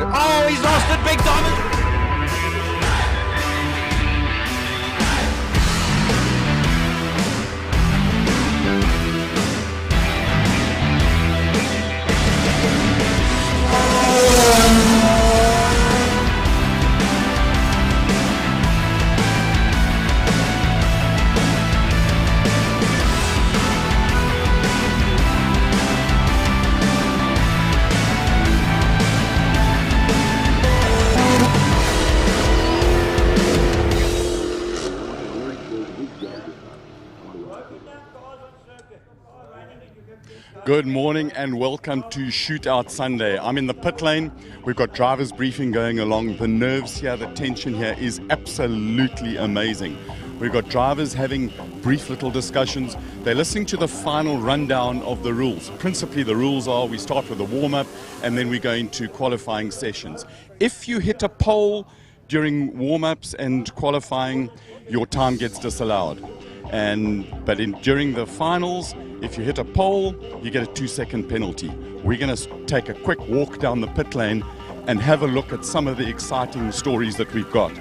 Oh, he's lost it big time. Good morning and welcome to Shootout Sunday. I'm in the pit lane. We've got drivers briefing going along. The nerves here, the tension here is absolutely amazing. We've got drivers having brief little discussions. They're listening to the final rundown of the rules. Principally, the rules are we start with a warm-up and then we go into qualifying sessions. If you hit a pole during warm-ups and qualifying, your time gets disallowed. But during the finals, if you hit a pole, you get a 2-second penalty. We're going to take a quick walk down the pit lane and have a look at some of the exciting stories that we've got.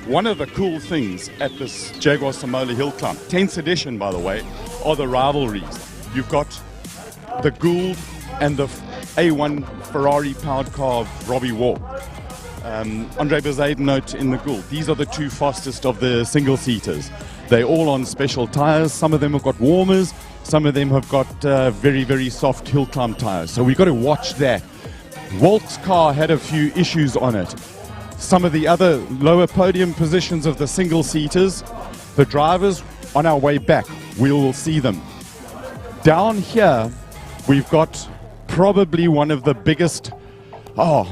One of the cool things at this Jaguar Simola Hillclimb, 10th edition by the way, are the rivalries. You've got the Gould and the A1 Ferrari powered car of Robbie Waugh. Andre Bezuidenhout in the Gould. These are the two fastest of the single-seaters. They're all on special tires. Some of them have got warmers. Some of them have got very, very soft hill climb tires. So we've got to watch that. Walt's car had a few issues on it. Some of the other lower podium positions of the single-seaters, the drivers on our way back, we will see them. Down here, we've got probably one of the biggest,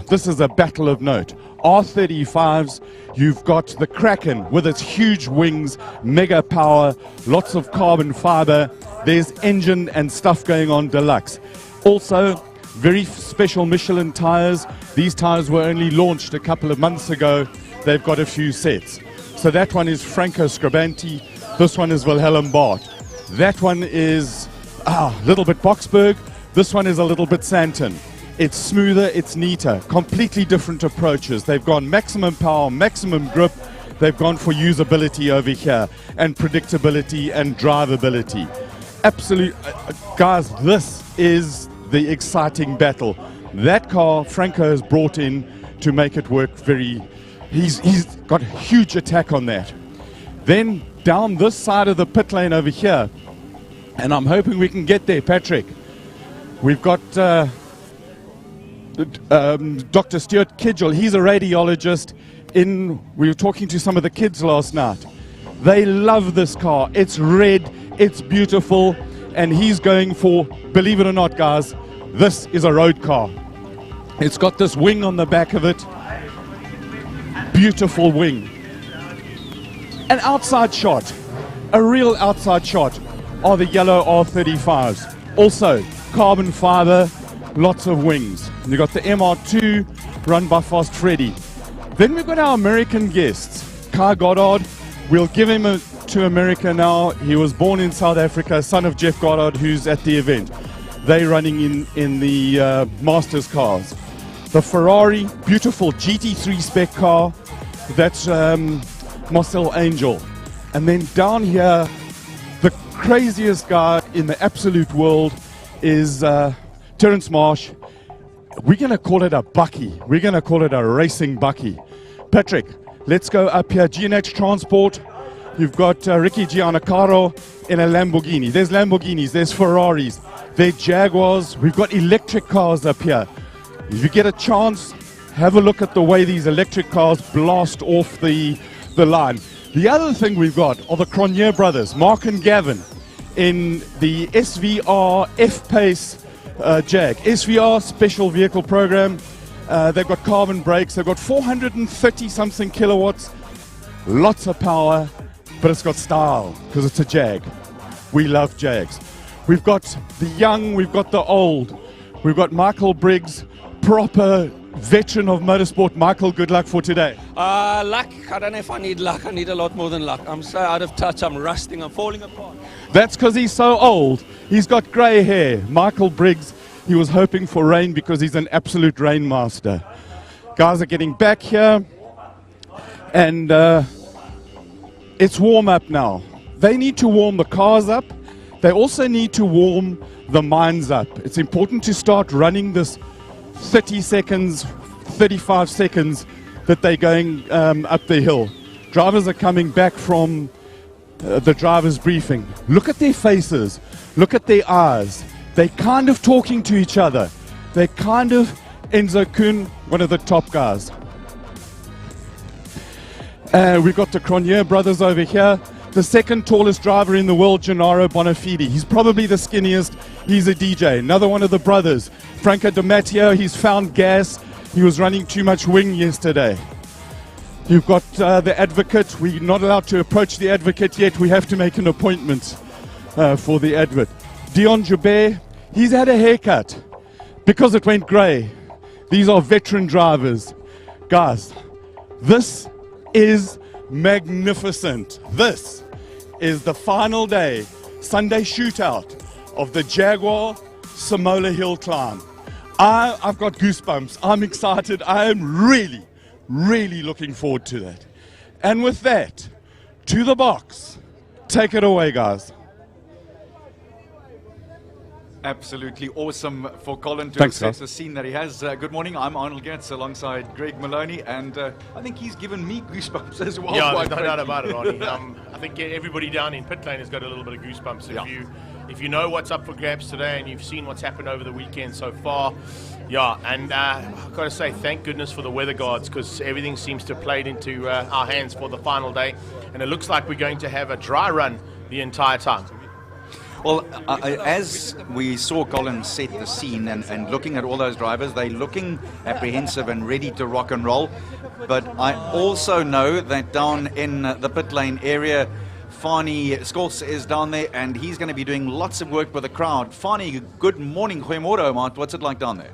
this is a battle of note. R35s, you've got the Kraken with its huge wings, mega power, lots of carbon fiber. There's engine and stuff going on deluxe. Also, very special Michelin tires. These tires were only launched a couple of months ago. They've got a few sets. So that one is Franco Scribanti. This one is Wilhelm Bart. That one is a little bit Boxberg. This one is a little bit Santon. It's smoother, it's neater, completely different approaches. They've gone maximum power, maximum grip. They've gone for usability over here and predictability and drivability. Absolute, guys, this is the exciting battle. That car Franco has brought in to make it work he's got a huge attack on that. Then down this side of the pit lane over here, and I'm hoping we can get there, Patrick. We've got Dr. Stuart Kidgel. He's a radiologist. We were talking to some of the kids last night. They love this car. It's red, it's beautiful, and he's going for, believe it or not, guys, this is a road car. It's got this wing on the back of it. Beautiful wing. An outside shot, a real outside shot, are the yellow R35s. Also, carbon fiber, lots of wings. You've got the MR2 run by Fast Freddy. Then we've got our American guests. Kai Goddard, we'll give him to America now. He was born in South Africa, son of Jeff Goddard, who's at the event. They're running in the Masters cars. The Ferrari, beautiful GT3 spec car. That's Marcel Angel. And then down here, the craziest guy in the absolute world is Terence Marsh. We're going to call it a bucky. We're going to call it a racing bucky. Patrick, let's go up here. G&H Transport. You've got Ricky Giannacaro in a Lamborghini. There's Lamborghinis, there's Ferraris, there's Jaguars. We've got electric cars up here. If you get a chance, have a look at the way these electric cars blast off the line. The other thing we've got are the Cronje brothers, Mark and Gavin, in the SVR F-Pace Jag. SVR Special Vehicle Program. They've got carbon brakes. They've got 430 something kilowatts. Lots of power, but it's got style because it's a Jag. We love Jags. We've got the young, we've got the old. We've got Michael Briggs, proper veteran of motorsport. Michael, good luck for today. Luck. I don't know if I need luck. I need a lot more than luck. I'm so out of touch. I'm rusting. I'm falling apart. That's because he's so old. He's got grey hair. Michael Briggs, he was hoping for rain because he's an absolute rain master. Guys are getting back here, and it's warm up now. They need to warm the cars up. They also need to warm the minds up. It's important to start running this 30 seconds, 35 seconds that they're going up the hill. Drivers are coming back from the driver's briefing. Look at their faces. Look at their eyes. They're kind of talking to each other. They're kind of Enzo Kuhn, one of the top guys. We've got the Cronier brothers over here. The second tallest driver in the world, Gennaro Bonafide. He's probably the skinniest. He's a DJ. Another one of the brothers, Franco Di Matteo. He's found gas. He was running too much wing yesterday. You've got the advocate. We're not allowed to approach the advocate yet. We have to make an appointment for the advocate. Dion Joubert, he's had a haircut because it went grey. These are veteran drivers. Guys, this is magnificent. This is the final day, Sunday shootout of the Jaguar Simola Hillclimb. I've got goosebumps. I'm excited. I am really looking forward to that. And with that, to the box. Take it away, guys. Absolutely awesome for Colin to Thanks, assess guys. the scene that he has. Good morning, I'm Arnold Getz alongside Greg Maloney, and I think he's given me goosebumps as well. Yeah, quite there's no doubt frankly. about it, Arnie. I think everybody down in pit lane has got a little bit of goosebumps. Yeah. If you know what's up for grabs today and you've seen what's happened over the weekend so far, yeah, and I've got to say thank goodness for the weather guards, because everything seems to have played into our hands for the final day, and it looks like we're going to have a dry run the entire time. Well, as we saw Colin set the scene and looking at all those drivers, they're looking apprehensive and ready to rock and roll. But I also know that down in the pit lane area, Fani Scholz is down there, and he's going to be doing lots of work with the crowd. Fani, good morning. Goeiemorgen, maat. What's it like down there?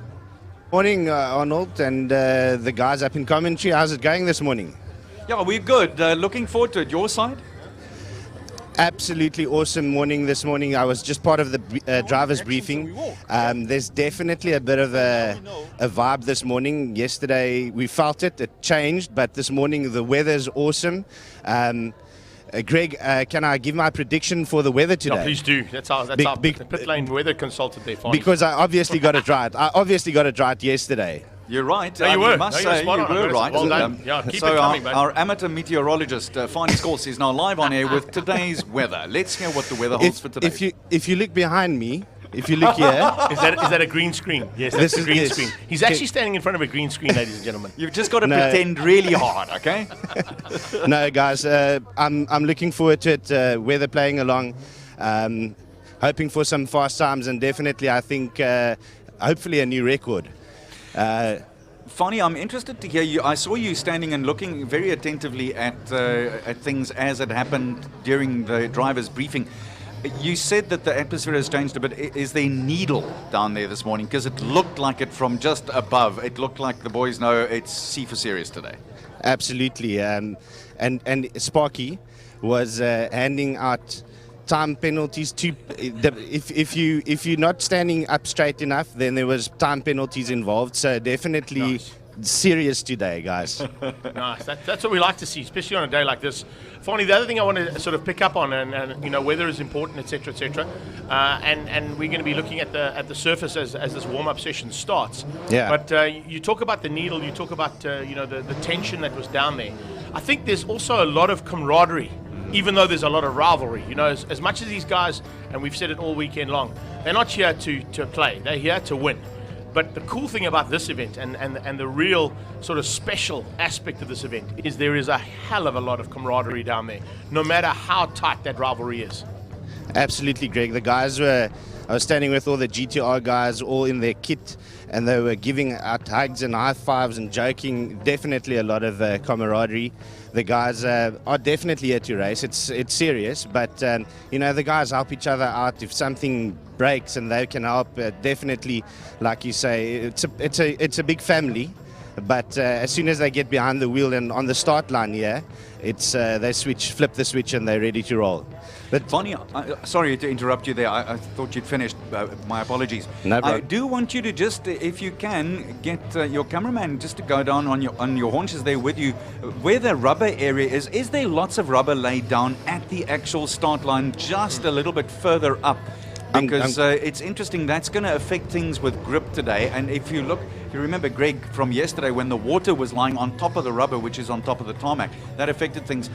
Morning, Arnold, and the guys up in commentary. How's it going this morning? Yeah, we're good. Looking forward to it. Your side? Absolutely awesome morning this morning. I was just part of the driver's briefing. There's definitely a bit of a vibe this morning. Yesterday we felt it changed, but this morning the weather's awesome. Greg, can I give my prediction for the weather today? Yeah, please do. That's our pit lane weather consultant there, Fani. Because I obviously got it right. I obviously got it right yesterday. You're right. No, you I were. must No, you're say spot you on. were right. Well done. Yeah, keep so it coming, mate. our amateur meteorologist, Fani Scholz, is now live on air with today's weather. Let's hear what the weather holds for today. If you look behind me, if you look here, Is that a green screen? Yes, that's a green yes. screen. He's actually standing in front of a green screen, ladies and gentlemen. You've just got to No. pretend really hard, okay? no, guys, I'm looking forward to it. Weather playing along, hoping for some fast times, and definitely, I think, hopefully, a new record. Fani, I'm interested to hear you. I saw you standing and looking very attentively at things as it happened during the driver's briefing. You said that the atmosphere has changed a bit. Is there needle down there this morning? Because it looked like it from just above. It looked like the boys know it's C for serious today. Absolutely, and Sparky was handing out time penalties to if you're not standing up straight enough, then there was time penalties involved. So definitely Nice. serious today, guys. Nice. That's what we like to see, especially on a day like this. Funny, the other thing I want to sort of pick up on, and you know, weather is important, etc., etc. And we're going to be looking at the surface as this warm-up session starts. Yeah. But you talk about the needle, you talk about you know, the tension that was down there. I think there's also a lot of camaraderie, even though there's a lot of rivalry. You know, as much as these guys, and we've said it all weekend long, they're not here to play, they're here to win. But the cool thing about this event and the real sort of special aspect of this event is there is a hell of a lot of camaraderie down there, no matter how tight that rivalry is. Absolutely, Greg. The guys I was standing with all the GTR guys, all in their kit, and they were giving out hugs and high fives and joking. Definitely a lot of camaraderie. The guys are definitely here to race. It's serious, but you know, the guys help each other out if something breaks, and they can help. Definitely, like you say, it's a big family. But as soon as they get behind the wheel and on the start line here, it's they flip the switch, and they're ready to roll. But Bonnie, sorry to interrupt you there. I thought you'd finished. My apologies. No I problem. do want you to just, if you can, get your cameraman just to go down on your haunches there with you, where the rubber area is. Is there lots of rubber laid down at the actual start line, just a little bit further up? Because it's interesting. That's going to affect things with grip today. And if you remember, Greg, from yesterday when the water was lying on top of the rubber, which is on top of the tarmac, that affected things.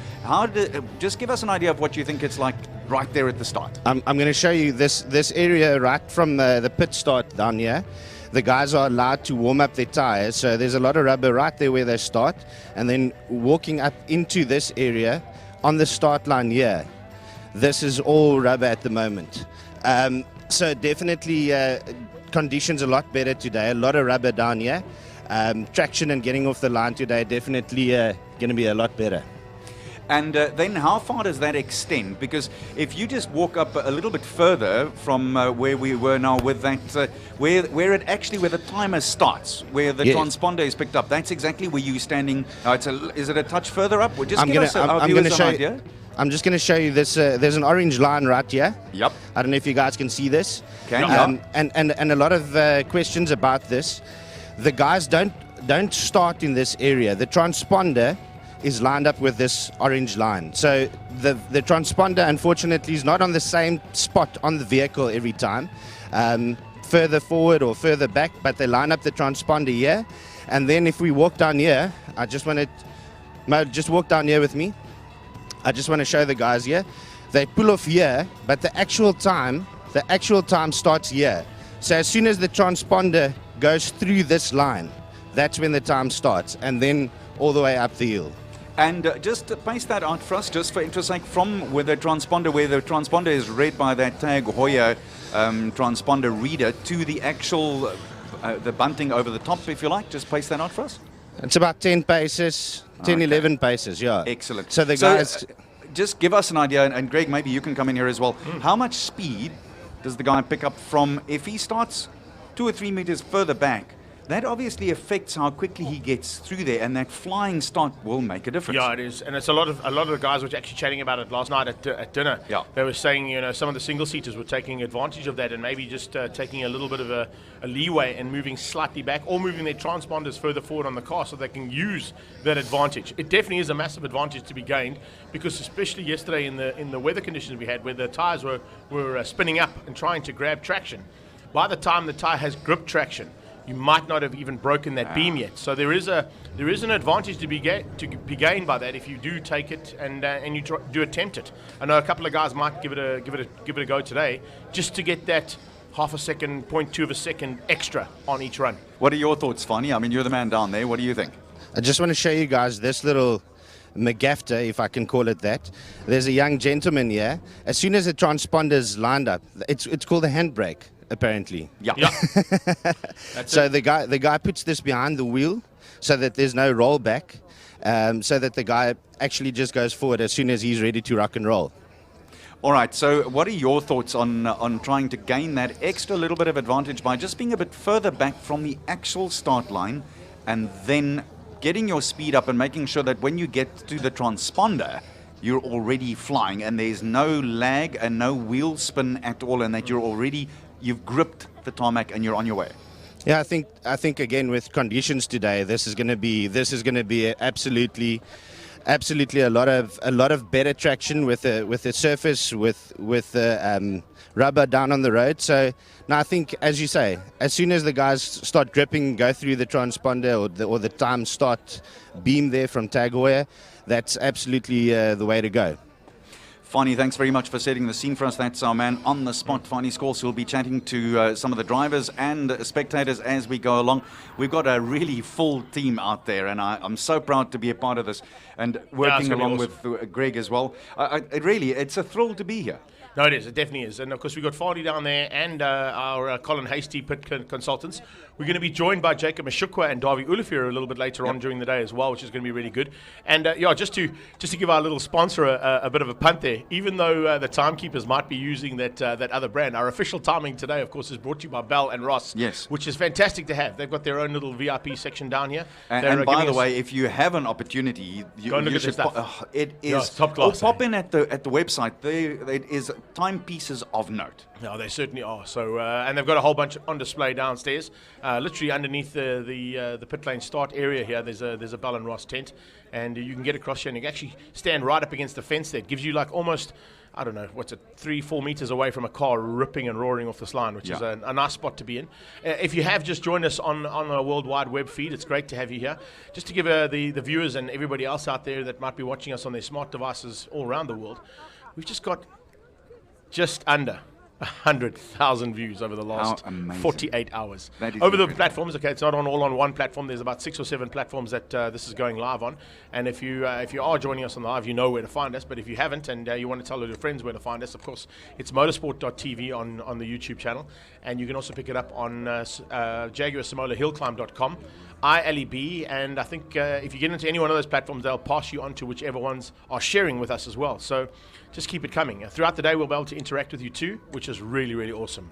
Just give us an idea of what you think it's like right there at the start. I'm going to show you this area right from the pit start down here. The guys are allowed to warm up their tires, so there's a lot of rubber right there where they start, and then walking up into this area on the start line here. This is all rubber at the moment. So definitely conditions a lot better today. A lot of rubber down here. Traction and getting off the line today definitely going to be a lot better. And then how far does that extend? Because if you just walk up a little bit further from where we were now with that, where the timer starts, where the Yes. transponder is picked up, that's exactly where you're standing. Is it a touch further up? Well, just I'm give gonna- us I'm- our I'm viewers gonna an show you- idea. I'm just going to show you this. There's an orange line right here. Yep. I don't know if you guys can see this. Can you? And a lot of questions about this. The guys don't start in this area. The transponder is lined up with this orange line. So the transponder, unfortunately, is not on the same spot on the vehicle every time. Further forward or further back, but they line up the transponder here. And then if we walk down here, I just want to, Mo, just walk down here with me. I just want to show the guys here. They pull off here, but the actual time starts here. So as soon as the transponder goes through this line, that's when the time starts, and then all the way up the hill. And just paste that out for us, just for interest sake, from where the transponder is read by that Jaguar transponder reader to the actual the bunting over the top, if you like. Just paste that out for us. It's about 10 paces, 10, Okay. 11 paces, yeah. Excellent. So the guys, just give us an idea, and Greg, maybe you can come in here as well. How much speed does the guy pick up from, if he starts 2 or 3 meters further back? That obviously affects how quickly he gets through there, and that flying start will make a difference. Yeah, it is, and it's a lot of the guys were actually chatting about it last night at dinner. Yeah. They were saying, some of the single seaters were taking advantage of that, and maybe just taking a little bit of a leeway and moving slightly back, or moving their transponders further forward on the car so they can use that advantage. It definitely is a massive advantage to be gained, because especially yesterday in the weather conditions we had, where the tires were spinning up and trying to grab traction. By the time the tire has grip traction, you might not have even broken that beam yet. So there is an advantage to be gained by that if you do take it and you do attempt it. I know a couple of guys might give it a go today, just to get that half a second, 0.2 of a second extra on each run. What are your thoughts, Fanny? I mean, you're the man down there. What do you think? I just want to show you guys this little McGafter, if I can call it that. There's a young gentleman here. As soon as the transponder's lined up, it's called a handbrake, apparently. Yeah. So the guy puts this behind the wheel so that there's no rollback, so that the guy actually just goes forward as soon as he's ready to rock and roll. All right, so what are your thoughts on trying to gain that extra little bit of advantage by just being a bit further back from the actual start line, and then getting your speed up and making sure that when you get to the transponder, you're already flying and there's no lag and no wheel spin at all, and that you've gripped the tarmac and you're on your way? Yeah, I think again with conditions today, this is going to be absolutely a lot of better traction with the surface, with the rubber down on the road. So now I think, as you say, as soon as the guys start gripping, go through the transponder or the time start beam there from Jaguar, that's absolutely the way to go. Fani, thanks very much for setting the scene for us. That's our man on the spot, Fani Scores, who will be chatting to some of the drivers and spectators as we go along. We've got a really full team out there, and I'm so proud to be a part of this and working along with Greg as well. It's a thrill to be here. No, it is. It definitely is. And of course, we've got Farley down there and our Colin Hasty pit consultants. We're going to be joined by Jacob Mashukwa and Davy Ulafir a little bit later on during the day as well, which is going to be really good. And just to give our little sponsor a bit of a punt there, even though the timekeepers might be using that other brand, our official timing today, of course, is brought to you by Bell and Ross. Yes. Which is fantastic to have. They've got their own little VIP section down here. And by the way, if you have an opportunity, go and look you at should. their stuff. It is it's top class. Pop in at the website. It is timepieces of note. No, they certainly are. So, and they've got a whole bunch on display downstairs, literally underneath the pit lane start area here. There's a Bell and Ross tent, and you can get across here and you can actually stand right up against the fence there. It gives you like almost, I don't know, 3-4 meters away from a car ripping and roaring off this line, which is a nice spot to be in. If you have just joined us on a worldwide web feed, it's great to have you here. Just to give the viewers and everybody else out there that might be watching us on their smart devices all around the world, we've just got just under 100,000 views over the last 48 hours. Over the platforms. Okay, it's not all on one platform. There's about 6 or 7 platforms that this is going live on. And if you are joining us on live, you know where to find us. But if you haven't and you want to tell your friends where to find us, of course, it's motorsport.tv on the YouTube channel. And you can also pick it up on Jaguar Simola Hillclimb.com. ILEB, and I think if you get into any one of those platforms, they'll pass you on to whichever ones are sharing with us as well. So just keep it coming. Throughout the day, we'll be able to interact with you too, which is really, really awesome.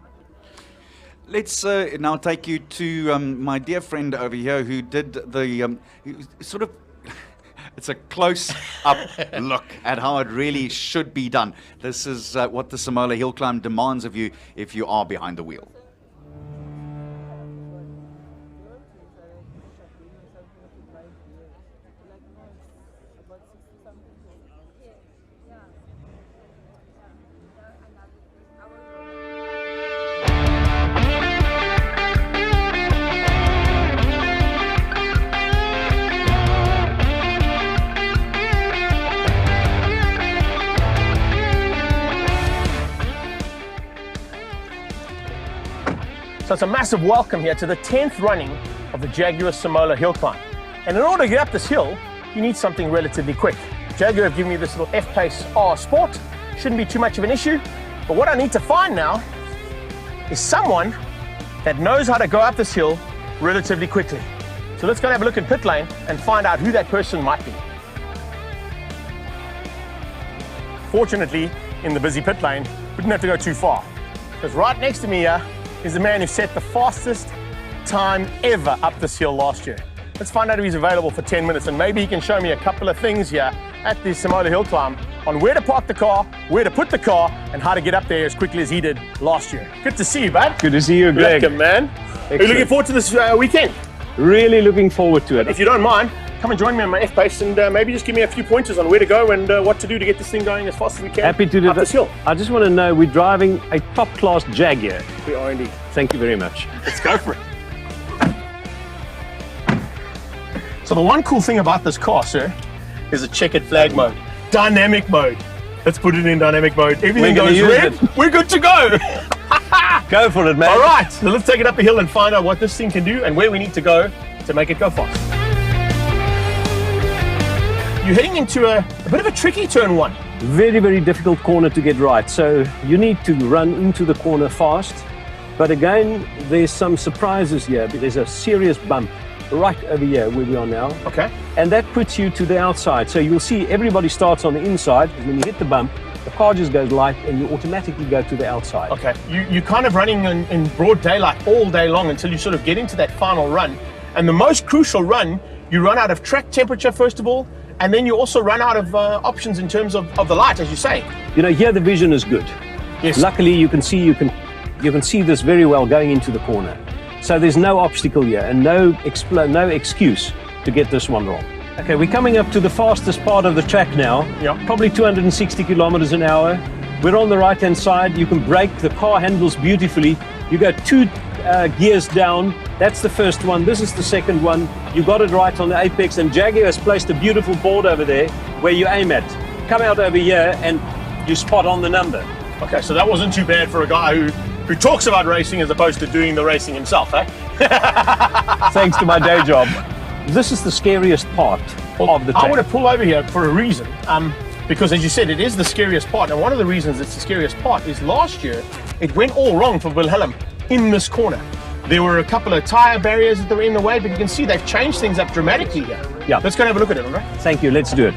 Let's now take you to my dear friend over here who did the sort of. It's a close-up look at how it really should be done. This is what the Simola Hillclimb demands of you if you are behind the wheel. So it's a massive welcome here to the 10th running of the Jaguar Simola Hillclimb. And in order to get up this hill, you need something relatively quick. Jaguar have given me this little F-Pace R Sport. Shouldn't be too much of an issue. But what I need to find now is someone that knows how to go up this hill relatively quickly. So let's go and have a look in pit lane and find out who that person might be. Fortunately, in the busy pit lane, we didn't have to go too far. Because right next to me here is the man who set the fastest time ever up this hill last year. Let's find out if he's available for 10 minutes and maybe he can show me a couple of things here at the Simola Hillclimb on where to park the car, where to put the car, and how to get up there as quickly as he did last year. Good to see you, bud. Good to see you, Greg. Welcome, man. Are you looking forward to this weekend? Really looking forward to it. If you don't mind, come and join me on my F-Pace and maybe just give me a few pointers on where to go and what to do to get this thing going as fast as we can. Happy to do up that. this hill. I just want to know, we're driving a top-class Jaguar. We are indeed. Thank you very much. Let's go for it. So the one cool thing about this car, sir, is the checkered flag mode. Dynamic mode. Let's put it in dynamic mode. Everything goes red. We're good to go. Go for it, man. All right, so let's take it up a hill and find out what this thing can do and where we need to go to make it go fast. You're heading into a bit of a tricky turn one. Very, very difficult corner to get right. So you need to run into the corner fast. But again, there's some surprises here. There's a serious bump right over here where we are now. Okay. And that puts you to the outside. So you'll see everybody starts on the inside. And when you hit the bump, the car just goes light and you automatically go to the outside. Okay. You're kind of running in broad daylight all day long until you sort of get into that final run. And the most crucial run, you run out of track temperature first of all, and then you also run out of options in terms of the light, as you say. You know, here the vision is good. Yes. Luckily, you can see see this very well going into the corner. So there's no obstacle here and no excuse to get this one wrong. Okay, we're coming up to the fastest part of the track now. Yeah. Probably 260 kilometers an hour. We're on the right-hand side. You can brake. The car handles beautifully. You go 2 gears down. That's the first one. This is the second one. You got it right on the apex, and Jaguar has placed a beautiful board over there where you aim at. Come out over here and you spot on the number. Okay, so that wasn't too bad for a guy who talks about racing as opposed to doing the racing himself, eh? Thanks to my day job. This is the scariest part of the track. I want to pull over here for a reason. because as you said, it is the scariest part. And one of the reasons it's the scariest part is last year, it went all wrong for Wilhelm in this corner. There were a couple of tire barriers that were in the way, but you can see they've changed things up dramatically here. Yeah. Let's go and have a look at it, all right? Thank you. Let's do it.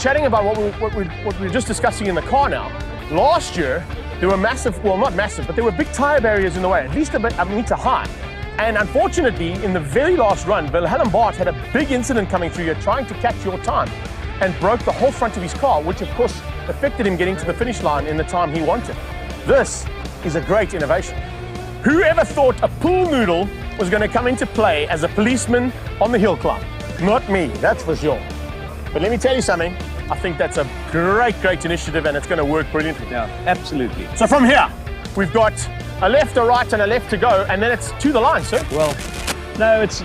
Chatting about what we were just discussing in the car now. Last year, there were massive, well, not massive, but there were big tire barriers in the way, at least a meter high. And unfortunately, in the very last run, Wilhelm Bart had a big incident coming through here trying to catch your time and broke the whole front of his car, which of course affected him getting to the finish line in the time he wanted. This is a great innovation. Whoever thought a pool noodle was going to come into play as a policeman on the Hillclimb? Not me, that's for sure. But let me tell you something, I think that's a great initiative and it's going to work brilliantly. Yeah, absolutely. So from here, we've got a left, a right, and a left to go, and then it's to the line, sir. Well, no, it's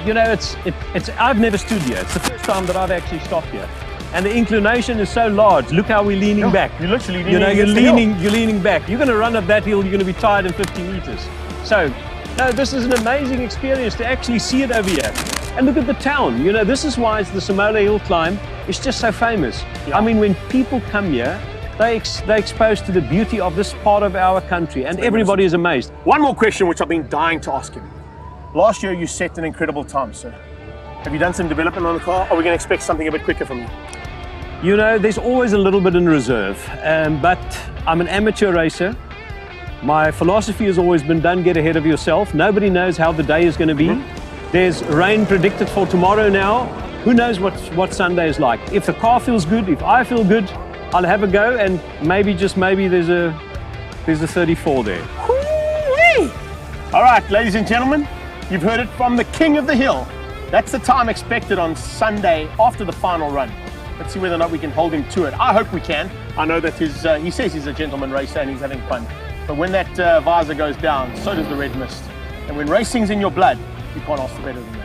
I've never stood here. It's the first time that I've actually stopped here. And the inclination is so large. Look how we're leaning back. You're literally leaning. You're against you're leaning back. You're going to run up that hill, you're going to be tired in 50 meters. So, no, this is an amazing experience to actually see it over here. And look at the town. You know, this is why the Simola hill climb is just so famous. Yeah. I mean, when people come here, they're exposed to the beauty of this part of our country, and everybody is amazed. One more question which I've been dying to ask him. Last year you set an incredible time, sir. Have you done some development on the car? Are we going to expect something a bit quicker from you? You know, there's always a little bit in reserve, but I'm an amateur racer. My philosophy has always been don't get ahead of yourself. Nobody knows how the day is going to be. There's rain predicted for tomorrow now. Who knows what Sunday is like? If the car feels good, if I feel good, I'll have a go, and maybe, just maybe, there's a 34 there. Woo-wee! All right, ladies and gentlemen, you've heard it from the king of the hill. That's the time expected on Sunday after the final run. Let's see whether or not we can hold him to it. I hope we can. I know that he says he's a gentleman racer and he's having fun. But when that visor goes down, so does the red mist. And when racing's in your blood, you can't ask for better than that.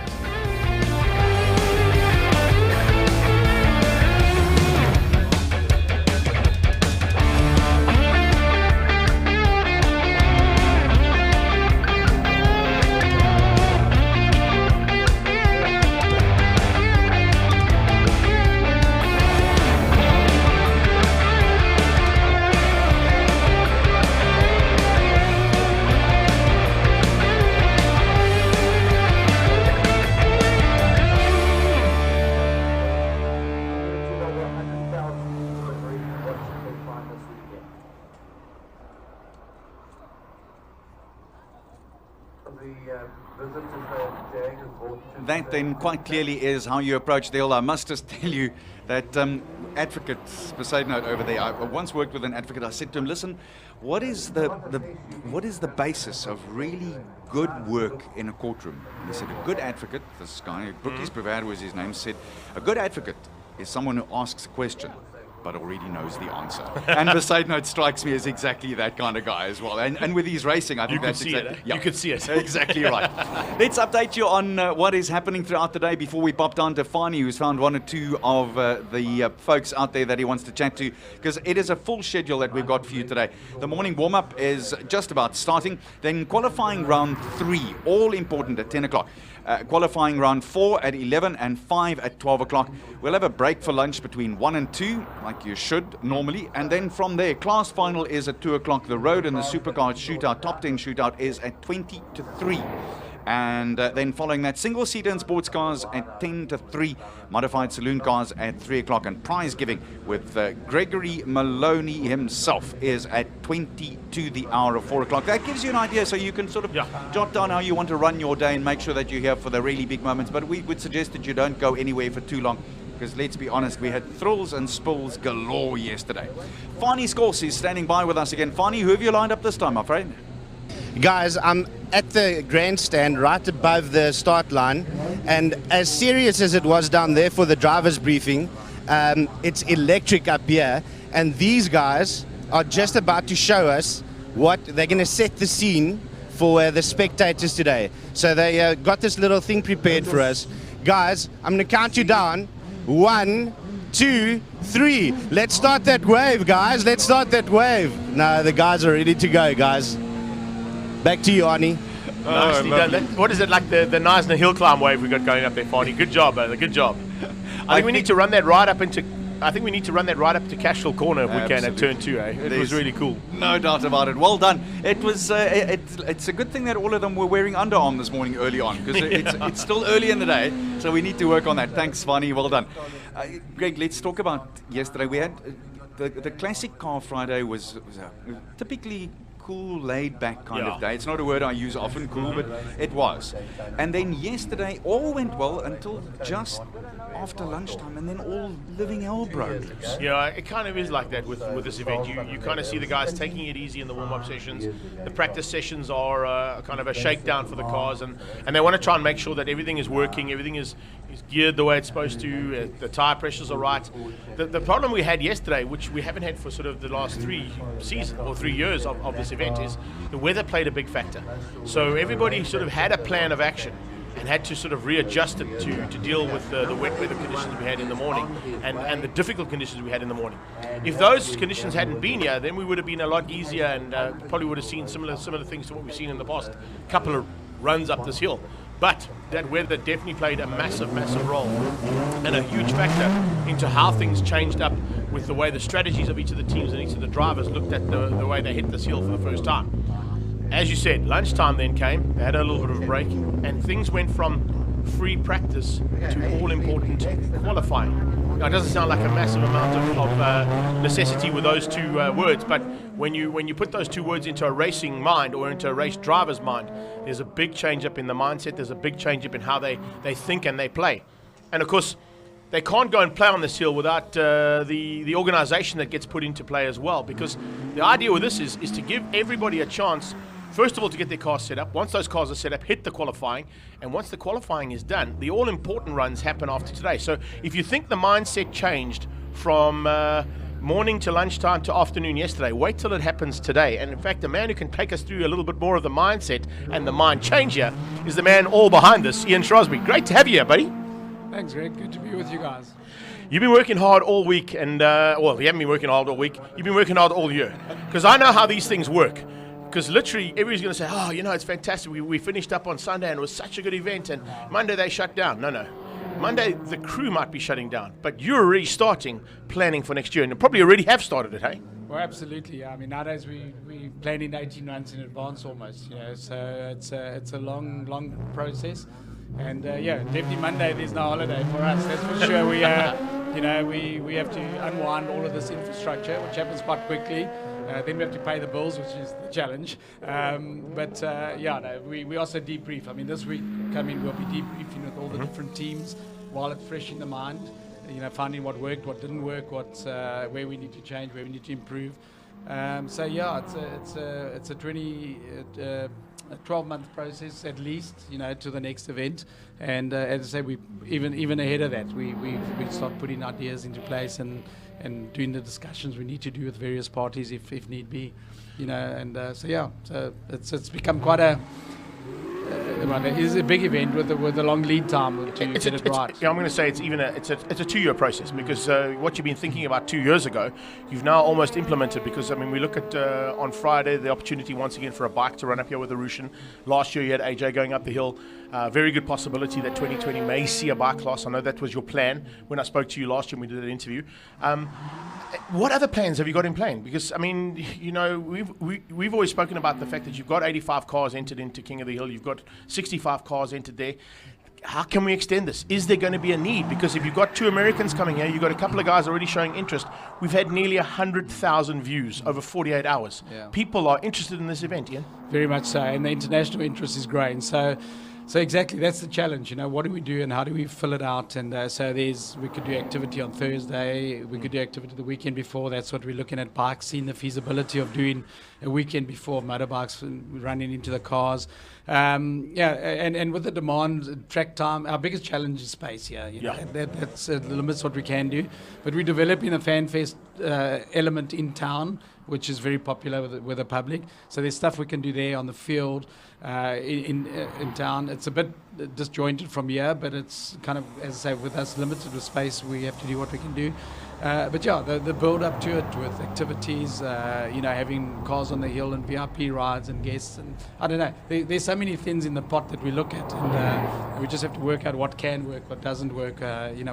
That then quite clearly is how you approach the hill. I must just tell you that advocate, beside note over there, I once worked with an advocate. I said to him, listen, what is the basis of really good work in a courtroom? And he said, a good advocate, this guy, Brookie's Brevard was his name, said, a good advocate is someone who asks a question but already knows the answer. And beside note strikes me as exactly that kind of guy as well. And with his racing, I think that's exactly... You could see it. Exactly right. Let's update you on what is happening throughout the day before we pop down to Fani, who's found one or two of the folks out there that he wants to chat to, because it is a full schedule that we've got for you today. The morning warm-up is just about starting. Then qualifying round 3, all important at 10 o'clock. Qualifying round 4 at 11 and 5 at 12 o'clock. We'll have a break for lunch between 1 and 2, like you should normally. And then from there, class final is at 2 o'clock. The road and the supercar shootout, top 10 shootout, is at 20 to 3. And then following that, single seater and sports cars at 10 to 3, modified saloon cars at 3 o'clock, and prize giving with Gregory Maloney himself is at 20 to the hour of 4 o'clock. That gives you an idea, so you can sort of jot down how you want to run your day and make sure that you're here for the really big moments. But we would suggest that you don't go anywhere for too long, because let's be honest, we had thrills and spills galore yesterday. Fani Scors is standing by with us again. Fani, who have you lined up this time, my friend? Guys, I'm at the grandstand right above the start line, and as serious as it was down there for the driver's briefing, it's electric up here, and these guys are just about to show us what they're going to set the scene for the spectators today. So they got this little thing prepared for us. Guys, I'm going to count you down. 1, 2, 3. Let's start that wave, guys. Let's start that wave. No, the guys are ready to go, guys. Back to you, Arnie. Nicely done. What is it, like the Neisner Hillclimb wave we got going up there, Fani? Good job, brother. Good job. I think we need to run that right up into I think we need to run that right up to Cashville Corner if we can at turn 2. It was really cool. No doubt about it. Well done. It was. It's a good thing that all of them were wearing underarm this morning early on, because it's still early in the day, so we need to work on that. Thanks, Vani. Well done. Greg, let's talk about yesterday. We had the classic car Friday was typically cool, laid-back kind of day. It's not a word I use often, cool, but it was. And then yesterday, all went well until just after lunchtime, and then all living hell broke loose. Yeah, it kind of is like that with this event. You kind of see the guys taking it easy in the warm-up sessions. The practice sessions are kind of a shakedown for the cars, and they want to try and make sure that everything is working, everything is geared the way it's supposed to, the tire pressures are right. The problem we had yesterday, which we haven't had for sort of the last 3 seasons or 3 years of this event, is the weather played a big factor. So everybody sort of had a plan of action and had to sort of readjust it to deal with the wet weather conditions we had in the morning and the difficult conditions we had in the morning. If those conditions hadn't been here, then we would have been a lot easier and probably would have seen similar things to what we've seen in the past couple of runs up this hill. But that weather definitely played a massive, massive role and a huge factor into how things changed up with the way the strategies of each of the teams and each of the drivers looked at the way they hit this hill for the first time. As you said, lunchtime then came, they had a little bit of a break, and things went from free practice to all-important qualifying. Now, it doesn't sound like a massive amount of necessity with those two words, but when you put those two words into a racing mind or into a race driver's mind, there's a big change up in the mindset, there's a big change up in how they think and they play. And of course, they can't go and play on this hill without the organisation that gets put into play as well, because the idea with this is to give everybody a chance, first of all, to get their cars set up. Once those cars are set up, hit the qualifying, and once the qualifying is done, the all-important runs happen after today. So if you think the mindset changed from morning to lunchtime to afternoon yesterday, wait till it happens today. And in fact, the man who can take us through a little bit more of the mindset and the mind change here is the man all behind this, Ian Shrosby. Great to have you here, buddy. Thanks, Greg. Good to be with you guys. You've been working hard all week, and well, you haven't been working hard all week. You've been working hard all year, because I know how these things work. Because literally, everybody's going to say, "Oh, you know, it's fantastic. We finished up on Sunday, and it was such a good event." And Monday they shut down. No. Monday the crew might be shutting down, but you're already starting planning for next year, and probably already have started it, hey? Well, absolutely. Yeah. I mean, nowadays we plan in 18 months in advance almost. You know, so it's a long process. And definitely Monday there's no holiday for us. That's for sure. We we have to unwind all of this infrastructure, which happens quite quickly. Then we have to pay the bills, which is the challenge. We also debrief. I mean, this week we'll be debriefing with all the different teams while it's fresh in the mind. You know, finding what worked, what didn't work, where we need to change, where we need to improve. It's a 12-month process at least, you know, to the next event. And as I say, we even ahead of that, we start putting ideas into place and doing the discussions we need to do with various parties if need be, you know. And so it's become quite a. It is a big event with a long lead time to get it right. Yeah, I'm going to say it's a 2-year process, because what you've been thinking about 2 years ago, you've now almost implemented. Because I mean, we look at on Friday the opportunity once again for a bike to run up here with a Rushan. Last year you had AJ going up the hill. Very good possibility that 2020 may see a bike class. I know that was your plan when I spoke to you last year when we did that interview. What other plans have you got in plan? Because I mean, you know, we've always spoken about the fact that you've got 85 cars entered into King of the Hill. You've got 65 cars entered there. How can we extend this? Is there going to be a need? Because if you've got 2 Americans coming here, you've got a couple of guys already showing interest. We've had nearly 100,000 views over 48 hours. Yeah. People are interested in this event, Ian. Very much so, and the international interest is growing. So exactly, that's the challenge. You know, what do we do and how do we fill it out? And we could do activity on Thursday. We could do activity the weekend before. That's what we're looking at. Bikes, seeing the feasibility of doing a weekend before, motorbikes running into the cars. And with the demand, track time, our biggest challenge is space here. You know, that's limits what we can do. But we're developing a fan fest element in town, which is very popular with the public. So there's stuff we can do there on the field in town. It's a bit disjointed from here, but it's kind of, as I say, with us limited with space, we have to do what we can do. But yeah, the build up to it with activities, having cars on the hill and VIP rides and guests, and I don't know, there's so many things in the pot that we look at, and we just have to work out what can work, what doesn't work,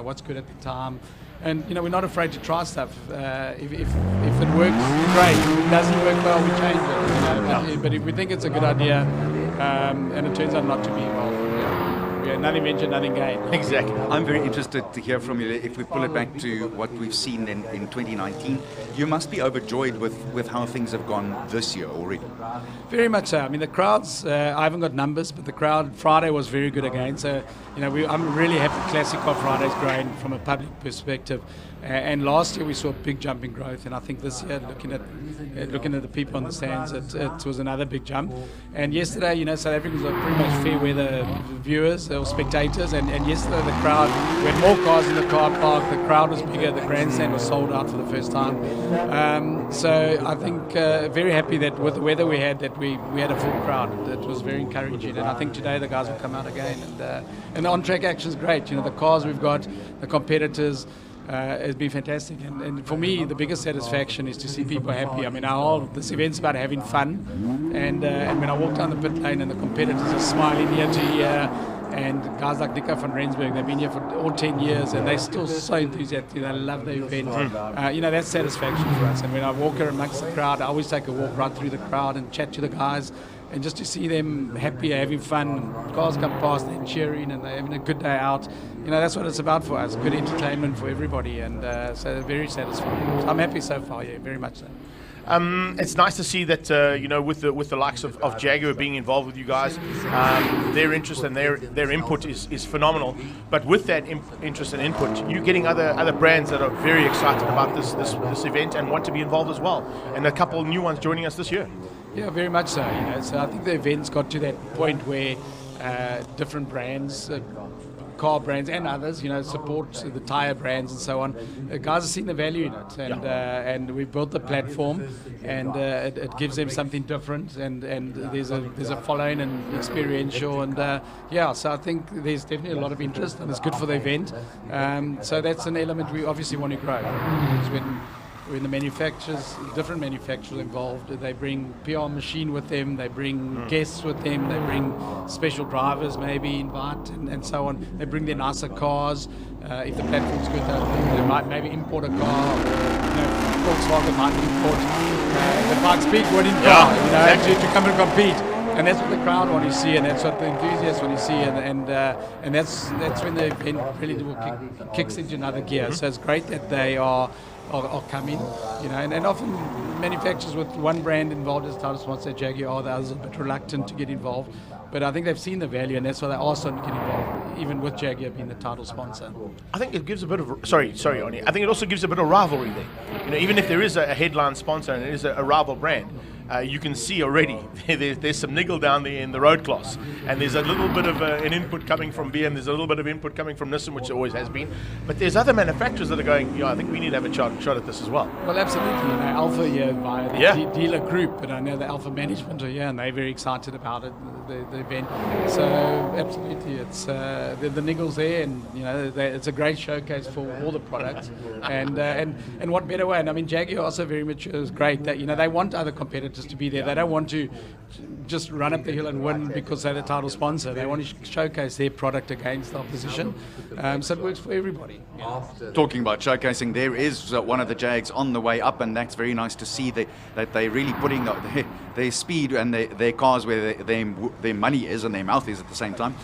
what's good at the time. And we're not afraid to try stuff. If it works, great. If it doesn't work well, we change it. But if we think it's a good idea, and it turns out not to be, well, nothing venture, nothing gain. Exactly. I'm very interested to hear from you. If we pull it back to what we've seen in 2019, you must be overjoyed with how things have gone this year already. Very much so. I mean, the crowds, I haven't got numbers, but the crowd Friday was very good again. So, I'm really happy Classic Car Friday's growing from a public perspective. And last year we saw a big jump in growth, and I think this year, looking at the people on the stands, it was another big jump. And yesterday, South Africans are pretty much fair weather viewers or spectators, and yesterday the crowd, we had more cars in the car park, the crowd was bigger, the grandstand was sold out for the first time. So I think very happy that with the weather we had, that we had a full crowd. It was very encouraging, and I think today the guys will come out again. And the on-track action is great. The cars we've got, the competitors. It's been fantastic, and for me the biggest satisfaction is to see people happy. I mean, this event's about having fun, and when I walk down the pit lane and the competitors are smiling ear to ear, and guys like Nico van Rensburg, they've been here for all 10 years and they're still so enthusiastic, they love the event. That's satisfaction for us. And when I walk amongst the crowd, I always take a walk right through the crowd and chat to the guys, and just to see them happy, having fun, cars come past, they're cheering and they're having a good day out. That's what it's about for us, good entertainment for everybody, and so very satisfying. I'm happy so far, yeah, very much so. It's nice to see that with the likes of Jaguar being involved with you guys, their interest and their input is phenomenal. But with that interest and input, you're getting other brands that are very excited about this event and want to be involved as well, and a couple of new ones joining us this year. Yeah, very much so. So I think the event's got to that point where different brands, car brands and others, support the tyre brands and so on. Guys are seeing the value in it, and we built the platform, and it gives them something different, and there's a following and experiential, and so I think there's definitely a lot of interest, and it's good for the event. So that's an element we obviously want to grow. Because when the different manufacturers involved, they bring PR machine with them, they bring guests with them, they bring special drivers maybe invite, and so on. They bring their nicer cars. If the platform's good, they might maybe import a car. Volkswagen might import the Pikes Peak winning car, to come and compete. And that's what the crowd want to see, and that's what the enthusiasts want to see, and that's when the event really kicks into another gear. So it's great that they are coming, and often manufacturers with one brand involved as title sponsor, Jaguar, the others are a bit reluctant to get involved. But I think they've seen the value, and that's why they are starting to get involved, even with Jaguar being the title sponsor. I think it gives a bit of sorry, Oni. I think it also gives a bit of rivalry there. Even if there is a headline sponsor and it is a rival brand, you can see already there's some niggle down there in the road class, and there's a little bit of an input coming from BM, there's a little bit of input coming from Nissan, which always has been, but there's other manufacturers that are going, I think we need to have a shot at this as well. Well, absolutely. Alpha here via the dealer group, but I know the Alpha management are here, and they're very excited about it, the event. So absolutely, it's the niggles there, and it's a great showcase for all the products, and what better way? And I mean, Jaguar also very mature, is great that they want other competitors to be there. They don't want to just run up the hill and win because they're the title sponsor. They want to showcase their product against the opposition. So it works for everybody. Talking about showcasing, there is one of the Jags on the way up, and that's very nice to see that they're really putting their speed and their cars where their money is and their mouth is at the same time.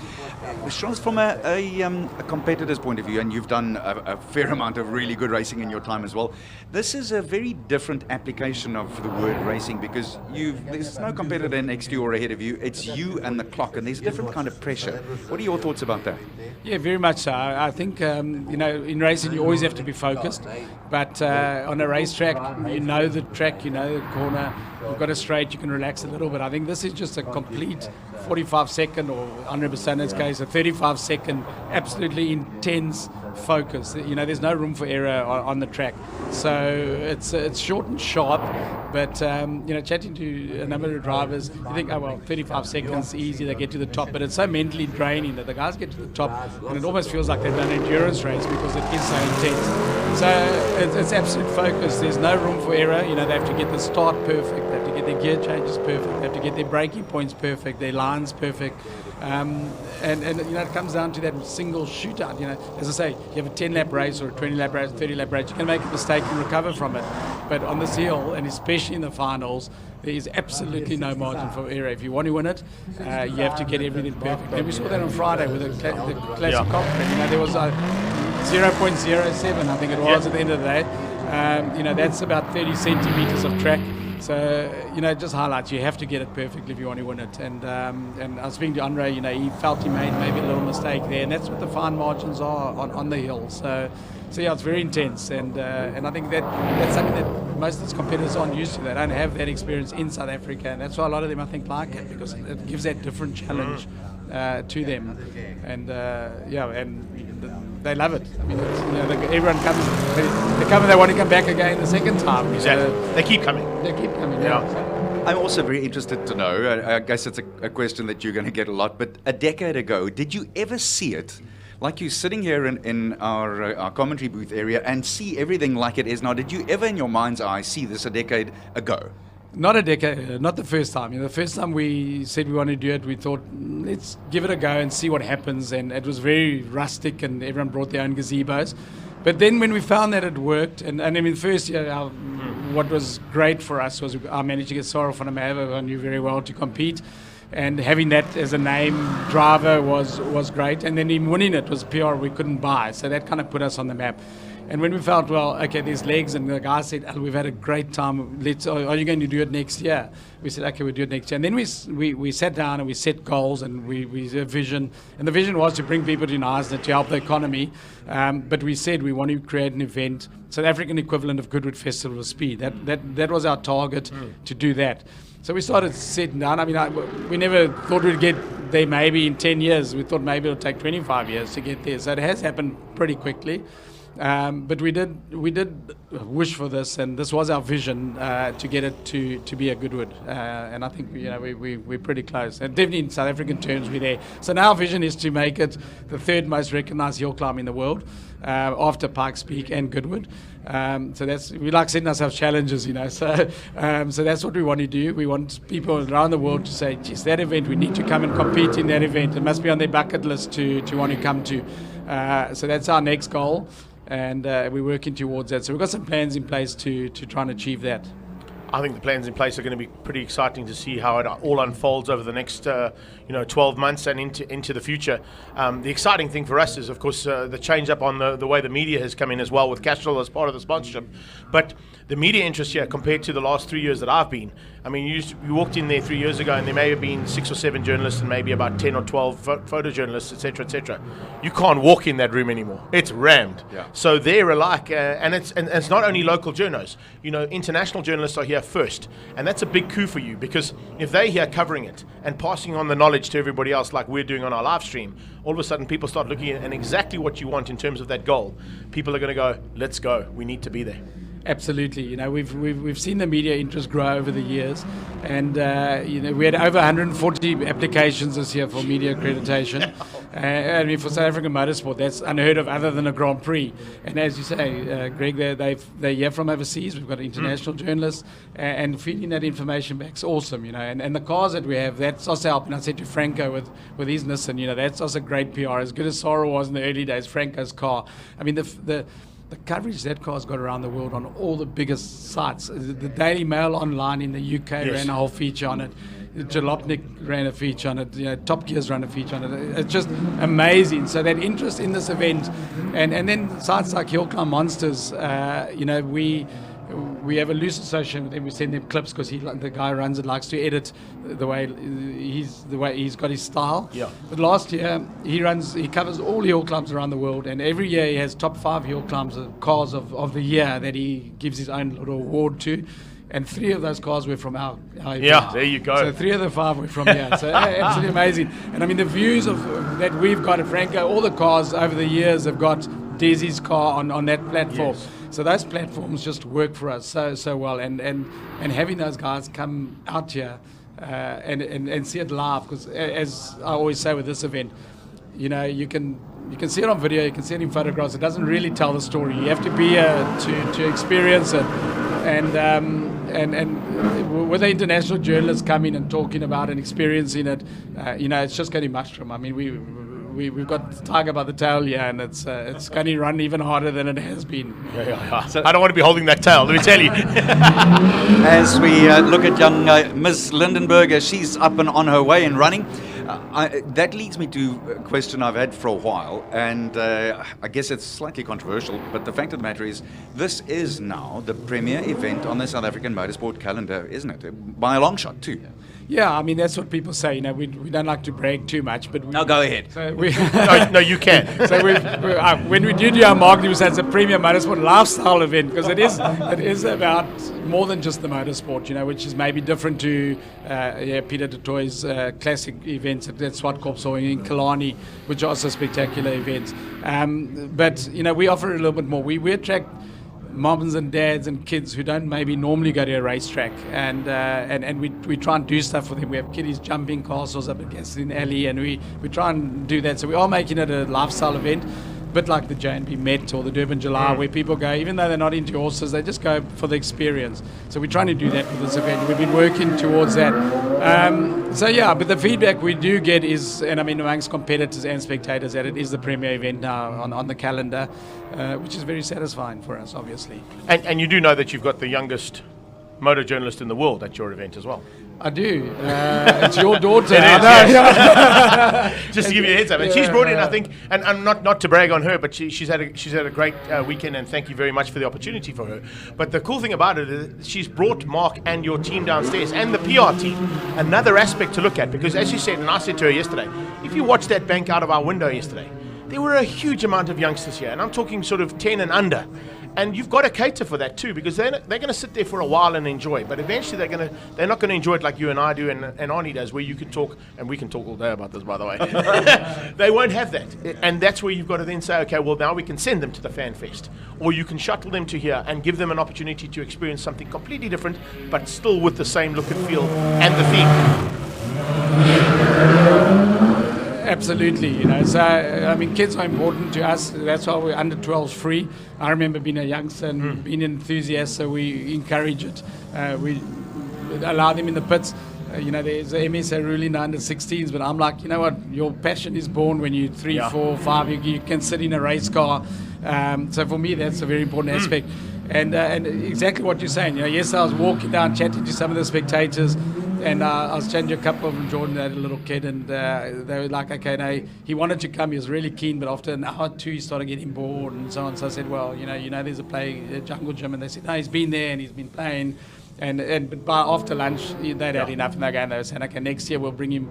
Charles, from a competitor's point of view, and you've done a fair amount of really good racing in your time as well, this is a very different application of the word racing, because there's no competitor next to you or ahead of you. It's you and the clock, and there's a different kind of pressure. What are your thoughts about that? Yeah, very much so. I think in racing you always have to be focused, but on a racetrack, the track, the corner, you've got a straight, you can relax a little bit. I think this is just a complete 45-second, or 100% in this case, a 35-second, absolutely intense focus. There's no room for error on the track. So it's short and sharp, but to chatting to a number of drivers, you think, oh well, 35 seconds, easy, they get to the top, but it's so mentally draining that the guys get to the top and it almost feels like they've done an endurance race because it is so intense. So it's absolute focus. There's no room for error. You know, they have to get the start perfect, they have to get their gear changes perfect, they have to get their braking points perfect, their lines perfect. And you know, it comes down to that single shootout. You know, as I say, you have a 10-lap race or a 20-lap race, 30-lap race, you can make a mistake and recover from it. But on this hill, and especially in the finals, there is absolutely no margin for error. If you want to win it, you have to get everything perfect. And we saw that on Friday with the classic cockpit. You know, there was a 0.07, I think it was, at the end of the day. You know, that's about 30 centimeters of track. So, you know, it just highlights you have to get it perfectly if you want to win it. And I was speaking to Andre, you know, he felt he made maybe a little mistake there, and that's what the fine margins are on the hill. So yeah, it's very intense, and I think that's something that most of these competitors aren't used to. They don't have that experience in South Africa, and that's why a lot of them, I think, like it, because it gives that different challenge to them. And they love it. I mean, it's, you know, everyone comes, they come and they want to come back again the second time. Exactly. They keep coming. They keep coming. Yeah. I'm also very interested to know, I guess it's a question that you're going to get a lot, but a decade ago, did you ever see it? Like you sitting here in our commentary booth area and see everything like it is now. Did you ever in your mind's eye see this a decade ago? Not a decade, not the first time. You know, the first time we said we want to do it, we thought, let's give it a go and see what happens. And it was very rustic and everyone brought their own gazebos. But then when we found that it worked, and I mean, first year, what was great for us was I managed to get Sarah van der Merwe, who I knew very well, to compete. And having that as a name driver was great. And then him winning it was PR we couldn't buy. So that kind of put us on the map. And when we felt, well, okay, there's legs, and the guy said, we've had a great time. Are you going to do it next year? We said, okay, we'll do it next year. And then we sat down and we set goals and we had a vision. And the vision was to bring people to Knysna to help the economy. But we said we want to create an event, South African equivalent of Goodwood Festival of Speed. That was our target to do that. So we started sitting down. I mean, we never thought we'd get there maybe in 10 years. We thought maybe it'll take 25 years to get there. So it has happened pretty quickly. But we did wish for this, and this was our vision to get it to be a Goodwood. And I think we're pretty close. And definitely in South African terms, we're there. So now our vision is to make it the third most recognised hill climb in the world, after Pikes Peak and Goodwood. So we like setting ourselves challenges, you know. So that's what we want to do. We want people around the world to say, geez, that event, we need to come and compete in that event. It must be on their bucket list to want to come to. So that's our next goal. And we're working towards that. So we've got some plans in place to try and achieve that. I think the plans in place are going to be pretty exciting to see how it all unfolds over the next 12 months and into the future. The exciting thing for us is, of course, the change up on the way the media has come in as well, with Castrol as part of the sponsorship. But the media interest here, compared to the last 3 years that I've been, I mean, you walked in there 3 years ago and there may have been 6 or 7 journalists and maybe about 10 or 12 photojournalists, etc., etc. You can't walk in that room anymore. It's rammed. Yeah. So they're alike, and it's not only local journos. You know, international journalists are here first, and that's a big coup for you, because if they're here covering it and passing on the knowledge to everybody else like we're doing on our live stream, all of a sudden people start looking at and exactly what you want in terms of that goal. People are going to go, let's go. We need to be there. Absolutely. You know, we've seen the media interest grow over the years, and we had over 140 applications this year for media accreditation. I mean, for South African motorsport, that's unheard of, other than a Grand Prix. And as you say, Greg, they're here from overseas. We've got international journalists, and feeding that information back is awesome. You know, and the cars that we have, that's also helping. I said to Franco with his Nissan, you know, that's also great PR. As good as Sarah was in the early days, Franco's car. I mean, the coverage that car's got around the world on all the biggest sites. The Daily Mail online in the UK ran a whole feature on it. Jalopnik ran a feature on it. You know, Top Gear's ran a feature on it. It's just amazing. So that interest in this event, and then sites like Hillclimb Monsters, we have a loose association with them. We send them clips because the guy who runs it likes to edit the way he's got his style. Yeah. But last year he covers all hill climbs around the world, and every year he has top 5 hill climbs cars of the year that he gives his own little award to. And 3 of those cars were from our event. Yeah, there you go. So 3 of the 5 were from here. So absolutely amazing. And I mean, the views that we've got at Franco, all the cars over the years have got Desi's car on that platform. Yes. So those platforms just work for us so well, and having those guys come out here and see it live, because as I always say with this event, you know, you can see it on video, you can see it in photographs. It doesn't really tell the story. You have to be here to experience it, and with the international journalists coming and talking about and experiencing it, you know, it's just going to mushroom. I mean, we've got the tiger by the tail here, and it's going to run even harder than it has been. So I don't want to be holding that tail, let me tell you. As we look at young Miss Lindenberger, she's up and on her way and running. That leads me to a question I've had for a while, and I guess it's slightly controversial, but the fact of the matter is, this is now the premier event on the South African motorsport calendar, isn't it? By a long shot, too. Yeah, I mean, that's what people say. You know, we don't like to brag too much, but Now go ahead. So we No, you can. So when we do our marketing, we say it's a premium motorsport lifestyle event, because it is about more than just the motorsport, you know, which is maybe different to Peter de Tooy's classic events at Swartkorps or in Killarney, which are also spectacular events. But you know, we offer a little bit more. We attract moms and dads and kids who don't maybe normally go to a racetrack, and we try and do stuff for them. We have kiddies jumping castles up at Gasoline Alley, and we try and do that. So we are making it a lifestyle event, a bit like the J&B Met or the Durban July, where people go, even though they're not into horses, they just go for the experience. So we're trying to do that with this event. We've been working towards that. So yeah, but the feedback we do get is, and I mean amongst competitors and spectators, that it is the premier event now on the calendar, which is very satisfying for us, obviously. And you do know that you've got the youngest motor journalist in the world at your event as well. I do. It's your daughter. It is, I know. yes. Just to give you a heads up, and she's brought in, I think, and I'm not to brag on her, but she's had a great weekend, and thank you very much for the opportunity for her. But the cool thing about it is she's brought Mark and your team downstairs and the PR team another aspect to look at, because as you said, and I said to her yesterday, if you watch that bank out of our window yesterday, there were a huge amount of youngsters here, and I'm talking sort of 10 and under. And you've got to cater for that too, because they're going to sit there for a while and enjoy. But eventually they're not going to enjoy it like you and I do and Arnie does, where you can talk, and we can talk all day about this, by the way. They won't have that. And that's where you've got to then say, okay, well, now we can send them to the Fan Fest. Or you can shuttle them to here and give them an opportunity to experience something completely different, but still with the same look and feel and the theme. Absolutely, you know. So I mean, kids are important to us. That's why we're under 12s free. I remember being a youngster and being an enthusiast, so we encourage it. We allow them in the pits. You know, there's a MSA rule in the under 16s, but I'm like, you know what? Your passion is born when you're 3, 4, 5. You can sit in a race car. So for me, that's a very important aspect. And exactly what you're saying. You know, yes, I was walking down, chatting to some of the spectators. And I was chatting to a couple of them. Jordan had a little kid, and they were like, okay, no, he wanted to come. He was really keen, but after an hour or two, he started getting bored and so on. So I said, well, you know, there's a jungle gym, and they said, no, he's been there and he's been playing. But by after lunch, they'd had enough, and they were saying, okay, next year we'll bring him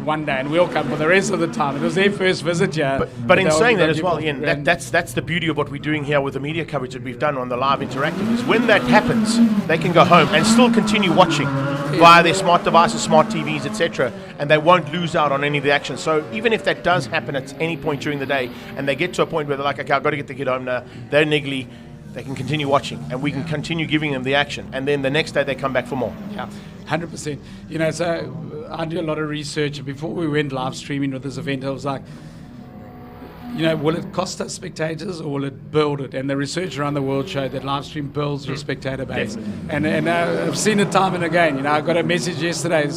one day, and we'll come for the rest of the time. It was their first visit here. But in saying that as well, Ian, that's the beauty of what we're doing here with the media coverage that we've done on the live interactive, is when that happens, they can go home and still continue watching via their smart devices, smart TVs, etc., and they won't lose out on any of the action. So even if that does happen at any point during the day, and they get to a point where they're like, okay, I've got to get the kid home now, they're niggly, they can continue watching, and we can continue giving them the action, and then the next day they come back for more. Yeah, 100%. You know, so I do a lot of research. Before we went live streaming with this event, I was like, you know, will it cost us spectators or will it build it? And the research around the world showed that live stream builds your spectator base. And I've seen it time and again. You know, I got a message yesterday,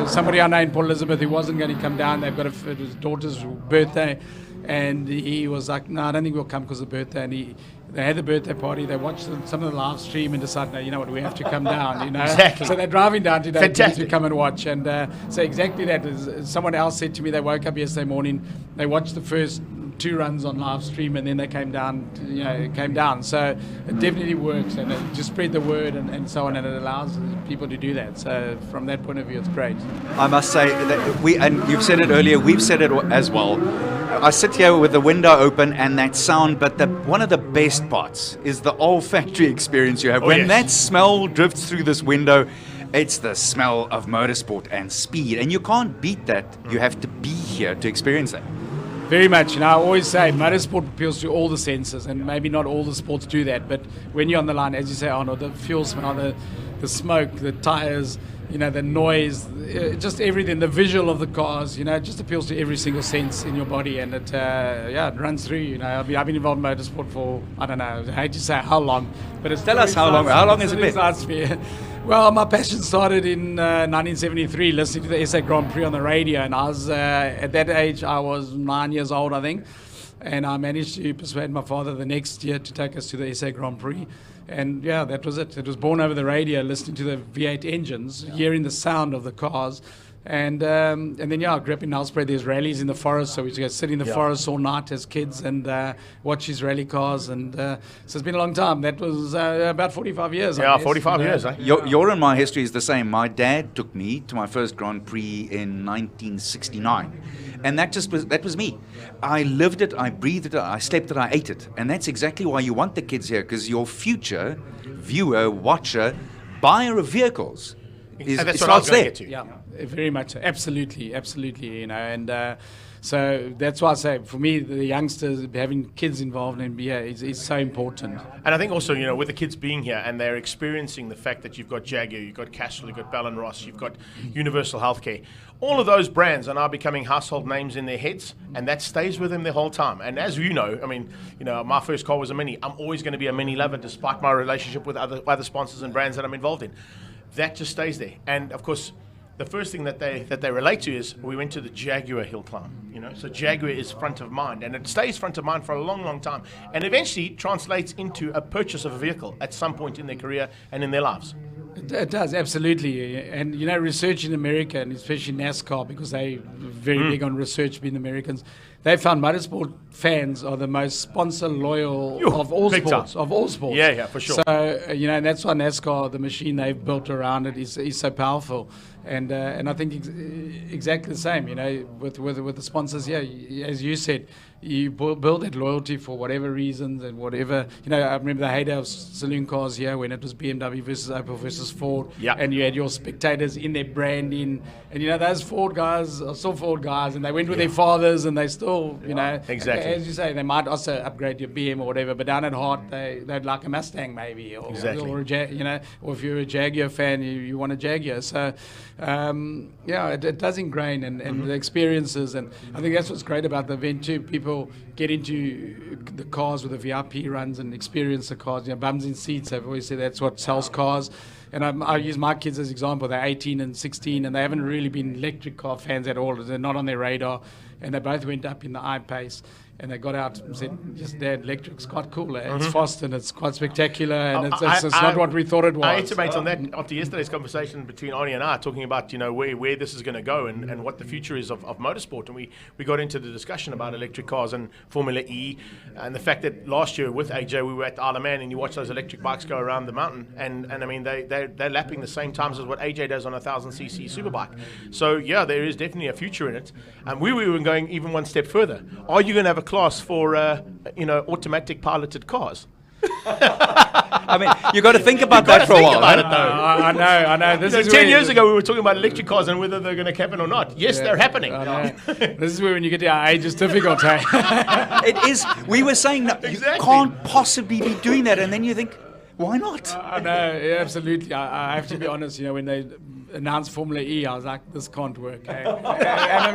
somebody I know in Port Elizabeth who wasn't going to come down. They've got his daughter's birthday, and he was like, no, I don't think we'll come because of the birthday. And they had the birthday party, they watched some of the live stream and decided, no, you know what, we have to come down, you know. Exactly. So they're driving down today to come and watch. And so exactly that is, someone else said to me, they woke up yesterday morning, they watched the first 2 runs on live stream, and then they came down. So it definitely works, and it just spread the word and so on, and it allows people to do that. So from that point of view, it's great. I must say that and you've said it earlier, we've said it as well. I sit here with the window open and that sound, but one of the best parts is the olfactory experience you have. When that smell drifts through this window, it's the smell of motorsport and speed, and you can't beat that. You have to be here to experience that. Very much. I always say motorsport appeals to all the senses, and maybe not all the sports do that. But when you're on the line, as you say, Arnold, the fuel smell, the smoke, the tires, the noise, just everything, the visual of the cars, it just appeals to every single sense in your body, and it runs through. I've been involved in motorsport for, I don't know, I hate to say how long, but it's Tell us how long. How long has it been? Excites me. Well, my passion started in 1973, listening to the SA Grand Prix on the radio, and I was at that age I was 9 years old, I think, and I managed to persuade my father the next year to take us to the SA Grand Prix, and that was it. It was born over the radio, listening to the V8 engines, hearing the sound of the cars. And then, I grew up in Nelspruit. There's rallies in the forest, so we used to go sit in the forest all night as kids and watch these rally cars. And so it's been a long time. That was about 45 years. Yeah, 45 years. Your and my history is the same. My dad took me to my first Grand Prix in 1969. And that was me. I lived it, I breathed it, I slept it, I ate it. And that's exactly why you want the kids here, because your future viewer, watcher, buyer of vehicles starts there. Yeah, very much so. Absolutely, and so that's why I say, for me, the youngsters, having kids involved is so important. And I think also, with the kids being here and they're experiencing the fact that you've got Jaguar, you've got Castrol, you've got Bell & Ross, you've got Universal Healthcare, all of those brands are now becoming household names in their heads, and that stays with them the whole time. And as you know, my first car was a Mini. I'm always going to be a Mini lover, despite my relationship with other sponsors and brands that I'm involved in. That just stays there. And of course, the first thing that they relate to is we went to the Jaguar Hillclimb. So Jaguar is front of mind, and it stays front of mind for a long, long time, and eventually translates into a purchase of a vehicle at some point in their career and in their lives. It does, absolutely. And research in America, and especially NASCAR, because they're very big on research, being Americans, they found motorsport fans are the most sponsor loyal of all sports. Time. Of all sports. Yeah, for sure. So and that's why NASCAR, the machine they've built around it, is so powerful. And I think exactly the same. With the sponsors. Yeah, as you said, you build that loyalty for whatever reasons and whatever. I remember the heyday of saloon cars here when it was BMW versus Opel versus Ford. Yeah. And you had your spectators in their branding, and those Ford guys are still Ford guys, and they went with their fathers, and they still, exactly. As you say, they might also upgrade your BM or whatever, but down at heart they'd like a Mustang maybe, or exactly. or or if you're a Jaguar fan, you want a Jaguar. So it does ingrain and the experiences, and I think that's what's great about the event too. People get into the cars with the VIP runs and experience the cars. Bums in seats. I've always said that's what sells cars. And I use my kids as example. They're 18 and 16, and they haven't really been electric car fans at all. They're not on their radar. And they both went up in the I-Pace, and they got out and said, "Just Dad, electric's quite cool. It's fast and it's quite spectacular, and it's not what we thought it was." I intimate on that after yesterday's conversation between Arnie and I, talking about where this is going to go and what the future is of motorsport, and we got into the discussion about electric cars and Formula E, and the fact that last year with AJ we were at Isle of Man, and you watch those electric bikes go around the mountain, and I mean they're lapping the same times as what AJ does on a 1000cc superbike. So there is definitely a future in it, and we were going even one step further. Are you going to have a class for automatic piloted cars? I mean, you got to think about that for a while. I know. This is 10 years ago we were talking about electric cars and whether they're going to happen or not. Yes, they're happening. This is where when you get to our age, it's difficult. It is. We were saying that Exactly. you can't possibly be doing that, and then you think, why not? I know, yeah, absolutely. I have to be honest. When they announced Formula E, I was like, this can't work. And I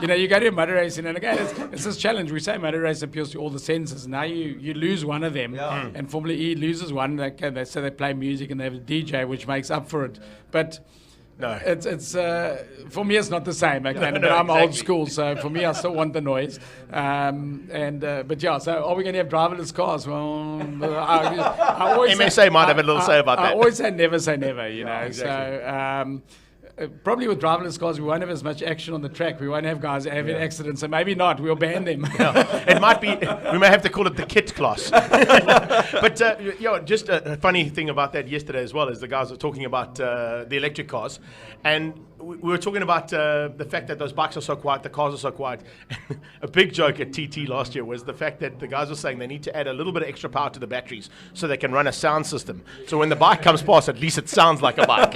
mean, you go to a motor racing, and again, it's this challenge. We say motor race appeals to all the senses. Now you lose one of them, and Formula E loses one. They say they play music and they have a DJ, which makes up for it. But no, it's for me, it's not the same. But I'm old school, so for me, I still want the noise. But yeah, so are we going to have driverless cars? Well, I always MSA might have a little say about that. I always say never, you know. Exactly. So. Probably with driverless cars, we won't have as much action on the track. We won't have guys having accidents, so maybe not. We'll ban them. It might be. We may have to call it the kit class. But just a funny thing about that yesterday as well is the guys were talking about the electric cars, and we were talking about the fact that those bikes are so quiet, the cars are so quiet. A big joke at TT last year was the fact that the guys were saying they need to add a little bit of extra power to the batteries so they can run a sound system. So when the bike comes past, at least it sounds like a bike.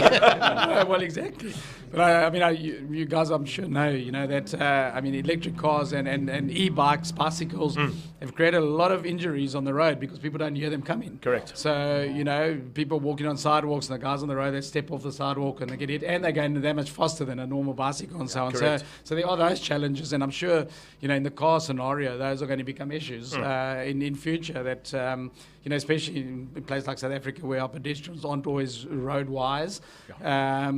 Well, exactly. But I mean, you guys, I'm sure know, that I mean, electric cars and e-bikes, bicycles have created a lot of injuries on the road because people don't hear them coming. Correct. So people walking on sidewalks and the guys on the road, they step off the sidewalk and they get hit, and they're going that much faster than a normal bicycle and so on. Correct. So there are those challenges, and I'm sure in the car scenario, those are going to become issues in future. That especially in places like South Africa where our pedestrians aren't always road wise. So I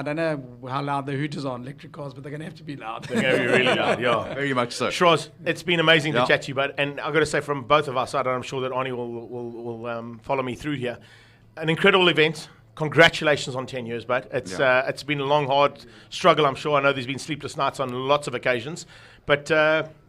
don't know how loud the hooters are on electric cars, but they're going to have to be loud. They're going to be really loud, yeah. Very much so. Shroz, it's been amazing Yeah. to chat to you, bud. And I've got to say, from both of us, and I'm sure that Arnie will follow me through here. An incredible event. Congratulations on 10 years, bud. It's been a long, hard struggle, I'm sure. I know there's been sleepless nights on lots of occasions. But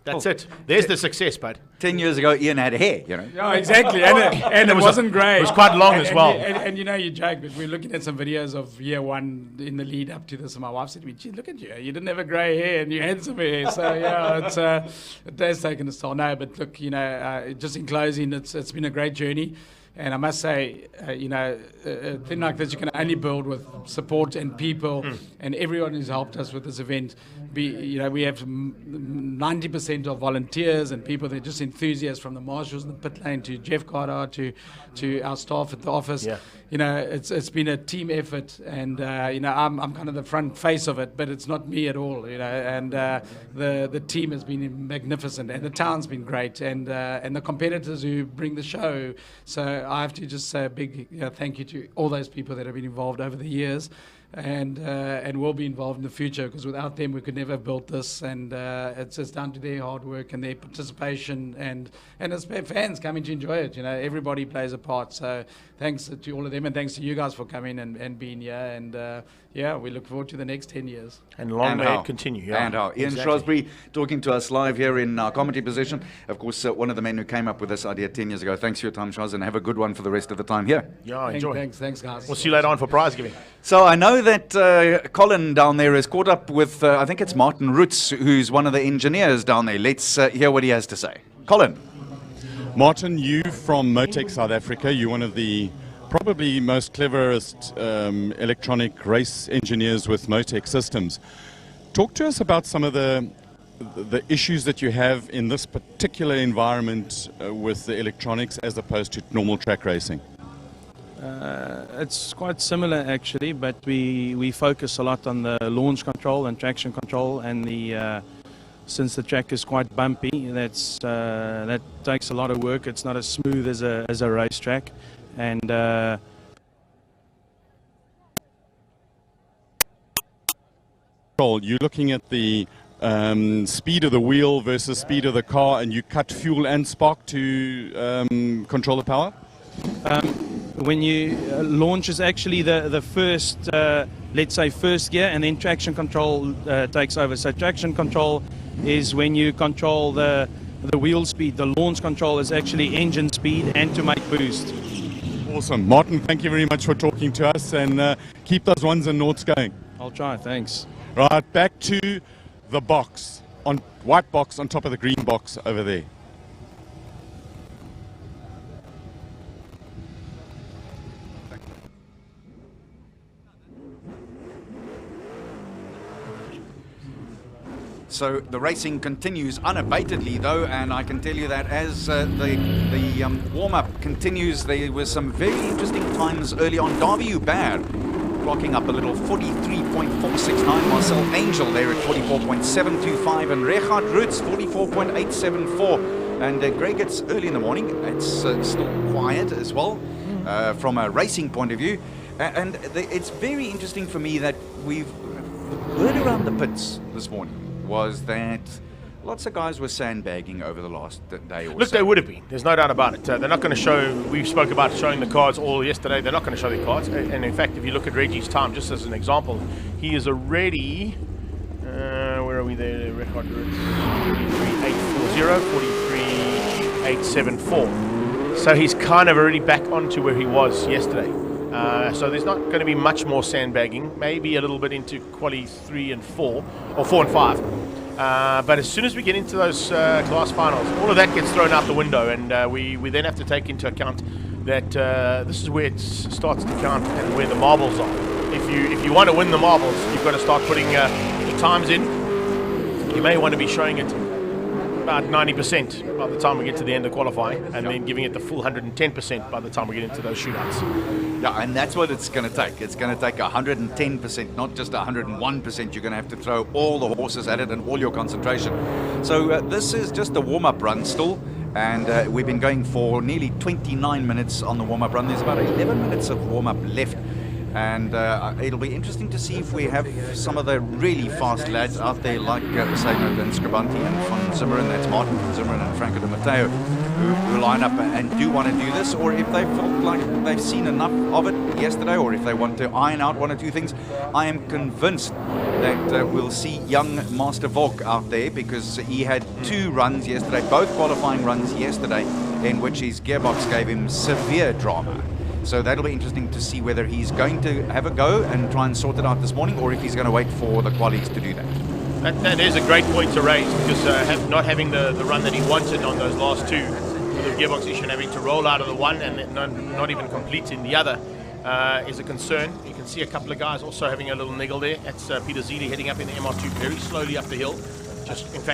that's it. There's the success, bud. 10 years ago, Ian had hair, Yeah, exactly. And it wasn't great. It was quite long as well. And you joke, but we're looking at some videos of year one in the lead up to this, and my wife said to me, "Gee, look at you. You didn't have a grey hair and you had some hair." So, yeah, it has taken its toll. No, but look, just in closing, it's been a great journey. And I must say, a thing like this you can only build with support and people, and everyone who's helped us with this event. We have 90% of volunteers and people that are just enthusiasts, from the marshals in the pit lane to Jeff Carter to our staff at the office. Yeah. It's been a team effort, and I'm kind of the front face of it, but it's not me at all. And the team has been magnificent, and the town's been great, and the competitors who bring the show. So I have to just say a big thank you to all those people that have been involved over the years, and will be involved in the future, because without them we could never have built this. And it's down to their hard work and their participation, and as fans coming to enjoy it. Everybody plays a part. So thanks to all of them, and thanks to you guys for coming and being here. And we look forward to the next 10 years. And long may it continue. Yeah. And how. Ian Shrewsbury talking to us live here in our comedy position. Of course, one of the men who came up with this idea 10 years ago. Thanks for your time, Shaz, and have a good one for the rest of the time here. Yeah, enjoy. Thanks, guys. We'll see you later on for prize giving. So I know that Colin down there is caught up with, I think it's Martin Roots, who's one of the engineers down there. Let's hear what he has to say. Colin. Martin, you from Motec South Africa, you're one of the probably most cleverest electronic race engineers with Motec systems. Talk to us about some of the issues that you have in this particular environment with the electronics as opposed to normal track racing. It's quite similar actually, but we focus a lot on the launch control and traction control, and since the track is quite bumpy, that takes a lot of work. It's not as smooth as a racetrack, and you're looking at the speed of the wheel versus speed of the car, and you cut fuel and spark to control the power? When you launch is actually the first, let's say first gear, and then traction control takes over. So traction control is when you control the wheel speed. The launch control is actually engine speed and to make boost. Awesome. Martin, thank you very much for talking to us, and keep those ones and noughts going. I'll try, thanks. Right, back to the box, white box on top of the green box over there. So the racing continues unabatedly, though, and I can tell you that as the warm-up continues, there were some very interesting times early on. Darby Hubert clocking up a little 43.469, Marcel Angel there at 44.725, and Richard Roots 44.874. And Greg, it's early in the morning. It's still quiet as well from a racing point of view. And it's very interesting for me that the word around the pits this morning was that lots of guys were sandbagging over the last day or so. Look, they would have been. There's no doubt about it. They're not going to show. We spoke about showing the cards all yesterday. They're not going to show their cards. And in fact, if you look at Reggie's time, just as an example, he is already. Where are we there? Record 43.840, 43.874. So he's kind of already back onto where he was yesterday. So there's not going to be much more sandbagging. Maybe a little bit into quali 3 and 4, or 4 and 5. But as soon as we get into those class finals, all of that gets thrown out the window, and we then have to take into account that this is where it starts to count and where the marbles are. If you want to win the marbles, you've got to start putting the times in. You may want to be showing it about 90% by the time we get to the end of qualifying, and then giving it the full 110% by the time we get into those shootouts. Yeah, and that's what it's going to take. It's going to take 110%, not just 101%. You're going to have to throw all the horses at it and all your concentration. So this is just a warm-up run still, and we've been going for nearly 29 minutes on the warm-up run. There's about 11 minutes of warm-up left. And it'll be interesting to see if we have some of the really fast lads out there like Seinert and Scribanti and Van Zimmeren, that's Martin Van Zimmeren and Franco de Matteo, who line up and do want to do this, or if they felt like they've seen enough of it yesterday, or if they want to iron out one or two things. I am convinced that we'll see young Master Volk out there, because he had 2 runs yesterday, both qualifying runs yesterday, in which his gearbox gave him severe drama. So that'll be interesting to see whether he's going to have a go and try and sort it out this morning, or if he's going to wait for the qualies to do that. That is a great point to raise, because not having the run that he wanted on those last 2 with the gearbox issue and having to roll out of the one and not even complete in the other is a concern. You can see a couple of guys also having a little niggle there. That's Peter Zili heading up in the MR2 very slowly up the hill.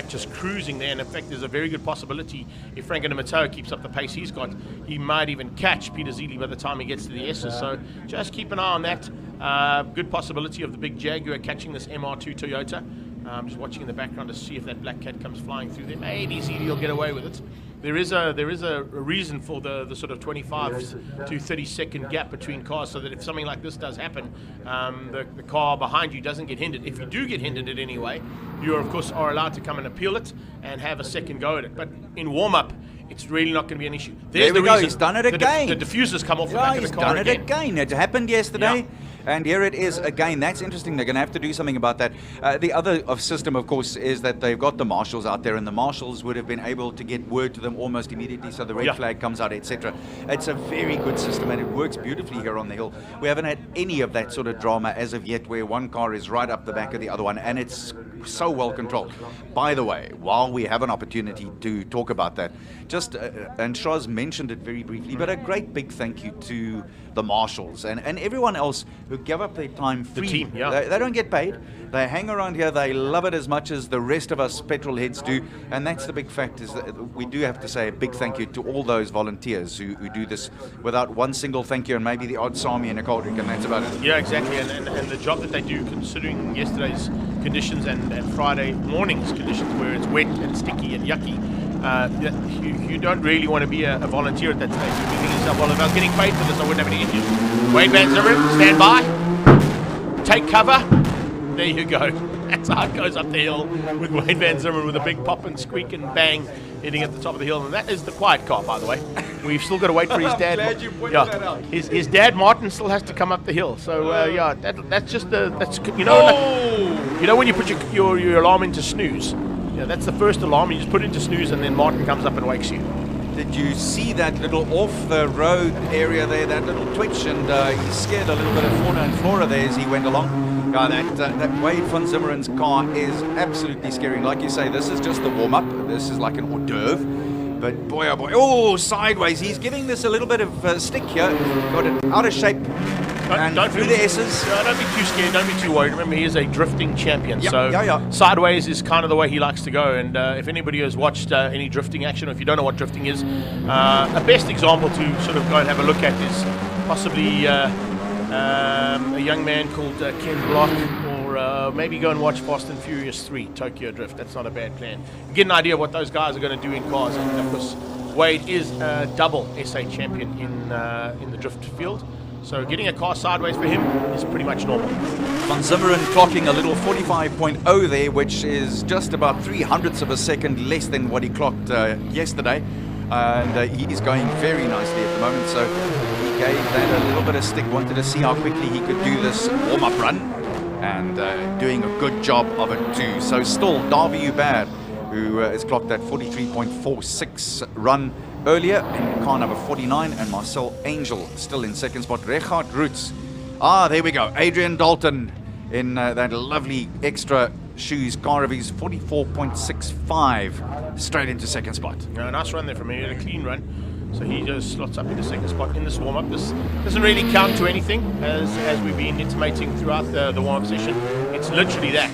Just cruising there, and in fact there's a very good possibility if Franco de Matteo keeps up the pace he's got, he might even catch Peter Zili by the time he gets to the S's. So just keep an eye on that. Good possibility of the big Jaguar catching this MR2 Toyota. I'm just watching in the background to see if that black cat comes flying through there. Maybe Zili will get away with it. There is a reason for the sort of 25 to 30 second gap between cars, so that if something like this does happen, the car behind you doesn't get hindered. If you do get hindered in any way, you of course are allowed to come and appeal it and have a second go at it. But in warm-up, it's really not going to be an issue. There we go. He's done it again. The diffusers come off the back of the car again. He's done it again. It happened yesterday. Yeah. And here it is again. That's interesting. They're going to have to do something about that. The other system, of course, is that they've got the marshals out there, and the marshals would have been able to get word to them almost immediately, so the red flag comes out, etc. It's a very good system, and it works beautifully here on the hill. We haven't had any of that sort of drama as of yet, where one car is right up the back of the other one, and it's so well controlled. By the way, while we have an opportunity to talk about that, just and Shaz mentioned it very briefly, but a great big thank you to the marshals and everyone else who give up their time free. The team, yeah. They don't get paid. They hang around here. They love it as much as the rest of us petrol heads do, and that's the big fact, is that we do have to say a big thank you to all those volunteers who do this without one single thank you, and maybe the odd Sami and a Coldrick, and that's about it. Yeah, exactly, and the job that they do, considering yesterday's conditions and Friday morning's conditions where it's wet and sticky and yucky, you don't really want to be a volunteer at that stage. You're thinking to yourself, well, if I was getting paid for this, I wouldn't have any issues. Wade Van Zimmeren, stand by, take cover, there you go. That's how it goes up the hill with Wade Van Zimmeren with a big pop and squeak and bang hitting at the top of the hill. And that is the quiet car, by the way. We've still got to wait for his dad. Glad you pointed that out. His dad Martin still has to come up the hill. So that's just you know when you put your alarm into snooze. Yeah, that's the first alarm. You just put it into snooze, and then Martin comes up and wakes you. Did you see that little off-the-road area there, that little twitch, and he scared a little bit of fauna and flora there as he went along? That Wade Van Zimmeren's car is absolutely scary. Like you say, this is just the warm-up. This is like an hors d'oeuvre. But boy, oh boy, oh, sideways. He's giving this a little bit of stick here. Got it out of shape. Don't through the S's. Don't be too scared. Don't be too worried. Remember, he is a drifting champion. Yeah, sideways is kind of the way he likes to go. And if anybody has watched any drifting action, or if you don't know what drifting is, a best example to sort of go and have a look at is possibly a young man called Ken Block, or maybe go and watch Fast and Furious 3, Tokyo Drift. That's not a bad plan. Get an idea of what those guys are going to do in cars. And of course, Wade is a double SA champion in the drift field. So getting a car sideways for him is pretty much normal. Van Zimmeren clocking a little 45.0 there, which is just about 0.03 of a second less than what he clocked yesterday. And he's going very nicely at the moment. So he gave that a little bit of stick, wanted to see how quickly he could do this warm-up run. And doing a good job of it too. So still, Davy Hubert, who has clocked that 43.46 run earlier in car number 49, and Marcel Angel still in second spot. Richard Roots. There we go. Adrian Dalton in that lovely extra shoes car of his, 44.65, straight into second spot. Nice run there from him. He had a clean run. So he just slots up in the second spot in this warm-up. This doesn't really count to anything, as we've been intimating throughout the warm-up session. It's literally that.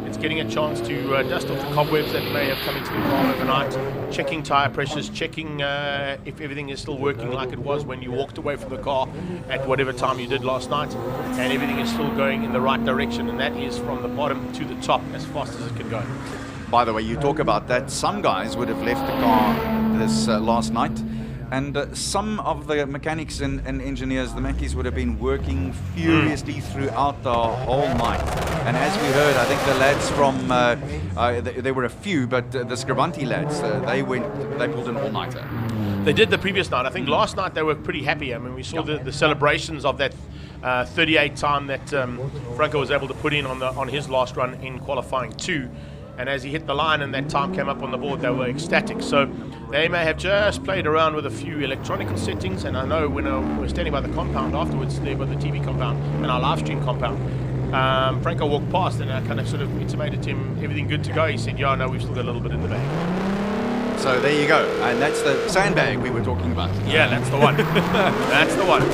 It's getting a chance to dust off the cobwebs that may have come into the car overnight, checking tyre pressures, checking if everything is still working like it was when you walked away from the car at whatever time you did last night, and everything is still going in the right direction, and that is from the bottom to the top as fast as it can go. By the way, you talk about that. Some guys would have left the car this last night, and some of the mechanics and engineers, the Mackies, would have been working furiously throughout the whole night. And as we heard, I think the lads from, there were a few, but the Scribanti lads, they pulled an all-nighter. They did the previous night. I think last night they were pretty happy. I mean, we saw the celebrations of that 38 time that Franco was able to put in on his last run in qualifying 2. And as he hit the line and that time came up on the board, they were ecstatic. So they may have just played around with a few electronical settings. And I know when we were standing by the compound afterwards, there by the TV compound and our live stream compound, Franco walked past and I kind of sort of intimated to him, everything good to go? He said, yeah, no, we've still got a little bit in the bag. So there you go. And that's the sandbag we were talking about. Yeah, that's the one. That's the one.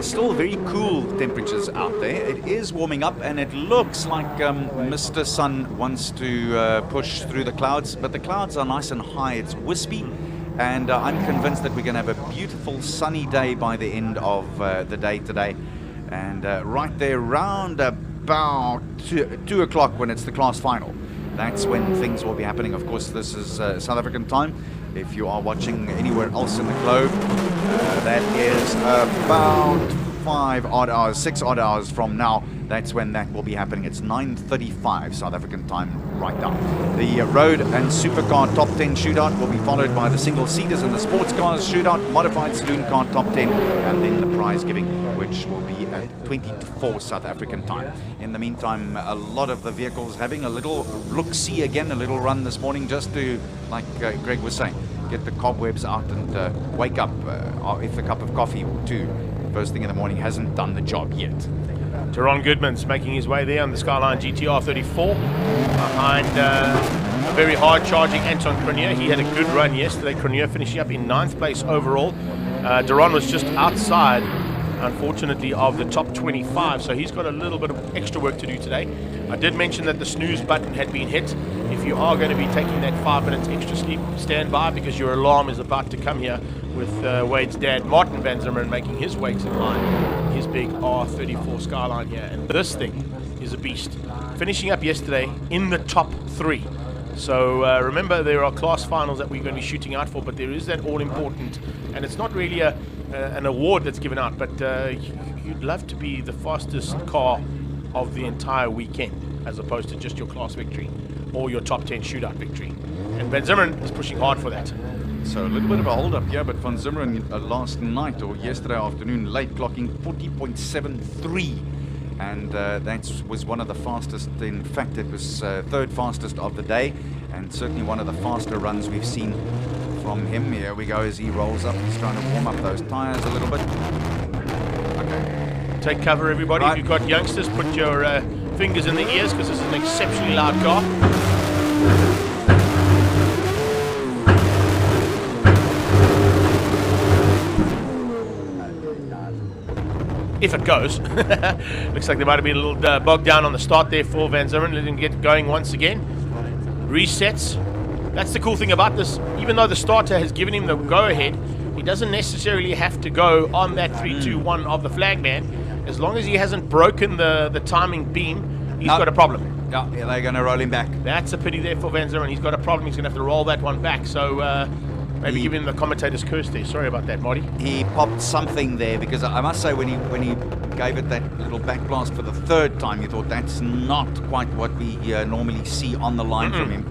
Still very cool temperatures out there. It is warming up and it looks like Mr. Sun wants to push through the clouds, but the clouds are nice and high. It's wispy, and I'm convinced that we're going to have a beautiful sunny day by the end of the day today. And right there round about 2 o'clock when it's the class final, that's when things will be happening. Of course, this is South African time. If you are watching anywhere else in the globe, that is about 6 odd hours from now. That's when that will be happening. It's 9:35 South African time right now. The road and supercar top 10 shootout will be followed by the single seaters and the sports cars shootout, modified saloon car top 10, and then the prize giving, which will be at 20 to 4 South African time. In the meantime, a lot of the vehicles having a little look-see again, a little run this morning, just to, like Greg was saying, get the cobwebs out and wake up if a cup of coffee or two first thing in the morning hasn't done the job yet. Teron Goodman's making his way there on the Skyline GTR 34 behind a very hard charging Anton Cronier. He had a good run yesterday. Cronier finishing up in 9th place overall. Teron was just outside, unfortunately, of the top 25, so he's got a little bit of extra work to do today. I did mention that the snooze button had been hit. If you are going to be taking that 5 minutes extra sleep, stand by, because your alarm is about to come here with Wade's dad, Martin Van Zimmerman, making his way to the line, his big R34 Skyline here. And this thing is a beast. Finishing up yesterday in the top 3. So remember, there are class finals that we're going to be shooting out for, but there is that all-important, and it's not really an award that's given out, but you'd love to be the fastest car of the entire weekend, as opposed to just your class victory or your top 10 shootout victory. And Van Zimmerman is pushing hard for that. So a little bit of a hold up here, but Van Zimmerman last night or yesterday afternoon late clocking 40.73. And that was one of the fastest. In fact, it was third fastest of the day, and certainly one of the faster runs we've seen from him. Here we go as he rolls up. He's trying to warm up those tires a little bit. Okay. Take cover, everybody. Right. If you've got youngsters, put your fingers in the ears, because this is an exceptionally loud car. If it goes. Looks like there might have been a little bogged down on the start there for Van Zimmerman. Let him get going once again. Resets. That's the cool thing about this. Even though the starter has given him the go-ahead, he doesn't necessarily have to go on that 3-2-1 of the flagman. As long as he hasn't broken the timing beam, he's got a problem. Yeah, they're going to roll him back. That's a pity there for Van Zimmerman. He's got a problem. He's going to have to roll that one back. So maybe give him the commentator's curse there. Sorry about that, Marty. He popped something there, because I must say when he gave it that little back blast for the third time, you thought that's not quite what we normally see on the line from him.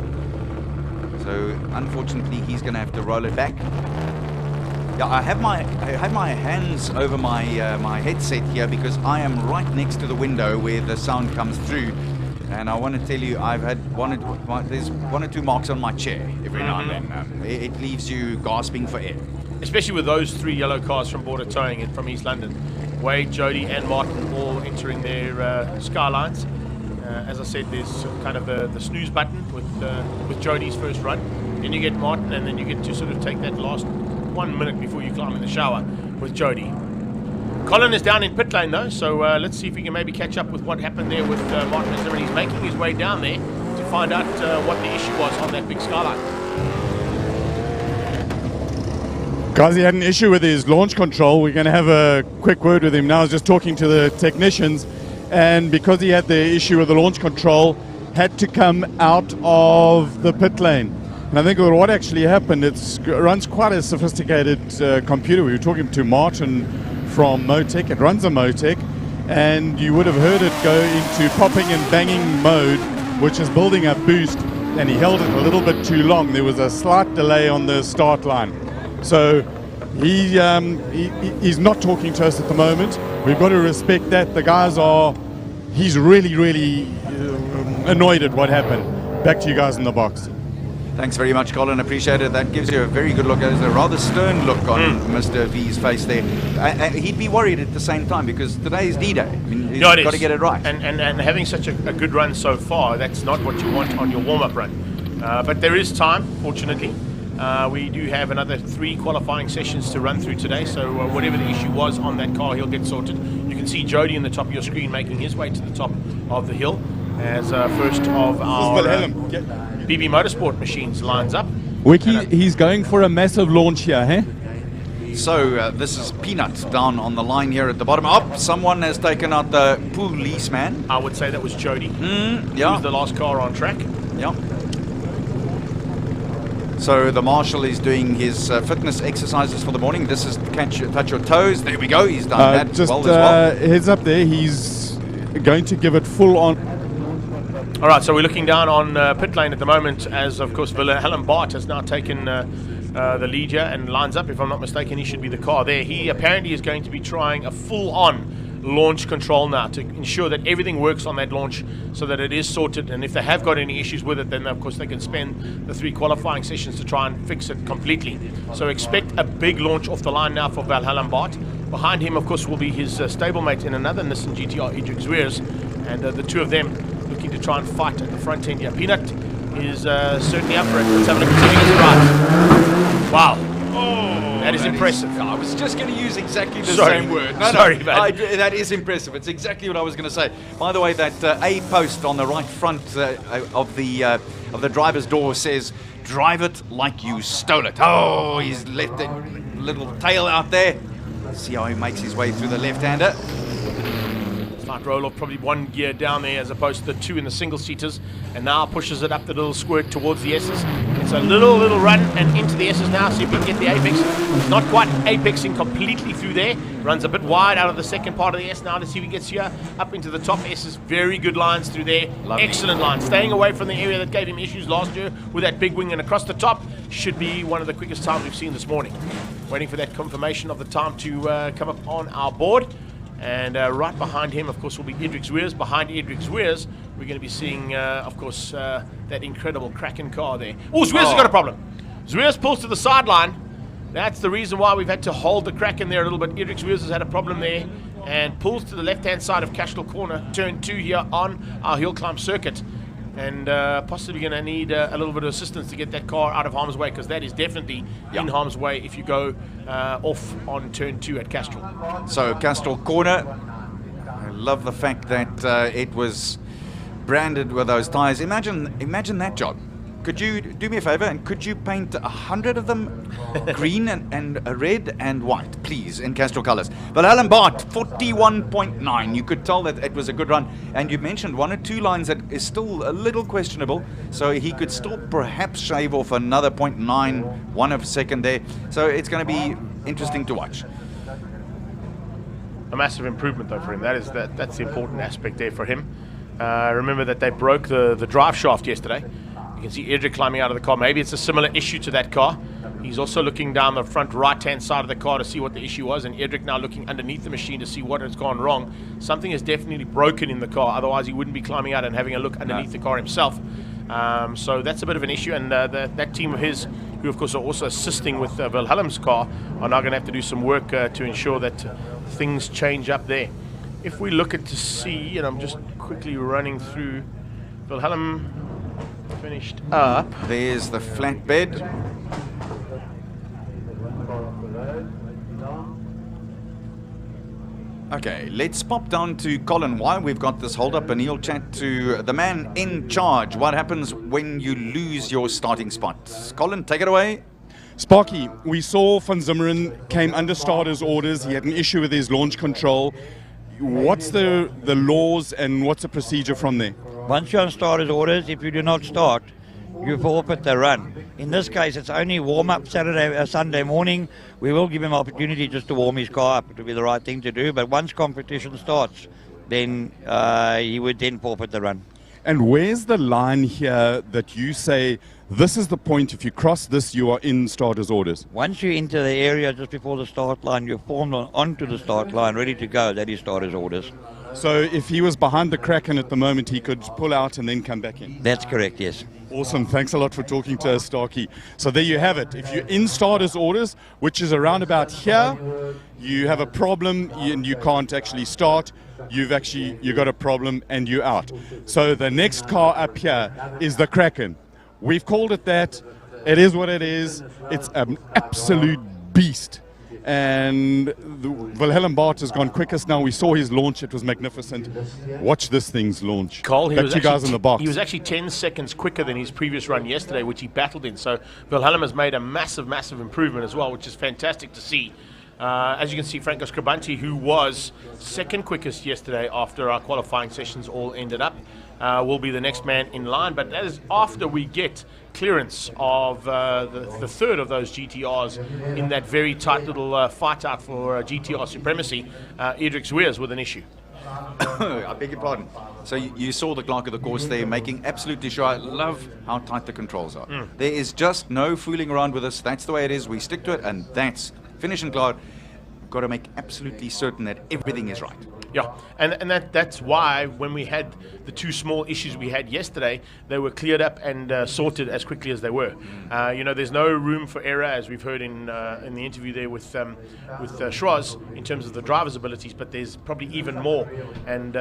So unfortunately, he's going to have to roll it back. Yeah, I have my hands over my my headset here, because I am right next to the window where the sound comes through, and I want to tell you, I've had there's one or two marks on my chair every now and then. It leaves you gasping for air. Especially with those 3 yellow cars from Border Towing and from East London. Wade, Jody and Martin all entering their Skylines. As I said, there's kind of the snooze button with Jody's first run. Then you get Martin, and then you get to sort of take that last 1 minute before you climb in the shower with Jody. Colin is down in pit lane though, so let's see if we can maybe catch up with what happened there with Martin Zimmerman. He's making his way down there to find out what the issue was on that big skyline. Guys, he had an issue with his launch control. We're going to have a quick word with him now. I was just talking to the technicians, and because he had the issue with the launch control, had to come out of the pit lane. And I think what actually happened, it runs quite a sophisticated computer. We were talking to Martin from Motec. It runs a Motec, and you would have heard it go into popping and banging mode, which is building up boost, and he held it a little bit too long. There was a slight delay on the start line. So he's not talking to us at the moment. We've got to respect that. The guys he's really annoyed at what happened. Back to you guys in the box. Thanks very much, Colin. Appreciate it. That gives you a very good look. There's a rather stern look on Mr. V's face there. He'd be worried at the same time because today is D-Day. I mean, he's got to get it right. And having such a good run so far, that's not what you want on your warm-up run. But there is time, fortunately. We do have another 3 qualifying sessions to run through today, so whatever the issue was on that car, he'll get sorted. You can see Jody in the top of your screen making his way to the top of the hill as first of our BB Motorsport machines lines up. Wiki, he's going for a massive launch here, hey? So this is Peanut down on the line here at the bottom. Oh, someone has taken out the policeman. I would say that was Jody. Yeah. Who's the last car on track. Yeah. So the marshal is doing his fitness exercises for the morning. This is touch your toes. There we go. He's done that just, well as well. Heads up there. He's going to give it full on. All right, so we're looking down on pit lane at the moment as, of course, Helen Bart has now taken the lead here and lines up. If I'm not mistaken, he should be the car there. He apparently is going to be trying a full-on launch control now to ensure that everything works on that launch so that it is sorted, and if they have got any issues with it, then of course they can spend the 3 qualifying sessions to try and fix it completely. So expect a big launch off the line now for Valhalla Bart. Behind him, of course, will be his stablemate in another Nissan GTR, Idrik Zweers, and the two of them looking to try and fight at the front end here. Peanut is certainly up for it. Let's have a look at his right. Wow. That is impressive. I was just going to use exactly the Sorry. same word. Sorry, man. That is impressive. It's exactly what I was going to say. By the way, that A post on the right front of the driver's door says, "Drive it like you stole it." Oh, he's left a little tail out there. Let's see how he makes his way through the left-hander. Slight roll off, probably 1 gear down there as opposed to the 2 in the single-seaters, and now pushes it up the little squirt towards the S's. It's a little run and into the S's now, see if we can get the apex. It's not quite apexing completely through there. Runs a bit wide out of the second part of the S now to see if he gets here up into the top S's. Very good lines through there. Lovely. Excellent line. Staying away from the area that gave him issues last year with that big wing, and across the top should be one of the quickest times we've seen this morning. Waiting for that confirmation of the time to come up on our board. And right behind him, of course, will be Idrik Zweers. Behind Idrik Zweers, we're going to be seeing, of course, that incredible Kraken car there. Oh, Zweers has got a problem. Zweers pulls to the sideline. That's the reason why we've had to hold the Kraken there a little bit. Idrik Zweers has had a problem there and pulls to the left-hand side of Cashel Corner, turn 2 here on our Hillclimb circuit. And possibly going to need a little bit of assistance to get that car out of harm's way, because that is definitely in harm's way if you go off on turn 2 at Castrol. So Castrol Corner, I love the fact that it was branded with those tyres. Imagine that job. Could you do me a favor and could you paint 100 of them green and red and white, please, in Castrol colours? But Alan Bart, 41.9. You could tell that it was a good run. And you mentioned 1 or 2 lines that is still a little questionable. So he could still perhaps shave off another 0.9, 1 of a second there. So it's going to be interesting to watch. A massive improvement though for him. That's the important aspect there for him. Remember that they broke the drive shaft yesterday. You can see Idrik climbing out of the car. Maybe it's a similar issue to that car. He's also looking down the front right-hand side of the car to see what the issue was, and Idrik now looking underneath the machine to see what has gone wrong. Something is definitely broken in the car, otherwise he wouldn't be climbing out and having a look underneath the car himself. So that's a bit of an issue, and that team of his, who of course are also assisting with Wilhelm's car, are now going to have to do some work to ensure that things change up there. If we look at to see, and I'm just quickly running through Wilhelm. finished up. There's the flatbed. Okay, let's pop down to Colin while we've got this hold up, and he'll chat to the man in charge. What happens when you lose your starting spot? Colin, take it away. Sparky, we saw Van Zimmeren came under starter's orders. He had an issue with his launch control. What's the laws and what's the procedure from there? Once you're on starter's orders, if you do not start, you forfeit the run. In this case, it's only warm-up Sunday morning. We will give him opportunity just to warm his car up. It will be the right thing to do. But once competition starts, then he would then forfeit the run. And where's the line here that you say, this is the point, if you cross this, you are in starter's orders? Once you enter the area just before the start line, you're formed onto the start line, ready to go. That is starter's orders. So if he was behind the Kraken at the moment, he could pull out and then come back in? That's correct, yes. Awesome. Thanks a lot for talking to us, Starkey. So there you have it. If you're in starter's orders, which is around about here, you have a problem and you can't actually start, you got a problem and you're out. So the next car up here is the Kraken. We've called it that. It is what it is. It's an absolute beast. And the Wilhelm Bart has gone quickest now. We saw his launch. It was magnificent. Watch this thing's launch. Cole, Back to you guys in the box. He was actually 10 seconds quicker than his previous run yesterday, which he battled in. So Wilhelm has made a massive, massive improvement as well, which is fantastic to see. As you can see, Franco Scribanti, who was second quickest yesterday after our qualifying sessions all ended up, will be the next man in line. But that is after we get clearance of the third of those GTRs in that very tight little fight out for GTR supremacy. Edric Zweers with an issue. I beg your pardon. So you saw the clerk of the course there making absolutely sure. I love how tight the controls are. There is just no fooling around with this. That's the way it is. We stick to it, and that's finish and clear. We've got to make absolutely certain that everything is right. Yeah, and that's why when we had the two small issues we had yesterday, they were cleared up and sorted as quickly as they were. There's no room for error, as we've heard in the interview there with Schroz in terms of the driver's abilities, but there's probably even more and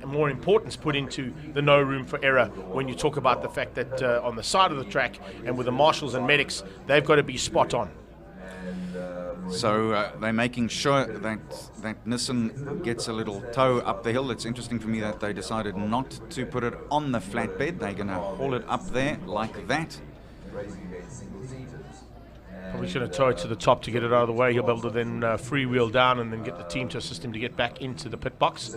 more importance put into the no room for error when you talk about the fact that on the side of the track and with the marshals and medics, they've got to be spot on. So they're making sure that Nissan gets a little tow up the hill. It's interesting for me that they decided not to put it on the flatbed. They're going to haul it up there like that. Probably should have towed it to the top to get it out of the way. He'll be able to then freewheel down and then get the team to assist him to get back into the pit box.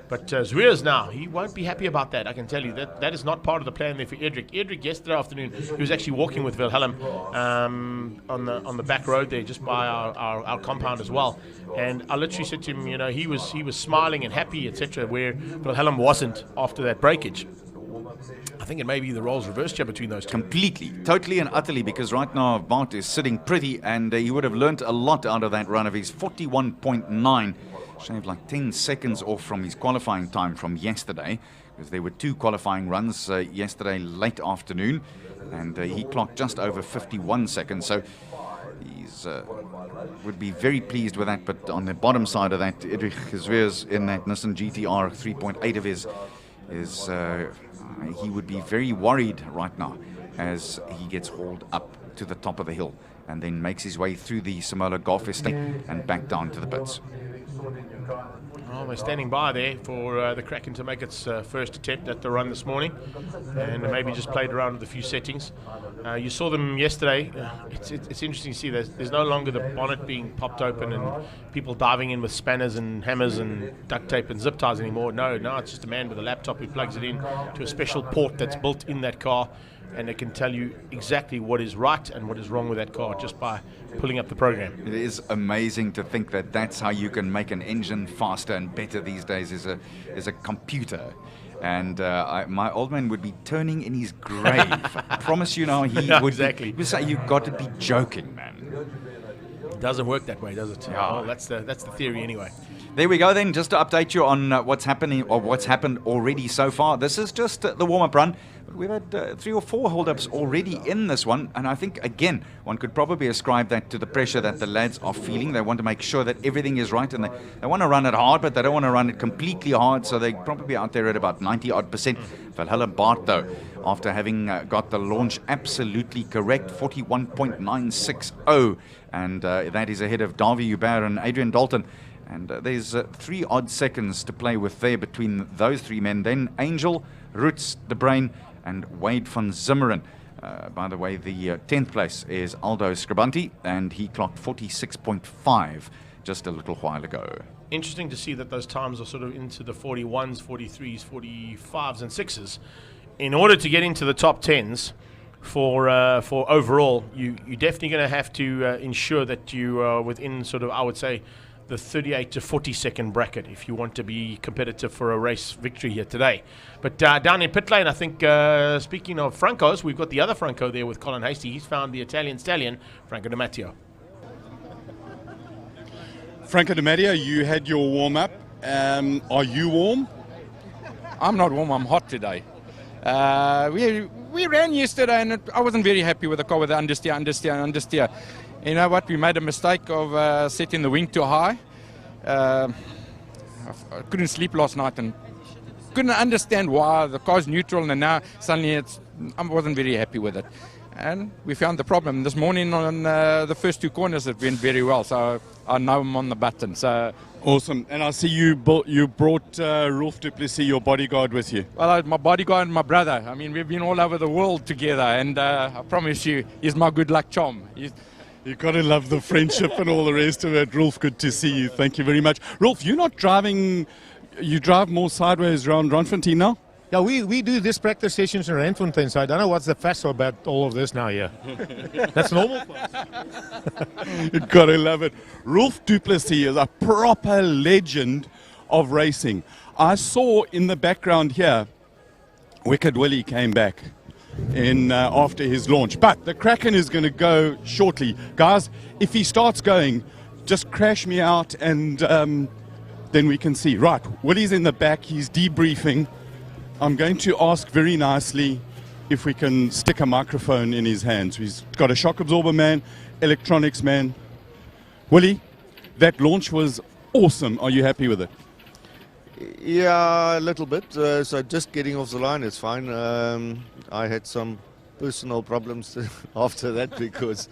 But Zweers now, he won't be happy about that, I can tell you. That is not part of the plan there for Edric. Edric, yesterday afternoon, he was actually walking with Wilhelm on the back road there, just by our compound as well. And I literally said to him, he was smiling and happy, etc., where Wilhelm wasn't after that breakage. I think it may be the roles reversed here between those two. Completely, totally and utterly, because right now Bart is sitting pretty, and he would have learnt a lot out of that run of his 41.9. Shaved like 10 seconds off from his qualifying time from yesterday, because there were two qualifying runs yesterday late afternoon, and he clocked just over 51 seconds. So he's would be very pleased with that. But on the bottom side of that, Edric Zweers in that Nissan GTR 3.8 of his is he would be very worried right now as he gets hauled up to the top of the hill and then makes his way through the Simola Golf Estate and back down to the pits. Well, we're standing by there for the Kraken to make its first attempt at the run this morning, and maybe just played around with a few settings. You saw them yesterday. It's interesting to see there's no longer the bonnet being popped open and people diving in with spanners and hammers and duct tape and zip ties anymore. No, it's just a man with a laptop who plugs it in to a special port that's built in that car, and it can tell you exactly what is right and what is wrong with that car just by pulling up the program. It is amazing to think that that's how you can make an engine faster and better these days, is a computer. And my old man would be turning in his grave. I promise you now, he would exactly. He would say, "You've got to be joking, man." It doesn't work that way, does it? Yeah. Well, that's the theory anyway. There we go then, just to update you on what's happening or what's happened already so far. This is just the warm-up run. we've had 3 or 4 hold-ups already in this one, and I think, again, one could probably ascribe that to the pressure that the lads are feeling. They want to make sure that everything is right, and they want to run it hard, but they don't want to run it completely hard, so they're probably out there at about 90-odd%. Valhalla Bart, though, after having got the launch absolutely correct, 41.960, and that is ahead of Davy Hubert and Adrian Dalton. And there's 3 odd seconds to play with there between those 3 men. Then Angel, Roots, De Bruin, and Wade van Zimmeren. By the way, the 10th place is Aldo Scribanti, and he clocked 46.5 just a little while ago. Interesting to see that those times are sort of into the 41s, 43s, 45s, and 6s. In order to get into the top 10s for overall, you're definitely going to have to ensure that you are within sort of, I would say, the 38 to 40 second bracket if you want to be competitive for a race victory here today. But down in pit lane, I think, speaking of Francos, we've got the other Franco there with Colin Hasty. He's found the Italian stallion, Franco Di Matteo. Franco Di Matteo, you had your warm-up. Are you warm? I'm not warm, I'm hot today. We ran yesterday and I wasn't very happy with the car with the understeer. You know what, we made a mistake of setting the wing too high. I couldn't sleep last night and couldn't understand why the car's neutral and now suddenly I wasn't very happy with it. And we found the problem. This morning on the first 2 corners it went very well, so I know I'm on the button. So awesome. And I see you brought Rolf du Plessis, your bodyguard, with you. Well, my bodyguard and my brother. I mean, we've been all over the world together, and I promise you, he's my good luck charm. You've got to love the friendship and all the rest of it. Rolf, good to see you. Thank you very much. Rolf, you're not driving, you drive more sideways around Randfontein now? Yeah, we do this practice sessions in Randfontein, so I don't know what's the fuss about all of this now here. That's normal for us. You've got to love it. Rolf du Plessis is a proper legend of racing. I saw in the background here, Wicked Willie came back in after his launch. But the Kraken is going to go shortly. Guys, if he starts going, just crash me out and then we can see. Right, Willie's in the back. He's debriefing. I'm going to ask very nicely if we can stick a microphone in his hands. He's got a shock absorber man, electronics man. Willie, that launch was awesome. Are you happy with it? Yeah, a little bit. So just getting off the line is fine. I had some personal problems after that because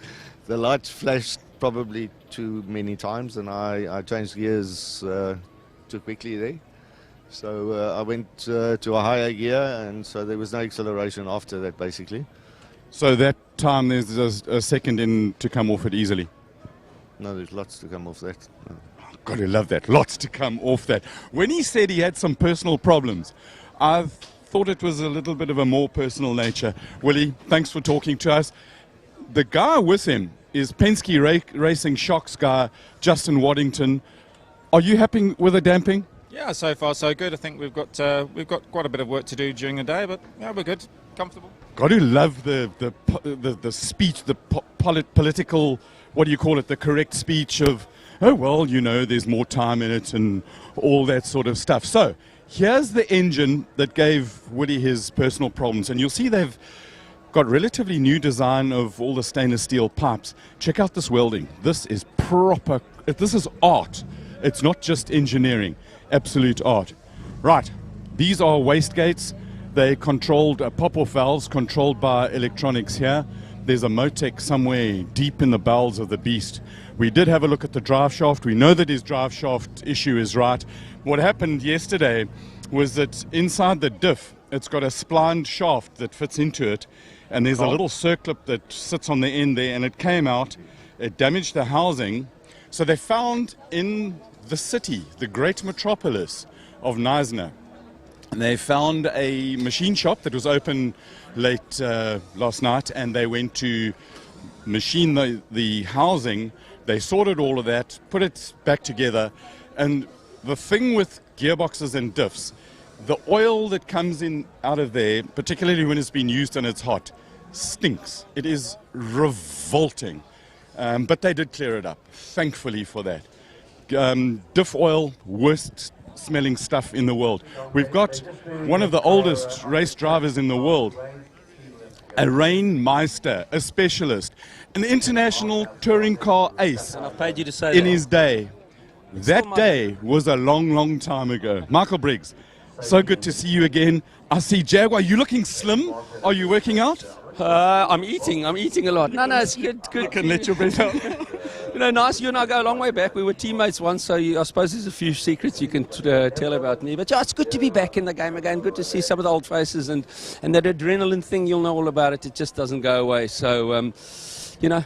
the lights flashed probably too many times and I changed gears too quickly there. So I went to a higher gear and so there was no acceleration after that basically. So that time there's a second in to come off it easily? No, there's lots to come off that. No. Got to love that. Lots to come off that. When he said he had some personal problems, I thought it was a little bit of a more personal nature. Willie, thanks for talking to us. The guy with him is Penske Racing Shocks guy, Justin Waddington. Are you happy with the damping? Yeah, so far so good. I think we've got quite a bit of work to do during the day, but yeah, we're good, comfortable. Got to love the speech, the political, what do you call it, the correct speech of, oh, well, you know, there's more time in it and all that sort of stuff. So here's the engine that gave Woody his personal problems. And you'll see they've got relatively new design of all the stainless steel pipes. Check out this welding. This is proper, this is art. It's not just engineering, absolute art. Right, these are wastegates. They controlled pop-off valves controlled by electronics here. There's a Motec somewhere deep in the bowels of the beast. We did have a look at the drive shaft. We know that his drive shaft issue is right. What happened yesterday was that inside the diff, it's got a splined shaft that fits into it, and there's a little circlip that sits on the end there, and it came out. It damaged the housing. So they found in the city, the great metropolis of Knysna, they found a machine shop that was open late last night, and they went to machine the housing. They sorted all of that, put it back together, and the thing with gearboxes and diffs, the oil that comes in out of there, particularly when it's been used and it's hot, stinks. It is revolting. But they did clear it up, thankfully for that. Diff oil, worst smelling stuff in the world. We've got one of the oldest race drivers in the world, a Rainmeister, a specialist, an international touring car ace And I've paid you to say in that. his day. That day was a long, long time ago. Michael Briggs, so good to see you again. I see Jaguar. You looking slim? Are you working out? I'm eating a lot. No, it's good. You can let your breath out. You know, nice. You and I go a long way back. We were teammates once, so I suppose there's a few secrets you can tell about me. But yeah, it's good to be back in the game again. Good to see some of the old faces and that adrenaline thing. You'll know all about it. It just doesn't go away. So, you know,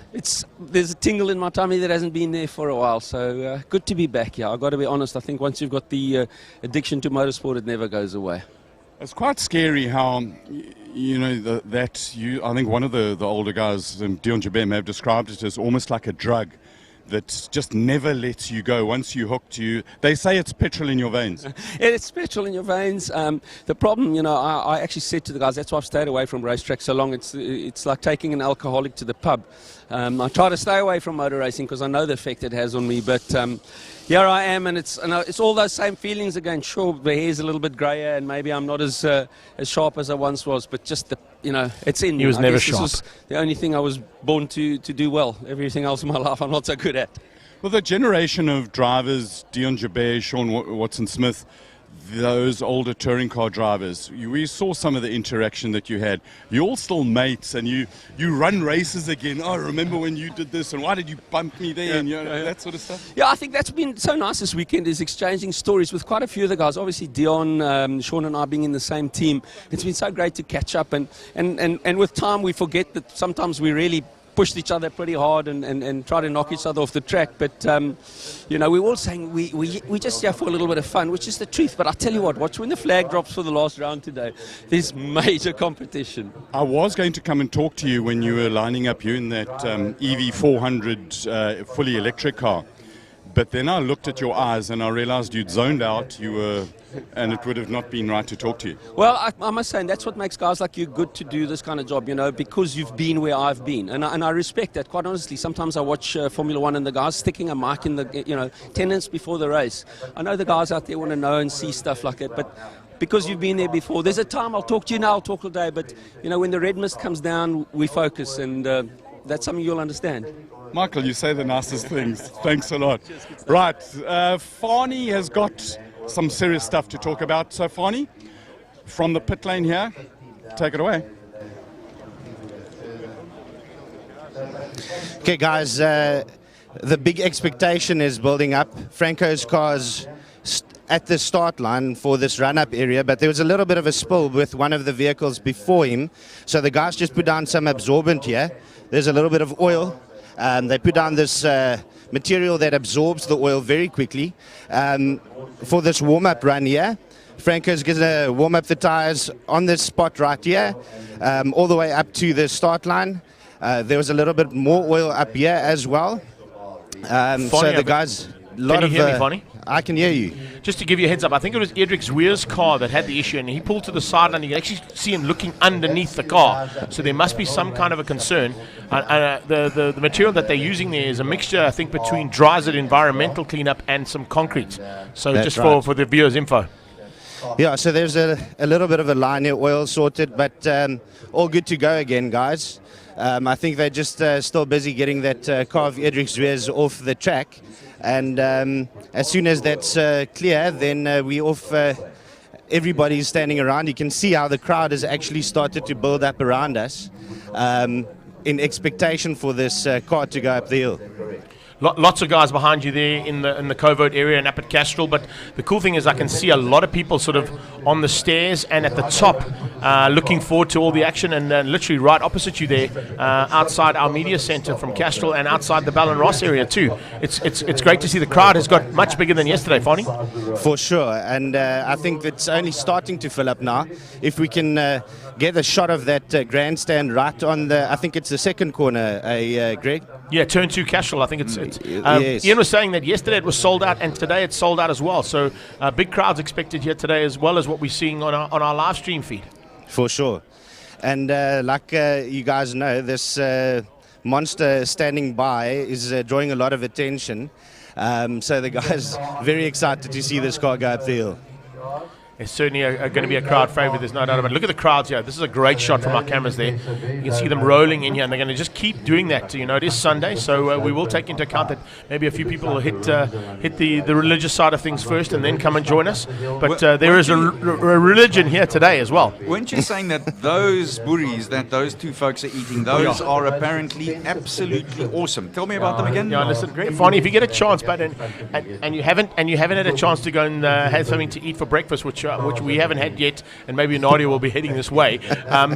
there's a tingle in my tummy that hasn't been there for a while. So good to be back. Yeah, I've got to be honest. I think once you've got the addiction to motorsport, it never goes away. It's quite scary how, you know, I think one of the older guys, Dion Jabem, have described it as almost like a drug that just never lets you go. Once you're hooked, they say it's petrol in your veins. It's petrol in your veins. The problem, you know, I actually said to the guys, that's why I've stayed away from racetracks so long. It's like taking an alcoholic to the pub. I try to stay away from motor racing because I know the effect it has on me. But here I am, and it's all those same feelings again. Sure, the hair's a little bit grayer, and maybe I'm not as sharp as I once was. But just it's in me. He was I never guess sharp. This was the only thing I was born to do well. Everything else in my life I'm not so good at. Well, the generation of drivers, Dion Jabez, Sean Watson-Smith, those older touring car drivers, we saw some of the interaction that you had. You're all still mates, and you run races again. Oh, remember when you did this, and why did you bump me there, and that sort of stuff? Yeah, I think that's been so nice this weekend, is exchanging stories with quite a few of the guys. Obviously, Dion, Sean and I being in the same team. It's been so great to catch up, and with time we forget that sometimes we really pushed each other pretty hard and try to knock each other off the track. But, you know, we were all saying we just here for a little bit of fun, which is the truth. But I tell you what, watch when the flag drops for the last round today. There's major competition. I was going to come and talk to you when you were lining up, you in that EV400 fully electric car. But then I looked at your eyes and I realized you'd zoned out, and it would have not been right to talk to you. Well, I must say, and that's what makes guys like you good to do this kind of job, you know, because you've been where I've been. And I respect that, quite honestly. Sometimes I watch Formula One and the guys sticking a mic in the, 10 minutes before the race. I know the guys out there want to know and see stuff like that, but because you've been there before, there's a time I'll talk to you now, I'll talk all day, but, you know, when the red mist comes down, we focus, and that's something you'll understand. Michael, you say the nicest things. Thanks a lot. Right, Fani has got some serious stuff to talk about. So, Fani, from the pit lane here, take it away. Okay, guys, the big expectation is building up. Franco's car's at the start line for this run-up area, but there was a little bit of a spill with one of the vehicles before him. So the guys just put down some absorbent here. There's a little bit of oil. They put down this material that absorbs the oil very quickly for this warm-up run here. Franco's going to warm up the tires on this spot right here, all the way up to the start line. There was a little bit more oil up here as well. So the guys... Can you hear me, Fonny? I can hear you. Just to give you a heads up, I think it was Edric Zweer's car that had the issue, and he pulled to the sideline. You can actually see him looking underneath the car. So there must be some kind of a concern. The material that they're using there is a mixture, I think, between Dryzit environmental cleanup and some concrete. So That's just right. for the viewers' info. Yeah, so there's a little bit of a line here, oil sorted, but all good to go again, guys. I think they're just still busy getting that car of Edric Zweer's off the track. And as soon as that's clear, then we off. Everybody's standing around. You can see how the crowd has actually started to build up around us in expectation for this car to go up the hill. Lots of guys behind you there in the covert area and up at Castrol, but the cool thing is I can see a lot of people sort of on the stairs and at the top looking forward to all the action, and literally right opposite you there outside our media centre from Castrol and outside the Ballon Ross area too. It's great to see the crowd has got much bigger than yesterday, Fonny. For sure, and I think it's only starting to fill up now. If we can get a shot of that grandstand right on I think it's the second corner, Greg? Yeah, turn 2 Castrol. I think it's yes. Ian was saying that yesterday it was sold out, and today it's sold out as well. So big crowds expected here today, as well as what we're seeing on our live stream feed. For sure. And like you guys know, this monster standing by is drawing a lot of attention. So the guys very excited to see this car go up the hill. It's certainly going to be a crowd favourite, there's no doubt about it. Look at the crowds here. This is a great shot from our cameras there. You can see them rolling in here, and they're going to just keep doing that. You know, it is Sunday, so we will take into account that maybe a few people will hit the religious side of things first and then come and join us. But there is a religion here today as well. Weren't you saying that those buris that those two folks are eating, those are apparently absolutely awesome? Tell me about them again. Yeah, listen, Fonny, if you get a chance, but and you haven't had a chance to go and have something to eat for breakfast, which we haven't had yet, and maybe Nadia will be heading this way,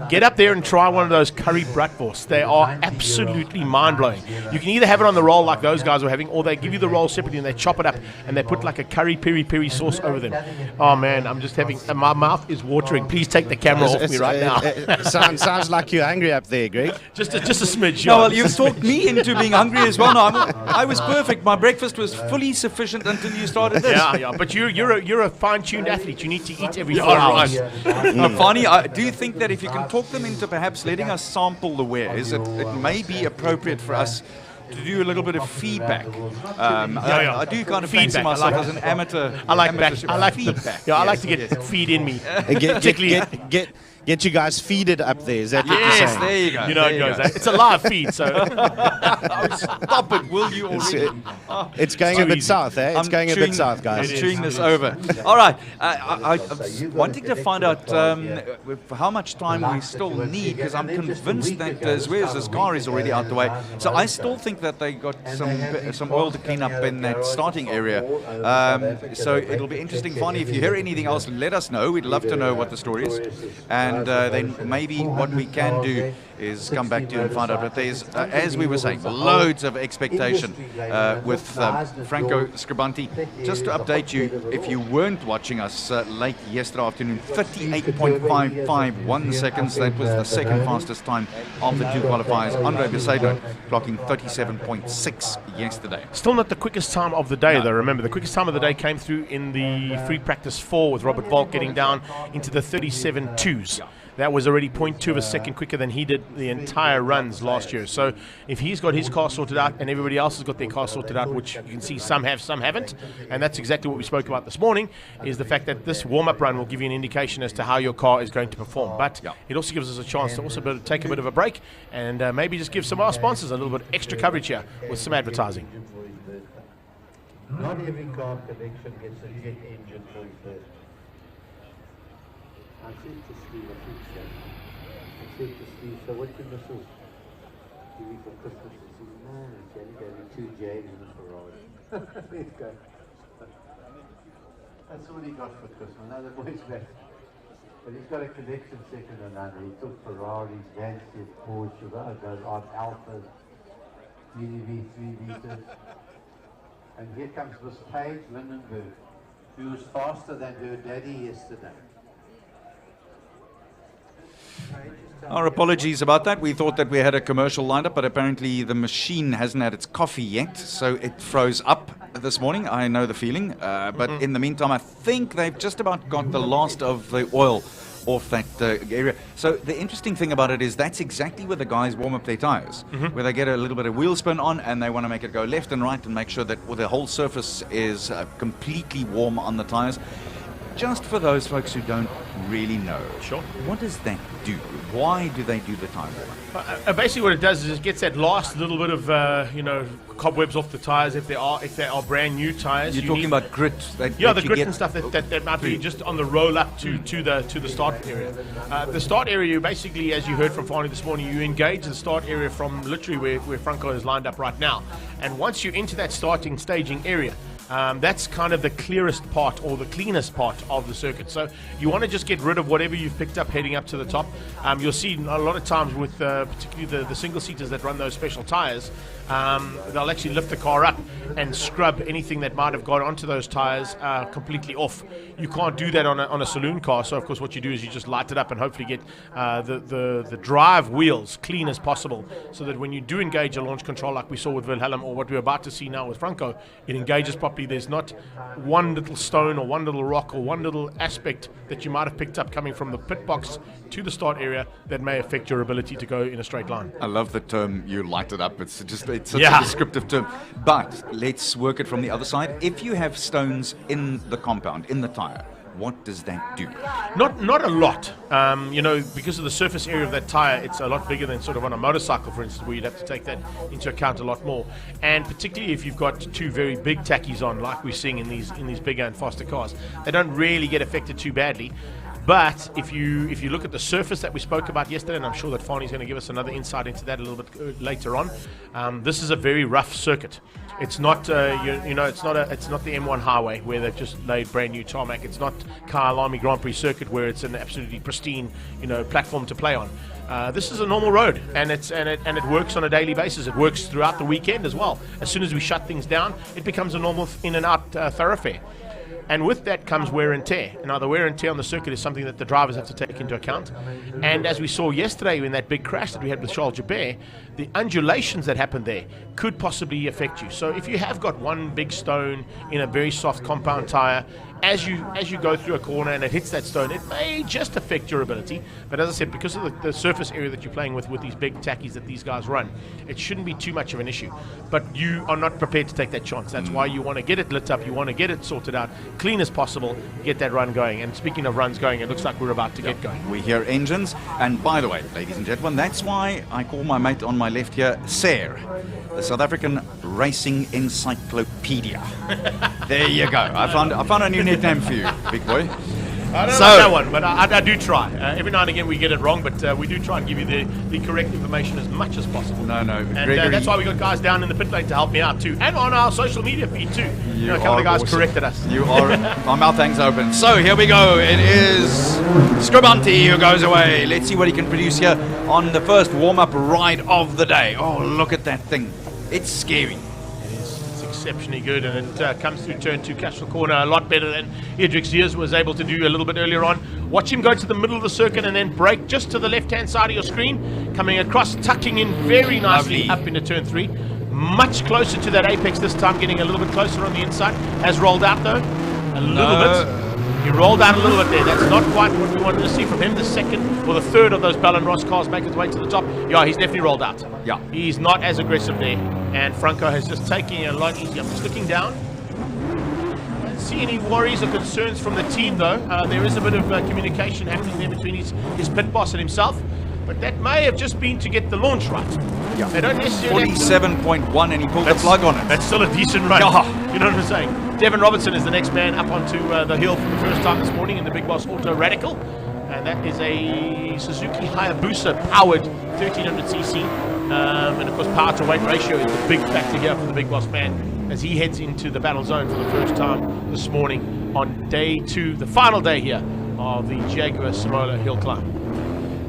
get up there and try one of those curry bratwurst. They are absolutely mind-blowing. You can either have it on the roll like those guys were having, or they give you the roll separately and they chop it up and they put like a curry peri-peri sauce over them. Oh man, I'm just having, my mouth is watering. Please take the camera off me right now. Sounds like you're hungry up there, Greg. Just a smidge. No, well, you've talked me into being hungry as well. No, I was perfect. My breakfast was fully sufficient until you started this. Yeah, but you're a fine-tuned athlete. You need to eat every 4 hours. Funny, do you think that if you can talk them into perhaps letting us sample the wares, it may be appropriate for us to do a little bit of feedback? I do kind of fancy myself as an amateur. I like feedback. I like to get feed in me. Get you guys feeded up there. Is that what you're saying? There you go. You know it goes. It's a live feed, so stop it, will you already? It's going a bit south, eh? It's going a bit south, guys. I'm chewing this over. All right. I was wanting to find out how much time we still need, because I'm convinced that Zwere's car is already out the way. So I still think that they got some oil to clean up in that starting area. So it'll be interesting, Fonny. If you hear anything else, let us know. We'd love to know what the story is. And then maybe what we can do is come back to you and find out. But there's, as we were saying, loads of expectation with Franco Scribanti. Just to update you, if you weren't watching us late yesterday afternoon, 38.551 seconds. That was the second fastest time of the two qualifiers. Andre Besaidon clocking 37.6 yesterday. Still not the quickest time of the day, though. Remember, the quickest time of the day came through in the free practice 4 with Robert Volk getting down into the 37.2s. That was already 0.2 of a second quicker than he did the entire runs last year. So if he's got his car sorted out and everybody else has got their car sorted out, which you can see some have, some haven't, and that's exactly what we spoke about this morning, is the fact that this warm-up run will give you an indication as to how your car is going to perform. But it also gives us a chance to also be able to take a bit of a break and maybe just give some of our sponsors a little bit extra coverage here with some advertising. Not every car collection gets a jet engine for first. I said to Steve, so what your missus give you for Christmas? He said, no, she only gave me 2 Jags and a Ferrari. Let's go. That's all he got for Christmas. Now the boy's back. But he's got a collection second to none. He took Ferraris, Vansies, Porsche, those odd Alphas, GDV 3 liters. And here comes Miss Paige Lindenberg, who was faster than her daddy yesterday. Our apologies about that. We thought that we had a commercial lined up, but apparently the machine hasn't had its coffee yet, so it froze up this morning. I know the feeling. But in the meantime, I think they've just about got the last of the oil off that area. So the interesting thing about it is that's exactly where the guys warm up their tires, where they get a little bit of wheel spin on and they want to make it go left and right and make sure that the whole surface is completely warm on the tires. Just for those folks who don't really know, what does that do? Why do they do the tire warm? Basically, what it does is it gets that last little bit of cobwebs off the tires if they are brand new tires. You're talking about grit. The grit and stuff that might be just on the roll up to the start area. The start area, you basically, as you heard from Fani this morning, you engage the start area from literally where Franco is lined up right now. And once you're into that staging area, that's kind of the clearest part or the cleanest part of the circuit. So you want to just get rid of whatever you've picked up heading up to the top. You'll see a lot of times with particularly the single-seaters that run those special tires, they'll actually lift the car up and scrub anything that might have gone onto those tires completely off. You can't do that on a saloon car, so of course what you do is you just light it up and hopefully get the drive wheels clean as possible, so that when you do engage a launch control like we saw with Wilhelm or what we're about to see now with Franco, it engages properly hopefully there's not one little stone or one little rock or one little aspect that you might have picked up coming from the pit box to the start area that may affect your ability to go in a straight line. I love the term "you light it up." It's such a descriptive term. But let's work it from the other side. If you have stones in the compound, in the tire, what does that do? Not a lot. Because of the surface area of that tire, it's a lot bigger than sort of on a motorcycle, for instance, where you'd have to take that into account a lot more. And particularly if you've got two very big tackies on, like we're seeing in these bigger and faster cars, they don't really get affected too badly. But if you look at the surface that we spoke about yesterday, and I'm sure that Fani's going to give us another insight into that a little bit later on, this is a very rough circuit. It's not it's not the M1 highway where they've just laid brand new tarmac. It's not Kyalami Grand Prix circuit where it's an absolutely pristine platform to play on. This is a normal road, and it works on a daily basis. It works throughout the weekend as well. As soon as we shut things down, it becomes a normal in and out thoroughfare. And with that comes wear and tear. Now, the wear and tear on the circuit is something that the drivers have to take into account. And as we saw yesterday in that big crash that we had with Charles Jaguar, the undulations that happened there could possibly affect you. So if you have got one big stone in a very soft compound tire, as you go through a corner and it hits that stone, it may just affect your ability. But as I said, because of the surface area that you're playing with these big tackies that these guys run, it shouldn't be too much of an issue. But you are not prepared to take that chance. That's why you want to get it lit up, you want to get it sorted out, clean as possible, get that run going. And speaking of runs going, it looks like we're about to get going. We hear engines, and by the way, ladies and gentlemen, that's why I call my mate on my left here SARE, the South African Racing Encyclopedia. There you go. I found a new nickname for you, big boy. I don't know about that one, but I do try. Every now and again we get it wrong, but we do try and give you the correct information as much as possible. No. And that's why we got guys down in the pit lane to help me out too, and on our social media feed too. A couple of guys corrected us. You are. My mouth hangs open. So here we go. It is Scribanti who goes away. Let's see what he can produce here on the first warm-up ride of the day. Oh, look at that thing. It's scary. It's exceptionally good, and it comes through turn 2 Cashel corner a lot better than Edric Ziers was able to do a little bit earlier on. Watch him go to the middle of the circuit and then brake just to the left-hand side of your screen, coming across, tucking in very nicely up into turn 3. Much closer to that apex this time, getting a little bit closer on the inside. Has rolled out though, a little bit. He rolled out a little bit there. That's not quite what we wanted to see from him. The second or the third of those Bell & Ross cars make his way to the top. Yeah, he's definitely rolled out. Yeah. He's not as aggressive there. And Franco has just taken it a lot easier. I'm just looking down. I don't see any worries or concerns from the team though. There is a bit of communication happening there between his pit boss and himself. But that may have just been to get the launch right. Yeah. They don't necessarily 47.1 and he pulled the plug on it. That's still a decent run. You know what I'm saying? Devin Robertson is the next man up onto the hill for the first time this morning in the Big Boss Auto Radical. And that is a Suzuki Hayabusa powered 1300cc. And of course, power to weight ratio is the big factor here for the Big Boss man as he heads into the battle zone for the first time this morning on day 2, the final day here of the Jaguar Simola Hillclimb.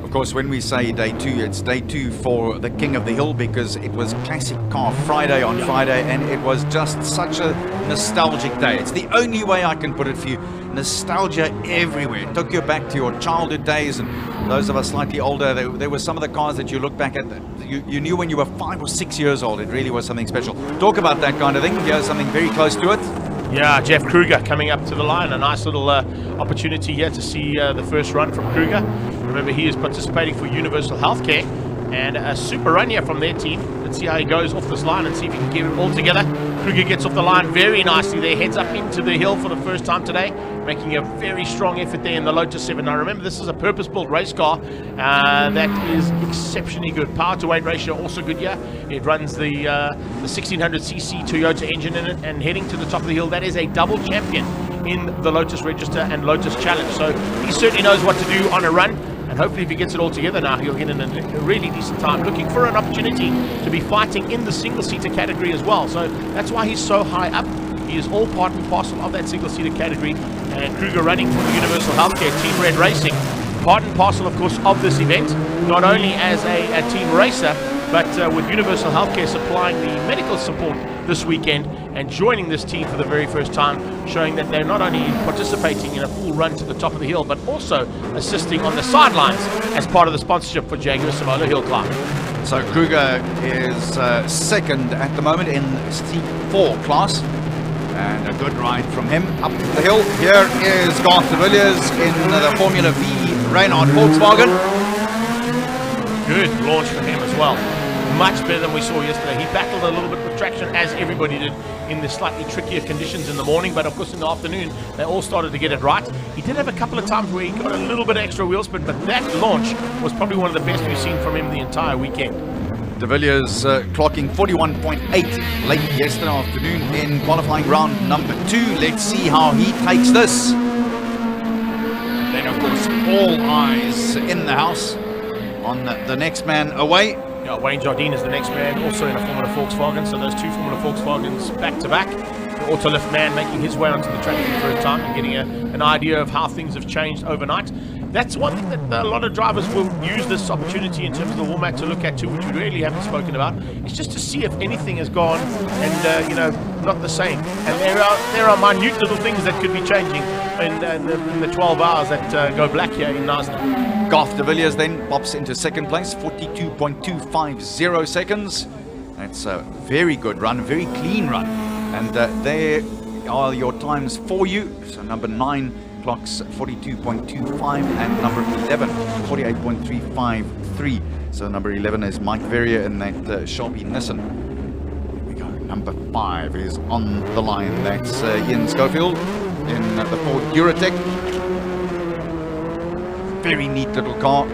Of course, when we say day 2, it's day 2 for the King of the Hill because it was Classic Car Friday on Friday, and it was just such a nostalgic day. It's the only way I can put it for you. Nostalgia everywhere. It took you back to your childhood days, and those of us slightly older, there were some of the cars that you look back at that you knew when you were 5 or 6 years old. It really was something special. Talk about that kind of thing. Here's something very close to it. Yeah, Jeff Kruger coming up to the line. A nice little opportunity here to see the first run from Kruger. Remember, he is participating for Universal Healthcare, and a super run here from their team. Let's see how he goes off this line and see if he can get it all together. Kruger gets off the line very nicely there, heads up into the hill for the first time today, making a very strong effort there in the Lotus 7. Now remember, this is a purpose-built race car that is exceptionally good. Power to weight ratio also good here. It runs the 1600cc Toyota engine in it, and heading to the top of the hill, that is a double champion in the Lotus Register and Lotus Challenge. So he certainly knows what to do on a run, and hopefully if he gets it all together now, he'll get in a really decent time, looking for an opportunity to be fighting in the single-seater category as well. So that's why he's so high up. He is all part and parcel of that single-seater category, and Kruger running for the Universal Healthcare Team Red Racing, part and parcel of course of this event, not only as a team racer, but with Universal Healthcare supplying the medical support this weekend and joining this team for the very first time, showing that they're not only participating in a full run to the top of the hill, but also assisting on the sidelines as part of the sponsorship for Jaguar Simola Hillclimb. So Kruger is second at the moment in C4 class. And a good ride from him up the hill. Here is Garth de Villiers in the Formula V Reynard Volkswagen. Good launch for him as well. Much better than we saw yesterday. He battled a little bit with traction, as everybody did in the slightly trickier conditions in the morning, but of course in the afternoon they all started to get it right. He did have a couple of times where he got a little bit extra wheel spin, but that launch was probably one of the best we've seen from him the entire weekend. De Villiers clocking 41.8 late yesterday afternoon in qualifying round number 2. Let's see how he takes this. Then of course all eyes in the house on the next man away. Yeah, Wayne Jardine is the next man, also in a Formula Volkswagen, so those two Formula Volkswagens back to back. The Autolift man making his way onto the track for the first time and getting an idea of how things have changed overnight. That's one thing that a lot of drivers will use this opportunity in terms of the warm-up to look at too, which we really haven't spoken about. It's just to see if anything has gone and, not the same. And there are minute little things that could be changing in the 12 hours that go black here in Knysna. Garth de Villiers then pops into second place, 42.250 seconds. That's a very good run, a very clean run. And there are your times for you. So number 9 clocks 42.25 and number 11 48.353. So number 11 is Mike Verrier in that Shelby Nissan. Here we go. Number 5 is on the line. That's Ian Schofield in the Ford Duratec. Very neat little car.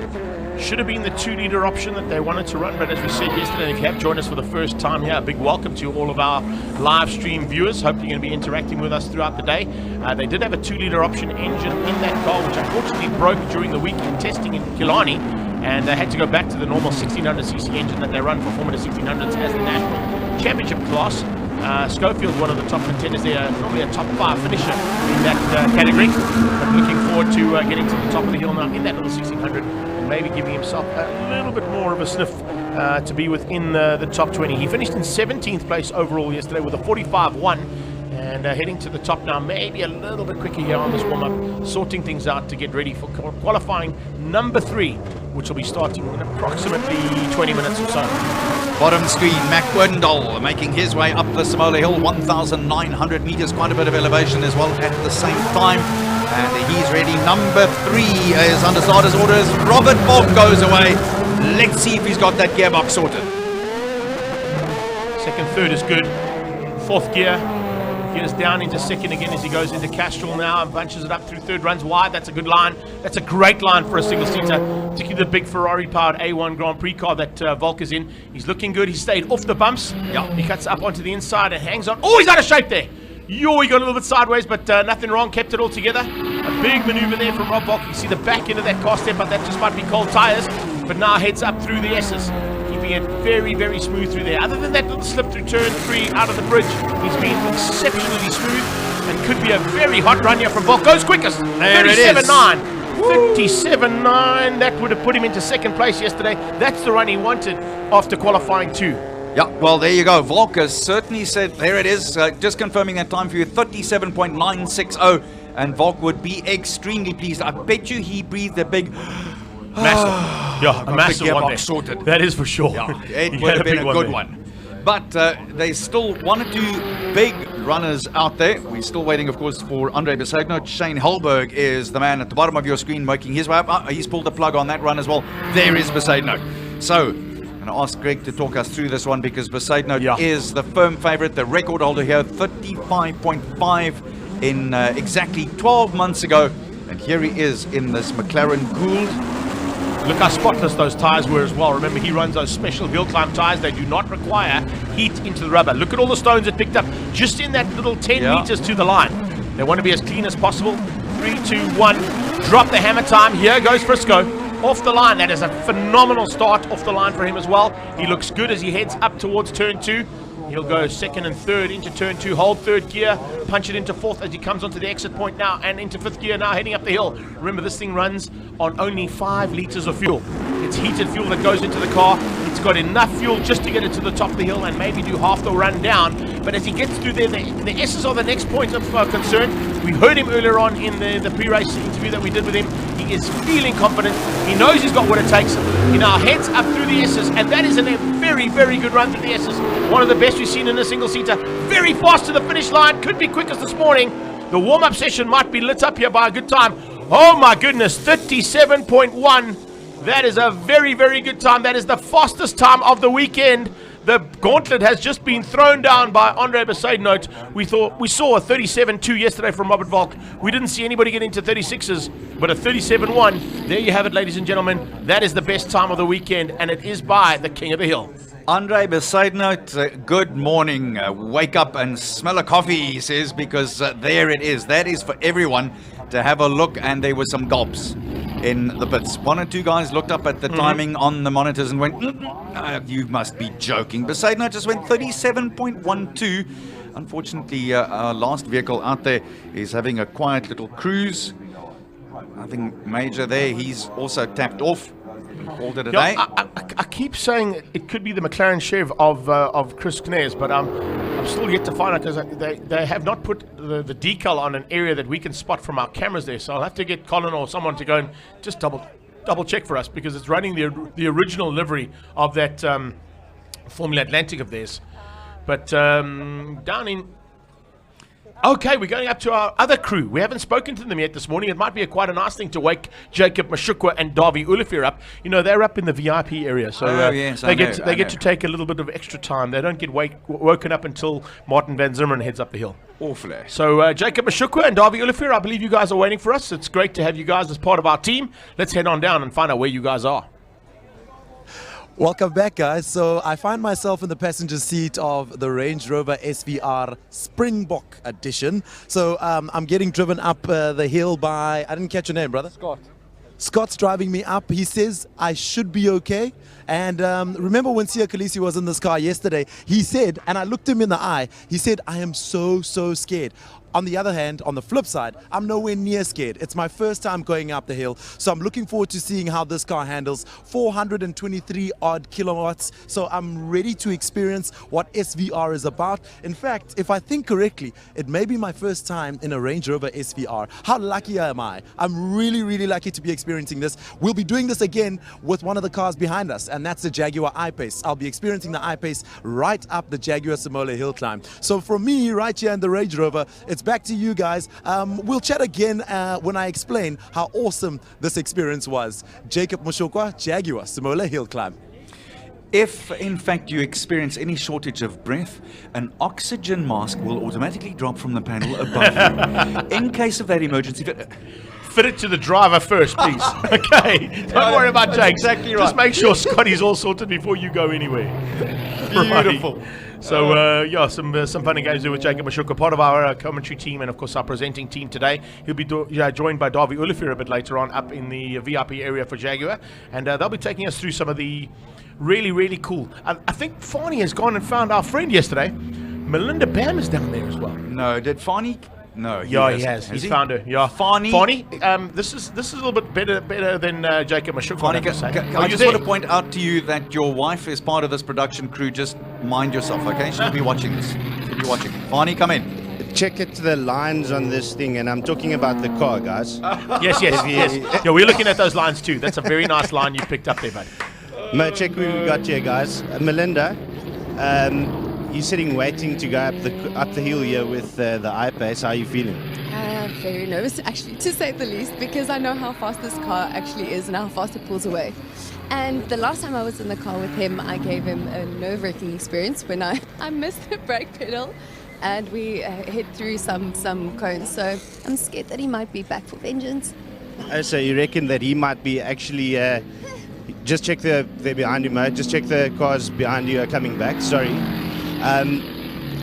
Should have been the 2-litre option that they wanted to run, but as we said yesterday, if you have joined us for the first time here, a big welcome to all of our live stream viewers. Hope you're going to be interacting with us throughout the day. They did have a 2-litre option engine in that car, which unfortunately broke during the week in testing in Killarney, and they had to go back to the normal 1600cc engine that they run for Formula 1600s as the national championship class. Schofield's one of the top contenders there, normally a top 5 finisher in that category, but looking forward to getting to the top of the hill now in that little 1600 and maybe giving himself a little bit more of a sniff to be within the top 20. He finished in 17th place overall yesterday with a 45.1 and heading to the top now, maybe a little bit quicker here on this warm-up, sorting things out to get ready for qualifying number 3, which will be starting in approximately 20 minutes or so. Bottom screen, Mac Wendell making his way up the Simola Hill, 1,900 meters, quite a bit of elevation as well at the same time. And he's ready. Number 3 is under starter's orders. Robert Volk goes away. Let's see if he's got that gearbox sorted. Second, third is good. 4th gear. Gears down into second again as he goes into Castrol now and bunches it up through third, runs wide. That's a good line. That's a great line for a single-seater, particularly the big Ferrari-powered A1 Grand Prix car that Volk is in. He's looking good. He stayed off the bumps. Yeah, he cuts up onto the inside and hangs on. Oh, he's out of shape there. Yo, he got a little bit sideways, but nothing wrong. Kept it all together. A big maneuver there from Rob Volk. You see the back end of that car step up. That just might be cold tires, but now heads up through the S's. Keeping it very, very smooth through there. Other than that little slip through turn 3 out of the bridge, he's been exceptionally smooth and could be a very hot run here from Volk. Goes quickest. 37.9. 37.9. That would have put him into second place yesterday. That's the run he wanted after qualifying 2. Yeah, well, there you go. Volk has certainly said, there it is, just confirming that time for you, 37.960. And Volk would be extremely pleased. I bet you he breathed a big... Massive. Yeah, a massive one there. Sorted. That is for sure. Yeah, it would have been a good one. But there's still 1 or 2 big runners out there. We're still waiting, of course, for Andre Besaidnout. Shane Hellberg is the man at the bottom of your screen making his way up. He's pulled the plug on that run as well. There is Besaidnout. So, I'm going to ask Greg to talk us through this one because Besaidnout is the firm favorite, the record holder here, 35.5 in exactly 12 months ago. And here he is in this McLaren Gould. Look how spotless those tires were as well. Remember, he runs those special Hillclimb tires. They do not require heat into the rubber. Look at all the stones it picked up just in that little 10 meters to the line. They want to be as clean as possible. 3, 2, 1. Drop the hammer time. Here goes Frisco. Off the line. That is a phenomenal start off the line for him as well. He looks good as he heads up towards turn 2. He'll go second and third into turn 2, hold third gear, punch it into fourth as he comes onto the exit point now and into 5th gear now heading up the hill. Remember, this thing runs on only 5 litres of fuel. It's heated fuel that goes into the car. It's got enough fuel just to get it to the top of the hill and maybe do half the run down. But as he gets through there, the S's are the next point of concern. We heard him earlier on in the pre-race interview that we did with him. He is feeling confident. He knows he's got what it takes. He now heads up through the S's, and that is a very very, very good run through the S's. One of the best we've seen in a single-seater. Very fast to the finish line. Could be quickest this morning. The warm-up session might be lit up here by a good time. Oh my goodness, 37.1. That is a very, very good time. That is the fastest time of the weekend. The gauntlet has just been thrown down by Andre Besaidnout. We saw a 37.2 yesterday from Robert Volk. We didn't see anybody get into 36s, but a 37.1. There you have it, ladies and gentlemen. That is the best time of the weekend, and it is by the King of the Hill. Andre Besaidnout, good morning. Wake up and smell a coffee, he says, because there it is. That is for everyone to have a look, and there were some gobs in the pits. One or two guys looked up at the timing on the monitors and went, you must be joking. Besaidnout just went 37.12. Unfortunately, our last vehicle out there is having a quiet little cruise. Nothing major there. He's also tapped off. Called it a day. I keep saying it could be the McLaren Chev of Chris Knez, but I'm still yet to find out because they have not put the decal on an area that we can spot from our cameras there. So I'll have to get Colin or someone to go and just double check for us, because it's running the original livery of that Formula Atlantic of theirs. But down in... Okay, we're going up to our other crew. We haven't spoken to them yet this morning. It might be quite a nice thing to wake Jacob Mashukwa and Davy Ulifir up. You know, they're up in the VIP area, so yes, they get to take a little bit of extra time. They don't get woken up until Martin van Zimmerman heads up the hill. Awfully. So Jacob Mashukwa and Davy Ulifir, I believe you guys are waiting for us. It's great to have you guys as part of our team. Let's head on down and find out where you guys are. Welcome back, guys. So I find myself in the passenger seat of the Range Rover SVR Springbok Edition. So I'm getting driven up the hill by, I didn't catch your name, brother. Scott. Scott's driving me up. He says I should be okay. And remember when Sia Khaleesi was in this car yesterday, he said, and I looked him in the eye, he said, I am so scared. On the other hand, on the flip side, I'm nowhere near scared. It's my first time going up the hill, so I'm looking forward to seeing how this car handles. 423 odd kilowatts, so I'm ready to experience what SVR is about. In fact, if I think correctly, it may be my first time in a Range Rover SVR. How lucky am I? I'm really lucky to be experiencing this. We'll be doing this again with one of the cars behind us, and that's the Jaguar I-Pace. I'll be experiencing the I-Pace right up the Jaguar Simola Hillclimb. So from me, right here in the Range Rover, it's back to you guys. We'll chat again when I explain how awesome this experience was. Jacob Mashukwa, Jaguar Simola Hillclimb. If, in fact, you experience any shortage of breath, an oxygen mask will automatically drop from the panel above you. In case of that emergency... Fit it to the driver first, please. Okay, don't worry about Jake. Exactly right. Just make sure Scotty's all sorted before you go anywhere. Beautiful. Right. So, some fun and games there with Jacob Mashukwa, part of our commentary team and, of course, our presenting team today. He'll be joined by Davy Ulifir a bit later on up in the VIP area for Jaguar. And they'll be taking us through some of the really cool... I think Fani has gone and found our friend yesterday. Melinda Bam is down there as well. No, did Fani... No, he has. He's found her. Yeah, Fani. This is a little bit better than Jacob Mashukwa. Fani, I just want to point out to you that your wife is part of this production crew. Just mind yourself, okay? She'll be watching this. She'll be watching. Fani, come in. Check it to the lines on this thing, and I'm talking about the car, guys. Yes. Yeah, we're looking at those lines too. That's a very nice line you picked up there, buddy. No, check what we got here, guys. Melinda. You're sitting waiting to go up the hill here with the I-Pace. How are you feeling? Very nervous, actually, to say the least, because I know how fast this car actually is and how fast it pulls away. And the last time I was in the car with him, I gave him a nerve-wracking experience when I missed the brake pedal and we hit through some cones. So I'm scared that he might be back for vengeance. Oh, so you reckon that he might be actually... just check they're behind you, mate. Just check the cars behind you are coming back. Sorry.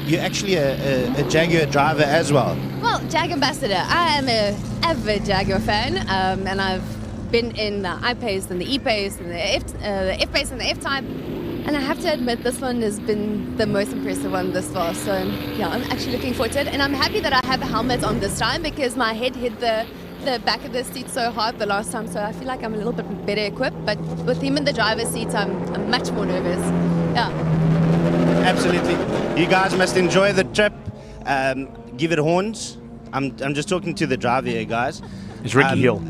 You're actually a Jaguar driver as well. Well, Jag ambassador. I am an avid Jaguar fan, and I've been in the I-Pace and the E-Pace and the F-Pace and the F-Type. And I have to admit, this one has been the most impressive one this far. So, yeah, I'm actually looking forward to it. And I'm happy that I have a helmet on this time because my head hit the back of the seat so hard the last time. So I feel like I'm a little bit better equipped. But with him in the driver's seat, I'm much more nervous. Yeah. Absolutely. You guys must enjoy the trip. Give it horns. I'm just talking to the driver here, guys. It's Ricky Hill.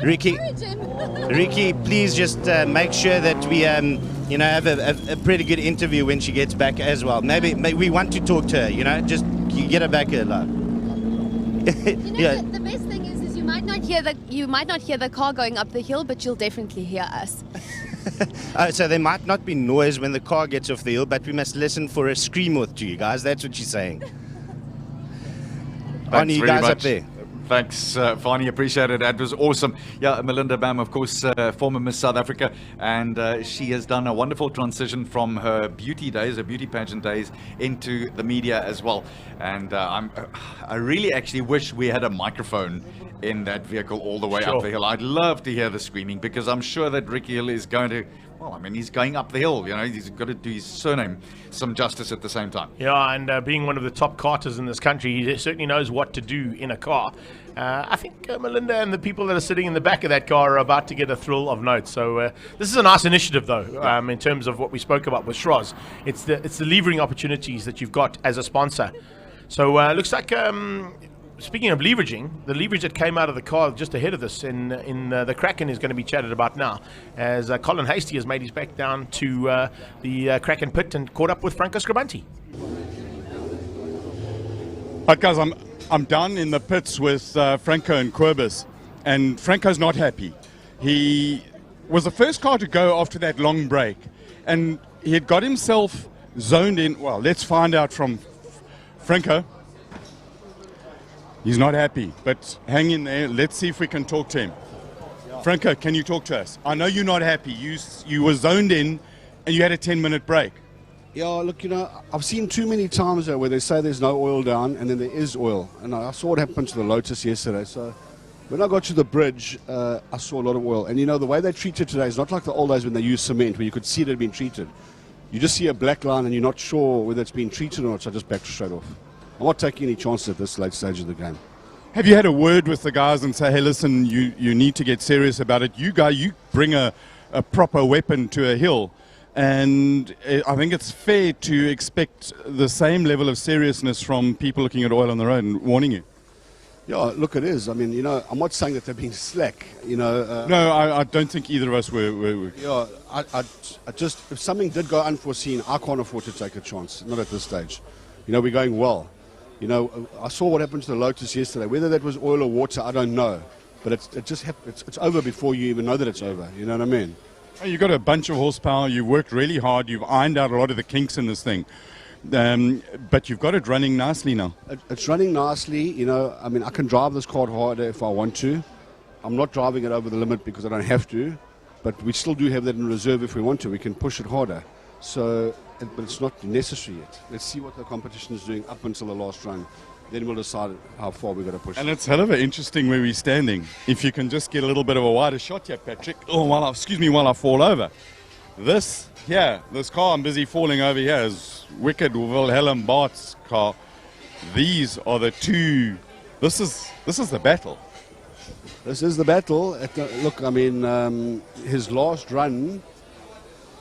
Ricky, please just make sure that we, have a pretty good interview when she gets back as well. Maybe we want to talk to her. Just get her back here, love. The best thing is you might not hear the car going up the hill, but you'll definitely hear us. So there might not be noise when the car gets off the hill, but we must listen for a scream or two, guys. That's what she's saying. On you guys up there. Thanks, Fani. Appreciate it. That was awesome. Yeah, Melinda Bam, of course, former Miss South Africa, and she has done a wonderful transition from her beauty days, her beauty pageant days, into the media as well. And I really actually wish we had a microphone in that vehicle all the way up the hill. I'd love to hear the screaming, because I'm sure that Ricky Hill is going to, he's going up the hill. He's got to do his surname some justice at the same time. Yeah, and being one of the top karters in this country, he certainly knows what to do in a car. I think Melinda and the people that are sitting in the back of that car are about to get a thrill of note. So this is a nice initiative, though, in terms of what we spoke about with Schroz. It's the levering opportunities that you've got as a sponsor. So looks like, speaking of leveraging, the leverage that came out of the car just ahead of this in the Kraken is going to be chatted about now, as Colin Hastie has made his back down to the Kraken pit and caught up with Franco Scribanti. Right, guys, I'm down in the pits with Franco and Querbus, and Franco's not happy. He was the first car to go after that long break, and he had got himself zoned in. Well, let's find out from Franco. He's not happy, but hang in there. Let's see if we can talk to him. Franco, can you talk to us? I know you're not happy. You were zoned in, and you had a 10-minute break. Yeah, look, I've seen too many times where they say there's no oil down, and then there is oil. And I saw what happened to the Lotus yesterday. So when I got to the bridge, I saw a lot of oil. And, the way they treat it today is not like the old days when they used cement, where you could see it had been treated. You just see a black line, and you're not sure whether it's been treated or not, so I just backed straight off. I'm not taking any chances at this late stage of the game. Have you had a word with the guys and say, hey, listen, you need to get serious about it? You bring a proper weapon to a hill. And I think it's fair to expect the same level of seriousness from people looking at oil on the road and warning you. Yeah, look, it is. I mean, I'm not saying that they're being slack, No, I don't think either of us were. Yeah, I just, if something did go unforeseen, I can't afford to take a chance, not at this stage. We're going well. I saw what happened to the Lotus yesterday. Whether that was oil or water, I don't know. But it just happened. It's over before you even know that it's over. You know what I mean? You've got a bunch of horsepower. You've worked really hard. You've ironed out a lot of the kinks in this thing. But you've got it running nicely now. It's running nicely. I can drive this car harder if I want to. I'm not driving it over the limit because I don't have to. But we still do have that in reserve if we want to. We can push it harder. But it's not necessary yet. Let's see what the competition is doing up until the last run. Then we'll decide how far we're going to push. And it's hell of a interesting where we're standing. If you can just get a little bit of a wider shot here, Patrick. Oh, while I fall over. This car I'm busy falling over here is Wicked Wilhelm Bart's car. These are the two. This is the battle. This is the battle. His last run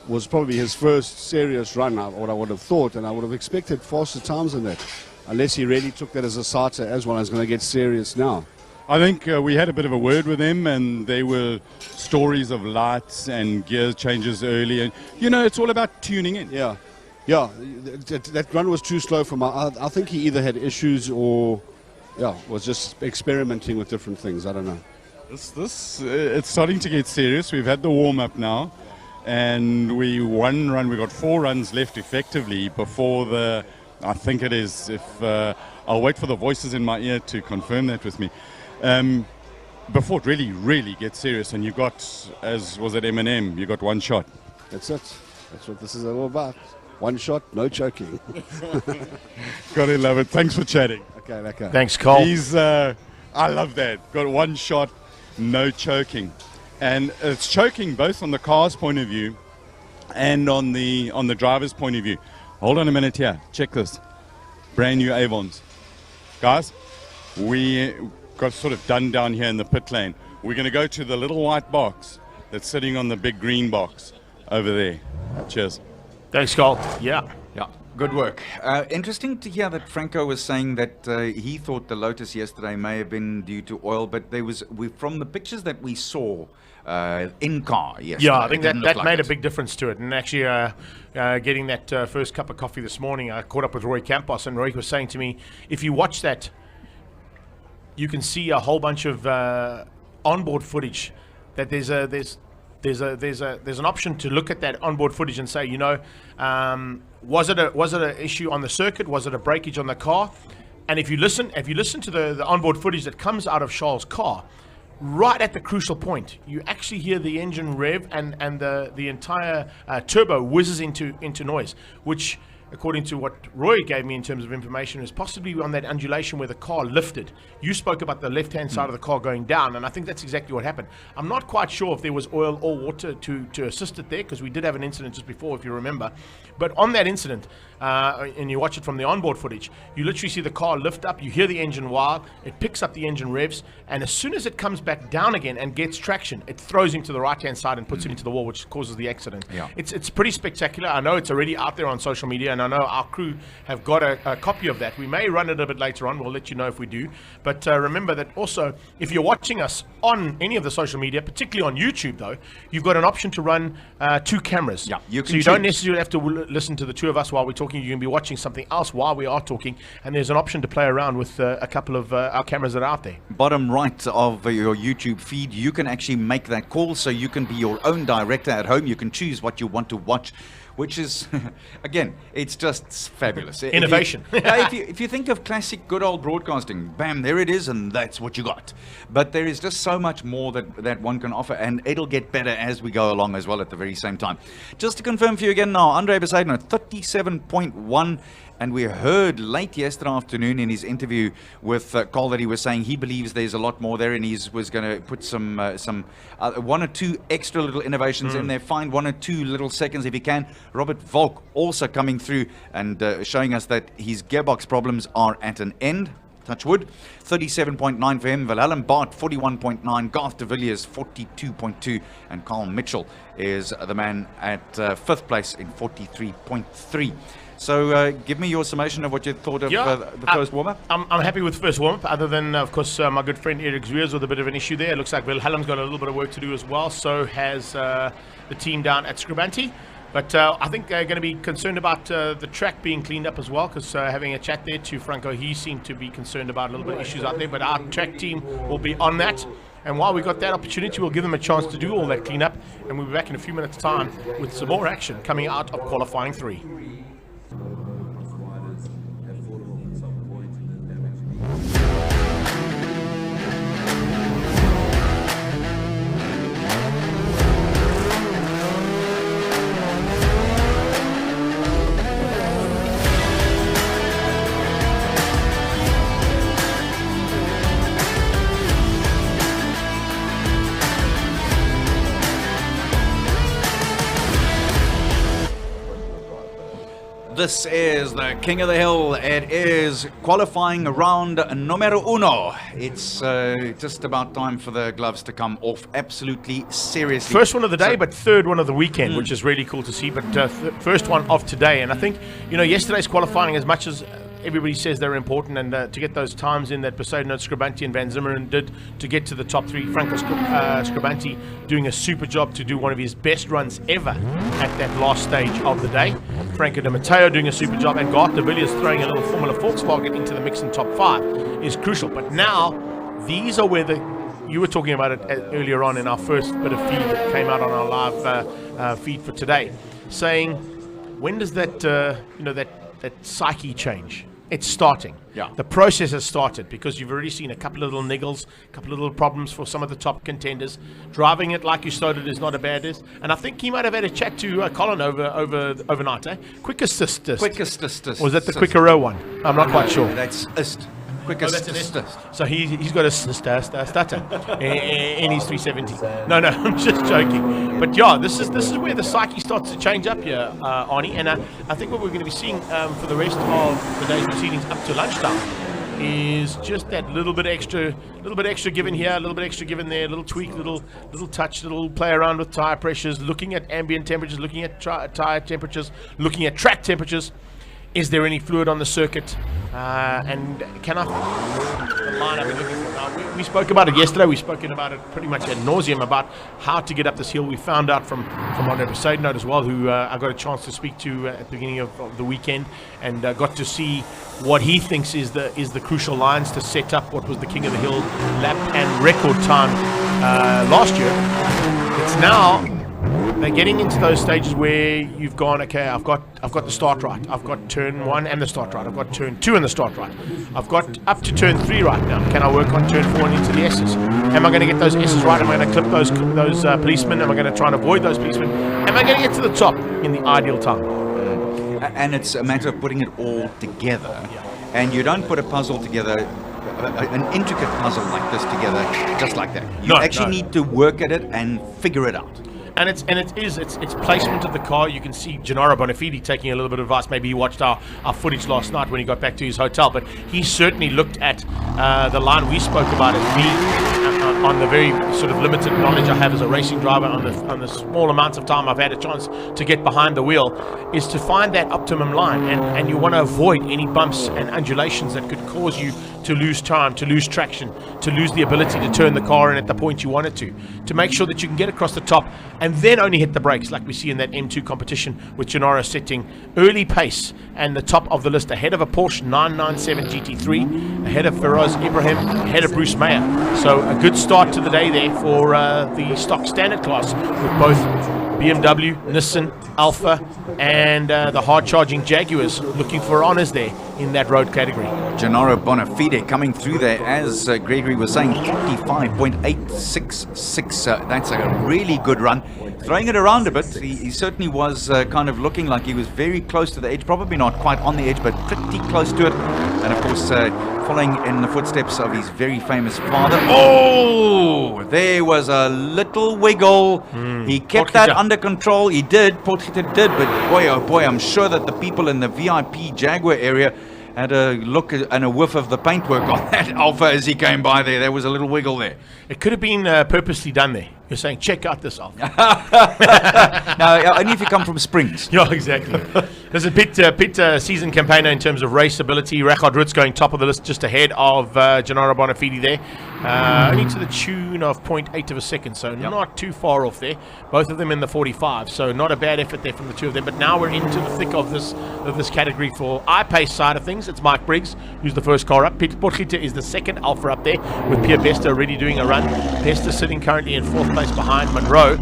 was probably his first serious run, what I would have thought, and I would have expected faster times than that, unless he really took that as a starter as well as going to get serious now. I think we had a bit of a word with him, and there were stories of lights and gear changes early, and it's all about tuning in. Yeah, that run was too slow for I think he either had issues or was just experimenting with different things. I don't know. It's starting to get serious. We've had the warm-up now. And we got 4 runs left effectively before I think it is, I'll wait for the voices in my ear to confirm that with me, before it really gets serious. And you got, as was it Eminem, you got one shot. That's it. That's what this is all about. One shot, no choking. Gotta love it. Thanks for chatting. Okay. Thanks, Cole. I love that. Got one shot, no choking. And it's choking both on the car's point of view and on the driver's point of view. Hold on a minute here. Check this. Brand new Avons. Guys, we got sort of done down here in the pit lane. We're going to go to the little white box that's sitting on the big green box over there. Cheers. Thanks, Carl. Yeah. Yeah, good work. Interesting to hear that Franco was saying that he thought the Lotus yesterday may have been due to oil, but from the pictures that we saw in car yesterday. Yeah, I think that made a big difference to it. And actually, getting that first cup of coffee this morning, I caught up with Roy Campos, and Roy was saying to me, if you watch that, you can see a whole bunch of onboard footage. That there's an option to look at that onboard footage and say, was it an issue on the circuit? Was it a breakage on the car? And if you listen to the onboard footage that comes out of Charles' car, right at the crucial point, you actually hear the engine rev and the entire turbo whizzes into noise, which, according to what Roy gave me in terms of information, is possibly on that undulation where the car lifted. You spoke about the left-hand side of the car going down, and I think that's exactly what happened. I'm not quite sure if there was oil or water to assist it there, because we did have an incident just before, if you remember. But on that incident, and you watch it from the onboard footage, you literally see the car lift up, you hear the engine while, it picks up the engine revs, and as soon as it comes back down again and gets traction, it throws him to the right-hand side and puts him into the wall, which causes the accident. Yeah. It's pretty spectacular. I know it's already out there on social media, and I know our crew have got a copy of that. We may run it a bit later on. We'll let you know if we do. But remember that also, if you're watching us on any of the social media, particularly on YouTube, though, you've got an option to run 2 cameras. Yeah, you can so you don't necessarily have to listen to the two of us while we're talking. You can be watching something else while we are talking, and there's an option to play around with a couple of our cameras that are out there. Bottom right of your YouTube feed, you can actually make that call, so you can be your own director at home. You can choose what you want to watch, which is, again, it's just fabulous. Innovation. If you think of classic good old broadcasting, bam, there it is, and that's what you got. But there is just so much more that one can offer, and it'll get better as we go along as well at the very same time. Just to confirm for you again now, Andre Besaidon at 37.1. And we heard late yesterday afternoon in his interview with Cole that he was saying he believes there's a lot more there, and he was going to put some 1 or 2 extra little innovations in there, find 1 or 2 little seconds if he can. Robert Volk also coming through and showing us that his gearbox problems are at an end. Touch wood. 37.9 for him. Wilhelm Bart 41.9. Garth de Villiers 42.2. And Carl Mitchell is the man at 5th place in 43.3. So give me your summation of what you thought of the first warm-up. I'm happy with the first warm-up, other than, of course, my good friend Eric Zuers with a bit of an issue there. It looks like Wilhelm's got a little bit of work to do as well. So has the team down at Scribanti. But I think they're going to be concerned about the track being cleaned up as well, because having a chat there to Franco, he seemed to be concerned about a little bit of issues out there. But our track team will be on that. And while we got that opportunity, we'll give them a chance to do all that cleanup. And we'll be back in a few minutes' time with some more action coming out of qualifying 3. This is the King of the Hill. It is qualifying round numero uno. It's just about time for the gloves to come off. Absolutely, seriously. First one of the day, but third one of the weekend, which is really cool to see. But first one of today. And I think, yesterday's qualifying, as much as everybody says they're important, and to get those times in that Poseidon, Scribanti and Van Zimmeren did to get to the top 3. Franco Scribanti doing a super job to do one of his best runs ever at that last stage of the day. Franco de Matteo doing a super job, and Garth de Villiers throwing a little Formula Volkswagen into the mix in top 5 is crucial. But now, these are where you were talking about it earlier on in our first bit of feed that came out on our live feed for today, saying, when does that psyche change? It's starting. Yeah. The process has started, because you've already seen a couple of little niggles, a couple of little problems for some of the top contenders. Driving it like you started is not a bad is. And I think he might have had a chat to Colin overnight. Quickest. Was that the quicker row one? I'm not quite sure. That's ist. Quickest. Oh, that's an ist. So he's got a stutter in his 370. No, I'm just joking. But yeah, this is where the psyche starts to change up here, Arnie. And I think what we're going to be seeing for the rest of the day's proceedings up to lunchtime is just that little bit extra given here, a little bit extra given there, a little tweak, little touch, little play around with tire pressures, looking at ambient temperatures, looking at tire temperatures, looking at track temperatures. Is there any fluid on the circuit? And can I the line I've been looking for? Now, we spoke about it yesterday. We've spoken about it pretty much ad nauseum about how to get up this hill. We found out from Andre Raceday as well, who I got a chance to speak to at the beginning of the weekend, and got to see what he thinks is the crucial lines to set up what was the King of the Hill lap and record time last year. It's now. They're getting into those stages where you've gone, okay, I've got the start right. I've got turn 1 and the start right. I've got turn 2 and the start right. I've got up to turn 3 right now. Can I work on turn 4 and into the S's? Am I going to get those S's right? Am I going to clip those policemen? Am I going to try and avoid those policemen? Am I going to get to the top in the ideal time? And it's a matter of putting it all together. And you don't put a puzzle together, an intricate puzzle like this together, just like that. You actually need to work at it and figure it out. And it's placement of the car. You can see Gennaro Bonafide taking a little bit of advice. Maybe he watched our footage last night when he got back to his hotel, but he certainly looked at the line we spoke about at me on the very sort of limited knowledge I have as a racing driver, on the small amounts of time I've had a chance to get behind the wheel, is to find that optimum line, and you want to avoid any bumps and undulations that could cause you to lose time, to lose traction, to lose the ability to turn the car in at the point you want it to make sure that you can get across the top and then only hit the brakes, like we see in that M2 competition with Gennaro setting early pace and the top of the list ahead of a Porsche 997 GT3, ahead of Feroz Ibrahim, ahead of Bruce Mayer. So a good start to the day there for the stock standard class with both BMW, Nissan, Alfa, and the hard-charging Jaguars looking for honours there in that road category. Gennaro Bonafide coming through there, as Gregory was saying, 45.866. That's a really good run. Throwing it around a bit, he certainly was kind of looking like he was very close to the edge, probably not quite on the edge, but pretty close to it. And of course, following in the footsteps of his very famous father. Oh, there was a little wiggle. He kept that under control. He did, Potgieter did, but boy, oh boy, I'm sure that the people in the VIP Jaguar area had a look and a whiff of the paintwork on that Alfa as he came by there. There was a little wiggle there. It could have been purposely done there. You're saying, check out this Alfa. No, only if you come from Springs. Yeah, exactly. There's a Pit season campaigner in terms of race ability. Rachard Roots going top of the list, just ahead of Gennaro Bonafide there. Only to the tune of 0.8 of a second, so not too far off there. Both of them in the 45, so not a bad effort there from the two of them. But now we're into the thick of this category for I-Pace side of things. It's Mike Briggs who's the first car up. Pieter Potgieter is the second Alfa up there, with Pierre Bester already doing a run. Bester sitting currently in fourth place behind Monroe.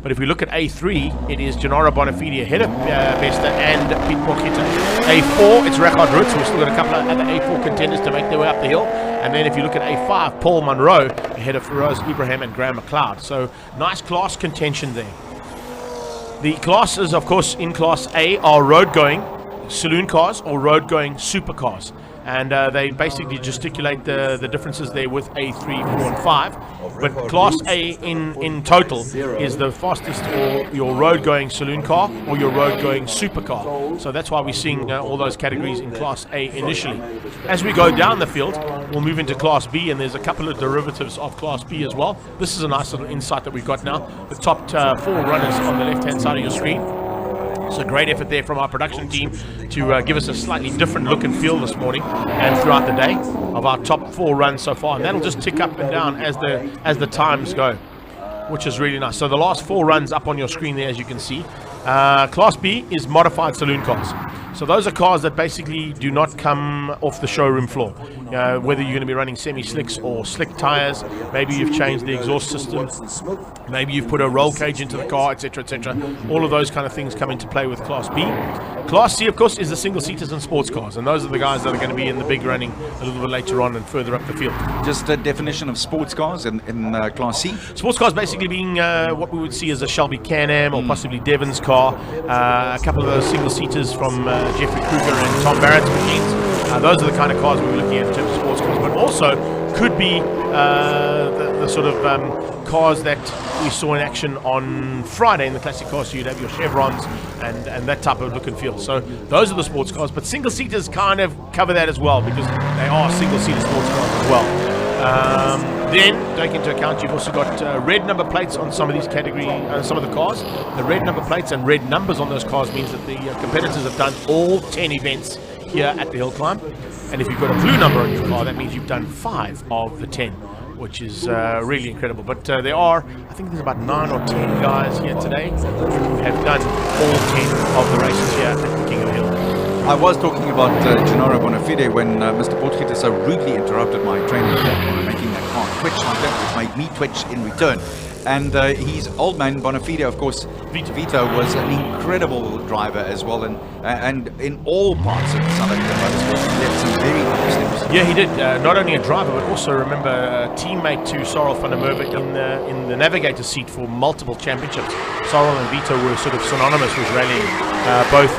But if we look at A3, it is Gennaro Bonafide ahead of Bester and Pete Potgieter. A4, it's Rachard Roots. We've still got a couple of other A4 contenders to make their way up the hill. And then if you look at A5, Paul Monroe ahead of Feroz Ibrahim and Graham McLeod. So nice class contention there. The classes, of course, in Class A are road-going saloon cars or road-going supercars. And they basically gesticulate the differences there with A3, 4, and 5. But Class A in total is the fastest, or your road-going saloon car or your road-going supercar. So that's why we're seeing all those categories in Class A initially. As we go down the field, we'll move into Class B, and there's a couple of derivatives of Class B as well. This is a nice little insight that we've got now. The top 4 runners on the left-hand side of your screen. It's a great effort there from our production team to give us a slightly different look and feel this morning and throughout the day of our top 4 runs so far. And that'll just tick up and down as the times go, which is really nice. So the last 4 runs up on your screen there, as you can see. Class B is modified saloon cars. So those are cars that basically do not come off the showroom floor. Whether you're going to be running semi-slicks or slick tires, maybe you've changed the exhaust system, maybe you've put a roll cage into the car, etc., etc. All of those kind of things come into play with Class B. Class C, of course, is the single-seaters and sports cars, and those are the guys that are going to be in the big running a little bit later on and further up the field. Just a definition of sports cars in Class C? Sports cars basically being what we would see as a Shelby Can-Am or possibly Devon's car, a couple of those single-seaters from Jeffrey Kruger and Tom Barrett's machines. Those are the kind of cars we're looking at in terms of sports cars, but also could be the sort of cars that we saw in action on Friday in the classic cars. So you'd have your Chevrons and that type of look and feel. So those are the sports cars, but single-seaters kind of cover that as well because they are single-seater sports cars as well. Then, take into account, you've also got red number plates on some of these category, some of the cars. The red number plates and red numbers on those cars means that the competitors have done all 10 events here at the Hillclimb. And if you've got a blue number on your car, that means you've done 5 of the 10, which is really incredible. But there are, I think there's about 9 or 10 guys here today who have done all 10 of the races here at the King of the Hill. I was talking about Gennaro Bonafide when Mr. Potgieter so rudely interrupted my training by making that car twitch like that, which made me twitch in return. And his old man Bonafide, of course, Vito was an incredible driver as well, and in all parts of South African motorsport, he left some very good steps. Yeah, he did. Not only a driver, but also remember a teammate to Sorrel van der Merwe in the navigator seat for multiple championships. Sorrel and Vito were sort of synonymous with rallying, both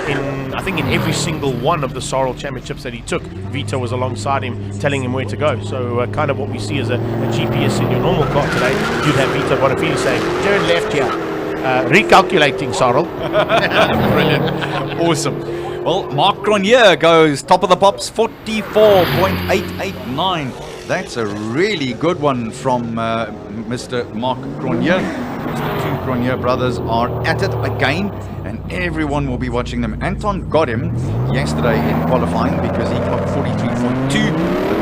I think in every single one of the Sorrel championships that he took. Vito was alongside him, telling him where to go. So kind of what we see as a GPS in your normal car today, you'd have Vito Bonafide saying, turn left here. Recalculating, Sorrel. Brilliant. Awesome. Well, Marc Grenier goes top of the pops, 44.889. That's a really good one from Mr. Marc Grenier. The 2 Grenier brothers are at it again, and everyone will be watching them. Anton got him yesterday in qualifying because he clocked 43.2,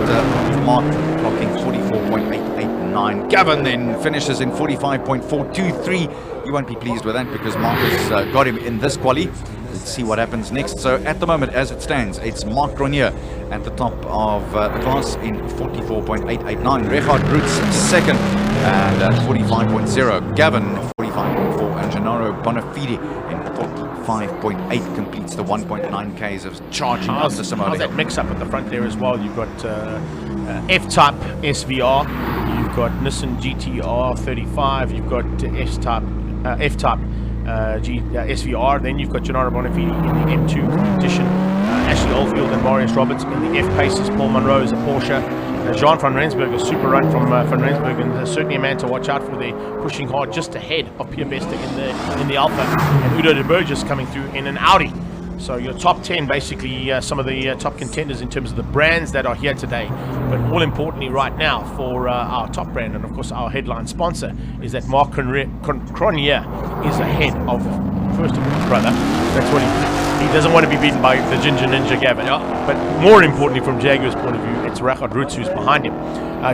but Marc clocking 44.889. Gavin then finishes in 45.423. You won't be pleased with that because Marc has got him in this quali. Let's see what happens next. So at the moment, as it stands, it's Marc Grenier at the top of the class in 44.889. Richard Roots second and 45.0. Gavin 45.4 and Gennaro Bonafide in 45.8 completes the 1.9 Ks of charging of the Simola. How's that mix up at the front there as well? You've got F-Type SVR, you've got Nissan GTR 35, you've got F-Type SVR, then you've got Gennaro Bonafide in the M2 competition, Ashley Oldfield and Marius Roberts in the F-Paces, Paul Monroe is a Porsche, Jean van Rensburg, a super run from van Rensburg, and certainly a man to watch out for there, pushing hard just ahead of Pierre Bester in the Alpha, and Udo de Burgess coming through in an Audi. So your top 10, basically some of the top contenders in terms of the brands that are here today. But all importantly right now for our top brand, and of course our headline sponsor, is that Marc Grenier is ahead of, first of all, his brother. That's what he doesn't want to be beaten by the Ginger Ninja Gavin. But more importantly from Jaguar's point of view, it's Richard Roots who's behind him.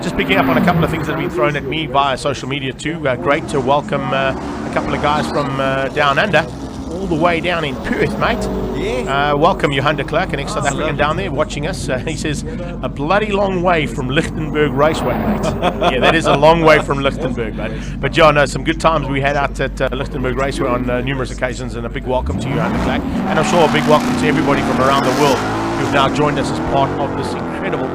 Just picking up on a couple of things that have been thrown at me via social media too. Great to welcome a couple of guys from down under. All the way down in Perth, mate. Yeah. Welcome, Johan de Klerk, an ex-South African down there watching us. He says, a bloody long way from Lichtenberg Raceway, mate. Yeah, that is a long way from Lichtenberg, mate. But John, some good times we had out at Lichtenberg Raceway on numerous occasions, and a big welcome to Johan de Klerk. And I'm sure a big welcome to everybody from around the world who've now joined us as part of this incredible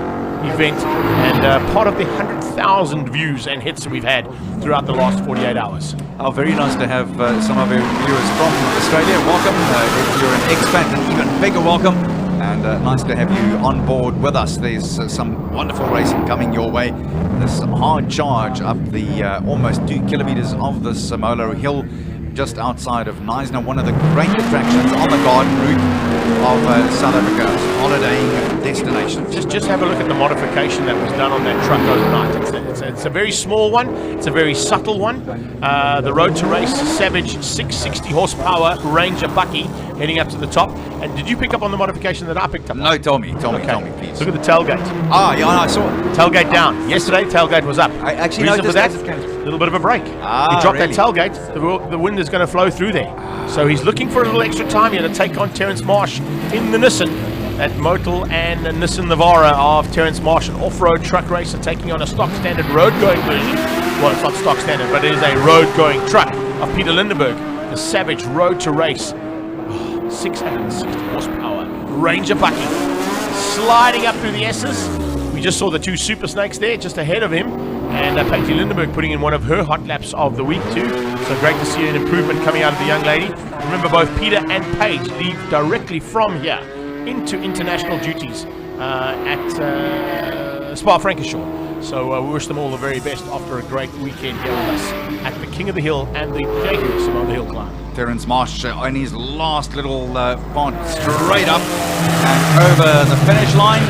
event and part of the 100,000 views and hits that we've had throughout the last 48 hours. Oh, very nice to have some of our viewers from Australia. Welcome. If you're an expat, an even bigger welcome. And nice to have you on board with us. There's some wonderful racing coming your way. This hard charge up the almost 2 kilometers of the Simola Hill, just outside of Knysna, one of the great attractions on the garden route of South Africa's holidaying destination. Just have a look at the modification that was done on that truck overnight. It's a very small one. It's a very subtle one. The Road to Race Savage 660 horsepower Ranger Bucky heading up to the top. And did you pick up on the modification that I picked up? No, tell me, please. Look at the tailgate. Ah, yeah, I saw it. Tailgate down. Yesterday, tailgate was up. I actually Reason noticed for that, a little bit of a break. He dropped that tailgate, the wind is going to flow through there. So he's looking for a little extra time here to take on Terence Marsh in the Nissan. That Motul and Nissan Navara of Terence Marsh, an off-road truck racer, taking on a stock standard road-going version. Well, it's not stock standard, but it is a road-going truck of Peter Lindenberg, the Savage Road to Race 660 horsepower Ranger Bucky, sliding up through the S's. We just saw the 2 Super Snakes there just ahead of him, and Paige Lindenberg putting in one of her hot laps of the week too. So great to see an improvement coming out of the young lady. Remember, both Peter and Paige leave directly from here into international duties at Spa-Francorchamps. So we wish them all the very best after a great weekend here with us at the King of the Hill and the Jaguar Simola Hillclimb. Terence Marsh on his last little part, straight up and over the finish line.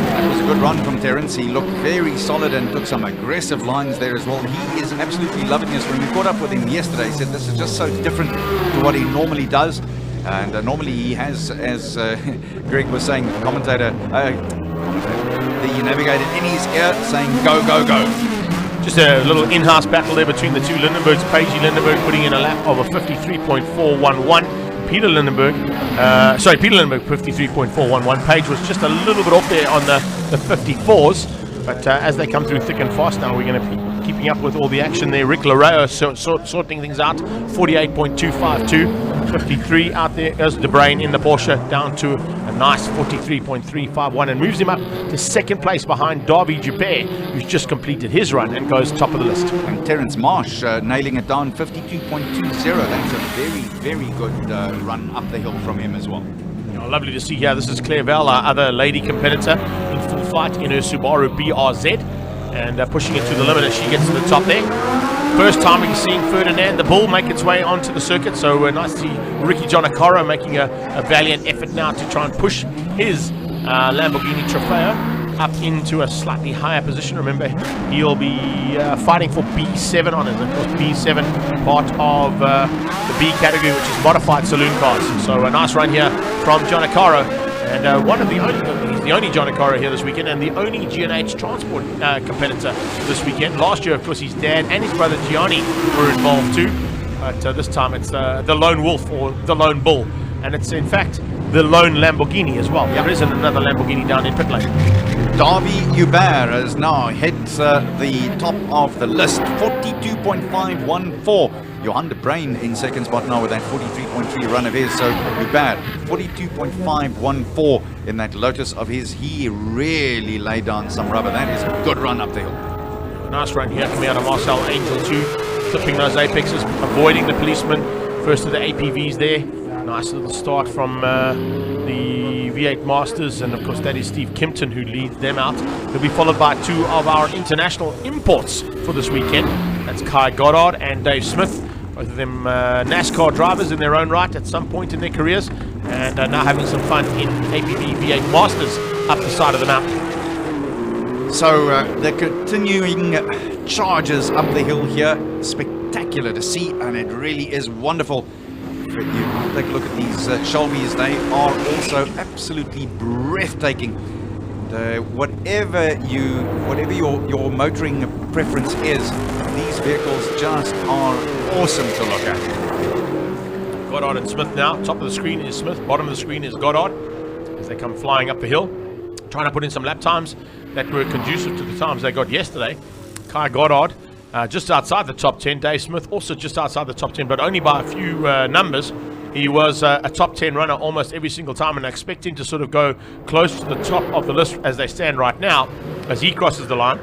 That was a good run from Terence. He looked very solid and took some aggressive lines there as well. He is absolutely loving this. When we caught up with him yesterday, he said this is just so different to what he normally does. And normally he has, as Greg was saying, the commentator, the navigator in his ear saying, go, go, go. Just a little in-house battle there between the two Lindenbergs. Paige Lindenberg putting in a lap of a 53.411. Peter Lindenberg 53.411. Paige was just a little bit off there on the 54s. But as they come through thick and fast now, we're going to be keeping up with all the action there. Rick Lareo sorting things out. 48.252. 53 out there as De Bruyn in the Porsche, down to a nice 43.351, and moves him up to second place behind Davy Joubert, who's just completed his run and goes top of the list. And Terence Marsh nailing it down, 52.20. That's a very, very good run up the hill from him as well. Lovely to see here. This is Claire Val, our other lady competitor, in full flight in her Subaru BRZ, and pushing it to the limit as she gets to the top there. First time we're seeing Ferdinand the Bull make its way onto the circuit, so nice to see Ricky Giannaccaro making a valiant effort now to try and push his Lamborghini Trofeo up into a slightly higher position. Remember, he'll be fighting for B7 on it. Of course, B7 part of the B category, which is modified saloon cars. So a nice run here from Giannaccaro, and he's the only Giannaccaro here this weekend, and the only G&H Transport competitor this weekend. Last year, of course, his dad and his brother Gianni were involved too, but this time it's the Lone Wolf or the Lone Bull, and it's in fact the Lone Lamborghini as well. There isn't another Lamborghini down in pit lane. Davy Joubert has now hit the top of the list, 42.514. Johan De Bruyn in second spot now with that 43.3 run of his. So Joubert, 42.514 in that Lotus of his. He really laid down some rubber. That is a good run up the hill. Nice run here coming out of Marcel Angel too, clipping those apexes, avoiding the policeman. First of the APVs there. Nice little start from the V8 Masters, and of course that is Steve Kimpton who leads them out. He'll be followed by two of our international imports for this weekend. That's Kai Goddard and Dave Smith, both of them NASCAR drivers in their own right at some point in their careers, and now having some fun in APV V8 Masters up the side of the mountain. So the continuing charges up the hill here, spectacular to see, and it really is wonderful. You take a look at these Shelby's, they are also absolutely breathtaking. Whatever your motoring preference is, these vehicles just are awesome to look at. Goddard and Smith now. Top of the screen is Smith, bottom of the screen is Goddard as they come flying up the hill, trying to put in some lap times that were conducive to the times they got yesterday. Kai Goddard just outside the top 10. Dave Smith also just outside the top 10, but only by a few numbers. He was a top 10 runner almost every single time, and I expect him to sort of go close to the top of the list as they stand right now as he crosses the line.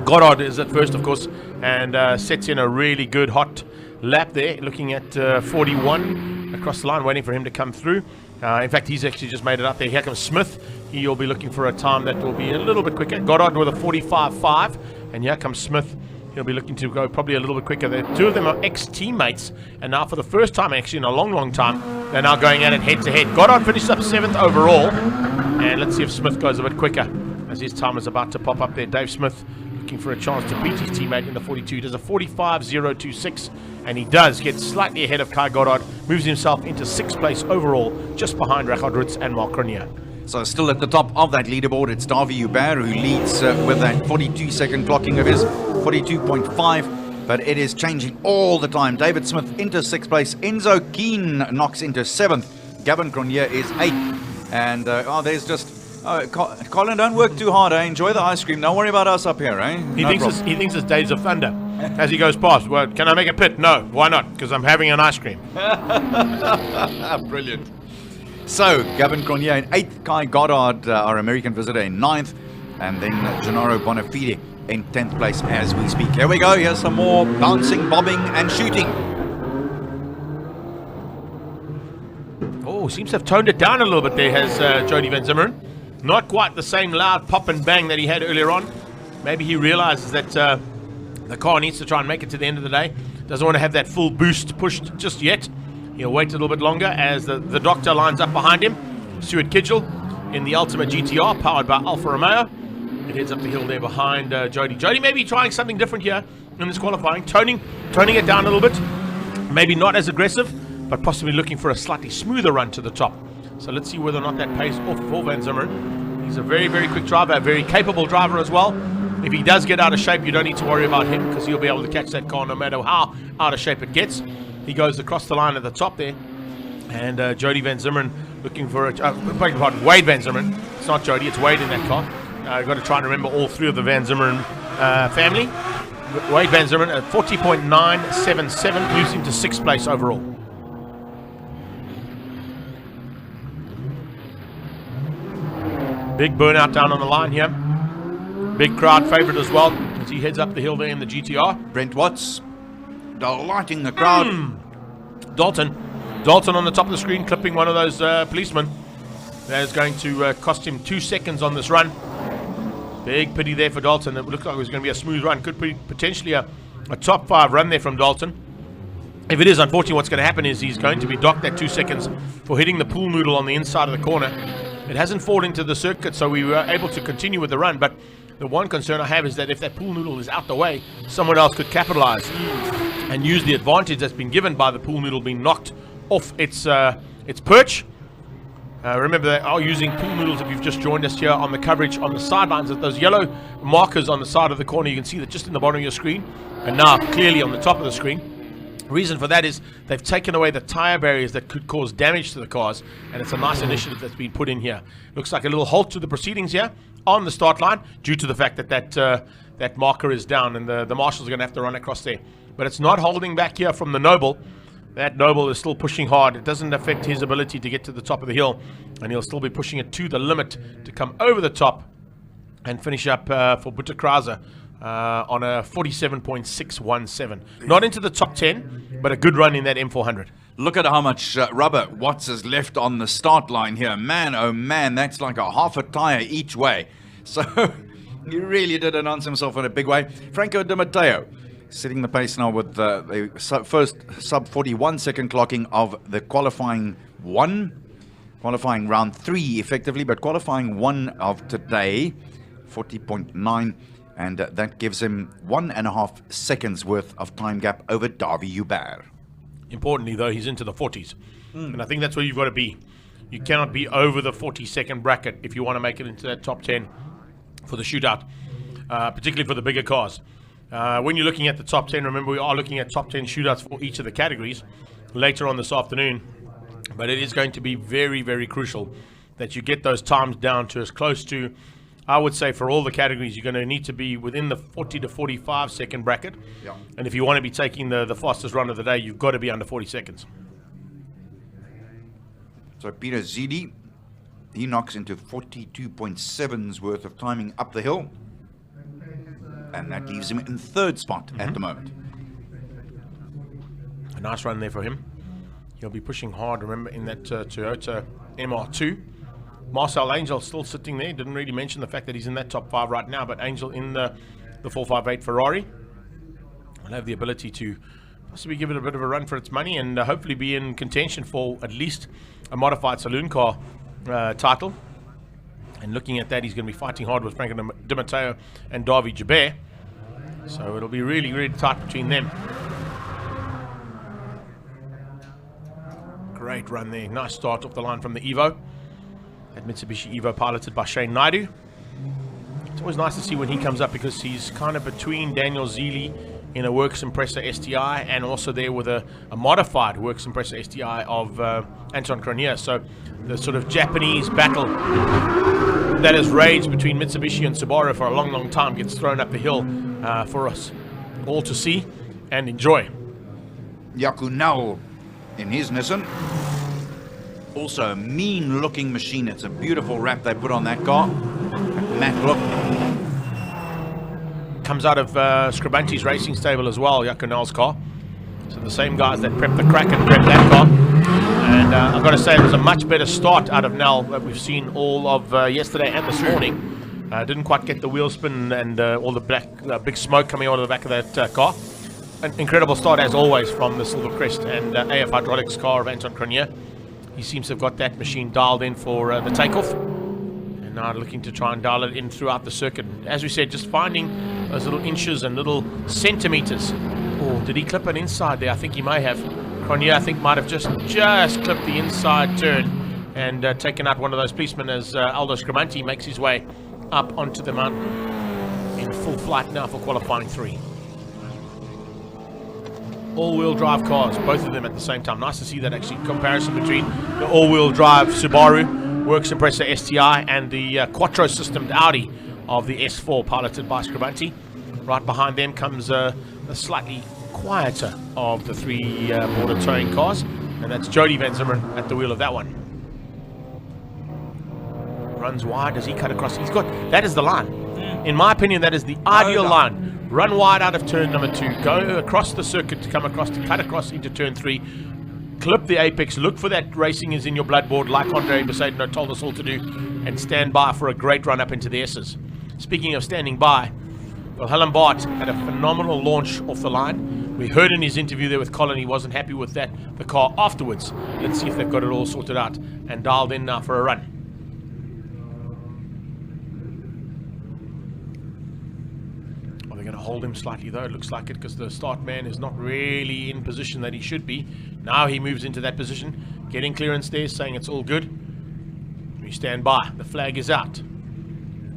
Goddard is at first, of course, and sets in a really good hot lap there, looking at 41 across the line, waiting for him to come through. In fact, he's actually just made it up there. Here comes Smith. He'll be looking for a time that will be a little bit quicker. Goddard with a 45.5, and here comes Smith. He'll be looking to go probably a little bit quicker. The two of them are ex-teammates, and now for the first time actually in a long, long time, they're now going at it head-to-head. Goddard finishes up 7th overall, and let's see if Smith goes a bit quicker as his time is about to pop up there. Dave Smith looking for a chance to beat his teammate in the 42. He does a 45.026, and he does get slightly ahead of Kai Goddard, moves himself into 6th place overall, just behind Richard Ritz and Mark Grenier. So still at the top of that leaderboard, it's Davy Joubert who leads with that 42-second clocking of his, 42.5, but it is changing all the time. David Smith into 6th place, Enzo Keen knocks into 7th, Gavin Grenier is 8th, and there's just... Colin, don't work too hard, enjoy the ice cream, don't worry about us up here, He thinks it's Days of Thunder as he goes past. Well, can I make a pit? No. Why not? Because I'm having an ice cream. Brilliant. So, Gavin Grenier in 8th, Kai Goddard, our American visitor, in 9th, and then Gennaro Bonafide in 10th place as we speak. Here we go, here's some more bouncing, bobbing, and shooting. Oh, seems to have toned it down a little bit there, has Jody Van Zimmeren. Not quite the same loud pop and bang that he had earlier on. Maybe he realizes that the car needs to try and make it to the end of the day. Doesn't want to have that full boost pushed just yet. He'll wait a little bit longer as the doctor lines up behind him. Stuart Kidgel in the Ultimate GTR powered by Alfa Romeo. It heads up the hill there behind Jody. Jody may be trying something different here in this qualifying. Toning it down a little bit. Maybe not as aggressive, but possibly looking for a slightly smoother run to the top. So let's see whether or not that pays off for Van Zimmeren. He's a very, very quick driver, a very capable driver as well. If he does get out of shape, you don't need to worry about him because he'll be able to catch that car no matter how out of shape it gets. He goes across the line at the top there. And Jody Van Zimmeren looking for Wade Van Zimmeren. It's not Jody, it's Wade in that car. I've got to try and remember all three of the Van Zimmeren family. Wade Van Zimmeren at 40.977 moves him to 6th place overall. Big burnout down on the line here. Big crowd favourite as well as he heads up the hill there in the GTR. Brent Watts delighting the crowd. Dalton on the top of the screen clipping one of those policemen. That is going to cost him 2 seconds on this run. Big pity there for Dalton. It looked like it was going to be a smooth run. Could be potentially a top 5 run there from Dalton. If it is, unfortunately, what's going to happen is he's going to be docked at 2 seconds for hitting the pool noodle on the inside of the corner. It hasn't fallen into the circuit, so we were able to continue with the run. But the one concern I have is that if that pool noodle is out the way, someone else could capitalize and use the advantage that's been given by the pool noodle being knocked off its perch. Remember, they are using pool noodles if you've just joined us here on the coverage on the sidelines. Those yellow markers on the side of the corner, you can see that just in the bottom of your screen, and now clearly on the top of the screen. Reason for that is they've taken away the tire barriers that could cause damage to the cars, and it's a nice initiative that's been put in here. Looks like a little halt to the proceedings here on the start line due to the fact that that marker is down, and the marshals are going to have to run across there. But it's not holding back here from the Noble. That Noble is still pushing hard. It doesn't affect his ability to get to the top of the hill, and he'll still be pushing it to the limit to come over the top and finish up for Butterkraiser on a 47.617. Not into the top 10, but a good run in that M400. Look at how much rubber Watts has left on the start line here. Man, oh man, that's like a half a tire each way. So he really did announce himself in a big way. Franco Di Matteo setting the pace now with the first sub 41 second clocking of the qualifying round 3 effectively, but qualifying 1 of today, 40.9. And that gives him 1.5 seconds worth of time gap over Davy Hubert. Importantly, though, he's into the 40s. And I think that's where you've got to be. You cannot be over the 40-second bracket if you want to make it into that top 10 for the shootout, particularly for the bigger cars. When you're looking at the top 10, remember we are looking at top 10 shootouts for each of the categories later on this afternoon. But it is going to be very, very crucial that you get those times down to as close to, I would say, for all the categories, you're going to need to be within the 40 to 45 second bracket. Yeah. And if you want to be taking the fastest run of the day, you've got to be under 40 seconds. So Peter Zidi, he knocks into 42.7's worth of timing up the hill. And that leaves him in 3rd spot at the moment. A nice run there for him. He'll be pushing hard, remember, in that Toyota MR2. Marcel Angel still sitting there. Didn't really mention the fact that he's in that top 5 right now, but Angel in the 458 Ferrari will have the ability to possibly give it a bit of a run for its money and hopefully be in contention for at least a modified saloon car title. And looking at that, he's going to be fighting hard with Franco Di Matteo and Davy Hubert. So it'll be really, really tight between them. Great run there. Nice start off the line from the Evo. That Mitsubishi Evo piloted by Shane Naidu. It's always nice to see when he comes up because he's kind of between Daniel Zeely in a Works Impressor STI and also there with a modified Works Impressor STI of Anton Cronier. So the sort of Japanese battle that has raged between Mitsubishi and Subaru for a long, long time gets thrown up the hill for us all to see and enjoy. Yakunao in his Nissan. Also a mean looking machine. It's a beautiful wrap they put on that car. Matte look. Comes out of Scribanti's racing stable as well, Yakunal's car. So the same guys that prepped the Kraken prepped that car. And I've got to say, it was a much better start out of Nell that we've seen all of yesterday and this morning. Didn't quite get the wheel spin and all the black big smoke coming out of the back of that car. An incredible start as always from the Silver Crest and AF Hydraulics car of Anton Cronier. He seems to have got that machine dialed in for the takeoff, and now looking to try and dial it in throughout the circuit. As we said, just finding those little inches and little centimeters. Oh, did he clip an inside there? I think he may have. Cronier, I think, might have just clipped the inside turn and taken out one of those policemen as Aldo Scrimanti makes his way up onto the mountain in full flight now for qualifying 3. All-wheel drive cars, both of them at the same time. Nice to see that actually comparison between the all-wheel drive Subaru Works Compressor STI and the Quattro systemed Audi of the S4 piloted by Scrimanti. Right behind them comes the slightly quieter of the 3 border towing cars, and that's Jody Van Zimmern at the wheel of that one. Runs wide as he cut across. That is the line. In my opinion, that is the ideal line. Run wide out of turn number 2, go across the circuit to come across, to cut across into turn 3, clip the apex, look for that racing is in your blood board like Andre Besaidano told us all to do, and stand by for a great run up into the S's. Speaking of standing by, well, Helen Bart had a phenomenal launch off the line. We heard in his interview there with Colin he wasn't happy with the car afterwards. Let's see if they've got it all sorted out and dialed in now for a run. Going to hold him slightly though, it looks like it, because the start man is not really in position that he should be. Now he moves into that position, getting clearance there, saying it's all good. We stand by, the flag is out.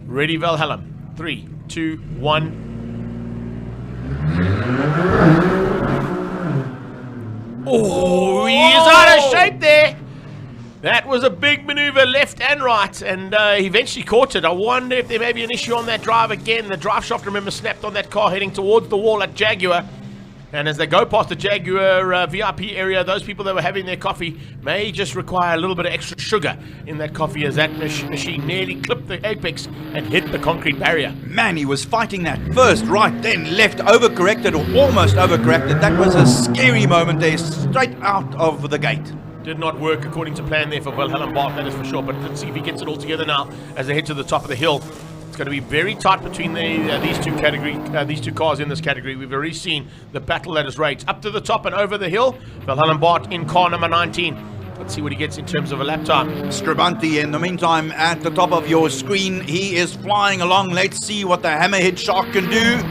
Ready, Valhalla. 3, 2, 1. Oh, he is out of shape there. That was a big maneuver left and right, and he eventually caught it. I wonder if there may be an issue on that drive again. The drive shaft, remember, snapped on that car heading towards the wall at Jaguar. And as they go past the Jaguar VIP area, those people that were having their coffee may just require a little bit of extra sugar in that coffee, as that machine nearly clipped the apex and hit the concrete barrier. Man, he was fighting that first, right, then left, overcorrected or almost overcorrected. That was a scary moment there, straight out of the gate. Did not work according to plan there for Wilhelm Bart, that is for sure. But let's see if he gets it all together now as they head to the top of the hill. It's going to be very tight between these two cars in this category. We've already seen the battle that is raged up to the top and over the hill. Wilhelm Bart in car number 19. Let's see what he gets in terms of a lap time. Scrimanti, in the meantime, at the top of your screen, he is flying along. Let's see what the hammerhead shark can do.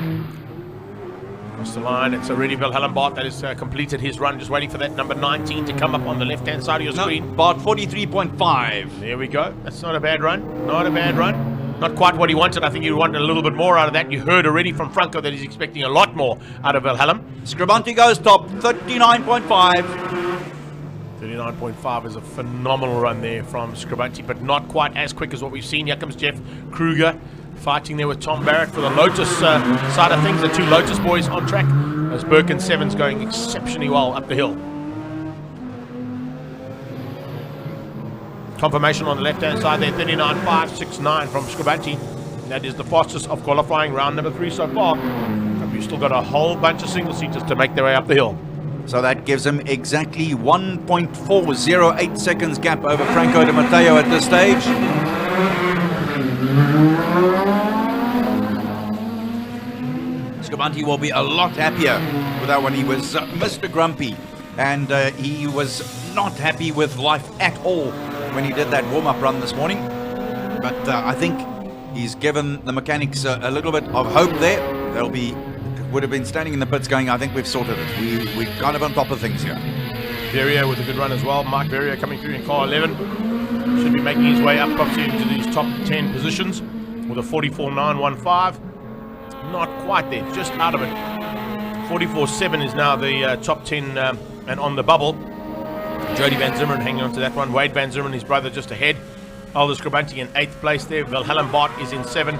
Across the line, it's already Wilhelm Bart that has completed his run, just waiting for that number 19 to come up on the left-hand side of your screen. Bart 43.5. There we go. That's not a bad run. Not a bad run. Not quite what he wanted. I think he wanted a little bit more out of that. You heard already from Franco that he's expecting a lot more out of Wilhelm. Scrimanti goes top, 39.5. 39.5 is a phenomenal run there from Scrimanti, but not quite as quick as what we've seen. Here comes Jeff Kruger fighting there with Tom Barrett for the Lotus side of things. The 2 Lotus boys on track. As Burke and Sevens going exceptionally well up the hill. Confirmation on the left-hand side there, 39.569 from Scrimanti. That is the fastest of qualifying round number 3 so far. And we've still got a whole bunch of single-seaters to make their way up the hill. So that gives him exactly 1.408 seconds gap over Franco Di Matteo at this stage. Scrimanti will be a lot happier with that one. He was Mr. Grumpy, and he was not happy with life at all when he did that warm-up run this morning. But I think he's given the mechanics a little bit of hope there. Would have been standing in the pits going, I think we've sorted it. We're kind of on top of things here. Verrier with a good run as well. Mark Verrier coming through in car 11. Should be making his way up obviously into these top 10 positions with a 44.915. Not quite there, just out of it. 44.7 is now the top 10 and on the bubble. Jody Van Zimmern hanging on to that one. Wade Van Zimmern, his brother, just ahead. Aldous Scrimanti in 8th place there. Wilhelm Bart is in 7.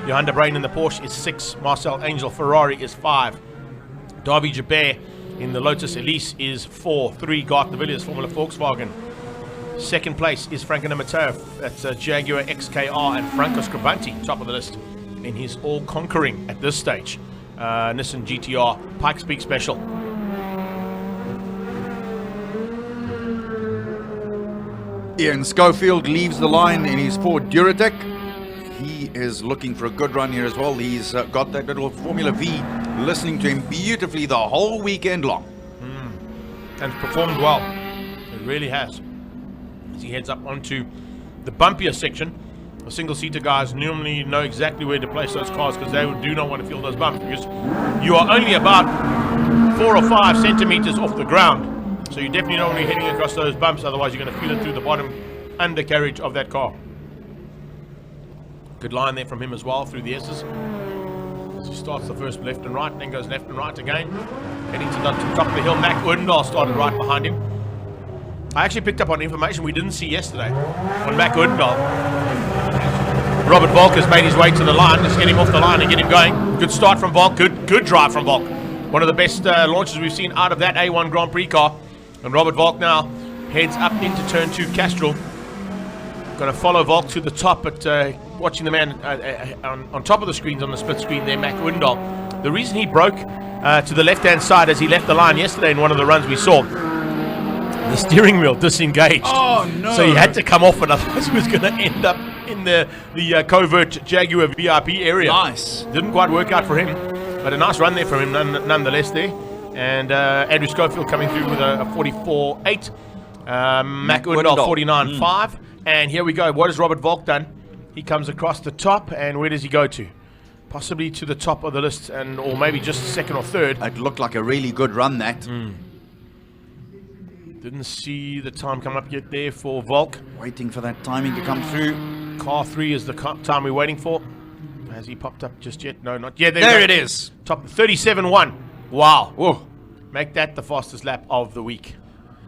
Johan de Bruyn in the Porsche is 6. Marcel Angel Ferrari is 5. Davy Jabert in the Lotus Elise is 4. 3. Garth de Villiers, Formula Volkswagen. 2nd place is Franco Di Matteo. That's Jaguar XKR and Franco Scrimanti, top of the list in his all-conquering, at this stage, Nissan GTR Pikes Peak Special. Ian Schofield leaves the line in his Ford Duratec. He is looking for a good run here as well. He's got that little Formula V listening to him beautifully the whole weekend long. And performed well. It really has. As he heads up onto the bumpier section, the single-seater guys normally know exactly where to place those cars because they do not want to feel those bumps because you are only about 4 or 5 centimeters off the ground. So you definitely don't want to be heading across those bumps, otherwise you're going to feel it through the bottom undercarriage of that car. Good line there from him as well through the S's. As he starts the first left and right, and then goes left and right again. Heading to the top of the hill, Mac Odendahl started right behind him. I actually picked up on information we didn't see yesterday on Mac Odendahl. Robert Volk has made his way to the line. Let's get him off the line and get him going. Good start from Volk, good drive from Volk. One of the best launches we've seen out of that A1 Grand Prix car. And Robert Volk now heads up into turn 2 Castrol. Going to follow Volk to the top, but watching the man on top of the screens on the split screen there, Mac Odendahl. The reason he broke to the left-hand side as he left the line yesterday in one of the runs we saw, the steering wheel disengaged. Oh, no. So he had to come off, and otherwise he was going to end up in the covert Jaguar VIP area. Nice. Didn't quite work out for him, but a nice run there from him nonetheless there. And Andrew Schofield coming through with a 44.8. Mac Odendahl 49.5. And here we go. What has Robert Volk done? He comes across the top, and where does he go to? Possibly to the top of the list, or maybe just second or third. It looked like a really good run, that. Didn't see the time come up yet there for Volk. Waiting for that timing to come through. Car 3 is the time we're waiting for. Has he popped up just yet? No, not yet. There it is. Top 37.1. Wow. Whoa. Make that the fastest lap of the week.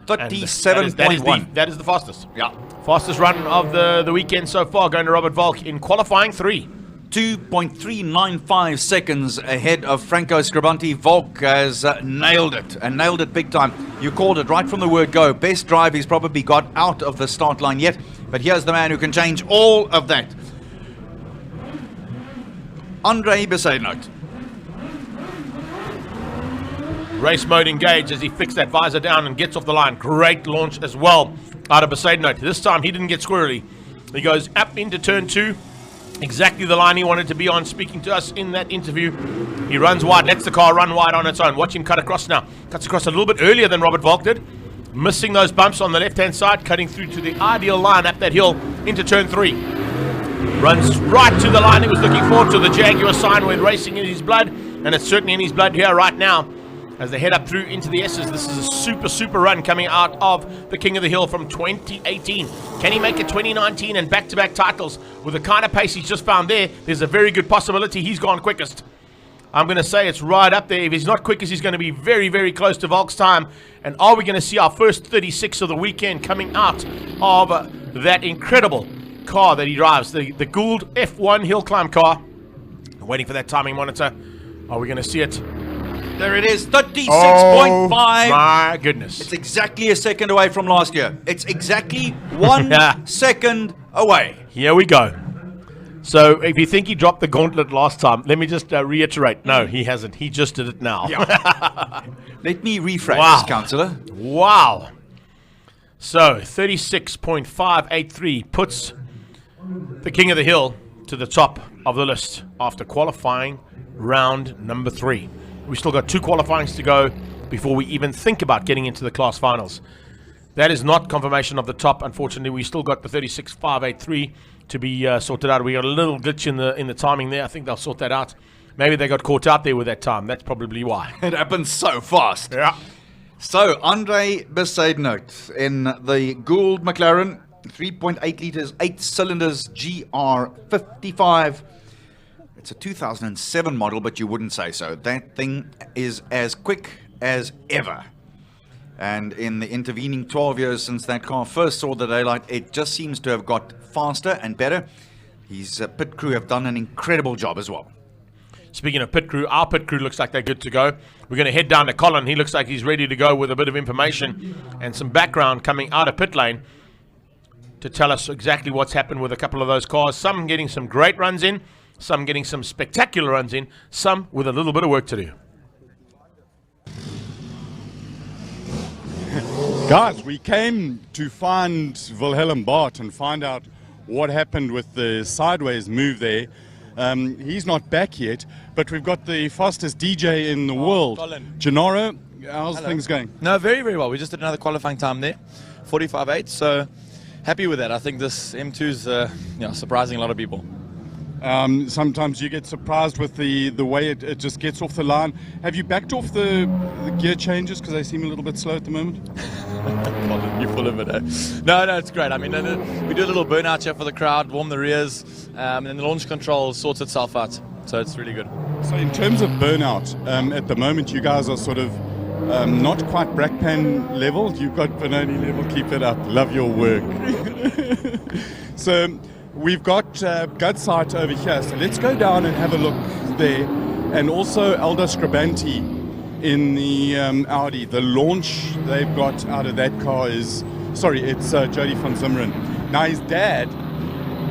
37.1. That is the fastest. Yeah. Fastest run of the weekend so far, going to Robert Volk in qualifying 3. 2.395 seconds ahead of Franco Scribanti. Volk has nailed it, and nailed it big time. You called it right from the word go. Best drive he's probably got out of the start line yet, but here's the man who can change all of that. Andre Besaidnout. Race mode engaged as he flicks that visor down and gets off the line. Great launch as well out of Besaidnout. This time he didn't get squirrely. He goes up into turn 2. Exactly the line he wanted to be on, speaking to us in that interview. He runs wide, lets the car run wide on its own. Watch him cut across now. Cuts across a little bit earlier than Robert Volk did. Missing those bumps on the left-hand side, cutting through to the ideal line up that hill into turn 3. Runs right to the line he was looking for, to the Jaguar sign with racing in his blood. And it's certainly in his blood here right now. As they head up through into the S's, this is a super run coming out of the King of the Hill from 2018. Can he make it 2019 and back-to-back titles with the kind of pace he's just found there? There's a very good possibility he's gone quickest. I'm going to say it's right up there. If he's not quickest, he's going to be very close to Volk's time. And are we going to see our first 36 of the weekend coming out of that incredible car that he drives, the Gould F1 Hillclimb car? I'm waiting for that timing monitor. Are we going to see it? There it is, 36.5. Oh, my goodness. It's exactly a second away from last year. It's exactly 1 second away. Here we go. So if you think he dropped the gauntlet last time, let me just reiterate. No, he hasn't. He just did it now. Yeah. Let me rephrase, Councillor. Wow. So 36.583 puts the King of the Hill to the top of the list after qualifying round number 3. We've still got 2 qualifyings to go before we even think about getting into the class finals. That is not confirmation of the top. Unfortunately, we still got the 36.583 to be sorted out. We got a little glitch in the timing there. I think they'll sort that out. Maybe they got caught out there with that time. That's probably why. It happens so fast. Yeah. So, Andre Besaidnout in the Gould McLaren, 3.8 litres, 8 cylinders, GR55. It's a 2007 model, but you wouldn't say so. That thing is as quick as ever. And in the intervening 12 years since that car first saw the daylight, it just seems to have got faster and better. His pit crew have done an incredible job as well. Speaking of pit crew, our pit crew looks like they're good to go. We're going to head down to Colin. He looks like he's ready to go with a bit of information and some background coming out of pit lane to tell us exactly what's happened with a couple of those cars. Some getting some great runs in, some getting some spectacular runs in, some with a little bit of work to do. Guys, we came to find Wilhelm Bart and find out what happened with the sideways move there. He's not back yet, but we've got the fastest DJ in the world. Colin. Gennaro, how's things going? No, very, very well. We just did another qualifying time there, 45.8, so happy with that. I think this M2's surprising a lot of people. Sometimes you get surprised with the way it just gets off the line. Have you backed off the gear changes because they seem a little bit slow at the moment? Colin, you're full of it, eh? No, it's great. I mean, we do a little burnout here for the crowd, warm the rears, and then the launch control sorts itself out. So it's really good. So in terms of burnout, at the moment you guys are sort of not quite Brackpan level. You've got Benoni level. Keep it up. Love your work. So we've got Gudsite over here. So let's go down and have a look there. And also Aldo Scribanti in the Audi. The launch they've got out of that car is, it's Jody van Zimmeren. Now his dad,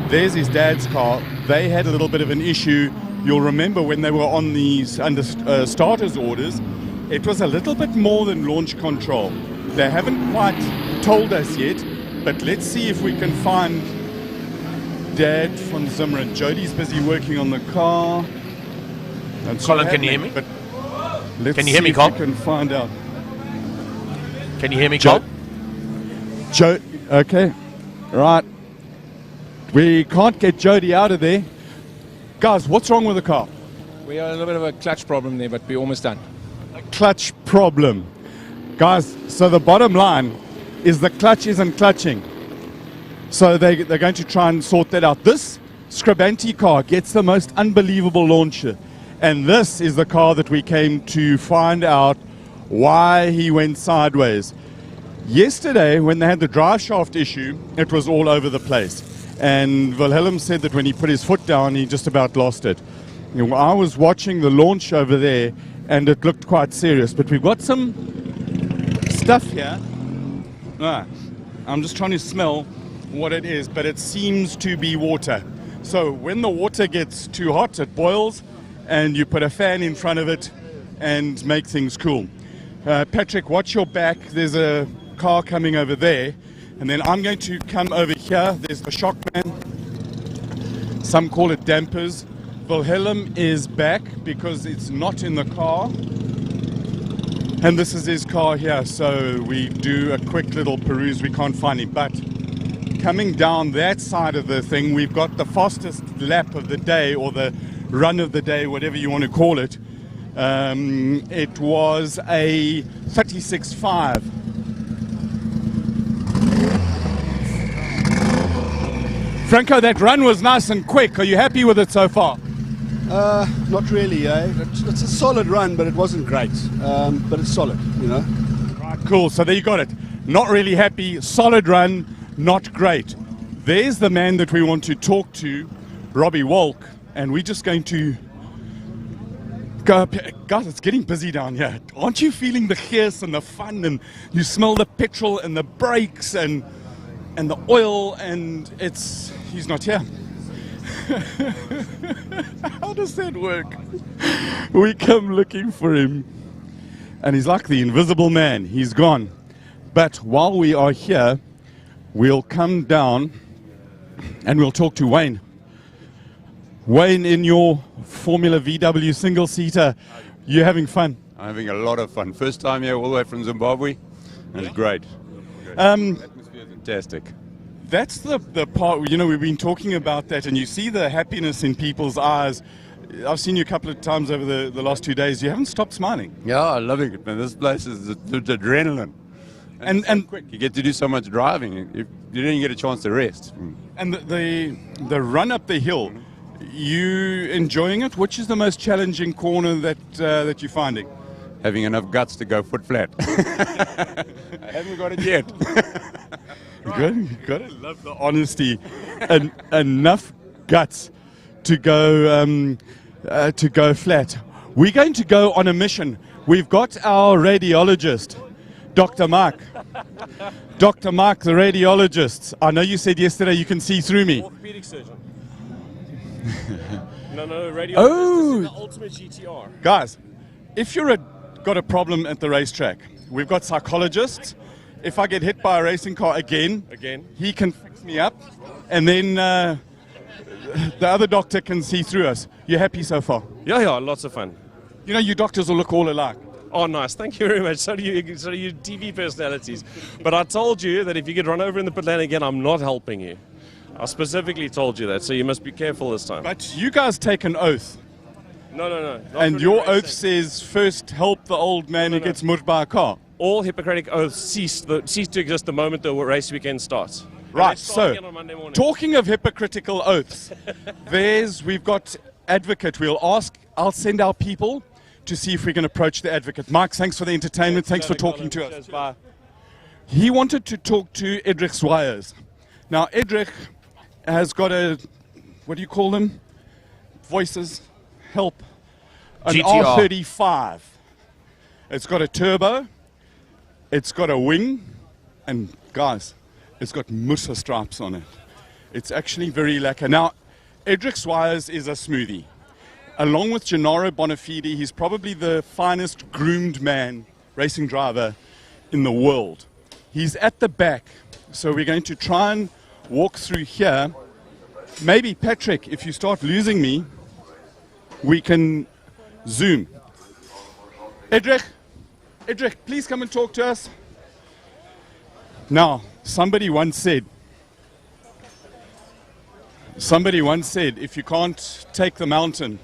there's his dad's car. They had a little bit of an issue. You'll remember when they were on these under starters orders, it was a little bit more than launch control. They haven't quite told us yet, but let's see if we can find Dad van Zimmeren. Jody's busy working on the car. Colin, can you hear me? But let's Can you hear me, see if Colin? we can find out. Can you hear me, Colin? Okay, right. We can't get Jody out of there. Guys, what's wrong with the car? We have a little bit of a clutch problem there, but we're almost done. A clutch problem. Guys, so the bottom line is the clutch isn't clutching. So they're going to try and sort that out. This Scribanti car gets the most unbelievable launcher. And this is the car that we came to find out why he went sideways. Yesterday, when they had the drive shaft issue, it was all over the place. And Wilhelm said that when he put his foot down, he just about lost it. You know, I was watching the launch over there, and it looked quite serious. But we've got some stuff here. I'm just trying to smell what it is, but it seems to be water. So when the water gets too hot, it boils, and you put a fan in front of it and make things cool. Patrick, watch your back. There's a car coming over there. And then I'm going to come over here. There's the Shockman. Some call it dampers. Wilhelm is back because it's not in the car. And this is his car here. So we do a quick little peruse. We can't find him. But coming down that side of the thing, we've got the fastest lap of the day, or the run of the day, whatever you want to call it. It was a 36.5. Franco, that run was nice and quick. Are you happy with it so far? Not really, eh? It's a solid run, but it wasn't great. But it's solid, you know. Right, cool. So there you got it. Not really happy, solid run, not great. There's the man that we want to talk to, Robbie Walk, and we're just going to go up here. Guys, it's getting busy down here. Aren't you feeling the chaos and the fun, and you smell the petrol and the brakes and the oil, and he's not here. How does that work? We come looking for him, and he's like the invisible man. He's gone. But while we are here, we'll come down and we'll talk to Wayne. Wayne, in your Formula VW single-seater, you having fun? I'm having a lot of fun. First time here all the way from Zimbabwe. It's great. Fantastic. That's the part, you know, we've been talking about that, and you see the happiness in people's eyes. I've seen you a couple of times over the last 2 days. You haven't stopped smiling. Yeah, I'm loving it, man. This place is the adrenaline. And so quick. You get to do so much driving. You don't even get a chance to rest. And the run up the hill, you enjoying it? Which is the most challenging corner that you're finding? Having enough guts to go foot flat. I haven't got it yet. You gotta love the honesty and enough guts to go flat. We're going to go on a mission. We've got our radiologist, Dr. Mark. Dr. Mark, the radiologist. I know you said yesterday you can see through me. Orthopedic surgeon. No, radiologist. Oh, This is the ultimate GTR. Guys, if you're got a problem at the racetrack, we've got psychologists. if I get hit by a racing car again, he can fix me up, and then the other doctor can see through us. You happy so far? Yeah, lots of fun. You know, you doctors will look all alike. Oh, nice. Thank you very much. So do you TV personalities. But I told you that if you get run over in the pit lane again, I'm not helping you. I specifically told you that, so you must be careful this time. But you guys take an oath. No. And your oath says first help the old man who gets murdered by a car. All Hippocratic oaths cease to exist the moment the race weekend starts. Right, so talking of hypocritical oaths, we've got advocate. I'll send our people to see if we can approach the advocate. Mike, thanks for the entertainment. Thanks for talking to us. Bye. He wanted to talk to Edrich Swires. Now, Edrich has got what do you call them? Voices, help. An GTR. R35. It's got a turbo. It's got a wing. And guys, it's got Musa stripes on it. It's actually very lacquer. Now, Edrich Swires is a smoothie. Along with Gennaro Bonafide, he's probably the finest groomed man, racing driver in the world. He's at the back, so we're going to try and walk through here. Maybe, Patrick, if you start losing me, we can zoom. Edrich, please come and talk to us. Now, somebody once said, if you can't take the mountain,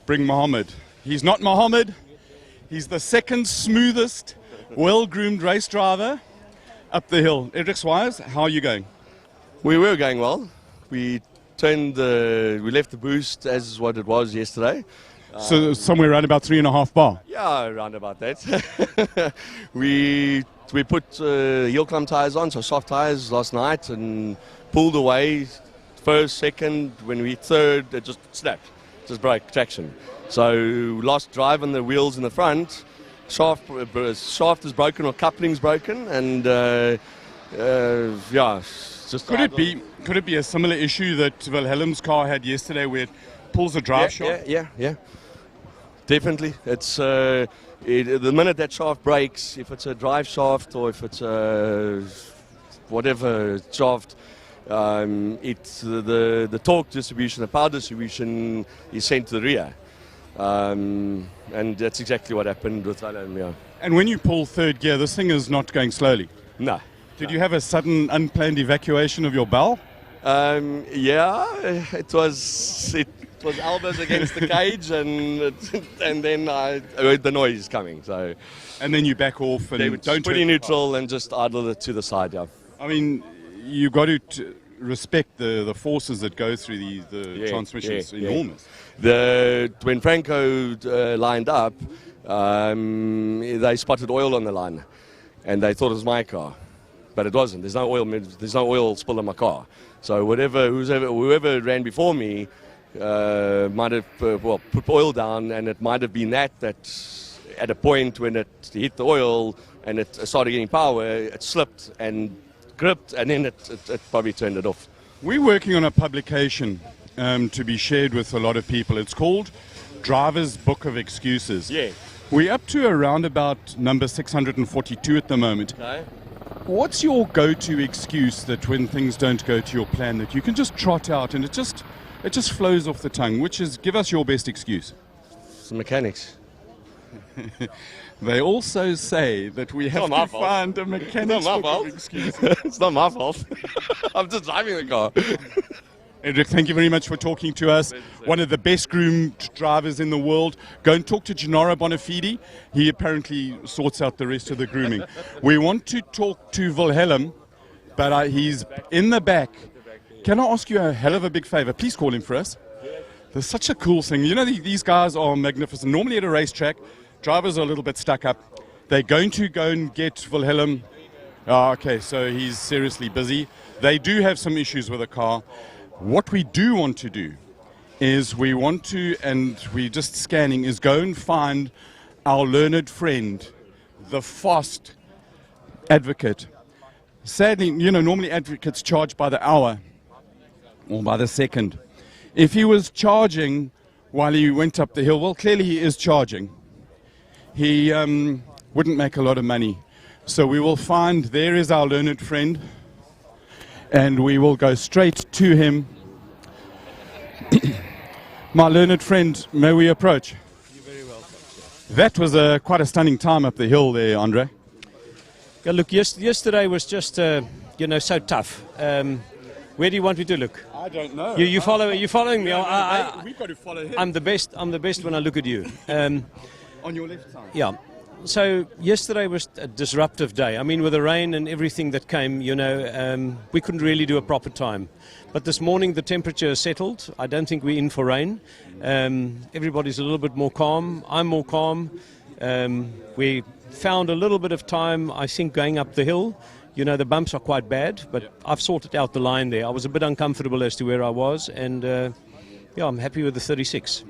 bring Muhammad. He's not Muhammad. He's the second smoothest, well-groomed race driver up the hill. Edrich Swires, how are you going? We were going well. We left the boost as what it was yesterday. So somewhere around about 3.5 bar. Yeah, around about that. we put Hillclimb tires on, so soft tires last night, and pulled away. First, second, when we third, it just snapped. Just broke traction. So lost drive on the wheels in the front. Shaft is broken or coupling's broken, and just could it be a similar issue that Wilhelm's car had yesterday, where it pulls a drive shaft? Yeah. Definitely. It's the minute that shaft breaks, if it's a drive shaft or if it's a whatever shaft. It's the torque distribution, the power distribution is sent to the rear. And that's exactly what happened with Wilhelm, yeah. And when you pull third gear, this thing is not going slowly? No. Did you have a sudden unplanned evacuation of your bell? Yeah, it was elbows against the cage, and then I heard the noise coming. So, and then you back off and don't pretty neutral and just idle it to the side. Yeah. I mean, you got to respect the forces that go through the transmissions. Enormous. When Franco lined up, they spotted oil on the line, and they thought it was my car, but it wasn't. There's no oil spill in my car. So whoever ran before me might have put oil down, and it might have been that at a point when it hit the oil and it started getting power, it slipped and gripped, and then it probably turned it off. We're working on a publication to be shared with a lot of people. It's called Driver's Book of Excuses. Yeah. We're up to around about number 642 at the moment. Okay. What's your go-to excuse that when things don't go to your plan that you can just trot out and it just flows off the tongue? Which is, give us your best excuse. It's the mechanics. They also say that we have to find a mechanic's book of excuses. It's not my fault. I'm just driving the car. Edrich, thank you very much for talking to us. One of the best groomed drivers in the world. Go and talk to Gennaro Bonafide. He apparently sorts out the rest of the grooming. We want to talk to Wilhelm, but he's in the back. Can I ask you a hell of a big favor? Please call him for us. There's such a cool thing. You know, these guys are magnificent. Normally at a racetrack, drivers are a little bit stuck up. They're going to go and get Wilhelm. Oh, okay, so he's seriously busy. They do have some issues with the car. What we do want to do is we want to, and we're just scanning, is go and find our learned friend, the fast advocate. Sadly, you know, normally advocates charge by the hour or by the second. If he was charging while he went up the hill, well, clearly he is charging. He wouldn't make a lot of money. So we will find, there is our learned friend, and we will go straight to him. My learned friend, may we approach? You're very welcome. That was quite a stunning time up the hill there, Andre. Yeah, look, yesterday was just, so tough. Where do you want me to look? I don't know. You're following me. We've got to follow him. I'm the best when I look at you. On your left side. Yeah. So yesterday was a disruptive day. I mean, with the rain and everything that came, we couldn't really do a proper time. But this morning the temperature settled. I don't think we're in for rain. Everybody's a little bit more calm. I'm more calm. We found a little bit of time, I think, going up the hill. The bumps are quite bad, but I've sorted out the line there. I was a bit uncomfortable as to where I was, and I'm happy with the 36.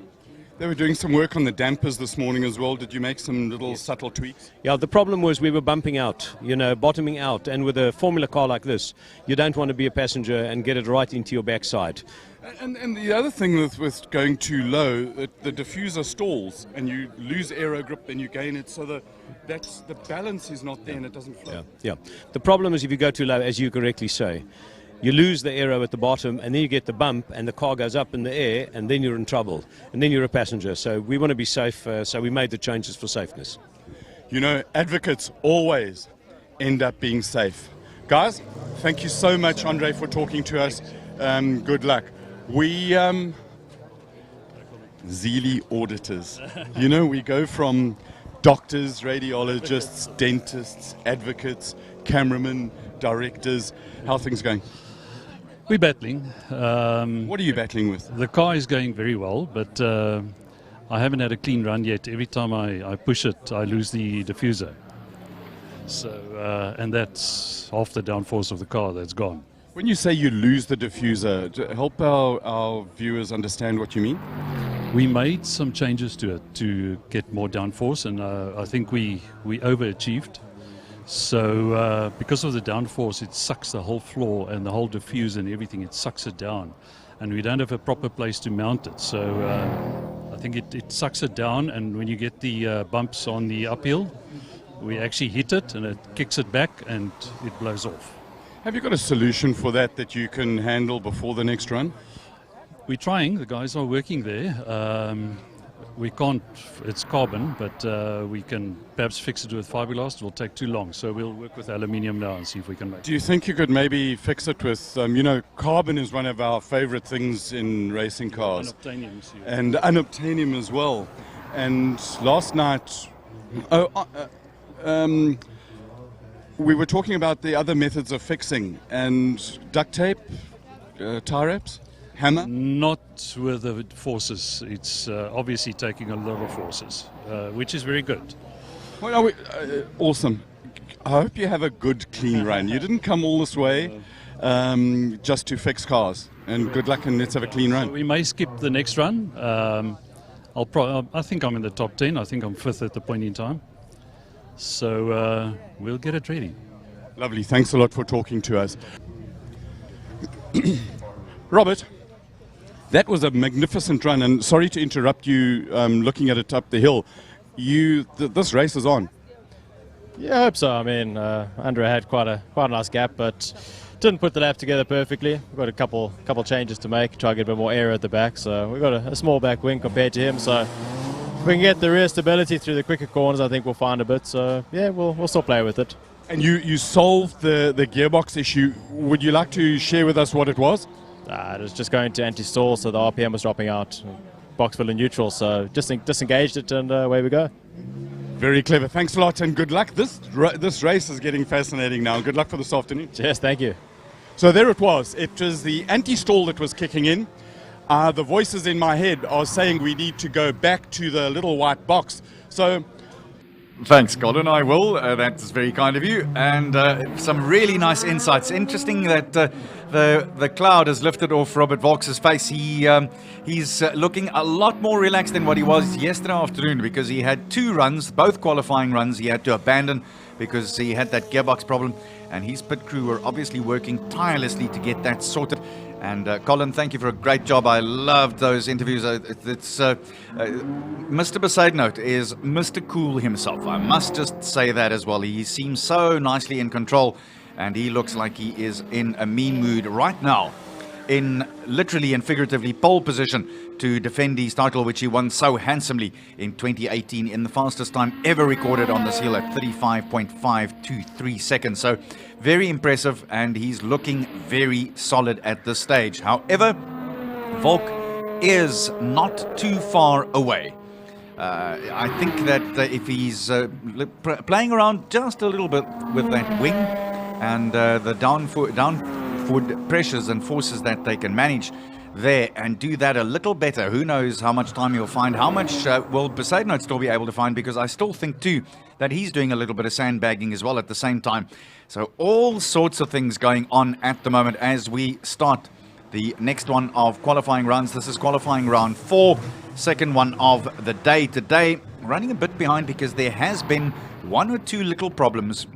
They were doing some work on the dampers this morning as well. Did you make some little subtle tweaks? Yeah, the problem was we were bumping out, bottoming out. And with a Formula car like this, you don't want to be a passenger and get it right into your backside. And the other thing with going too low, the diffuser stalls and you lose aero grip and you gain it, so the balance is not there and it doesn't flow. Yeah. The problem is if you go too low, as you correctly say, you lose the aero at the bottom, and then you get the bump, and the car goes up in the air, and then you're in trouble, and then you're a passenger. So we want to be safe, so we made the changes for safeness. Advocates always end up being safe. Guys, thank you so much, Andre, for talking to us. Good luck. We, Zeely auditors, we go from doctors, radiologists, dentists, advocates, cameramen, directors. How are things going? We're battling. What are you battling with? The car is going very well, but I haven't had a clean run yet. Every time I push it, I lose the diffuser. So, and that's half the downforce of the car that's gone. When you say you lose the diffuser, help our viewers understand what you mean. We made some changes to it to get more downforce, and I think we overachieved. So because of the downforce, it sucks the whole floor and the whole diffuser and everything. It sucks it down, and we don't have a proper place to mount it. So I think it sucks it down, and when you get the bumps on the uphill, we actually hit it and it kicks it back and it blows off. Have you got a solution for that you can handle before the next run? We're trying. The guys are working there. We can't, it's carbon, but we can perhaps fix it with fiberglass. It will take too long, so we'll work with aluminium now and see if we can make it. Do you think you could maybe fix it with, carbon is one of our favorite things in racing cars. And unobtainium as well. And last night, we were talking about the other methods of fixing, and duct tape, tie wraps? Hammer? Not with the forces. It's obviously taking a lot of forces, which is very good. Well, awesome. I hope you have a good, clean run. You didn't come all this way just to fix cars. And good luck, and let's have a clean run. So we may skip the next run. I think I'm in the top 10. I think I'm 5th at the point in time. So we'll get it ready. Lovely. Thanks a lot for talking to us. Robert, that was a magnificent run, and sorry to interrupt you looking at it up the hill. This race is on. Yeah, I hope so. I mean, Andre had quite a nice gap, but didn't put the lap together perfectly. We've got a couple changes to make, try to get a bit more air at the back. So we've got a small back wing compared to him. So if we can get the rear stability through the quicker corners, I think we'll find a bit. So yeah, we'll still play with it. And you solved the gearbox issue. Would you like to share with us what it was? It was just going to anti-stall, so the RPM was dropping out. Box full in neutral, so just disengaged it, and away we go. Very clever. Thanks a lot, and good luck. This race is getting fascinating now. Good luck for this afternoon. Cheers, thank you. So there it was. It was the anti-stall that was kicking in. The voices in my head are saying we need to go back to the little white box. So thanks, Colin. I will. That's very kind of you. And some really nice insights. Interesting that the cloud has lifted off Robert Volks's face. He's looking a lot more relaxed than what he was yesterday afternoon, because he had 2 runs, both qualifying runs, he had to abandon because he had that gearbox problem, and his pit crew were obviously working tirelessly to get that sorted. And Colin, thank you for a great job. I loved those interviews. Mr. Besaidnout is Mr. Cool himself. I must just say that as well. He seems so nicely in control, and he looks like he is in a mean mood right now, in literally and figuratively pole position to defend his title, which he won so handsomely in 2018 in the fastest time ever recorded on this hill at 35.523 seconds. So very impressive, and he's looking very solid at this stage. However, Volk is not too far away. I think that if he's playing around just a little bit with that wing and the downward pressures and forces that they can manage there, and do that a little better, who knows how much time he'll find, how much will Besaidnout still be able to find, because I still think too that he's doing a little bit of sandbagging as well at the same time. So all sorts of things going on at the moment as we start the next one of qualifying rounds. This is qualifying round 4, second one of the day today. Running a bit behind because there has been 1 or 2 little problems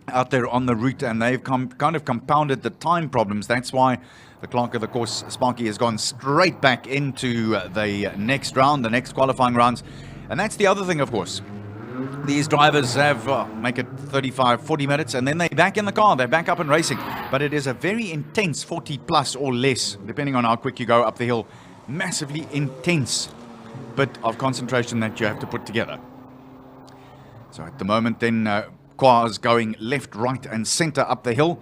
out there on the route, and they've kind of compounded the time problems. That's why the clerk of the course, Sparky, has gone straight back into the next round, the next qualifying rounds. And that's the other thing, of course. These drivers have make it 35, 40 minutes, and then they're back in the car, they're back up and racing. But it is a very intense 40 plus or less, depending on how quick you go up the hill. Massively intense bit of concentration that you have to put together. So at the moment then, Quaz going left, right and center up the hill.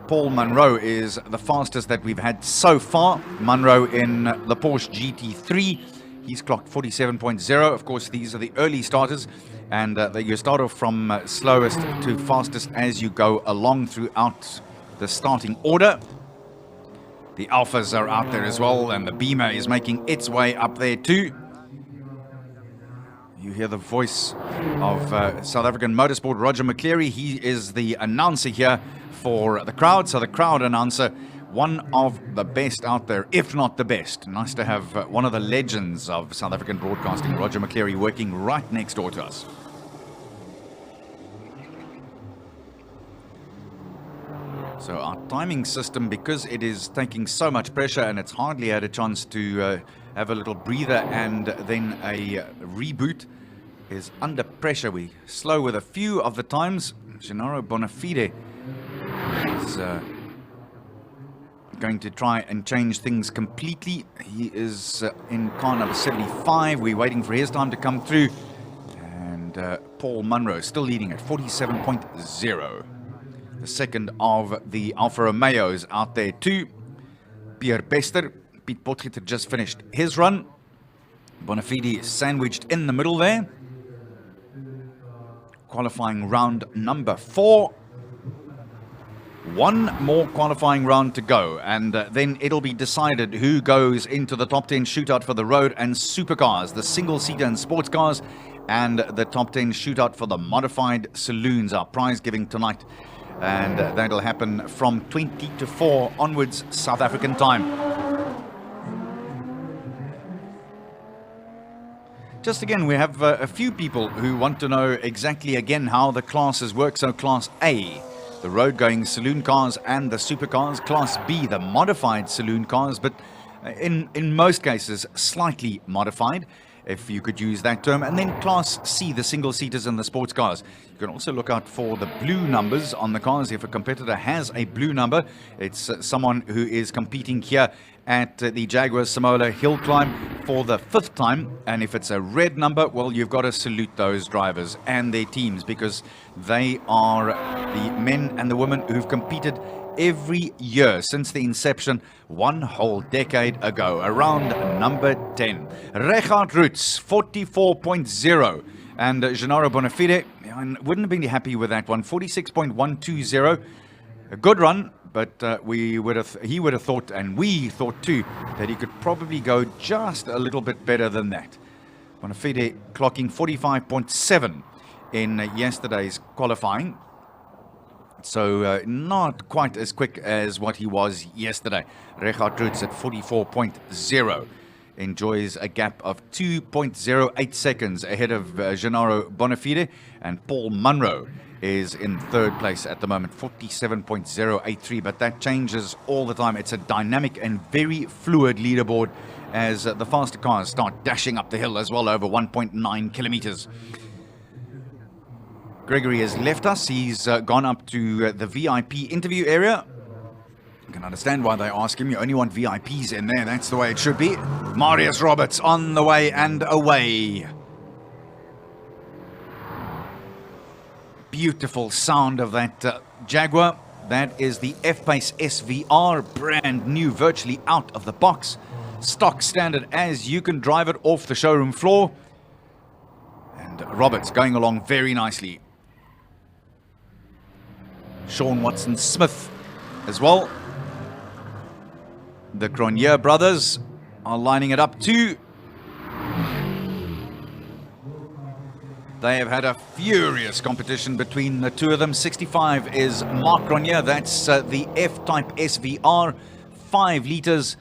Paul Munro is the fastest that we've had so far. Munro in the Porsche GT3. He's clocked 47.0. Of course, these are the early starters, and you start off from slowest to fastest as you go along throughout the starting order. The Alphas are out there as well, and the Beamer is making its way up there too. You hear the voice of South African motorsport, Roger McCleary. He is the announcer here for the crowd. So the crowd announcer, one of the best out there, if not the best. Nice to have one of the legends of South African broadcasting, Roger McCleary, working right next door to us. So our timing system, because it is taking so much pressure and it's hardly had a chance to have a little breather and then a reboot, is under pressure. We slow with a few of the times. Gennaro Bonafide is going to try and change things completely. He is in car number 75. We're waiting for his time to come through. And Paul Munro still leading at 47.0. The second of the Alfa Romeos out there too. Pierre Bester. Piet Potgieter just finished his run. Bonafide sandwiched in the middle there. Qualifying round number 4. One more qualifying round to go, and then it'll be decided who goes into the top 10 shootout for the road and supercars, the single-seater and sports cars, and the top 10 shootout for the modified saloons, our prize giving tonight. And that'll happen from 20 to 4 onwards, South African time. Just again, we have a few people who want to know exactly again how the classes work. So Class A, the road-going saloon cars and the supercars. Class B, the modified saloon cars, but in most cases slightly modified, if you could use that term. And then Class C, the single-seaters and the sports cars. You can also look out for the blue numbers on the cars. If a competitor has a blue number, it's someone who is competing here at the Jaguar Simola Hillclimb for the 5th time. And if it's a red number, well, you've got to salute those drivers and their teams, because they are the men and the women who've competed every year since the inception, one whole decade ago, around number 10. Richard Roots, 44.0. And Gennaro Bonafide, I wouldn't have been happy with that one, 46.120. A good run, but he would have thought, and we thought too, that he could probably go just a little bit better than that. Bonafide clocking 45.7 in yesterday's qualifying. So not quite as quick as what he was yesterday. Richard Roots at 44.0 enjoys a gap of 2.08 seconds ahead of Gennaro Bonafide, and Paul Munro is in third place at the moment, 47.083, but that changes all the time. It's a dynamic and very fluid leaderboard as the faster cars start dashing up the hill as well, over 1.9 kilometers. Gregory has left us. He's gone up to the VIP interview area. I can understand why they ask him. You only want VIPs in there. That's the way it should be. Marius Roberts on the way and away. Beautiful sound of that Jaguar. That is the F-Pace SVR, brand new, virtually out of the box. Stock standard as you can drive it off the showroom floor. And Roberts going along very nicely. Sean Watson-Smith as well. The Cronje brothers are lining it up too. They have had a furious competition between the two of them. 65 is Mark Cronje. That's the F-Type SVR. 5 liters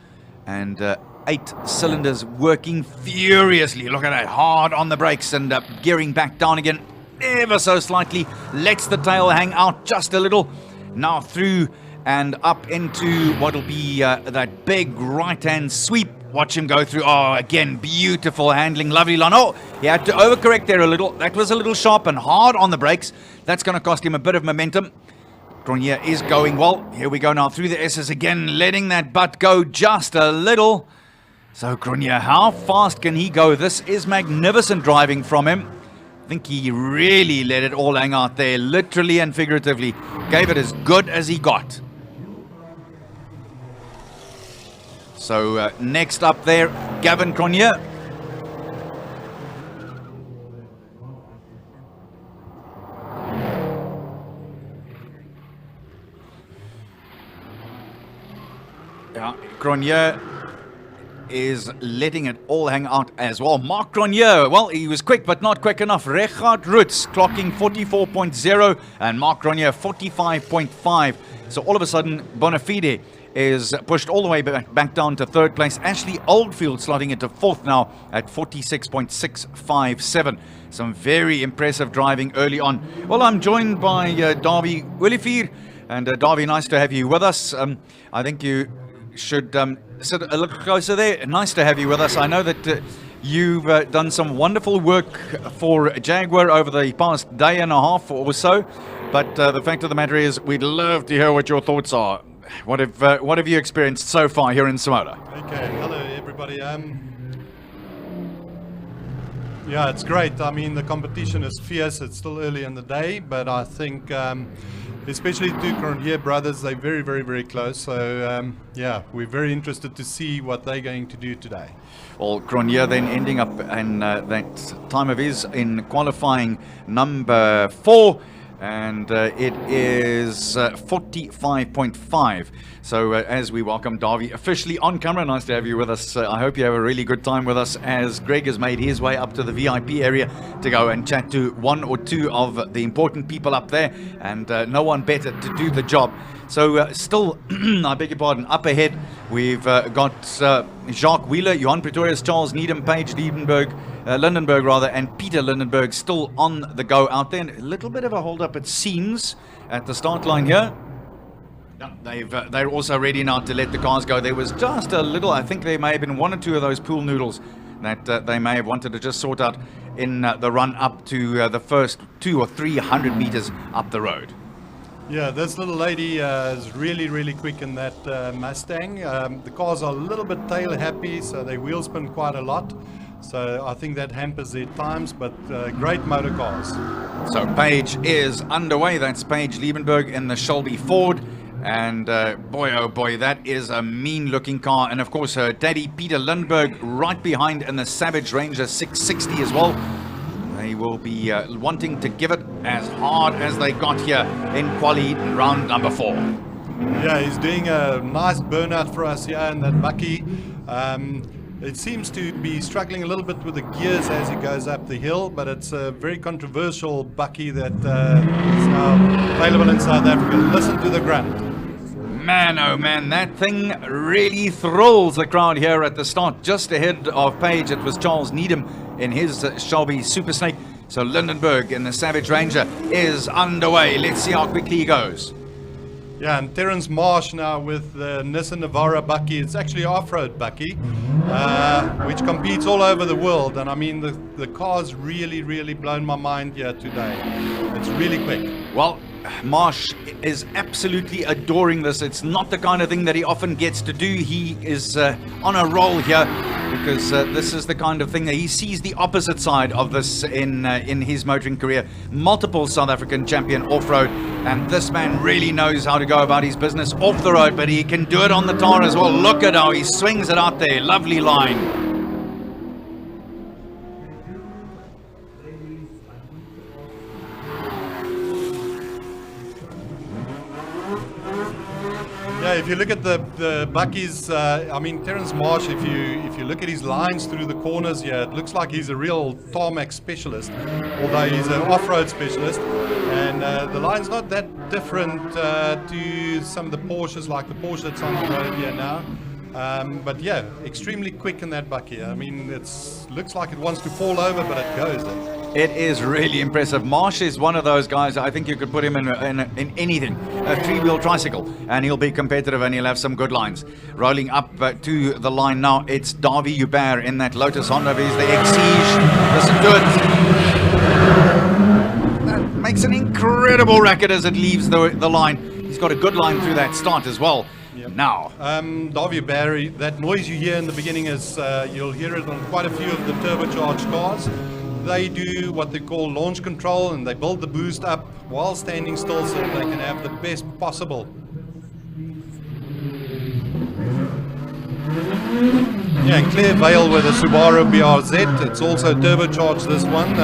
and 8 cylinders working furiously. Look at that, hard on the brakes and gearing back down again ever so slightly. Lets the tail hang out just a little. Now through and up into what'll be that big right-hand sweep. Watch him go through. Oh, again, beautiful handling, lovely line. Oh, he had to overcorrect there a little. That was a little sharp and hard on the brakes. That's going to cost him a bit of momentum. Cronje is going well. Here we go now through the S's again, letting that butt go just a little. So Cronje, how fast can he go? This is magnificent driving from him. I think he really let it all hang out there, literally and figuratively. Gave it as good as he got. So next up there, Gavin Cronje. Yeah, Cronje is letting it all hang out as well. Mark Cronje, well, he was quick, but not quick enough. Richard Roots clocking 44.0 and Mark Cronje 45.5. So all of a sudden, Bonafide is pushed all the way back down to third place. Ashley Oldfield slotting into fourth now at 46.657. Some very impressive driving early on. Well, I'm joined by Davy Willifeer. And Davy, nice to have you with us. I think you should sit a little closer there. Nice to have you with us. I know that you've done some wonderful work for Jaguar over the past day and a half or so. But the fact of the matter is, we'd love to hear what your thoughts are. What have you experienced so far here in Simola? Okay, hello everybody. Yeah, it's great. I mean, the competition is fierce. It's still early in the day, but I think, especially two Cronje brothers, they're very, very, very close. So, yeah, we're very interested to see what they're going to do today. Well, Cronje then ending up in that time of his in qualifying number 4. And it is 45.5. So as we welcome Davy officially on camera, nice to have you with us. I hope you have a really good time with us as Greg has made his way up to the VIP area to go and chat to one or two of the important people up there, and no one better to do the job. So still, I beg your pardon, up ahead we've got Jacques Wheeler, Johan Pretorius, Charles Needham, Paige Lindenberg rather, and Peter Lindenberg still on the go out there. And a little bit of a hold up it seems at the start line here. They're also ready now to let the cars go. There was just a little, I think there may have been 1 or 2 of those pool noodles that they may have wanted to just sort out in the run up to the first 200 or 300 meters up the road. Yeah, this little lady is really, really quick in that Mustang. The cars are a little bit tail happy, so they wheel spin quite a lot. So I think that hampers their times, but great motor cars. So Paige is underway. That's Paige Liebenberg in the Shelby Ford. And boy, oh boy, that is a mean-looking car. And of course, her daddy, Peter Lindberg, right behind in the Savage Ranger 660 as well. They will be wanting to give it as hard as they got here in quali round number 4. Yeah, he's doing a nice burnout for us here in that bucky. It seems to be struggling a little bit with the gears as he goes up the hill, but it's a very controversial bucky that is now available in South Africa. Listen to the grunt. Man, oh man, that thing really thrills the crowd here at the start. Just ahead of Page, it was Charles Needham in his Shelby Super Snake. So Lindenberg in the Savage Ranger is underway. Let's see how quickly he goes. Yeah, and Terence Marsh now with the Nissan Navara bucky. It's actually an off-road bucky, which competes all over the world. And I mean, the car's really blown my mind here today. It's really quick. Well, Marsh is absolutely adoring this. It's not the kind of thing that he often gets to do. He is on a roll here because this is the kind of thing that he sees the opposite side of this in his motoring career. Multiple South African champion off-road, and this man really knows how to go about his business off the road, but he can do it on the tar as well. Look at how he swings it out there. Lovely line. Yeah, if you look at the buckies, I mean, Terence Marsh, if you look at his lines through the corners here, it looks like he's a real tarmac specialist, although he's an off-road specialist. And the line's not that different to some of the Porsches, like the Porsche that's on the road here now. But yeah, extremely quick in that bucky. I mean, it looks like it wants to fall over, but it goes. It is really impressive. Marsh is one of those guys, I think you could put him in anything, a three-wheel tricycle, and he'll be competitive and he'll have some good lines. Rolling up to the line now, it's Davy Hubert in that Lotus Honda. He's the Exige. Listen to it. That makes an incredible racket as it leaves the line. He's got a good line through that start as well. Yep. Now, Davy Hubert, that noise you hear in the beginning is, you'll hear it on quite a few of the turbocharged cars. They do what they call launch control, and they build the boost up while standing still so that they can have the best possible. Yeah, and Claire Vale with a Subaru BRZ. It's also turbocharged, this one.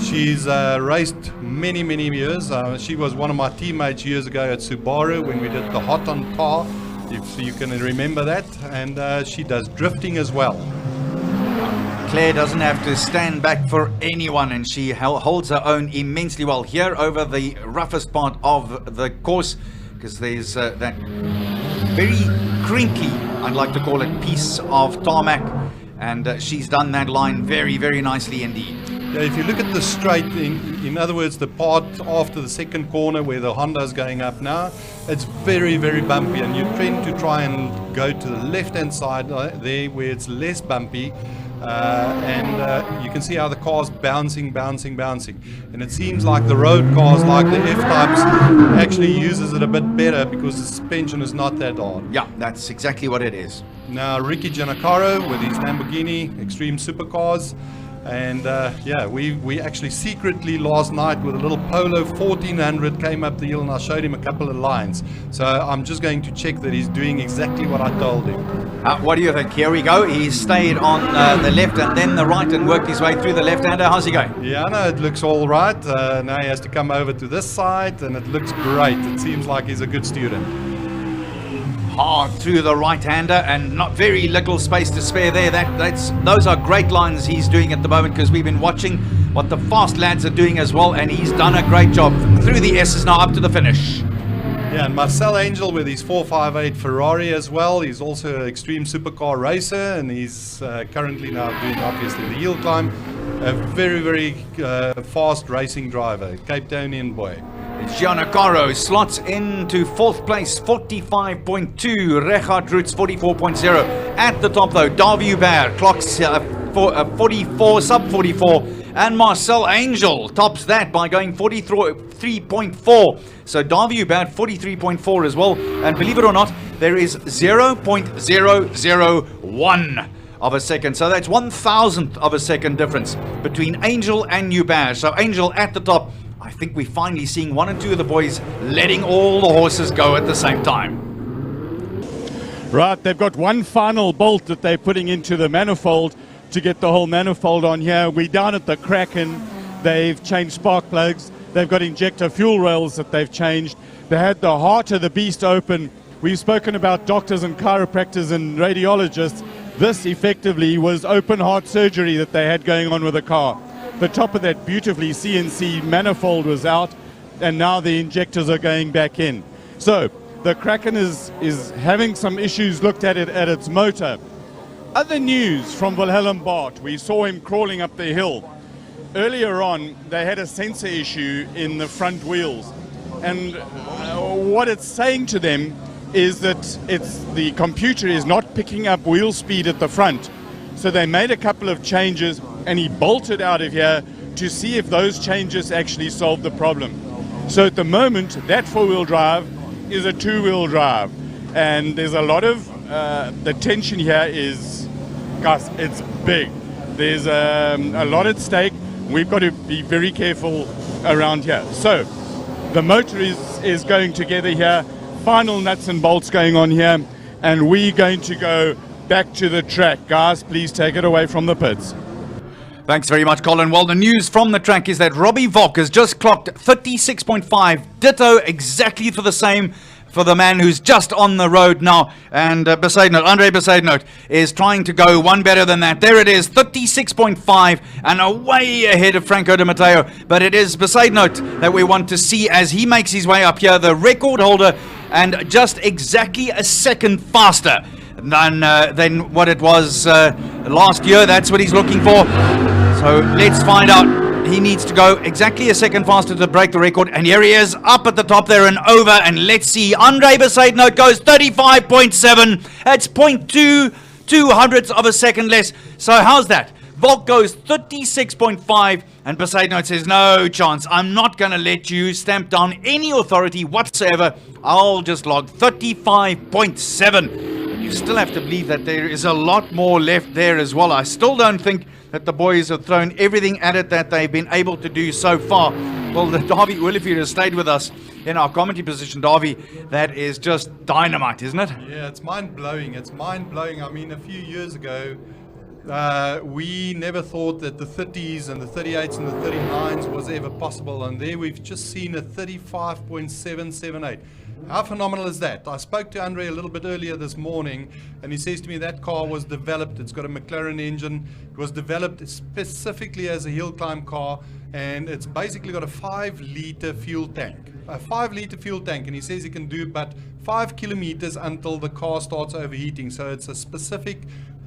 She's raced many years. She was one of my teammates years ago at Subaru when we did the Hot on Car, if you can remember that. And she does drifting as well. Claire doesn't have to stand back for anyone, and she holds her own immensely well here over the roughest part of the course, because there's that very crinkly, I'd like to call it, piece of tarmac, and she's done that line very nicely indeed. Yeah, if you look at the straight, in other words, the part after the second corner where the Honda's going up now, it's very bumpy, and you tend to try and go to the left-hand side there where it's less bumpy. And you can see how the car's bouncing, and it seems like the road cars like the F-Types actually uses it a bit better because the suspension is not that hard. Yeah, that's exactly what it is. Now Ricky Giannacaro with his Lamborghini Extreme Supercars. And yeah, we actually secretly last night with a little Polo 1400 came up the hill, and I showed him a couple of lines. So I'm just going to check that he's doing exactly what I told him. What do you think? Here we go. He stayed on the left and then the right and worked his way through the left-hander. How's he going? Yeah, no, it looks all right. Now he has to come over to this side, and it looks great. It seems like he's a good student. Hard through the right-hander, and not very little space to spare there. Those are great lines he's doing at the moment, because we've been watching what the fast lads are doing as well, and he's done a great job. Through the S's now up to the finish. Yeah, and Marcel Angel with his 458 Ferrari as well. He's also an extreme supercar racer, and he's currently now doing obviously the Hillclimb. A very fast racing driver, Cape Townian boy. Giannacaro slots into fourth place, 45.2. Richard Roots, 44.0. At the top though, Davy Hubert clocks 44, sub 44. And Marcel Angel tops that by going 43.4. So Davy Hubert 43.4 as well. And believe it or not, there is 0.001 of a second. So that's 1,000th of a second difference between Angel and Hubert. So Angel at the top. I think we're finally seeing one or two of the boys letting all the horses go at the same time. Right, they've got one final bolt that they're putting into the manifold to get the whole manifold on here. We're down at the Kraken. They've changed spark plugs. They've got injector fuel rails that they've changed. They had the heart of the beast open. We've spoken about doctors and chiropractors and radiologists. This effectively was open heart surgery that they had going on with the car. The top of that beautifully CNC manifold was out, and now the injectors are going back in. So the Kraken is having some issues looked at it at its motor. Other news from Wilhelm Bart. We saw him crawling up the hill. Earlier on, they had a sensor issue in the front wheels. And what it's saying to them is that the computer is not picking up wheel speed at the front. So they made a couple of changes, and he bolted out of here to see if those changes actually solved the problem. So at the moment, that four-wheel drive is a two-wheel drive. And there's a lot of, the tension here is, guys, it's big. There's a lot at stake. We've got to be very careful around here. So the motor is going together here. Final nuts and bolts going on here. And we're going to go back to the track. Guys, please take it away from the pits. Thanks very much, Colin. Well, the news from the track is that Robbie Volk has just clocked 36.5. Ditto exactly for the same for the man who's just on the road now. And Andre Besaidnout is trying to go one better than that. There it is, 36.5 and away ahead of Franco Di Matteo. But it is Besaidnout that we want to see as he makes his way up here, the record holder, and just exactly a second faster than what it was last year. That's what he's looking for. So let's find out. He needs to go exactly a second faster to break the record. And here he is up at the top there and over. And let's see. Andre Besaidnout goes 35.7. That's 0.2 hundredths of a second less. So how's that? Volk goes 36.5. And Besaidnout says, no chance. I'm not going to let you stamp down any authority whatsoever. I'll just log 35.7. You still have to believe that there is a lot more left there as well. I still don't think that the boys have thrown everything at it that they've been able to do so far. Well, the Davy Olivier has stayed with us in our commentary position. Davy, that is just dynamite, isn't it? Yeah, it's mind-blowing. It's mind-blowing. I mean, a few years ago, we never thought that the 30s and the 38s and the 39s was ever possible. And there we've just seen a 35.778. How phenomenal is that? I spoke to Andre a little bit earlier this morning, and he says to me that car was developed. It's got a McLaren engine. It was developed specifically as a hill climb car, and it's basically got a 5-liter fuel tank. A 5-liter fuel tank, and he says he can do but 5 kilometers until the car starts overheating. So it's a specific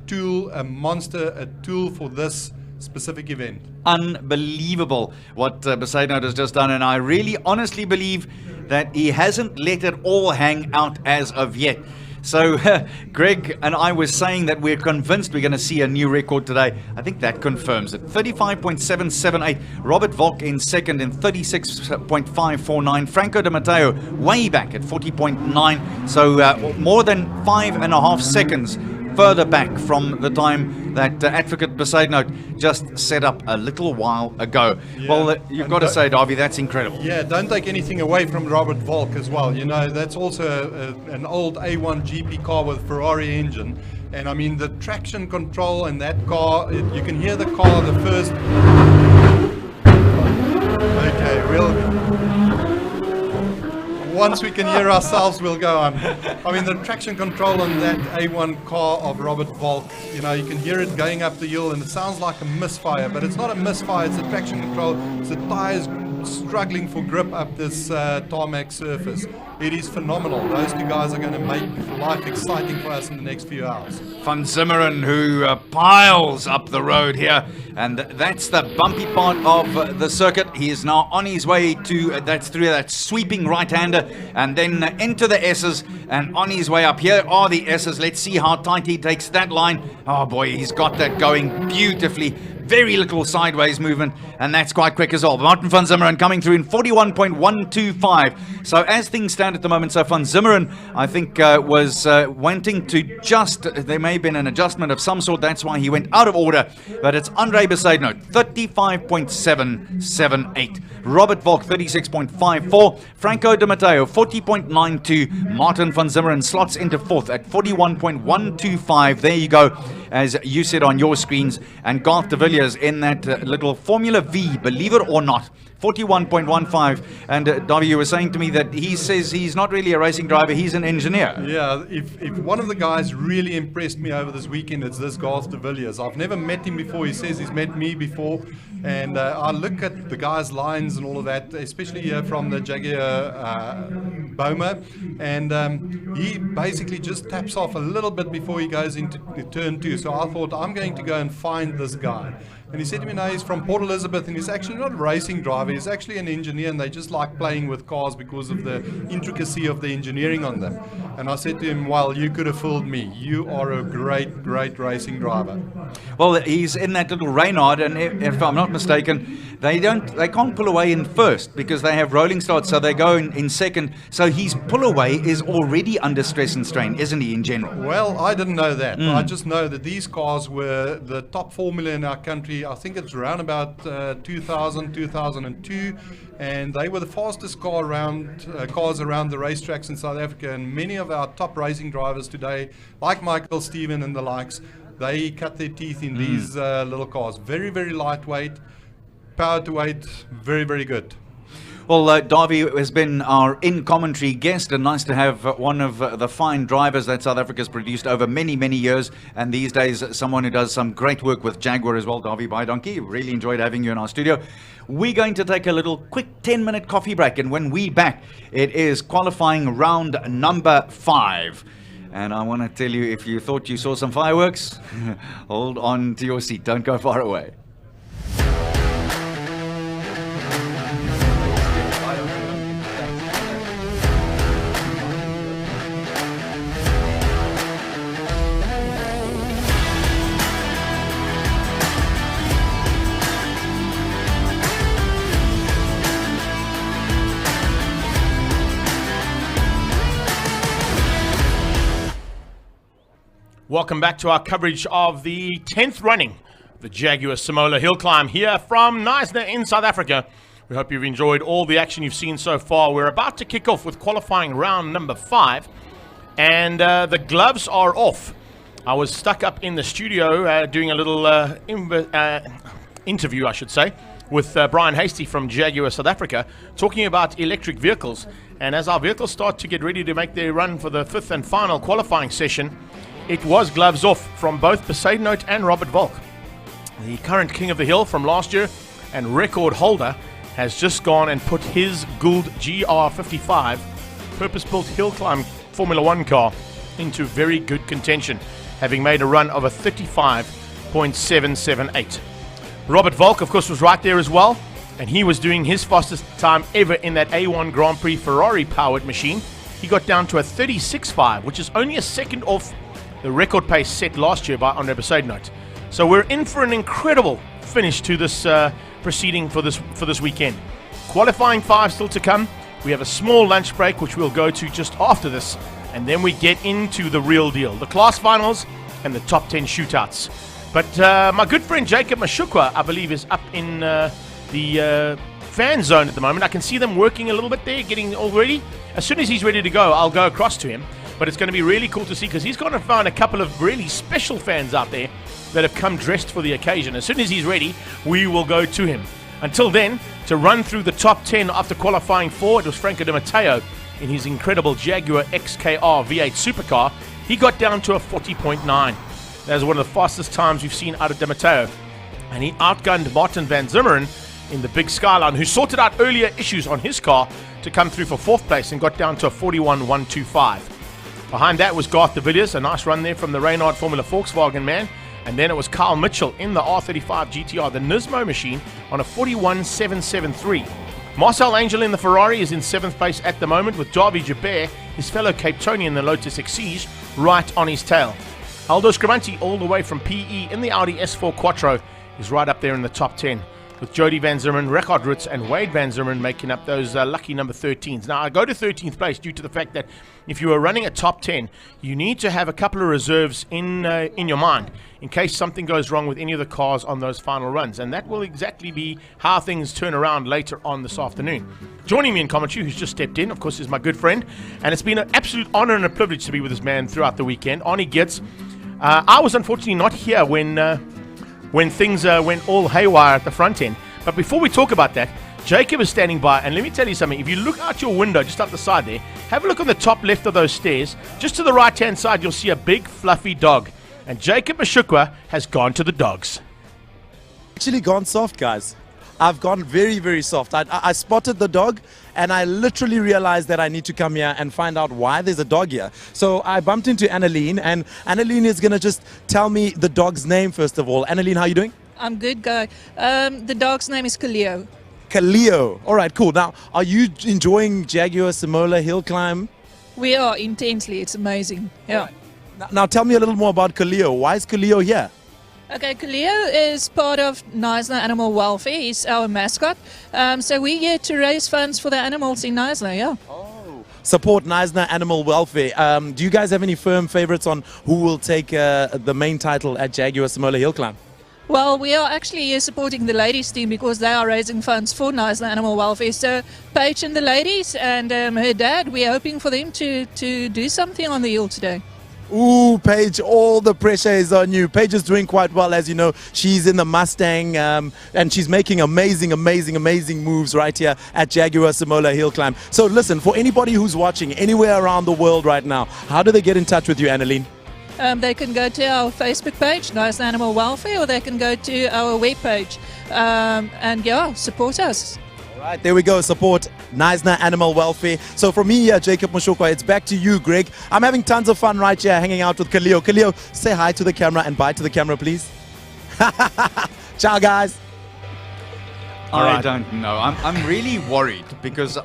tool, a monster, a tool for this specific event. Unbelievable what Besaidnout has just done, and I really honestly believe that he hasn't let it all hang out as of yet. So Greg and I were saying that we're convinced we're going to see a new record today. I think that confirms it. 35.778. Robert Volk in second in 36.549. Franco Di Matteo way back at 40.9. So more than 5.5 seconds further back from the time that Advocate Besaidnout just set up a little while ago. Yeah. Well, you've got to say, Davy, that's incredible. Yeah, don't take anything away from Robert Volk as well. You know, that's also an old A1 GP car with Ferrari engine. And I mean, the traction control in that car, you can hear the car the first... Okay, once we can hear ourselves, we'll go on. I mean, the traction control on that A1 car of Robert Volk, you know, you can hear it going up the hill, and it sounds like a misfire, but it's not a misfire, it's a traction control. It's the tires struggling for grip up this tarmac surface. It is phenomenal. Those two guys are going to make life exciting for us in the next few hours. Van Zimmeren, who piles up the road here, and that's the bumpy part of the circuit. He is now on his way to that's through that sweeping right-hander, and then into the S's, and on his way up. Here are the S's. Let's see how tight he takes that line. Oh boy, he's got that going beautifully. Very little sideways movement, and that's quite quick as well. Martin van Zimmeren coming through in 41.125. So as things stand at the moment, so van Zimmeren, I think, was wanting to just, there may have been an adjustment of some sort, that's why he went out of order. But it's Andre Besaidnout, 35.778. Robert Volk, 36.54. Franco Di Matteo, 40.92. Martin van Zimmeren slots into fourth at 41.125. There you go, as you said on your screens. And Garth de Villiers Villiers in that little Formula V, believe it or not. 41.15. And Darby, you were saying to me that he says he's not really a racing driver, he's an engineer. Yeah, if one of the guys really impressed me over this weekend, it's this Garth de Villiers. I've never met him before. He says he's met me before. And I look at the guy's lines and all of that, especially from the Jaguar Boma. And he basically just taps off a little bit before he goes into turn 2. So I thought, I'm going to go and find this guy. And he said to me, no, he's from Port Elizabeth, and he's actually not a racing driver, he's actually an engineer, and they just like playing with cars because of the intricacy of the engineering on them. And I said to him, well, you could have fooled me. You are a great, great racing driver. Well, he's in that little Reynard, and if I'm not mistaken, they can't pull away in first because they have rolling starts, so they go in second. So his pull away is already under stress and strain, isn't he, in general? Well, I didn't know that. I just know that these cars were the top formula in our country. I think it's around about 2000, 2002, and they were the fastest cars around the racetracks in South Africa. And many of our top racing drivers today, like Michael Stephen and the likes, they cut their teeth in these little cars. Very, very lightweight, power to weight, very, very good. Well, Darby has been our in-commentary guest, and nice to have one of the fine drivers that South Africa's produced over many, many years, and these days someone who does some great work with Jaguar as well. Darby Donkey, really enjoyed having you in our studio. We're going to take a little quick 10-minute coffee break, and when we back, it is qualifying round number 5. And I want to tell you, if you thought you saw some fireworks, hold on to your seat. Don't go far away. Welcome back to our coverage of the 10th running of the Jaguar Simola Hillclimb here from Knysna in South Africa. We hope you've enjoyed all the action you've seen so far. We're about to kick off with qualifying round number 5, and the gloves are off. I was stuck up in the studio doing a little interview, I should say, with Brian Hasty from Jaguar South Africa, talking about electric vehicles. And as our vehicles start to get ready to make their run for the 5th and final qualifying session, it was gloves off from both Besaidnout and Robert Volk. The current king of the hill from last year and record holder has just gone and put his Gould GR55 purpose-built Hillclimb Formula 1 car into very good contention, having made a run of a 35.778. Robert Volk, of course, was right there as well, and he was doing his fastest time ever in that A1 Grand Prix Ferrari-powered machine. He got down to a 36.5, which is only a second off the record pace set last year by Andre Besaidnout. So we're in for an incredible finish to this proceeding for this weekend. Qualifying 5 still to come. We have a small lunch break, which we'll go to just after this, and then we get into the real deal, the class finals and the top 10 shootouts. But my good friend Jacob Mashukwa, I believe, is up in the fan zone at the moment. I can see them working a little bit there, getting all ready. As soon as he's ready to go, I'll go across to him. But it's going to be really cool to see, because he's going to find a couple of really special fans out there that have come dressed for the occasion. As soon as he's ready, we will go to him. Until then, to run through the top 10 after qualifying 4, it was Franco Di Matteo in his incredible Jaguar XKR V8 supercar. He got down to a 40.9. That was one of the fastest times we've seen out of Di Matteo. And he outgunned Martin van Zimmeren in the big Skyline, who sorted out earlier issues on his car to come through for 4th place and got down to a 41.125. Behind that was Garth de Villiers, a nice run there from the Reynard Formula Volkswagen man. And then it was Carl Mitchell in the R35 GTR, the Nismo machine, on a 41.773. Marcel Angel in the Ferrari is in 7th place at the moment, with Darby Jaguar, his fellow Cape Tony in the Lotus Exige, right on his tail. Aldo Scrivanti, all the way from PE in the Audi S4 Quattro, is right up there in the top 10, with Jody Van Zimmeren, Rekard Ritz, and Wade Van Zimmeren making up those lucky number 13s. Now, I go to 13th place due to the fact that if you are running a top 10, you need to have a couple of reserves in your mind in case something goes wrong with any of the cars on those final runs. And that will exactly be how things turn around later on this afternoon. Joining me in commentary, who's just stepped in, of course, is my good friend. And it's been an absolute honor and a privilege to be with this man throughout the weekend, Arnie Geertz. I was unfortunately not here when when things went all haywire at the front end. But before we talk about that, Jacob is standing by, and let me tell you something. If you look out your window, just up the side there, have a look on the top left of those stairs. Just to the right-hand side, you'll see a big, fluffy dog. And Jacob Mashukwa has gone to the dogs. Actually gone soft, guys. I've gone very, very soft. I spotted the dog, and I literally realized that I need to come here and find out why there's a dog here. So I bumped into Annaline, and Annaline is going to just tell me the dog's name first of all. Annaline, how are you doing? I'm good, guy. The dog's name is Kaleo. Kaleo. All right, cool. Now, are you enjoying Jaguar, Simola, Hillclimb? We are intensely. It's amazing. Yeah. Now, tell me a little more about Kaleo. Why is Kaleo here? Okay, Kaleo is part of Knysna Animal Welfare. He's our mascot. So we're here to raise funds for the animals in Knysna, yeah. Support Knysna Animal Welfare. Do you guys have any firm favorites on who will take the main title at Jaguar, Simola, Hillclimb? Well, we are actually here supporting the ladies team because they are raising funds for Knysna Animal Welfare. So Paige and the ladies and her dad, we're hoping for them to do something on the hill today. Ooh, Paige, all the pressure is on you. Paige is doing quite well, as you know. She's in the Mustang, and she's making amazing moves right here at Jaguar Simola Hillclimb. So listen, for anybody who's watching anywhere around the world right now, how do they get in touch with you, Annaline? They can go to our Facebook page, Knysna Animal Welfare, or they can go to our webpage and yeah, support us. Right, there we go. Support Knysna Animal Welfare. So from me here, Jacob Mashukwa, it's back to you, Greg. I'm having tons of fun right here hanging out with Kaleo. Kaleo, say hi to the camera and bye to the camera, please. Ciao, guys. I don't know. I'm really worried because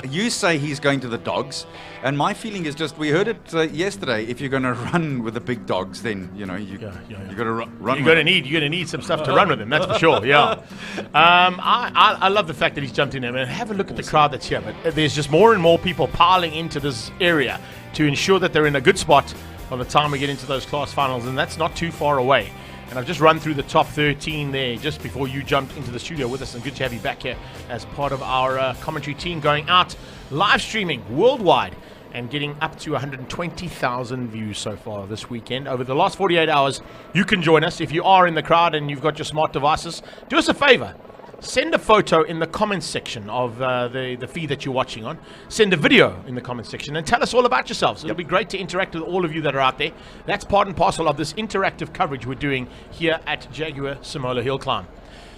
you say he's going to the dogs, and my feeling is just, we heard it yesterday, if you're going to run with the big dogs, then, you know, you got to run You're going to need some stuff to run with him, that's for sure, yeah. I love the fact that he's jumped in there. I mean, have a look at the crowd that's here, but there's just more and more people piling into this area to ensure that they're in a good spot by the time we get into those class finals, and that's not too far away. And I've just run through the top 13 there just before you jumped into the studio with us, and good to have you back here as part of our commentary team going out live streaming worldwide and getting up to 120,000 views so far this weekend. Over the last 48 hours, you can join us. If you are in the crowd and you've got your smart devices, do us a favor. Send a photo in the comments section of the feed that you're watching on. Send a video in the comments section and tell us all about yourselves. It'll be great to interact with all of you that are out there. That's part and parcel of this interactive coverage we're doing here at Jaguar Simola Hillclimb.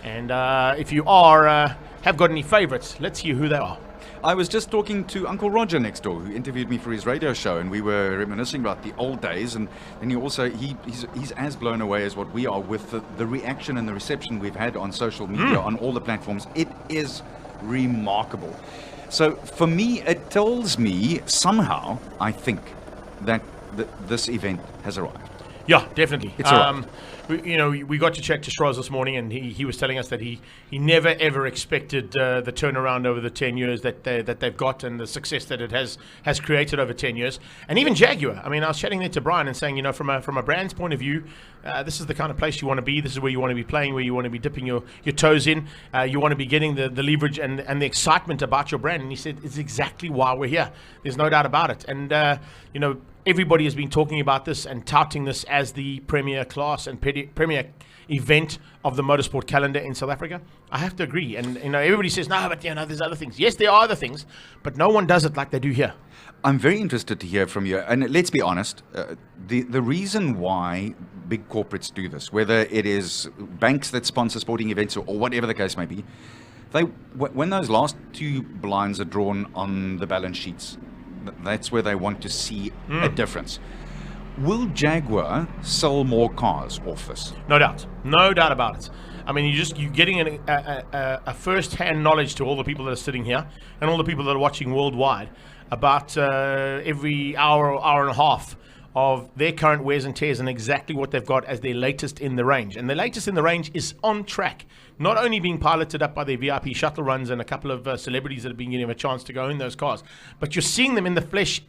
And if you have got any favorites, let's hear who they are. I was just talking to Uncle Roger next door, who interviewed me for his radio show, and we were reminiscing about the old days. And he's as blown away as what we are with the reaction and the reception we've had on social media, on all the platforms. It is remarkable. So for me, it tells me somehow, I think, that this event has arrived. Yeah, definitely. It's arrived. We got to chat to Schroz this morning, and he was telling us that he never ever expected the turnaround over the 10 years that they've got, and the success that it has created over 10 years. And even Jaguar. I mean, I was chatting there to Brian and saying, from a brand's point of view, this is the kind of place you want to be. This is where you want to be playing, where you want to be dipping your toes in. You want to be getting the leverage and the excitement about your brand. And he said, it's exactly why we're here. There's no doubt about it. And, everybody has been talking about this and touting this as the premier class and premier event of the motorsport calendar in South Africa. I have to agree. And, everybody says, no, but, there's other things. Yes, there are other things, but no one does it like they do here. I'm very interested to hear from you. And let's be honest, the reason why big corporates do this, whether it is banks that sponsor sporting events or whatever the case may be, when those last two blinds are drawn on the balance sheets, that's where they want to see a difference. Will Jaguar sell more cars off this? No doubt about it. I mean, you're getting a first-hand knowledge to all the people that are sitting here and all the people that are watching worldwide about every hour or hour and a half of their current wears and tears and exactly what they've got as their latest in the range. And the latest in the range is on track, not only being piloted up by their VIP shuttle runs and a couple of celebrities that have been getting a chance to go in those cars, but you're seeing them in the flesh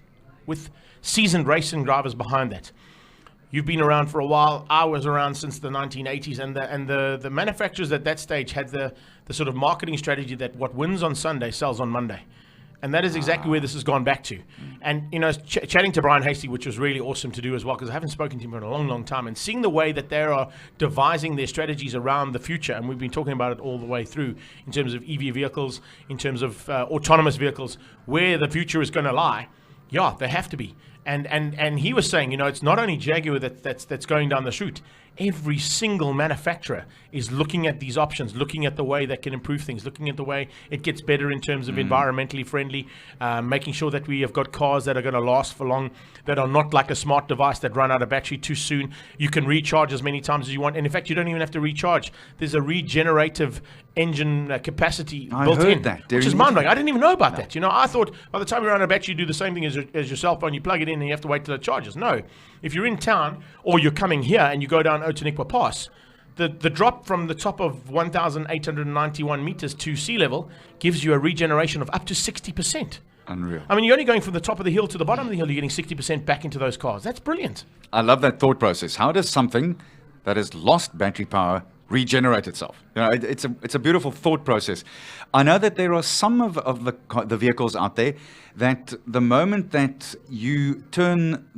with seasoned racing drivers behind that. You've been around for a while. I was around since the 1980s, and the manufacturers at that stage had the sort of marketing strategy that what wins on Sunday sells on Monday. And that is exactly where this has gone back to. And, chatting to Brian Hasty, which was really awesome to do as well, because I haven't spoken to him for a long, long time, and seeing the way that they are devising their strategies around the future, and we've been talking about it all the way through in terms of EV vehicles, in terms of autonomous vehicles, where the future is going to lie. Yeah, they have to be. And he was saying, it's not only Jaguar that's going down this route. Every single manufacturer is looking at these options, looking at the way that can improve things, looking at the way it gets better in terms of environmentally friendly, making sure that we have got cars that are going to last for long, that are not like a smart device that run out of battery too soon. You can recharge as many times as you want. And in fact, you don't even have to recharge. There's a regenerative engine capacity built in, which is mind-blowing. I didn't even know about that. I thought by the time you run out of battery, you do the same thing as your cell phone. You plug it in and you have to wait till it charges. No. If you're in town or you're coming here and you go down Outeniqua Pass, the drop from the top of 1,891 meters to sea level gives you a regeneration of up to 60%. Unreal. I mean, you're only going from the top of the hill to the bottom of the hill. You're getting 60% back into those cars. That's brilliant. I love that thought process. How does something that has lost battery power regenerate itself? It's a beautiful thought process. I know that there are some of the vehicles out there that the moment that you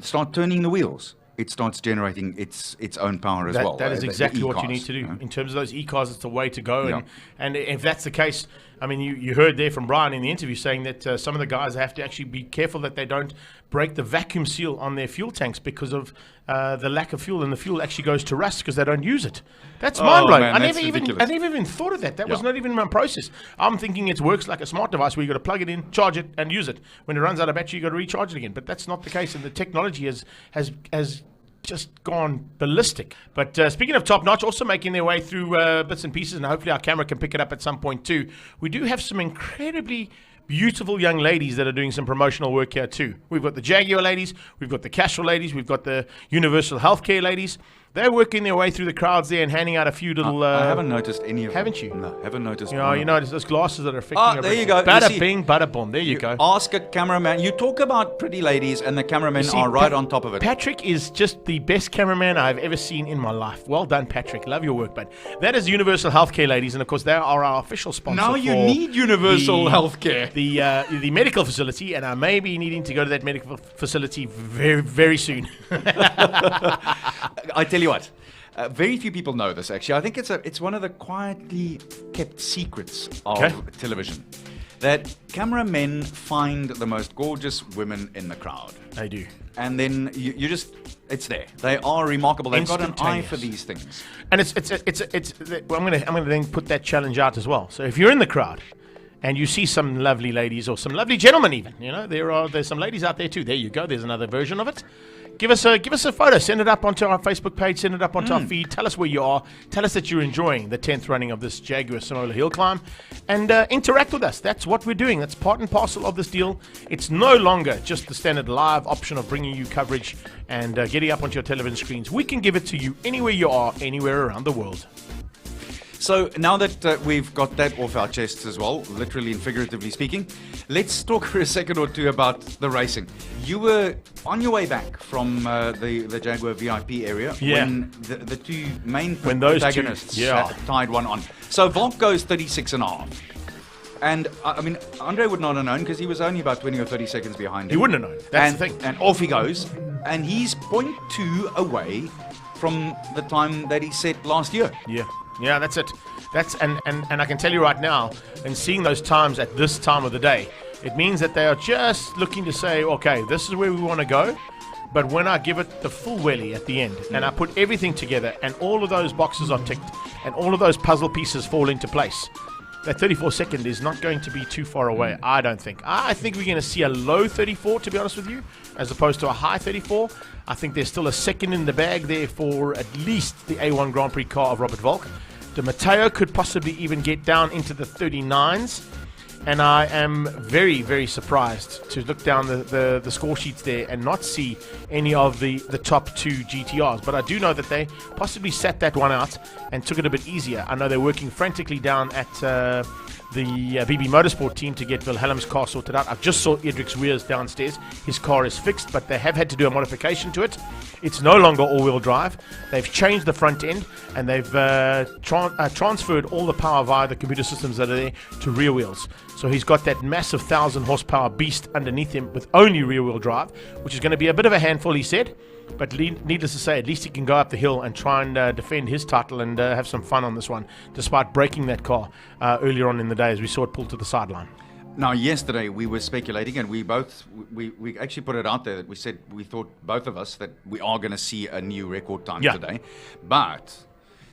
start turning the wheels, it starts generating its own power as well. That is exactly what you need to do. In terms of those e-cars, it's the way to go. Yeah. And if that's the case, I mean, you heard there from Brian in the interview saying that some of the guys have to actually be careful that they don't break the vacuum seal on their fuel tanks because of the lack of fuel, and the fuel actually goes to rust because they don't use it. That's mind-blowing. I never even thought of that. That was not even my process. I'm thinking it works like a smart device where you got to plug it in, charge it, and use it. When it runs out of battery, you got to recharge it again. But that's not the case, and the technology has just gone ballistic. But speaking of top-notch, also making their way through bits and pieces, and hopefully our camera can pick it up at some point too, we do have some incredibly beautiful young ladies that are doing some promotional work here too. We've got the Jaguar ladies, we've got the Castrol ladies, we've got the Universal Healthcare ladies. They're working their way through the crowds there and handing out a few little... I haven't noticed any of them. Haven't you? No, haven't noticed. You notice those glasses that are affecting there you go. Bada bing, bada boom. There you go. Ask a cameraman. You talk about pretty ladies and the cameramen are right on top of it. Patrick is just the best cameraman I've ever seen in my life. Well done, Patrick. Love your work, bud. That is Universal Healthcare ladies, and of course they are our official sponsor. Now you need Universal Healthcare. The medical facility, and I may be needing to go to that medical facility very, very soon. I tell you what. Very few people know this, actually. I think it's one of the quietly kept secrets of television. That cameramen find the most gorgeous women in the crowd. They do. And then you just, it's there. They are remarkable. They've got an eye for these things. And I'm gonna then put that challenge out as well. So if you're in the crowd and you see some lovely ladies or some lovely gentlemen even, there's some ladies out there too. There you go. There's another version of it. Give us a photo. Send it up onto our Facebook page. Send it up onto our feed. Tell us where you are. Tell us that you're enjoying the 10th running of this Jaguar Simola Hillclimb, and interact with us. That's what we're doing. That's part and parcel of this deal. It's no longer just the standard live option of bringing you coverage and getting up onto your television screens. We can give it to you anywhere you are, anywhere around the world. So now that we've got that off our chests as well, literally and figuratively speaking, let's talk for a second or two about the racing. You were on your way back from the Jaguar VIP area when the two main protagonists tied one on. So Volk goes 36.5. And I mean, Andre would not have known because he was only about 20 or 30 seconds behind him. He wouldn't have known. That's the thing. And off he goes. And he's 0.2 away from the time that he set last year. Yeah, that's it. And I can tell you right now, and seeing those times at this time of the day, it means that they are just looking to say, okay, this is where we want to go. But when I give it the full welly at the end, and I put everything together, and all of those boxes are ticked, and all of those puzzle pieces fall into place, that 34 second is not going to be too far away, I don't think. I think we're going to see a low 34, to be honest with you, as opposed to a high 34. I think there's still a second in the bag there for at least the A1 Grand Prix car of Robert Volk. De Matteo could possibly even get down into the 39s. And I am very, very surprised to look down the score sheets there and not see any of the top two GTRs. But I do know that they possibly sat that one out and took it a bit easier. I know they're working frantically down at the VB Motorsport team to get Wilhelm's car sorted out. I've just saw Edric's Weers downstairs. His car is fixed, but they have had to do a modification to it. It's no longer all-wheel drive. They've changed the front end, and they've transferred all the power via the computer systems that are there to rear wheels. So he's got that massive 1,000 horsepower beast underneath him with only rear-wheel drive, which is going to be a bit of a handful, he said. But needless to say, at least he can go up the hill and try and defend his title and have some fun on this one, despite breaking that car earlier on in the day as we saw it pull to the sideline. Now, yesterday we were speculating, and we actually put it out there that we thought both of us that we are going to see a new record time today. But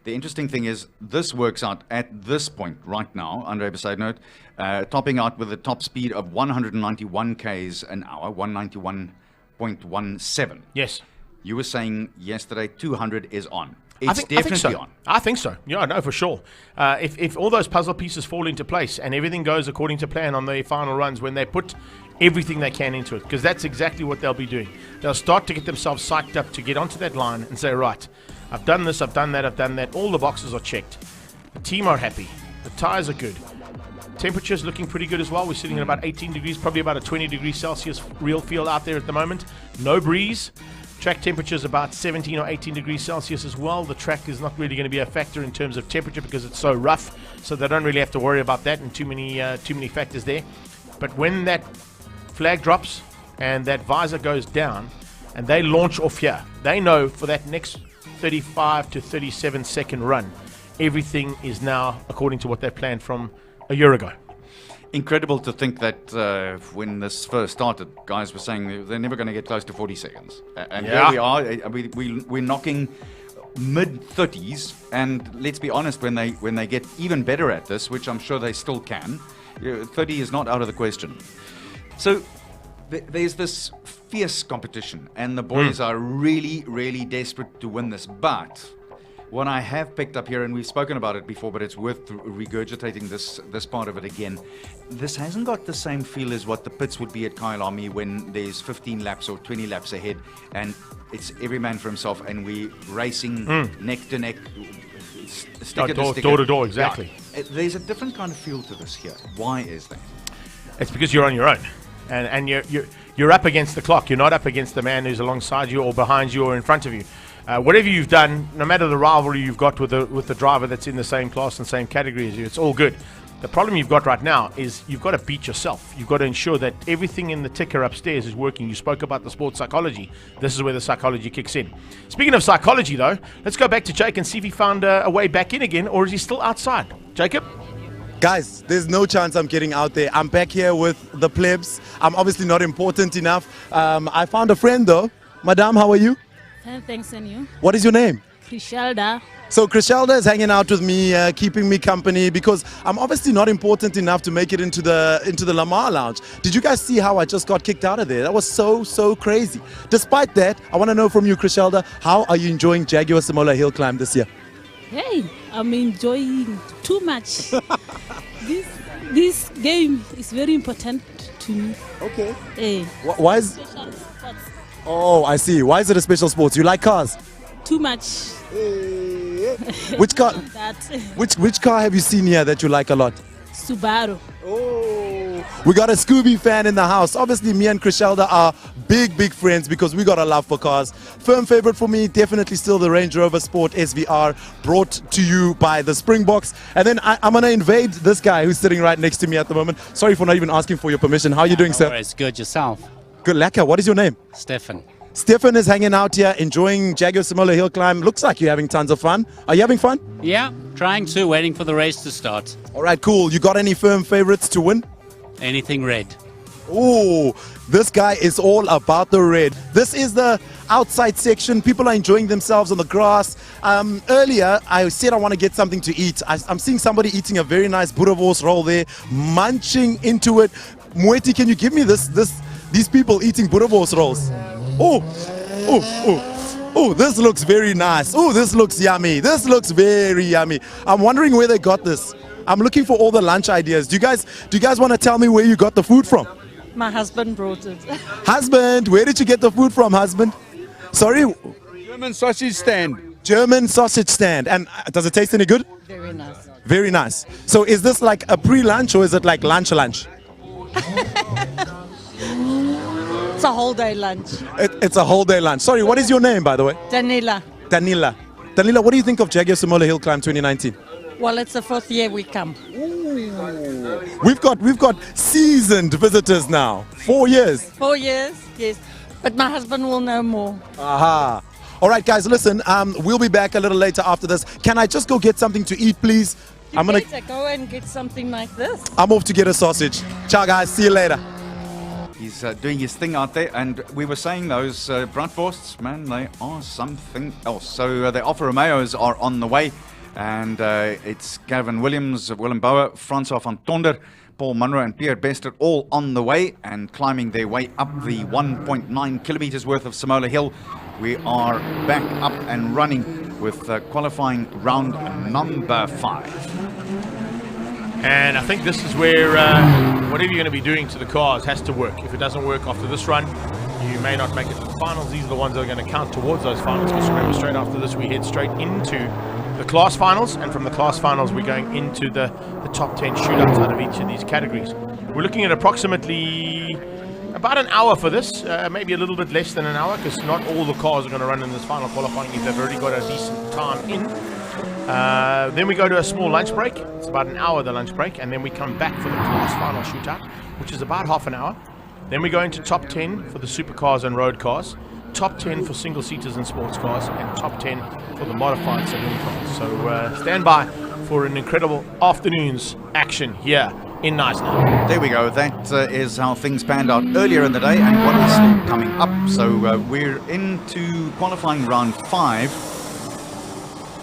the interesting thing is this works out at this point right now, Andre beside note, topping out with a top speed of 191 k's an hour, 191.17. Yes. You were saying yesterday 200 is on. I think so. On. I think so. Yeah, I know for sure. If all those puzzle pieces fall into place and everything goes according to plan on the final runs, when they put everything they can into it, because that's exactly what they'll be doing. They'll start to get themselves psyched up to get onto that line and say, right, I've done this, I've done that, I've done that. All the boxes are checked. The team are happy. The tyres are good. Temperature's looking pretty good as well. We're sitting at about 18 degrees, probably about a 20 degrees Celsius real feel out there at the moment. No breeze. Track temperature is about 17 or 18 degrees Celsius as well. The track is not really going to be a factor in terms of temperature because it's so rough, so they don't really have to worry about that and too many factors there. But when that flag drops and that visor goes down and they launch off here, they know for that next 35 to 37 second run, everything is now according to what they planned from a year ago. Incredible to think that when this first started, guys were saying they're never going to get close to 40 seconds. And here we are. We're knocking mid-30s. And let's be honest, when they get even better at this, which I'm sure they still can, 30 is not out of the question. So there's this fierce competition. And the boys are really, really desperate to win this. But what I have picked up here, and we've spoken about it before, but it's worth regurgitating this part of it again. This hasn't got the same feel as what the pits would be at Kyalami when there's 15 laps or 20 laps ahead, and it's every man for himself, and we're racing neck to neck, sticker to sticker. Door to door, exactly. Yeah. There's a different kind of feel to this here. Why is that? It's because you're on your own, and you're up against the clock. You're not up against the man who's alongside you or behind you or in front of you. Whatever you've done, no matter the rivalry you've got with the driver that's in the same class and same category as you, it's all good. The problem you've got right now is you've got to beat yourself. You've got to ensure that everything in the ticker upstairs is working. You spoke about the sports psychology. This is where the psychology kicks in. Speaking of psychology, though, let's go back to Jake and see if he found a way back in again, or is he still outside? Jacob? Guys, there's no chance I'm getting out there. I'm back here with the plebs. I'm obviously not important enough. I found a friend, though. Madame, how are you? Thanks, and you? What is your name? Crishelda. So Crishelda is hanging out with me, keeping me company because I'm obviously not important enough to make it into the Lamar Lounge. Did you guys see how I just got kicked out of there? That was so crazy. Despite that, I want to know from you, Crishelda, how are you enjoying Jaguar Simola Hillclimb this year? Hey, I'm enjoying too much. This game is very important to me. Okay. Hey. Why is? Oh, I see. Why is it a special sport? You like cars? Too much. Which car? That. Which car have you seen here that you like a lot? Subaru. We got a Scooby fan in the house. Obviously, me and Crishelda are big friends because we got a love for cars. Firm favorite for me, definitely still the Range Rover Sport SVR, brought to you by the Springboks. And then I'm going to invade this guy who's sitting right next to me at the moment. Sorry for not even asking for your permission. How are you doing, sir? It's good. Yourself? Good, lekker. What is your name? Stefan. Stefan is hanging out here, enjoying Jaguar Simola Hillclimb. Looks like you're having tons of fun. Are you having fun? Yeah, trying to, waiting for the race to start. All right, cool. You got any firm favorites to win? Anything red. Oh, this guy is all about the red. This is the outside section. People are enjoying themselves on the grass. Earlier, I said I want to get something to eat. I'm seeing somebody eating a very nice boerewors roll there, munching into it. Mweti, can you give me these people eating boerewors rolls? Oh, this looks very nice. Oh, this looks yummy. This looks very yummy. I'm wondering where they got this. I'm looking for all the lunch ideas. Do you guys want to tell me where you got the food from? My husband brought it. Husband, where did you get the food from, husband? Sorry? German sausage stand. German sausage stand. And does it taste any good? Very nice. Very nice. So is this like a pre-lunch or is it like lunch? It's a whole day lunch. It's a whole day lunch. Sorry, what is your name, by the way? Danila. Danila, what do you think of Jaguar Simola Hillclimb 2019? Well, it's the 4th year we come. We've got seasoned visitors now. 4 years. 4 years, yes. But my husband will know more. Aha. All right, guys, listen, we'll be back a little later after this. Can I just go get something to eat, please? You better go and get something like this. I'm off to get a sausage. Ciao, guys. See you later. He's doing his thing out there, and we were saying those bratwursts, man, they are something else. So the Alfa Romeos are on the way, and it's Gavin Williams, Willem Bauer, Francois van Tonder, Paul Munro and Pierre Bester all on the way and climbing their way up the 1.9 kilometers worth of Simola Hill. We are back up and running with qualifying round number 5. And I think this is where whatever you're going to be doing to the cars has to work. If it doesn't work after this run, you may not make it to the finals. These are the ones that are going to count towards those finals. Because remember, straight after this, we head straight into the class finals. And from the class finals, we're going into the top 10 shootouts out of each of these categories. We're looking at approximately about an hour for this, maybe a little bit less than an hour, because not all the cars are going to run in this final qualifying if they've already got a decent time in. Then we go to a small lunch break. It's about an hour, the lunch break, and then we come back for the class final shootout, which is about half an hour. Then we go into top 10 for the supercars and road cars, top 10 for single seaters and sports cars, and top 10 for the modified saloon cars. So stand by for an incredible afternoon's action here in Knysna. There we go. That is how things panned out earlier in the day and what is still coming up. So we're into qualifying round 5.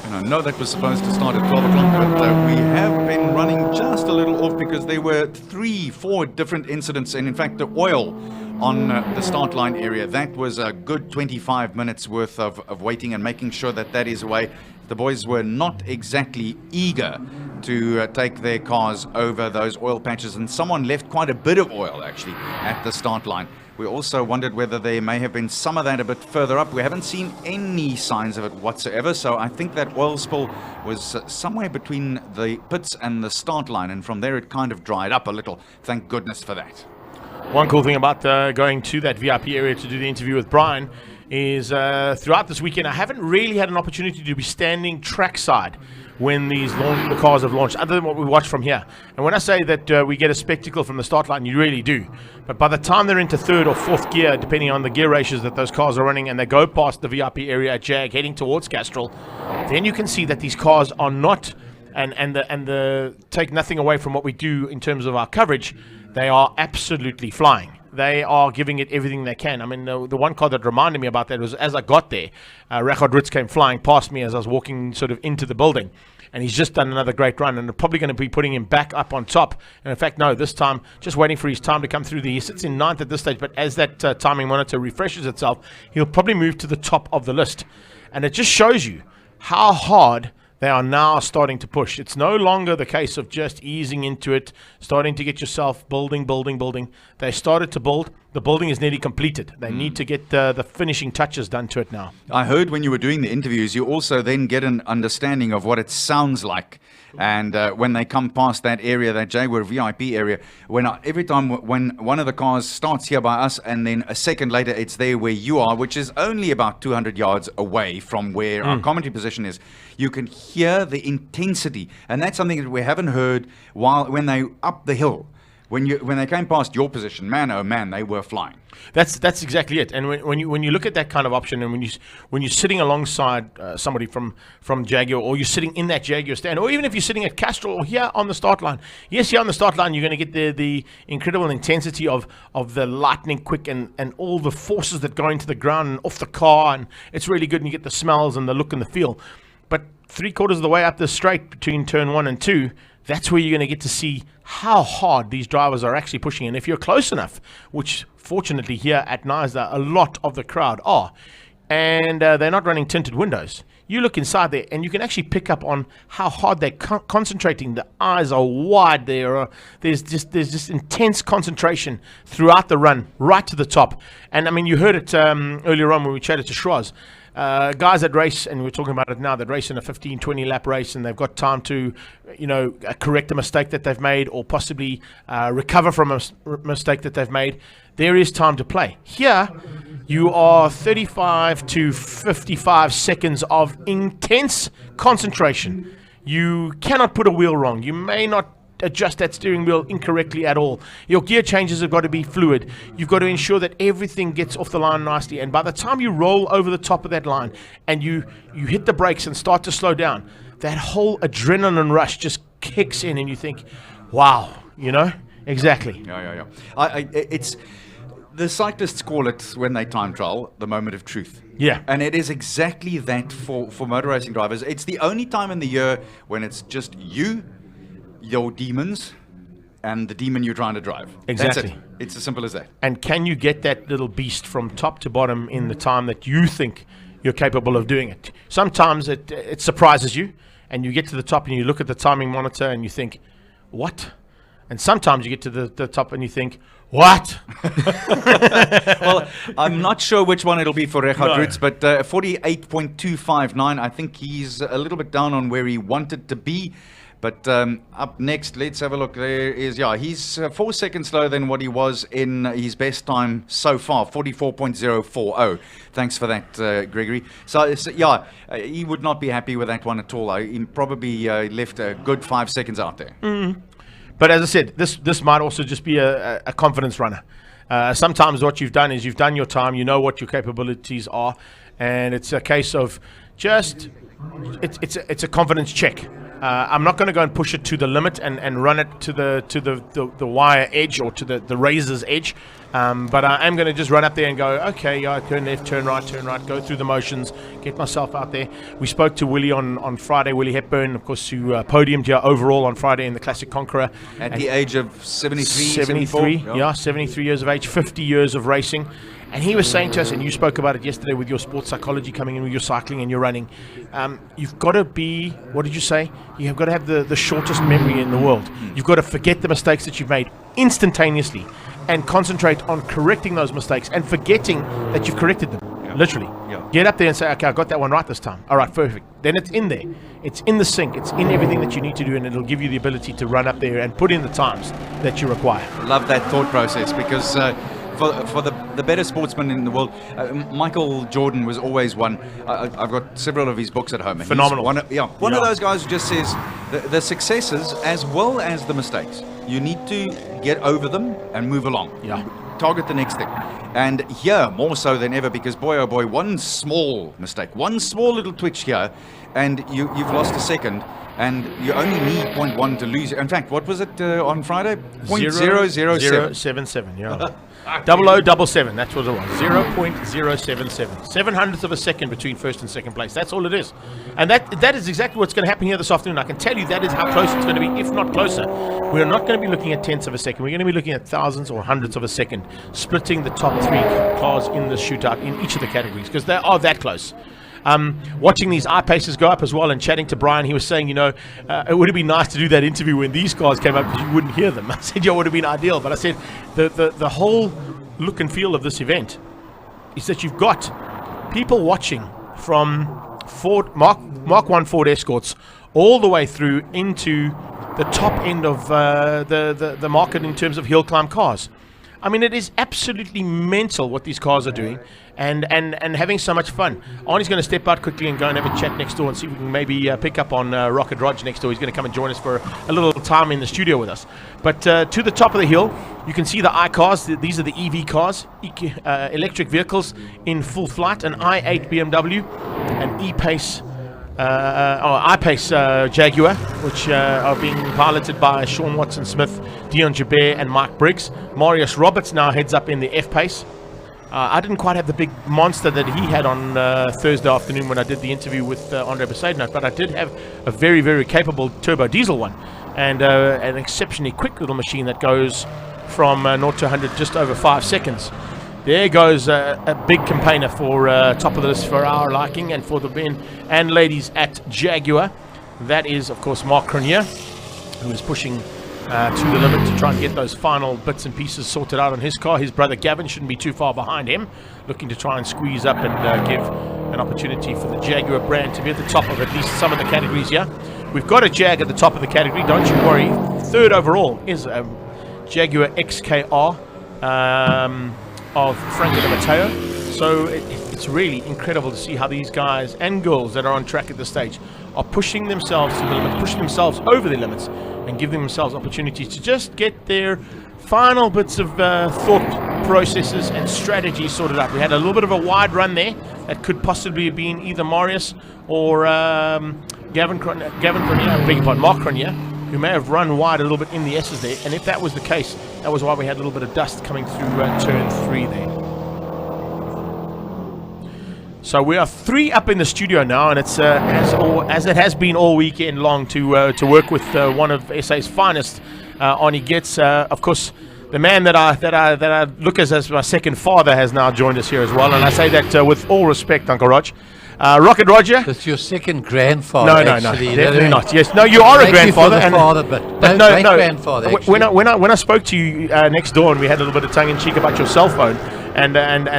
And I know that was supposed to start at 12 o'clock, but we have been running just a little off because there were 3-4 different incidents. And in fact, the oil on the start line area, that was a good 25 minutes worth of waiting and making sure that that is away. The boys were not exactly eager to take their cars over those oil patches, and someone left quite a bit of oil actually at the start line. We also wondered whether there may have been some of that a bit further up. We haven't seen any signs of it whatsoever, so I think that oil spill was somewhere between the pits and the start line, and from there it kind of dried up a little. Thank goodness for that. One cool thing about going to that VIP area to do the interview with Brian is throughout this weekend I haven't really had an opportunity to be standing trackside when the cars have launched, other than what we watch from here. And when I say that we get a spectacle from the start line, you really do. But by the time they're into 3rd or 4th gear, depending on the gear ratios that those cars are running, and they go past the VIP area at Jag heading towards Castrol, then you can see that these cars are not, and take nothing away from what we do in terms of our coverage, they are absolutely flying. They are giving it everything they can. I mean, the one car that reminded me about that was as I got there, Rachard Ritz came flying past me as I was walking sort of into the building. And he's just done another great run, and they're probably going to be putting him back up on top. And in fact, no, this time, just waiting for his time to come through. He sits in 9th at this stage, but as that timing monitor refreshes itself, he'll probably move to the top of the list. And it just shows you how hard they are now starting to push. It's no longer the case of just easing into it, starting to get yourself building. They started to build. The building is nearly completed. They need to get the finishing touches done to it now. I heard when you were doing the interviews, you also then get an understanding of what it sounds like. And when they come past that area, that Jaguar VIP area, every time when one of the cars starts here by us and then a second later it's there where you are, which is only about 200 yards away from where our commentary position is, you can hear the intensity. And that's something that we haven't heard when they up the hill. When they came past your position, man, oh man, they were flying. That's exactly it. And when you look at that kind of option, and when you're sitting alongside somebody from Jaguar, or you're sitting in that Jaguar stand, or even if you're sitting at Castrol or here on the start line, yes, here on the start line, you're going to get the incredible intensity of the lightning quick and all the forces that go into the ground and off the car, and it's really good, and you get the smells and the look and the feel. But 3/4 of the way up the straight between turn 1 and 2, that's where you're going to get to see how hard these drivers are actually pushing. And if you're close enough, which fortunately here at Knysna, a lot of the crowd are, and they're not running tinted windows, you look inside there and you can actually pick up on how hard they're concentrating. The eyes are wide. There's just intense concentration throughout the run, right to the top. And I mean, you heard it earlier on when we chatted to Schroz. Guys that race, and we're talking about it now, that race in a 15-20 lap race, and they've got time to, correct a mistake that they've made, or possibly recover from a mistake that they've made. There is time to play. Here, you are 35 to 55 seconds of intense concentration. You cannot put a wheel wrong. You may not adjust that steering wheel incorrectly at all. Your gear changes have got to be fluid. You've got to ensure that everything gets off the line nicely. And by the time you roll over the top of that line and you hit the brakes and start to slow down, that whole adrenaline rush just kicks in and you think, wow, you know? Exactly. Yeah. It's the cyclists call it, when they time trial, the moment of truth. Yeah. And it is exactly that for motor racing drivers. It's the only time in the year when it's just you, your demons, and the demon you're trying to drive. Exactly. That's it. It's as simple as that. And can you get that little beast from top to bottom in the time that you think you're capable of doing it? Sometimes it surprises you, and you get to the top and you look at the timing monitor and you think, what? And sometimes you get to the top and you think, what? Well, I'm not sure which one it'll be for Richard Roots, but 48.259. I think he's a little bit down on where he wanted to be. But up next, let's have a look. There is, he's 4 seconds slower than what he was in his best time so far, 44.040. Thanks for that, Gregory. So he would not be happy with that one at all. He probably left a good 5 seconds out there. Mm-hmm. But as I said, this might also just be a confidence runner. Sometimes what you've done is you've done your time, you know what your capabilities are, and it's a case of just, it's a confidence check. I'm not going to go and push it to the limit and run it to the wire edge or to the razor's edge, but I am going to just run up there and go, okay, turn left, turn right, go through the motions, get myself out there. We spoke to Willie on Friday, Willie Hepburn, of course, who podiumed here overall on Friday in the Classic Conqueror. At the age of 73, 73 years of age, 50 years of racing. And he was saying to us, and you spoke about it yesterday with your sports psychology coming in with your cycling and your running, you've got to be, what did you say? You've got to have the shortest memory in the world. You've got to forget the mistakes that you've made instantaneously and concentrate on correcting those mistakes and forgetting that you've corrected them. Literally. Get up there and say, okay, I got that one right this time. All right, perfect. Then it's in there. It's in the sync. It's in everything that you need to do, and it'll give you the ability to run up there and put in the times that you require. Love that thought process, because for the better sportsmen in the world, Michael Jordan was always one. I've got several of his books at home. And phenomenal. One of those guys who just says the successes as well as the mistakes, you need to get over them and move along. Target the next thing. And here, more so than ever, because boy, oh boy, one small mistake, one small little twitch here, and you've lost a second. And you only need 0.1 to lose. In fact, what was it on Friday? 0.007. Yeah. 0077, that's what it was. 0.077. 700ths of a second between first and second place. That's all it is. And that is exactly what's going to happen here this afternoon. I can tell you that is how close it's going to be, if not closer. We're not going to be looking at tenths of a second. We're going to be looking at thousandths or hundredths of a second, splitting the top three cars in the shootout in each of the categories, because they are that close. Watching these eye paces go up as well, and chatting to Brian, he was saying, it would have been nice to do that interview when these cars came up because you wouldn't hear them. I said, it would have been ideal, but I said the whole look and feel of this event is that you've got people watching from Mark 1 Ford Escorts all the way through into the top end of the market in terms of hill climb cars. I mean, it is absolutely mental what these cars are doing, and having so much fun. Arnie's going to step out quickly and go and have a chat next door and see if we can maybe pick up on Rocket Rog next door. He's going to come and join us for a little time in the studio with us. But to the top of the hill, you can see the i-cars. These are the EV cars, electric vehicles in full flight, an i8 BMW, an e-Pace I-Pace Jaguar, which are being piloted by Sean Watson-Smith, Dion Jabert and Mike Briggs. Marius Roberts now heads up in the F-Pace. I didn't quite have the big monster that he had on Thursday afternoon when I did the interview with Andre Besaidnout, but I did have a very, very capable turbo diesel one, and an exceptionally quick little machine that goes from 0 to 100 just over 5 seconds. There goes a big campaigner for top of the list for our liking and for the men and ladies at Jaguar. That is, of course, Mark Cronier, who is pushing to the limit to try and get those final bits and pieces sorted out on his car. His brother Gavin shouldn't be too far behind him, looking to try and squeeze up and give an opportunity for the Jaguar brand to be at the top of at least some of the categories here. We've got a Jag at the top of the category, don't you worry. Third overall is Jaguar XKR of Franco Di Matteo. So it's really incredible to see how these guys and girls that are on track at this stage are pushing themselves to the limit, pushing themselves over their limits, and give themselves opportunities to just get their final bits of thought processes and strategies sorted out. We had a little bit of a wide run there that could possibly have been either Marius or Mark Cronier, who may have run wide a little bit in the S's there, and if that was the case, that was why we had a little bit of dust coming through turn 3 there. So we are 3 up in the studio now, and it's as it has been all weekend long to work with one of SA's finest, Arnie Getz. Of course, the man that I look as my second father has now joined us here as well, and I say that with all respect, Uncle Rog. Rocket Roger. That's your second grandfather. No, actually, definitely not. Yes, no, you are a grandfather. But no, great grandfather. When I spoke to you next door, and we had a little bit of tongue in cheek about your cell phone and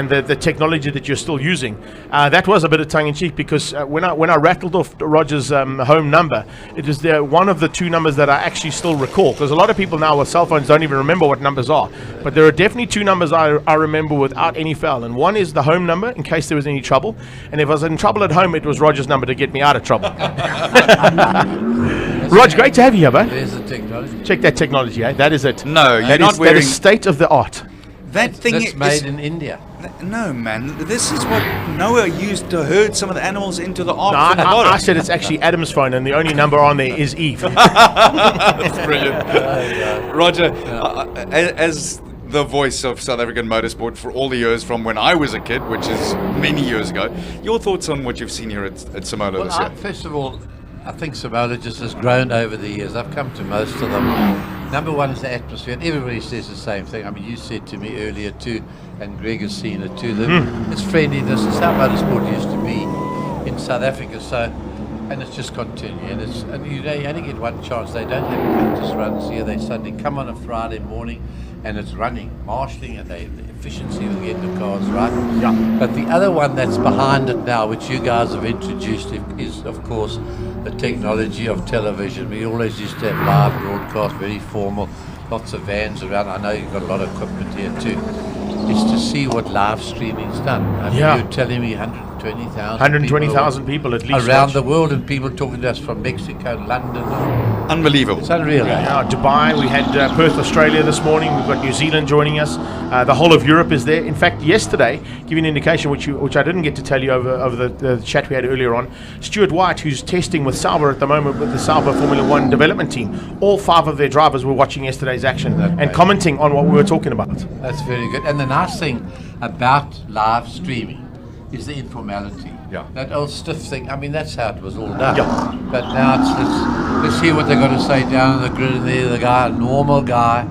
the technology that you're still using, that was a bit of tongue in cheek, because when I rattled off Roger's home number, it is one of the 2 numbers that I actually still recall, because a lot of people now with cell phones don't even remember what numbers are, but there are definitely 2 numbers I remember without any fail, and one is the home number in case there was any trouble, and if I was in trouble at home, it was Roger's number to get me out of trouble. Rog, great to have you here, bud. There's the technology. Check that technology, eh? That is it. No, you're that not wearing... That is state of the art. That thing That's is made in India. No, man. This is what Noah used to herd some of the animals into the ark. No, I said it's actually Adam's phone, and the only number on there is Eve. That's brilliant. Roger, as the voice of South African motorsport for all the years from when I was a kid, which is many years ago, your thoughts on what you've seen here at Simola this year? First of all, I think Simola just has grown over the years. I've come to most of them. Number one is the atmosphere, and everybody says the same thing. I mean, you said to me earlier too, and Greg has seen it too, that it's friendliness. It's how motorsport used to be in South Africa, so, and it's just continuing. And you only get one chance. They don't have practice runs here. They suddenly come on a Friday morning, and it's running, marshalling, and the efficiency of getting the cars right. Yeah. But the other one that's behind it now, which you guys have introduced, is of course the technology of television. We always used to have live broadcast, very formal, lots of vans around. I know you've got a lot of equipment here too. Is to see what live streaming's done. I mean, you're telling me 120,000 people at least around the world, and people talking to us from Mexico, London. Unbelievable. It's unreal. Dubai, we had Perth, Australia this morning. We've got New Zealand joining us. The whole of Europe is there. In fact, yesterday, give you an indication, which I didn't get to tell you over the chat we had earlier on, Stuart White, who's testing with Sauber at the moment with the Sauber Formula 1 development team, all 5 of their drivers were watching yesterday's action and commenting on what we were talking about. That's very good. And the nice thing about live streaming is the informality. Yeah. That old stiff thing, I mean, that's how it was all done. Yeah. But now let's hear what they're going to say down on the grid, and there the guy, a normal guy,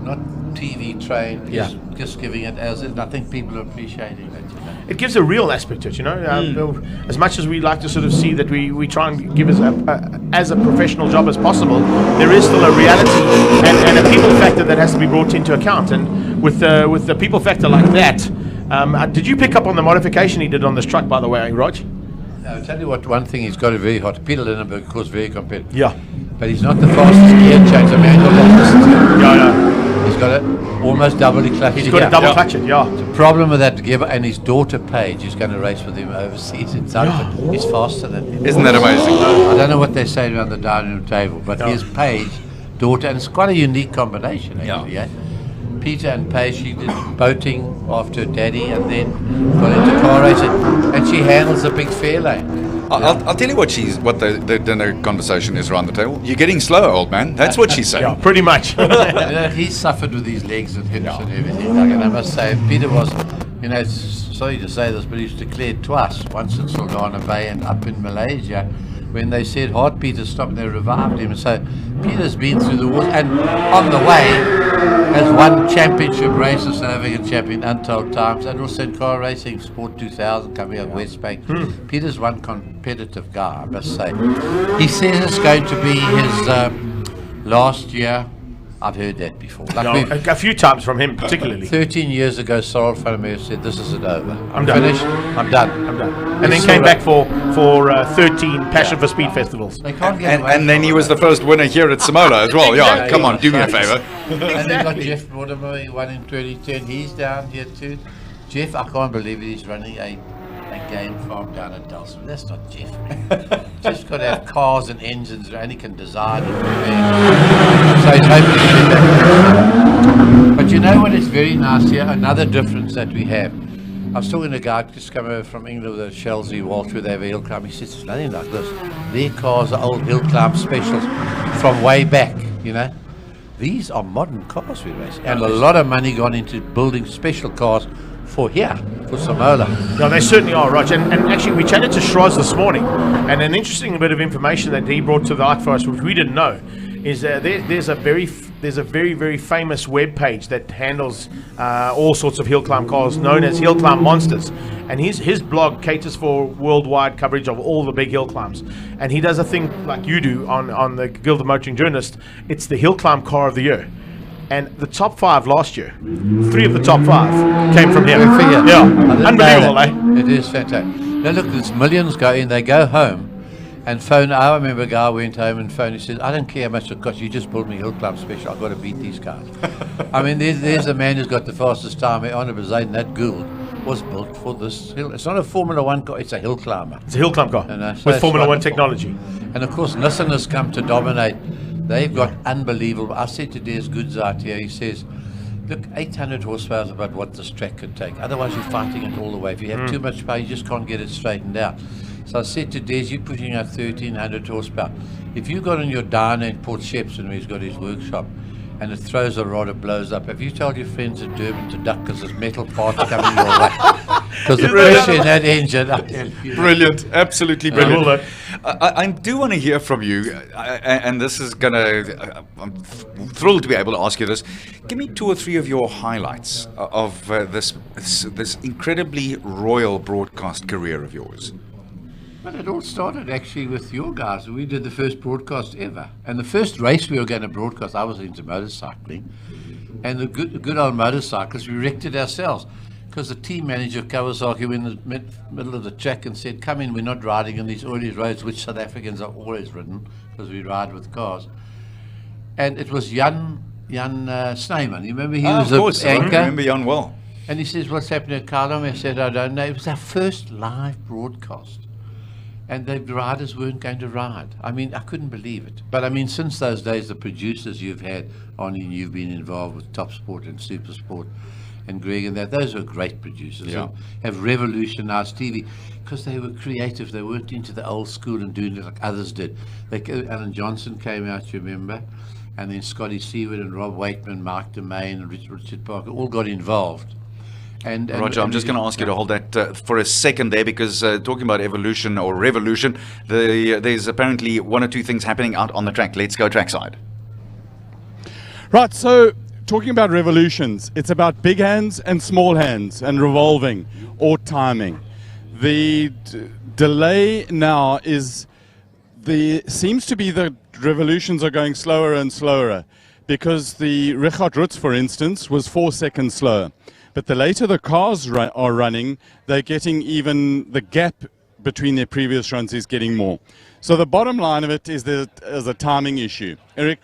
not TV trained, just giving it as it. And I think people are appreciating that. It gives a real aspect to it, you know. As much as we like to sort of see that we try and give as a professional job as possible, there is still a reality and a people factor that has to be brought into account. And with the people factor like that, did you pick up on the modification he did on this truck, by the way, Rog? I'll tell you what, one thing he's got it very hot. Peter Lindenberg, of course, very competitive. Yeah. But he's not the fastest gear change. I mean, no. He's got it almost doubly clutched. He's got to double clutch it, yeah. The problem with that gear, and his daughter Paige is going to race with him overseas in Zandvoort. He's faster than him. Isn't that amazing? I don't know what they say around the dining room table, but here's Paige, daughter, and it's quite a unique combination actually. Yeah. Peter and Paige, she did boating after her daddy, and then got into car racing, and she handles a big fair lane. I'll tell you what the dinner conversation is around the table. You're getting slower, old man. That's what she's saying. Yeah, pretty much. He suffered with his legs and hips and everything. Like, and I must say, Peter was, sorry to say this, but he was declared twice. Once in Saldanha Bay and up in Malaysia, when they said heartbeat has stopped, they revived him. And so Peter's been through the wars, and on the way has won championship races, South African champion untold times, and also in car racing, Sport 2000 coming out of West Bank. Peter's one competitive guy, I must say. He says it's going to be his last year. I've heard that before. Like a few times from him, particularly. 13 years ago, Sorrel Fanamir said, "This is it over. I'm finished. I'm done. And then came back for 13 Passion for Speed festivals. They can't get away and then he was the first winner here at Simola as well. Yeah, come on, do me a favour. And then got Jeff Mortimer, he won in 2010. He's down here too. Jeff, I can't believe it. He's running a game farm down at Dulcim. That's not Jeff. just got to have cars and engines, and he can design it. So he's hoping to do that. But you know what is very nice here? Another difference that we have. I was talking to a guy just come over from England with a Chelsea Walsh where they have a hill climb. He says, it's nothing like this. Their cars are old hill climb specials from way back, you know. These are modern cars we race. And a lot of money gone into building special cars for here, for Simola. No, they certainly are, Roger. And actually, we chatted to Schroz this morning, and an interesting bit of information that he brought to the light for us, which we didn't know, is there's a very very famous web page that handles all sorts of hill climb cars, known as Hillclimb Monsters, and his blog caters for worldwide coverage of all the big hill climbs. And he does a thing like you do on the Guild of Motoring Journalists. It's the Hill Climb Car of the Year. And the top 5 last year, 3 of the top 5 came from here. Yeah, unbelievable, eh? It is fantastic. Now look, there's millions go in, they go home and phone. I remember a guy went home and phoned. He said, I don't care how much it costs, you just build me a hill climb special. I've got to beat these guys. I mean, there's a man who's got the fastest time on a Raceday, and that Gould was built for this hill. It's not a Formula 1 car, it's a hill climber. It's a hill climb car with Formula 1 technology. And of course, Nissan has come to dominate. They've got unbelievable. I said to Des Goods out here, he says, look, 800 horsepower is about what this track could take. Otherwise, you're fighting it all the way. If you have too much power, you just can't get it straightened out. So I said to Des, you're pushing out 1,300 horsepower. If you got on your diner in Port Shepstone where he's got his workshop, and it throws a rod, it blows up. Have you told your friends in Durban to duck because there's metal parts coming your way? Because the pressure in that engine, I tell you. Brilliant, absolutely brilliant. I do want to hear from you, and this is going to, I'm thrilled to be able to ask you this. Give me 2 or 3 of your highlights of this incredibly royal broadcast career of yours. Well, it all started actually with your guys. We did the first broadcast ever. And the first race we were going to broadcast, I was into motorcycling. And the good old motorcyclists, we wrecked it ourselves. Because the team manager, Kawasaki, went in the middle of the track and said, come in, we're not riding in these oily roads, which South Africans are always ridden, because we ride with cars. And it was Jan Snyman. You remember he was the anchor? I remember Jan well. And he says, what's happening at Carlom? I said, I don't know. It was our first live broadcast. And the riders weren't going to ride. I mean, I couldn't believe it. But I mean, since those days, the producers you've had on, and you've been involved with Top Sport and Super Sport and Greg and that, those were great producers. Yeah. Have revolutionized TV because they were creative. They weren't into the old school and doing it like others did. Alan Johnson came out, you remember? And then Scotty Seward and Rob Waitman, Mark DeMaine and Richard Parker all got involved. And Roger, I'm just going to ask you to hold that for a second there, because talking about evolution or revolution, there's apparently 1 or 2 things happening out on the track. Let's go trackside. Right, so talking about revolutions, it's about big hands and small hands and revolving or timing. The delay now seems to be the revolutions are going slower and slower, because the Richard Rutz, for instance, was 4 seconds slower. But the later the cars are running, they're getting even the gap between their previous runs is getting more. So the bottom line of it is that there's a timing issue. Eric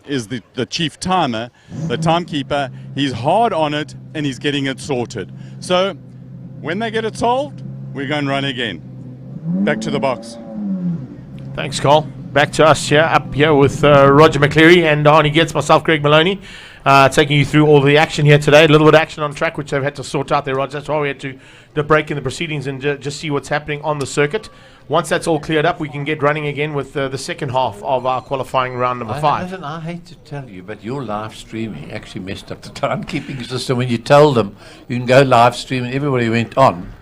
is the chief timer, the timekeeper. He's hard on it and he's getting it sorted. So when they get it solved, we're going to run again. Back to the box. Thanks, Carl. Back to us here, up here with Roger McCleary and Arnie Getz, myself, Greg Maloney, taking you through all the action here today. A little bit of action on track, which they've had to sort out there, Roger. That's why we had to break in the proceedings and just see what's happening on the circuit. Once that's all cleared up, we can get running again with the second half of our qualifying round number 5. Listen, I hate to tell you, but your live streaming actually messed up the timekeeping system. When you told them you can go live streaming, everybody went on.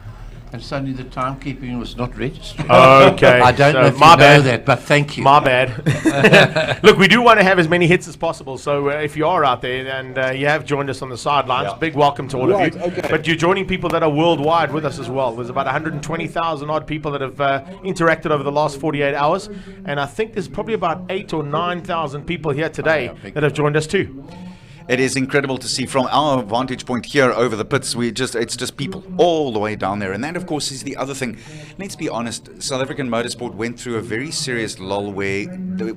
And suddenly the timekeeping was not registered. Okay. I don't know if you know that, but thank you. My bad. Look, we do want to have as many hits as possible, so if you are out there and you have joined us on the sidelines, big welcome to all of you. Okay. But you're joining people that are worldwide with us as well. There's about 120,000 odd people that have interacted over the last 48 hours, and I think there's probably about 8,000 or 9,000 people here today that have joined us too. It is incredible to see from our vantage point here over the pits. It's just people all the way down there. And that, of course, is the other thing. Let's be honest, South African motorsport went through a very serious lull where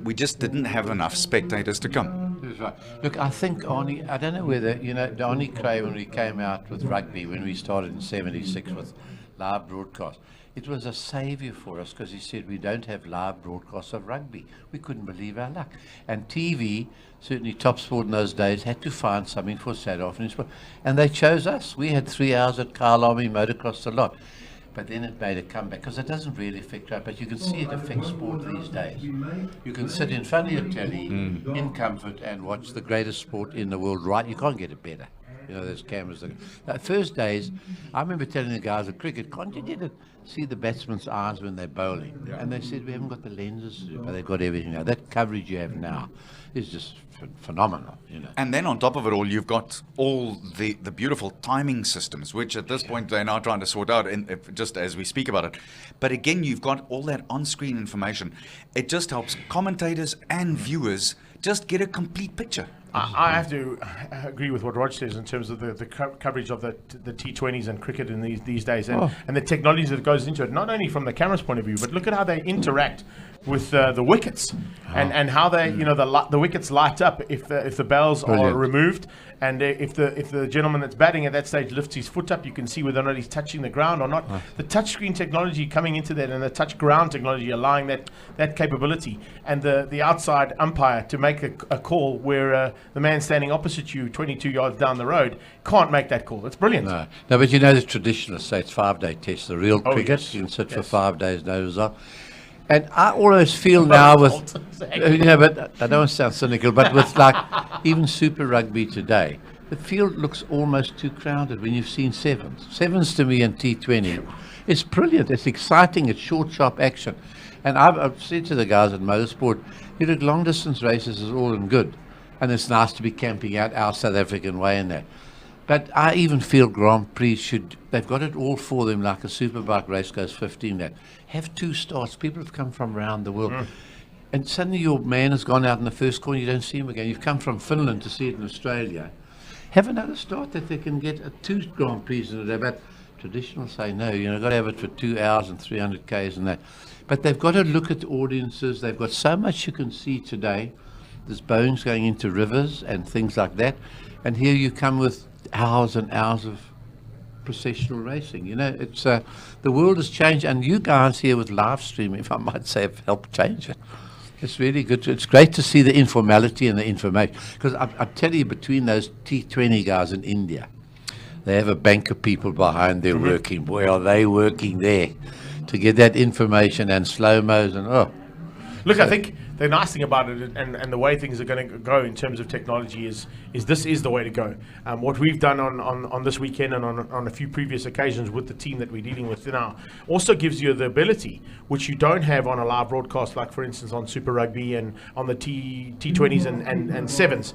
we just didn't have enough spectators to come. That's right. Look, I think Arnie, I don't know whether, Arnie Cray, when we came out with rugby, when we started in 76 with live broadcast, It was a saviour for us because he said we don't have live broadcasts of rugby. We couldn't believe our luck. And TV, certainly Top Sport in those days, had to find something for Saturday afternoon sport. And they chose us. We had 3 hours at Kyle Army, motocross a lot. But then it made a comeback because it doesn't really affect rugby, but you can see it affects sport these days. You can sit in front of your telly in comfort and watch the greatest sport in the world, right? You can't get it better. You know, there's cameras. Now, first days, I remember telling the guys at cricket, can't you get it? See the batsman's eyes when they're bowling. And they said, we haven't got the lenses to do it, but they've got everything now. That coverage you have now is just phenomenal, you know. And then on top of it all, you've got all the beautiful timing systems, which at this point they're now trying to sort out just as we speak about it. But again, you've got all that on-screen information. It just helps commentators and viewers just get a complete picture. I have to agree with what Rog says in terms of the coverage of the T20s and cricket in these days, and the technology that goes into it, not only from the camera's point of view, but look at how they interact with the wickets, and how they, you know, the wickets light up if the bells are removed, and if the gentleman that's batting at that stage lifts his foot up, you can see whether or not he's touching the ground or not. The touchscreen technology coming into that, and the touch ground technology allowing that capability, and the outside umpire to make a call where the man standing opposite you 22 yards down the road can't make that call. It's brilliant. No, but you know the traditionalists say it's 5-day test. The real cricket, yes. You can sit for 5 days, no result. And I always feel now with, you know, but I don't want to sound cynical, but with like even Super Rugby today, the field looks almost too crowded when you've seen sevens. Sevens to me in T20, it's brilliant, it's exciting, it's short, sharp action. And I've said to the guys at Motorsport, you look, long distance races is all in good. And it's nice to be camping out our South African way in that. But I even feel Grand Prix they've got it all for them, like a superbike race goes 15 that. Have 2 starts. People have come from around the world. And suddenly your man has gone out in the first corner, you don't see him again. You've come from Finland to see it in Australia. Have another start that they can get 2 Grand Prix in a day. But traditional say no, you know, got to have it for 2 hours and 300 Ks and that. But they've got to look at the audiences. They've got so much you can see today. There's bones going into rivers and things like that. And here you come with hours and hours of processional racing. You know, it's the world has changed, and you guys here with live streaming, if I might say, have helped change it. It's really good. It's great to see the informality and the information. Because I tell you, between those T20 guys in India, they have a bank of people behind there working. Boy, are they working there to get that information and slow-mos and Look, I think the nice thing about it and the way things are going to go in terms of technology is this is the way to go. What we've done on this weekend and on a few previous occasions with the team that we're dealing with now also gives you the ability, which you don't have on a live broadcast, like for instance on Super Rugby and on the T20s and sevens.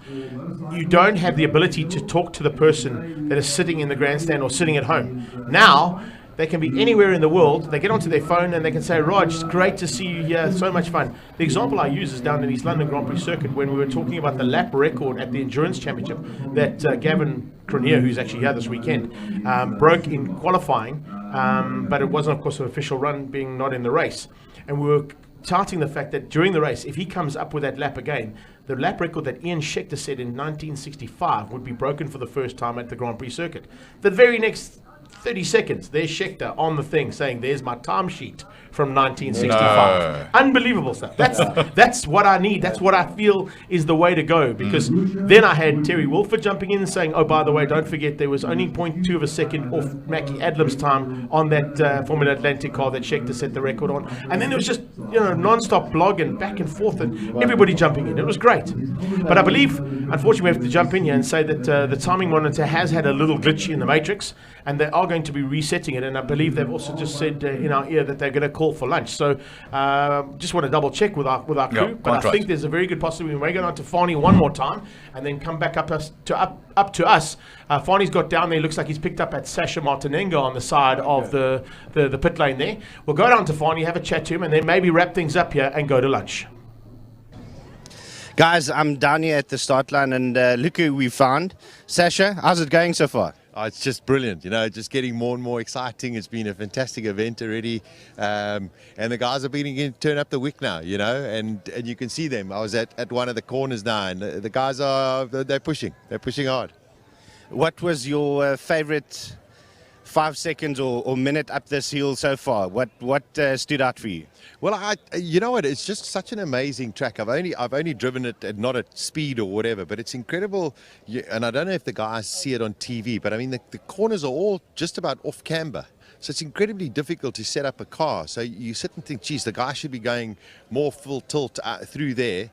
You don't have the ability to talk to the person that is sitting in the grandstand or sitting at home. Now, they can be anywhere in the world. They get onto their phone and they can say, Rog, it's great to see you here, so much fun. The example I use is down in East London Grand Prix Circuit when we were talking about the lap record at the Endurance Championship that Gavin Cronier, who's actually here this weekend, broke in qualifying, but it wasn't, of course, an official run, being not in the race. And we were touting the fact that during the race, if he comes up with that lap again, the lap record that Ian Schechter said in 1965 would be broken for the first time at the Grand Prix Circuit. The very next 30 seconds, there's Schechter on the thing saying, there's my timesheet from 1965. No. Unbelievable stuff. That's what I need. That's what I feel is the way to go. Because then I had Terry Wilford jumping in and saying, oh, by the way, don't forget there was only 0.2 of a second off Mackie Adlam's time on that Formula Atlantic car that Schechter set the record on. And then there was just, you know, non-stop blogging back and forth and everybody jumping in. It was great. But I believe, unfortunately, we have to jump in here and say that the timing monitor has had a little glitch in the matrix, and they are going to be resetting it. And I believe they've also just said in our ear that they're going to call for lunch. So just want to double check with our crew. But I think there's a very good possibility we may go down to Fani one more time and then come back up to us. Fani's got down there. Looks like he's picked up at Sasha Martinengo on the side of the pit lane there. We'll go down to Fani, have a chat to him, and then maybe wrap things up here and go to lunch. Guys, I'm down here at the start line, and look who we found. Sasha, how's it going so far? Oh, it's just brilliant, you know, just getting more and more exciting. It's been a fantastic event already, and the guys are beginning to turn up the wick now, you know, and you can see them. I was at one of the corners now, and the guys they're pushing hard. What was your favorite 5 seconds or minute up this hill so far? What stood out for you? Well, you know what? It's just such an amazing track. I've only driven it not at speed or whatever, but it's incredible. And I don't know if the guys see it on TV, but I mean the corners are all just about off camber. So it's incredibly difficult to set up a car. So you sit and think, geez, the guy should be going more full tilt through there.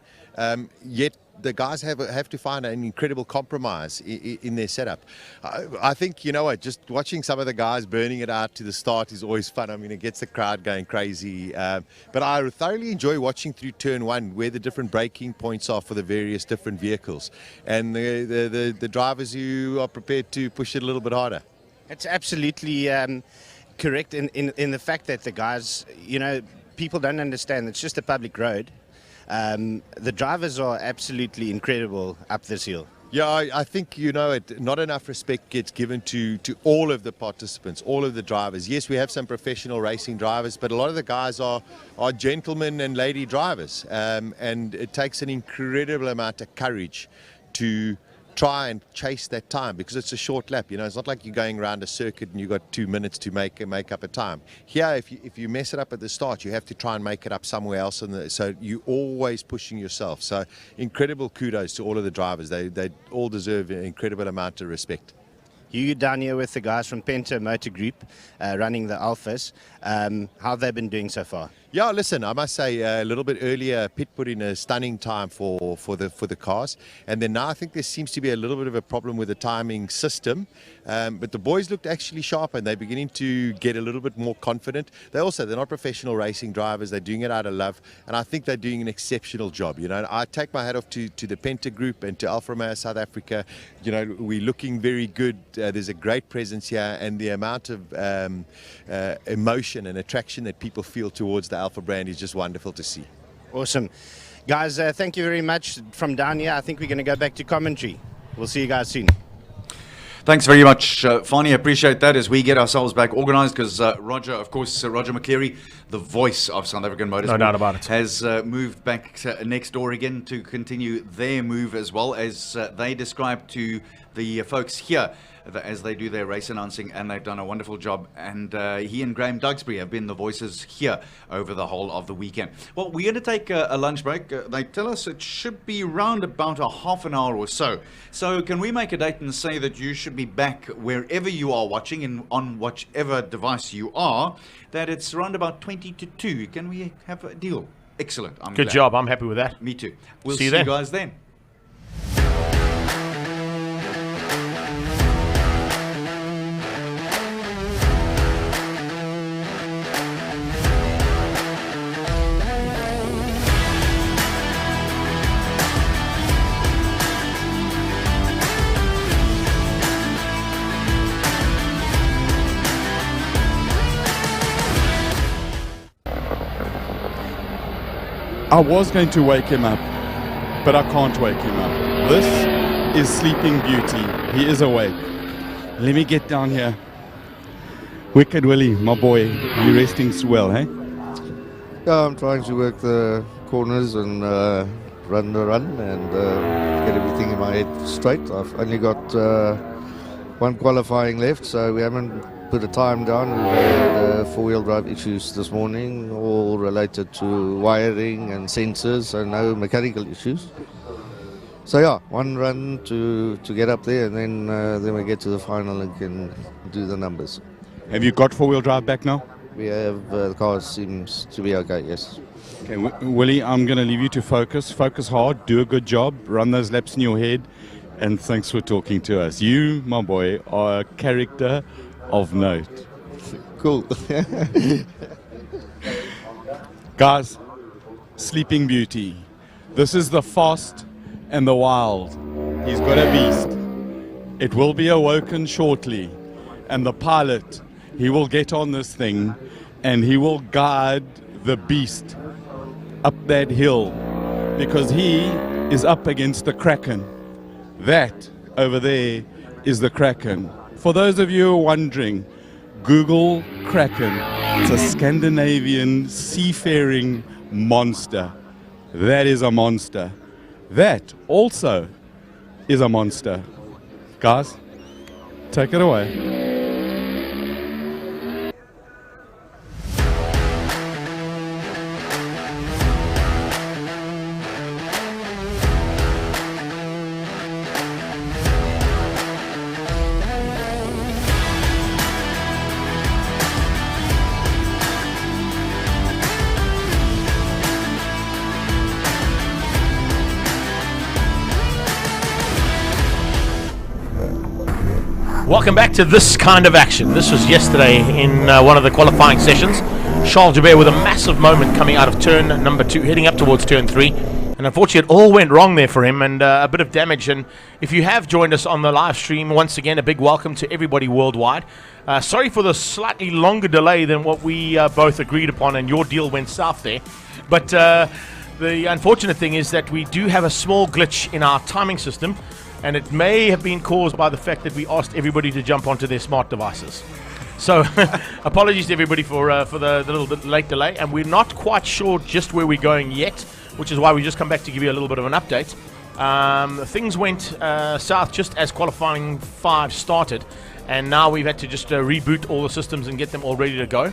Yet the guys have to find an incredible compromise in their setup. I think, you know what, just watching some of the guys burning it out to the start is always fun. I mean, it gets the crowd going crazy. But I thoroughly enjoy watching through turn one where the different braking points are for the various different vehicles and the drivers who are prepared to push it a little bit harder. It's absolutely correct in the fact that the guys, you know, people don't understand it's just a public road. The drivers are absolutely incredible up this hill. Yeah, I think, you know, not enough respect gets given to all of the participants, all of the drivers. Yes, we have some professional racing drivers, but a lot of the guys are gentlemen and lady drivers. And it takes an incredible amount of courage to try and chase that time, because it's a short lap. You know, it's not like you're going around a circuit and you've got 2 minutes to make up a time. Here, if you mess it up at the start, you have to try and make it up somewhere else, so you're always pushing yourself. So incredible kudos to all of the drivers. They all deserve an incredible amount of respect. You down here with the guys from Penta Motor Group running the Alphas. How have they been doing so far? Yeah, listen, I must say a little bit earlier, Pit put in a stunning time for the cars, and then now I think there seems to be a little bit of a problem with the timing system, but the boys looked actually sharp and they're beginning to get a little bit more confident. They're not professional racing drivers, they're doing it out of love, and I think they're doing an exceptional job. You know, I take my hat off to the Penta Group and to Alfa Romeo South Africa. You know, we're looking very good. There's a great presence here, and the amount of emotion and attraction that people feel towards the Alfa brand is just wonderful to see. Awesome. Guys, thank you very much from down here. I think we're going to go back to commentary. We'll see you guys soon. Thanks very much, Fani. Appreciate that as we get ourselves back organised, because Roger McCleary, the voice of South African motorsport, no doubt about it, has moved back next door again to continue their move as well, as they described to the folks here as they do their race announcing, and they've done a wonderful job. And he and Graham Dugsbury have been the voices here over the whole of the weekend. Well, we're going to take a lunch break. They tell us it should be round about a half an hour or so. So can we make a date and say that you should be back wherever you are watching and on whichever device you are, that it's around about 20 to 2. Can we have a deal? Excellent. Good job. I'm happy with that. Me too. We'll see you guys then. I was going to wake him up, but I can't wake him up. This is Sleeping Beauty. He is awake. Let me get down here. Wicked Willie, my boy, you resting well, hey? Yeah, I'm trying to work the corners and run the run and get everything in my head straight. I've only got one qualifying left, so we haven't put a time down. We've had four-wheel drive issues this morning, all related to wiring and sensors, so no mechanical issues. So yeah, one run to get up there, and then we get to the final and can do the numbers. Have you got four-wheel drive back now? We have, the car seems to be okay, yes. Okay, Willie, I'm going to leave you to focus. Focus hard, do a good job, run those laps in your head, and thanks for talking to us. You, my boy, are a character of note. Cool. Guys, Sleeping Beauty. This is the fast and the wild. He's got a beast. It will be awoken shortly. And the pilot, he will get on this thing and he will guide the beast up that hill, because he is up against the Kraken. That over there is the Kraken. For those of you who are wondering, Google Kraken. It's a Scandinavian seafaring monster. That is a monster. That also is a monster. Guys, take it away. Welcome back to this kind of action. This was yesterday in one of the qualifying sessions. Charles Jaguar with a massive moment coming out of turn number 2, heading up towards turn 3. And unfortunately, it all went wrong there for him, and a bit of damage. And if you have joined us on the live stream, once again, a big welcome to everybody worldwide. Sorry for the slightly longer delay than what we both agreed upon, and your deal went south there. But the unfortunate thing is that we do have a small glitch in our timing system, and it may have been caused by the fact that we asked everybody to jump onto their smart devices. So apologies to everybody for the little bit late delay, and we're not quite sure just where we're going yet, which is why we just come back to give you a little bit of an update. Things went south just as qualifying 5 started, and now we've had to just reboot all the systems and get them all ready to go.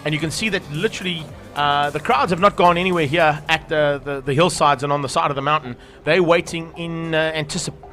And you can see that literally the crowds have not gone anywhere here at the hillsides and on the side of the mountain. They're waiting in anticipation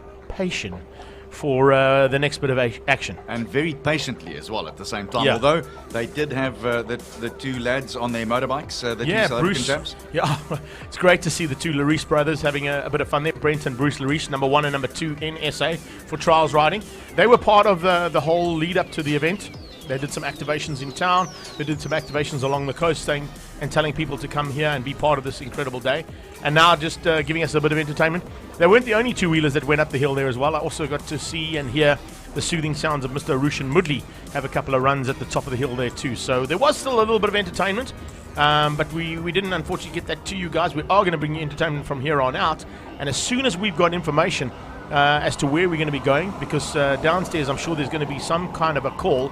for the next bit of action. And very patiently as well at the same time. Yeah. Although they did have the 2 lads on their motorbikes, the 2 South African Bruce. chaps. Yeah, it's great to see the 2 Larice brothers having a bit of fun there. Brent and Bruce Larice, number 1 and number 2 in SA for trials riding. They were part of the whole lead up to the event. They did some activations in town. They did some activations along the coast and telling people to come here and be part of this incredible day. And now just giving us a bit of entertainment. They weren't the only 2-wheelers that went up the hill there as well. I also got to see and hear the soothing sounds of Mr. Rushan Mudley have a couple of runs at the top of the hill there too. So there was still a little bit of entertainment, but we didn't unfortunately get that to you guys. We are going to bring you entertainment from here on out. And as soon as we've got information as to where we're going to be going, because downstairs I'm sure there's going to be some kind of a call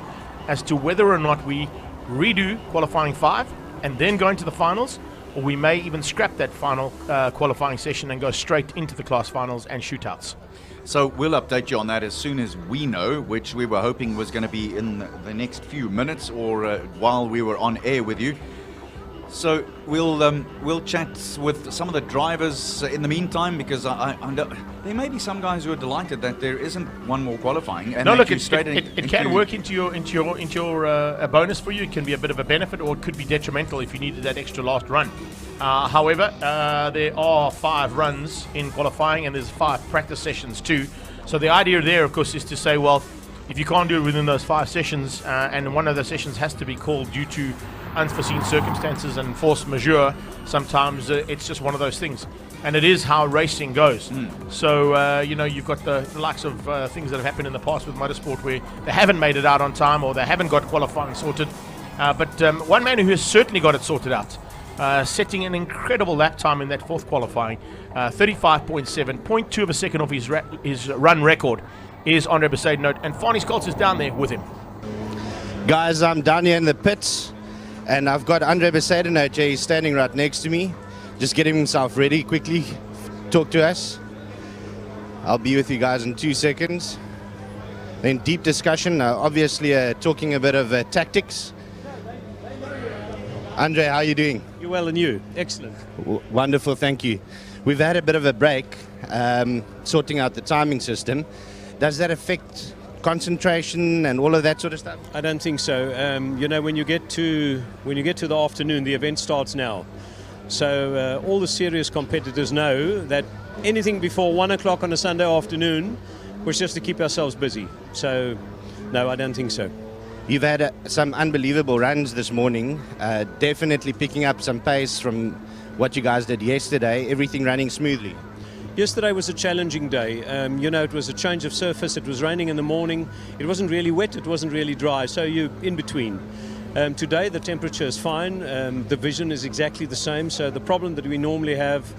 as to whether or not we redo qualifying 5 and then go into the finals, or we may even scrap that final qualifying session and go straight into the class finals and shootouts. So we'll update you on that as soon as we know, which we were hoping was going to be in the next few minutes or while we were on air with you. So we'll chat with some of the drivers in the meantime, because I know there may be some guys who are delighted that there isn't one more qualifying. And No, look, it can work into your bonus for you. It can be a bit of a benefit, or it could be detrimental if you needed that extra last run. However, there are 5 runs in qualifying, and there's 5 practice sessions too. So the idea there, of course, is to say, well, if you can't do it within those 5 sessions, and one of the sessions has to be called due to unforeseen circumstances and force majeure, sometimes it's just one of those things. And it is how racing goes. So, you've got the likes of things that have happened in the past with motorsport where they haven't made it out on time or they haven't got qualifying sorted. But one man who has certainly got it sorted out, setting an incredible lap time in that 4th qualifying, 35.7, 0.2 of a second off his run record, is Andre Besaidenote, and Fani Scholz is down there with him. Guys, I'm down here in the pits, and I've got Andre Besaidenote here. He's standing right next to me, just getting himself ready quickly. Talk to us. I'll be with you guys in 2 seconds. Then deep discussion, obviously talking a bit of tactics. Andre, how are you doing? You're well, and you? Excellent. Wonderful, thank you. We've had a bit of a break sorting out the timing system. Does that affect concentration and all of that sort of stuff? I don't think so. When you get to the afternoon, the event starts now. So all the serious competitors know that anything before 1 o'clock on a Sunday afternoon was just to keep ourselves busy. So no, I don't think so. You've had some unbelievable runs this morning, definitely picking up some pace from what you guys did yesterday, everything running smoothly. Yesterday was a challenging day. It was a change of surface. It was raining in the morning. It wasn't really wet. It wasn't really dry. So you're in between. Today the temperature is fine. The vision is exactly the same. So the problem that we normally have,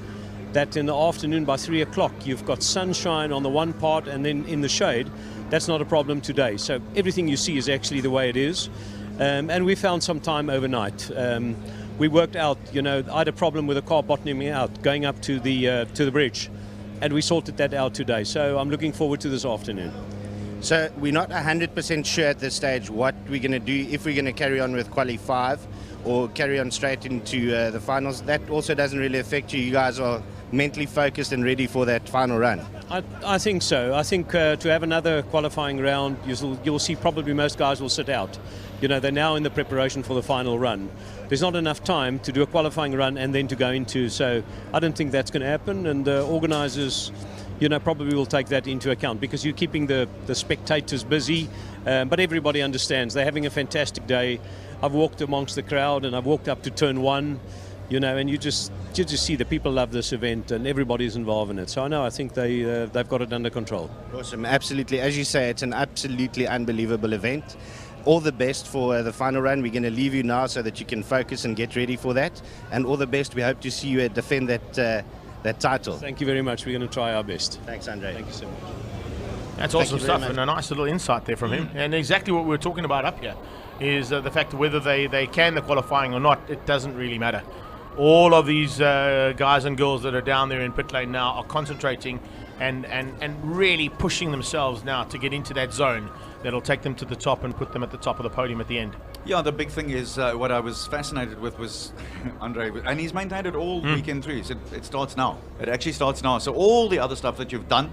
that in the afternoon by 3 o'clock you've got sunshine on the one part and then in the shade, that's not a problem today. So everything you see is actually the way it is. And we found some time overnight. We worked out, I had a problem with a car bottoming out going up to the bridge. And we sorted that out today. So I'm looking forward to this afternoon. So we're not 100% sure at this stage what we're going to do, if we're going to carry on with Quali 5 or carry on straight into the finals. That also doesn't really affect you. You guys are mentally focused and ready for that final run. I think so. I think to have another qualifying round, you'll see probably most guys will sit out. They're now in the preparation for the final run. There's not enough time to do a qualifying run and then to go into, so I don't think that's going to happen. And organisers, probably will take that into account, because you're keeping the spectators busy. But everybody understands they're having a fantastic day. I've walked amongst the crowd and I've walked up to turn 1, and you just see the people love this event and everybody's involved in it. So I think they've got it under control. Awesome, absolutely. As you say, it's an absolutely unbelievable event. All the best for the final run. We're going to leave you now so that you can focus and get ready for that. And all the best. We hope to see you defend that title. Thank you very much. We're going to try our best. Thanks, Andre. Thank you so much. That's awesome stuff, and a nice little insight there from him. And exactly what we're talking about up here is the fact that whether they can the qualifying or not, it doesn't really matter. All of these guys and girls that are down there in pit lane now are concentrating and really pushing themselves now to get into that zone that'll take them to the top and put them at the top of the podium at the end. Yeah, the big thing is what I was fascinated with was Andre, and he's maintained it all weekend through. He said it starts now. It actually starts now. So all the other stuff that you've done,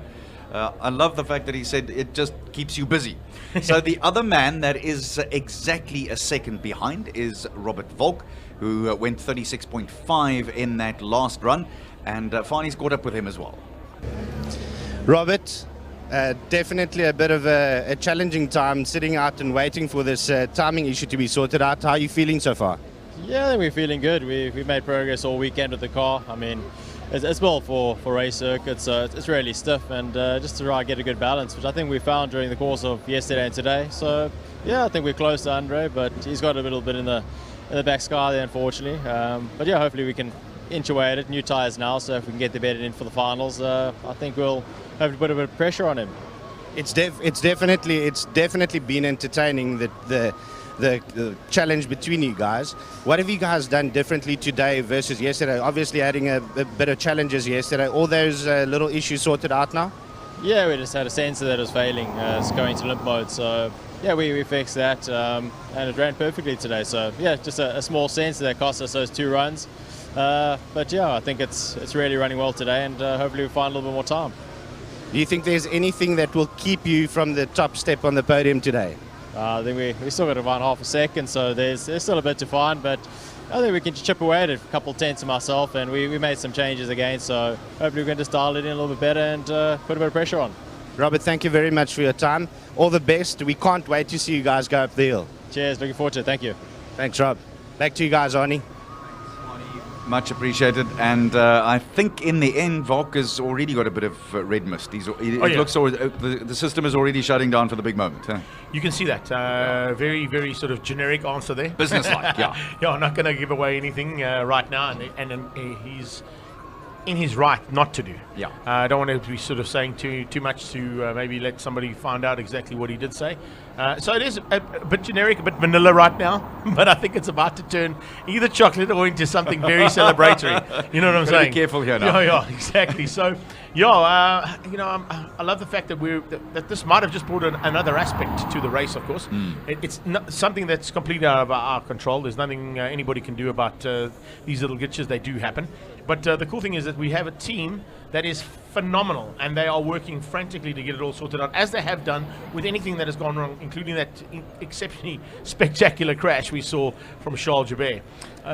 I love the fact that he said it just keeps you busy. So the other man that is exactly a second behind is Robert Volk, who went 36.5 in that last run, and Fani's caught up with him as well. Robert, definitely a bit of a challenging time sitting out and waiting for this timing issue to be sorted out. How are you feeling so far? Yeah, I think we're feeling good. We've made progress all weekend with the car. I mean, it's well for race circuits, so it's really stiff, and just to try and get a good balance, which I think we found during the course of yesterday and today. So yeah, I think we're close to Andre, but he's got a little bit in the back sky there, unfortunately. But yeah, hopefully we can inch away at it. New tyres now, so if we can get the better in for the finals, I think we'll have to put a bit of pressure on him. It's definitely been entertaining, the challenge between you guys. What have you guys done differently today versus yesterday? Obviously adding a bit of challenges yesterday. All those little issues sorted out now? Yeah, we just had a sensor that was failing. It's going to limp mode, so yeah, we fixed that, and it ran perfectly today. So yeah, just a small sensor that cost us those 2 runs. But yeah, I think it's really running well today, and hopefully we'll find a little bit more time. Do you think there's anything that will keep you from the top step on the podium today? I think we still got around half a second, so there's still a bit to find, but I think we can chip away at it, a couple of tenths of myself, and we made some changes again, so hopefully we can just dial it in a little bit better and put a bit of pressure on. Robert, thank you very much for your time. All the best. We can't wait to see you guys go up the hill. Cheers, looking forward to it. Thank you. Thanks, Rob. Back to you guys, Arnie. Much appreciated, and I think in the end, Volk has already got a bit of red mist. Looks the system is already shutting down for the big moment. Huh? You can see that. Very, very sort of generic answer there. Business-like, yeah. Yeah, I'm not going to give away anything right now, and he's in his right not to do. Yeah. I don't want to be sort of saying too much to maybe let somebody find out exactly what he did say. So it is a bit generic, a bit vanilla right now, but I think it's about to turn either chocolate or into something very celebratory. You know what I'm saying? Be careful here now. Yeah, exactly. So, I love the fact that this might have just brought another aspect to the race. Of course, it's not something that's completely out of our control. There's nothing anybody can do about these little glitches. They do happen. But the cool thing is that we have a team that is phenomenal, and they are working frantically to get it all sorted out, as they have done with anything that has gone wrong, including that exceptionally spectacular crash we saw from Charles Joubert.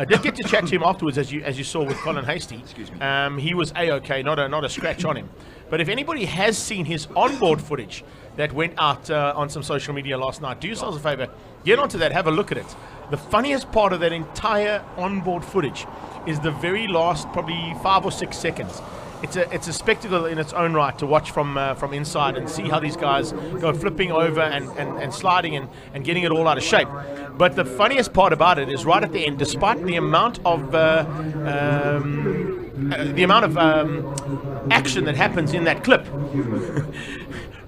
Did get to chat to him afterwards, as you saw with Colin Hasty. Excuse me. He was A-OK, not a scratch on him. But if anybody has seen his onboard footage that went out on some social media last night, do yourselves a favor, get onto that, have a look at it. The funniest part of that entire onboard footage is the very last probably 5 or 6 seconds. It's a spectacle in its own right to watch from inside and see how these guys go flipping over and sliding and getting it all out of shape. But the funniest part about it is right at the end, despite the amount of action that happens in that clip,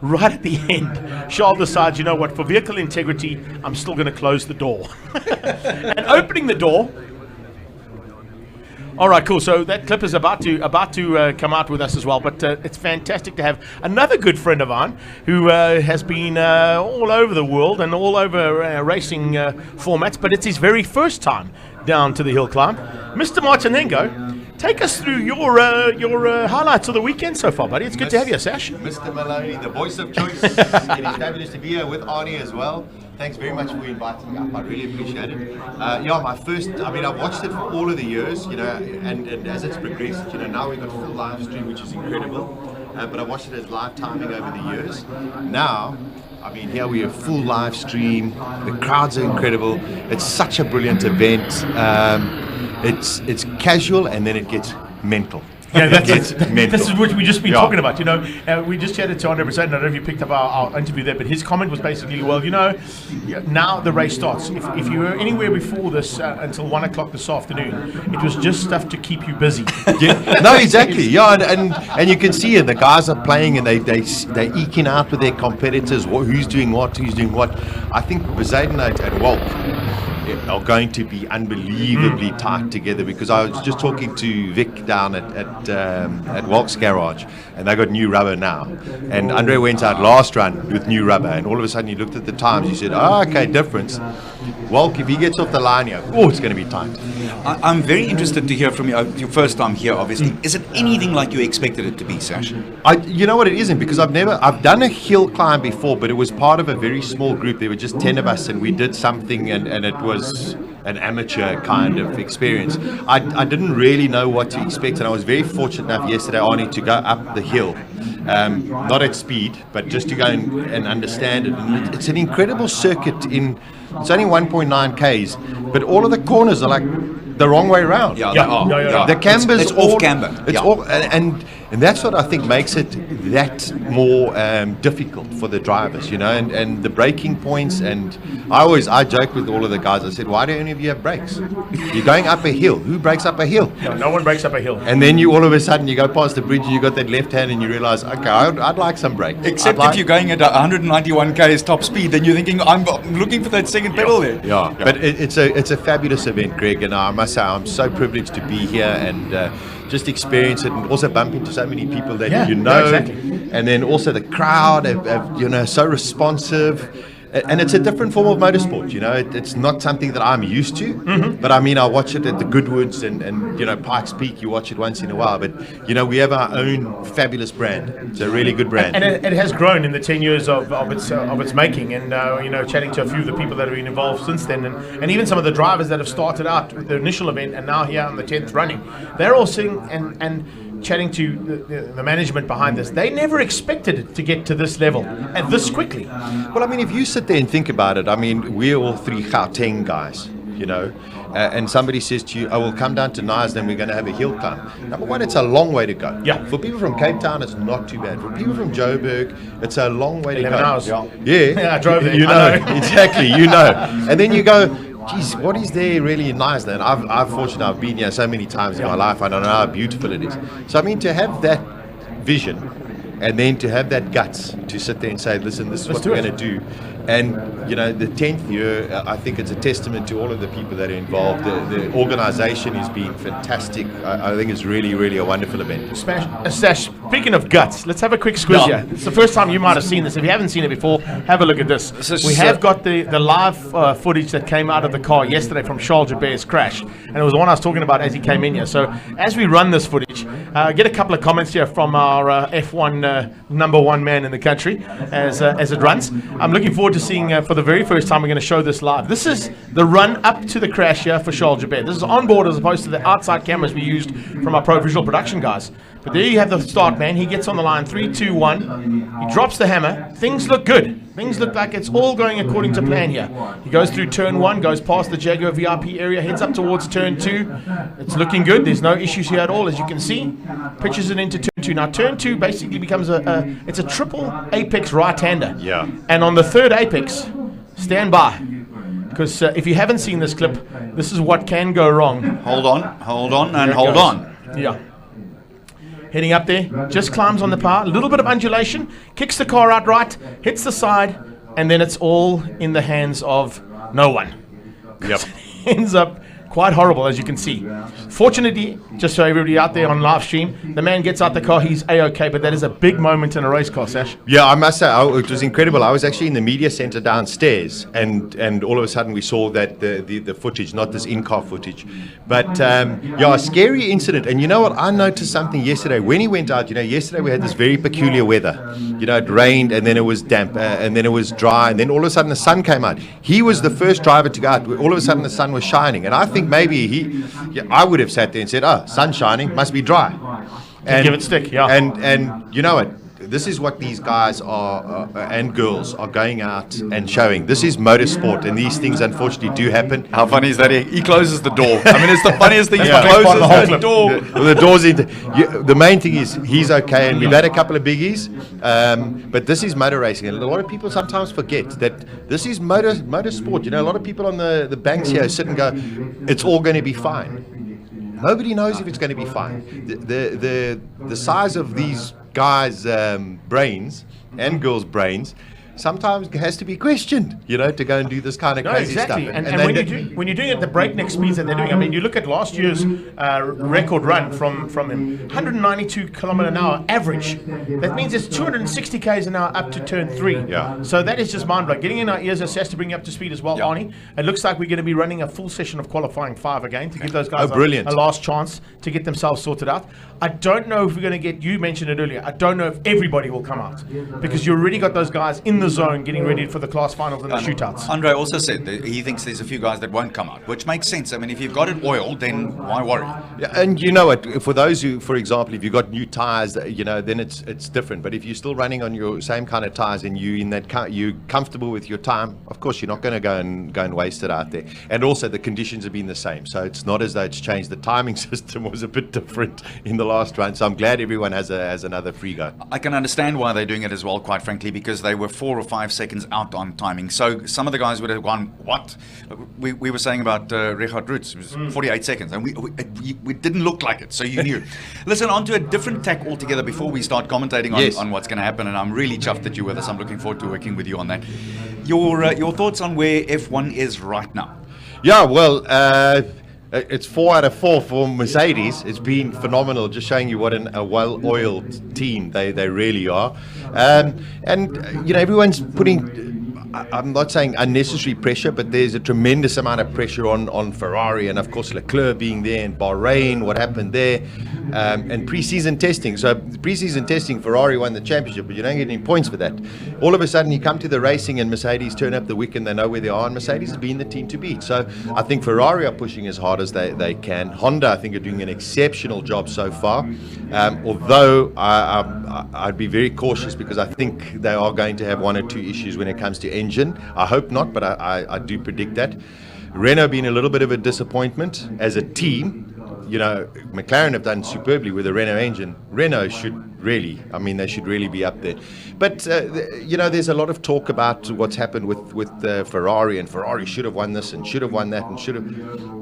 right at the end, Charles decides, you know what, for vehicle integrity, I'm still going to close the door. And opening the door. All right, cool. So that clip is about to come out with us as well. But it's fantastic to have another good friend of mine who has been all over the world and all over racing formats. But it's his very first time down to the Hillclimb. Mr. Martinengo, take us through your highlights of the weekend so far, buddy. It's good to have you, Sash. Mr. Maloney, the voice of choice. It is fabulous to be here with Arnie as well. Thanks very much for inviting me up. I really appreciate it. My first, I've watched it for all of the years, and as it's progressed, now we've got full live stream, which is incredible. but I watched it as live timing over the years. Now, I mean, here we have full live stream. The crowds are incredible. It's such a brilliant event. It's casual, and then it gets mental. Yeah, It gets mental. this is what we just been talking about. We just chatted to Andre Brissett. I don't know if you picked up our interview there, but his comment was basically, well, now the race starts. If you were anywhere before this until 1 o'clock this afternoon, it was just stuff to keep you busy. Yeah. No, exactly. Yeah, and you can see it. The guys are playing, and they're eking out with their competitors. Who's doing what? I think Poseidon and Walk are going to be unbelievably tight together, because I was just talking to Vic down at Walk's garage, and they got new rubber now, and Andre went out last run with new rubber, and all of a sudden you looked at the times, you said, okay, difference. Walk, if he gets off the line here, it's going to be tight. I'm very interested to hear from you. Your first time here, obviously. Is it anything like you expected it to be, Sash? You know what, it isn't, because I've done a hill climb before, but it was part of a very small group. There were just 10 of us, and we did something, and it was an amateur kind of experience. I didn't really know what to expect, and I was very fortunate enough yesterday, Arnie, to go up the hill. Not at speed, but just to go and understand it. And it's an incredible circuit. It's only 1.9 Ks, but all of the corners are like the wrong way around. Yeah, they are. The camber's it's off camber. It's all, and that's what I think makes it that more difficult for the drivers, and the braking points. And I joke with all of the guys. I said, why don't any of you have brakes? You're going up a hill. Who breaks up a hill? No one breaks up a hill. And then you all of a sudden you go past the bridge and you got that left hand and you realize, okay, I'd like some brakes. Except if you're going at 191 k's top speed, then you're thinking, I'm looking for that second pedal there. Yeah. But it's a fabulous event, Greg, and I must say I'm so privileged to be here and just experience it, and also bump into so many people that exactly. And then also the crowd so responsive. And it's a different form of motorsport, It's not something that I'm used to. Mm-hmm. But I mean, I watch it at the Goodwoods and Pikes Peak. You watch it once in a while. But we have our own fabulous brand. It's a really good brand. And it has grown in the 10 years of its making. And chatting to a few of the people that have been involved since then, and even some of the drivers that have started out with the initial event and now here on the 10th running, they're all sitting and chatting to the management behind this. They never expected it to get to this level and this quickly. Well, I mean, if you sit there and think about it, I mean, we're all three Gauteng guys, and somebody says to you, we'll come down to Nice, then we're going to have a hill climb. Number one, it's a long way to go. Yeah. For people from Cape Town, it's not too bad. For people from Joburg, it's a long way to go. 11 hours. Yeah. I drove there. Exactly, And then you go, geez, what is there really nice then? I've been here so many times in my life. I don't know how beautiful it is. So I mean, to have that vision, and then to have that guts to sit there and say, listen, this is what we're going to do. And the 10th year, I think it's a testament to all of the people that are involved. The organization has been fantastic. I think it's really, really a wonderful event. Sash, speaking of guts, let's have a quick squiz here. It's the first time you might have seen this. If you haven't seen it before, have a look at this. We have got the live footage that came out of the car yesterday from Charles Jabert's crash. And it was the one I was talking about as he came in here. So as we run this footage, get a couple of comments here from our F1 number one man in the country as it runs. I'm looking forward to seeing for the very first time we're going to show this live. This is the run up to the crash here for Charles Jabert. This is on board as opposed to the outside cameras we used from our Pro Visual production guys. But there you have the start, man. He gets on the line, 3, 2, 1. He drops the hammer. Things look good. Things look like it's all going according to plan here. He goes through turn 1, goes past the Jaguar VIP area, heads up towards turn 2. It's looking good. There's no issues here at all, as you can see. Pitches it into turn 2. Now, turn 2 basically becomes it's a triple apex right-hander. Yeah. And on the third apex, stand by. Because if you haven't seen this clip, this is what can go wrong. Hold on, and hold on. Yeah. Heading up there, just climbs on the power, a little bit of undulation, kicks the car out right, hits the side, and then it's all in the hands of no one. Yep. Ends up quite horrible, as you can see. Fortunately, just so everybody out there on live stream, the man gets out the car, he's A-OK, but that is a big moment in a race car, Sash. Yeah, I must say, it was incredible. I was actually in the media center downstairs, and all of a sudden we saw that the footage, not this in-car footage. But, a scary incident. And you know what? I noticed something yesterday. When he went out, yesterday we had this very peculiar weather. It rained, and then it was damp, and then it was dry, and then all of a sudden the sun came out. He was the first driver to go out. All of a sudden the sun was shining, and I think maybe I would have sat there and said, sun shining, must be dry. give it stick, yeah. And you know what? This is what these guys are and girls are going out and showing. This is motorsport, and these things unfortunately do happen. How funny is that? He closes the door. I mean, it's the funniest thing. Yeah. He closes the door. The door's in. The main thing is he's okay, and we've had a couple of biggies. But this is motor racing, and a lot of people sometimes forget that this is motorsport. You know, a lot of people on the banks here sit and go, "It's all going to be fine." Nobody knows if it's going to be fine. The size of these guys' brains and girls' brains sometimes has to be questioned, you know, to go and do this kind of crazy exactly. stuff. And when you're doing it at the breakneck speeds that they're doing, I mean, you look at last year's record run from him, 192 kilometer an hour average. That means it's 260 k's an hour up to turn 3. Yeah. So that is just mind-blowing. Getting in our ears has to bring you up to speed as well, Arnie. It looks like we're going to be running a full session of qualifying 5 again to give those guys a last chance to get themselves sorted out. I don't know if we're going to get, you mentioned it earlier, I don't know if everybody will come out because you already got those guys in the zone getting ready for the class finals and the shootouts. Andre also said that he thinks there's a few guys that won't come out, which makes sense. I mean, if you've got it oiled, then why worry? Yeah, and you know what? For those who, for example, if you've got new tires, you know, then it's different. But if you're still running on your same kind of tires and you're comfortable with your time, of course you're not going to go and waste it out there. And also the conditions have been the same, so it's not as though it's changed. The timing system was a bit different in the last run, so I'm glad everyone has another free go. I can understand why they're doing it as well, quite frankly, because they were 4 or 5 seconds out on timing. So some of the guys would have gone, what? We were saying about Richard Roots, it was 48 seconds, and we didn't look like it, so you knew. Listen, on to a different tack altogether before we start commentating on what's going to happen, and I'm really chuffed that you're with us. I'm looking forward to working with you on that. Your thoughts on where F1 is right now? Yeah, well, it's 4 out of 4 for Mercedes. It's been phenomenal, just showing you what a well-oiled team they really are. And you know, everyone's putting, I'm not saying unnecessary pressure, but there's a tremendous amount of pressure on Ferrari, and of course Leclerc being there, and Bahrain, what happened there, and pre-season testing. So pre-season testing, Ferrari won the championship, but you don't get any points for that. All of a sudden you come to the racing and Mercedes turn up the wick and they know where they are, and Mercedes has been the team to beat. So I think Ferrari are pushing as hard as they can. Honda, I think, are doing an exceptional job so far, although I'd be very cautious because I think they are going to have 1 or 2 issues when it comes to engine. I hope not, but I do predict that. Renault being a little bit of a disappointment as a team. You know, McLaren have done superbly with the Renault engine. Renault should really, I mean, they should really be up there. But, you know, there's a lot of talk about what's happened with Ferrari, and Ferrari should have won this and should have won that and should have...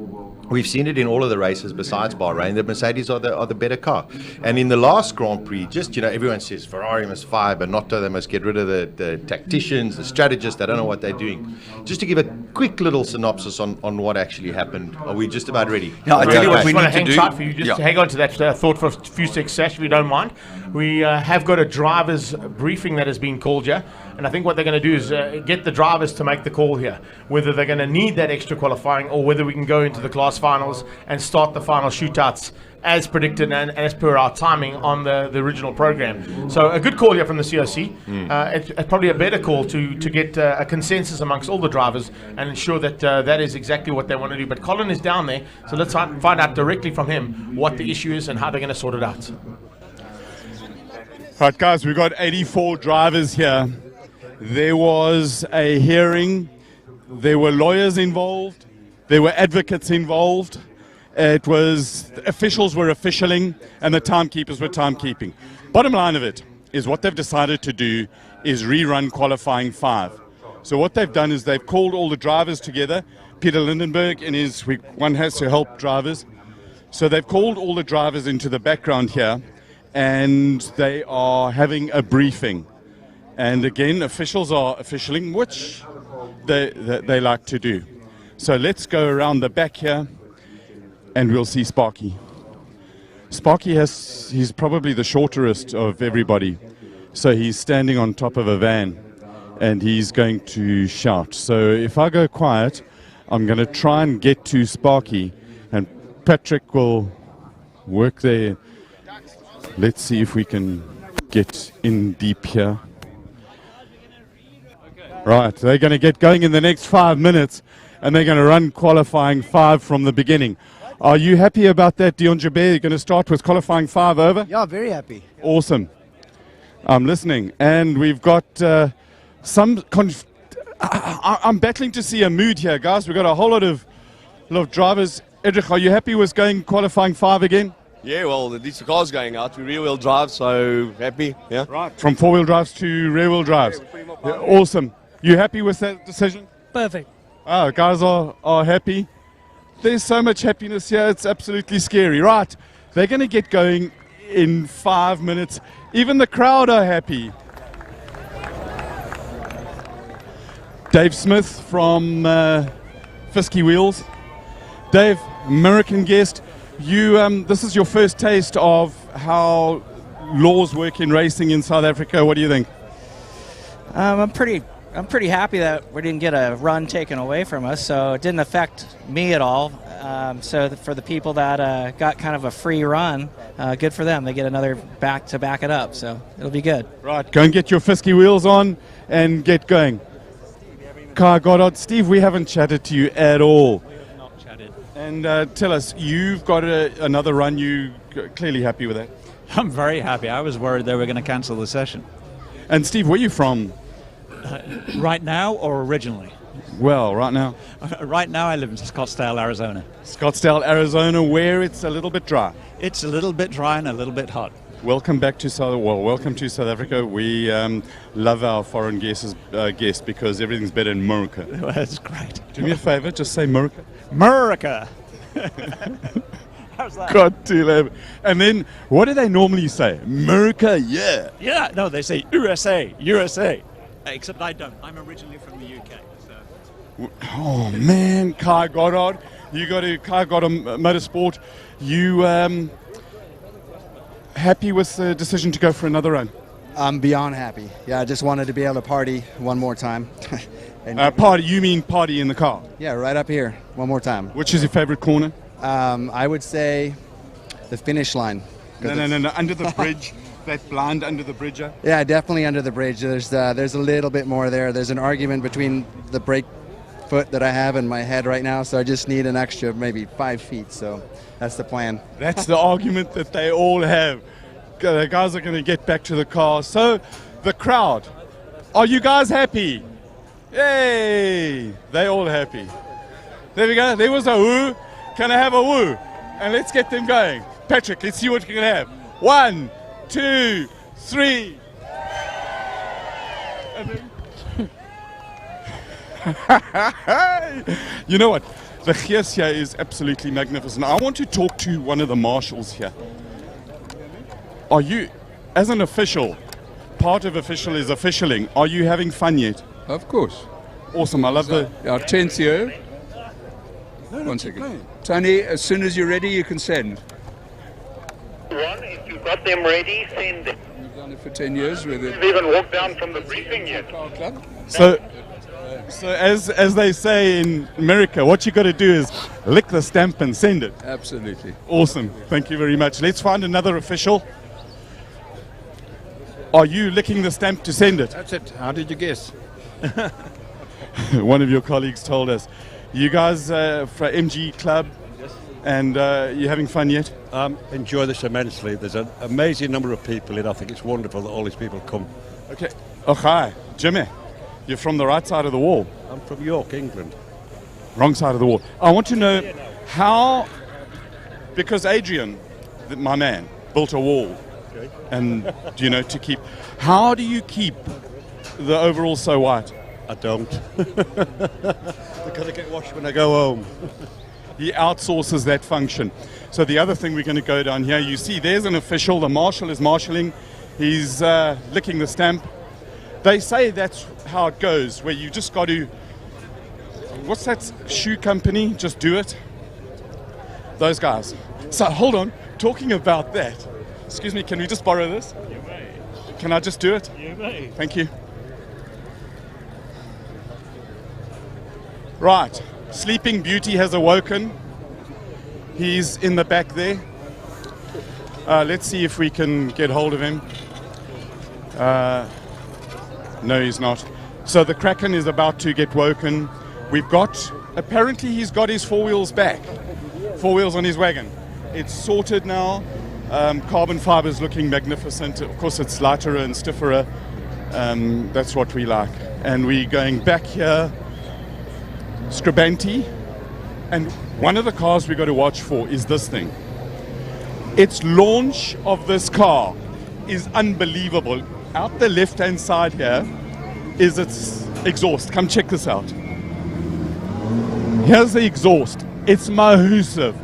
We've seen it in all of the races besides Bahrain that Mercedes are the better car. And in the last Grand Prix, just, you know, everyone says Ferrari must fire, but not they must get rid of the tacticians, the strategists. They don't know what they're doing. Just to give a quick little synopsis on what actually happened. Are we just about ready? No, I tell you what we need to do. For you. Just hang on to that thought for a few seconds, Sash, if you don't mind. We have got a driver's briefing that has been called here. And I think what they're going to do is get the drivers to make the call here, whether they're going to need that extra qualifying or whether we can go into the class finals and start the final shootouts as predicted and as per our timing on the original program. So a good call here from the COC. It's probably a better call to get a consensus amongst all the drivers and ensure that that is exactly what they want to do. But Colin is down there, so let's find out directly from him what the issue is and how they're going to sort it out. Right, guys, we've got 84 drivers here. There was a hearing, there were lawyers involved, there were advocates involved, it was, officials were officialing, and the timekeepers were timekeeping. Bottom line of it is what they've decided to do is rerun qualifying 5. So what they've done is they've called all the drivers together. Peter Lindenberg in his one has to help drivers. So they've called all the drivers into the background here, and they are having a briefing. And again, officials are officialing, which they like to do. So let's go around the back here, and we'll see Sparky. Sparky he's probably the shortest of everybody. So he's standing on top of a van, and he's going to shout. So if I go quiet, I'm going to try and get to Sparky, and Patrick will work there. Let's see if we can get in deep here. Right, they're going to get going in the next 5 minutes, and they're going to run qualifying 5 from the beginning. Are you happy about that, Dion Jabeur? You're going to start with qualifying 5 over? Yeah, very happy. Awesome. I'm listening. And we've got some... I'm battling to see a mood here, guys. We've got a whole lot of drivers. Edrich, are you happy with going qualifying 5 again? Yeah, well, at least the car's going out. We rear-wheel drive, so happy, yeah. Right. From 4-wheel drives to rear-wheel drives. Yeah, awesome. You happy with that decision? Perfect. Oh, guys are happy. There's so much happiness here, it's absolutely scary. Right, they're going to get going in 5 minutes. Even the crowd are happy. Dave Smith from Fisky Wheels. Dave, American guest. You, this is your first taste of how laws work in racing in South Africa. What do you think? I'm pretty happy that we didn't get a run taken away from us, so it didn't affect me at all. So for the people that got kind of a free run, good for them. They get another back to back it up, so it'll be good. Right, go and get your Fisky Wheels on and get going. Kai Goddard, Steve, we haven't chatted to you at all. We have not chatted. And tell us, you've got another run. You clearly happy with that? I'm very happy. I was worried they were going to cancel the session. And Steve, where are you from? Right now or originally? Well, right now. Right now I live in Scottsdale, Arizona. Scottsdale, Arizona, where it's a little bit dry. It's a little bit dry and a little bit hot. Welcome back to welcome to South Africa. We love our foreign guests because everything's better in America. That's great. Do me a favor, just say America. America. How's that? God damn. And then, what do they normally say? America, yeah. Yeah, no, they say USA, USA. Except I don't. I'm originally from the UK. So. Oh, man, Kai Goddard. You got to Kai Goddard Motorsport. You happy with the decision to go for another run? I'm beyond happy. Yeah, I just wanted to be able to party one more time. Party, you mean party in the car? Yeah, right up here, one more time. Which is your favorite corner? I would say the finish line. No, under the bridge. That blind under the bridge? Yeah, definitely under the bridge. There's a little bit more there. There's an argument between the brake foot that I have in my head right now, so I just need an extra maybe 5 feet, so that's the plan. That's the argument that they all have. The guys are going to get back to the car. So, the crowd, are you guys happy? Yay! They all happy. There we go. There was a woo. Can I have a woo? And let's get them going. Patrick, let's see what we can have. 1, 2, 3. You know what? The gees here is absolutely magnificent. I want to talk to one of the marshals here. Are you, as an official, part of official is officialing, are you having fun yet? Of course. Awesome, I love the... Our 10th year. One second. Tony, as soon as you're ready, you can send. If you've got them ready, send them. We've done it for 10 years. We've even walked down from the briefing yet. So as they say in America, what you got to do is lick the stamp and send it. Absolutely. Awesome. Thank you very much. Let's find another official. Are you licking the stamp to send it? That's it. How did you guess? One of your colleagues told us. You guys for MG Club, and you having fun yet? Enjoy this immensely. There's an amazing number of people in. I think it's wonderful that all these people come. Okay. Oh, hi. Jimmy, you're from the right side of the wall. I'm from York, England. Wrong side of the wall. I want to know how, because Adrian, my man, built a wall. Okay. And, to keep, how do you keep the overall so white? I don't. Because I get washed when I go home. He outsources that function. So the other thing we're going to go down here, you see there's an official, the marshal is marshalling, he's licking the stamp. They say that's how it goes, where you just got to, what's that shoe company, just do it? Those guys. So hold on, talking about that, excuse me, can we just borrow this? You may. Can I just do it? You may. Thank you. Right, Sleeping Beauty has awoken. He's in the back there. Let's see if we can get hold of him. No, he's not. So the Kraken is about to get woken. Apparently he's got his 4 wheels back. 4 wheels on his wagon. It's sorted now. Carbon fiber is looking magnificent. Of course, it's lighter and stiffer. That's what we like. And we're going back here, Scribanti. And one of the cars we got to watch for is this thing. Its launch of this car is unbelievable. Out the left-hand side here is its exhaust. Come check this out. Here's the exhaust. It's massive.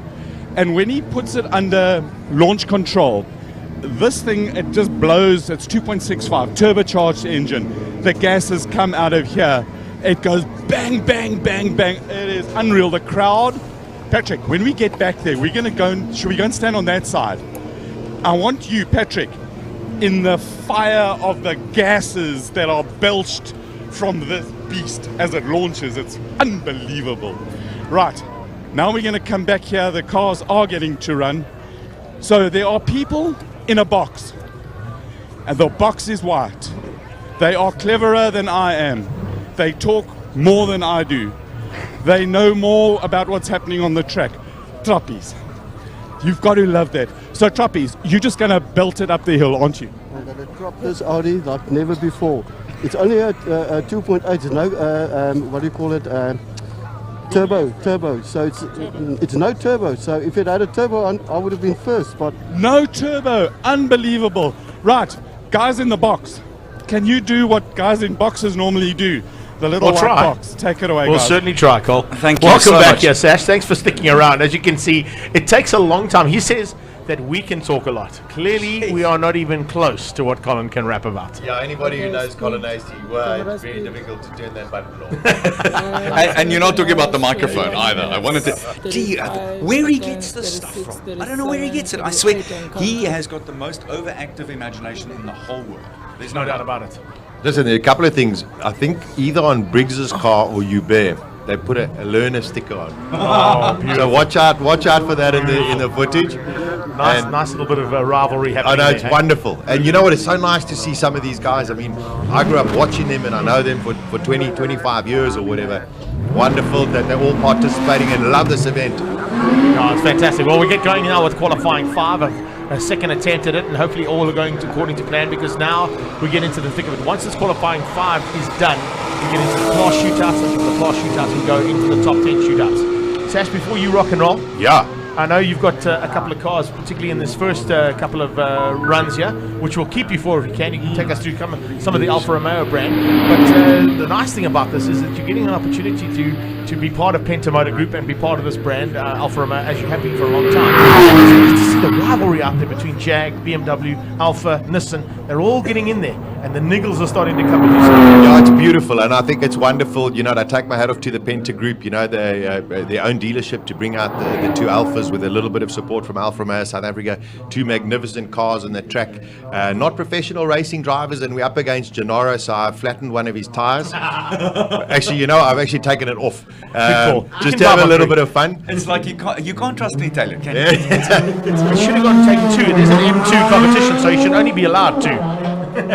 And when he puts it under launch control, this thing, it just blows. It's 2.65 turbocharged engine. The gases come out of here. It goes bang, bang, bang, bang. It is unreal. The crowd. Patrick, when we get back there, we're going to go and, should we go and stand on that side? I want you, Patrick, in the fire of the gases that are belched from this beast as it launches. It's unbelievable. Right, now we're going to come back here. The cars are getting to run. So there are people in a box, and the box is white. They are cleverer than I am. They talk more than I do. They know more about what's happening on the track. Trappies. You've got to love that. So Trappies, you're just going to belt it up the hill, aren't you? I'm going to drop this Audi like never before. It's only a 2.8, it's no, what do you call it, turbo. So it's no turbo. So if it had a turbo, I would have been first. But no turbo, unbelievable. Right, guys in the box, can you do what guys in boxes normally do? The little white box. Take it away, We'll guys. certainly try, Cole. Thank you Welcome so back much. here, Sash. Thanks for sticking around. As you can see, it takes a long time. He says that we can talk a lot. Clearly, we are not even close to what Colin can rap about. Yeah, anybody who knows Colin Hasty, it's very difficult to turn that button on. And you're not talking about the microphone either. I wanted to. Gee, where he gets this stuff from? I don't know where he gets it. I swear, he has got the most overactive imagination in the whole world. There's no doubt about it. Listen, there are a couple of things. I think either on Briggs's car or Uber, they put a learner sticker on. Oh, beautiful. So watch out for that in the footage. Nice little bit of a rivalry happening. I know, there, it's hey? wonderful. And you know what, it's so nice to see some of these guys. I mean, I grew up watching them and I know them for 20, 25 years or whatever. Wonderful that they're all participating and love this event. No, it's fantastic. Well, we get going now with qualifying 5. A second attempt at it, and hopefully all are going according to plan, because now we get into the thick of it. Once this qualifying 5 is done, we get into the class shootouts, and from the class shootouts we go into the top 10 shootouts. Sash, before you rock and roll, yeah, I know you've got a couple of cars, particularly in this first couple of runs here, which we'll keep you for if you can. You can take us through some of the Alfa Romeo brand. But the nice thing about this is that you're getting an opportunity to be part of Pentamotor Group and be part of this brand, Alfa Romeo, as you have been for a long time. So to see the rivalry out there between Jag, BMW, Alfa, Nissan, they're all getting in there, and the niggles are starting to come in. Yeah, it's beautiful, and I think it's wonderful. You know, I take my hat off to the Penta Group. You know, their own dealership to bring out the two Alphas with a little bit of support from Alfa Romeo South Africa. Two magnificent cars on the track. Not professional racing drivers, and we're up against Gennaro, so I flattened one of his tires. Actually, you know, I've actually taken it off. Just to have a little bit of fun. It's like you can't trust an Italian, can you? We should have gone take 2. There's an M2 competition, so you should only be allowed 2.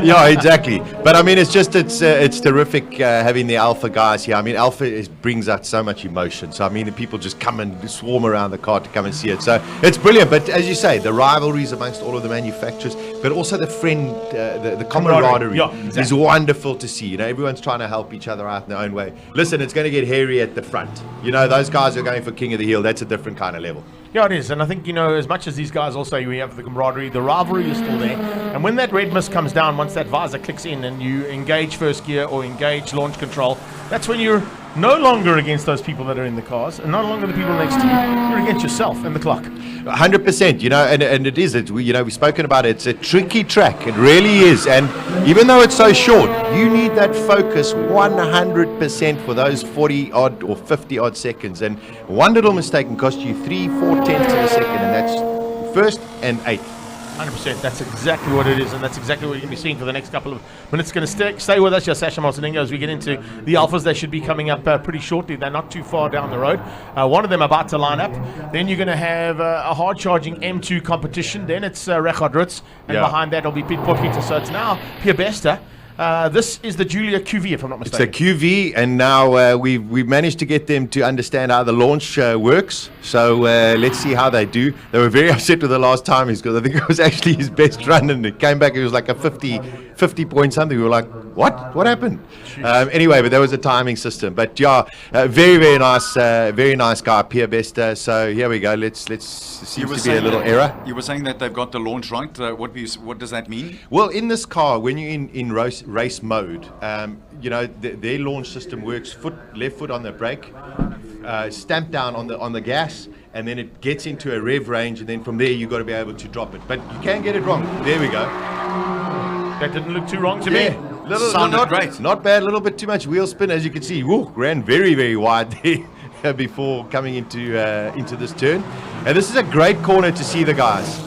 Yeah, exactly. But I mean, it's terrific having the Alpha guys here. I mean, Alpha brings out so much emotion. So I mean, the people just come and swarm around the car to come and see it. So it's brilliant. But as you say, the rivalries amongst all of the manufacturers, but also the camaraderie is wonderful to see. You know, everyone's trying to help each other out in their own way. Listen, it's going to get hairy at the front. You know, those guys are going for King of the Hill. That's a different kind of level. Yeah, it is. And I think, you know, as much as these guys all say we have the camaraderie, the rivalry is still there. And when that red mist comes down, once that visor clicks in and you engage first gear or engage launch control, that's when you're no longer against those people that are in the cars and no longer the people next to you. You're against yourself and the clock. 100%, you know, and it is. We've spoken about it. It's a tricky track. It really is. And even though it's so short, you need that focus 100% for those 40 odd or 50 odd seconds. And one little mistake can cost you 3-4 tenths of a second, and that's first and 8th. 100%. That's exactly what it is, and that's exactly what you're going to be seeing for the next couple of minutes. Going to stay with us, here, Sasha Martiningo, as we get into the Alphas. They should be coming up pretty shortly. They're not too far down the road. One of them about to line up. Then you're going to have a hard-charging M2 competition. Then it's Richard Ritz, and behind that will be Piet Potgieter. So it's now Pierre Bester This is the Julia QV, if I'm not It's mistaken. a QV, and now we've managed to get them to understand how the launch works. So let's see how they do. They were very upset with the last time because I think it was actually his best run, and it came back. It was like a 50 point something. We were like, what happened? Anyway, but there was a timing system. But yeah, very nice guy, Pierre Bester. So here we go. Let's see to be a little error. You were saying that they've got the launch right. What does that mean? Well, in this car, when you're in race mode, their launch system works left foot on the brake, stamp down on the gas, and then it gets into a rev range, and then from there you've got to be able to drop it. But you can get it wrong. There we go. That didn't look too wrong to me. Sounded great. Not bad. A little bit too much wheel spin, as you can see. Woo, ran very, very wide there before coming into this turn. And this is a great corner to see the guys.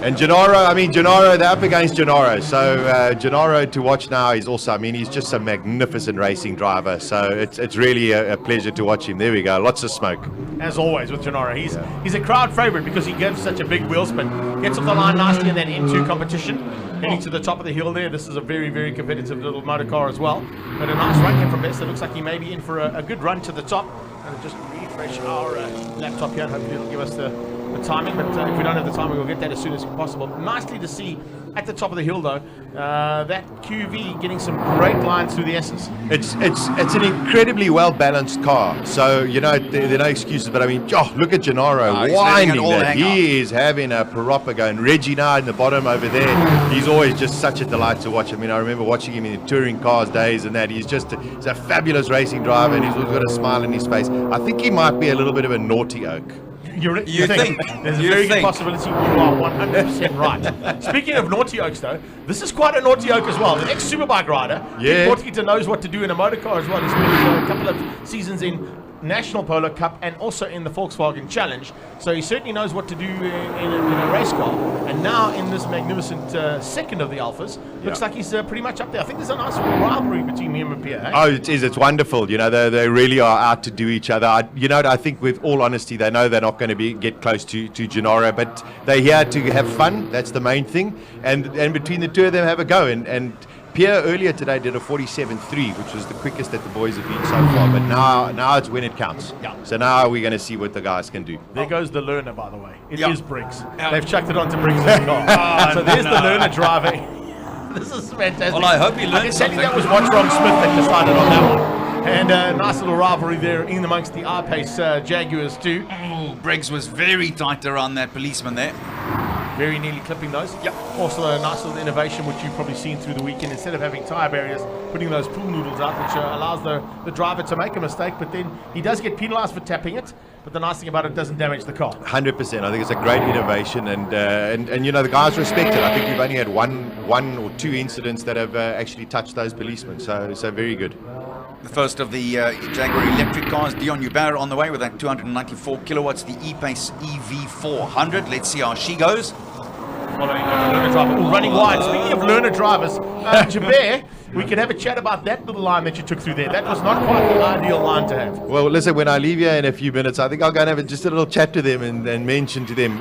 And Gennaro, they're up against Gennaro. So Gennaro to watch now is also, he's just a magnificent racing driver. So it's really a pleasure to watch him. There we go, lots of smoke. As always with Gennaro, he's a crowd favorite because he gives such a big wheel spin. Gets off the line nicely and then into competition. Heading to the top of the hill there. This is a very, very competitive little motor car as well. But a nice run here from Bester. Looks like he may be in for a good run to the top. And just refresh our laptop here. Hopefully it'll give us the timing, but if we don't have the timing, we'll get that as soon as possible. Nicely to see at the top of the hill, though, that QV getting some great lines through the S's. It's an incredibly well balanced car. So there are no excuses. But look at Gennaro winding that. He is having a proper go. And Reggie now in the bottom over there. He's always just such a delight to watch. I remember watching him in the touring cars days and that. He's a fabulous racing driver, and he's always got a smile in his face. I think he might be a little bit of a naughty oak. You think? There's a very good possibility. You are 100% right. Speaking of naughty oaks, though, this is quite a naughty oak as well. The ex-superbike rider, Portuguese knows what to do in a motor car as well. He spent a couple of seasons in National Polo Cup and also in the Volkswagen Challenge. So he certainly knows what to do in a race car. And now in this magnificent second of the Alphas, looks like he's pretty much up there. I think there's a nice rivalry between him and Pierre. Eh? Oh, it is. It's wonderful. They really are out to do each other. I think with all honesty, they know they're not going to get close to Gennaro, but they're here to have fun. That's the main thing. And between the two of them, have a go. And Pierre earlier today did a 47.3, which was the quickest that the boys have been so far. But now it's when it counts. Yeah. So now we're going to see what the guys can do. There goes the learner, by the way. It is Briggs. They've chucked it onto Briggs' car. So there's the learner driving. This is fantastic. Well, I hope he learned something. That was What's Wrong Smith that decided on that one. And a nice little rivalry there in amongst the R-Pace Jaguars too. Oh, Briggs was very tight around that policeman there. Very nearly clipping those. Yep. Also a nice little innovation which you've probably seen through the weekend. Instead of having tyre barriers, putting those pool noodles out, which allows the driver to make a mistake, but then he does get penalised for tapping it. But the nice thing about it doesn't damage the car. 100%. I think it's a great innovation, and the guys respect it. I think we've only had one or two incidents that have actually touched those policemen. So very good. The first of the Jaguar electric cars, Dion Hubert on the way with that 294 kilowatts, the E-Pace EV400. Let's see how she goes. Following learner driver. Ooh, running wide. Speaking of learner drivers, Hubert, we could have a chat about that little line that you took through there. That was not quite the ideal line to have. Well, listen, when I leave here in a few minutes, I think I'll go and have just a little chat to them and mention to them.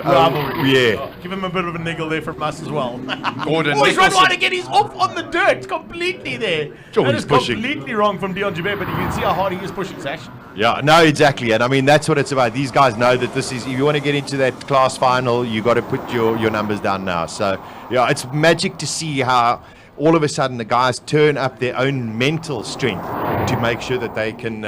Give him a bit of a niggle there from us as well. Gordon he's run wide again. He's off on the dirt completely there. That is pushing. Completely wrong from Dion Hubert, but you can see how hard he is pushing, Sash. Yeah, no, exactly. And that's what it's about. These guys know that this is, if you want to get into that class final, you got to put your numbers down now. So, yeah, it's magic to see how all of a sudden the guys turn up their own mental strength to make sure that they can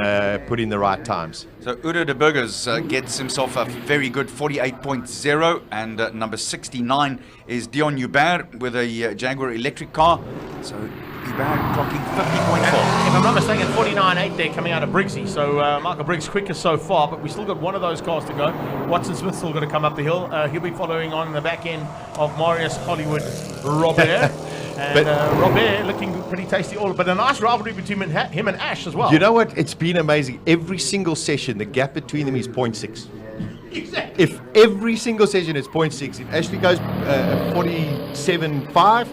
put in the right times. So Udo de Burgers gets himself a very good 48.0, and number 69 is Dion Hubert with a Jaguar electric car. So Hubert clocking 50.4. If I'm not mistaken, 49.8 there coming out of Briggsy. So Michael Briggs quickest so far, but we still got one of those cars to go. Watson Smith's still got to come up the hill. He'll be following on the back end of Marius Hollywood Robert. And Robert looking pretty tasty, but a nice rivalry between him and Ash as well. You know what? It's been amazing. Every single session, the gap between them is 0.6. Exactly. If every single session is 0.6, if Ashley goes 47.5,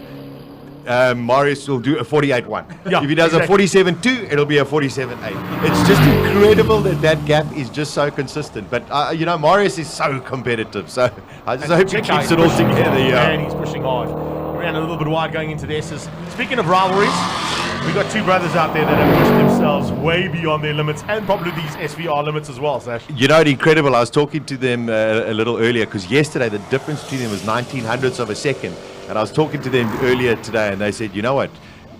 Marius will do a 48.1. Yeah, if he does a 47.2, it'll be a 47.8. It's just incredible that gap is just so consistent. But Marius is so competitive, so I just hope he keeps it all together. And he's pushing hard. ran a little bit wide going into the S's. Speaking of rivalries, we got two brothers out there that have pushed themselves way beyond their limits and probably these SVR limits as well, Sash. You know, it's incredible. I was talking to them a little earlier because yesterday the difference between them was 1900ths of a second. And I was talking to them earlier today and they said, you know what?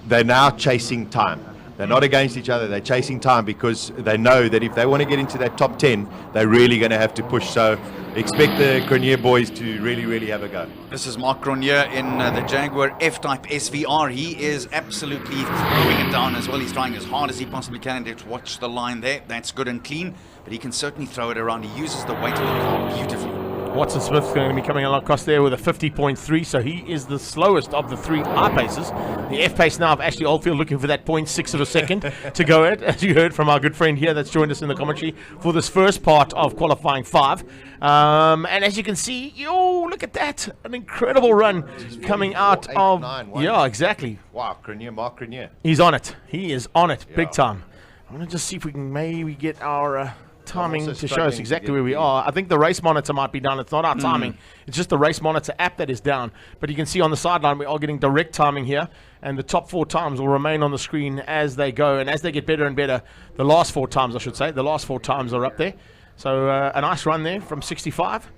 They're now chasing time. They're not against each other. They're chasing time because they know that if they want to get into that top 10, they're really going to have to push. So expect the Grenier boys to really, really have a go. This is Mark Grenier in the Jaguar F-Type SVR. He is absolutely throwing it down as well. He's trying as hard as he possibly can to watch the line there. That's good and clean, but he can certainly throw it around. He uses the weight of the car beautifully. Watson Smith's going to be coming along across there with a 50.3, so he is the slowest of the three high paces. The F pace now of Ashley Oldfield looking for that 0.6 of a second to go at, as you heard from our good friend here that's joined us in the commentary for this first part of qualifying 5. And as you can see, look at that, an incredible run coming out of... Yeah, exactly. Wow, Grenier, Mark Grenier. He's on it. He is on it, big time. I'm going to just see if we can maybe get our... timing to show us exactly where we are. I think the race monitor might be down. It's not our timing. It's just the race monitor app that is down. But you can see on the sideline we are getting direct timing here, and the top 4 times will remain on the screen as they go. And as they get better and better, the last 4 times, I should say, the last 4 times are up there. So a nice run there from 65.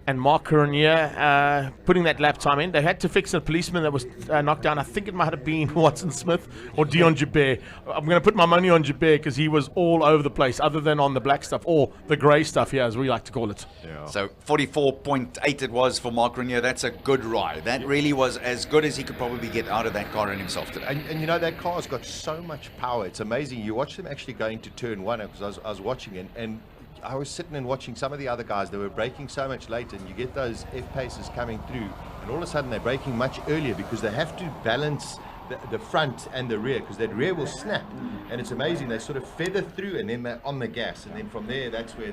And Mark Grenier putting that lap time in. They had to fix a policeman that was knocked down. I think it might have been Watson Smith or Dion Jabert. I'm going to put my money on Jabert because he was all over the place, other than on the black stuff or the grey stuff here, as we like to call it. Yeah. So 44.8 it was for Mark Grenier. That's a good ride. That really was as good as he could probably get out of that car in himself today. And you know, that car's got so much power. It's amazing. You watch them actually going to turn 1, because I was watching it, and I was sitting and watching some of the other guys. They were braking so much later, and you get those F paces coming through, and all of a sudden they're braking much earlier because they have to balance the front and the rear, because that rear will snap. And it's amazing. They sort of feather through, and then they're on the gas, and then from there that's where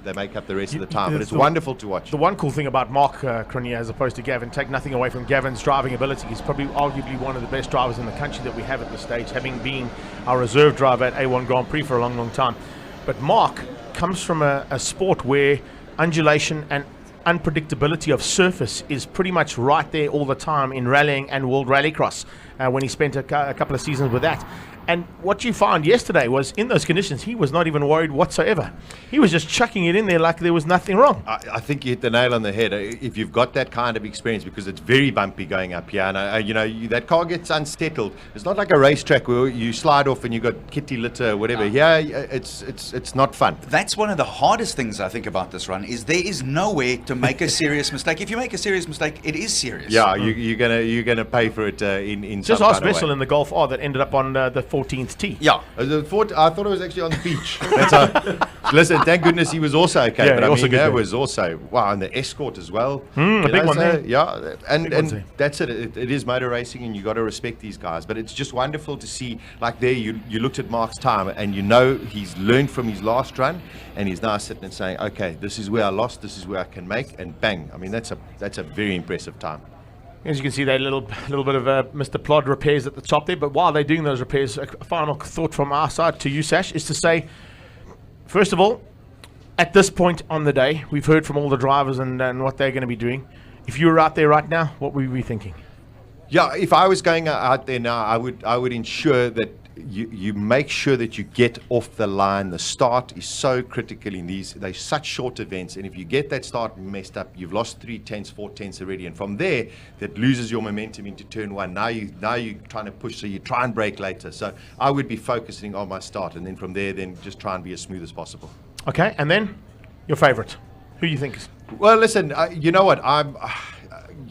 they make up the rest of the time. But it's wonderful to watch. The one cool thing about Mark Grenier as opposed to Gavin, take nothing away from Gavin's driving ability. He's probably arguably one of the best drivers in the country that we have at this stage, having been our reserve driver at A1 Grand Prix for a long, long time. But Mark comes from a sport where undulation and unpredictability of surface is pretty much right there all the time in rallying and World Rallycross, when he spent a couple of seasons with that. And what you found yesterday was, in those conditions, he was not even worried whatsoever. He was just chucking it in there like there was nothing wrong. I think you hit the nail on the head. If you've got that kind of experience, because it's very bumpy going up here, and that car gets unsettled. It's not like a racetrack where you slide off and you got kitty litter or whatever. Yeah, it's not fun. That's one of the hardest things I think about this run, is there is nowhere to make a serious mistake. If you make a serious mistake, it is serious. Yeah, you're gonna pay for it in just some ask kind of Vessel way. in the Golf R that ended up on the 14th tee. Yeah. I thought it was actually on the beach. Listen, thank goodness he was also okay. Yeah, but I also mean, good that there. was also, wow, and the Escort as well. The big one there. Yeah, and one's there. that's it. It is motor racing, and you got to respect these guys. But it's just wonderful to see, like there, you looked at Mark's time, and you know he's learned from his last run, and he's now sitting and saying, okay, this is where I lost, this is where I can make, and bang. I mean, that's a very impressive time. As you can see, that little bit of Mr. Plod repairs at the top there. But while they're doing those repairs, a final thought from our side to you, Sash, is to say, first of all, at this point on the day, we've heard from all the drivers and what they're going to be doing. If you were out there right now, what would we be thinking? Yeah, if I was going out there now, I would ensure that you make sure that you get off the line. The start is so critical in these. They're such short events, and if you get that start messed up, you've lost 3 tenths, 4 tenths already, and from there, that loses your momentum into turn 1. Now you're trying to push, so you try and brake later. So I would be focusing on my start, and then from there, then just try and be as smooth as possible. Okay, and then your favourite. Who do you think is? Well, listen, you know what?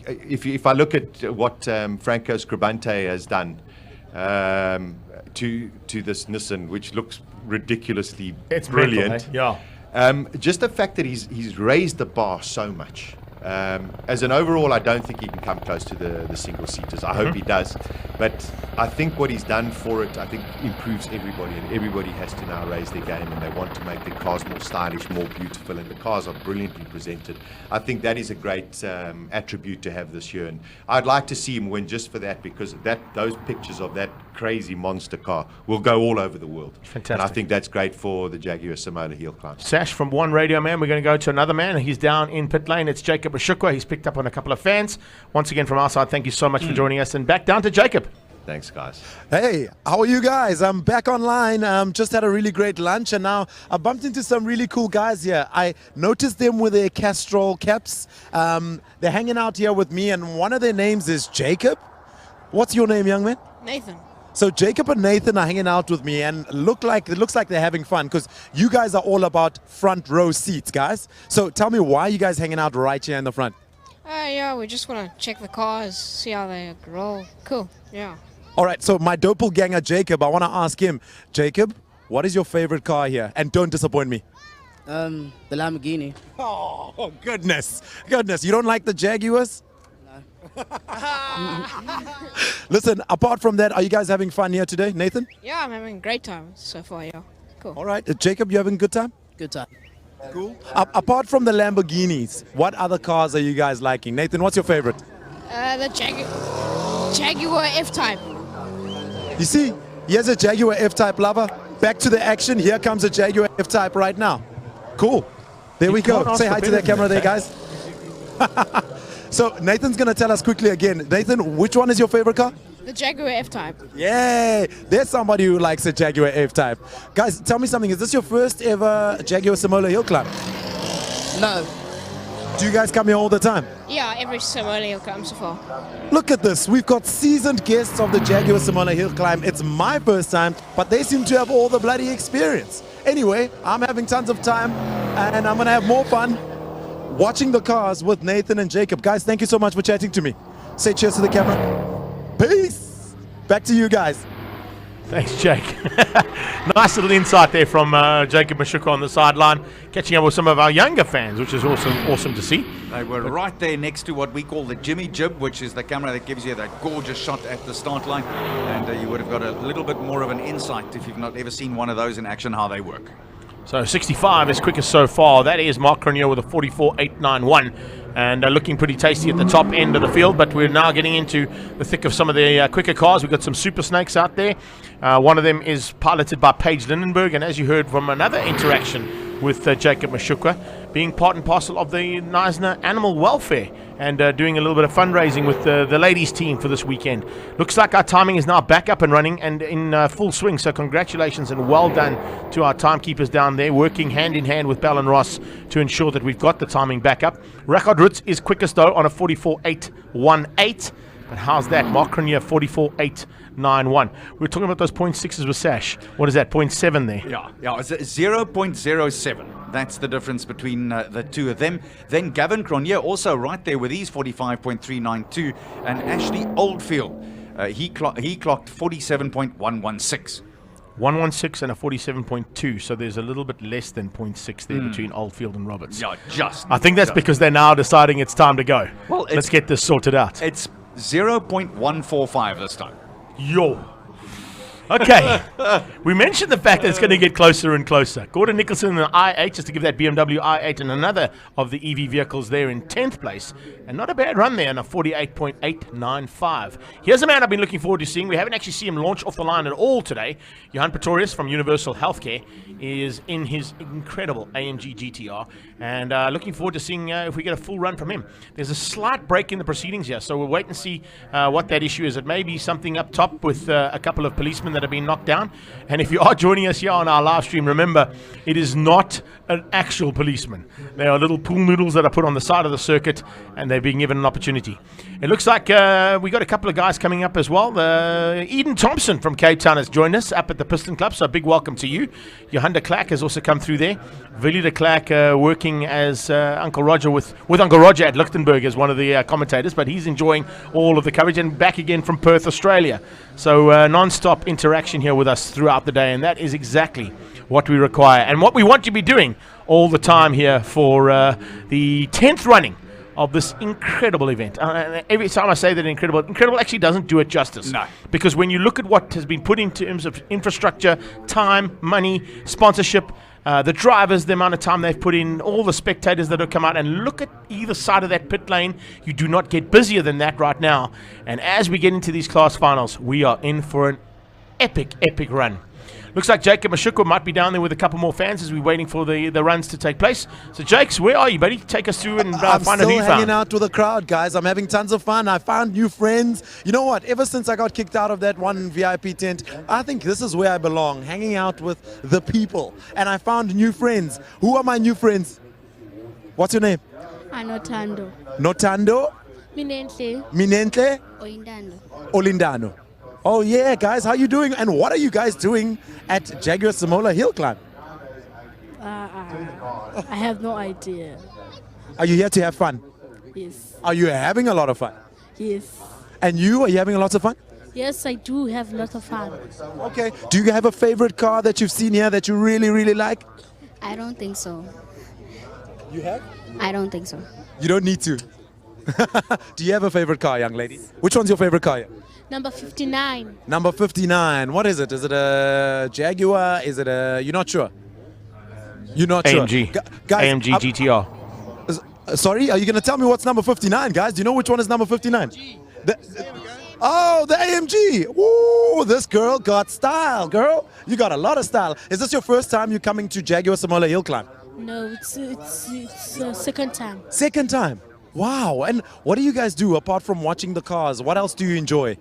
If I look at what Franco Scribante has done to this Nissan, which looks ridiculously brilliant. Mental, eh? Yeah. Just the fact that he's raised the bar so much. As an overall, I don't think he can come close to the single seaters. I hope he does, but I think what he's done for it, I think improves everybody, and everybody has to now raise their game, and they want to make their cars more stylish, more beautiful, and the cars are brilliantly presented. I think that is a great attribute to have this year, and I'd like to see him win just for that, because those pictures of that crazy monster car will go all over the world. Fantastic. And I think that's great for the Jaguar Simola Hillclimb. Sash, from one radio man, we're going to go to another man. He's down in pit lane. It's Jacob Mashukwa. He's picked up on a couple of fans. Once again from our side, thank you so much for joining us. And back down to Jacob. Thanks, guys. Hey, how are you guys? I'm back online. Just had a really great lunch, and now I bumped into some really cool guys here. I noticed them with their Castrol caps. They're hanging out here with me, and one of their names is Jacob. What's your name, young man? Nathan. So Jacob and Nathan are hanging out with me, and it looks like they're having fun because you guys are all about front row seats, guys. So tell me, why are you guys hanging out right here in the front? Yeah, we just want to check the cars, see how they roll. Cool, yeah. All right, so my doppelganger Jacob, I want to ask him, Jacob, what is your favorite car here? And don't disappoint me. The Lamborghini. Oh, goodness. You don't like the Jaguars? Listen, apart from that, are you guys having fun here today, Nathan? Yeah, I'm having a great time so far, yeah. Cool. All right, Jacob, you having a good time? Good time. Cool. Apart from the Lamborghinis, what other cars are you guys liking? Nathan, what's your favorite? The Jaguar F-Type. You see, here's a Jaguar F-Type lover. Back to the action. Here comes a Jaguar F-Type right now. Cool. There we go. Say hi to that camera there, guys. So Nathan's going to tell us quickly again. Nathan, which one is your favorite car? The Jaguar F-Type. Yay! There's somebody who likes a Jaguar F-Type. Guys, tell me something. Is this your first ever Jaguar Simola Hillclimb? No. Do you guys come here all the time? Yeah, every Simola Hill climb so far. Look at this. We've got seasoned guests of the Jaguar Simola Hillclimb. It's my first time, but they seem to have all the bloody experience. Anyway, I'm having tons of time, and I'm going to have more fun watching the cars with Nathan and Jacob. Guys, thank you so much for chatting to me. Say cheers to the camera. Peace. Back to you guys. Thanks, Jake. Nice little insight there from Jacob Mashukwa on the sideline, catching up with some of our younger fans, which is awesome to see. They were right there next to what we call the Jimmy Jib, which is the camera that gives you that gorgeous shot at the start line. And you would have got a little bit more of an insight if you've not ever seen one of those in action, how they work. So 65 is quickest so far. That is Mark Cronier with a 44.891. And looking pretty tasty at the top end of the field, but we're now getting into the thick of some of the quicker cars. We've got some super snakes out there. One of them is piloted by Paige Lindenberg, and as you heard from another interaction with Jacob Mashukwa, being part and parcel of the Knysna Animal Welfare and doing a little bit of fundraising with the ladies team for this weekend. Looks like our timing is now back up and running and in full swing, so congratulations and well done to our timekeepers down there, working hand in hand with Bell and Ross to ensure that we've got the timing back up. Rakard Ritz is quickest though on a 44.818, but how's that? Mark Cronier 44.891. We're talking about those 0.6s with Sash. What is that, 0.7 there? Yeah, it's 0.07. That's the difference between the two of them. Then Gavin Cronier also right there with his 45.392, and Ashley Oldfield, he clocked 47.116. 116 and a 47.2, so there's a little bit less than 0.6 there between Oldfield and Roberts. Yeah, just. I think that's because they're now deciding it's time to go. Well, let's get this sorted out. It's 0.145 this time. Yo. Okay. We mentioned the fact that it's going to get closer and closer. Gordon Nicholson in the i8, just to give that BMW i8 and another of the EV vehicles there in 10th place. And not a bad run there on a 48.895. Here's a man I've been looking forward to seeing. We haven't actually seen him launch off the line at all today. Johan Pretorius from Universal Healthcare is in his incredible AMG GTR. And looking forward to seeing if we get a full run from him. There's a slight break in the proceedings here, so we'll wait and see what that issue is. It may be something up top with a couple of policemen that have been knocked down. And if you are joining us here on our live stream, remember, it is not an actual policeman. They are little pool noodles that are put on the side of the circuit, and they're being given an opportunity. It looks like we got a couple of guys coming up as well. Eden Thompson from Cape Town has joined us up at the Piston Club, so a big welcome to you. Johan de Klerk has also come through there. Willie de Klerk working as Uncle Roger with Uncle Roger at Lichtenberg as one of the commentators, but he's enjoying all of the coverage and back again from Perth, Australia. So non-stop interaction here with us throughout the day, and that is exactly what we require and what we want to be doing all the time here for the 10th running of this incredible event. Every time I say that incredible actually doesn't do it justice. No. Because when you look at what has been put in terms of infrastructure, time, money, sponsorship, the drivers, the amount of time they've put in, all the spectators that have come out, and look at either side of that pit lane, you do not get busier than that right now. And as we get into these class finals, we are in for an epic run. Looks like Jacob Mashukwa might be down there with a couple more fans as we're waiting for the runs to take place. So, Jakes, where are you, buddy? Take us through and I'm find out who still you hanging found. out with the crowd, guys. I'm having tons of fun. I found new friends. You know what? Ever since I got kicked out of that one VIP tent, I think this is where I belong, hanging out with the people. And I found new friends. Who are my new friends? What's your name? Anotando. Notando? Minentle. Minentle? Oindano. Olindano. Oh yeah, guys, how you doing? And what are you guys doing at Jaguar Simola Hillclimb? I have no idea. Are you here to have fun? Yes. Are you having a lot of fun? Yes. And you, are you having a lot of fun? Yes, I do have a lot of fun. Okay. Do you have a favorite car that you've seen here that you really, really like? I don't think so. You have? I don't think so. You don't need to. Do you have a favorite car, young lady? Which one's your favorite car here? Number 59. Number 59. What is it? Is it a Jaguar? Is it a... You're not sure? You're not sure? AMG. Guys, AMG GTR. Sorry, are you going to tell me what's number 59, guys? Do you know which one is number 59? Oh, the AMG. Ooh, this girl got style, girl. You got a lot of style. Is this your first time you coming to Jaguar Simola Hillclimb? No, it's second time. Second time. Wow. And what do you guys do apart from watching the cars? What else do you enjoy?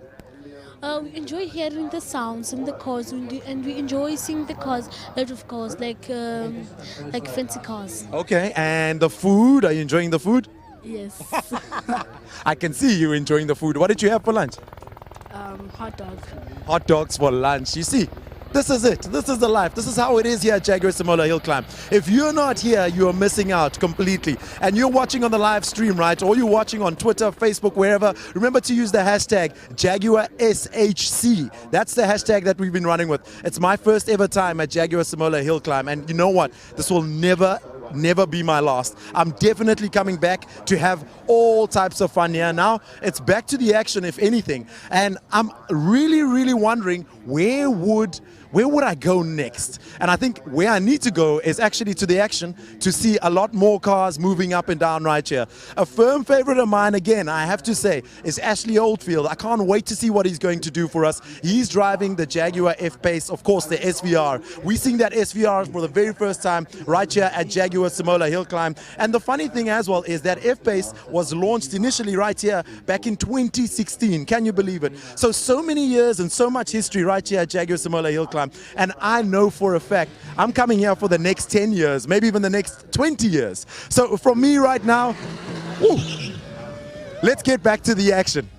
We enjoy hearing the sounds in the cars, and we enjoy seeing the cars, lot of cars, like fancy cars. Okay. And the food? Are you enjoying the food? Yes. I can see you enjoying the food. What did you have for lunch? Hot dog. Hot dogs for lunch. You see, this is it. This is the life. This is how it is here at Jaguar Simola Hillclimb. If you're not here, you're missing out completely. And you're watching on the live stream, right? Or you're watching on Twitter, Facebook, wherever. Remember to use the hashtag JaguarSHC. That's the hashtag that we've been running with. It's my first ever time at Jaguar Simola Hillclimb. And you know what? This will never be my last. I'm definitely coming back to have all types of fun here. Now it's back to the action, if anything, and I'm really wondering where would I go next? And I think where I need to go is actually to the action to see a lot more cars moving up and down right here. A firm favorite of mine, again, I have to say, is Ashley Oldfield. I can't wait to see what he's going to do for us. He's driving the Jaguar F-Pace, of course, the SVR. We're seeing that SVR for the very first time right here at Jaguar Simola Hillclimb. And the funny thing as well is that F-Pace was launched initially right here back in 2016. Can you believe it? So many years and so much history right here at Jaguar Simola Hillclimb. And I know for a fact I'm coming here for the next 10 years, maybe even the next 20 years. So from me right now, let's get back to the action.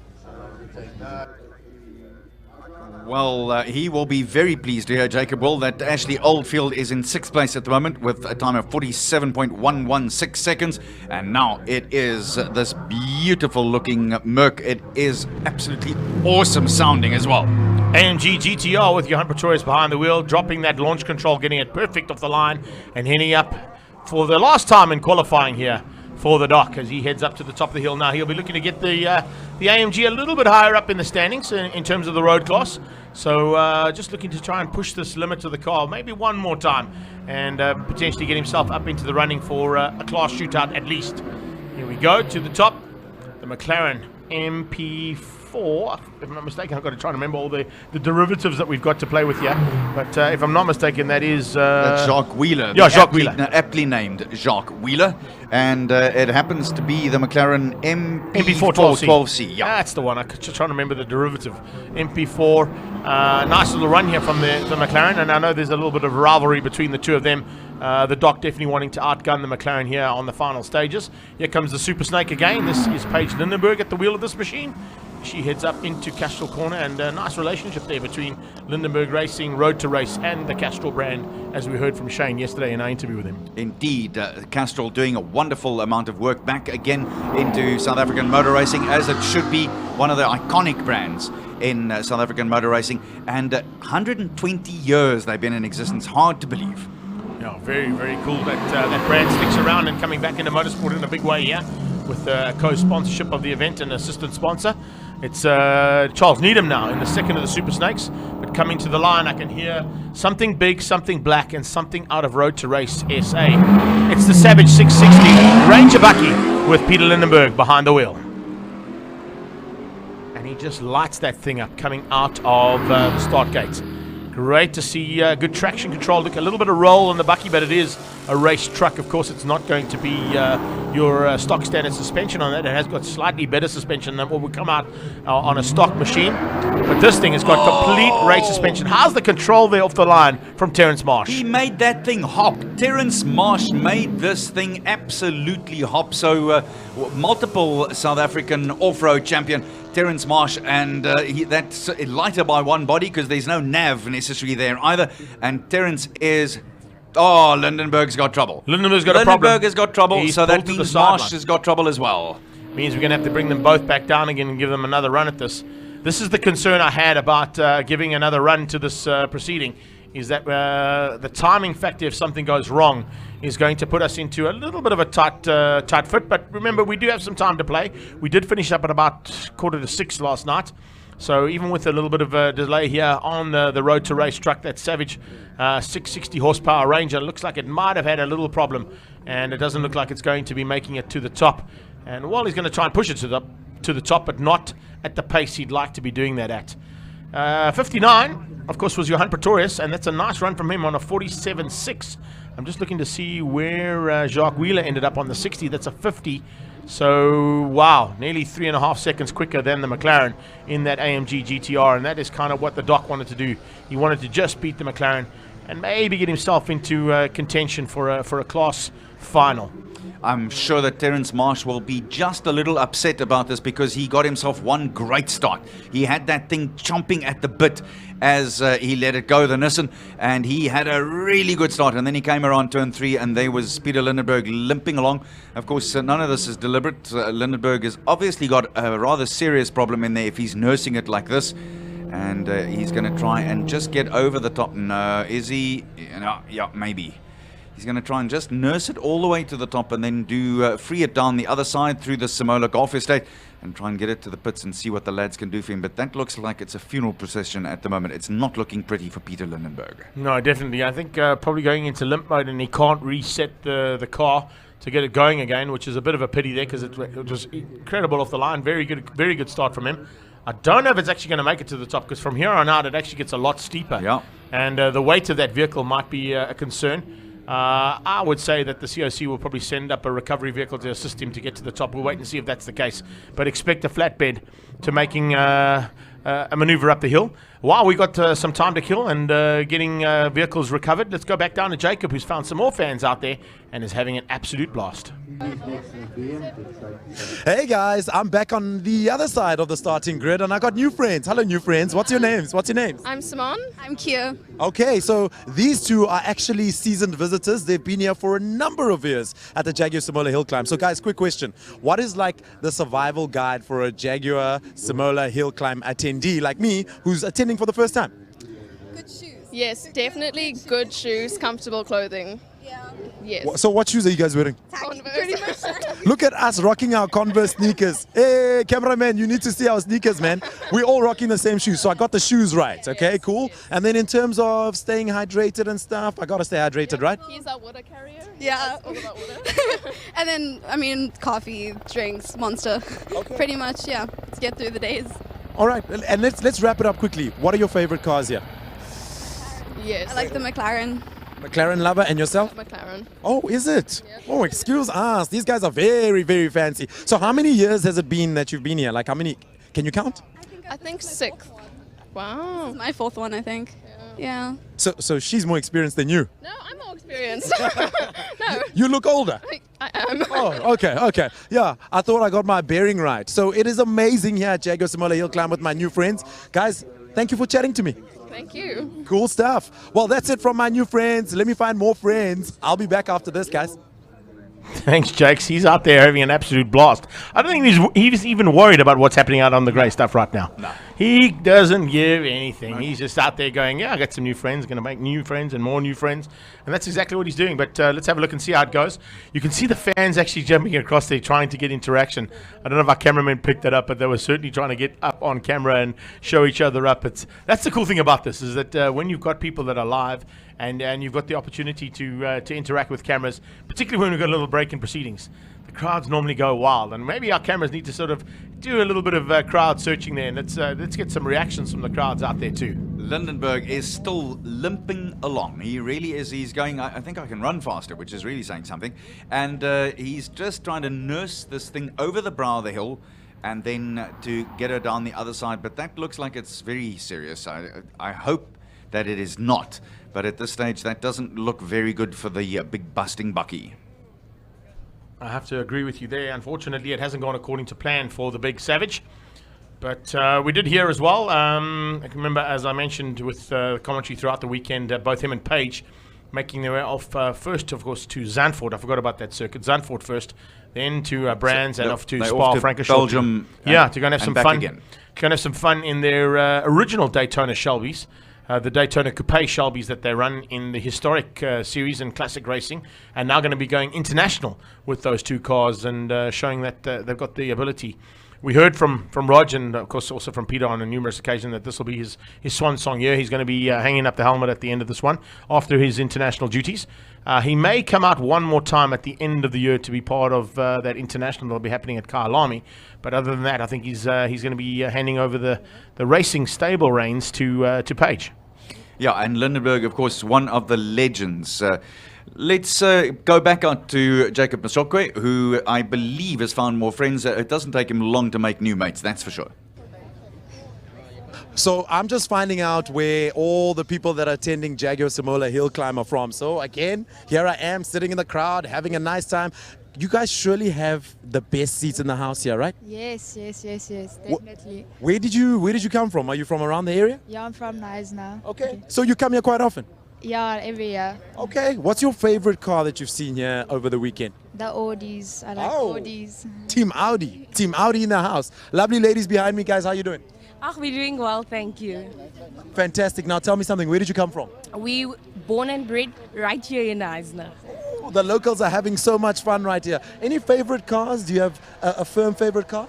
Well, he will be very pleased to hear, Jacob Will, that Ashley Oldfield is in 6th place at the moment with a time of 47.116 seconds. And now it is this beautiful looking Merc. It is absolutely awesome sounding as well. AMG GTR with Johan Pretorius behind the wheel, dropping that launch control, getting it perfect off the line, and heading up for the last time in qualifying here for the dock as he heads up to the top of the hill. Now he'll be looking to get the AMG a little bit higher up in the standings in terms of the road class. So just looking to try and push this limit of the car maybe one more time and potentially get himself up into the running for a class shootout at least. Here we go to the top, the McLaren MP4. If I'm not mistaken. I've got to try and remember all the derivatives that we've got to play with here. But if I'm not mistaken, that is... That's Jacques Wheeler. Yeah, Jacques Wheeler. Aptly named Jacques Wheeler. And it happens to be the McLaren MP4 12C. Yeah, that's the one. I'm just trying to remember the derivative. MP4. Nice little run here from the McLaren. And I know there's a little bit of rivalry between the two of them. The Doc definitely wanting to outgun the McLaren here on the final stages. Here comes the Super Snake again. This is Paige Lindenberg at the wheel of this machine. She heads up into Castrol Corner, and a nice relationship there between Lindenberg Racing, Road to Race, and the Castrol brand, as we heard from Shane yesterday in our interview with him. Indeed, Castrol doing a wonderful amount of work back again into South African motor racing, as it should be, one of the iconic brands in South African motor racing. And 120 years they've been in existence, hard to believe. Yeah, very cool that that brand sticks around and coming back into motorsport in a big way here with co-sponsorship of the event and assistant sponsor. It's Charles Needham now in the second of the Super Snakes, but coming to the line I can hear something big, something black, and something out of Road to Race SA. It's the Savage 660 Ranger Bucky with Peter Lindenberg behind the wheel. And he just lights that thing up coming out of the start gates. Great to see good traction control. Look, a little bit of roll on the bucky, but it is a race truck. Of course, it's not going to be your stock standard suspension on that. It has got slightly better suspension than what would come out on a stock machine. But this thing has got complete race suspension. How's the control there off the line from Terrence Marsh? He made that thing hop. Terrence Marsh made this thing absolutely hop. So multiple South African off-road champion Terrence Marsh, and that's lighter by one body because there's no nav necessary there either. And Terrence is... Oh, Lindenberg's got trouble. Lindenberg's got a problem. Lindenberg has got trouble, He's so that pulled to the means Marsh sideline. has got trouble as well. Means we're going to have to bring them both back down again and give them another run at this. This is the concern I had about giving another run to this proceeding, is that the timing factor, if something goes wrong, is going to put us into a little bit of a tight fit. But remember, we do have some time to play. We did finish up at about 5:45 last night. So even with a little bit of a delay here on the road to race truck, that Savage 660 horsepower Ranger looks like it might have had a little problem, and it doesn't look like it's going to be making it to the top. And while he's going to try and push it to the top, but not at the pace he'd like to be doing that at. 59, of course, was Johan Pretorius, and that's a nice run from him on a 47.6. I'm just looking to see where Jacques Wheeler ended up on the 60. That's a 50. So, wow, nearly 3.5 seconds quicker than the McLaren in that AMG GTR, and that is kind of what the doc wanted to do. He wanted to just beat the McLaren and maybe get himself into contention for a class final. I'm sure that Terrence Marsh will be just a little upset about this because he got himself one great start. He had that thing chomping at the bit as he let it go, the Nissan, and he had a really good start. And then he came around turn 3, and there was Peter Lindenberg limping along. Of course, none of this is deliberate. Lindenberg has obviously got a rather serious problem in there if he's nursing it like this. And he's going to try and just get over the top. No, is he? No, yeah, maybe. He's going to try and just nurse it all the way to the top and then do free it down the other side through the Simola Golf Estate and try and get it to the pits and see what the lads can do for him. But that looks like it's a funeral procession at the moment. It's not looking pretty for Peter Lindenberg. No, definitely. I think probably going into limp mode, and he can't reset the car to get it going again, which is a bit of a pity there because it was incredible off the line. Very good start from him. I don't know if it's actually going to make it to the top because from here on out it actually gets a lot steeper. Yeah. And the weight of that vehicle might be a concern. I would say that the COC will probably send up a recovery vehicle to assist him to get to the top. We'll wait and see if that's the case. But expect a flatbed to making a maneuver up the hill. While we got some time to kill and getting vehicles recovered, let's go back down to Jacob, who's found some more fans out there and is having an absolute blast. Hey guys, I'm back on the other side of the starting grid and I got new friends. Hello new friends, what's your names? I'm Simone. I'm Kia. Okay, so these two are actually seasoned visitors. They've been here for a number of years at the Jaguar Simola Hillclimb. So guys, quick question. What is like the survival guide for a Jaguar Simola Hillclimb attendee like me who's attending for the first time? Good shoes. Yes, definitely good shoes, comfortable clothing. Yeah. Yes. So what shoes are you guys wearing? Pretty much. Look at us rocking our Converse sneakers. Hey, cameraman, you need to see our sneakers, man. We're all rocking the same shoes. So I got the shoes right. Okay, yes, cool. Yes. And then in terms of staying hydrated and stuff, I got to stay hydrated, right? He's our water carrier. Yeah. All about water. And then, I mean, coffee, drinks, Monster. Okay. Pretty much, yeah. Let's get through the days. All right. And let's wrap it up quickly. What are your favorite cars here? Yes. I like the McLaren. McLaren lover, and yourself? McLaren. Oh, is it? Yeah. Oh, excuse us. These guys are very, very fancy. So how many years has it been that you've been here? Like how many? Can you count? I think 6. Wow. This is my 4th one, I think. Yeah. So she's more experienced than you? No, I'm more experienced. No. You look older. I am. Oh, okay. Yeah, I thought I got my bearing right. So it is amazing here at Jaguar Simola Hillclimb with my new friends. Guys, thank you for chatting to me. Thank you. Cool stuff. Well, that's it from my new friends. Let me find more friends. I'll be back after this, guys. Thanks, Jakes. He's out there having an absolute blast. I don't think he's even worried about what's happening out on the grey stuff right now. No. He doesn't give anything. No. He's just out there going, yeah, I got some new friends, going to make new friends and more new friends. And that's exactly what he's doing. But let's have a look and see how it goes. You can see the fans actually jumping across there trying to get interaction. I don't know if our cameraman picked that up, but they were certainly trying to get up on camera and show each other up. That's the cool thing about this, is that when you've got people that are live and you've got the opportunity to interact with cameras, particularly when we've got a little break in proceedings, the crowds normally go wild, and maybe our cameras need to sort of do a little bit of crowd searching there, and let's get some reactions from the crowds out there too. Lindenberg is still limping along. He really is. He's going, I think I can run faster, which is really saying something. And he's just trying to nurse this thing over the brow of the hill and then to get her down the other side. But that looks like it's very serious. I hope that it is not. But at this stage, that doesn't look very good for the big busting bucky. I have to agree with you there. Unfortunately, it hasn't gone according to plan for the Big Savage. But we did hear as well, I can remember, as I mentioned with commentary throughout the weekend, both him and Paige making their way off first, of course, to Zandvoort. I forgot about that circuit. Zandvoort first, then to Brands, and off to Spa-Francorchamps. Belgium. Yeah, to go and have some fun. Again. To go and have some fun in their original Daytona Shelbys. The Daytona Coupe Shelbys that they run in the historic series and classic racing, and now going to be going international with those two cars and showing that they've got the ability. We heard from Rog and, of course, also from Peter on a numerous occasion that this will be his swan song year. He's going to be hanging up the helmet at the end of this one after his international duties. He may come out one more time at the end of the year to be part of that international that will be happening at Kyalami. But other than that, I think he's going to be handing over the racing stable reins to Paige. Yeah, and Lindenberg, of course, one of the legends. Let's go back out to Jacob Mashokwe, who I believe has found more friends. It doesn't take him long to make new mates, that's for sure. So I'm just finding out where all the people that are attending Jaguar Simola Hillclimb are from. So again, here I am sitting in the crowd, having a nice time. You guys surely have the best seats in the house here, right? Yes, definitely. Where did you come from? Are you from around the area? Yeah, I'm from Knysna. Okay. So you come here quite often? Yeah, every year. Okay. What's your favorite car that you've seen here over the weekend? The Audis. I like Audis. Team Audi. Team Audi in the house. Lovely ladies behind me, guys. How you doing? We're doing well, thank you. Fantastic. Now tell me something. Where did you come from? We born and bred right here in Knysna. The locals are having so much fun right here. Any favorite cars? Do you have a firm favorite car?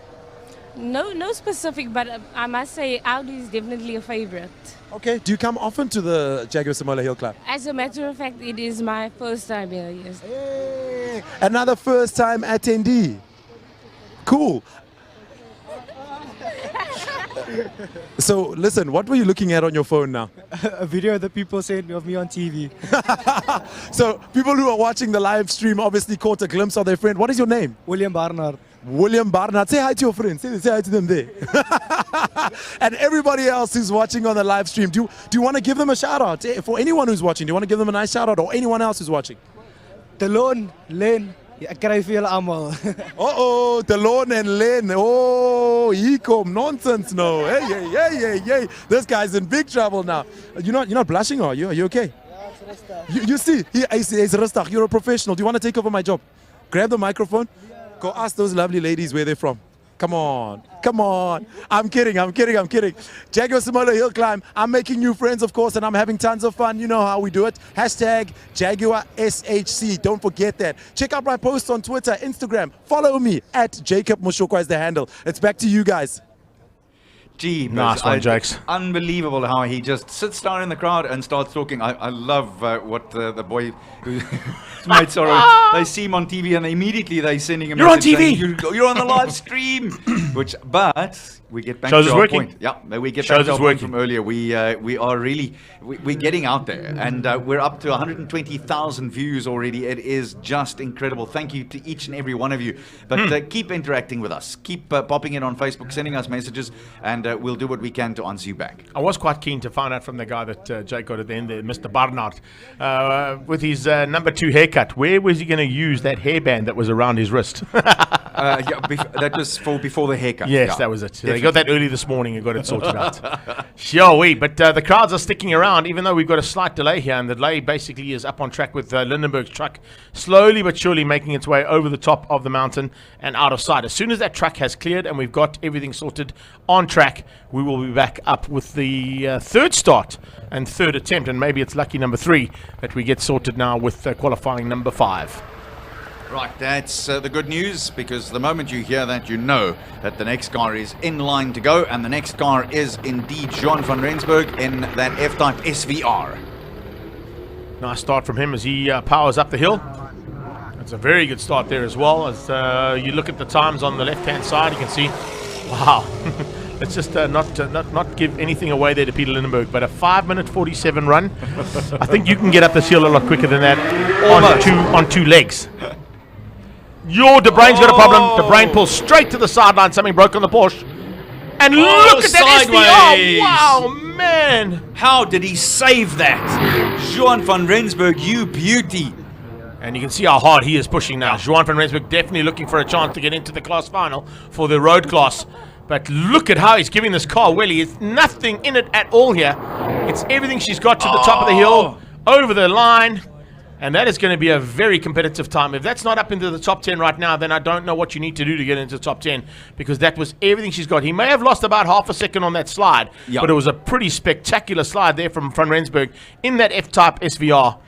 No specific, but I must say Audi is definitely a favorite. Okay. Do you come often to the Jaguar Simola Hillclimb? As a matter of fact, it is my first time here, yes. Hey, another first time attendee. Cool. So listen, what were you looking at on your phone now? A video that people sent of me on TV. So people who are watching the live stream obviously caught a glimpse of their friend. What is your name? William Barnard. William Barnard. Say hi to your friends. Say hi to them there. And everybody else who's watching on the live stream, do you want to give them a shout out? For anyone who's watching, do you want to give them a nice shout out, or anyone else who's watching? Delon, Len, ek kry veel almal. Uh-oh, Delon and Len. Oh, he come nonsense no. Hey. This guy's in big trouble now. You're not blushing, are you? Are you okay? You see, he's Rastak. You're a professional. Do you want to take over my job? Grab the microphone. Go ask those lovely ladies where they're from. Come on. I'm kidding. Jaguar Simola Hillclimb. I'm making new friends, of course, and I'm having tons of fun. You know how we do it. Hashtag Jaguar SHC. Don't forget that. Check out my posts on Twitter, Instagram. Follow me at Jacob Moshokwa is the handle. It's back to you guys. Gee, nice one, Jakes. Unbelievable how he just sits down in the crowd and starts talking. I love what the boy whose mates are. They see him on TV and immediately they're sending him. You're on TV. You're on the live stream. But we get back Shows to is our working. point. Yeah, we get Shows back to is our point working. from earlier. We're getting out there, and we're up to 120,000 views already. It is just incredible. Thank you to each and every one of you. But keep interacting with us. Keep popping in on Facebook, sending us messages, and we'll do what we can to answer you back. I was quite keen to find out from the guy that Jake got at the end there, Mr. Barnard, with his number 2 haircut. Where was he going to use that hairband that was around his wrist? That was for before the haircut. Yes, Yeah, that was it. definitely. They got that early this morning and got it sorted out. Sure, but the crowds are sticking around, even though we've got a slight delay here, and the delay basically is up on track with Lindenberg's truck, slowly but surely making its way over the top of the mountain and out of sight. As soon as that truck has cleared and we've got everything sorted on track, we will be back up with the third start and third attempt, and maybe it's lucky number 3 that we get sorted now with qualifying number 5. Right, that's the good news, because the moment you hear that, you know that the next car is in line to go, and the next car is indeed John van Rensburg in that F-Type SVR. Nice start from him as he powers up the hill. It's a very good start there as well. As you look at the times on the left-hand side, you can see, wow, let's just not give anything away there to Peter Lindenberg. But a 5-minute 47 run. I think you can get up this hill a lot quicker than that on two legs. De Bruyn's got a problem. De Bruyn pulls straight to the sideline. Something broke on the Porsche. And look at that sideways. SVR. Wow, man. How did he save that? Johan van Rensburg, you beauty. And you can see how hard he is pushing now. Johan van Rensburg definitely looking for a chance to get into the class final for the road class. But look at how he's giving this car Willie. It's nothing in it at all here. It's everything she's got to the top of the hill, over the line. And that is going to be a very competitive time. If that's not up into the top 10 right now, then I don't know what you need to do to get into the top 10, because that was everything she's got. He may have lost about half a second on that slide, but it was a pretty spectacular slide there from Van Rensburg in that F-Type SVR.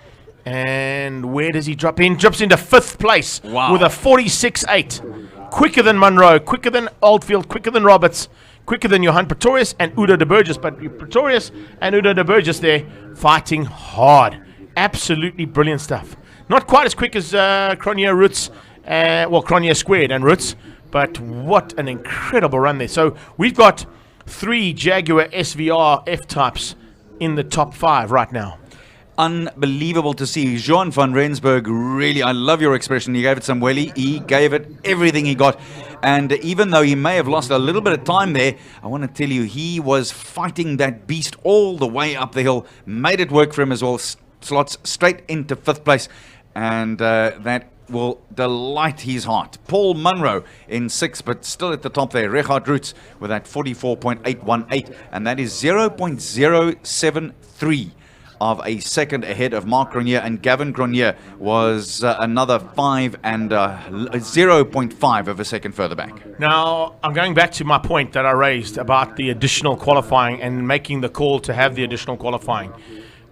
And where does he drop in? Drops into 5th place with a 46.8. Quicker than Munro, quicker than Oldfield, quicker than Roberts, quicker than Johan Pretorius and Udo de Burgess. But Pretorius and Udo de Burgess there fighting hard. Absolutely brilliant stuff. Not quite as quick as Cronier Roots, Cronier Squared and Roots, but what an incredible run there. So we've got 3 Jaguar SVR F-Types in the top 5 right now. Unbelievable to see. Johan van Rensburg, really, I love your expression. He gave it some welly. He gave it everything he got. And even though he may have lost a little bit of time there, I want to tell you, he was fighting that beast all the way up the hill. Made it work for him as well. Slots straight into 5th place. And that will delight his heart. Paul Munro in 6th, but still at the top there. Richard Roots with that 44.818. And that is 0.073. Of a second ahead of Mark Cronier, and Gavin Cronier was another 5 and 0.5 of a second further back. Now, I'm going back to my point that I raised about the additional qualifying and making the call to have the additional qualifying.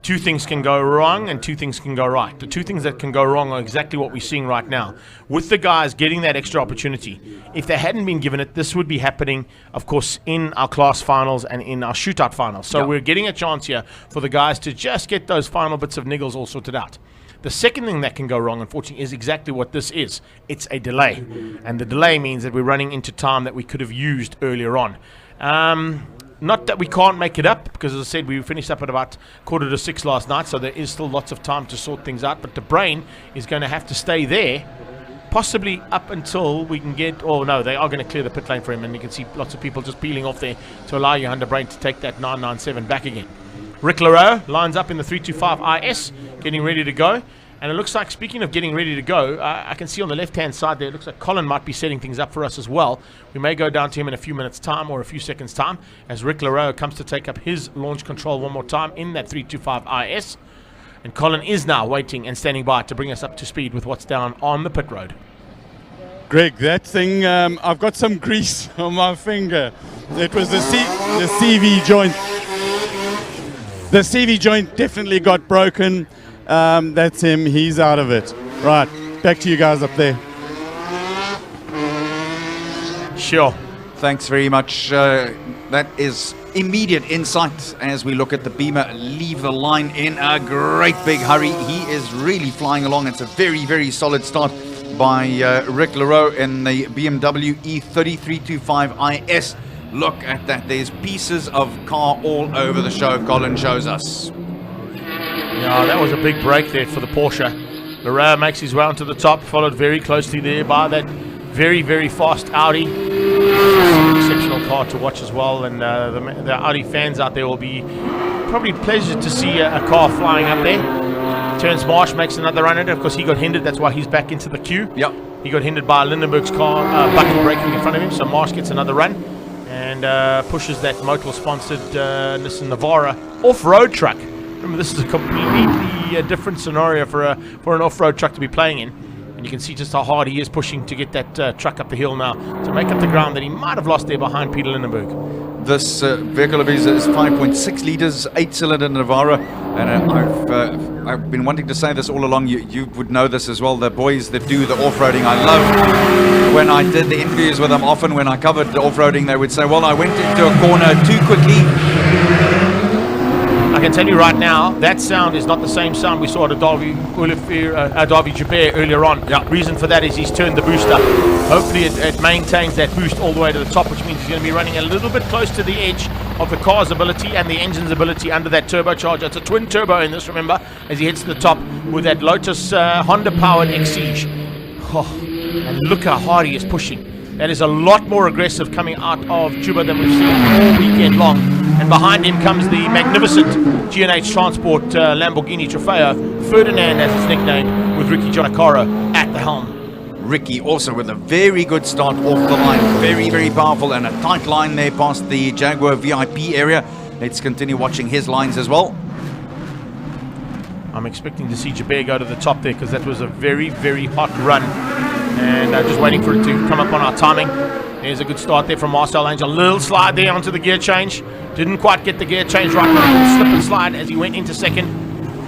2 things can go wrong and 2 things can go right. The 2 things that can go wrong are exactly what we're seeing right now. With the guys getting that extra opportunity, if they hadn't been given it, this would be happening, of course, in our class finals and in our shootout finals. So we're getting a chance here for the guys to just get those final bits of niggles all sorted out. The second thing that can go wrong, unfortunately, is exactly what this is. It's a delay. And the delay means that we're running into time that we could have used earlier on. Not that we can't make it up, because as I said, we finished up at about 5:45 last night, so there is still lots of time to sort things out. But De Bruyn is going to have to stay there, possibly up until we can get... Oh, no, they are going to clear the pit lane for him, and you can see lots of people just peeling off there to allow Johan De Bruyn to take that 997 back again. Rick Leroux lines up in the 325 IS, getting ready to go. And it looks like, speaking of getting ready to go, I can see on the left-hand side there, it looks like Colin might be setting things up for us as well. We may go down to him in a few minutes' time or a few seconds' time as Rick Leroux comes to take up his launch control one more time in that 325 IS. And Colin is now waiting and standing by to bring us up to speed with what's down on the pit road. Greg, that thing, I've got some grease on my finger. It was the CV joint. The CV joint definitely got broken. That's him. He's out of it. Right. Back to you guys up there. Sure. Thanks very much. That is immediate insight as we look at the Beamer leave the line in a great big hurry. He is really flying along. It's a very, very solid start by Rick Leroux in the BMW E3325 IS. Look at that. There's pieces of car all over the show, Colin shows us. Yeah, that was a big break there for the Porsche. Leroux makes his way onto the top, followed very closely there by that very, very fast Audi. Exceptional car to watch as well, and the Audi fans out there will be probably pleasure to see a car flying up there. Terence Marsh makes another run at it. Of course, he got hindered. That's why he's back into the queue. Yep. He got hindered by Lindenberg's car, bucket braking in front of him, so Marsh gets another run and pushes that Motul-sponsored Nissan Navara off-road truck. Remember, this is a completely different scenario for an off-road truck to be playing in. And you can see just how hard he is pushing to get that truck up the hill now to make up the ground that he might have lost there behind Peter Lindenberg. This vehicle of his is 5.6 litres, 8-cylinder Navara. And I've been wanting to say this all along. You would know this as well. The boys that do the off-roading, I love. When I did the interviews with them, often when I covered the off-roading, they would say, well, I went into a corner too quickly. Okay, can tell you right now, that sound is not the same sound we saw at Derby Jaguar earlier on. Reason for that is he's turned the boost up. Hopefully it maintains that boost all the way to the top, which means he's going to be running a little bit close to the edge of the car's ability and the engine's ability under that turbocharger. It's a twin turbo in this, remember, as he heads to the top with that Lotus Honda-powered Exige. Oh, and look how hard he is pushing. That is a lot more aggressive coming out of Juba than we've seen all weekend long. And behind him comes the magnificent G&H Transport Lamborghini Trofeo, Ferdinand as his nickname, with Ricky Jonakaro at the helm. Ricky also with a very good start off the line. Very, very powerful and a tight line there past the Jaguar VIP area. Let's continue watching his lines as well. I'm expecting to see Jaguar go to the top there because that was a very, very hot run. And just waiting for it to come up on our timing. There's a good start there from Marcel Angel. Little slide there onto the gear change. Didn't quite get the gear change right. A little slip and slide as he went into second.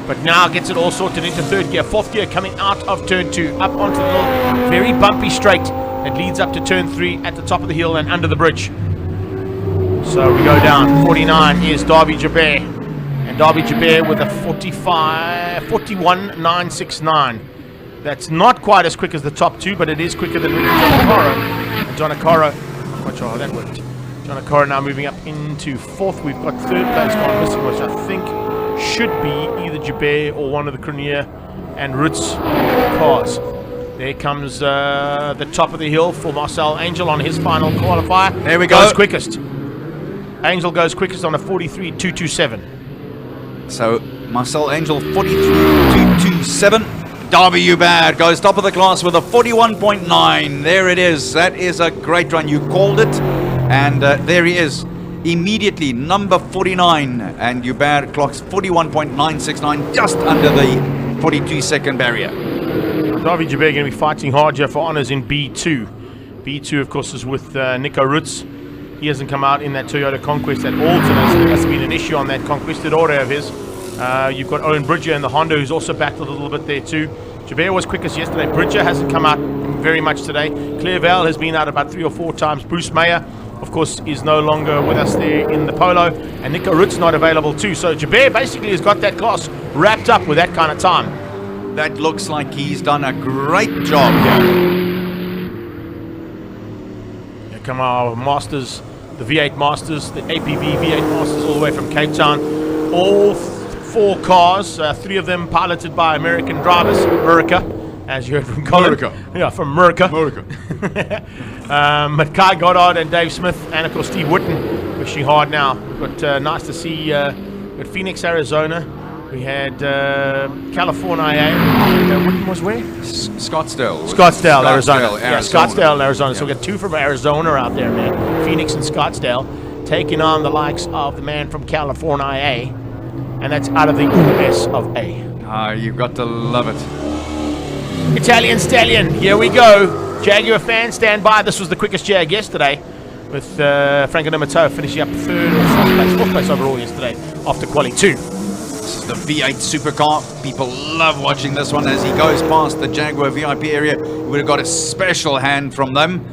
But now gets it all sorted into third gear. Fourth gear coming out of turn 2. Up onto the little very bumpy straight that leads up to turn 3 at the top of the hill and under the bridge. So we go down. 49 is Derby Jaguar. And Derby Jaguar with a 41.969. That's not quite as quick as the top 2, but it is quicker than Jonakaro. And Jonakaro, I'm not sure how that worked. Jonakaro now moving up into 4th. We've got 3rd place gone missing, which I think should be either Jaguar or one of the Cronier and Roots cars. There comes the top of the hill for Marcel Angel on his final qualifier. There we go. Goes quickest. Angel goes quickest on a 43.227. So Marcel Angel 43.227. Derby Jaguar goes top of the class with a 41.9. There it is. That is a great run. You called it. And there he is. Immediately, number 49. And Jaguar clocks 41.969, just under the 42-second barrier. Derby Jaguar going to be fighting hard here for honours in B2. B2, of course, is with Nico Roots. He hasn't come out in that Toyota Conquest at all today, so there must have been an issue on that Conquistador of his. You've got Owen Bridger in the Honda, who's also backed a little bit there too. Jaguar was quickest yesterday. Bridger hasn't come out very much today. Clairval has been out about 3 or 4 times. Bruce Mayer, of course, is no longer with us there in the Polo. And Nico Roots not available too. So Jaguar basically has got that class wrapped up with that kind of time. That looks like he's done a great job here. Here come our Masters, the V8 Masters, the APV V8 Masters, all the way from Cape Town. All 4 cars, 3 of them piloted by American drivers. Murica, as you heard from Colin. Murica. Yeah, from Murica. But Kai Goddard and Dave Smith, and of course Steve Witten, wishing hard now. But nice to see at Phoenix, Arizona. We had California. Witten was where? Scottsdale, Arizona. Yeah, Scottsdale, Arizona. Yeah. So we got 2 from Arizona out there, man. Phoenix and Scottsdale, taking on the likes of the man from California. And that's out of the US of A. Ah, you've got to love it. Italian Stallion, here we go. Jaguar fans, stand by. This was the quickest Jag yesterday, with Franco D'Amato finishing up 3rd or 4th place overall yesterday after quali 2. This is the V8 supercar. People love watching this one as he goes past the Jaguar VIP area. We would have got a special hand from them.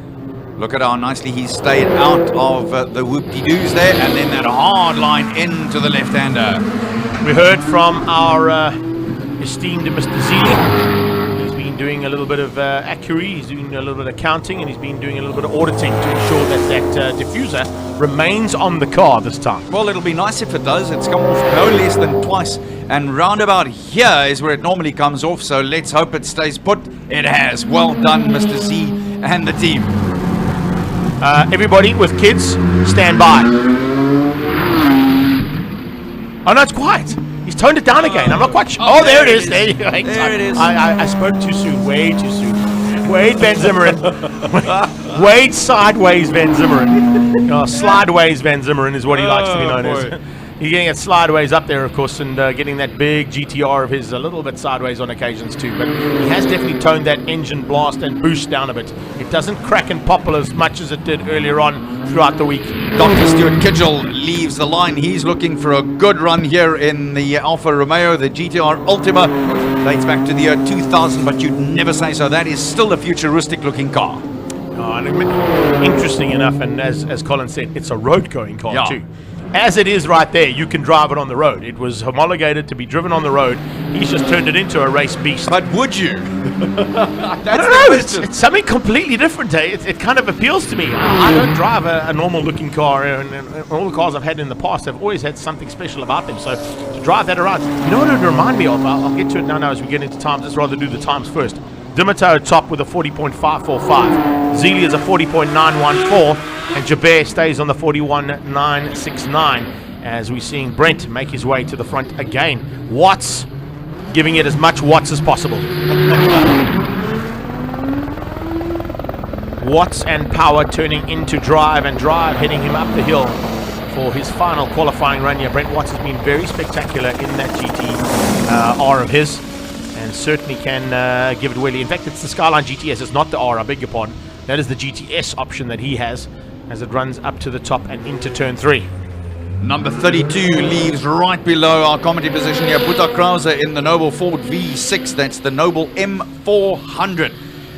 Look at how nicely he stayed out of the whoop-de-doos there, and then that hard line into the left-hander. We heard from our esteemed Mr. Zealy. He's been doing a little bit of accury, he's doing a little bit of counting, and he's been doing a little bit of auditing to ensure that that diffuser remains on the car this time. Well, it'll be nice if it does. It's come off no less than twice, and roundabout here is where it normally comes off, so let's hope it stays put. It has. Well done, Mr. Z and the team. Everybody with kids, stand by. Oh no, it's quiet. He's toned it down again. I'm not quite sure. Oh, there it is. There you go. There it is. I spoke too soon. Way too soon. Wade Van Zimmeren. Wade Sideways Van Zimmeren. Slideways Van Zimmeren is what he likes to be known as. He's getting it slideways up there, of course, and getting that big GTR of his a little bit sideways on occasions too. But he has definitely toned that engine blast and boost down a bit. It doesn't crack and popple as much as it did earlier on throughout the week. Dr. Stuart Kidgel leaves the line. He's looking for a good run here in the Alfa Romeo, the GTR Ultima. Dates back to the year 2000, but you'd never say so. That is still a futuristic-looking car. And interesting enough, and as Colin said, it's a road-going car too. as it is right there, you can drive it on the road. It was homologated to be driven on the road. He's just turned it into a race beast. But would you? It's something completely different. It kind of appeals to me. I don't drive a normal looking car, and all the cars I've had in the past have always had something special about them. So to drive that around, you know what it would remind me of? I'll get to it now as we get into times. Let's rather do the times first. Dimitar top with a 40.545. Zealy is a 40.914. And Jaguar stays on the 41.969 as we're seeing Brent make his way to the front again. Watts giving it as much watts as possible. Watts and power turning into drive, and drive heading him up the hill for his final qualifying run here. Brent Watts has been very spectacular in that GT R of his, and certainly can give it away. In fact, it's the Skyline GTS, it's not the R, I beg your pardon. That is the GTS option that he has as it runs up to the top and into turn 3. Number 32 leaves right below our commentary position here. Buta Krause in the Noble Ford V6. That's the Noble M400.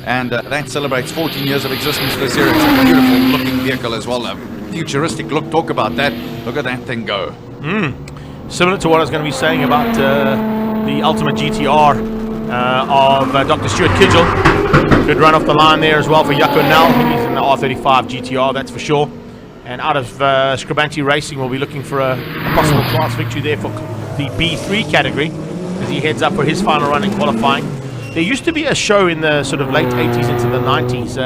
And that celebrates 14 years of existence this year. It's a beautiful looking vehicle as well. A futuristic look. Talk about that. Look at that thing go. Similar to what I was going to be saying about the Ultimate GTR of Dr. Stuart Kidgel. Good run off the line there as well for Jaco Nel. He's in the R35 GTR, that's for sure. And out of Scribanti Racing, we'll be looking for a possible class victory there for the B3 category as he heads up for his final run in qualifying. There used to be a show in the sort of late 80s into the 90s.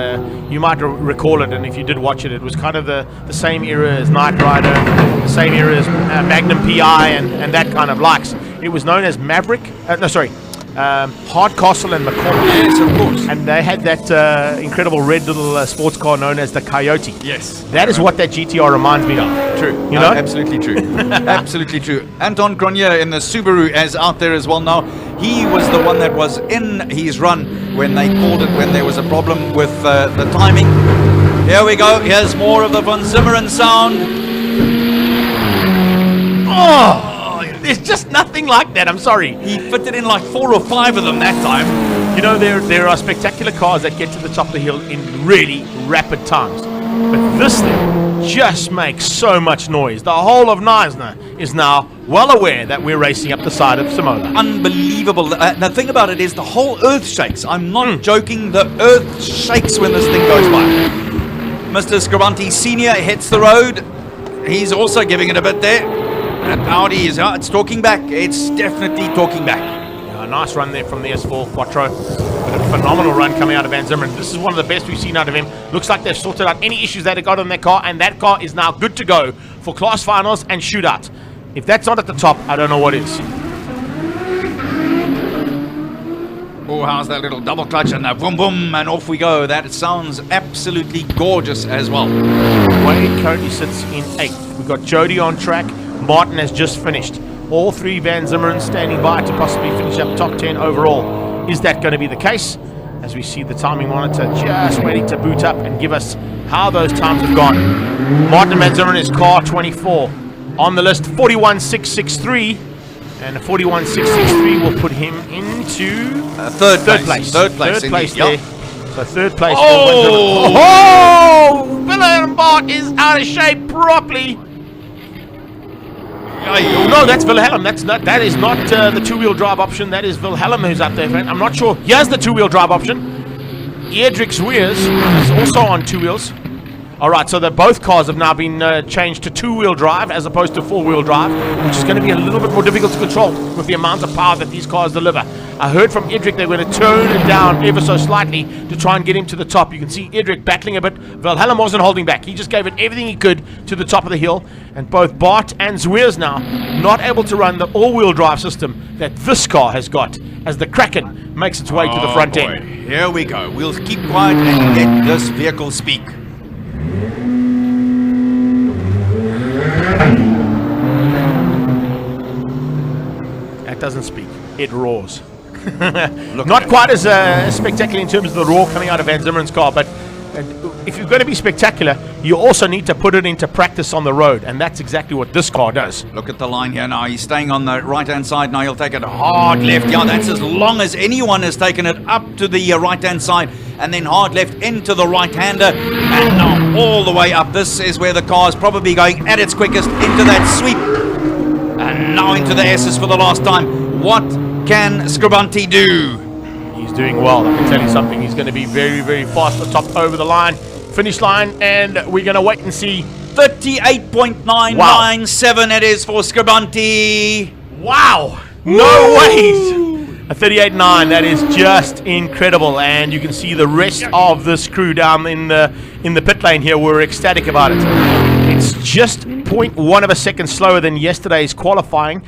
You might recall it, and if you did watch it, it was kind of the same era as Knight Rider, the same era as Magnum PI and that kind of likes. It was known as Maverick. Hardcastle and McCormick. Yes, of course. And they had that incredible red little sports car known as the Coyote. Yes. That is what that GTR reminds me of. True. You know? Absolutely true. Absolutely true. Anton Grenier in the Subaru is out there as well now. He was the one that was in his run when they called it, when there was a problem with the timing. Here we go. Here's more of the Von Zimmeren sound. Oh! There's just nothing like that, I'm sorry. He fitted in like 4 or 5 of them that time. You know, there are spectacular cars that get to the top of the hill in really rapid times. But this thing just makes so much noise. The whole of Knysna is now well aware that we're racing up the side of Simola. Unbelievable. The thing about it is the whole earth shakes. I'm not joking. The earth shakes when this thing goes by. Mr. Scribanti Senior hits the road. He's also giving it a bit there. That Audi is, it's talking back. It's definitely talking back. Yeah, a nice run there from the S4 Quattro. But a phenomenal run coming out of Van Zimmeren. This is one of the best we've seen out of him. Looks like they've sorted out any issues that they got on their car, and that car is now good to go for class finals and shootout. If that's not at the top, I don't know what is. Oh, how's that little double clutch and boom, boom, and off we go. That sounds absolutely gorgeous as well. Wade currently sits in 8th. We've got Jody on track. Martin has just finished. All 3 Van Zimmeren standing by to possibly finish up top 10 overall. Is that going to be the case? As we see the timing monitor just waiting to boot up and give us how those times have gone. Martin Van Zimmeren is car 24. On the list, 41.663. And a 41.663 will put him into third place. Third place there. Yep. So third place. Oh! Oh! Willem Bart is out of shape properly. No, that's Wilhelm. That is not the 2-wheel drive option. That is Wilhelm who's up there. I'm not sure. Here's the 2-wheel drive option. Eerdrik's Weers is also on 2 wheels. All right, so that both cars have now been changed to 2-wheel drive as opposed to 4-wheel drive, which is going to be a little bit more difficult to control with the amount of power that these cars deliver. I heard from Eerdrik they're going to tone it down ever so slightly to try and get him to the top. You can see Eerdrik battling a bit. Wilhelm wasn't holding back. He just gave it everything he could to the top of the hill. And both Bart and Zweers now not able to run the all-wheel drive system that this car has got as the Kraken makes its way to the front end. Here we go. We'll keep quiet and let this vehicle speak. That doesn't speak. It roars. Not quite as spectacular in terms of the roar coming out of Van Zimmeren's car, but if you're going to be spectacular, you also need to put it into practice on the road, and that's exactly what this car does. Look at the line here now. He's staying on the right-hand side. Now he'll take it hard left. Yeah, that's as long as anyone has taken it up to the right-hand side. and then hard left into the right-hander, and now all the way up. This is where the car's probably going at its quickest, into that sweep, and now into the S's for the last time. What can Scribante do? He's doing well. I can tell you something. He's going to be very, very fast at the top over the line, finish line, and we're going to wait and see. 38.997 it is for Scribante. Wow! No ways! A 38.9. That is just incredible, and you can see the rest of this crew down in the pit lane here. We're ecstatic about it. It's just 0.1 of a second slower than yesterday's qualifying,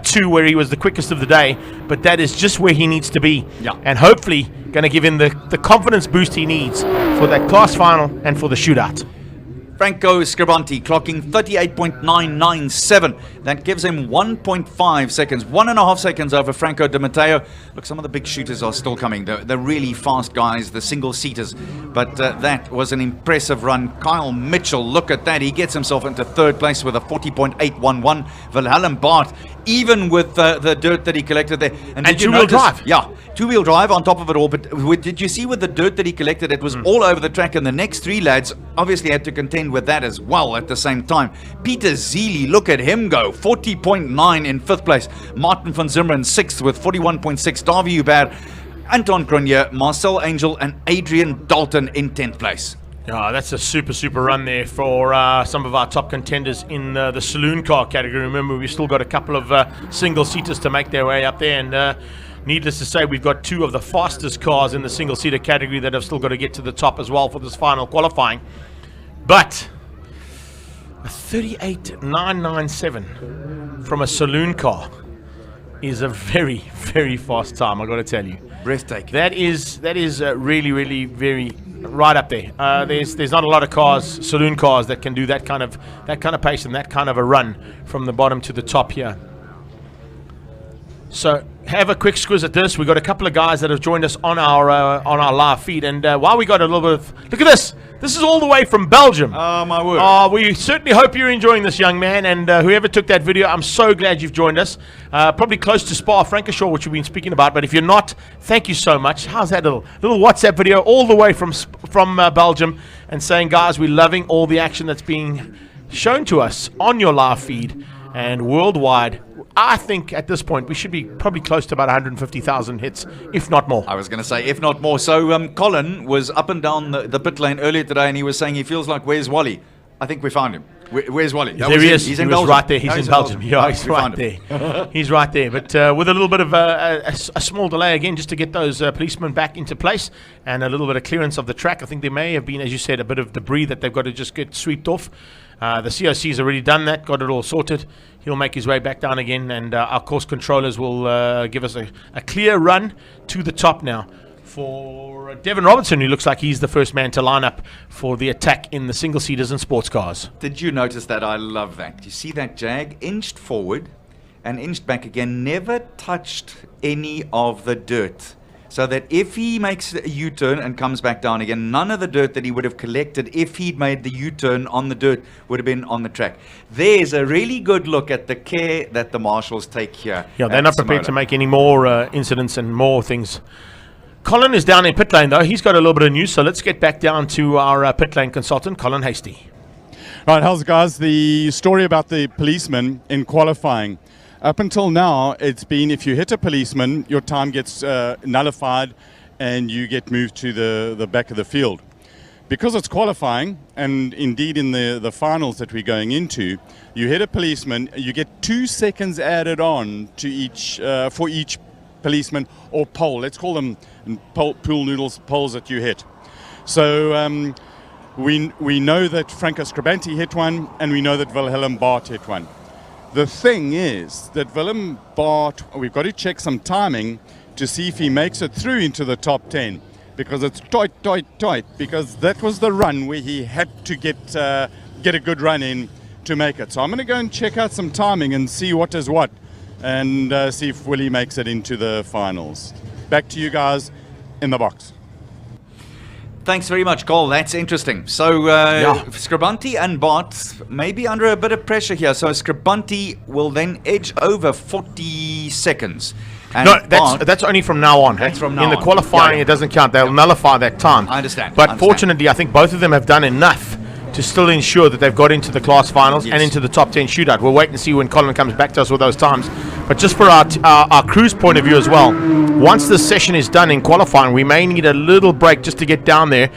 2 where he was the quickest of the day, but that is just where he needs to be. Yeah. And hopefully going to give him the confidence boost he needs for that class final and for the shootout. Franco Scribante clocking 38.997. That gives him 1.5 seconds, 1.5 seconds over Franco Di Matteo. Look, some of the big shooters are still coming, the really fast guys, the single-seaters. But that was an impressive run. Kyle Mitchell, look at that. He gets himself into third place with a 40.811. Wilhelm Bart, even with the dirt that he collected there. And two-wheel drive. Yeah, two-wheel drive on top of it all. But did you see with the dirt that he collected? It was all over the track, and the next 3 lads obviously had to contend with that as well at the same time. Peter Zeely, look at him go, 40.9 in 5th place. Martin van Zimmer in 6th with 41.6. Davy Hubert, Anton Grenier, Marcel Angel, and Adrian Dalton in 10th place. Yeah, that's a super run there for some of our top contenders in the saloon car category. Remember, we've still got a couple of single-seaters to make their way up there, and needless to say, we've got 2 of the fastest cars in the single-seater category that have still got to get to the top as well for this final qualifying. But a 38.997 from a saloon car is a very, very fast time, I've got to tell you. Breathtaking. That is really very right up there. There's not a lot of cars, saloon cars, that can do that kind of pace and that kind of a run from the bottom to the top here. So have a quick squiz at this. We've got a couple of guys that have joined us on our live feed, and while we got a little bit of look at this. This is all the way from Belgium. Oh, my word. We certainly hope you're enjoying this, young man, and whoever took that video, I'm so glad you've joined us. Probably close to Spa-Francorchamps, which we've been speaking about, but if you're not, thank you so much. How's that little WhatsApp video all the way from Belgium, and saying, guys, we're loving all the action that's being shown to us on your live feed and worldwide. I think at this point we should be probably close to about 150,000 hits, if not more. I was going to say, if not more. So Colin was up and down the pit lane earlier today, and he was saying he feels like, where's Wally? I think we found him. Where's Wally? There he is. He's he in was Belgium. right there. He's in Belgium. Yeah, he's right there. He's right there. But with a little bit of a small delay again, just to get those policemen back into place and a little bit of clearance of the track. I think there may have been, as you said, a bit of debris that they've got to just get swept off. The COC's already done that, got it all sorted. He'll make his way back down again, and our course controllers will give us a clear run to the top now for Devin Robertson, who looks like he's the first man to line up for the attack in the single-seaters and sports cars. Did you notice that? I love that. You see that Jag inched forward and inched back again, never touched any of the dirt. So that if he makes a U-turn and comes back down again, none of the dirt that he would have collected if he'd made the U-turn on the dirt would have been on the track. There's a really good look at the care that the marshals take here. Yeah, they're not prepared to make any more incidents and more things. Colin is down in pit lane, though. He's got a little bit of news, so let's get back down to our pit lane consultant, Colin Hasty. Right, how's it, guys? The story about the policeman in qualifying. Up until now, it's been if you hit a policeman, your time gets nullified and you get moved to the back of the field. Because it's qualifying, and indeed in the finals that we're going into, you hit a policeman, you get 2 seconds added on to each for each policeman or pole. Let's call them pool noodles, poles that you hit. So we know that Franco Scribante hit one, and we know that Wilhelm Bart hit one. The thing is that Willem Bart, we've got to check some timing to see if he makes it through into the top 10, because it's tight, because that was the run where he had to get a good run in to make it. So I'm going to go and check out some timing and see what is what, and see if Willie makes it into the finals. Back to you guys in the box. Thanks very much, Cole. That's interesting. So, Scribante and Bart may be under a bit of pressure here. So, Scribante will then edge over 40 seconds. And No, Bart- that's only from now on. That's from now In the on. qualifying, Yeah. it doesn't count. They'll nullify that time. I understand. But fortunately, I think both of them have done enough to still ensure that they've got into the class finals and into the top 10 shootout. We'll wait and see when Colin comes back to us with those times. But just for our crew's point of view as well, once this session is done in qualifying, we may need a little break just to get down there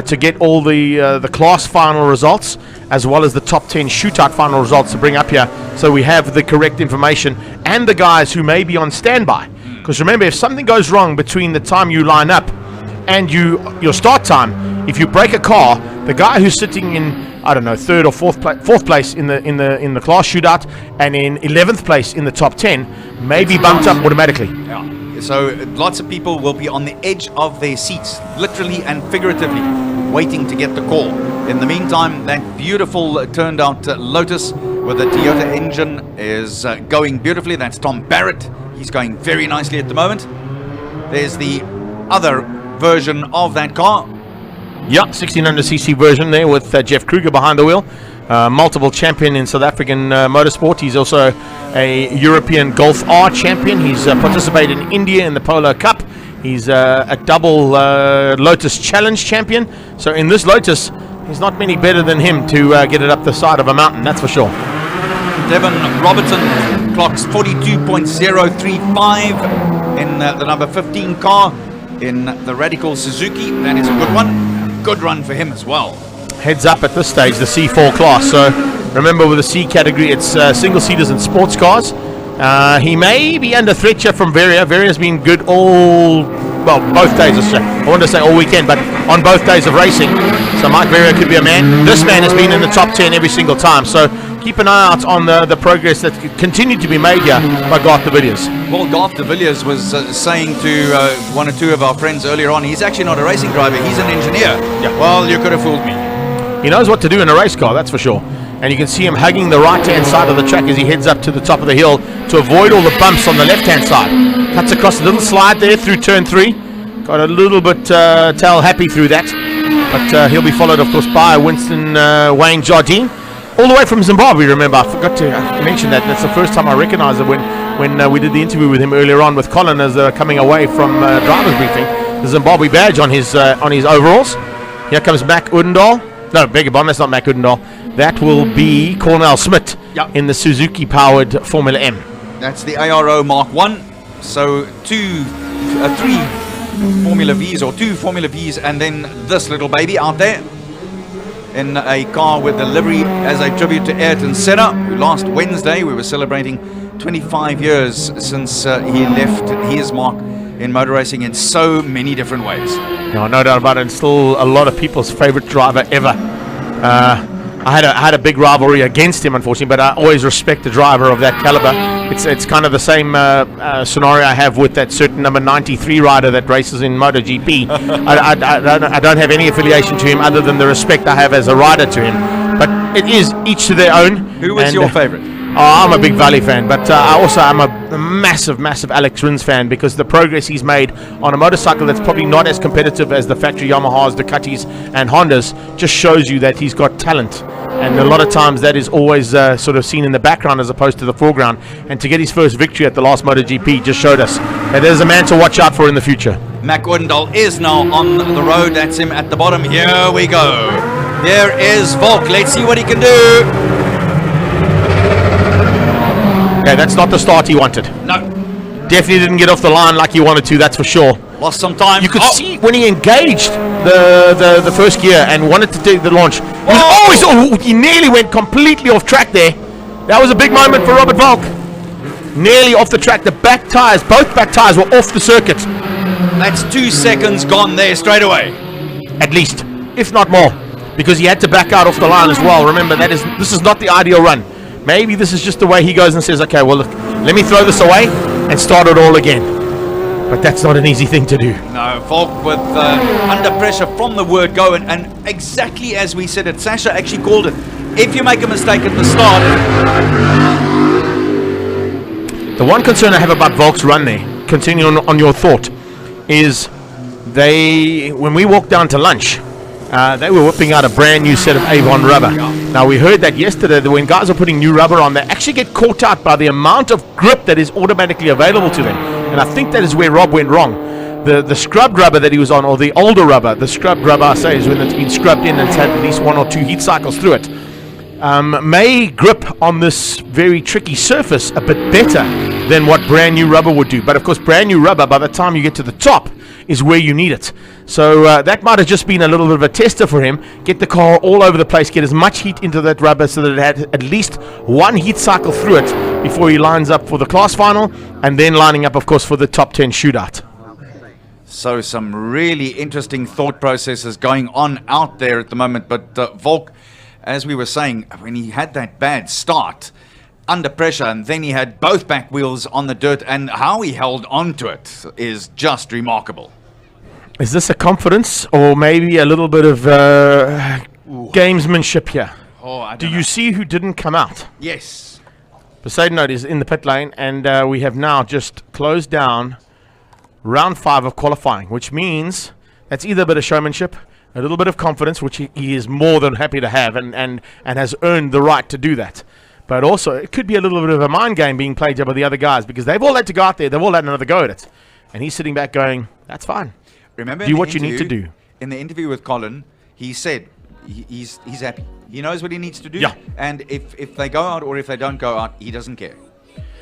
to get all the class final results as well as the top 10 shootout final results to bring up here, so we have the correct information and the guys who may be on standby. Because remember, if something goes wrong between the time you line up and your start time, if you break a car, the guy who's sitting in, I don't know, third or fourth place in the class shootout and in 11th place in the top 10 may be bumped up automatically. Yeah. So lots of people will be on the edge of their seats, literally and figuratively, waiting to get the call. In the meantime, that beautiful turned out Lotus with a Toyota engine is going beautifully. That's Tom Barrett. He's going very nicely at the moment. There's the other version of that car. Yeah, 1600cc version there with Jeff Kruger behind the wheel. Multiple champion in South African motorsport. He's also a European Golf R champion. He's participated in India in the Polo Cup. He's a double Lotus Challenge champion. So in this Lotus, there's not many better than him to get it up the side of a mountain, that's for sure. Devon Robertson clocks 42.035 in the number 15 car in the Radical Suzuki. That is a good one. Good run for him as well. Heads up at this stage, the C4 class. So remember, with the C category, it's single seaters and sports cars. He may be under threat here from Veria. Veria's been good both days. I want to say all weekend, but on both days of racing. So Mike Veria could be a man. This man has been in the top 10 every single time. So keep an eye out on the progress that continued to be made here by Garth de Villiers. Well, Garth de Villiers was saying to one or two of our friends earlier on, he's actually not a racing driver, he's an engineer. Yeah. Well, you could have fooled me. He knows what to do in a race car, that's for sure. And you can see him hugging the right-hand side of the track as he heads up to the top of the hill to avoid all the bumps on the left-hand side. Cuts across a little slide there through turn 3. Got a little bit tail happy through that. But he'll be followed, of course, by Winston Wayne Jardine. All the way from Zimbabwe, remember. I forgot to mention that. That's the first time I recognized it when we did the interview with him earlier on with Colin as coming away from driver's briefing. The Zimbabwe badge on his overalls. Here comes Mac Odendaal. No, beg your pardon, that's not Mac Odendaal. That will be Cornell Smith in the Suzuki-powered Formula M. That's the ARO Mark 1. So 3 Formula Vs or 2 Formula Vs and then this little baby out there in a car with the livery as a tribute to Ayrton Senna, who last Wednesday we were celebrating 25 years since he left his mark in motor racing in so many different ways. No doubt about it. And still a lot of people's favorite driver ever. I had a big rivalry against him, unfortunately, but I always respect the driver of that caliber. It's kind of the same scenario I have with that certain number 93 rider that races in MotoGP. I don't have any affiliation to him other than the respect I have as a rider to him. But it is each to their own. Who was your favorite? I'm a big Valley fan, but I'm a massive Alex Rins fan, because the progress he's made on a motorcycle that's probably not as competitive as the factory Yamahas, Ducatis and Hondas just shows you that he's got talent. And a lot of times that is always sort of seen in the background as opposed to the foreground. And to get his first victory at the last MotoGP just showed us that there's a man to watch out for in the future. Mac Odendaal is now on the road. That's him at the bottom. Here we go. There is Volk. Let's see what he can do. Okay, that's not the start he wanted. No. Definitely didn't get off the line like he wanted to, that's for sure. Lost some time. You could see when he engaged the first gear and wanted to take the launch. He nearly went completely off track there. That was a big moment for Robert Volk. Nearly off the track. The back tires, both back tires were off the circuit. That's 2 seconds gone there straight away. At least, if not more. Because he had to back out off the line as well. Remember, this is not the ideal run. Maybe this is just the way he goes and says, okay, well, look, let me throw this away and start it all again. But that's not an easy thing to do. No, Volk with under pressure from the word go, and exactly as we said it, Sasha actually called it. If you make a mistake at the start. The one concern I have about Volk's run there, continuing on your thought, is when we walked down to lunch, they were whipping out a brand new set of Avon rubber. Now, we heard that yesterday that when guys are putting new rubber on, they actually get caught out by the amount of grip that is automatically available to them. And I think that is where Rob went wrong. The scrubbed rubber that he was on, or the older rubber, the scrubbed rubber, I say, is when it's been scrubbed in and it's had at least 1 or 2 heat cycles through it, may grip on this very tricky surface a bit better than what brand new rubber would do. But of course, brand new rubber, by the time you get to the top, is where you need it. So that might have just been a little bit of a tester for him. Get the car all over the place, get as much heat into that rubber so that it had at least 1 heat cycle through it before he lines up for the class final, and then lining up, of course, for the top 10 shootout. So some really interesting thought processes going on out there at the moment. But Volk, as we were saying, when he had that bad start under pressure, and then he had both back wheels on the dirt, and how he held on to it is just remarkable. Is this a confidence or maybe a little bit of gamesmanship here? Oh, I don't Do know. you see who didn't come out? Yes. Poseidon is in the pit lane, and we have now just closed down round 5 of qualifying, which means that's either a bit of showmanship, a little bit of confidence, which he is more than happy to have, and has earned the right to do that. But also, it could be a little bit of a mind game being played by the other guys, because they've all had to go out there, they've all had another go at it. And he's sitting back going, that's fine. Remember, do what you need to do. In the interview with Colin, he said he's happy. He knows what he needs to do. Yeah. And if they go out or if they don't go out, he doesn't care.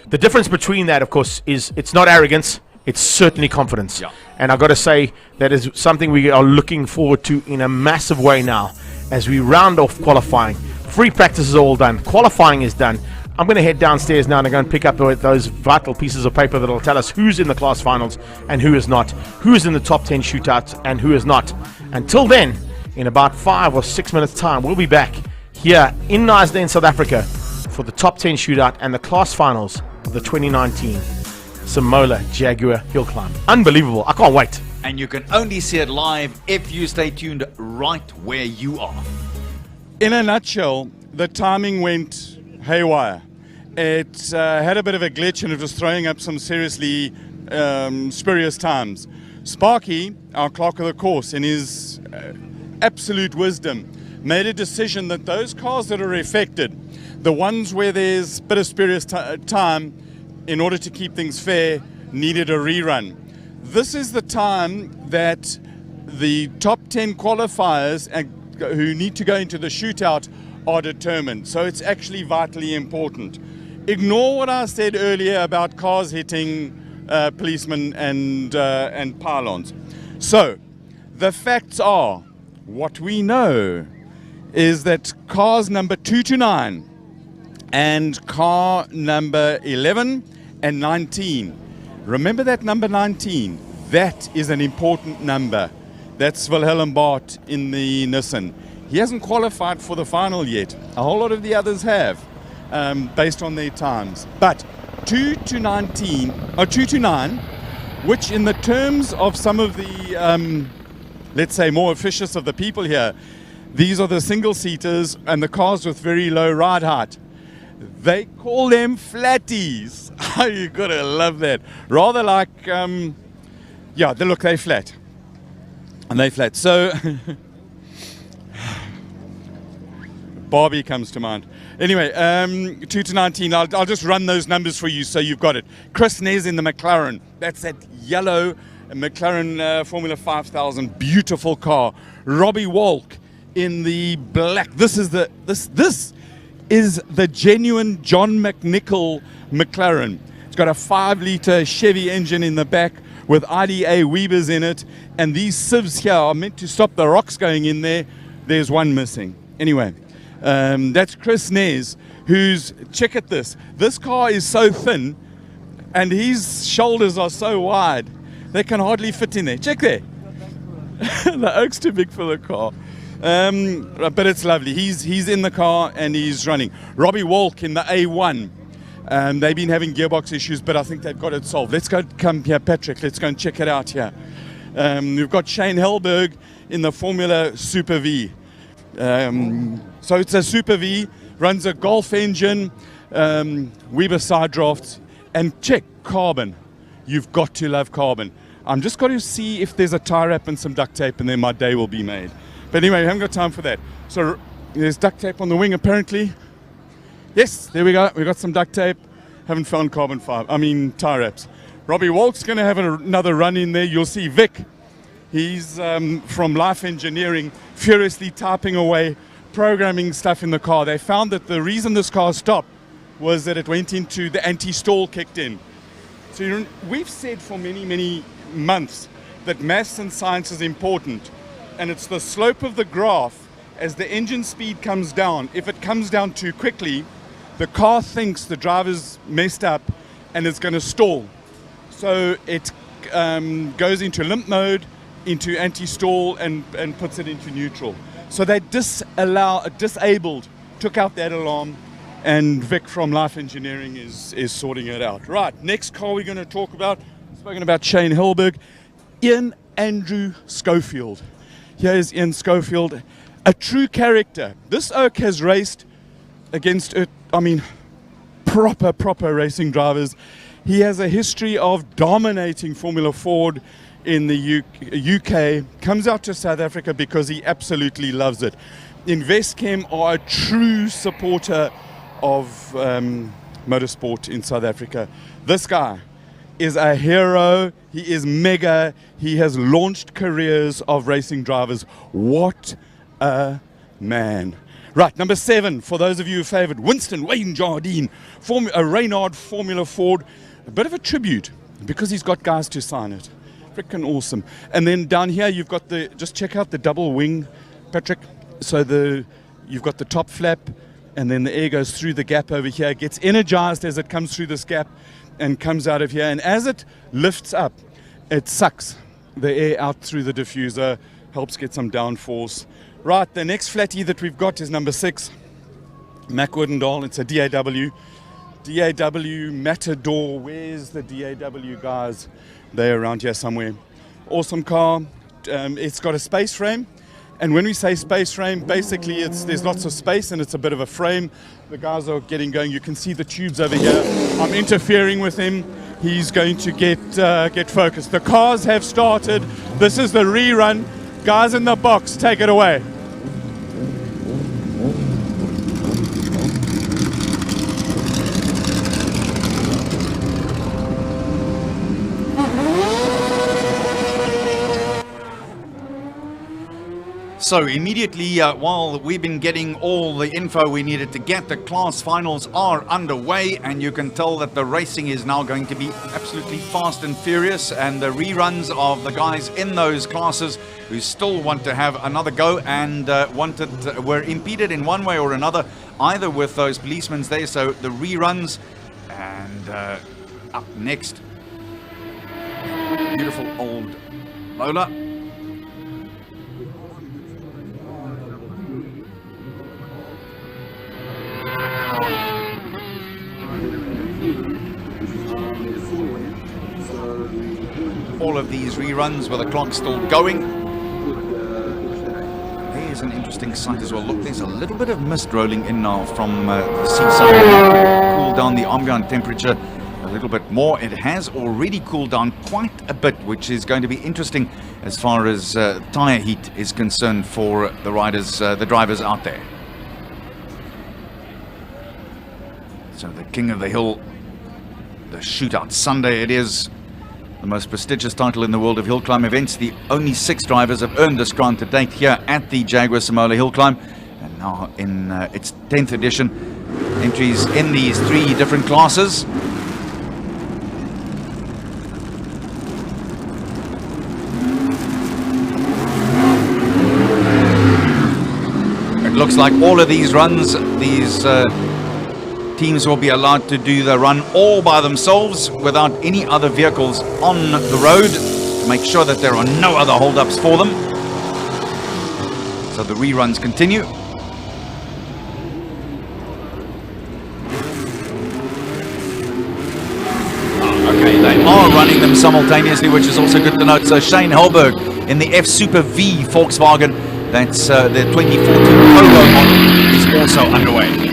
The difference between that, of course, is it's not arrogance, it's certainly confidence. Yeah. And I've got to say, that is something we are looking forward to in a massive way now as we round off qualifying. Free practice is all done. Qualifying is done. I'm going to head downstairs now and go and pick up those vital pieces of paper that will tell us who's in the class finals and who is not, who is in the top 10 shootouts and who is not. Until then, in about 5 or 6 minutes' time, we'll be back here in Raceday in South Africa for the top 10 shootout and the class finals of the 2019 Simola Jaguar Hillclimb. Unbelievable. I can't wait. And you can only see it live if you stay tuned right where you are. In a nutshell, the timing went haywire. It had a bit of a glitch and it was throwing up some seriously spurious times. Sparky, our clerk of the course, in his absolute wisdom, made a decision that those cars that are affected, the ones where there's a bit of spurious time, in order to keep things fair, needed a rerun. This is the time that the top 10 qualifiers who need to go into the shootout are determined. So it's actually vitally important. Ignore what I said earlier about cars hitting policemen and pylons. So the facts are, what we know is that cars number 2 to 9 and car number 11 and 19. Remember that number 19? That is an important number. That's Wilhelm Bart in the Nissan. He hasn't qualified for the final yet. A whole lot of the others have, based on their times. But 2 to 9, which in the terms of some of the, let's say, more officious of the people here, these are the single-seaters and the cars with very low ride height. They call them flatties. You gotta love that. Rather like, yeah, they're flat. And they flat. So, Barbie comes to mind. Anyway, 2 to 19, I'll just run those numbers for you so you've got it. Chris Nez in the McLaren. That's that yellow McLaren Formula 5000. Beautiful car. Robbie Walk in the black. This is the genuine John McNichol McLaren. It's got a 5-litre Chevy engine in the back with IDA Weavers in it, and these sieves here are meant to stop the rocks going in there. There's one missing. Anyway, that's Chris Nez, check at this. This car is so thin, and his shoulders are so wide, they can hardly fit in there. Check there. The oak's too big for the car. But it's lovely. He's in the car and he's running. Robbie Walk in the A1. They've been having gearbox issues, but I think they've got it solved. Let's come here, Patrick. Let's go and check it out here. We've got Shane Hellberg in the Formula Super V. So it's a Super V, runs a Golf engine, Weber side drafts, and check carbon. You've got to love carbon. I'm just going to see if there's a tie wrap and some duct tape, and then my day will be made. But anyway, we haven't got time for that. So there's duct tape on the wing, apparently. Yes, there we go. We've got some duct tape. Haven't found tie wraps. Robbie Walt's going to have another run in there. You'll see Vic. He's from Life Engineering, furiously typing away, programming stuff in the car. They found that the reason this car stopped was that it went into the anti-stall kicked in. So we've said for many, many months that maths and science is important. And it's the slope of the graph as the engine speed comes down. If it comes down too quickly, the car thinks the driver's messed up and it's going to stall. So it goes into limp mode, into anti-stall, and puts it into neutral. So they disabled, took out that alarm, and Vic from Life Engineering is sorting it out. Right, next car we're going to talk about, spoken about Shane Helberg, Ian Andrew Schofield. Here is Ian Schofield, a true character. This oak has raced against, proper racing drivers. He has a history of dominating Formula Ford in the UK, comes out to South Africa because he absolutely loves it. Investchem are a true supporter of motorsport in South Africa. This guy is a hero. He is mega. He has launched careers of racing drivers. What a man. Right, number 7, for those of you who favoured, Winston Wayne Jardine, a Reynard Formula Ford. A bit of a tribute because he's got guys to sign it. Freaking awesome. And then down here you've got just check out the double wing, Patrick. So you've got the top flap, and then the air goes through the gap over here, gets energized as it comes through this gap and comes out of here. And as it lifts up, it sucks the air out through the diffuser, helps get some downforce. Right, the next flatty that we've got is number 6, Mac Woodendahl. It's a DAW. DAW Matador. Where's the DAW guys? They're around here somewhere. Awesome car. It's got a space frame. And when we say space frame, basically there's lots of space and it's a bit of a frame. The guys are getting going. You can see the tubes over here. I'm interfering with him. He's going to get focused. The cars have started. This is the rerun. Guys in the box, take it away. So immediately, while we've been getting all the info we needed to get, the class finals are underway, and you can tell that the racing is now going to be absolutely fast and furious, and the reruns of the guys in those classes who still want to have another go and were impeded in one way or another, either with those policemen there. So the reruns, and up next, beautiful old Lola. All of these reruns with the clock still going. There's an interesting sight as well. Look, there's a little bit of mist rolling in now from the seaside. Cool down the ambient temperature a little bit more. It has already cooled down quite a bit, which is going to be interesting as far as tire heat is concerned for the riders, the drivers out there. So the King of the Hill, the Shootout Sunday it is. The most prestigious title in the world of hill climb events. The only 6 drivers have earned this crown to date here at the Jaguar Simola Hill Climb, and now in its 10th edition. Entries in these 3 different classes. It looks like all of these runs, these teams will be allowed to do the run all by themselves without any other vehicles on the road to make sure that there are no other holdups for them. So the reruns continue. Okay, they are running them simultaneously, which is also good to note. So Shane Helberg in the F Super V Volkswagen, that's the 2014 Polo model, is also underway.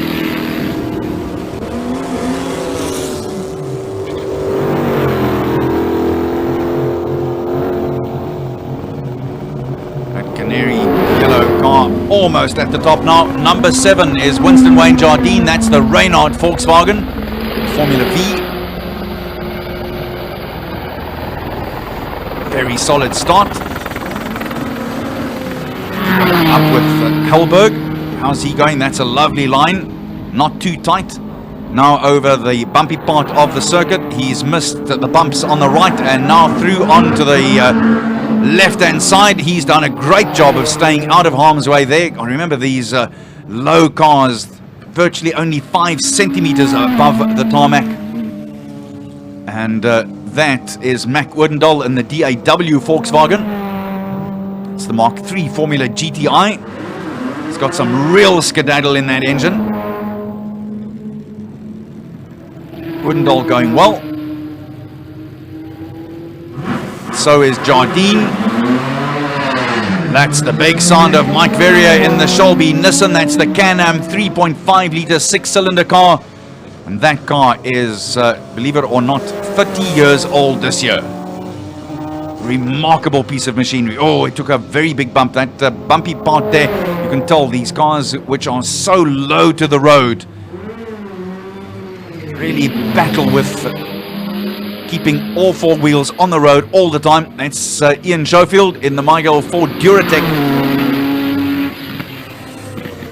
Almost at the top now. Number 7 is Winston Wayne Jardine. That's the Reynard Volkswagen Formula V. Very solid start. Up with Helberg. How's he going? That's a lovely line. Not too tight. Now over the bumpy part of the circuit. He's missed the bumps on the right and now through onto the left-hand side. He's done a great job of staying out of harm's way there. I remember these low cars, virtually only 5 centimeters above the tarmac. And that is Mac Odendaal in the DAW Volkswagen. It's the Mark III Formula GTI. It's got some real skedaddle in that engine. Odendaal going well. So is Jardine. That's the big sound of Mike Verrier in the Shelby Nissan. That's the Can-Am 3.5 litre 6-cylinder car. And that car is, believe it or not, 30 years old this year. Remarkable piece of machinery. Oh, it took a very big bump. That bumpy part there, you can tell these cars which are so low to the road really battle with keeping all 4 wheels on the road all the time. That's Ian Schofield in the Miguel Ford Duratec.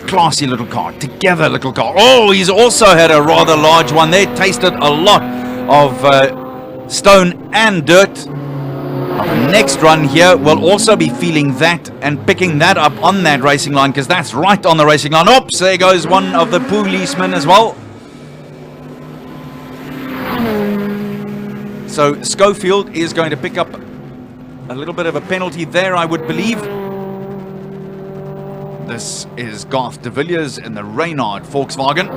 Classy little car, together little car. Oh, he's also had a rather large one there. Tasted a lot of stone and dirt. The next run here will also be feeling that and picking that up on that racing line, because that's right on the racing line. Oops, there goes one of the policemen as well. So Schofield is going to pick up a little bit of a penalty there, I would believe. This is Garth de Villiers in the Reynard Volkswagen.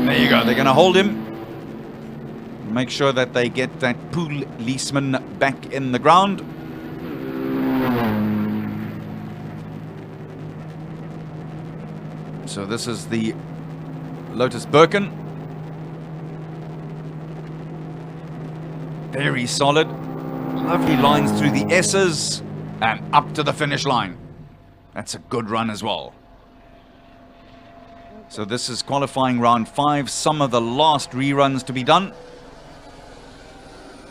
There you go, they're going to hold him. Make sure that they get that policeman back in the ground. So this is the Lotus Birkin. Very solid. Lovely lines through the S's and up to the finish line. That's a good run as well. So this is qualifying round 5. Some of the last reruns to be done.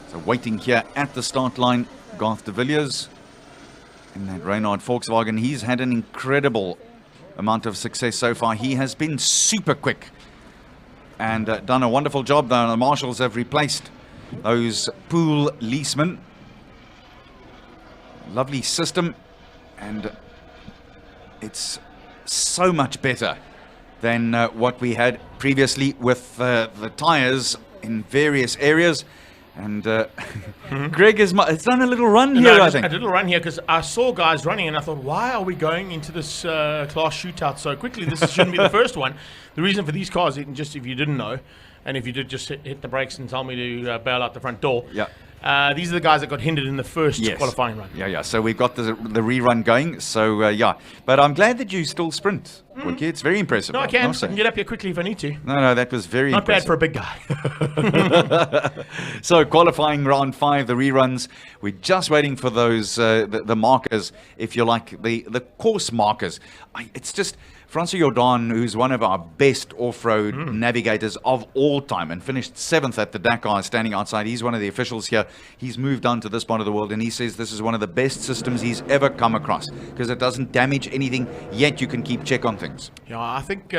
So waiting here at the start line, Garth de Villiers in that Reynard Volkswagen. He's had an incredible amount of success so far. He has been super quick and done a wonderful job. The marshals have replaced those pool leasemen. Lovely system, and it's so much better than what we had previously with the tires in various areas. And Greg has done a little run here, I think. A little run here because I saw guys running and I thought, why are we going into this class shootout so quickly? This shouldn't be the first one. The reason for these cars, just if you didn't know, and if you did just hit the brakes and tell me to bail out the front door. Yeah. These are the guys that got hindered in the first qualifying run. Yeah. So we've got the rerun going. So, yeah. But I'm glad that you still sprint. Okay, it's very impressive. No, I can get up here quickly if I need to. No, that was very impressive. Not bad for a big guy. So qualifying round 5, the reruns. We're just waiting for those, the markers, if you like, the course markers. It's just... Francois Jordan, who's one of our best off-road navigators of all time and finished 7th at the Dakar, standing outside. He's one of the officials here. He's moved on to this part of the world, and he says this is one of the best systems he's ever come across because it doesn't damage anything, yet you can keep check on things. Yeah, I think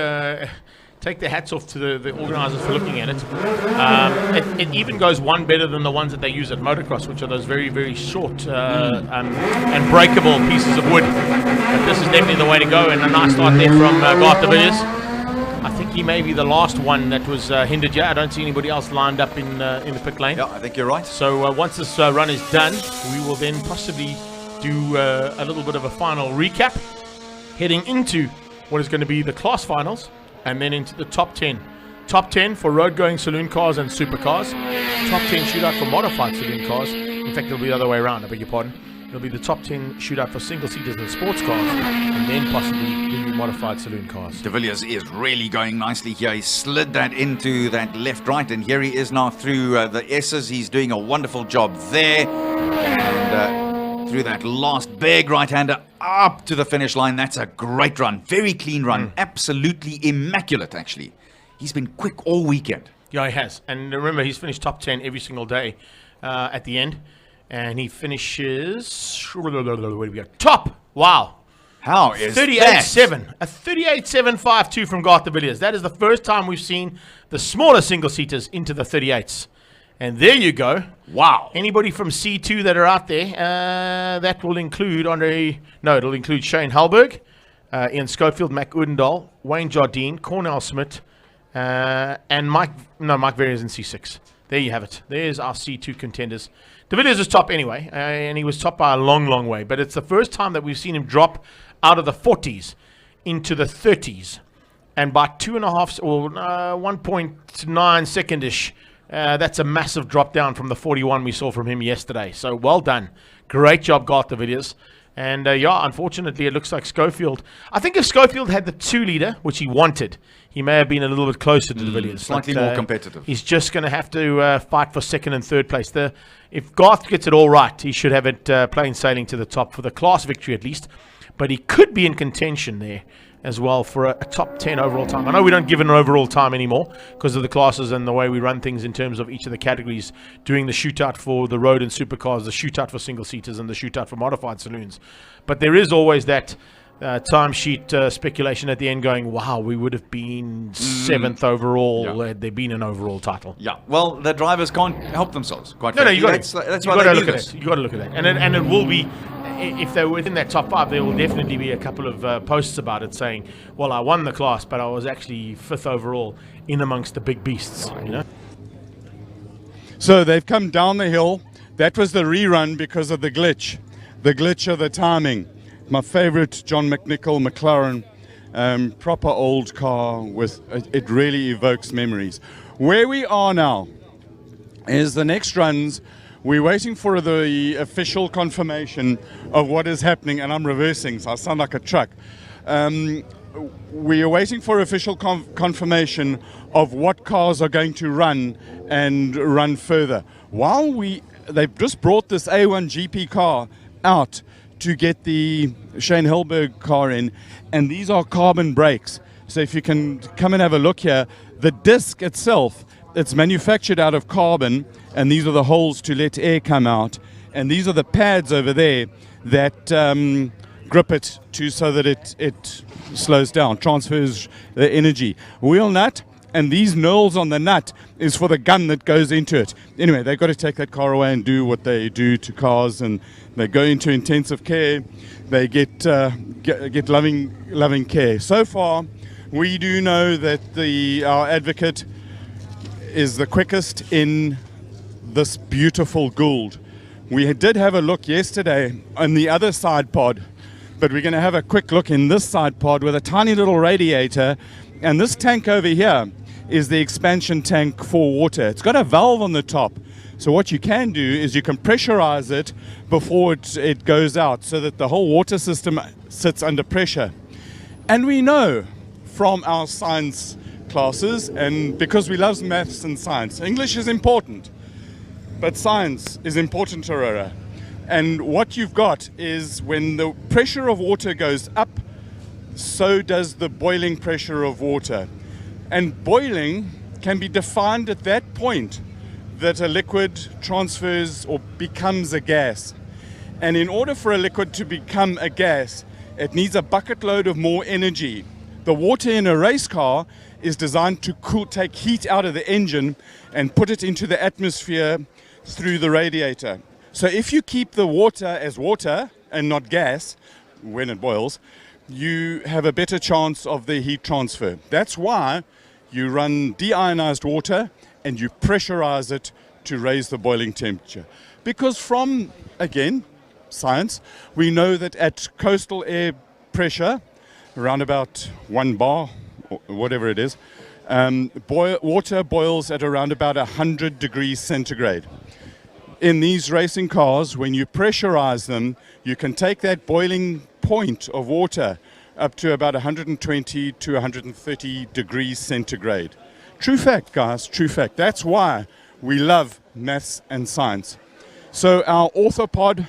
take the hats off to the organisers for looking at it. It even goes one better than the ones that they use at motocross, which are those very, very short and breakable pieces of wood. But this is definitely the way to go, and a nice start there from Garth de Villiers. I think he may be the last one that was hindered here. I don't see anybody else lined up in the pit lane. Yeah, I think you're right. So once this run is done, we will then possibly do a little bit of a final recap, heading into what is going to be the class finals, and then into the top 10. Top 10 for road-going saloon cars and supercars. Top 10 shootout for modified saloon cars. In fact, it'll be the other way around, I beg your pardon. It'll be the top 10 shootout for single-seaters and sports cars, and then possibly the modified saloon cars. De Villiers is really going nicely here. He slid that into that left-right, and here he is now through the S's. He's doing a wonderful job there. And through that last big right-hander up to the finish line. That's a great run. Very clean run. Absolutely immaculate, actually. He's been quick all weekend. Yeah, he has. And remember, he's finished top 10 every single day at the end. And he finishes, where do we go? Top! Wow. How is 38.7. A 38.752 from Garth de Villiers. That is the first time we've seen the smaller single-seaters into the 38s. And there you go. Wow. Anybody from C2 that are out there, that will include it'll include Shane Halberg, Ian Schofield, Mac Udendahl, Wayne Jardine, Cornell Smith, and Mike Verriers in C6. There you have it. There's our C2 contenders. De Villiers is top anyway, and he was top by a long, long way. But it's the first time that we've seen him drop out of the 40s into the 30s. And by 2.5 or 1.9 second-ish, that's a massive drop down from the 41 we saw from him yesterday. So well done. Great job, Garth de Villiers. And unfortunately, it looks like Schofield. I think if Schofield had the 2-liter, which he wanted, he may have been a little bit closer to de Villiers. Slightly more competitive. He's just going to have to fight for second and third place. If Garth gets it all right, he should have it plain sailing to the top for the class victory at least. But he could be in contention there as well for a top 10 overall time. I know we don't give an overall time anymore because of the classes and the way we run things in terms of each of the categories, doing the shootout for the road and supercars, the shootout for single-seaters, and the shootout for modified saloons. But there is always that timesheet speculation at the end going, wow, we would have been 7th overall had there been an overall title. Yeah, well, the drivers can't help themselves, quite No, frankly. you got That's to why they do look at this. it. You got to look at that. And it will be, if they're within that top 5, there will definitely be a couple of posts about it saying, well, I won the class, but I was actually 5th overall in amongst the big beasts, you know? So they've come down the hill. That was the rerun because of the glitch of the timing. My favorite John McNichol McLaren, proper old car with, it really evokes memories. Where we are now is the next runs. We're waiting for the official confirmation of what is happening, and I'm reversing, so I sound like a truck. We are waiting for official confirmation of what cars are going to run and run further. They've just brought this A1 GP car out to get the Shane Helberg car in, and these are carbon brakes. So if you can come and have a look here, the disc itself, it's manufactured out of carbon, and these are the holes to let air come out, and these are the pads over there that grip it so that it slows down, transfers the energy. Wheel nut, and these knurls on the nut is for the gun that goes into it. Anyway, they've got to take that car away and do what they do to cars, and they go into intensive care. They get loving care. So far, we do know that our advocate is the quickest in this beautiful Gould. We did have a look yesterday on the other side pod, but we're going to have a quick look in this side pod with a tiny little radiator. And this tank over here is the expansion tank for water. It's got a valve on the top. So what you can do is you can pressurize it before it goes out so that the whole water system sits under pressure. And we know from our science classes, and because we love maths and science, English is important, but science is important, Aurora. And what you've got is when the pressure of water goes up, so does the boiling pressure of water. And boiling can be defined at that point that a liquid transfers or becomes a gas. And in order for a liquid to become a gas, it needs a bucket load of more energy. The water in a race car is designed to take heat out of the engine and put it into the atmosphere through the radiator. So if you keep the water as water and not gas when it boils, you have a better chance of the heat transfer. That's why you run deionized water and you pressurize it to raise the boiling temperature. Because from, again, science, we know that at coastal air pressure, around about 1 bar, or whatever it is, water boils at around about 100 degrees centigrade. In these racing cars, when you pressurize them, you can take that boiling point of water up to about 120 to 130 degrees centigrade. True fact, guys, true fact. That's why we love maths and science. So our orthopod,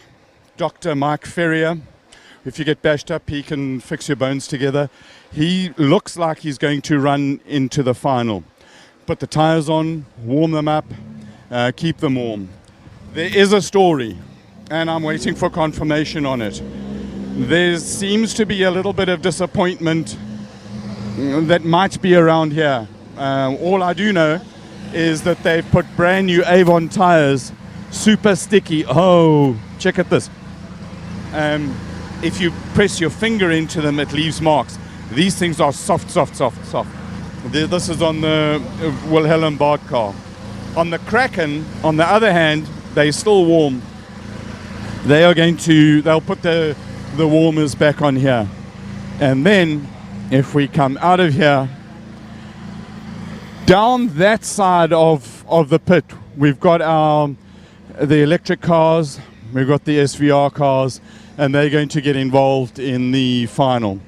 Dr. Mike Ferrier, if you get bashed up, he can fix your bones together. He looks like he's going to run into the final. Put the tires on, warm them up, keep them warm. There is a story, and I'm waiting for confirmation on it. There seems to be a little bit of disappointment that might be around here. All I do know is that they've put brand new Avon tires, super sticky. Oh, check at this. If you press your finger into them, it leaves marks. These things are soft, soft, soft, soft. This is on the Wilhelm Bart car. On the Kraken, on the other hand, they're still warm. They'll put the warmers back on here. And then, if we come out of here, down that side of the pit, we've got the electric cars, we've got the SVR cars, and they're going to get involved in the final.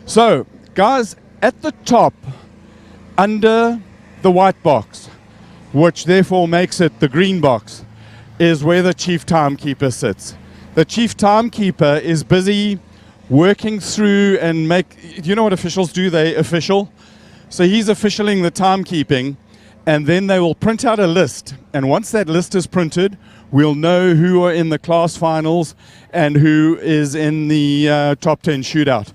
So, guys, at the top, under the white box, which therefore makes it the green box, is where the chief timekeeper sits. The chief timekeeper is busy working through and you know what officials do? They official. So he's officialing the timekeeping, and then they will print out a list. And once that list is printed, we'll know who are in the class finals and who is in the top 10 shootout.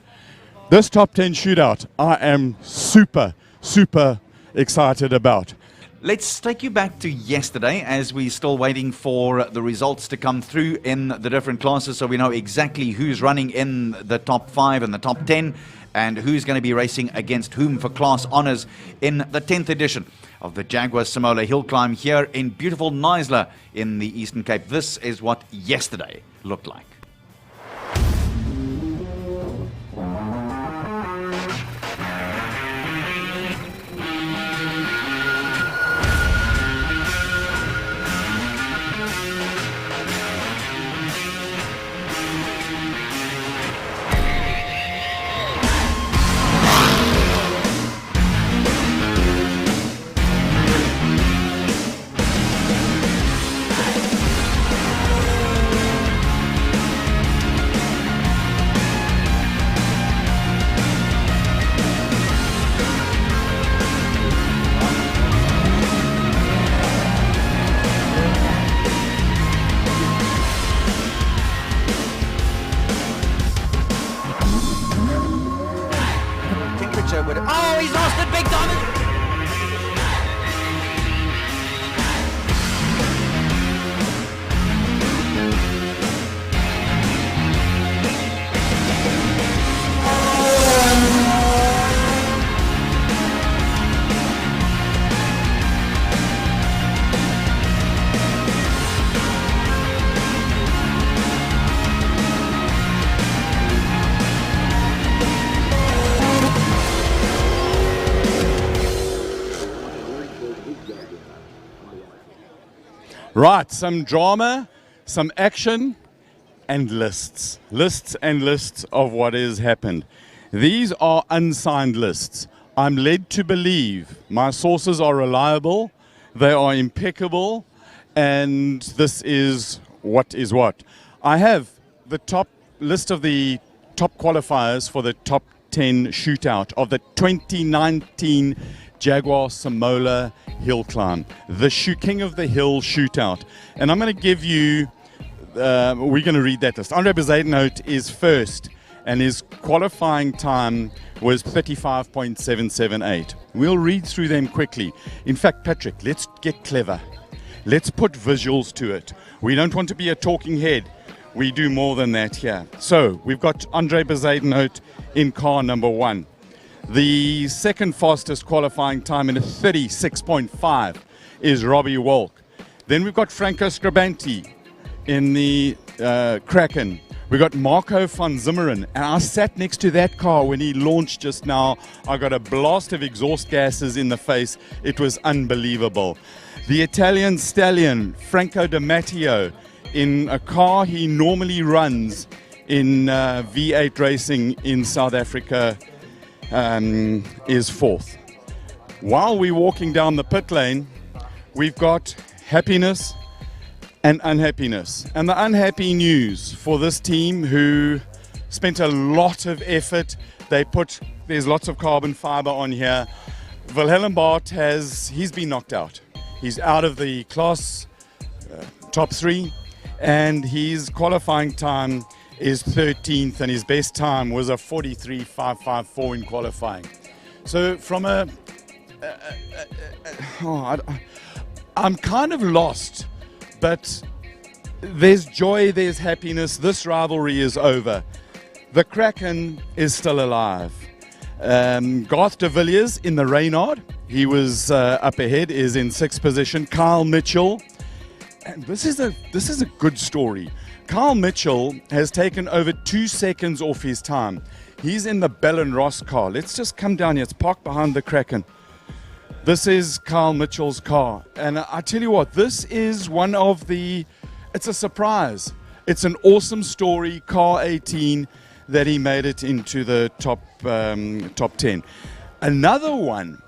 This top 10 shootout, I am super, super excited about. Let's take you back to yesterday as we're still waiting for the results to come through in the different classes, so we know exactly who's running in the top 5 and the top 10 and who's going to be racing against whom for class honours in the 10th edition of the Jaguar Simola Hillclimb here in beautiful Knysna in the Eastern Cape. This is what yesterday looked like. Oh, he's lost it big time. Right, some drama, some action, and lists. Lists and lists of what has happened. These are unsigned lists. I'm led to believe my sources are reliable, they are impeccable, and this is what is what. I have the top list of the top qualifiers for the top 10 shootout of the 2019 Jaguar Simola Hillclimb, the King of the Hill shootout. And I'm going to give you, we're going to read that list. Andre Bezuidenhout is first, and his qualifying time was 35.778. We'll read through them quickly. In fact, Patrick, let's get clever. Let's put visuals to it. We don't want to be a talking head. We do more than that here. So we've got Andre Bezuidenhout in car number 1. The second fastest qualifying time in a 36.5 is Robbie Walk. Then we've got Franco Scribanti in the Kraken. We've got Marco van Zimmeren. And I sat next to that car when he launched just now. I got a blast of exhaust gases in the face. It was unbelievable. The Italian stallion, Franco Di Matteo, in a car he normally runs in V8 racing in South Africa, is fourth. While we're walking down the pit lane, we've got happiness and unhappiness. And the unhappy news for this team, who spent a lot of effort, there's lots of carbon fiber on here. Wilhelm Bart he's been knocked out. He's out of the class top 3, and his qualifying time is 13th, and his best time was a 43.554 in qualifying. So from I'm kind of lost, but there's joy, there's happiness. This rivalry is over. The Kraken is still alive. Garth de Villiers in the Reynard, he was up ahead, is in 6th position. Kyle Mitchell, and this is a good story. Kyle Mitchell has taken over 2 seconds off his time. He's in the Bell and Ross car. Let's just come down here. It's parked behind the Kraken. This is Kyle Mitchell's car, and I tell you what, this is one of it's a surprise. It's an awesome story, car 18, that he made it into the top 10. Another one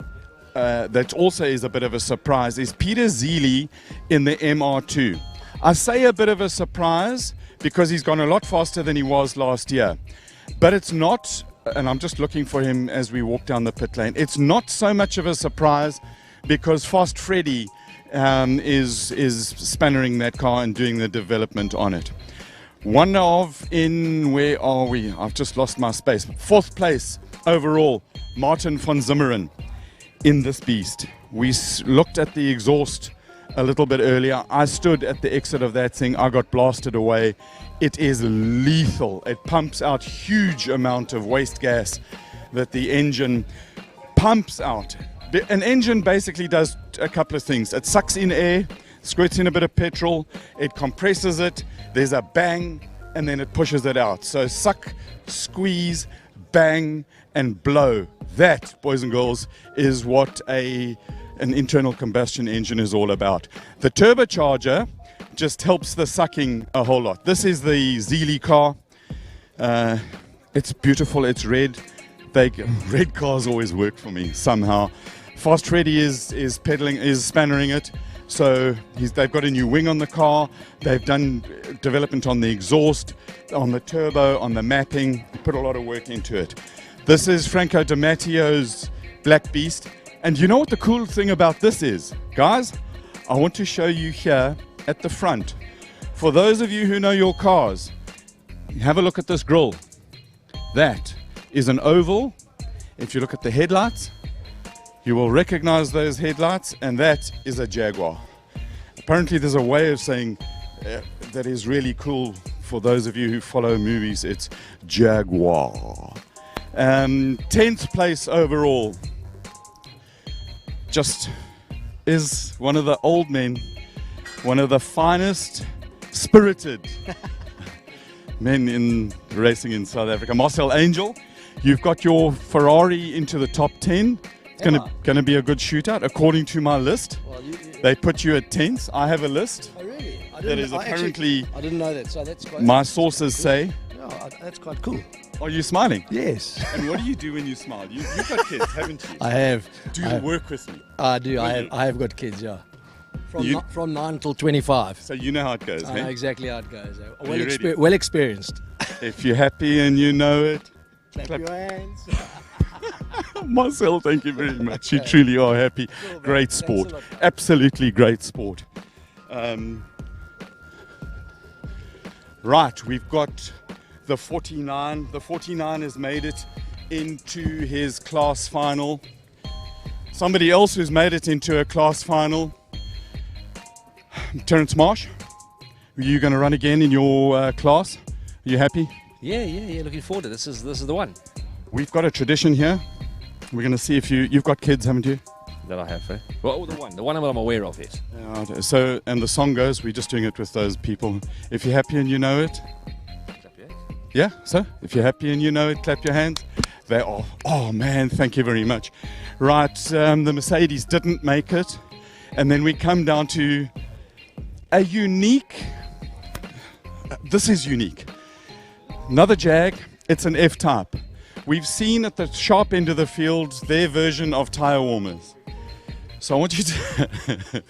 that also is a bit of a surprise is Peter Zeely in the MR2. I say a bit of a surprise because he's gone a lot faster than he was last year. But it's not, and I'm just looking for him as we walk down the pit lane, it's not so much of a surprise because Fast Freddy is spannering that car and doing the development on it. Where are we? I've just lost my space. 4th place overall, Martin van Zimmeren in this beast. We looked at the exhaust a little bit earlier. I stood at the exit of that thing. I got blasted away. It is lethal. It pumps out huge amount of waste gas that the engine pumps out. An engine basically does a couple of things. It sucks in air, squirts in a bit of petrol, it compresses it, there's a bang, and then it pushes it out. So suck, squeeze, bang, and blow. That, boys and girls, is what an internal combustion engine is all about. The turbocharger just helps the sucking a whole lot. This is the Zeely car. It's beautiful, it's red. Red cars always work for me somehow. Fast Freddy is spannering it. So they've got a new wing on the car. They've done development on the exhaust, on the turbo, on the mapping. Put a lot of work into it. This is Franco Di Matteo's Black Beast. And you know what the cool thing about this is? Guys, I want to show you here at the front. For those of you who know your cars, have a look at this grille. That is an oval. If you look at the headlights, you will recognize those headlights, and that is a Jaguar. Apparently there's a way of saying that is really cool for those of you who follow movies. It's Jaguar. 10th place overall just is one of the old men, one of the finest spirited men in racing in South Africa. Marcel Angel, you've got your Ferrari into the top 10. It's going to be a good shootout, according to my list. Well, they put you at 10th. I have a list. Oh, really? That is apparently... I didn't know that, so that's quite... My sources say... Oh, that's quite cool. Are you smiling? Yes. And what do you do when you smile? You've got kids, haven't you? I have. Do you work with me? I do. I have got kids, yeah. From 9 till 25. So you know how it goes, I know exactly how it goes. Well experienced. If you're happy and you know it... Clap your hands. Marcel, thank you very much. You truly are happy. Great sport. Absolutely great sport. Right, we've got the 49. The 49 has made it into his class final. Somebody else who's made it into a class final. Terence Marsh, are you going to run again in your class? Are you happy? Yeah. Looking forward to this. This is the one. We've got a tradition here. We're going to see if you've got kids, haven't you? That I have, eh? Well, the one I'm aware of, yes. So, and the song goes, we're just doing it with those people. If you're happy and you know it. Clap your hands. Yeah, so if you're happy and you know it, clap your hands. They are, oh man, thank you very much. Right, the Mercedes didn't make it. And then we come down to a unique, this is unique. Another Jag, it's an F-Type. We've seen at the sharp end of the field their version of tire warmers. So I want you to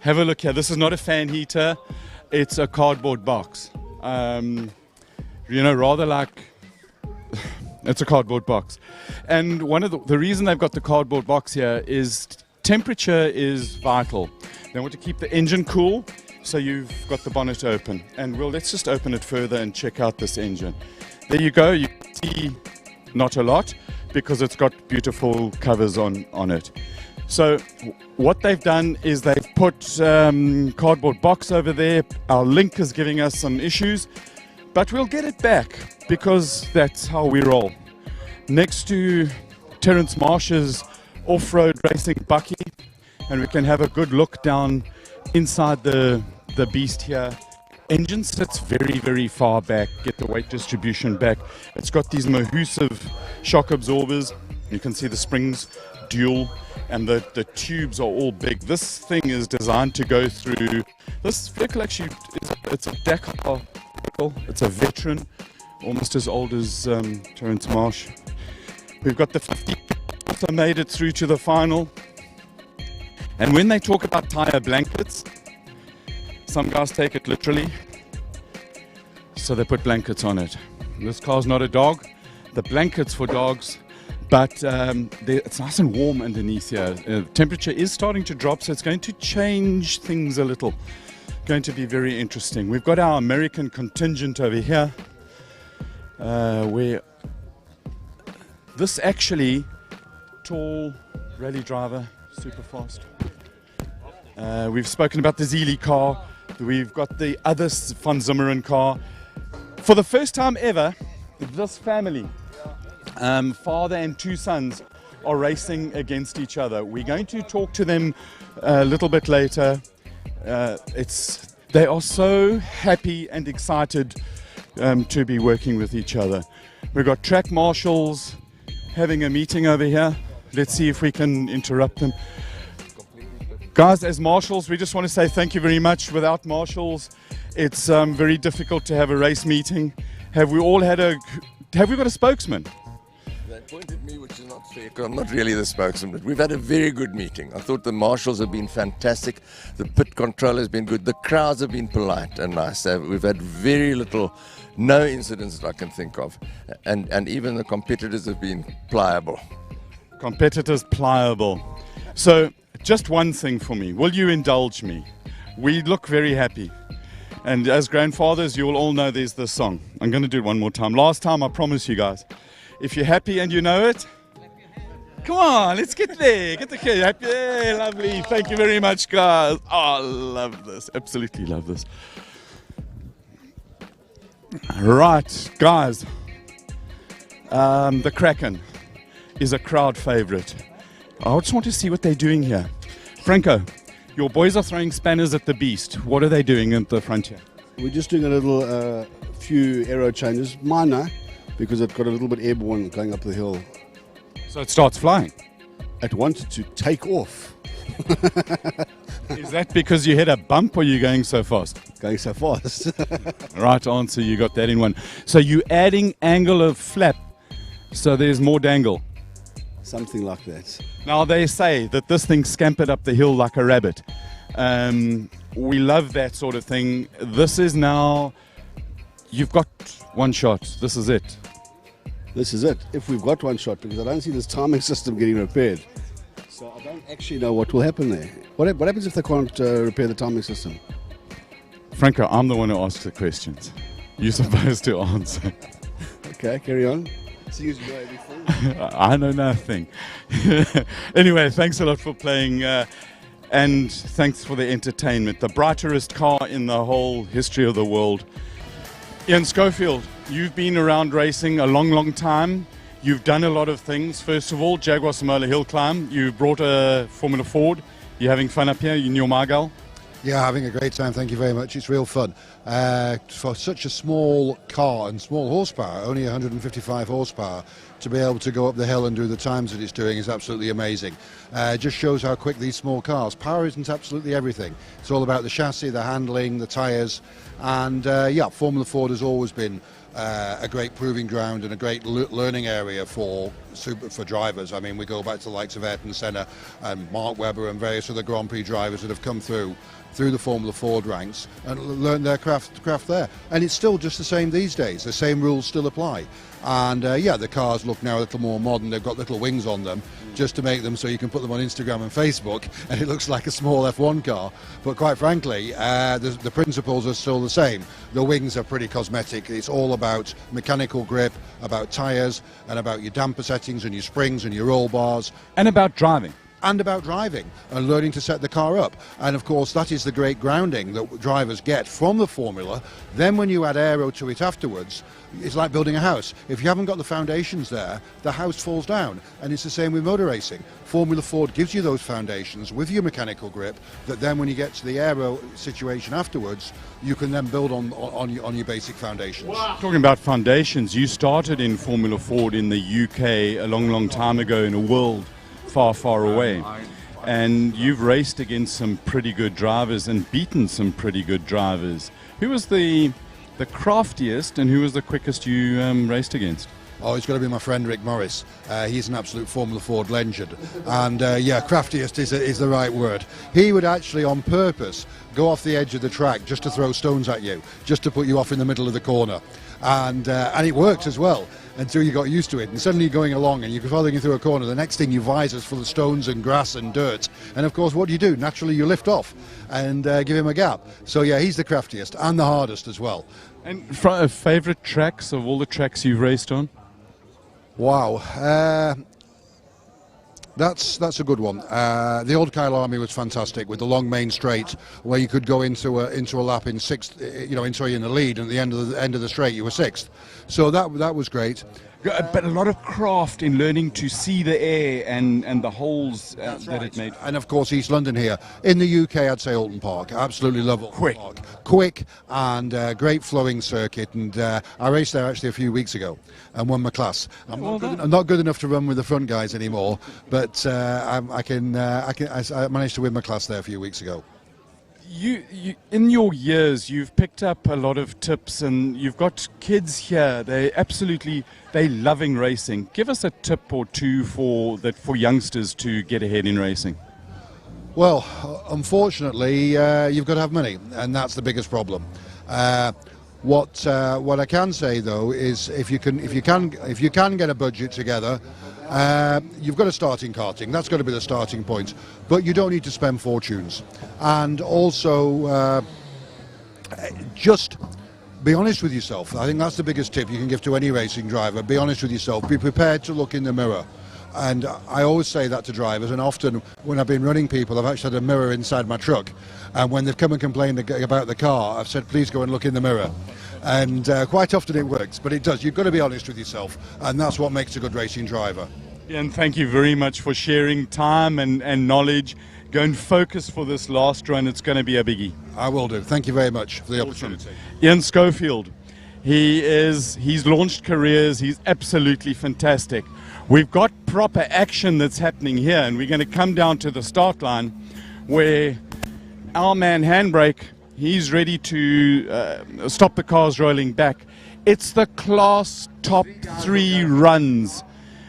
have a look here. This is not a fan heater, it's a cardboard box. Rather like, it's a cardboard box. And one of the reason they've got the cardboard box here is temperature is vital. They want to keep the engine cool. So you've got the bonnet open, and let's just open it further and check out this engine. There you go. You can see not a lot because it's got beautiful covers on it. So what they've done is they've put cardboard box over there. Our link is giving us some issues, but we'll get it back because that's how we roll. Next to Terence Marsh's off-road racing bucky, and we can have a good look down inside the beast here. Engine sits very, very far back, get the weight distribution back. It's got these Mahusive shock absorbers. You can see the springs dual, and the tubes are all big. This thing is designed to go through. This vehicle actually, it's a Dakar vehicle. It's a veteran, almost as old as Terence Marsh. We've got the 50 also made it through to the final. And when they talk about tire blankets, some guys take it literally, so they put blankets on it. This car's not a dog. The blanket's for dogs, but it's nice and warm underneath here. Temperature is starting to drop, so it's going to change things a little. Going to be very interesting. We've got our American contingent over here, where this actually tall rally driver, super fast. We've spoken about the Zeely car. We've got the other Van Zimmeren car. For the first time ever, this family, father and two sons, are racing against each other. We're going to talk to them a little bit later. They are so happy and excited to be working with each other. We've got track marshals having a meeting over here. Let's see if we can interrupt them. Guys, as marshals, we just want to say thank you very much. Without marshals, it's very difficult to have a race meeting. Have we got a spokesman? They appointed me, which is not fair, 'cause I'm not really the spokesman, but we've had a very good meeting. I thought the marshals have been fantastic. The pit control has been good. The crowds have been polite and nice. We've had no incidents that I can think of. And even the competitors have been pliable. Competitors pliable. So, just one thing for me. Will you indulge me? We look very happy. And as grandfathers, you will all know there's this song. I'm going to do it one more time. Last time, I promise you guys. If you're happy and you know it, come on, let's get there. Get the kid happy. Yeah, lovely. Thank you very much, guys. Oh, I love this. Absolutely love this. Right, guys. The Kraken is a crowd favorite. I just want to see what they're doing here. Franco, your boys are throwing spanners at the beast. What are they doing at the front here? We're just doing a little few aero changes, minor, because it got a little bit airborne going up the hill. So it starts flying? It wanted to take off. Is that because you hit a bump or you're going so fast? Going so fast. Right answer, you got that in one. So you're adding angle of flap, so there's more dangle. Something like that. Now they say that this thing scampered up the hill like a rabbit. We love that sort of thing. This is now, you've got one shot. This is it. This is it. If we've got one shot, because I don't see this timing system getting repaired. So I don't actually know what will happen there. What happens if they can't repair the timing system? Franco, I'm the one who asks the questions. You're supposed to answer. Okay, carry on. See you before. I know nothing. Anyway, thanks a lot for playing, and thanks for the entertainment. The brightest car in the whole history of the world. Ian Schofield, you've been around racing a long, long time. You've done a lot of things. First of all, Jaguar Simola Hillclimb. You brought a Formula Ford. You're having fun up here in your Margal? Yeah, having a great time. Thank you very much. It's real fun. For such a small car and small horsepower, only 155 horsepower, to be able to go up the hill and do the times that it's doing is absolutely amazing. Just shows how quick these small cars. Power isn't absolutely everything. It's all about the chassis, the handling, the tyres, and yeah, Formula Ford has always been a great proving ground and a great learning area for drivers. I mean, we go back to the likes of Ayrton Senna and Mark Webber and various other Grand Prix drivers that have come through the Formula Ford ranks and learned their craft there. And it's still just the same these days. The same rules still apply. And yeah, the cars look now a little more modern. They've got little wings on them just to make them so you can put them on Instagram and Facebook and it looks like a small F1 car. But quite frankly, the principles are still the same. The wings are pretty cosmetic. It's all about mechanical grip, about tyres, and about your damper settings and your springs and your roll bars. And about driving. And learning to set the car up. And of course that is the great grounding that drivers get from the formula. Then when you add aero to it afterwards, it's like building a house. If you haven't got the foundations there, the house falls down. And it's the same with motor racing. Formula Ford gives you those foundations with your mechanical grip that then when you get to the aero situation afterwards, you can then build on your basic foundations. Wow. Talking about foundations, you started in Formula Ford in the UK a long time ago in a world far away, and you've raced against some pretty good drivers and beaten some pretty good drivers. Who was the craftiest and who was the quickest you raced against? Oh, it's got to be my friend Rick Morris. He's an absolute Formula Ford legend. And yeah, craftiest is the right word. He would actually on purpose go off the edge of the track just to throw stones at you, just to put you off in the middle of the corner. And it worked as well until you got used to it. And suddenly you're going along and you're following through a corner. The next thing your visor's full of stones and grass and dirt. And of course, what do? Naturally, you lift off and give him a gap. So yeah, he's the craftiest and the hardest as well. And favourite tracks of all the tracks you've raced on? Wow, that's a good one. The old Kyle Army was fantastic with the long main straight where you could go into a lap in sixth, in the lead, and at the end of the straight you were sixth. So that was great. But a lot of craft in learning to see the air and the holes that it made. And of course East London here. In the UK I'd say Alton Park. I absolutely love Alton Park. Quick and great flowing circuit, and I raced there actually a few weeks ago and won my class. I'm not good enough to run with the front guys anymore, but I managed to win my class there a few weeks ago. You, in your years, you've picked up a lot of tips, and you've got kids here. They're loving racing. Give us a tip or two for youngsters to get ahead in racing. Well, unfortunately, you've got to have money, and that's the biggest problem. What I can say though is, if you can get a budget together, you've got to start in karting. That's got to be the starting point. But you don't need to spend fortunes. And also, just be honest with yourself. I think that's the biggest tip you can give to any racing driver. Be honest with yourself. Be prepared to look in the mirror. And I always say that to drivers, and often when I've been running people, I've actually had a mirror inside my truck, and when they've come and complained about the car, I've said, please go and look in the mirror. And quite often it works, but it does. You've got to be honest with yourself, and that's what makes a good racing driver. Yeah, and thank you very much for sharing time and knowledge. Go and focus for this last run. It's going to be a biggie. I will do. Thank you very much for the opportunity. Ian Schofield, he's launched careers. He's absolutely fantastic. We've got proper action that's happening here, and we're going to come down to the start line where our man Handbrake, he's ready to stop the cars rolling back. It's the class top 3 runs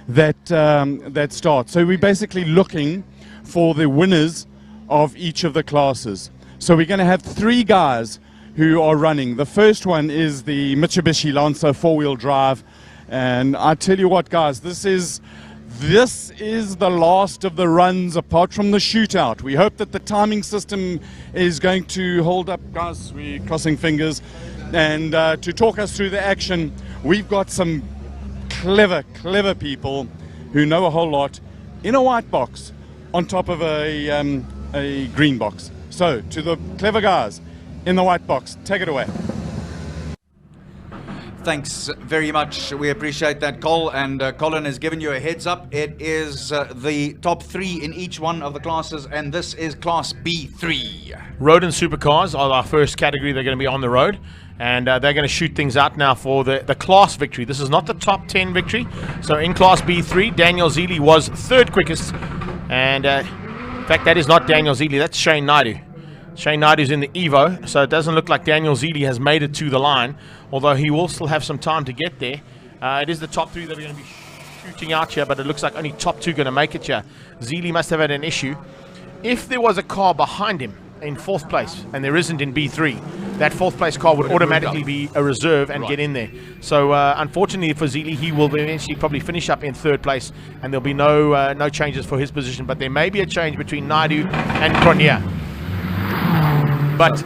that start. So we're basically looking for the winners of each of the classes. So we're going to have 3 guys who are running. The first one is the Mitsubishi Lancer 4-wheel drive. And I tell you what, guys, this is the last of the runs apart from the shootout. We hope that the timing system is going to hold up, guys. We're crossing fingers. And to talk us through the action, we've got some clever people who know a whole lot in a white box on top of a green box. So, to the clever guys in the white box, take it away. Thanks very much. We appreciate that, Cole. And Colin has given you a heads up. It is the top 3 in each one of the classes, and this is Class B3. Road and supercars are our first category. They're going to be on the road, and they're going to shoot things out now for the class victory. This is not the top 10 victory. So in Class B3, Daniel Zeely was 3rd quickest. And in fact, that is not Daniel Zeely. That's Shane Naidu. Shane Naidu's in the Evo, so it doesn't look like Daniel Zeely has made it to the line, although he will still have some time to get there. It is the top 3 that are going to be shooting out here, but it looks like only top 2 going to make it here. Zeely must have had an issue. If there was a car behind him in 4th place, and there isn't in B3, that 4th place car would automatically be a reserve and get in there. So unfortunately for Zeely, he will eventually probably finish up in 3rd place, and there'll be no changes for his position, but there may be a change between Naidu and Cronje. But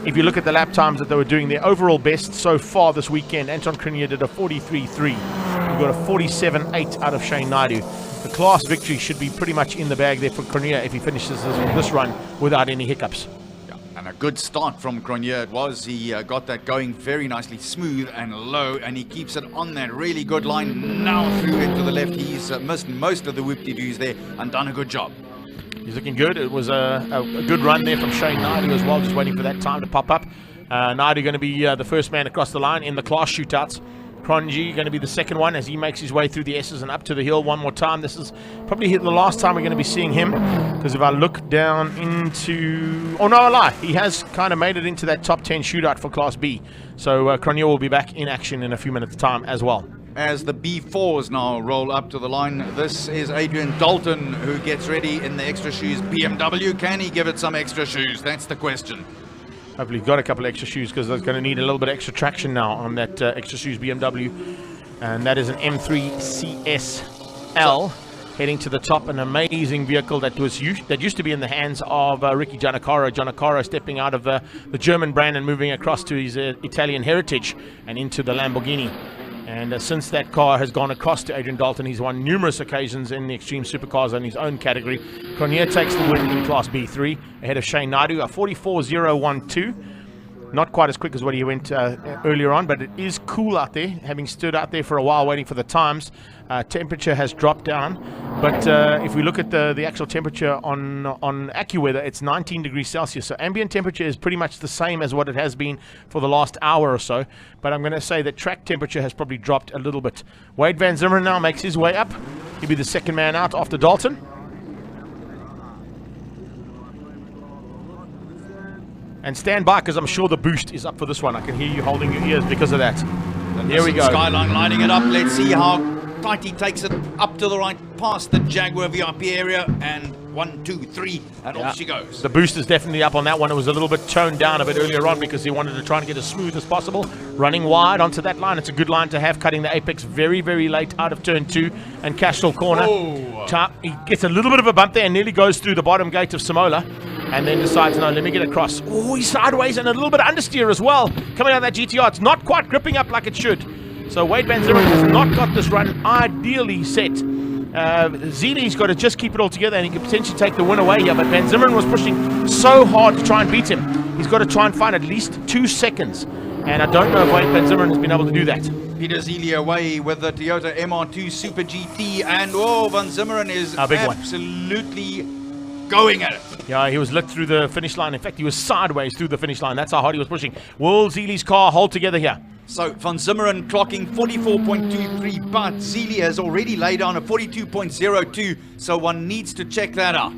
if you look at the lap times that they were doing, their overall best so far this weekend, Anton Cronje did a 43.3. We got a 47.8 out of Shane Naidu. The class victory should be pretty much in the bag there for Cronje if he finishes this run without any hiccups. Yeah, and a good start from Cronje it was. He got that going very nicely, smooth and low, and he keeps it on that really good line. Now through into the left, he's missed most of the whoop-de-doos there and done a good job. He's looking good. It was a good run there from Shane Naidu as well, just waiting for that time to pop up. Naidu going to be the first man across the line in the class shootouts. Cronje going to be the second one as he makes his way through the S's and up to the hill one more time. This is probably the last time we're going to be seeing him, because if I look down into... Oh, no, I lie. He has kind of made it into that top 10 shootout for Class B. So Cronje will be back in action in a few minutes' time as well. As the B4s now roll up to the line, this is Adrian Dalton who gets ready in the extra shoes BMW. Can he give it some extra shoes? That's the question. Hopefully he's got a couple of extra shoes, because they're going to need a little bit of extra traction now on that extra shoes BMW. And that is an M3 CSL heading to the top. An amazing vehicle that used to be in the hands of Ricky Giannacaro. Giannacaro stepping out of the German brand and moving across to his Italian heritage and into the Lamborghini. And since that car has gone across to Adrian Dalton, he's won numerous occasions in the Extreme Supercars in his own category. Cronje takes the win in Class B3 ahead of Shane Naidu, a 44.012. Not quite as quick as what he went earlier on, but it is cool out there, having stood out there for a while waiting for the times. Temperature has dropped down, but if we look at the actual temperature on AccuWeather, it's 19 degrees Celsius, so ambient temperature is pretty much the same as what it has been for the last hour or so, but I'm going to say that track temperature has probably dropped a little bit. Wade Van Zimmer now makes his way up. He'll be the second man out after Dalton. And stand by, because I'm sure the boost is up for this one. I can hear you holding your ears because of that. Here we go. Skyline lining it up. Let's see how tight he takes it up to the right, past the Jaguar VIP area, and 1, 2, 3, and off she goes. The boost is definitely up on that one. It was a little bit toned down a bit earlier on because he wanted to try and get as smooth as possible. Running wide onto that line. It's a good line to have, cutting the apex very, very late out of turn 2 and Cashel corner. Oh. He gets a little bit of a bump there and nearly goes through the bottom gate of Simola. And then decides, no, let me get across. Oh, he's sideways and a little bit of understeer as well. Coming out of that GTR, it's not quite gripping up like it should. So Wade Van Zimmer has not got this run ideally set. Zeely's got to just keep it all together, and he could potentially take the win away here. But Van Zimmer was pushing so hard to try and beat him. He's got to try and find at least 2 seconds. And I don't know if Wade Van Zimmer has been able to do that. Peter Zeely away with the Toyota MR2 Super GT. And Van Zimmer is absolutely going at it. Yeah, he was lit through the finish line. In fact, he was sideways through the finish line. That's how hard he was pushing. Will Zeely's car hold together here? So Van Zimmeren clocking 44.23, but Zeely has already laid down a 42.02, so one needs to check that out.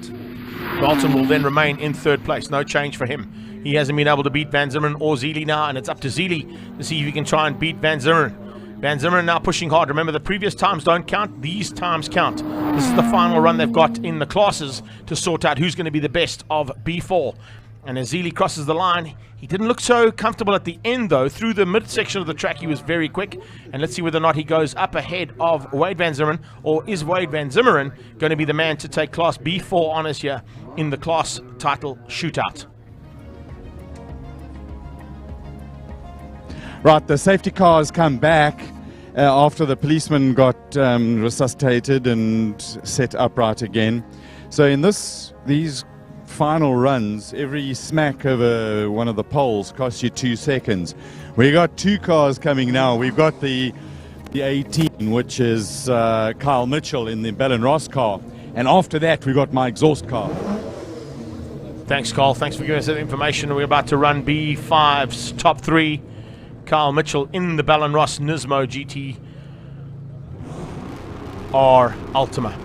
Dalton will then remain in 3rd place. No change for him. He hasn't been able to beat Van Zimmeren or Zeely now, and it's up to Zeely to see if he can try and beat Van Zimmeren. Van Zimmeren now pushing hard. Remember, the previous times don't count. These times count. This is the final run they've got in the classes to sort out who's going to be the best of B4. And as Zeely crosses the line, he didn't look so comfortable at the end, though. Through the midsection of the track, he was very quick. And let's see whether or not he goes up ahead of Wade Van Zimmeren, or is Wade Van Zimmeren going to be the man to take Class B4 honors here in the class title shootout? Right, the safety cars come back after the policeman got resuscitated and set upright again. So in these final runs, every smack over one of the poles costs you 2 seconds. We got 2 cars coming now. We've got the 18, which is Kyle Mitchell in the Bell and Ross car, and after that we got my exhaust car. Thanks, Carl. Thanks for giving us that information. We're about to run B5's top 3. Kyle Mitchell in the Bell and Ross Nismo GT-R Ultima.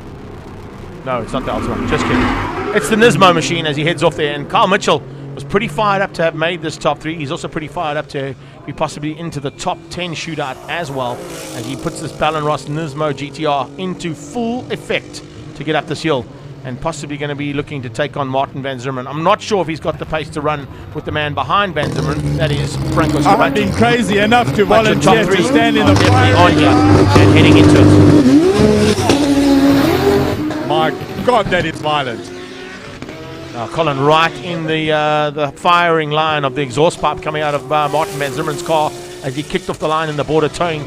No, it's not the Ultima. Just kidding. It's the Nismo machine as he heads off there. And Kyle Mitchell was pretty fired up to have made this top 3. He's also pretty fired up to be possibly into the top 10 shootout as well, as he puts this Ballenross Nismo GTR into full effect to get up this hill, and possibly going to be looking to take on Martin van Zimmerman. I'm not sure if he's got the pace to run with the man behind van Zimmerman, that is Franco Scabanti. I've been crazy enough to volunteer to stand in the fire. On here and heading into it. My God, that is violent. Colin right in the firing line of the exhaust pipe coming out of Martin van Zimmerman's car as he kicked off the line in the border towing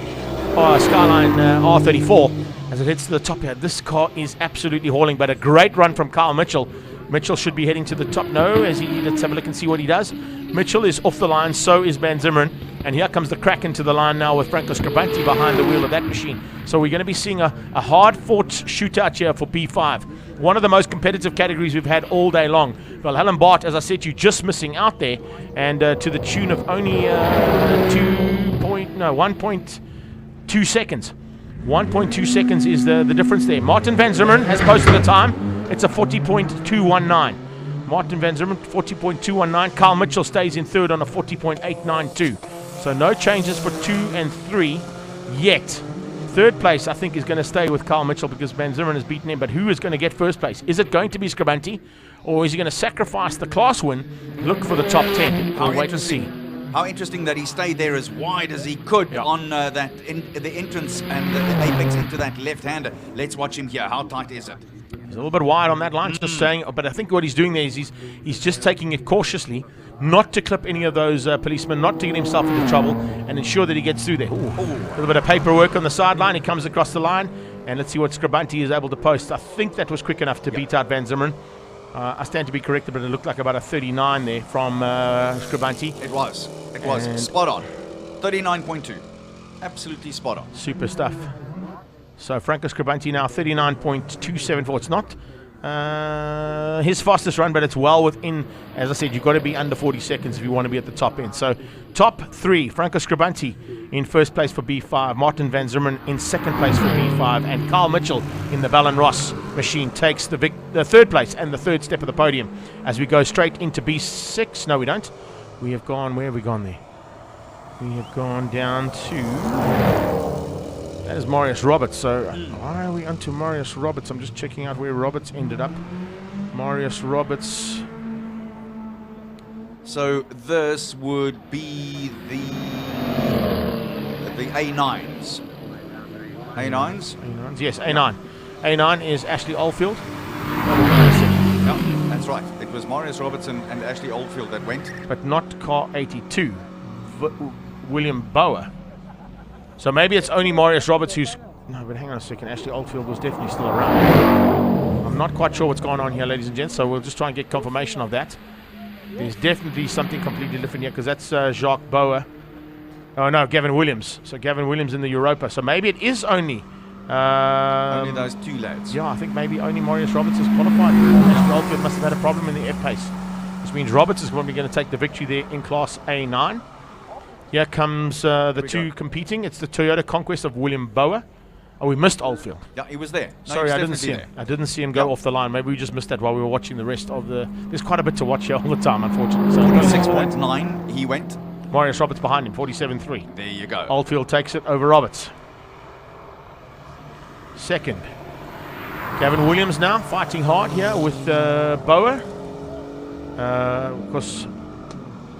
Skyline R34 as it hits to the top here. This car is absolutely hauling, but a great run from Kyle Mitchell. Mitchell should be heading to the top. No, let's have a look and see what he does. Mitchell is off the line, so is Van Zimmerman. And here comes the crack into the line now with Franco Scabanti behind the wheel of that machine. So we're going to be seeing a hard-fought shootout here for B5. One of the most competitive categories we've had all day long. Helen Bart, as I said, you just missing out there, and to the tune of only 1.2 seconds. 1.2 seconds is the difference there. Martin van Zimmerman has posted a time. It's a 40.219. Martin van Zimmerman, 40.219. Kyle Mitchell stays in third on a 40.892. So no changes for 2 and 3 yet. Third place, I think, is going to stay with Kyle Mitchell because Van Zimmerman has beaten him. But who is going to get first place? Is it going to be Scabanti, or is he going to sacrifice the class win, look for the top 10? We'll wait and see. How interesting that he stayed there as wide as he could on the entrance and the apex into that left-hander. Let's watch him here. How tight is it? He's a little bit wide on that line, just saying. But I think what he's doing there is he's just taking it cautiously, not to clip any of those policemen, not to get himself into trouble, and ensure that he gets through there. A little bit of paperwork on the sideline. He comes across the line, and let's see what Scabanti is able to post. I think that was quick enough to beat out Van Zimmerman. I stand to be corrected, but it looked like about a 39 there from Scabanti. It was. Spot on. 39.2. Absolutely spot on. Super stuff. So Franco Scabanti now 39.274. It's not his fastest run, but it's well within. As I said, you've got to be under 40 seconds if you want to be at the top end. So top 3, Franco Scabanti in first place for B5, Martin van Zimmerman in second place for B5, and Kyle Mitchell in the Ballenross machine takes the third place and the third step of the podium as we go straight into B6. No, we don't. We have gone, where have we gone there? We have gone down to, that is Marius Roberts. So why are we onto Marius Roberts? I'm just checking out where Roberts ended up. Marius Roberts. So this would be the A9s. A9s? A9s, yes, A9. A9 is Ashley Oldfield. Yeah, that's right. It was Marius Robertson and Ashley Oldfield that went. But not car 82, William Bower. So maybe it's only Marius Roberts who's... No, but hang on a second. Ashley Oldfield was definitely still around. I'm not quite sure what's going on here, ladies and gents, so we'll just try and get confirmation of that. There's definitely something completely different here because that's Jacques Bower. Oh, no, Gavin Williams. So Gavin Williams in the Europa. So maybe it is only... only those 2 lads. Yeah, I think maybe only Marius Roberts is qualified. Ashley Oldfield must have had a problem in the F-pace, which means Roberts is probably going to take the victory there in Class A9. Here comes the 2 competing. It's the Toyota Conquest of William Bower. Oh, we missed Oldfield. Yeah, he was there. No, sorry, I didn't see him. I didn't see him go off the line. Maybe we just missed that while we were watching the rest of the... There's quite a bit to watch here all the time, unfortunately. So 6.9, he went. Marius Roberts behind him, 47.3. There you go. Oldfield takes it over Roberts. Second. Gavin Williams now fighting hard here with Bower. Of course,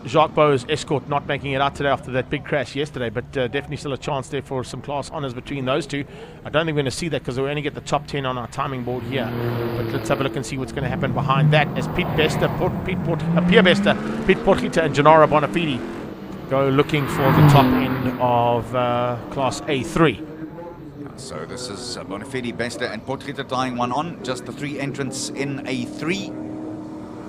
Jacques Bower's escort not making it out today after that big crash yesterday, but definitely still a chance there for some class honours between those two. I don't think we're going to see that because we only get the top 10 on our timing board here. But let's have a look and see what's going to happen behind that as Pierre Bester, Pete Portgieter and Gennaro Bonafide go looking for the top end of Class A3. So this is Bonafide, Bester and Portgieter tying one on. Just the 3 entrants in A3.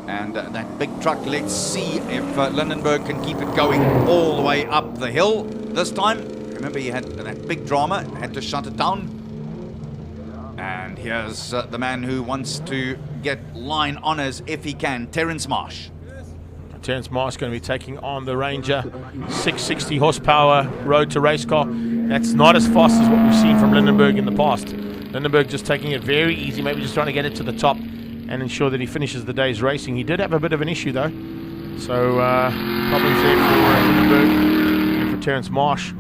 And that big truck, let's see if Lindenberg can keep it going all the way up the hill this time. Remember, he had that big drama, had to shut it down. And here's the man who wants to get line honours if he can, Terence Marsh. Terence Marsh going to be taking on the Ranger 660 horsepower road to race car. That's not as fast as what we've seen from Lindenberg in the past. Lindenberg just taking it very easy, maybe just trying to get it to the top and ensure that he finishes the day's racing. He did have a bit of an issue though. So problems there for Lindenberg and for Terence Marsh.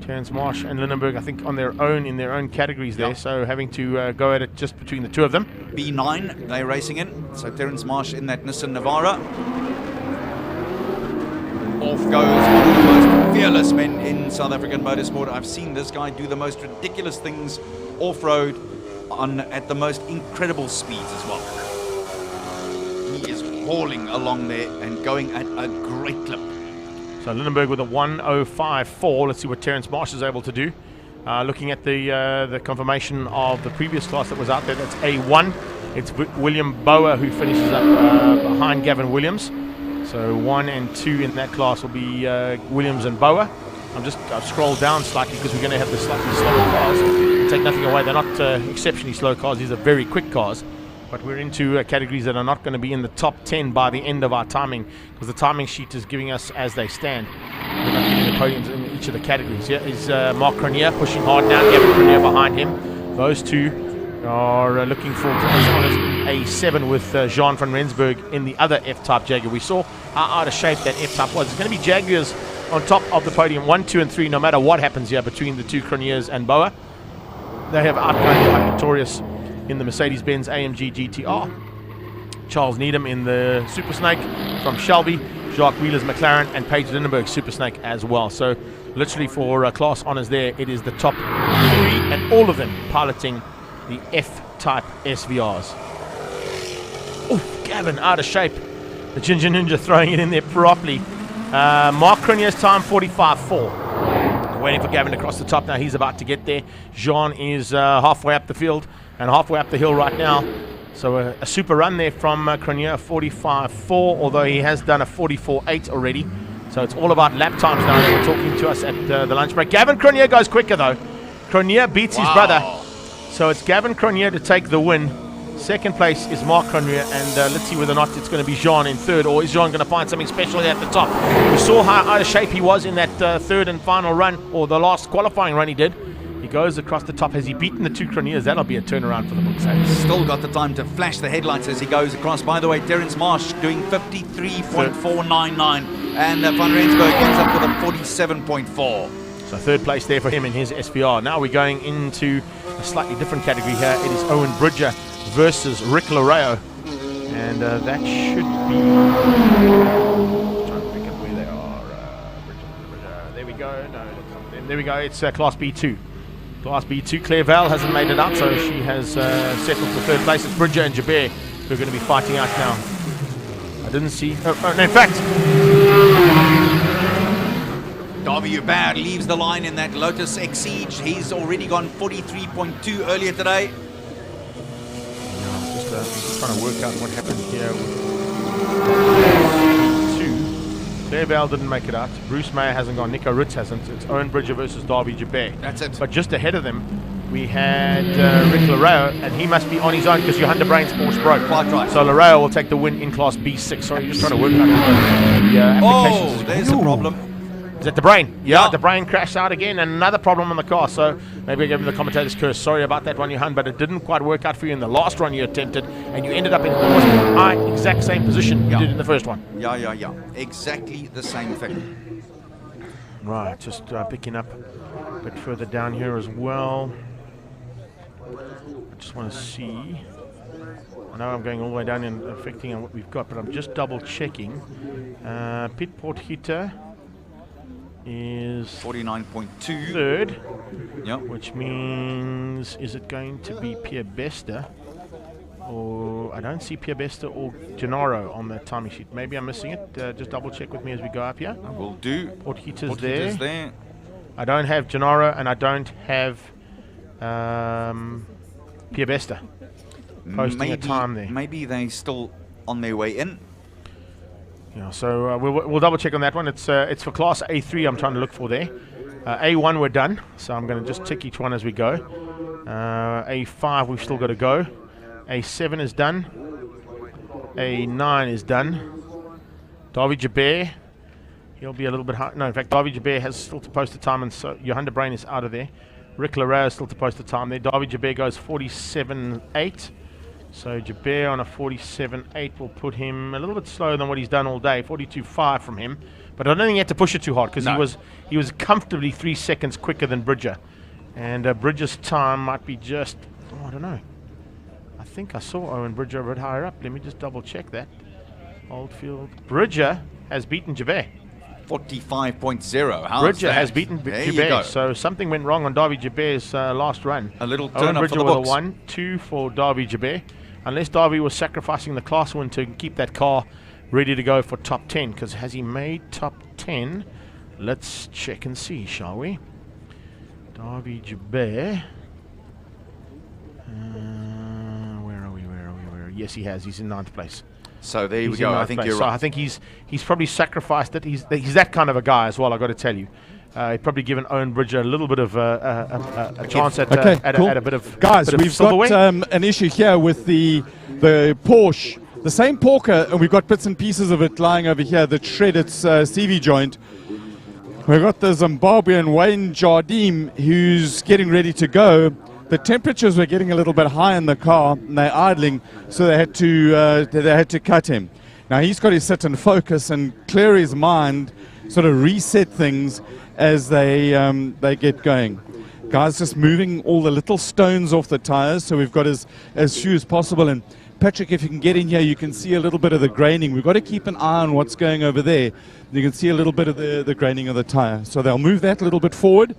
Terence Marsh and Lindenberg, I think, on their own in their own categories there, so having to go at it just between the two of them. B9 they're racing in, so Terence Marsh in that Nissan Navara. Off goes one of the most fearless men in South African motorsport. I've seen this guy do the most ridiculous things off-road at the most incredible speeds as well. He is hauling along there and going at a great clip. So Lindenberg with a 1:05.4. Let's see what Terence Marsh is able to do. Looking at the confirmation of the previous class that was out there, that's A1. It's William Bower who finishes up behind Gavin Williams. So 1 and 2 in that class will be Williams and Bower. I've scrolled down slightly because we're going to have the slightly slower cars. Take nothing away, they're not exceptionally slow cars. These are very quick cars. But we're into categories that are not going to be in the top 10 by the end of our timing, because the timing sheet is giving us as they stand. We're not getting the podiums in each of the categories. Here is Mark Cronier pushing hard now, Gavin Cronier behind him. Those two are looking for A7 with Jean van Rensburg in the other F-Type Jaguar. We saw how out of shape that F-Type was. It's going to be Jaguars on top of the podium, 1, 2, and 3, no matter what happens here between the two Croniers and Boa. They have outgone quite victorious in the Mercedes-Benz AMG GTR. Charles Needham in the Super Snake from Shelby, Jacques Wheeler's McLaren, and Paige Lindenberg's Super Snake as well. So literally for class honours there, it is the top 3 and all of them piloting the F-Type SVRs. Oh, Gavin out of shape. The Ginger Ninja throwing it in there properly. Mark Cronier's time 45.4. Waiting for Gavin to cross the top now. He's about to get there. Jean is halfway up the field and halfway up the hill right now. So a super run there from Cronier, 45.4, although he has done a 44.8 already. So it's all about lap times now. They were talking to us at the lunch break. Gavin Cronier goes quicker though. Cronier beats his brother. So it's Gavin Cronier to take the win. Second place is Mark Cronier, and let's see whether or not it's going to be Jean in third, or is Jean going to find something special at the top. We saw how out of shape he was in that third and final run, or the last qualifying run he did. He goes across the top. Has he beaten the two Croniers? That'll be a turnaround for the books. Still got the time to flash the headlights as he goes across. By the way, Terence Marsh doing 53.499, and Van Rensburg ends up with a 47.4. So third place there for him in his SVR. Now we're going into a slightly different category here. It is Owen Bridger versus Rick Lareo, and that should be... trying to pick up where they are. Bridger. There we go. No, that's not them. There we go. It's Class B2. Class B2. Claire Val hasn't made it out, so she has settled for third place. It's Bridger and Jabir who are going to be fighting out now. I didn't see... no, in fact... Darby Hubert leaves the line in that Lotus Exige. He's already gone 43.2 earlier today. Just trying to work out what happened here. Claire Val didn't make it out. Bruce Mayer hasn't gone. Nico Ritz hasn't. It's Owen Bridger versus Darby Jabir. That's it. But just ahead of them, we had Rick Lareo, and he must be on his own because your Honda Brains force broke. Quite right. So Lareo will take the win in Class B6. Sorry, just trying to work out the applications. Oh, there's a problem. Is that the brain? Yeah, the brain crashed out again, and another problem on the car. So maybe I gave you the commentator's curse. Sorry about that one, Johan, but it didn't quite work out for you in the last run you attempted, and you ended up in almost the exact same position you did in the first one. Yeah. Exactly the same thing. Right, just picking up a bit further down here as well. I just want to see. I know I'm going all the way down and affecting on what we've got, but I'm just double checking. Pit Port Hitter is 49.2 third, yep. Which means, is it going to be Pierre Bester, or I don't see Pierre Bester or Gennaro on that timing sheet. Maybe I'm missing it. Just double check with me as we go up here. I will do. Port Hitta's there. I don't have Gennaro, and I don't have Pierre Bester posting a time there. Maybe they're still on their way in. Yeah, so we'll double check on that one. It's for Class A3 I'm trying to look for there. A1 we're done, so I'm going to just tick each one as we go. A5 we've still got to go. A7 is done. A9 is done. Darby Jabir, he'll be a little bit hard. No, in fact, Darby Jabir has still to post a time, and so your Honda Brain is out of there. Rick Lareo is still to post a time there. Darby Jabir goes 47.8. So Jaguar on a 47.8 will put him a little bit slower than what he's done all day. 42.5 from him, but I don't think he had to push it too hard because he was comfortably 3 seconds quicker than Bridger, and Bridger's time might be just I don't know. I think I saw Owen Bridger a bit higher up. Let me just double check that. Oldfield Bridger has beaten Jaguar. 45.0. Bridger has beaten Jaguar, so something went wrong on Davy Jaguar's last run. A little Owen turn up Bridger for the with books. a 1-2 for Davy Jaguar. Unless Davy was sacrificing the class win to keep that car ready to go for top 10, because has he made top 10? Let's check and see, shall we? Davy Jaguar. Where are we? Yes, he has. He's in 9th place. So there we go. I think you're so right. I think he's probably sacrificed it. He's that kind of a guy as well, I've got to tell you. He'd probably given Owen Bridger a little bit of a chance at a bit of Guys, bit of we've silverware. got an issue here with the Porsche. The same Porker, and we've got bits and pieces of it lying over here that shred its CV joint. We've got the Zimbabwean Wayne Jardim, who's getting ready to go. The temperatures were getting a little bit high in the car, and they're idling, so they had to cut him. Now he's got to sit and focus and clear his mind, sort of reset things as they get going. Guys, just moving all the little stones off the tires, so we've got as few as possible. And Patrick, if you can get in here, you can see a little bit of the graining. We've got to keep an eye on what's going over there. You can see a little bit of the graining of the tire. So they'll move that a little bit forward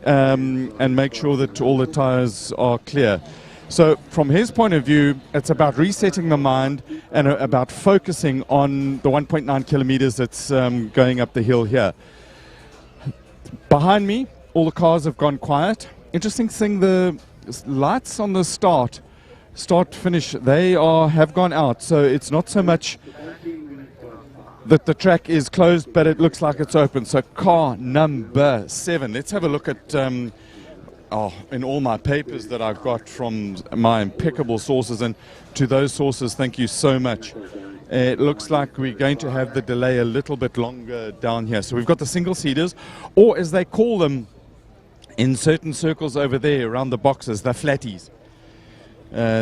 and make sure that all the tires are clear. So from his point of view, it's about resetting the mind and about focusing on the 1.9 kilometers that's going up the hill here. Behind me, all the cars have gone quiet. Interesting thing, the lights on the start finish, they have gone out. So it's not so much that the track is closed, but it looks like it's open. So car number 7. Let's have a look at in all my papers that I've got from my impeccable sources, and to those sources, thank you so much. It looks like we're going to have the delay a little bit longer down here. So we've got the single-seaters, or as they call them in certain circles over there around the boxes, the flatties.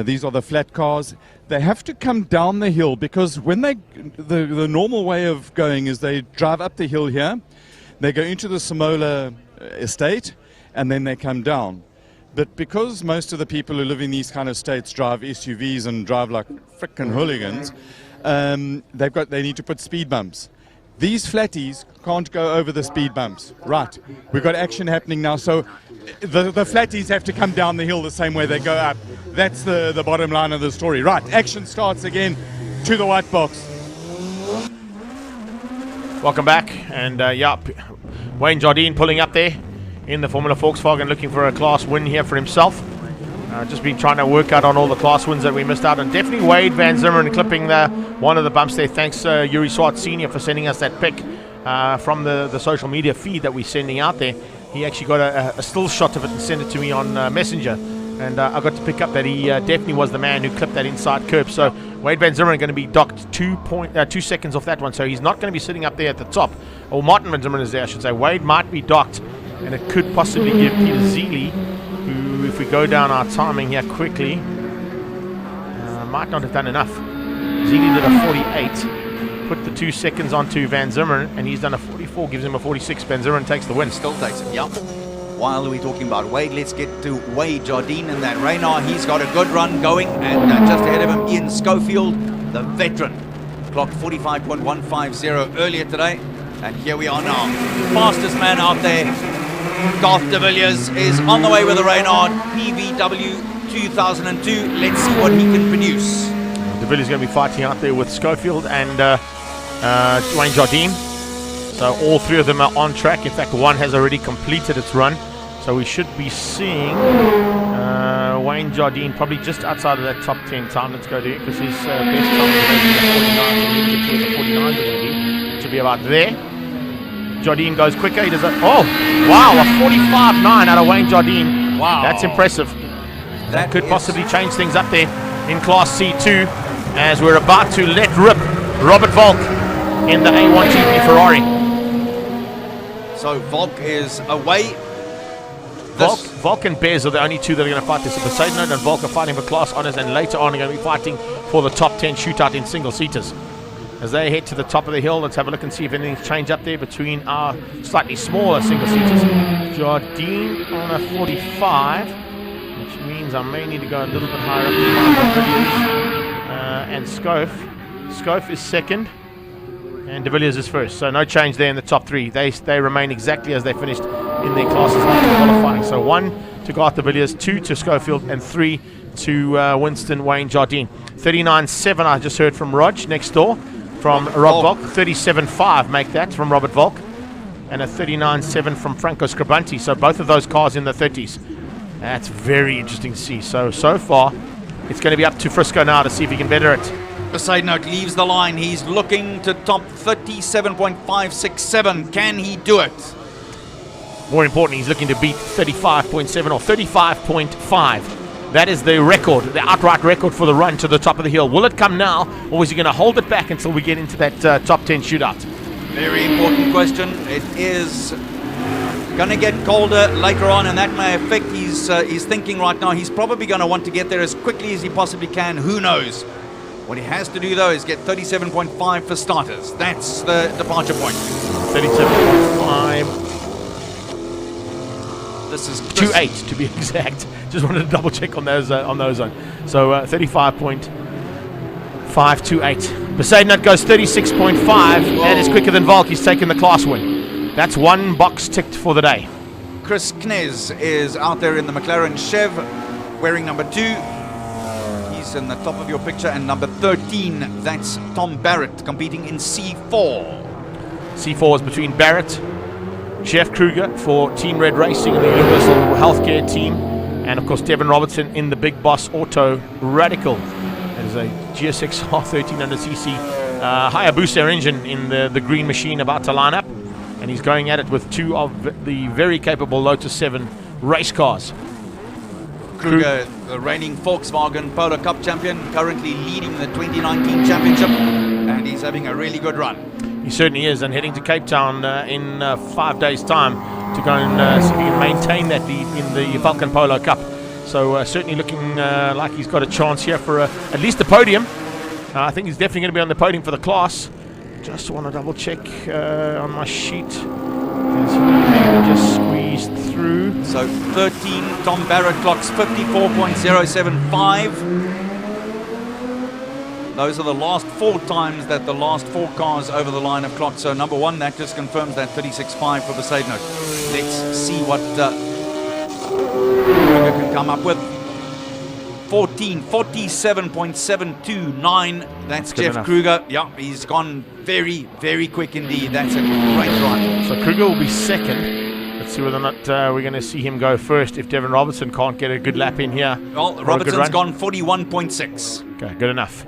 These are the flat cars. They have to come down the hill because when the normal way of going is they drive up the hill here, they go into the Simola estate, and then they come down. But because most of the people who live in these kind of states drive SUVs and drive like frickin' hooligans, they need to put speed bumps. These flatties can't go over the speed bumps. Right, we've got action happening now, so the flatties have to come down the hill the same way they go up. That's the bottom line of the story. Right, action starts again to the white box. Welcome back, and Wayne Jardim pulling up there in the Formula Volkswagen, looking for a class win here for himself. Just been trying to work out on all the class wins that we missed out on. Definitely Wade Van Zimmerman clipping one of the bumps there. Thanks Yuri Swart Sr. for sending us that pic from the social media feed that we're sending out there. He actually got a still shot of it and sent it to me on Messenger. And I got to pick up that he definitely was the man who clipped that inside curb. So Wade Van Zimmerman going to be docked 2 seconds off that one. So he's not going to be sitting up there at the top. Or Martin Van Zimmerman is there, I should say. Wade might be docked. And it could possibly give Peter Zeely, who, if we go down our timing here quickly, might not have done enough. Zeely did a 48, put the 2 seconds onto Van Zimmerman, and he's done a 44, gives him a 46. Van Zimmerman takes the win. Still takes it, yeah. While we're talking about Wade, let's get to Wade Jardim in that Reynard. He's got a good run going, and just ahead of him, Ian Schofield, the veteran. Clocked 45.150 earlier today, and here we are now. Fastest man out there. Garth de Villiers is on the way with the Reynard PVW 2002. Let's see what he can produce. De Villiers going to be fighting out there with Schofield and Wayne Jardim. So all three of them are on track. In fact, one has already completed its run. So we should be seeing Wayne Jardim probably just outside of that top 10 time. Let's go there because his best time is 49. The 49 going to be about there. Jardim goes quicker. He does a wow, a 45.9 out of Wayne Jardim. Wow, that's impressive. That could possibly change things up there in Class C2 as we're about to let rip Robert Volk in the A1 GP Ferrari. So Volk is away. Volk and Bez are the only two that are going to fight this. So Poseidon and Volk are fighting for class honors, and later on are going to be fighting for the top 10 shootout in single-seaters. As they head to the top of the hill, let's have a look and see if anything's changed up there between our slightly smaller single-seaters. Jardine on a 45, which means I may need to go a little bit higher up and Scove. Scove is second, and De Villiers is first. So no change there in the top three. They remain exactly as they finished in their classes after qualifying. So 1 to Garth De Villiers, 2 to Schofield, and 3 to Winston Wayne Jardine. 39.7 I just heard from Rog next door. From Rob Volk, 37.5 make that from Robert Volk, and a 39.7 from Franco Scribanti. So both of those cars in the 30s. That's very interesting to see. So far, it's going to be up to Frisco now to see if he can better it. Besaidnout leaves the line. He's looking to top 37.567. Can he do it? More importantly, he's looking to beat 35.7 or 35.5. That is the record, the outright record for the run to the top of the hill. Will it come now, or is he going to hold it back until we get into that top 10 shootout? Very important question. It is going to get colder later on, and that may affect his thinking right now. He's probably going to want to get there as quickly as he possibly can. Who knows? What he has to do, though, is get 37.5 for starters. That's the departure point. 37.5. This is 2.8 to be exact. Just wanted to double check on those on. So 35.528. Besaidnout goes 36.5. That is quicker than Volk. He's taken the class win. That's one box ticked for the day. Chris Knez is out there in the McLaren Chev, wearing number 2. He's in the top of your picture, and number 13. That's Tom Barrett competing in C4. C4 is between Barrett, Jeff Kruger for Team Red Racing and the Universal Healthcare team, and of course Devin Robertson in the Big Boss Auto Radical. There's a GSX R1300cc Hayabusa engine in the green machine about to line up, and he's going at it with 2 of the very capable Lotus 7 race cars. Kruger, the reigning Volkswagen Polo Cup champion, currently leading the 2019 championship, and he's having a really good run. He certainly is, and heading to Cape Town in 5 days' time to go and see if he can maintain that lead in the Falcon Polo Cup. So certainly looking like he's got a chance here for at least the podium. I think he's definitely going to be on the podium for the class. Just want to double check on my sheet. Just squeezed through. So 13, Tom Barrett clocks 54.075. Those are the last 4 times that the last 4 cars over the line have clocked. So number 1, that just confirms that 36.5 for Besaidnout. Let's see what Kruger can come up with. 47.729. That's Good Jeff enough. Kruger. Yeah, he's gone very, very quick indeed. That's a great run. So Kruger will be second. Let's see whether or not we're going to see him go first if Devin Robertson can't get a good lap in here. Well, Robertson's gone 41.6. Okay, good enough.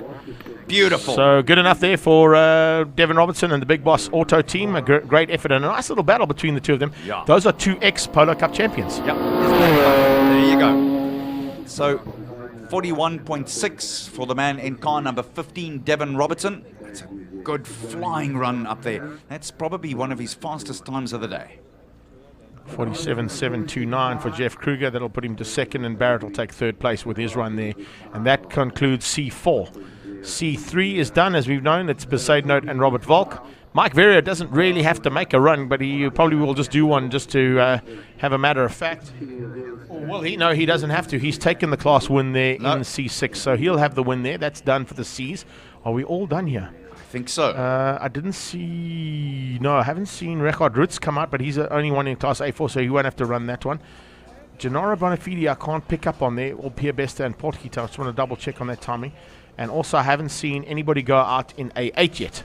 Beautiful. So good enough there for Devin Robertson and the Big Boss Auto team. A great effort and a nice little battle between the two of them. Yeah. Those are 2 ex-Polo Cup champions. Yep. There you go. So 41.6 for the man in car number 15, Devin Robertson. That's a good flying run up there. That's probably one of his fastest times of the day. 47.729 for Jeff Kruger. That'll put him to second, and Barrett will take third place with his run there. And that concludes C4. C3 is done, as we've known. It's Besaidnout and Robert Volk. Mike Verrier doesn't really have to make a run, but he probably will just do one just to have a matter of fact. Well, he doesn't have to. He's taken the class win there in C6, so he'll have the win there. That's done for the Cs. Are we all done here? I think so. I haven't seen Rechard Rutz come out, but he's the only one in Class A4, so he won't have to run that one. Gennaro Bonafide I can't pick up on there, or Pierre Besta and Portkita. I just want to double check on that timing. And also I haven't seen anybody go out in A8 yet.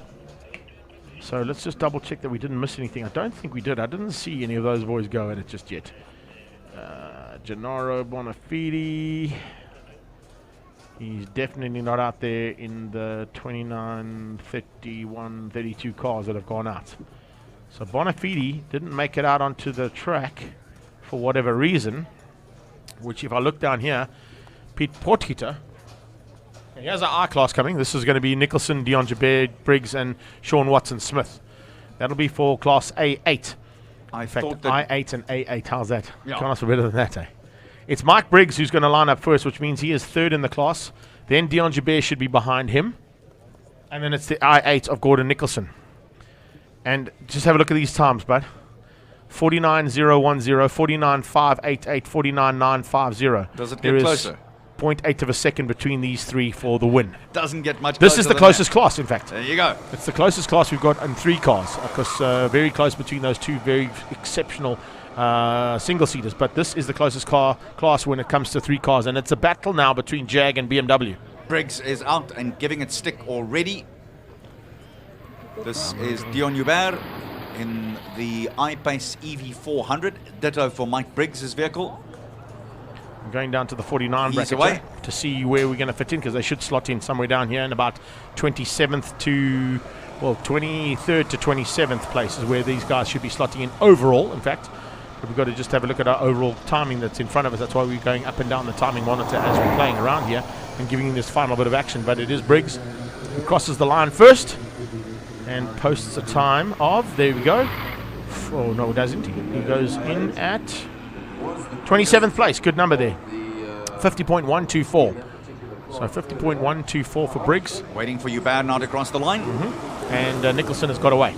So let's just double check that we didn't miss anything. I don't think we did. I didn't see any of those boys go at it just yet. Gennaro Bonafide. He's definitely not out there in the 29, 31, 32 cars that have gone out. So Bonafide didn't make it out onto the track for whatever reason, which if I look down here, Pete Portkita, here's our R-Class coming. This is going to be Nicholson, Dion Jabir, Briggs, and Sean Watson-Smith. That'll be for Class A8. I In fact, thought that I8 and A8, how's that? Yeah. Can't ask for better than that, eh? It's Mike Briggs who's going to line up first, which means he is third in the class. Then Dion Jaguar should be behind him. And then it's the I-8 of Gordon Nicholson. And just have a look at these times, bud. 49.010, 49.588, 49.950. Does it get closer? 0.8 of a second between these three for the win. Doesn't get much closer. This is the closest class, in fact. There you go. It's the closest class we've got in 3 cars, because very close between those two very exceptional single-seaters. But this is the closest class when it comes to 3 cars, and it's a battle now between Jag and BMW. Briggs is out and giving it stick already. This is Dion Jaguar in the I-Pace EV400. Ditto for Mike Briggs' vehicle. I'm going down to the 49 He's bracket away. to see where we're going to fit in, because they should slot in somewhere down here in about 27th to, well, 23rd to 27th place is where these guys should be slotting in overall, in fact. But we've got to just have a look at our overall timing that's in front of us. That's why we're going up and down the timing monitor as we're playing around here and giving this final bit of action. But it is Briggs who crosses the line first and posts a time of, there we go. Oh, no, it doesn't. He goes in at 27th place. Good number there. 50.124. So 50.124 for Briggs. Waiting for Jaguar now to cross the line. And Nicholson has got away.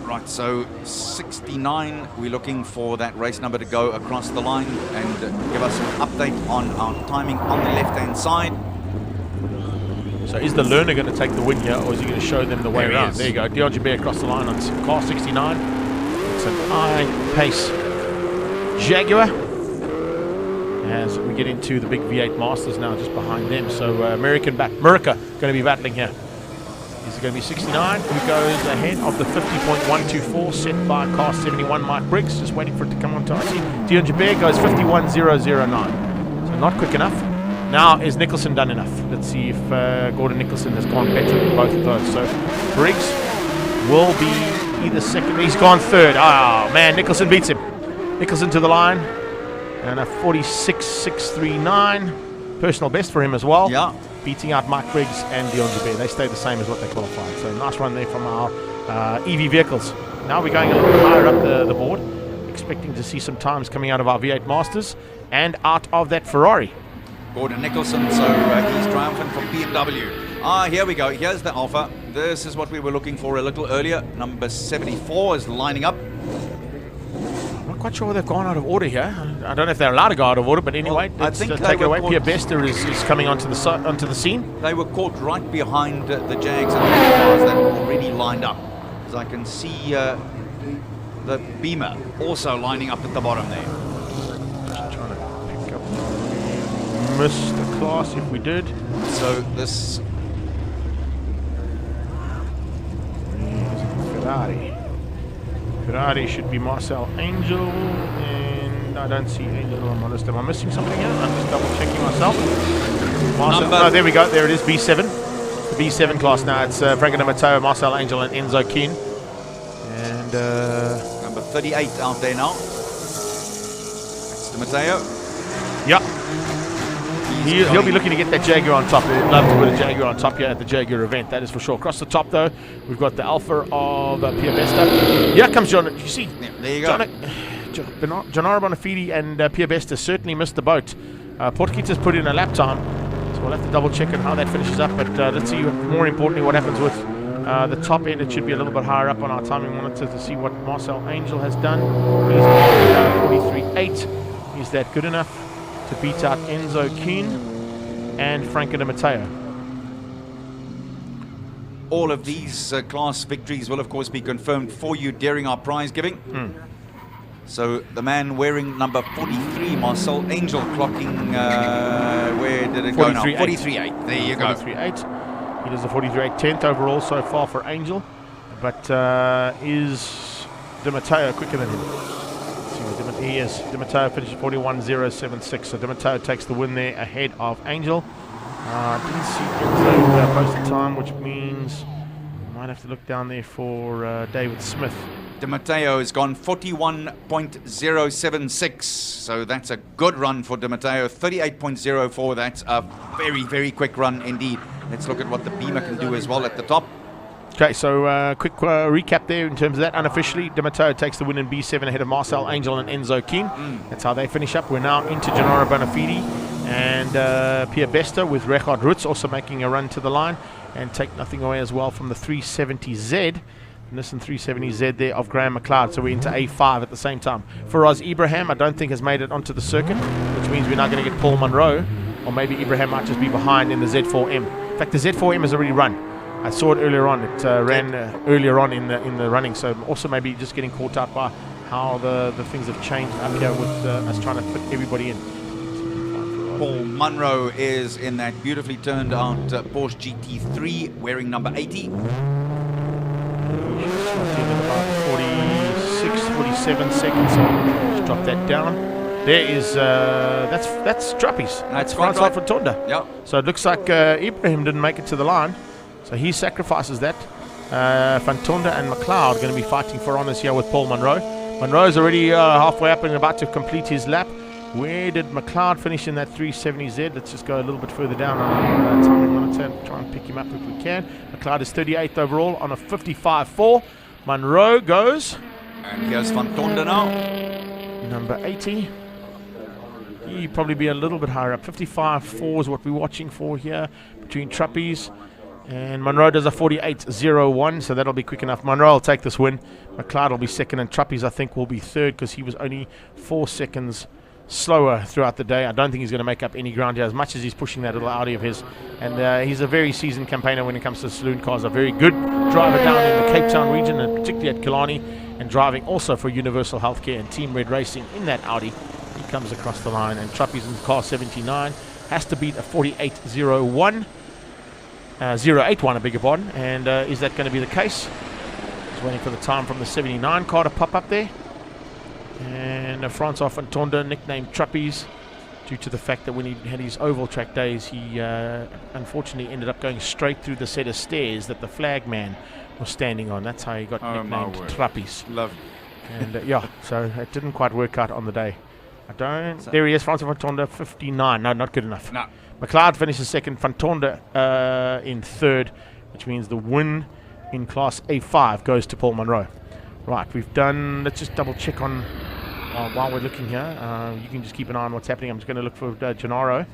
Right, so 69, we're looking for that race number to go across the line and give us an update on our timing on the left-hand side. So is the learner going to take the win here, or is he going to show them the way There he around? is. There you go. Dion Jaguar across the line on car 69. It's an I-Pace Jaguar. As we get into the big V8 Masters now, just behind them. So America going to be battling here. Is it going to be 69 who goes ahead of the 50.124 set by car 71 Mike Briggs? Just waiting for it to come onto RC. Dion Jaguar goes 51.009. So not quick enough. Now, is Nicholson done enough? Let's see if Gordon Nicholson has gone better than both of those. So Briggs will be either second. He's gone third. Oh, man, Nicholson beats him. Nicholson to the line. And a 46.639. Personal best for him as well. Yeah. Beating out Mike Briggs and Dion Jaguar. They stay the same as what they qualified. So nice run there from our EV vehicles. Now we're going a little bit higher up the board. Expecting to see some times coming out of our V8 Masters and out of that Ferrari. Gordon Nicholson, so he's triumphant from BMW. Here we go. Here's the Alpha. This is what we were looking for a little earlier. Number 74 is lining up. I'm not quite sure why they've gone out of order here. I don't know if they're allowed to go out of order, but anyway, I let's think take it away. Pierre Bester is coming onto the scene. They were caught right behind the Jags and the cars that were already lined up. As I can see the Beamer also lining up at the bottom there. Just trying to pick up. Missed the class if we did. So this Ferrari should be Marcel Angel, and I don't see Angel. I'm honest. Am I missing something here? I'm just double checking myself. Oh, there we go. There it is. B7. The B7 class now. It's Franco Di Matteo, Marcel Angel, and Enzo Keane. And number 38 out there now. That's Di Matteo. Yeah. He'll be looking to get that Jaguar on top. We'd love to put a Jaguar on top here at the Jaguar event, that is for sure. Across the top, though, we've got the Alpha of Pierre Bester. Here comes John. You see, yeah, there you go. Gennaro Bonafide and Pierre Bester certainly missed the boat. Portkita's put in a lap time, so we'll have to double check on how that finishes up. But let's see, more importantly, what happens with the top end. It should be a little bit higher up on our timing monitor to see what Marcel Angel has done. He's 43.8. Is that good enough to beat out Enzo Keane and Franco Di Matteo? All of these class victories will, of course, be confirmed for you during our prize giving. So the man wearing number 43, Marcel Angel, clocking, where did it go now? 43.8. There you go. 43.8. He does a 43.8, 10th overall so far for Angel. But is Di Matteo quicker than him? He is. Di Matteo finishes 41.076. So Di Matteo takes the win there ahead of Angel. Didn't see Enzo posted time, which means might have to look down there for David Smith. Di Matteo has gone 41.076. So that's a good run for Di Matteo. 38.04. That's a very, very quick run indeed. Let's look at what the Beamer can do as well at the top. Okay, so quick recap there in terms of that. Unofficially, D'Amato takes the win in B7 ahead of Marcel Angel and Enzo Keen. That's how they finish up. We're now into Gennaro Bonafide and Pierre Bester with Richard Rutz also making a run to the line and take nothing away as well from the 370Z. Nissan 370Z there of Graham McLeod. So we're into A5 at the same time. Faraz Ibrahim, I don't think has made it onto the circuit, which means we're now going to get Paul Munro, or maybe Ibrahim might just be behind in the Z4M. In fact, the Z4M has already run. I saw it earlier on. It ran earlier on in the running. So also maybe just getting caught out by how the things have changed up here with us trying to fit everybody in. Paul Munro is in that beautifully turned out Porsche GT3 wearing number 80. About 46, 47 seconds. So just drop that down. There is that's Trappies. That's Francois Fatonda. Yeah. So it looks like Ibrahim didn't make it to the line. So he sacrifices that. Fantonda and McLeod are going to be fighting for honours here with Paul Munro. Munro is already halfway up and about to complete his lap. Where did McLeod finish in that 370Z? Let's just go a little bit further down on timing monitor and try and pick him up if we can. McLeod is 38th overall on a 55.4. Munro goes. And here's Fantonda now. Number 80. He'd probably be a little bit higher up. 55.4 is what we're watching for here between Trappies. And Munro does a 48.01, so that'll be quick enough. Munro will take this win. McLeod will be second, and Trappies, I think, will be third because he was only 4 seconds slower throughout the day. I don't think he's going to make up any ground here as much as he's pushing that little Audi of his. And he's a very seasoned campaigner when it comes to saloon cars. A very good driver down in the Cape Town region, and particularly at Killarney, and driving also for Universal Healthcare and Team Red Racing in that Audi. He comes across the line, and Trappies in car 79 has to beat a 48.01. 081, I beg your pardon. And is that going to be the case? Just waiting for the time from the 79 car to pop up there. And Francois Fantonda, nicknamed Trappies, due to the fact that when he had his oval track days, he unfortunately ended up going straight through the set of stairs that the flag man was standing on. That's how he got nicknamed Trappies. Lovely. And yeah, so it didn't quite work out on the day. There he is, Francois Fantonda, 59. No, not good enough. No. McLeod finishes second, Fantonda in third, which means the win in Class A5 goes to Paul Munro. Right, we've done, let's just double check on, while we're looking here, you can just keep an eye on what's happening. I'm just going to look for Gennaro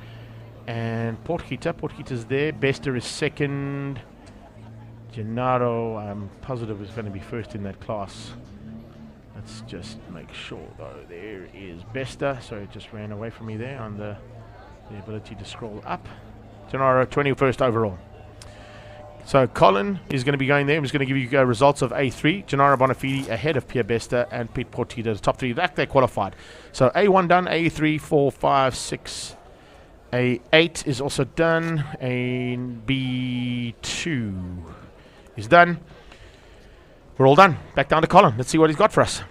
and Portgita's there. Bester is second. Gennaro, I'm positive, is going to be first in that class. Let's just make sure, though. There is Bester. Sorry, it just ran away from me there on the ability to scroll up. Gennaro, 21st overall. So Colin is going to be going there. I'm just going to give you results of A3. Gennaro Bonafide ahead of Pierre Bester and Pete Portita, the top three. That they qualified. So A1 done, A3, 4, 5, 6. A8 is also done. A B2 is done. We're all done. Back down to Colin. Let's see what he's got for us.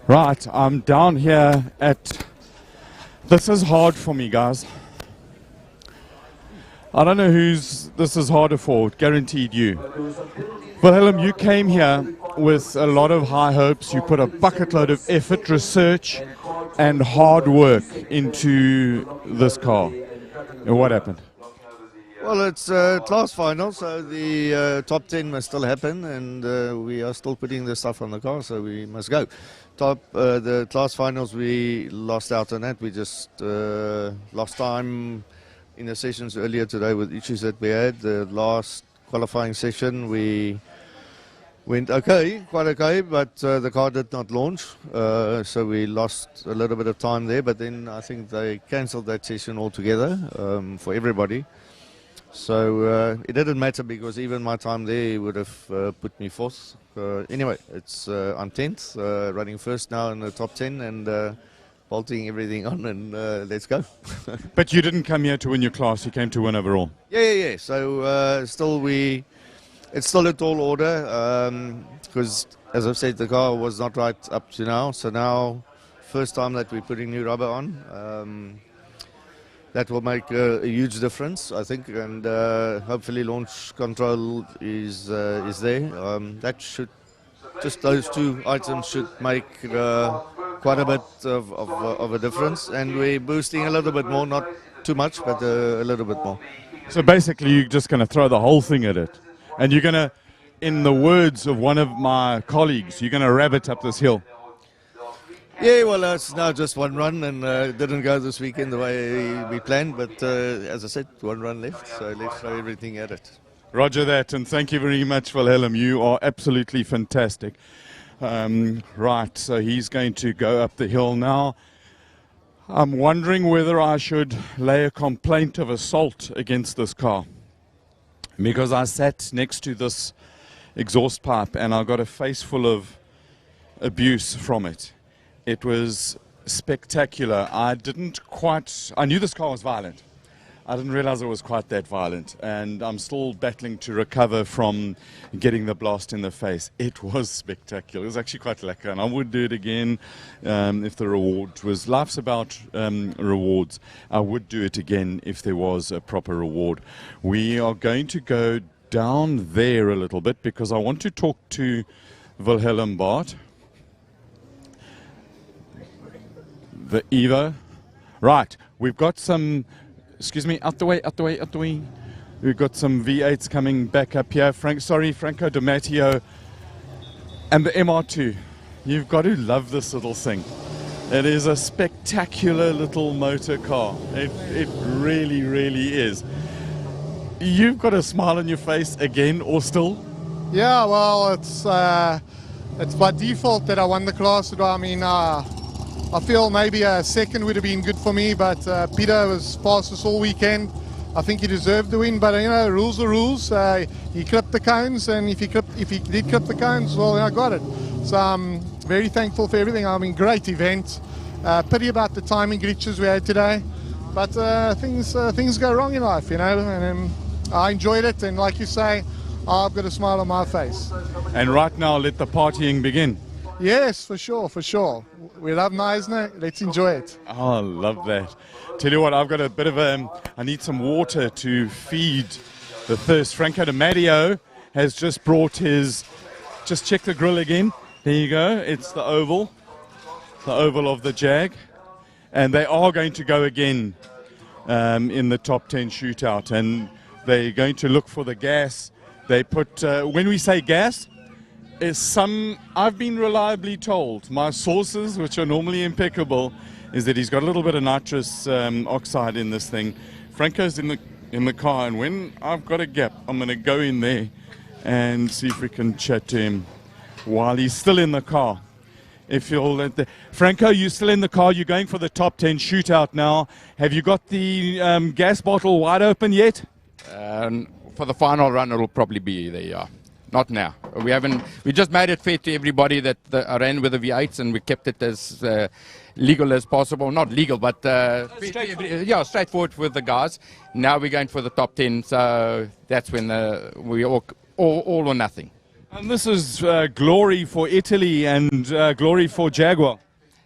Right, I'm down here at... This is hard for me, guys. I don't know who's this is harder for, guaranteed you. Wilhelm, you came here with a lot of high hopes. You put a bucket load of effort, research, and hard work into this car. And what happened? Well, it's class final, so the top 10 must still happen, and we are still putting the stuff on the car, so we must go. The class finals, we lost out on that. We just lost time in the sessions earlier today with issues that we had. The last qualifying session, we went quite okay, but the car did not launch, so we lost a little bit of time there, but then I think they cancelled that session altogether for everybody. So it didn't matter because even my time there would have put me fourth. Anyway, I'm 10th, running first now in the top 10 and bolting everything on and let's go. But you didn't come here to win your class, you came to win overall. Yeah. So it's still a tall order because, as I've said, the car was not right up to now. So now, first time that we're putting new rubber on. That will make a huge difference, I think, and hopefully launch control is there. That should, just those two items should make quite a bit of a difference, and we're boosting a little bit more, not too much, but a little bit more. So basically, you're just going to throw the whole thing at it. And you're going to, in the words of one of my colleagues, you're going to rabbit up this hill. Yeah, well, it's now just one run, and it didn't go this weekend the way we planned. But as I said, one run left, so let's throw everything at it. Roger that, and thank you very much, Wilhelm. You are absolutely fantastic. Right, so he's going to go up the hill now. I'm wondering whether I should lay a complaint of assault against this car, because I sat next to this exhaust pipe and I got a face full of abuse from it. It was spectacular. I knew this car was violent. I didn't realize it was quite that violent, and I'm still battling to recover from getting the blast in the face. It was spectacular. It was actually quite lekker, and I would do it again if the reward was. Life's about rewards. I would do it again if there was a proper reward. We are going to go down there a little bit because I want to talk to Wilhelm Bart. The Evo. Right, we've got some... Excuse me, out the way. We've got some V8s coming back up here. Franco Domatio and the MR2. You've got to love this little thing. It is a spectacular little motor car. It really, really is. You've got a smile on your face again, or still? Yeah, well, it's by default that I won the class. I mean, I feel maybe a second would have been good for me, but Peter was fastest all weekend. I think he deserved the win, but rules are rules. He clipped the cones, and if he did clip the cones, well, I got it. So I'm very thankful for everything. I mean, great event. Pity about the timing glitches we had today, but things go wrong in life, and I enjoyed it, and like you say, I've got a smile on my face. And right now, let the partying begin. Yes, for sure. We love Neisner. Let's enjoy it. Oh, I love that. Tell you what, I've got a bit of I need some water to feed the thirst. Franco Domatio has just brought his, just check the grill again. There you go. It's the oval of the Jag. And they are going to go again in the top 10 shootout. And they're going to look for the gas. They put, when we say gas, I've been reliably told, my sources, which are normally impeccable, is that he's got a little bit of nitrous oxide in this thing. Franco's in the car, and when I've got a gap, I'm going to go in there and see if we can chat to him while he's still in the car. Franco, you're still in the car. You're going for the top 10 shootout now. Have you got the gas bottle wide open yet? For the final run, it'll probably be there, yeah. Not now. We just made it fair to everybody that I ran with the V8s, and we kept it as legal as possible. Not legal, but straightforward with the guys. Now we're going for the top 10, so that's when we all or nothing. And this is glory for Italy and glory for Jaguar.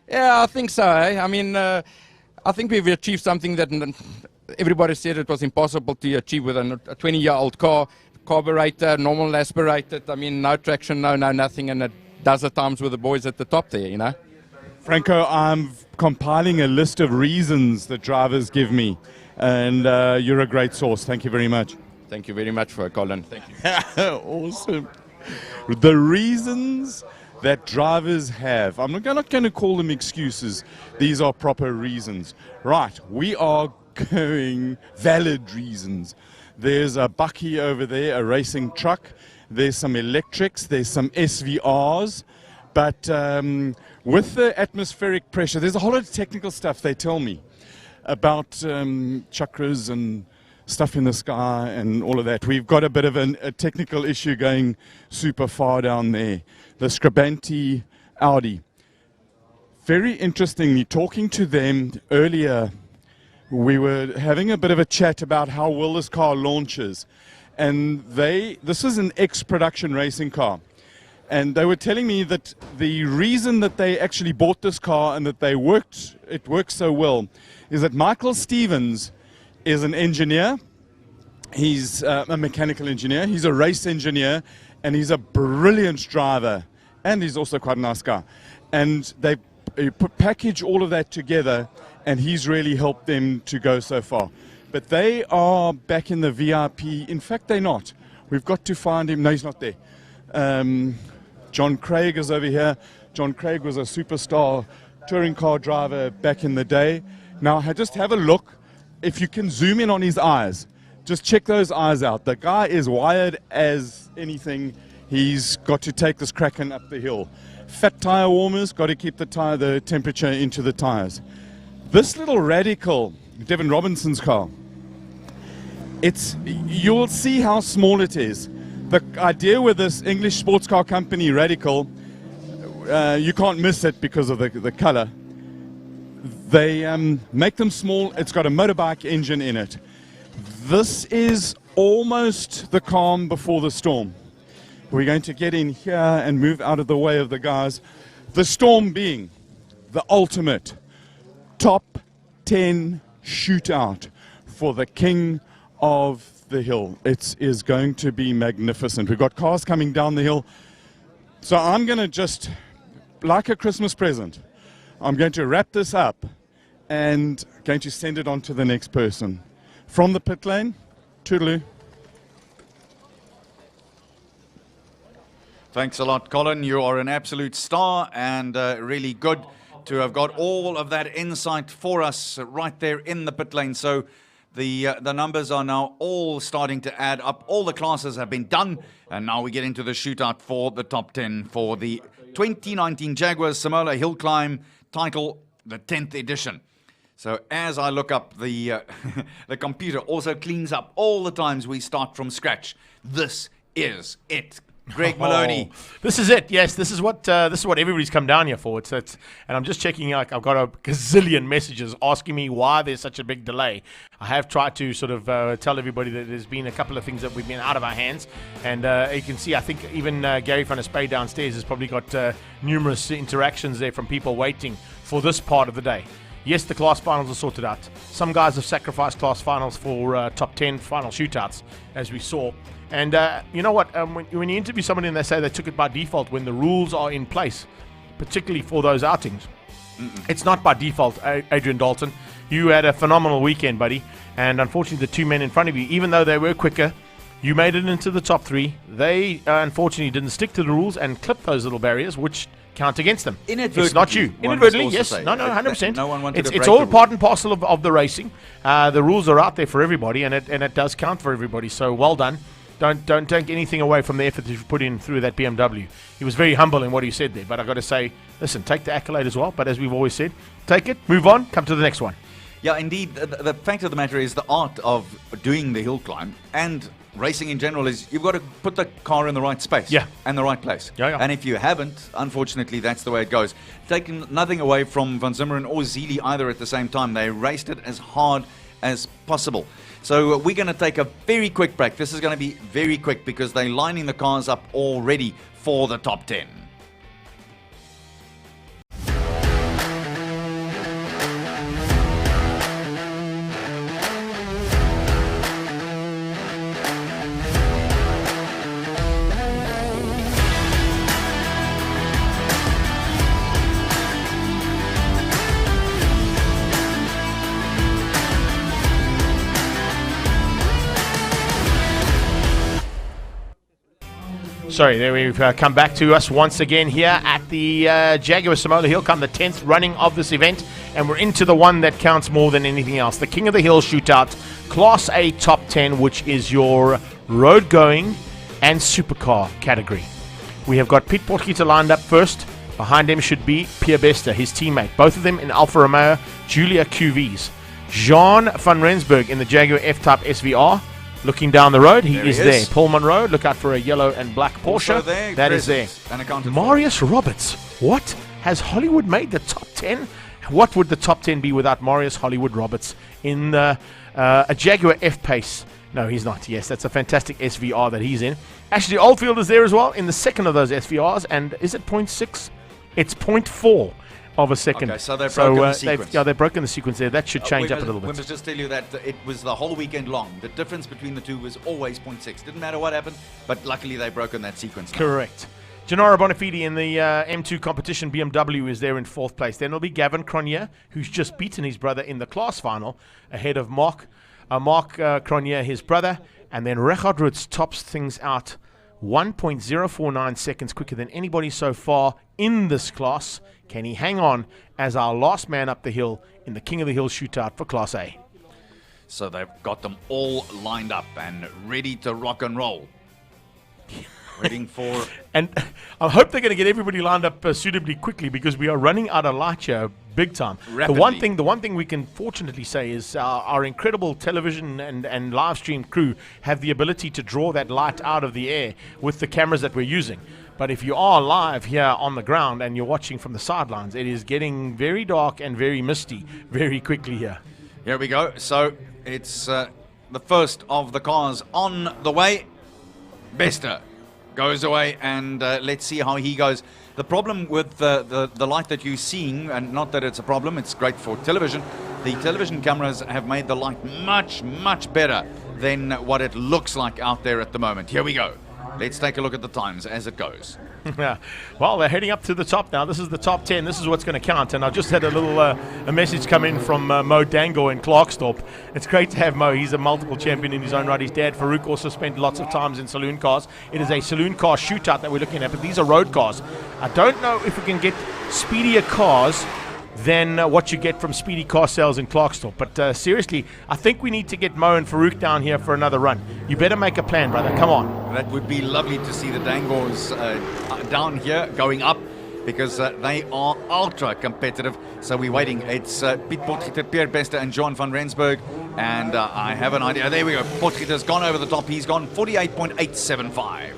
Yeah, I think so. I mean, I think we've achieved something that everybody said it was impossible to achieve with a 20-year-old car. Carburetor, normal aspirated, I mean, no traction, no nothing, and it does at times with the boys at the top there, Franco, I'm compiling a list of reasons that drivers give me, and you're a great source. Thank you very much. Thank you very much for Colin. Thank you. Awesome. The reasons that drivers have, I'm not going to call them excuses. These are proper reasons. Right, we are going valid reasons. There's a bucky over there, a racing truck. There's some electrics. There's some SVRs. But with the atmospheric pressure, there's a whole lot of technical stuff they tell me about chakras and stuff in the sky and all of that. We've got a bit of a technical issue going super far down there. The Scribanti Audi. Very interestingly, talking to them earlier, we were having a bit of a chat about how well this car launches. And this is an ex-production racing car. And they were telling me that the reason that they actually bought this car and that it works so well is that Michael Stevens is an engineer. He's a mechanical engineer. He's a race engineer. And he's a brilliant driver. And he's also quite a nice guy. And they package all of that together, and he's really helped them to go so far. But they are back in the VIP. In fact, they're not. We've got to find him. No, he's not there. John Craig is over here. John Craig was a superstar touring car driver back in the day. Now, just have a look. If you can zoom in on his eyes, just check those eyes out. The guy is wired as anything. He's got to take this Kraken up the hill. Fat tire warmers, got to keep the temperature into the tires. This little Radical, Devin Robinson's car, you'll see how small it is. The idea with this English sports car company, Radical, you can't miss it because of the color. They make them small. It's got a motorbike engine in it. This is almost the calm before the storm. We're going to get in here and move out of the way of the guys. The storm being the ultimate top 10 shootout for the king of the hill. It is going to be magnificent. We've got cars coming down the hill. So I'm going to just, like a Christmas present, I'm going to wrap this up and going to send it on to the next person. From the pit lane, toodaloo. Thanks a lot, Colin. You are an absolute star, and really good to have got all of that insight for us right there in the pit lane. So the numbers are now all starting to add up. All the classes have been done, and now we get into the shootout for the top 10 for the 2019 Jaguar Simola Hillclimb title, the 10th edition. So as I look up, the computer also cleans up all the times we start from scratch. This is it. Greg Maloney. This is it. Yes, this is what everybody's come down here for. And I'm just checking. Like, I've got a gazillion messages asking me why there's such a big delay. I have tried to sort of tell everybody that there's been a couple of things that we've been out of our hands, and you can see. I think even Gary van der Spey downstairs has probably got numerous interactions there from people waiting for this part of the day. Yes, the class finals are sorted out. Some guys have sacrificed class finals for top 10 final shootouts, as we saw. And you know what? When you interview somebody and they say they took it by default when the rules are in place, particularly for those outings, it's not by default, Adrian Dalton. You had a phenomenal weekend, buddy. And unfortunately, the two men in front of you, even though they were quicker, you made it into the top three. They unfortunately didn't stick to the rules and clip those little barriers, which count against them. It's not you. Inadvertently, yes. No, 100%. No one wanted to break it's all the part and parcel of the racing. The rules are out there for everybody, and it does count for everybody. So well done. Don't take anything away from the effort that you've put in through that BMW. He was very humble in what he said there, but I've got to say, listen, take the accolade as well, but as we've always said, take it, move on, come to the next one. Yeah, indeed. The fact of the matter is the art of doing the hill climb and racing in general is you've got to put the car in the right space and the right place. And if you haven't, unfortunately, that's the way it goes. Taking nothing away from Van Zimmeren or Zili either at the same time. They raced it as hard as possible. So we're going to take a very quick break. This is going to be very quick because they're lining the cars up already for the top 10. Sorry, there we've come back to us once again here at the Jaguar Simola Hillclimb, the 10th running of this event, and we're into the one that counts more than anything else, the King of the Hill Shootout, Class A Top 10, which is your road going and supercar category. We have got Pete Potgieter lined up first. Behind him should be Pierre Bester, his teammate, both of them in Alfa Romeo Giulia QVs. Jean van Rensburg in the Jaguar F-Type SVR. Looking down the road, he is there. Paul Monroe, look out for a yellow and black Porsche. That is there. Marius Roberts. What? Has Hollywood made the top 10? What would the top 10 be without Marius Hollywood Roberts in a Jaguar F-Pace? No, he's not. Yes, that's a fantastic SVR that he's in. Ashley Oldfield is there as well in the second of those SVRs. And is it 0.6? It's 0.4 of a second. Okay, so they've broken the sequence. They've broken the sequence there. That should change up a little bit. We must just tell you that it was the whole weekend long. The difference between the two was always 0.6. Didn't matter what happened, but luckily they've broken that sequence now. Correct. Gennaro Bonafide in the M2 competition BMW is there in fourth place. Then it'll be Gavin Cronje, who's just beaten his brother in the class final ahead of Mark Mark Cronje, his brother, and then Richard Roots tops things out 1.049 seconds quicker than anybody so far in this class. Can he hang on as our last man up the hill in the King of the Hill shootout for Class A? So they've got them all lined up and ready to rock and roll. Waiting for... And I hope they're going to get everybody lined up suitably quickly, because we are running out of light here big time. Rapidly. The one thing we can fortunately say is our incredible television and live stream crew have the ability to draw that light out of the air with the cameras that we're using. But if you are live here on the ground and you're watching from the sidelines, it is getting very dark and very misty very quickly here. Here we go. So it's the first of the cars on the way. Bester goes away, and let's see how he goes. The problem with the light that you're seeing, and not that it's a problem, it's great for television, the television cameras have made the light much, much better than what it looks like out there at the moment. Here we go. Let's take a look at the times as it goes. Yeah. Well, they're heading up to the top now. This is the top 10. This is what's going to count. And I just had a little a message come in from Mo Dango in Klerksdorp. It's great to have Mo. He's a multiple champion in his own right. His dad, Farouk, also spent lots of times in saloon cars. It is a saloon car shootout that we're looking at, but these are road cars. I don't know if we can get speedier cars than what you get from speedy car sales in Klerksdorp. But seriously, I think we need to get Mo and Farouk down here for another run. You better make a plan, brother. Come on. That would be lovely to see the Dangors down here going up, because they are ultra competitive. So we're waiting. It's Piet Potgieter, Pierre Bester, and John van Rensburg. And I have an idea. There we go. Potgieter's gone over the top. He's gone 48.875.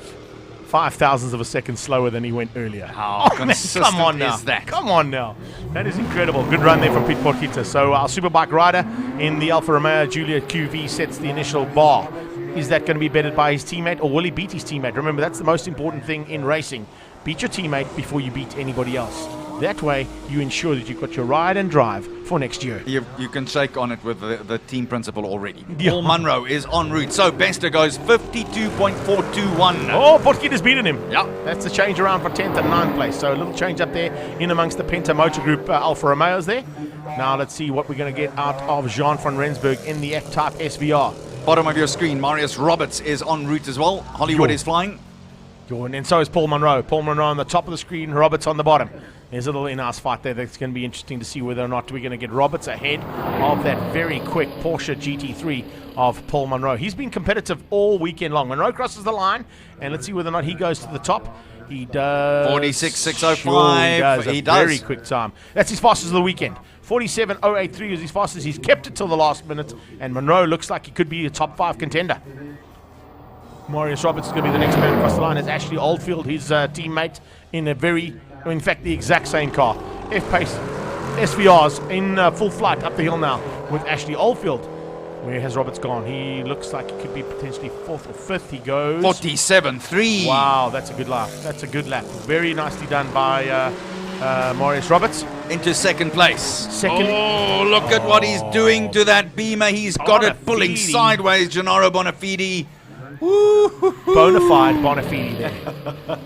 0.005 of a second slower than he went earlier. How consistent come on now. is that? Come on now. That is incredible. Good run there from Piet Potgieter. So our superbike rider in the Alfa Romeo Giulia QV sets the initial bar. Is that going to be bettered by his teammate, or will he beat his teammate? Remember, that's the most important thing in racing. Beat your teammate before you beat anybody else. That way, you ensure that you've got your ride and drive for next year. You can shake on it with the team principal already. Yeah. Paul Munro is en route. So Bester goes 52.421. Oh, Potgieter's beaten him. Yeah. That's the change around for 10th and 9th place. So a little change up there in amongst the Penta Motor Group Alfa Romeos there. Now let's see what we're going to get out of Jean van Rensburg in the F-Type SVR. Bottom of your screen, Marius Roberts is en route as well. Hollywood is flying. And so is Paul Munro. Paul Munro on the top of the screen, Roberts on the bottom. There's a little in-house fight there that's going to be interesting to see whether or not we're going to get Roberts ahead of that very quick Porsche GT3 of Paul Munro. He's been competitive all weekend long. Munro crosses the line, and let's see whether or not he goes to the top. He does. 46.605. Sure he does. Very quick time. That's his fastest of the weekend. 47.083 is his fastest. He's kept it till the last minute, and Munro looks like he could be a top 5 contender. Marius Roberts is going to be the next man across the line as Ashley Oldfield, his teammate, in fact, the exact same car. F-Pace SVRs in full flight up the hill now with Ashley Oldfield. Where has Roberts gone? He looks like he could be potentially 4th or 5th. He goes 47.3. Wow, that's a good lap. That's a good lap. Very nicely done by Marius Roberts. Into second place. Second. Oh, look at what he's doing to that Beamer. He's got it pulling sideways. Gennaro Bonafide. Bonafide Bonafide there.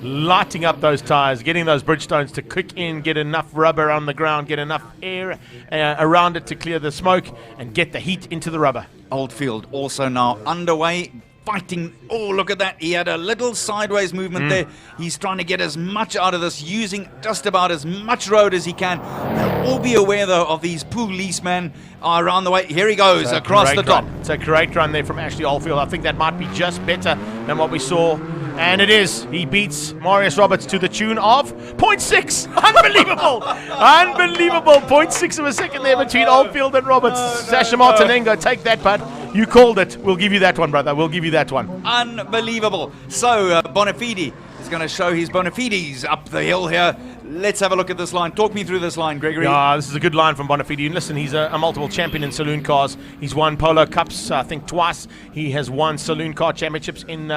Lighting up those tires, getting those Bridgestones to kick in, get enough rubber on the ground, get enough air around it to clear the smoke, and get the heat into the rubber. Oldfield also now underway, fighting. Oh, look at that. He had a little sideways movement there. He's trying to get as much out of this, using just about as much road as he can. They'll all be aware, though, of these policemen around the way. Here he goes across the top. It's a great run there from Ashley Oldfield. I think that might be just better than what we saw. And it is. He beats Marius Roberts to the tune of 0.6. Unbelievable. Unbelievable. 0.6 of a second there between Oldfield and Roberts. Sasha Martinengo, take that, bud. You called it. We'll give you that one, brother. We'll give you that one. Unbelievable. So Bonafide is going to show his Bonafides up the hill here. Let's have a look at this line. Talk me through this line, Gregory. Yeah, this is a good line from Bonafide. And listen, he's a multiple champion in saloon cars. He's won Polo Cups, I think, twice. He has won saloon car championships in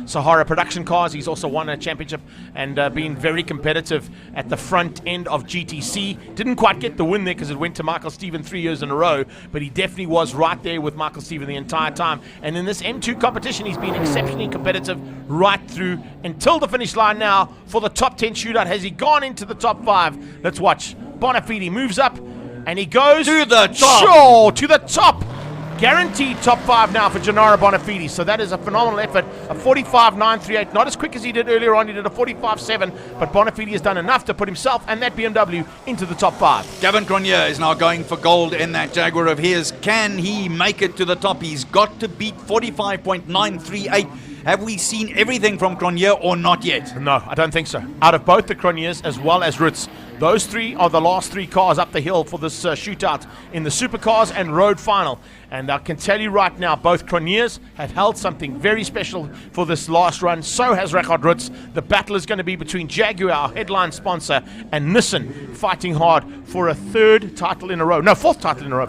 Sahara production cars. He's also won a championship and been very competitive at the front end of GTC. Didn't quite get the win there because it went to Michael Steven 3 years in a row, but he definitely was right there with Michael Steven the entire time. And in this M2 competition, he's been exceptionally competitive right through until the finish line now for the top 10 shootout. Has he gone into the top 5? Let's watch. Bonafide moves up and he goes to the top. Sure, to the top. Guaranteed top 5 now for Gennaro Bonafide. So that is a phenomenal effort. A 45.938. Not as quick as he did earlier on. He did a 45.7. But Bonafide has done enough to put himself and that BMW into the top 5. Gavin Cronje is now going for gold in that Jaguar of his. Can he make it to the top? He's got to beat 45.938. Have we seen everything from Cronje or not yet? No, I don't think so. Out of both the Cronjes as well as Roots, those three are the last 3 cars up the hill for this shootout in the supercars and road final. And I can tell you right now, both Cronjes have held something very special for this last run. So has Richard Roots. The battle is going to be between Jaguar, our headline sponsor, and Nissan, fighting hard for a 4th title in a row, if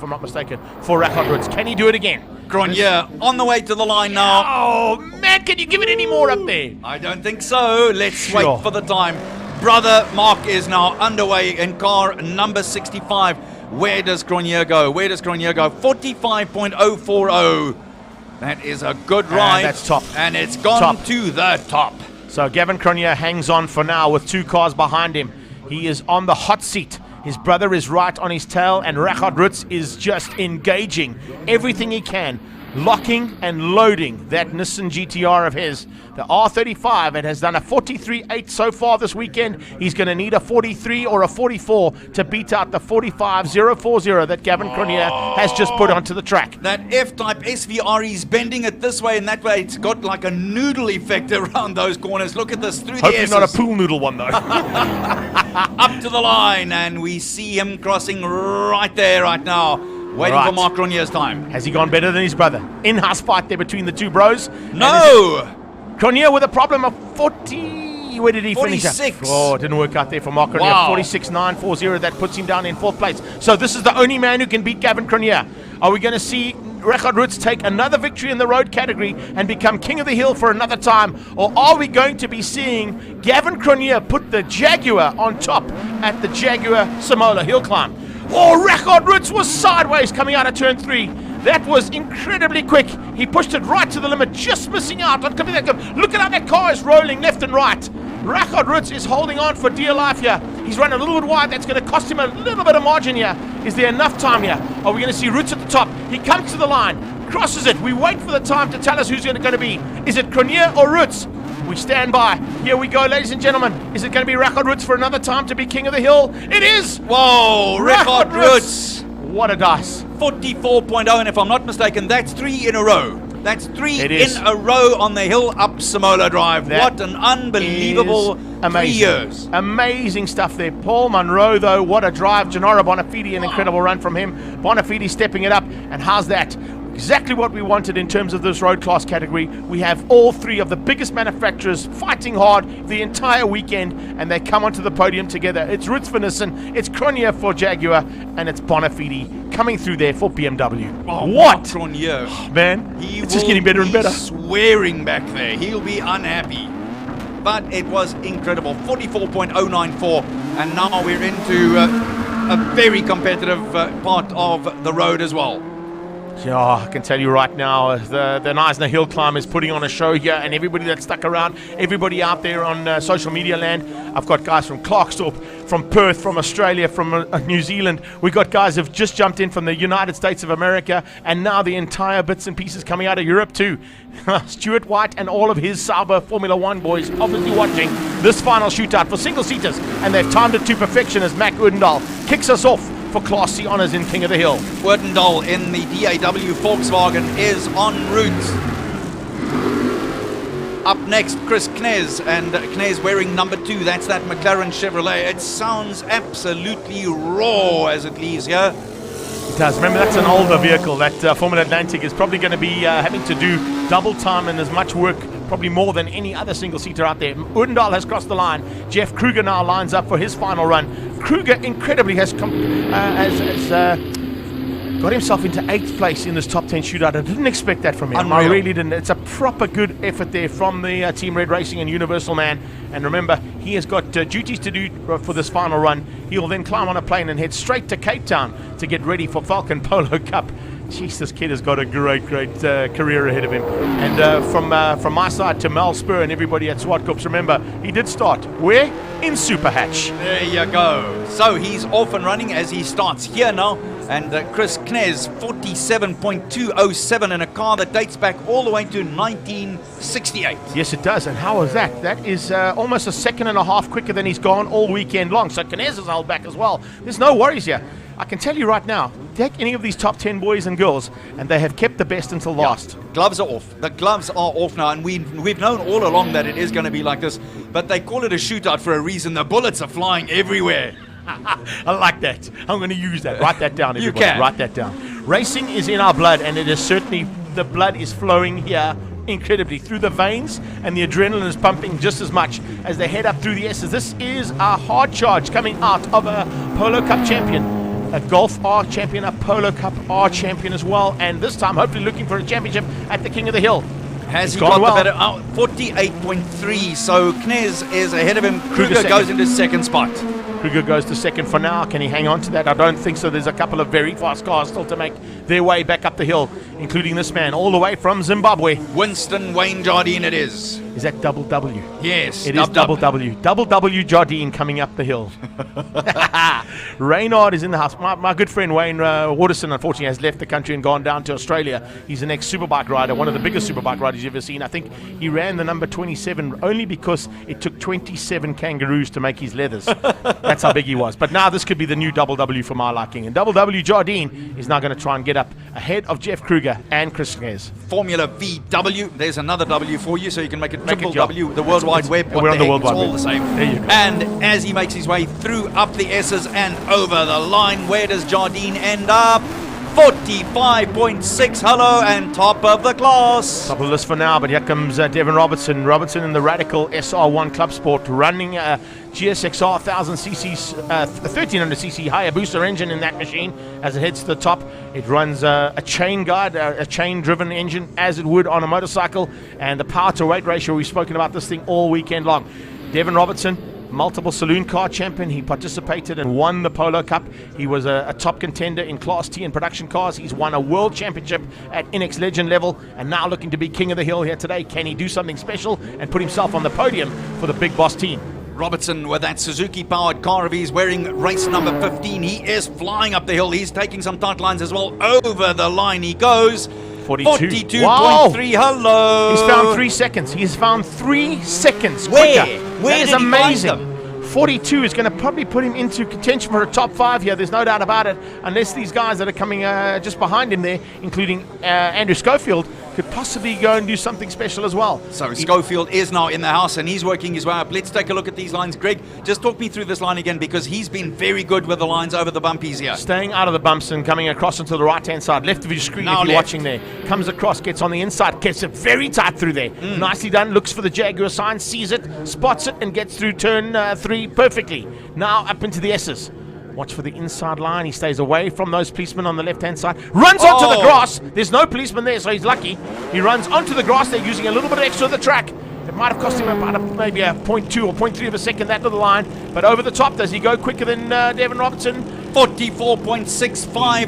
I'm not mistaken, for Richard Roots. Can he do it again? Cronje on the way to the line now. Oh, man, can you give it any more up there? I don't think so. Let's wait for the time. Brother Mark is now underway in car number 65. Where does Cronje go? 45.040. That is a good ride. That's top. And it's gone to the top. So Gavin Cronje hangs on for now with 2 cars behind him. He is on the hot seat. His brother is right on his tail, and Richard Roots is just engaging everything he can, locking and loading that Nissan GTR of his. The R35, it has done a 43.8 so far this weekend. He's going to need a 43 or a 44 to beat out the 45.040 that Gavin Cronje has just put onto the track. That F-Type SVR, he's bending it this way and that way. It's got like a noodle effect around those corners. Look at this through the Hopefully S's. not a pool noodle one, though. Up to the line, and we see him crossing right there right now. Waiting for Mark Cronje's time. Has he gone better than his brother? In-house fight there between the 2 bros. No! Cronje with a problem of 40. Where did he finish up? 46. Oh, it didn't work out there for Mark Cronje. Wow. 46.940. That puts him down in 4th place. So this is the only man who can beat Gavin Cronje. Are we going to see Richard Roots take another victory in the road category and become king of the hill for another time? Or are we going to be seeing Gavin Cronje put the Jaguar on top at the Jaguar Simola Hillclimb? Oh, Richard Roots was sideways coming out of turn 3. That was incredibly quick. He pushed it right to the limit, just missing out on Look at how that car is rolling left and right. Richard Roots is holding on for dear life here. He's run a little bit wide. That's going to cost him a little bit of margin here. Is there enough time here? Are we going to see Roots at the top? He comes to the line, crosses it. We wait for the time to tell us who's going to be. Is it Cronje or Roots? We stand by. Here we go, ladies and gentlemen. Is it going to be Richard Roots for another time to be king of the hill? It is! Whoa, Richard Roots. What a dice. 44.0, and if I'm not mistaken, that's 3 in a row. That's 3 in a row on the hill up Simola Drive. What an unbelievable 3 years. Amazing stuff there. Paul Munro, though, what a drive. Gennaro Bonafide, an incredible run from him. Bonafide stepping it up, and how's that? Exactly what we wanted in terms of this road class category. We have all 3 of the biggest manufacturers fighting hard the entire weekend, and they come onto the podium together. It's Roots for Nissan, it's Cronje for Jaguar, and it's Bonafide coming through there for BMW. Oh, what? Cronje. Man, it's just getting better and better. Swearing back there. He'll be unhappy. But it was incredible. 44.094, and now we're into a very competitive part of the road as well. Yeah, I can tell you right now, the Neisner Hillclimb is putting on a show here, and everybody that's stuck around, everybody out there on social media land. I've got guys from Clarkstorp, from Perth, from Australia, from New Zealand. We've got guys who've just jumped in from the United States of America, and now the entire bits and pieces coming out of Europe too. Stuart White and all of his Sauber Formula One boys obviously watching this final shootout for single-seaters, and they've timed it to perfection as Mac Odendahl kicks us off for Class C honours in King of the Hill. Odendahl in the DAW Volkswagen is en route. Up next, Chris Knez, and Knez wearing number 2. That's that McLaren Chevrolet. It sounds absolutely raw as it leaves here. It does. Remember, that's an older vehicle. That Formula Atlantic is probably going to be having to do double time and as much work, probably more than any other single-seater out there. Odendahl has crossed the line. Jeff Kruger now lines up for his final run. Kruger incredibly has got himself into 8th place in this top 10 shootout. I didn't expect that from him. Unreal. I really didn't. It's a proper good effort there from the Team Red Racing and Universal man. And remember, he has got duties to do for this final run. He'll then climb on a plane and head straight to Cape Town to get ready for Falcon Polo Cup. Jeez, this kid has got a great career ahead of him. And from my side to Mel Spur and everybody at Swartkorps, remember, he did start where? In Super Hatch. There you go. So he's off and running as he starts here now And Chris Knez, 47.207 in a car that dates back all the way to 1968. Yes, it does. And how is that? That is almost a second and a half quicker than he's gone all weekend long. So Knez is held back as well. There's no worries here. I can tell you right now, take any of these top 10 boys and girls, and they have kept the best until last. Gloves are off. The gloves are off now, and we've known all along that it is going to be like this, but they call it a shootout for a reason. The bullets are flying everywhere. I like that. I'm going to use that. Write that down, everybody. You can. Write that down. Racing is in our blood, and it is certainly, the blood is flowing here incredibly through the veins, and the adrenaline is pumping just as much as they head up through the S's. This is a hard charge coming out of a Polo Cup champion, a Golf R champion, a Polo Cup R champion as well, and this time hopefully looking for a championship at the King of the Hill. Has he got the better? 48.3, so Knez is ahead of him. Kruger goes into second spot. Kruger goes to second for now. Can he hang on to that? I don't think so. There's a couple of very fast cars still to make their way back up the hill, including this man all the way from Zimbabwe. Winston Wayne Jardine it is. Is that double W? Yes. It is double W. Double W Jardine coming up the hill. Reynard is in the house. My good friend Wayne Waterson, unfortunately, has left the country and gone down to Australia. He's an ex-superbike rider, one of the biggest superbike riders you've ever seen. I think he ran the number 27 only because it took 27 kangaroos to make his leathers. That's how big he was. But now this could be the new double W for my liking. And double W Jardine is now going to try and get up ahead of Jeff Kruger and Chris Knez. Formula VW. There's another W for you, so you can make it triple W. The World Wide Web. We're on the World Wide Web. Web. It's all the same. There you go. And as he makes his way through up the S's and over the line, where does Jardine end up? 45.6, hello, and top of the class. Top of the list for now, but here comes Devin Robertson. Robertson in the Radical SR1 Club Sport, running a GSXR 1000cc, 1300cc Hayabusa engine in that machine as it heads to the top. It runs a chain guide, a chain-driven engine, as it would on a motorcycle, and the power-to-weight ratio, we've spoken about this thing all weekend long. Devin Robertson, multiple saloon car champion. He participated and won the Polo Cup. He was a top contender in Class T and production cars. He's won a world championship at NX Legend level and now looking to be King of the Hill here today. Can he do something special and put himself on the podium for the big boss team? Robertson with that Suzuki-powered car of his, wearing race number 15. He is flying up the hill. He's taking some tight lines as well. Over the line he goes. 42.3, wow. Hello. He's found 3 seconds. He's found 3 seconds Where? quicker. Where that is did he amazing. find them? 42 is going to probably put him into contention for a top 5 here. There's no doubt about it. Unless these guys that are coming just behind him there, including Andrew Schofield, could possibly go and do something special as well. So Schofield is now in the house and he's working his way up. Let's take a look at these lines. Greg, just talk me through this line again, because he's been very good with the lines over the bumpies here. Staying out of the bumps and coming across into the right-hand side, left of your screen Now if you're left. watching there. Comes across, gets on the inside, gets it very tight through there. Nicely done, looks for the Jaguar sign, sees it, spots it, and gets through turn 3 perfectly. Now up into the S's. Watch for the inside line. He stays away from those policemen on the left-hand side. Runs onto the grass. There's no policeman there, so he's lucky. He runs onto the grass. They're using a little bit extra of the track. It might have cost him about maybe a 0.2 or 0.3 of a second, that little line. But over the top, does he go quicker than Devin Robertson? 44.65.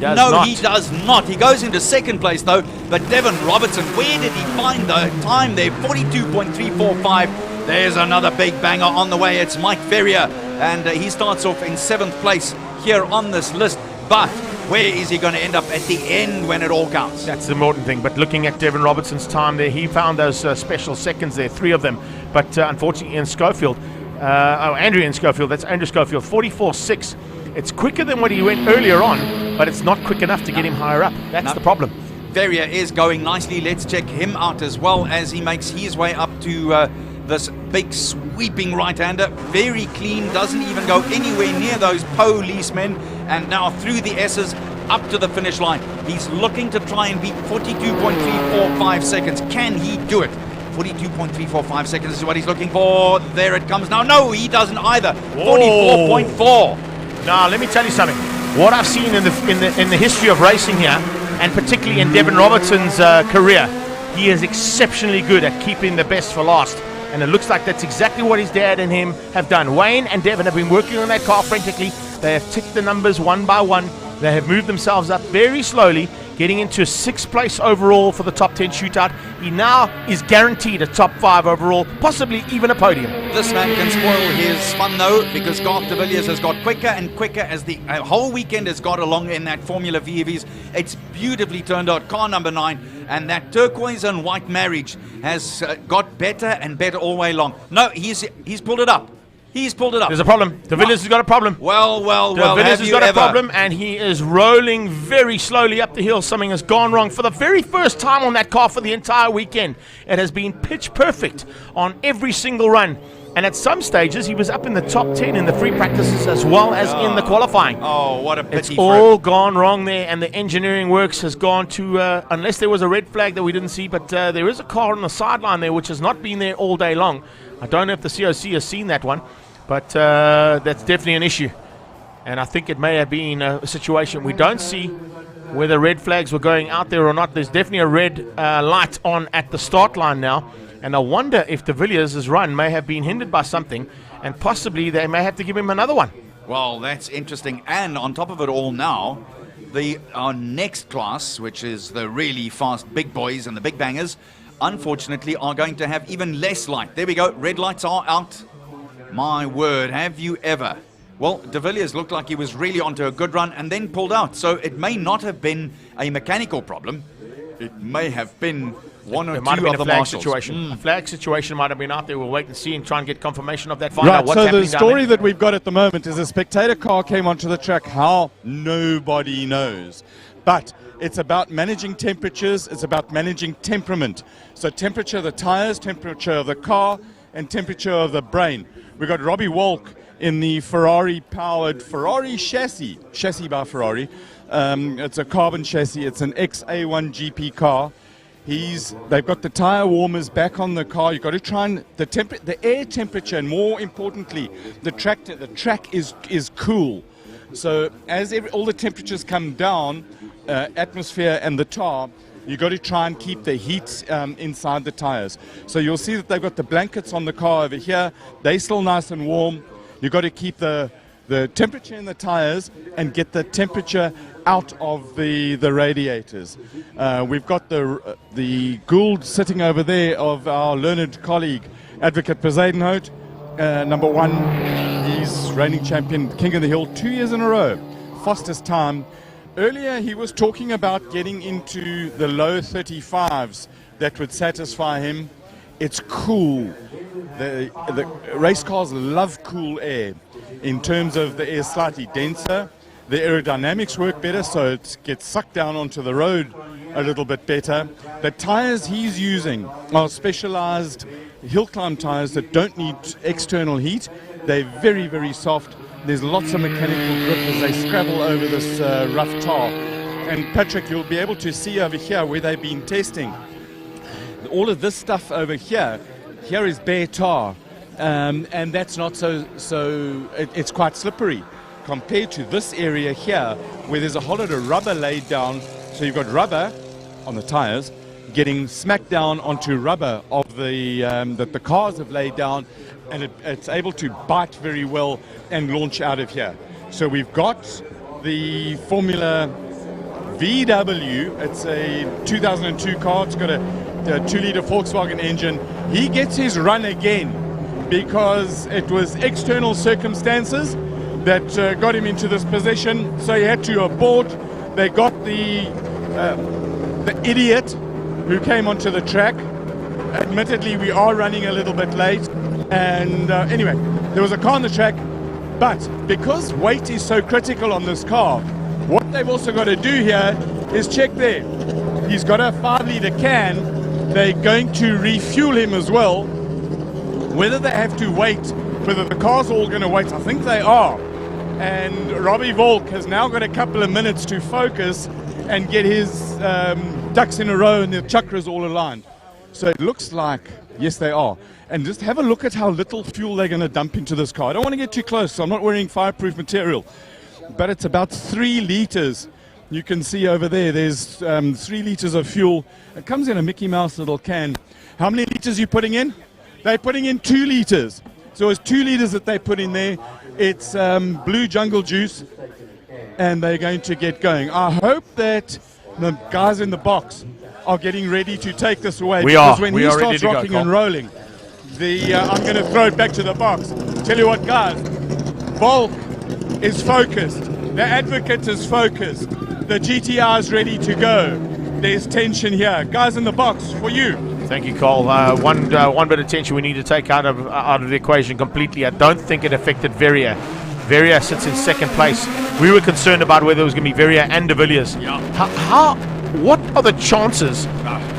He does not. He goes into second place, though. But Devin Robertson, where did he find the time there? 42.345. There's another big banger on the way. It's Mike Ferrier, and he starts off in 7th place here on this list. But where is he going to end up at the end when it all counts? That's the important thing. But looking at Devin Robertson's time there, he found those special seconds there, 3 of them. But unfortunately, Ian Schofield, Andrew Schofield, that's Andrew Schofield, 44.6. It's quicker than what he went earlier on, but it's not quick enough to get him higher up. That's the problem. Ferrier is going nicely. Let's check him out as well as he makes his way up to this big sweeping right-hander. Very clean, doesn't even go anywhere near those policemen. And now through the S's up to the finish line. He's looking to try and beat 42.345 seconds. Can he do it? 42.345 seconds is what he's looking for. There it comes now. No, he doesn't either. 44.4. Now, let me tell you something. What I've seen in the history of racing here, and particularly in Devin Robertson's career, he is exceptionally good at keeping the best for last. And it looks like that's exactly what his dad and him have done. Wayne and Devin have been working on that car frantically. They have ticked the numbers one by one. They have moved themselves up very slowly, getting into 6th place overall for the top 10 shootout. He now is guaranteed a top 5 overall, possibly even a podium. This man can spoil his fun though, because Garth de Villiers has got quicker and quicker as the whole weekend has got along in that Formula VVs. It's beautifully turned out, car number 9, and that turquoise and white marriage has got better and better all the way long. No, he's pulled it up. He's pulled it up. There's a problem. De Villiers has got a problem. Well. De Villiers has got a problem, and he is rolling very slowly up the hill. Something has gone wrong for the very first time on that car for the entire weekend. It has been pitch perfect on every single run. And at some stages, he was up in the top 10 in the free practices as well as in the qualifying. Oh, what a pity. It's all gone wrong there, and the engineering works has gone to, unless there was a red flag that we didn't see, but there is a car on the sideline there which has not been there all day long. I don't know if the COC has seen that one, but that's definitely an issue. And I think it may have been a situation. We don't see whether red flags were going out there or not. There's definitely a red light on at the start line now. And I wonder if de Villiers' run may have been hindered by something, and possibly they may have to give him another one. Well, that's interesting. And on top of it all now, our next class, which is the really fast big boys and the big bangers, unfortunately are going to have even less light. There we go. Red lights are out. My word, have you ever? Well, de Villiers looked like he was really onto a good run and then pulled out. So it may not have been a mechanical problem. It may have been one or two of the marshals. A flag situation might have been out there. We'll wait and see and try and get confirmation of that. Find out Right, what's so happening the down story there. that we've got at the moment is a spectator car came onto the track. How? Nobody knows. But it's about managing temperatures. It's about managing temperament. So temperature of the tires, temperature of the car, and temperature of the brain. We've got Robbie Walk in the Ferrari-powered Ferrari chassis by Ferrari. It's a carbon chassis. It's an XA1 GP car. They've got the tire warmers back on the car. You've got to try and the air temperature, and more importantly, the track is cool. So as all the temperatures come down, atmosphere and the tar, you've got to try and keep the heat inside the tires. So you'll see that they've got the blankets on the car over here. They're still nice and warm. You've got to keep the temperature in the tires and get the temperature out of the radiators. We've got the Gould sitting over there of our learned colleague, Advocate Poseidonhout, number 1. He's reigning champion, King of the Hill, 2 years in a row, fastest time. Earlier he was talking about getting into the low 35s that would satisfy him. It's cool. The race cars love cool air. In terms of the air slightly denser, the aerodynamics work better, so it gets sucked down onto the road a little bit better. The tires he's using are specialized Hillclimb tires that don't need external heat. They're very, very soft. There's lots of mechanical grip as they scrabble over this rough tar. And Patrick, you'll be able to see over here where they've been testing. All of this stuff over here is bare tar. And that's not it's quite slippery compared to this area here where there's a whole lot of rubber laid down. So you've got rubber on the tires getting smacked down onto rubber of that the cars have laid down, and it's able to bite very well and launch out of here. So we've got the Formula VW. It's a 2002 car. It's got a 2-liter Volkswagen engine. He gets his run again because it was external circumstances that got him into this position, so he had to abort. They got the idiot who came onto the track. Admittedly, we are running a little bit late, and anyway, there was a car on the track, but because weight is so critical on this car, what they've also got to do here is check there. He's got a 5-liter can. They're going to refuel him as well. Whether they have to wait, whether the car's all going to wait, I think they are. And Robbie Volk has now got a couple of minutes to focus and get his ducks in a row and the chakras all aligned. So it looks like, yes, they are. And just have a look at how little fuel they're going to dump into this car. I don't want to get too close, so I'm not wearing fireproof material. But it's about 3 liters. You can see over there's 3 liters of fuel. It comes in a Mickey Mouse little can. How many liters are you putting in? They're putting in 2 liters. So it's 2 liters that they put in there. It's blue jungle juice, and they're going to get going. I hope that the guys in the box are getting ready to take this away. We because are. when We he are ready starts to go, rocking Cole. and rolling, I'm going to throw it back to the box. Tell you what, guys, Volk is focused. The Advocate is focused. The GTR is ready to go. There's tension here. Guys in the box, for you. Thank you, Cole. One bit of tension we need to take out of the equation completely. I don't think it affected Verrier. Verrier sits in second place. We were concerned about whether it was going to be Verrier and De Villiers. What are the chances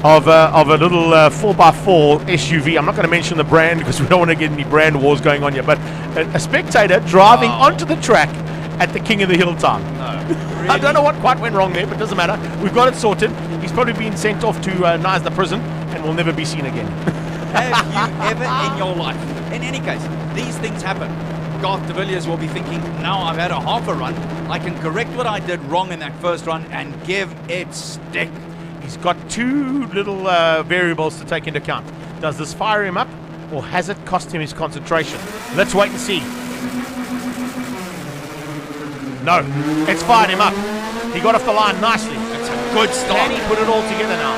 of a little 4x4 SUV? I'm not going to mention the brand because we don't want to get any brand wars going on here, but a spectator driving onto the track at the King of the Hill time. I don't know what quite went wrong there, but it doesn't matter. We've got it sorted. He's probably been sent off to Knysna prison and will never be seen again. Have you ever in your life, in any case, these things happen. Garth de Villiers will be thinking, now I've had a half a run, I can correct what I did wrong in that first run and give it stick. He's got two little variables to take into account. Does this fire him up, or has it cost him his concentration? Let's wait and see. No, it's fired him up. He got off the line nicely. It's a good start. Can he put it all together now?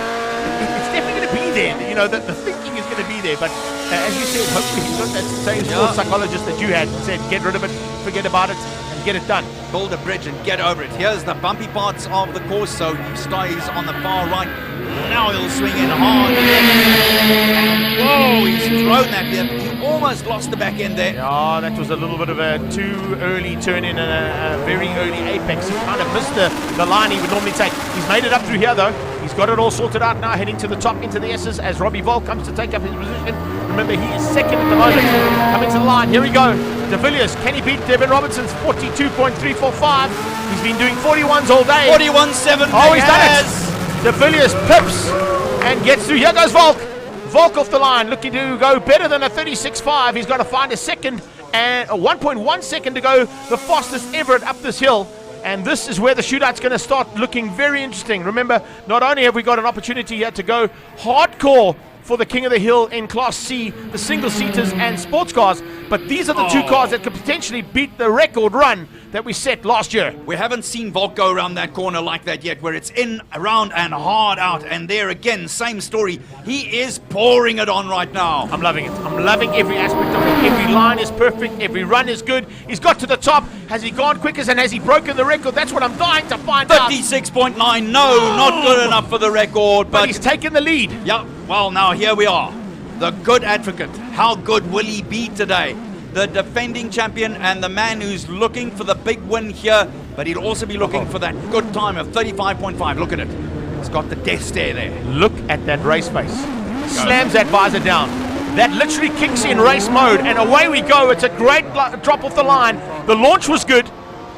It's definitely going to be there. You know, the thinking is going to be there. But as you said, hopefully he's got that same sports psychologist that you had and said, get rid of it, forget about it, and get it done. Build a bridge and get over it. Here's the bumpy parts of the course, so he stays on the far right. Now he'll swing in hard. And whoa, he's thrown that there. He almost lost the back end there. Yeah, that was a little bit of a too early turn in and a very early apex. He kind of missed the line he would normally take. He's made it up through here though. He's got it all sorted out now, heading to the top into the S's as Robbie Volk comes to take up his position. Remember, he is second at the moment. Coming to the line, here we go. De Villiers, can he beat Devin Robinson's 42.345? He's been doing 41s all day. 41.7. Oh, he's done it. De Villiers pips and gets through. Here goes Volk. Volk off the line, looking to go better than a 36.5. He's got to find a second and a 1.1 second to go, the fastest ever up this hill. And this is where the shootout's going to start looking very interesting. Remember, not only have we got an opportunity here to go hardcore for the King of the Hill in Class C, the single-seaters and sports cars, but these are the two cars that could potentially beat the record run that we set last year. We haven't seen Volk go around that corner like that yet, where it's in, around, and hard out. And there again, same story. He is pouring it on right now. I'm loving it. I'm loving every aspect of it. Every line is perfect. Every run is good. He's got to the top. Has he gone quickest and has he broken the record? That's what I'm dying to find out. 56.9. No, not good enough for the record. But he's taken the lead. Yeah, well, now here we are. The good advocate. How good will he be today? The defending champion and the man who's looking for the big win here, but he'll also be looking for that good time of 35.5. Look at it. It's got the death stare there. Look at that race face. Slams that visor down. That literally kicks in race mode, and away we go. It's a great drop off the line. The launch was good.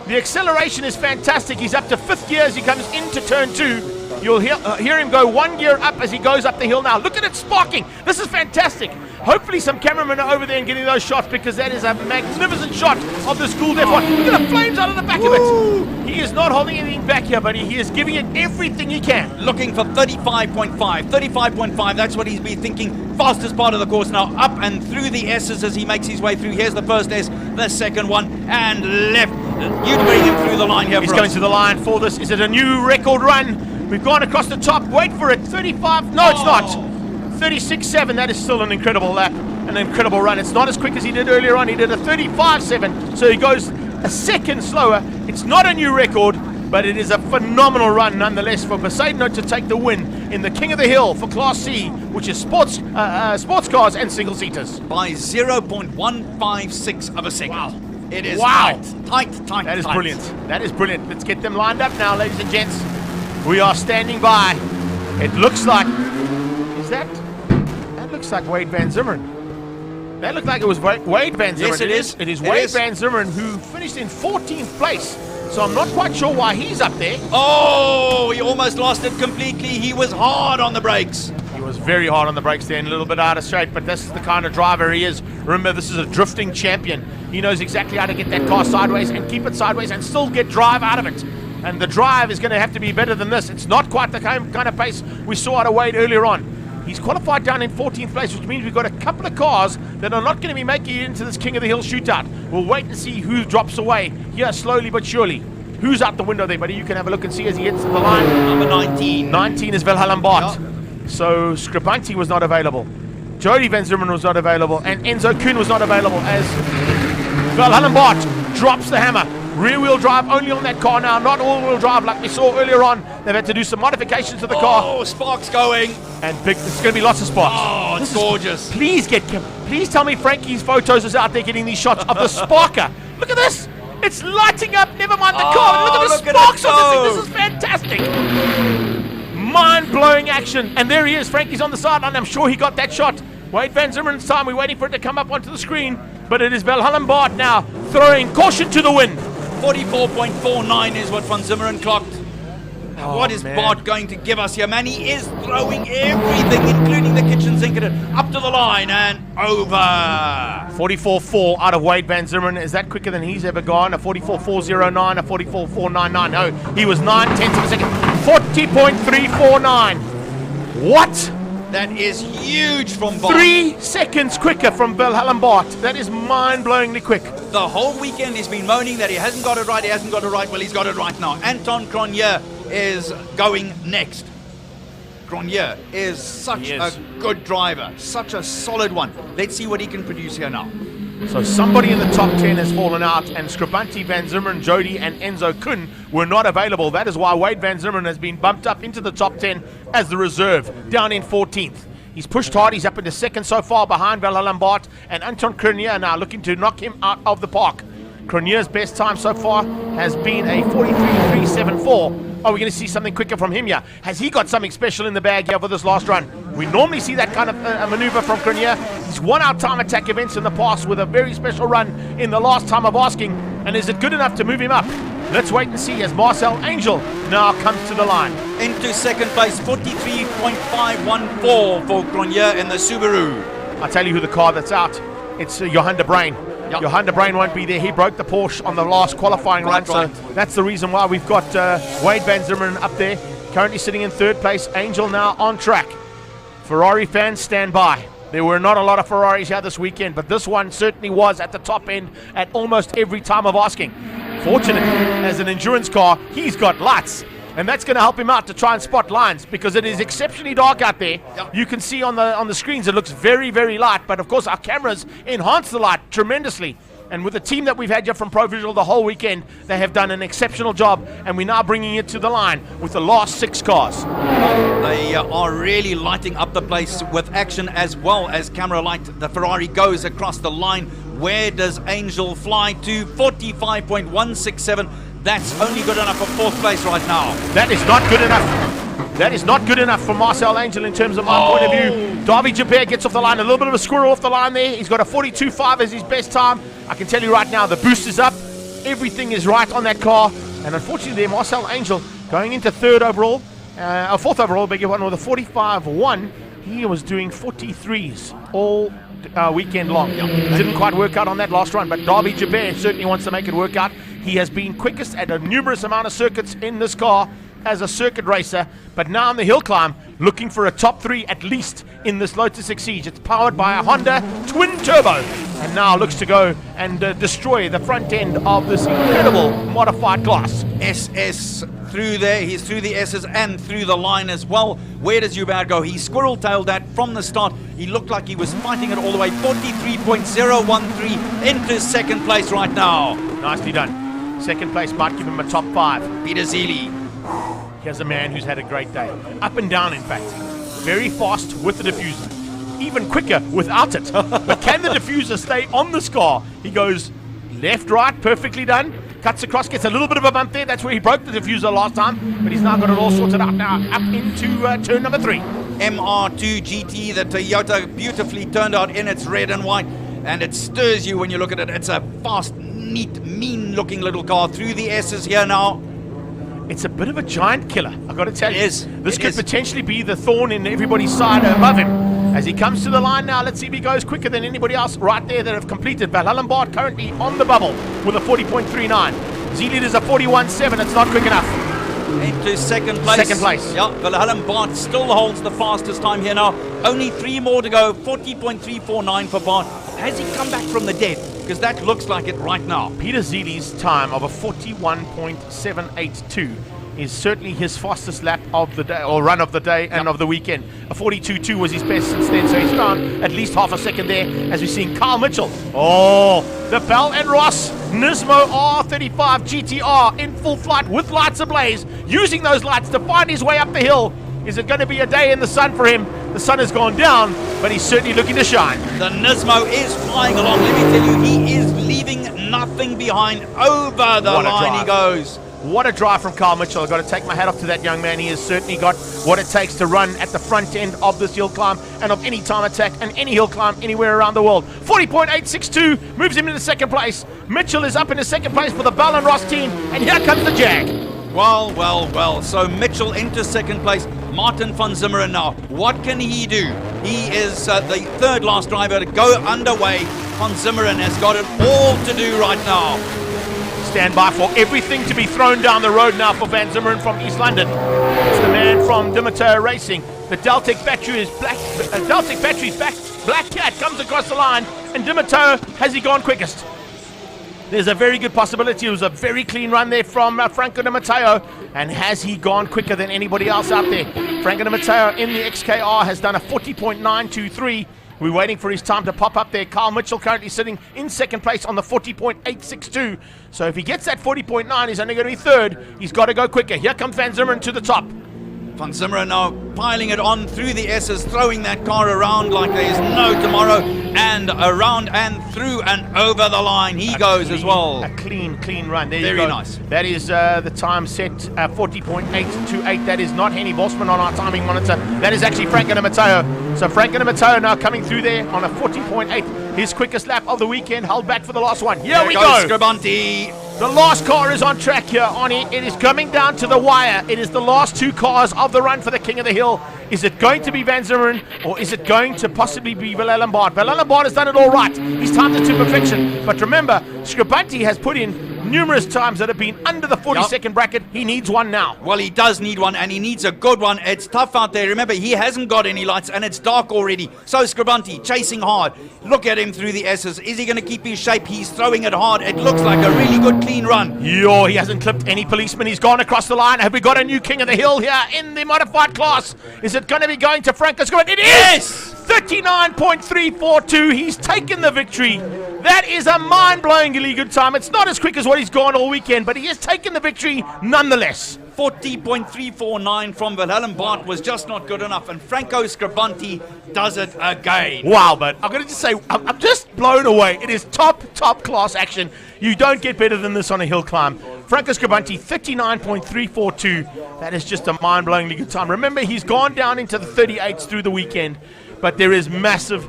The acceleration is fantastic. He's up to 5th gear as he comes into turn 2. You'll hear him go 1 gear up as he goes up the hill now. Look at it sparking. This is fantastic. Hopefully some cameramen are over there and getting those shots, because that is a magnificent shot of the school F1. Look at the flames out of the back of it. He is not holding anything back here, but he is giving it everything he can. Looking for 35.5. 35.5, that's what he's been thinking. Fastest part of the course now, up and through the S's as he makes his way through. Here's the first S, the second one, and left. You bring him through the line here. He's going to the line for this. Is it a new record run? We've gone across the top. Wait for it. 35. No, it's not. 36.7. That is still an incredible lap, an incredible run. It's not as quick as he did earlier on. He did a 35.7, so he goes a second slower. It's not a new record, but it is a phenomenal run nonetheless for Poseidon to take the win in the King of the Hill for Class C, which is sports cars and single-seaters. By 0.156 of a second. Wow. It is wow. tight. That is brilliant. That is brilliant. Let's get them lined up now, ladies and gents. We are standing by. It looks like... Is that... That looks like Wade Van Zimmern. That looked like it was Wade Van Zimmern. Yes, it is. It is Wade Van Zimmern, who finished in 14th place. So I'm not quite sure why he's up there. Oh, he almost lost it completely. He was hard on the brakes. He was very hard on the brakes there and a little bit out of shape, but this is the kind of driver he is. Remember, this is a drifting champion. He knows exactly how to get that car sideways and keep it sideways and still get drive out of it. And the drive is going to have to be better than this. It's not quite the kind of pace we saw out of Wade earlier on. He's qualified down in 14th place, which means we've got a couple of cars that are not going to be making it into this King of the Hill shootout. We'll wait and see who drops away here slowly but surely. Who's out the window there, buddy? You can have a look and see as he hits the line. Number 19. 19 is Wilhelm Bart. So Scribanti was not available. Jody Van Zimmerman was not available. And Enzo Kuhn was not available as Wilhelm Bart drops the hammer. Rear wheel drive only on that car now, not all wheel drive like we saw earlier on. They've had to do some modifications to the car. Oh, sparks going. And it's going to be lots of sparks. Oh, it's gorgeous. Please tell me Frankie's photos is out there getting these shots of the sparker. Look at this. It's lighting up. Never mind the car. Look at the sparks on this thing. This is fantastic. Mind-blowing action. And there he is. Frankie's on the sideline. I'm sure he got that shot. Wade Van Zimmerman's time. We're waiting for it to come up onto the screen. But it is Wilhelm Bart now throwing caution to the wind. 44.49 is what Van Zimmeren clocked. What is Bart going to give us here, man? He is throwing everything, including the kitchen sink, up to the line and over. 44.4 out of Wade Van Zimmerman. Is that quicker than he's ever gone? A 44.409, a 44.499. No, he was 9/10 of a second. 40.349. What? That is huge from Bart. 3 seconds quicker from Wilhelm Bart. That is mind-blowingly quick. The whole weekend he's been moaning that he hasn't got it right, Well, he's got it right now. Anton Cronje is going next. Cronje is such a good driver, such a solid one. Let's see what he can produce here now. So somebody in the top 10 has fallen out, and Scribanti, Van Zimmerman, Jody, and Enzo Kuhn were not available. That is why Wade Van Zimmerman has been bumped up into the top 10 as the reserve, down in 14th. He's pushed hard. He's up into second so far behind Wilhelm Bart, and Anton Cronje now looking to knock him out of the park. Cronje's best time so far has been a 43.374. Oh, we're going to see something quicker from him here. Has he got something special in the bag here for this last run? We normally see that kind of maneuver from Cronje. He's won our time attack events in the past with a very special run in the last time of asking. And is it good enough to move him up? Let's wait and see as Marcel Angel now comes to the line. Into second place, 43.514 for Cronje in the Subaru. I'll tell you who the car that's out. It's Johan de Bruin. Yep. Johan de Bruin won't be there. He broke the Porsche on the last qualifying run, so that's the reason why we've got Wade Van Zimmerman up there, currently sitting in third place. Angel now on track. Ferrari fans, stand by. There were not a lot of Ferraris here this weekend, but this one certainly was at the top end at almost every time of asking. Fortunately, as an endurance car, he's got lights. And that's going to help him out to try and spot lines because it is exceptionally dark out there. Yep. You can see on the screens it looks very, very light. But, of course, our cameras enhance the light tremendously. And with the team that we've had here from ProVisual the whole weekend, they have done an exceptional job. And we're now bringing it to the line with the last 6 cars. They are really lighting up the place with action as well as camera light. The Ferrari goes across the line. Where does Angel fly to? 45.167. That's only good enough for 4th place right now. That is not good enough. That is not good enough for Marcel Angel in terms of my point of view. Davy Jaguar gets off the line. A little bit of a squirrel off the line there. He's got a 42.5 as his best time. I can tell you right now, the boost is up. Everything is right on that car. And unfortunately there, Marcel Angel going into 4th overall, beg your pardon, with a 45.1. He was doing 43s all weekend long. Didn't quite work out on that last run, but Davy Jaguar certainly wants to make it work out. He has been quickest at a numerous amount of circuits in this car as a circuit racer, but now on the Hillclimb, looking for a top 3 at least in this Lotus Exige. It's powered by a Honda twin turbo, and now looks to go and destroy the front end of this incredible modified class. SS through there, he's through the S's and through the line as well. Where does Hubert go? He squirrel-tailed that from the start. He looked like he was fighting it all the way. 43.013 into second place right now. Nicely done. Second place might give him a top 5. Peter Zeele. Here's a man who's had a great day. Up and down, in fact. Very fast with the diffuser. Even quicker without it. But can the diffuser stay on this car? He goes left, right, perfectly done. Cuts across, gets a little bit of a bump there. That's where he broke the diffuser last time. But he's now got it all sorted out now. Up into turn number 3. MR2 GT, the Toyota, beautifully turned out in its red and white. And it stirs you when you look at it. It's a fast, neat, mean-looking little car through the S's here now. It's a bit of a giant killer, I've got to tell you. This could potentially be the thorn in everybody's side above him. As he comes to the line now, let's see if he goes quicker than anybody else right there that have completed. Wilhelm Bart currently on the bubble with a 40.39. Zeele is a 41.7. It's not quick enough. Into second place. Second place. Yeah, Wilhelm Bart still holds the fastest time here now. Only 3 more to go. 40.349 for Bart. Has he come back from the dead? Because that looks like it right now. Peter Zeele's time of a 41.782 is certainly his fastest lap of the day, or run of the day and of the weekend. A 42.2 was his best since then, so he's down at least half a second there as we've seen Carl Mitchell. Oh, the Bell and Ross Nismo R35 GTR in full flight with lights ablaze, using those lights to find his way up the hill. Is it going to be a day in the sun for him? The sun has gone down, but he's certainly looking to shine. The Nismo is flying along. Let me tell you, he is leaving nothing behind. Over the line he goes. What a drive from Carl Mitchell. I've got to take my hat off to that young man. He has certainly got what it takes to run at the front end of this hill climb and of any time attack and any hill climb anywhere around the world. 40.862 moves him into second place. Mitchell is up into second place for the Bell and Ross team, and here comes the Jag. Well, well, well. So Mitchell into second place. Martin van Zimmeren now. What can he do? He is the third last driver to go underway. Van Zimmeren has got it all to do right now. Stand by for everything to be thrown down the road now for Van Zimmeren from East London. It's the man from Dimitar Racing. The Deltec battery is black. Deltec battery's back. Black Cat comes across the line, and Dimitar, has he gone quickest? There's a very good possibility. It was a very clean run there from Franco Di Matteo. And has he gone quicker than anybody else out there? Franco Di Matteo in the XKR has done a 40.923. We're waiting for his time to pop up there. Carl Mitchell currently sitting in second place on the 40.862. So if he gets that 40.9, he's only going to be third. He's got to go quicker. Here comes Van Zimmeren to the top. Van Zimmeren now piling it on through the S's, throwing that car around like there's no tomorrow, and around and through and over the line he goes as well. A clean run. There you go. Very nice. That is the time set, 40.828. That is not Henny Bosman on our timing monitor. That is actually Franco Di Matteo. So Franco Di Matteo now coming through there on a 40.8. His quickest lap of the weekend, held back for the last one. Here we go. Scribante. The last car is on track here, Arnie. It is coming down to the wire. It is the last two cars of the run for the King of the Hill. Is it going to be Van Zimmeren, or is it going to possibly be Willem Bart? Willem Bart has done it all right. He's timed it to perfection. But remember, Scribante has put in numerous times that have been under the 40-second bracket. He needs one now. Well, he does need one, and he needs a good one. It's tough out there. Remember, he hasn't got any lights, and it's dark already. So Scribante chasing hard. Look at him through the S's. Is he going to keep his shape? He's throwing it hard. It looks like a really good, clean run. Yo, he hasn't clipped any policemen. He's gone across the line. Have we got a new King of the Hill here in the modified class? Is it going to be going to Franco Scribante? It is! Yes! 39.342. He's taken the victory. That is a mind-blowingly good time. It's not as quick as what he's gone all weekend, but he has taken the victory nonetheless. 40.349 from Willem Bart was just not good enough, and Franco Scribante does it again. Wow, but I'm going to just say, I'm just blown away. It is top class action. You don't get better than this on a hill climb. Franco Scribante, 39.342. That is just a mind-blowingly good time. Remember, he's gone down into the 38s through the weekend, but there is massive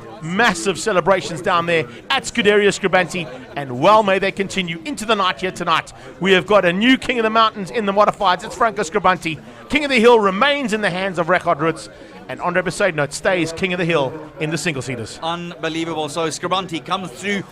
celebrations down there at Scuderia Scribante, and well may they continue into the night here tonight. We have got a new King of the Mountains in the modifieds. It's Franco Scribante. King of the Hill remains in the hands of Record Roots, and Andre Besaidnout stays King of the Hill in the single-seaters. Unbelievable. So Scribante comes through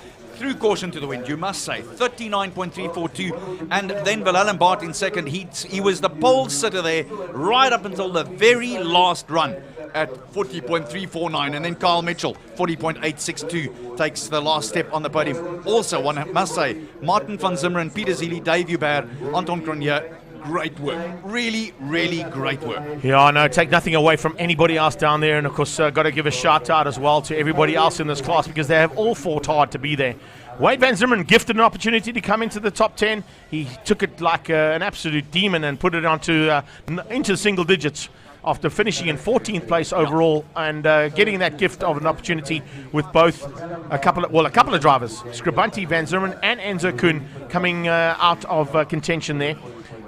caution to the wind, you must say. 39.342, and then Willem Bart in second. He was the pole sitter there right up until the very last run at 40.349, and then Carl Mitchell, 40.862, takes the last step on the podium. Also, one must say, Martin van Zimmeren, Peter Zeele, Dave Hubert, Anton Cronje, great work. Really, really great work. Yeah, no, take nothing away from anybody else down there. And, of course, got to give a shout-out as well to everybody else in this class, because they have all fought hard to be there. Wade Van Zimmeren gifted an opportunity to come into the top 10. He took it like an absolute demon and put it into single digits after finishing in 14th place overall, and getting that gift of an opportunity with both a couple of drivers, Scribante, Van Zimmeren, and Enzo Kuhn, coming out of contention there.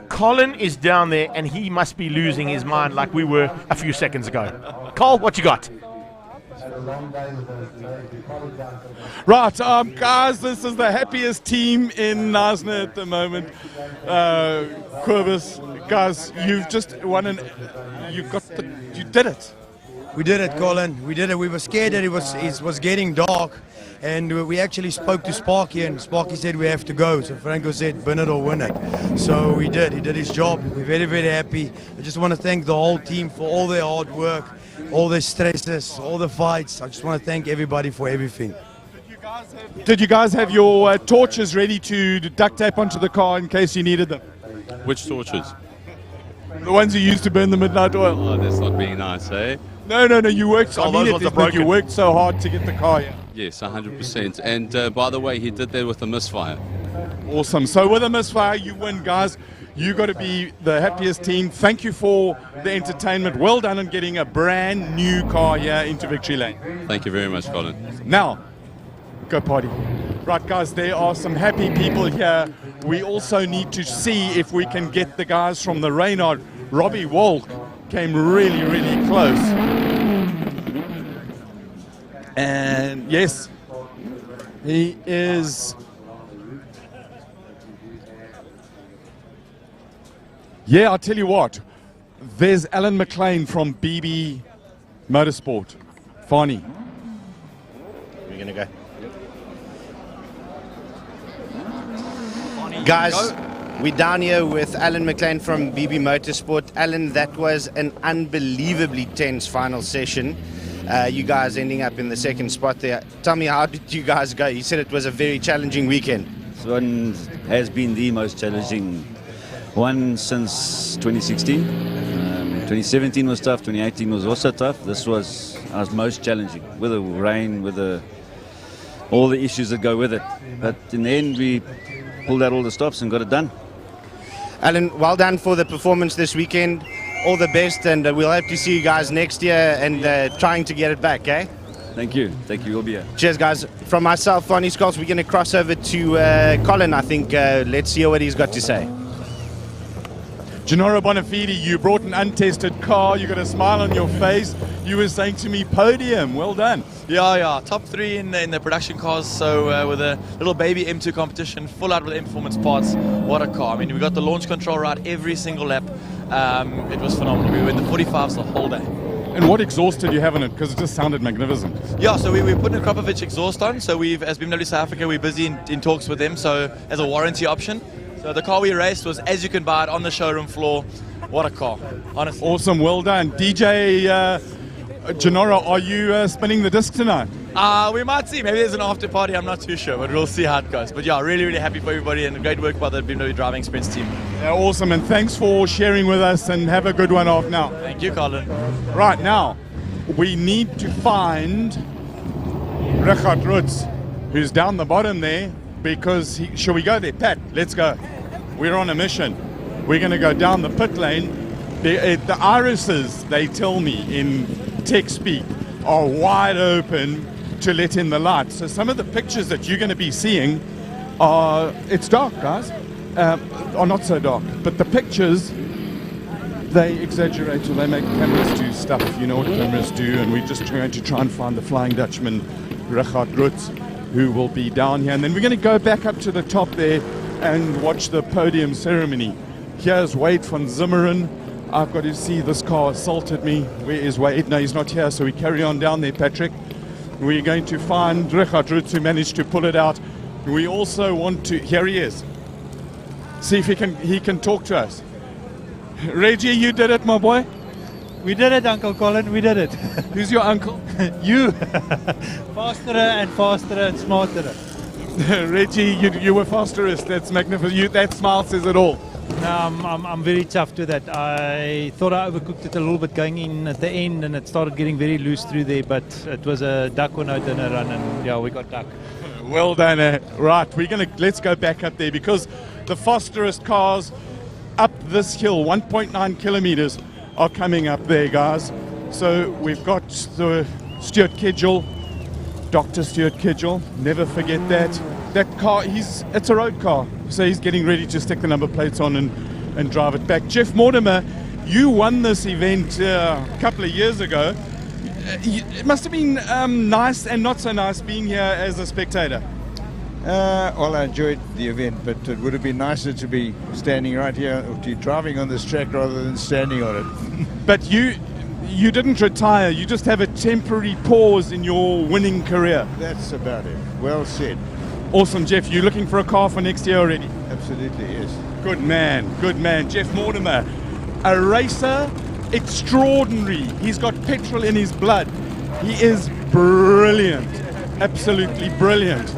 Colin is down there, and he must be losing his mind like we were a few seconds ago. Cole, what you got? Right, guys, this is the happiest team in Knysna at the moment. Corvus, guys, you've just won you did it. We did it, Colin. We did it. We were scared that it was getting dark, and we actually spoke to Sparky, and Sparky said we have to go. So Franco said, "Win it or win it." So we did. He did his job. We're very, very happy. I just want to thank the whole team for all their hard work, all their stresses, all the fights. I just want to thank everybody for everything. Did you guys have your torches ready to duct tape onto the car in case you needed them? Which torches? The ones you used to burn the midnight oil. Oh, that's not being nice, eh? No, you worked. Oh, I mean, those it ones is, are but you broken. worked so hard to get the car here. Yes, 100%. And by the way, he did that with a misfire. Awesome. So with a misfire, you win, guys. You got to be the happiest team. Thank you for the entertainment. Well done on getting a brand new car here into Victory Lane. Thank you very much, Colin. Now, go party. Right, guys, there are some happy people here. We also need to see if we can get the guys from the Reynard. Robbie Walk came really, really close. And yes, he is... Yeah, I'll tell you what. There's Alan McLean from BB Motorsport. Fani. We're going to go. Guys, we're down here with Alan McLean from BB Motorsport. Alan, that was an unbelievably tense final session. You guys ending up in the second spot there. Tell me, how did you guys go? You said it was a very challenging weekend. This one has been the most challenging one since 2016. 2017 was tough, 2018 was also tough. This was our most challenging, with the rain, with all the issues that go with it. But in the end, we pulled out all the stops and got it done. Alan, well done for the performance this weekend. All the best, and we'll hope to see you guys next year and trying to get it back, eh? Thank you. We'll be here. Cheers, guys. From myself, Fonnie Skulls, we're going to cross over to Colin, I think. Let's hear what he's got to say. Gennaro Bonafide, you brought an untested car. You got a smile on your face. You were saying to me, podium. Well done. Yeah. Top 3 in the production cars. So with a little baby M2 competition, full out with M Performance parts. What a car. I mean, we got the launch control right every single lap. It was phenomenal. We were in the 45s the whole day. And what exhaust did you have in it? Because it just sounded magnificent. Yeah, so we put a Kropovich exhaust on. So as BMW South Africa, we're busy in talks with them. So as a warranty option. So the car we raced was as you can buy it on the showroom floor. What a car, honestly. Awesome, well done. DJ Gennaro, are you spinning the disc tonight? We might see. Maybe there's an after party. I'm not too sure, but we'll see how it goes. But yeah, really, really happy for everybody and great work by the BMW Driving Experience team. Yeah, awesome, and thanks for sharing with us, and have a good one off now. Thank you, Colin. Right, now, we need to find Richard Rutz, who's down the bottom there, because shall we go there? Pat, let's go. We're on a mission. We're going to go down the pit lane. The irises, they tell me in tech speak, are wide open to let in the light. So some of the pictures that you're going to be seeing are, it's dark, guys, are not so dark, but the pictures, they exaggerate, or they make cameras do stuff. You know what cameras do, and we're just going to try and find the Flying Dutchman, Richard Rutz, who will be down here. And then we're going to go back up to the top there and watch the podium ceremony. Here's Wade van Zimmeren. I've got to see, this car assaulted me. Where is Wade? No, he's not here, so we carry on down there, Patrick. We're going to find Richard Rutz, who managed to pull it out. We also want to, here he is. See if he can talk to us. Reggie, you did it, my boy. We did it, Uncle Colin, we did it. Who's your uncle? You. Faster and faster and smarter. Reggie, you were fasterest. That's magnificent. That smile says it all. No, I'm very tough to that. I thought I overcooked it a little bit going in at the end, and it started getting very loose through there, but it was a duck or no dinner run, and yeah, we got duck. Well done. Right, let's go back up there, because the fasterest cars up this hill, 1.9 kilometers, are coming up there, guys. So we've got the Stuart Kedgel, Dr. Stuart Kedgel, never forget that. That car, it's a road car, so he's getting ready to stick the number plates on and drive it back. Jeff Mortimer, you won this event a couple of years ago. It must have been nice and not so nice being here as a spectator. Well, I enjoyed the event, but it would have been nicer to be standing right here, or to be driving on this track rather than standing on it. But you didn't retire, you just have a temporary pause in your winning career. That's about it. Well said. Awesome, Jeff. You looking for a car for next year already? Absolutely, yes. Good man. Jeff Mortimer, a racer extraordinary. He's got petrol in his blood. He is brilliant. absolutely brilliant.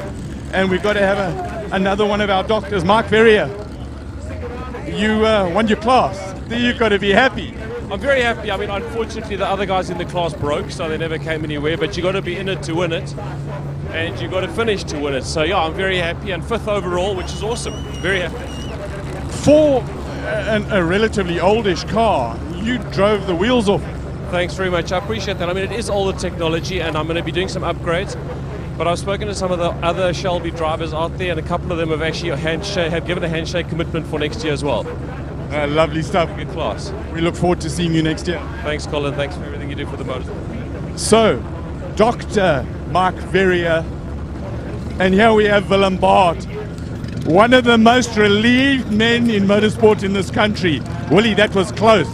And we've got to have another one of our doctors, Mark Verrier. You won your class. You've got to be happy. I'm very happy. I mean, unfortunately, the other guys in the class broke, so they never came anywhere. But you got to be in it to win it, and you got to finish to win it. So yeah, I'm very happy, and 5th overall, which is awesome. Very happy. For a relatively oldish car, you drove the wheels off. Thanks very much. I appreciate that. I mean, it is older technology, and I'm going to be doing some upgrades. But I've spoken to some of the other Shelby drivers out there, and a couple of them have actually have given a handshake commitment for next year as well. Lovely stuff. Good class. We look forward to seeing you next year. Thanks, Colin. Thanks for everything you do for the motorsport. So, Dr. Mark Verrier, and here we have Willem Baard, one of the most relieved men in motorsport in this country. Willie, that was close.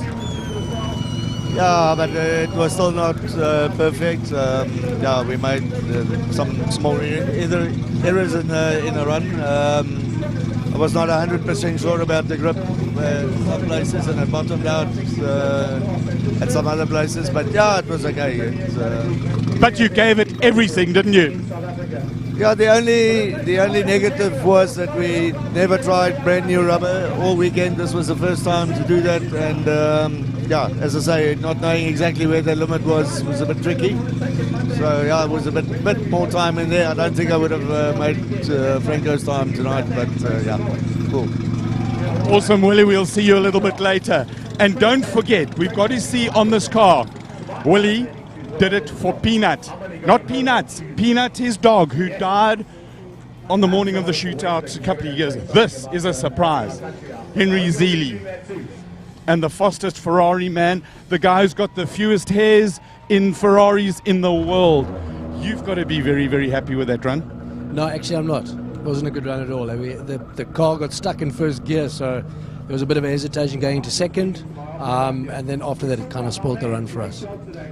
Yeah, but it was still not perfect. Yeah, we made some small errors in the run. I was not 100% sure about the grip some places, and it bottomed out at some other places. But yeah, it was okay. But you gave it everything, didn't you? Yeah, the only negative was that we never tried brand new rubber all weekend. This was the first time to do that, and yeah, as I say, not knowing exactly where the limit was a bit tricky. So yeah, it was a bit more time in there. I don't think I would have made Franco's time tonight, but yeah, cool. Awesome, Willie. We'll see you a little bit later. And don't forget, we've got to see on this car, Willie did it for Peanut. Not Peanuts. Peanut, his dog, who died on the morning of the shootout a couple of years. This is a surprise. Henry Zeely. And the fastest Ferrari man, the guy who's got the fewest hairs in Ferraris in the world. You've got to be very, very happy with that run. No, actually I'm not. It wasn't a good run at all. The car got stuck in first gear, so there was a bit of a hesitation going to second. And then after that, it kind of spoiled the run for us.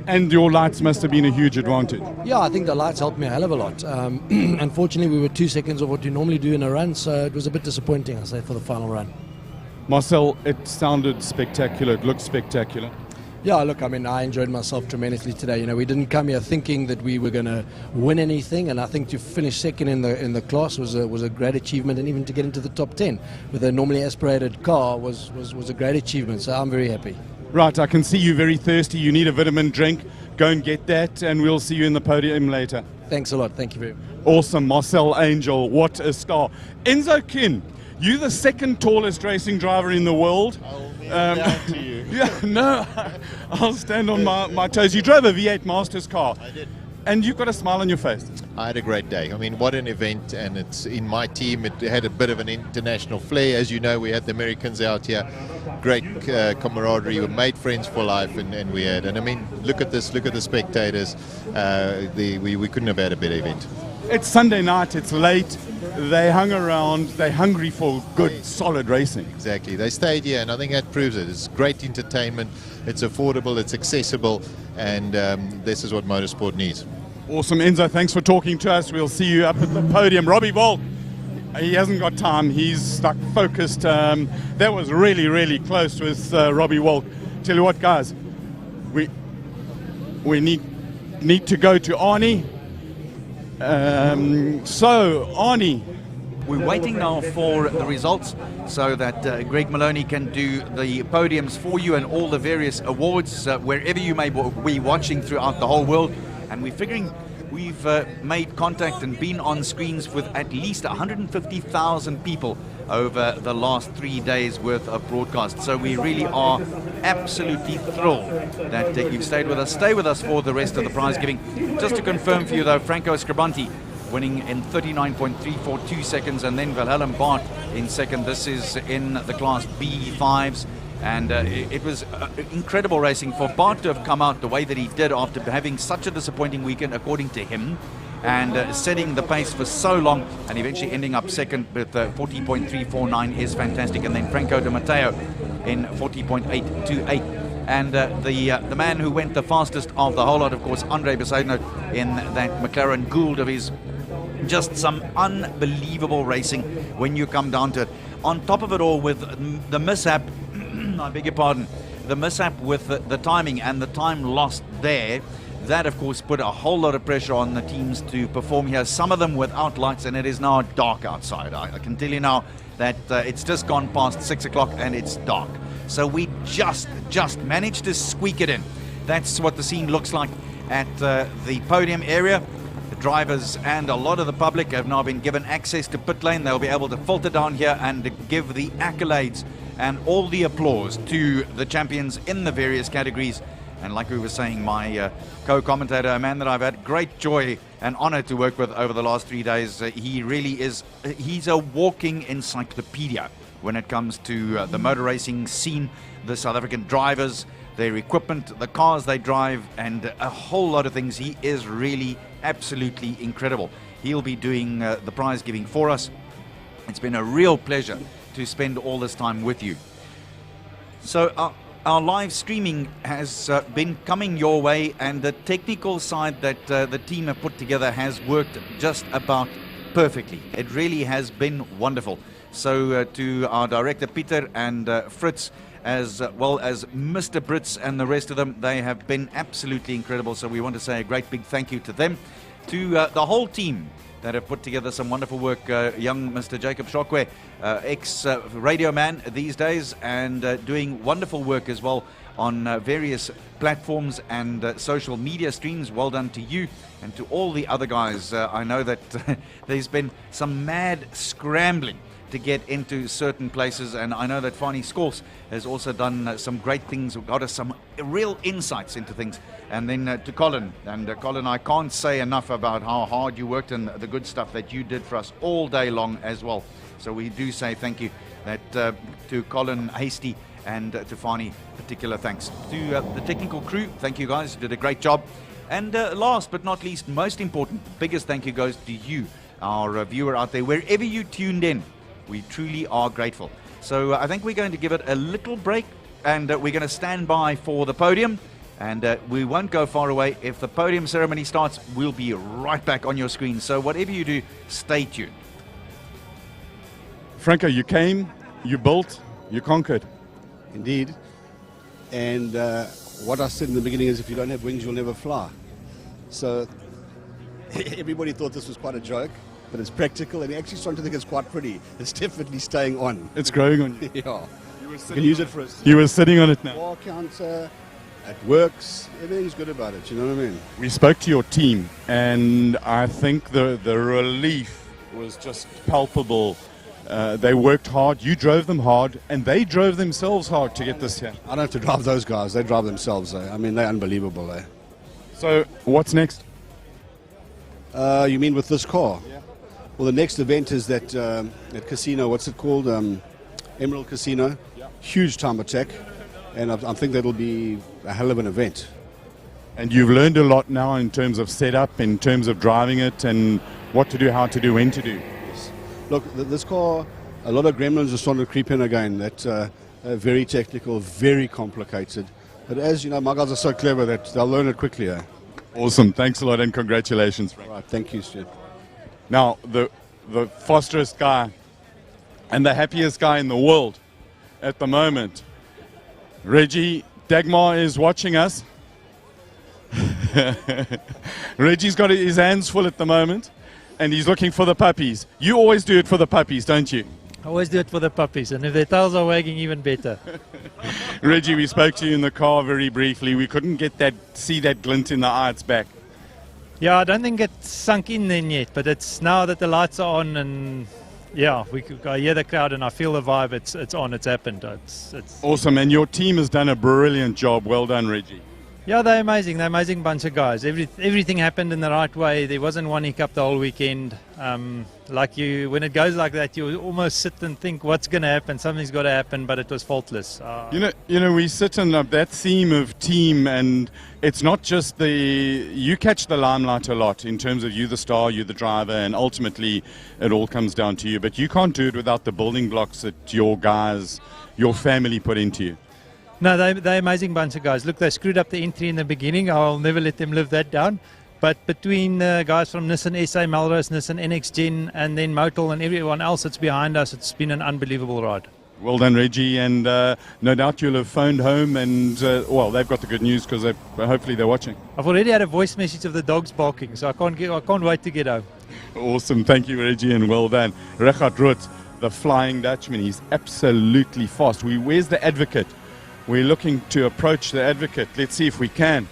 And your lights must have been a huge advantage. Yeah, I think the lights helped me a hell of a lot. Unfortunately, we were 2 seconds of what we normally do in a run, so it was a bit disappointing, I say, for the final run. Marcel, it sounded spectacular. It looked spectacular. Yeah, look, I mean, I enjoyed myself tremendously today. You know, we didn't come here thinking that we were going to win anything, and I think to finish second in the class was a great achievement, and even to get into the top 10 with a normally aspirated car was a great achievement. So I'm very happy. Right, I can see you very thirsty. You need a vitamin drink. Go and get that, and we'll see you in the podium later. Thanks a lot. Thank you very much. Awesome, Marcel Angel. What a star. Enzo Kin, you're the second tallest racing driver in the world. Down to you. Yeah, no, I'll stand on my toes. You drove a V8 Masters car. I did. And you've got a smile on your face. I had a great day. I mean, what an event, and it's in my team. It had a bit of an international flair. As you know, we had the Americans out here. Great camaraderie. We made friends for life, and we had. And I mean, look at this. Look at the spectators. We couldn't have had a better event. It's Sunday night. It's late. They hung around. They're hungry for good, solid racing. Exactly. They stayed here, and I think that proves it. It's great entertainment. It's affordable. It's accessible, and this is what motorsport needs. Awesome, Enzo. Thanks for talking to us. We'll see you up at the podium. Robbie Volk, he hasn't got time. He's stuck focused. That was really, really close with Robbie Volk. Tell you what, guys, we need to go to Arnie. So, Arnie. We're waiting now for the results so that Greg Maloney can do the podiums for you and all the various awards wherever you may be watching throughout the whole world. And we're figuring we've made contact and been on screens with at least 150,000 people over the last 3 days worth of broadcast. So we really are absolutely thrilled that you've stayed with us. Stay with us for the rest of the prize giving. Just to confirm for you though, Franco Scribanti winning in 39.342 seconds, and then Wilhelm Baard in second. This is in the class B5s, and it was incredible racing for Baard to have come out the way that he did after having such a disappointing weekend, according to him, and setting the pace for so long, and eventually ending up second with 40.349 is fantastic. And then Franco Di Matteo in 40.828. And the man who went the fastest of the whole lot, of course, Andre Besaidnout in that McLaren Gould of his. Just some unbelievable racing when you come down to it. On top of it all, with the mishap, I beg your pardon, the mishap with the timing and the time lost there, that, of course, put a whole lot of pressure on the teams to perform here, some of them without lights, and it is now dark outside. I can tell you now that it's just gone past 6 o'clock and it's dark. So we just managed to squeak it in. That's what the scene looks like at the podium area. The drivers and a lot of the public have now been given access to pit lane. They'll be able to filter down here and give the accolades and all the applause to the champions in the various categories. And like we were saying, my co-commentator, a man that I've had great joy and honor to work with over the last 3 days, he really is, he's a walking encyclopedia when it comes to the motor racing scene, the South African drivers, their equipment, the cars they drive, and a whole lot of things. He is really absolutely incredible. He'll be doing the prize giving for us. It's been a real pleasure to spend all this time with you. So our live streaming has been coming your way, and the technical side that the team have put together has worked just about perfectly. It really has been wonderful. So to our director Peter and Fritz, as well as Mr. Brits and the rest of them, they have been absolutely incredible. So we want to say a great big thank you to them, to the whole team that have put together some wonderful work. Young Mr. Jacob Shokwe, ex-radio man these days, and doing wonderful work as well on various platforms and social media streams. Well done to you and to all the other guys. I know that there's been some mad scrambling to get into certain places, and I know that Fani Skors has also done some great things, got us some real insights into things. And then to Colin, and Colin, I can't say enough about how hard you worked and the good stuff that you did for us all day long as well. So we do say thank you that to Colin Hasty and to Fani, particular thanks. To the technical crew, thank you guys, you did a great job. And last but not least, most important, biggest thank you goes to you, our viewer out there, wherever you tuned in. We truly are grateful. So I think we're going to give it a little break, and we're going to stand by for the podium, and we won't go far away. If the podium ceremony starts, we'll be right back on your screen. So whatever you do, stay tuned. Franco, you came, you built, you conquered. Indeed. And what I said in the beginning is, if you don't have wings, you'll never fly. So everybody thought this was quite a joke, but it's practical, and actually starting to think it's quite pretty. It's definitely staying on. It's growing on you. Yeah. You can use it for us. You were sitting on it now. Wall counter, it works, everything's good about it, you know what I mean? We spoke to your team, and I think the relief was just palpable. They worked hard, you drove them hard, and they drove themselves hard to get this here. I don't have to drive those guys, they drive themselves. I mean, they're unbelievable. So, what's next? You mean with this car? Yeah. Well, the next event is that casino, what's it called? Emerald Casino. Yeah. Huge time attack, and I think that'll be a hell of an event. And you've learned a lot now in terms of setup, in terms of driving it, and what to do, how to do, when to do. Yes. Look, this car, a lot of gremlins are starting to creep in again. That very technical, very complicated. But as you know, my guys are so clever that they'll learn it quickly. Awesome. Thanks a lot, and congratulations, Frank. All right, thank you, Stu. Now, the fastest guy and the happiest guy in the world at the moment, Reggie Dagmar, is watching us. Reggie's got his hands full at the moment, and he's looking for the puppies. You always do it for the puppies, don't you? I always do it for the puppies, and if their tails are wagging, even better. Reggie, we spoke to you in the car very briefly. We couldn't see that glint in the eye. It's back. Yeah, I don't think it's sunk in then yet, but it's now that the lights are on, and yeah, I hear the crowd and I feel the vibe. It's on. It's happened. It's awesome, and your team has done a brilliant job. Well done, Reggie. Yeah, they're amazing. They're amazing bunch of guys. Everything happened in the right way. There wasn't one hiccup the whole weekend. When it goes like that, you almost sit and think, what's going to happen? Something's got to happen, but it was faultless. You know, we sit on that theme of team, and it's not just you catch the limelight a lot in terms of you the star, you the driver, and ultimately it all comes down to you. But you can't do it without the building blocks that your guys, your family put into you. No, they're amazing bunch of guys. Look, they screwed up the entry in the beginning. I'll never let them live that down. But between the guys from Nissan SA, Melrose, Nissan NX Gen, and then Motul and everyone else that's behind us, it's been an unbelievable ride. Well done, Reggie, and no doubt you'll have phoned home and, well, they've got the good news because hopefully they're watching. I've already had a voice message of the dogs barking, so I can't wait to get home. Awesome, thank you, Reggie, and well done. Richard Roth, the Flying Dutchman, he's absolutely fast. Where's the advocate? We're looking to approach the advocate. Let's see if we can.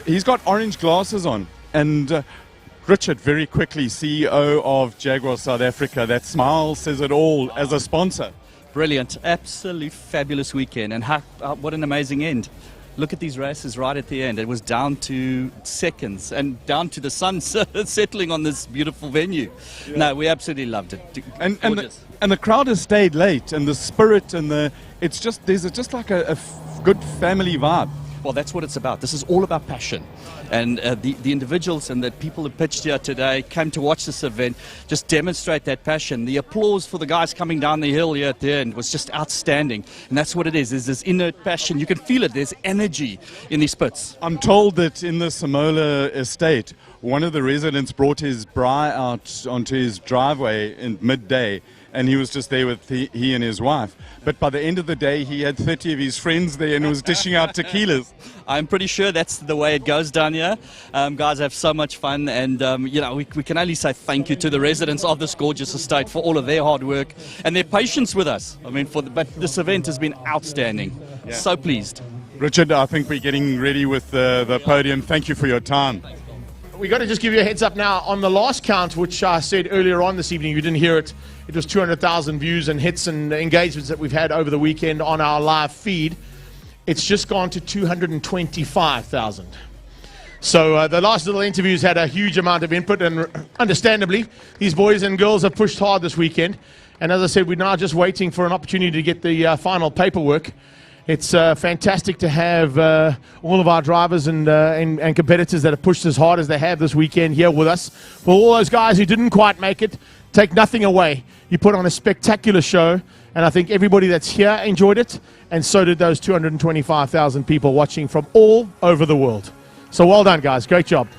He's got orange glasses on, and Richard, very quickly, CEO of Jaguar South Africa. That smile says it all as a sponsor. Brilliant, absolute fabulous weekend, and what an amazing end. Look at these races right at the end. It was down to seconds and down to the sun settling on this beautiful venue. Yeah. No, we absolutely loved it. And the crowd has stayed late, and the spirit and there's just like a good family vibe. Well, that's what it's about. This is all about passion. And the individuals and the people who pitched here today came to watch this event, just demonstrate that passion. The applause for the guys coming down the hill here at the end was just outstanding. And that's what it is. There's this inert passion. You can feel it. There's energy in these pits. I'm told that in the Simola estate, one of the residents brought his braai out onto his driveway in midday, and he was just there with he and his wife. But by the end of the day, he had 30 of his friends there and was dishing out tequilas. I'm pretty sure that's the way it goes down here. Guys have so much fun, and we can only say thank you to the residents of this gorgeous estate for all of their hard work and their patience with us. I mean, but this event has been outstanding. Yeah. So pleased. Richard, I think we're getting ready with the podium. Thank you for your time. We got to just give you a heads up now on the last count, which I said earlier on this evening. You didn't hear it. It was 200,000 views and hits and engagements that we've had over the weekend on our live feed. It's just gone to 225,000. So the last little interviews had a huge amount of input, and understandably, these boys and girls have pushed hard this weekend. And as I said, we're now just waiting for an opportunity to get the final paperwork. It's fantastic to have all of our drivers and competitors that have pushed as hard as they have this weekend here with us. For all those guys who didn't quite make it, take nothing away. You put on a spectacular show, and I think everybody that's here enjoyed it, and so did those 225,000 people watching from all over the world. So well done, guys. Great job.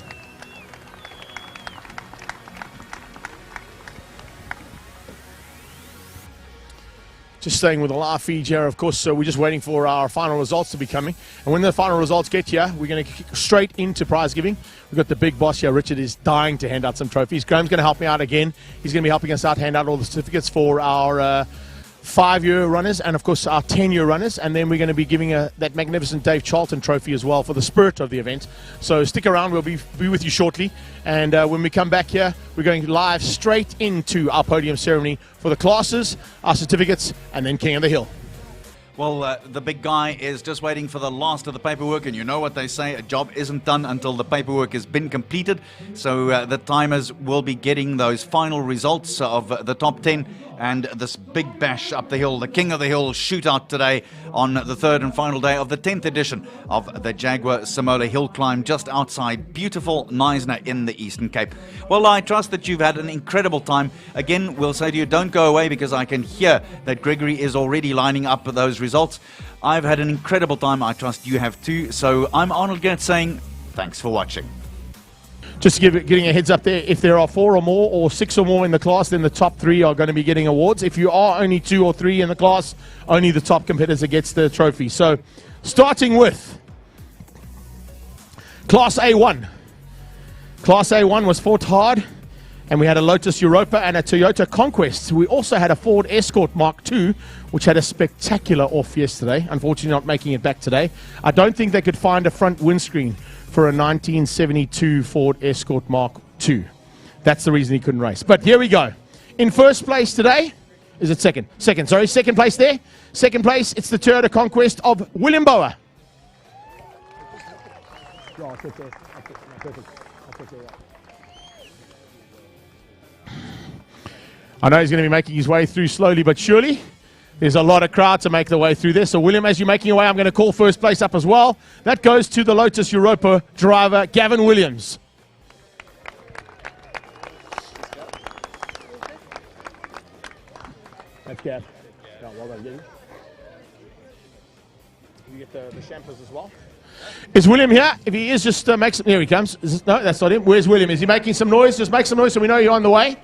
Just staying with the live feed here, of course, so we're just waiting for our final results to be coming. And when the final results get here, we're going to kick straight into prize giving. We've got the big boss here. Richard is dying to hand out some trophies. Graham's going to help me out again. He's going to be helping us out, hand out all the certificates for our 5-year runners and, of course, our 10-year runners. And then we're going to be giving that magnificent Dave Charlton trophy as well for the spirit of the event. So stick around. We'll be with you shortly. And when we come back here, we're going live straight into our podium ceremony for the classes, our certificates, and then King of the Hill. Well, the big guy is just waiting for the last of the paperwork, and you know what they say, a job isn't done until the paperwork has been completed. So the timers will be getting those final results of the top 10 and this big bash up the hill, the King of the Hill shootout today on the third and final day of the 10th edition of the Jaguar Simola Hillclimb just outside beautiful Knysna in the Eastern Cape. Well, I trust that you've had an incredible time. Again, we'll say to you, don't go away, because I can hear that Gregory is already lining up those results. I've had an incredible time. I trust you have too. So I'm Arnold Gert saying thanks for watching. Just getting a heads up there, if there are 4 or more or 6 or more in the class, then the top 3 are going to be getting awards. If you are only 2 or 3 in the class, only the top competitor gets the trophy. So starting with Class A1. Class A1 was fought hard, and we had a Lotus Europa and a Toyota Conquest. We also had a Ford Escort Mark II, which had a spectacular off yesterday. Unfortunately, not making it back today. I don't think they could find a front windscreen for a 1972 Ford Escort Mark II. That's the reason he couldn't race. But here we go. In first place today, is it second? Second place there. Second place, it's the Toyota Conquest of William Bower. I know he's going to be making his way through slowly but surely. There's a lot of crowd to make the way through this. So, William, as you're making your way, I'm going to call first place up as well. That goes to the Lotus Europa driver, Gavin Williams. That's Gav. Oh, well done, Gav. You get the champers as well. Is William here? If he is, just make some... Here he comes. No, that's not him. Where's William? Is he making some noise? Just make some noise so we know you're on the way.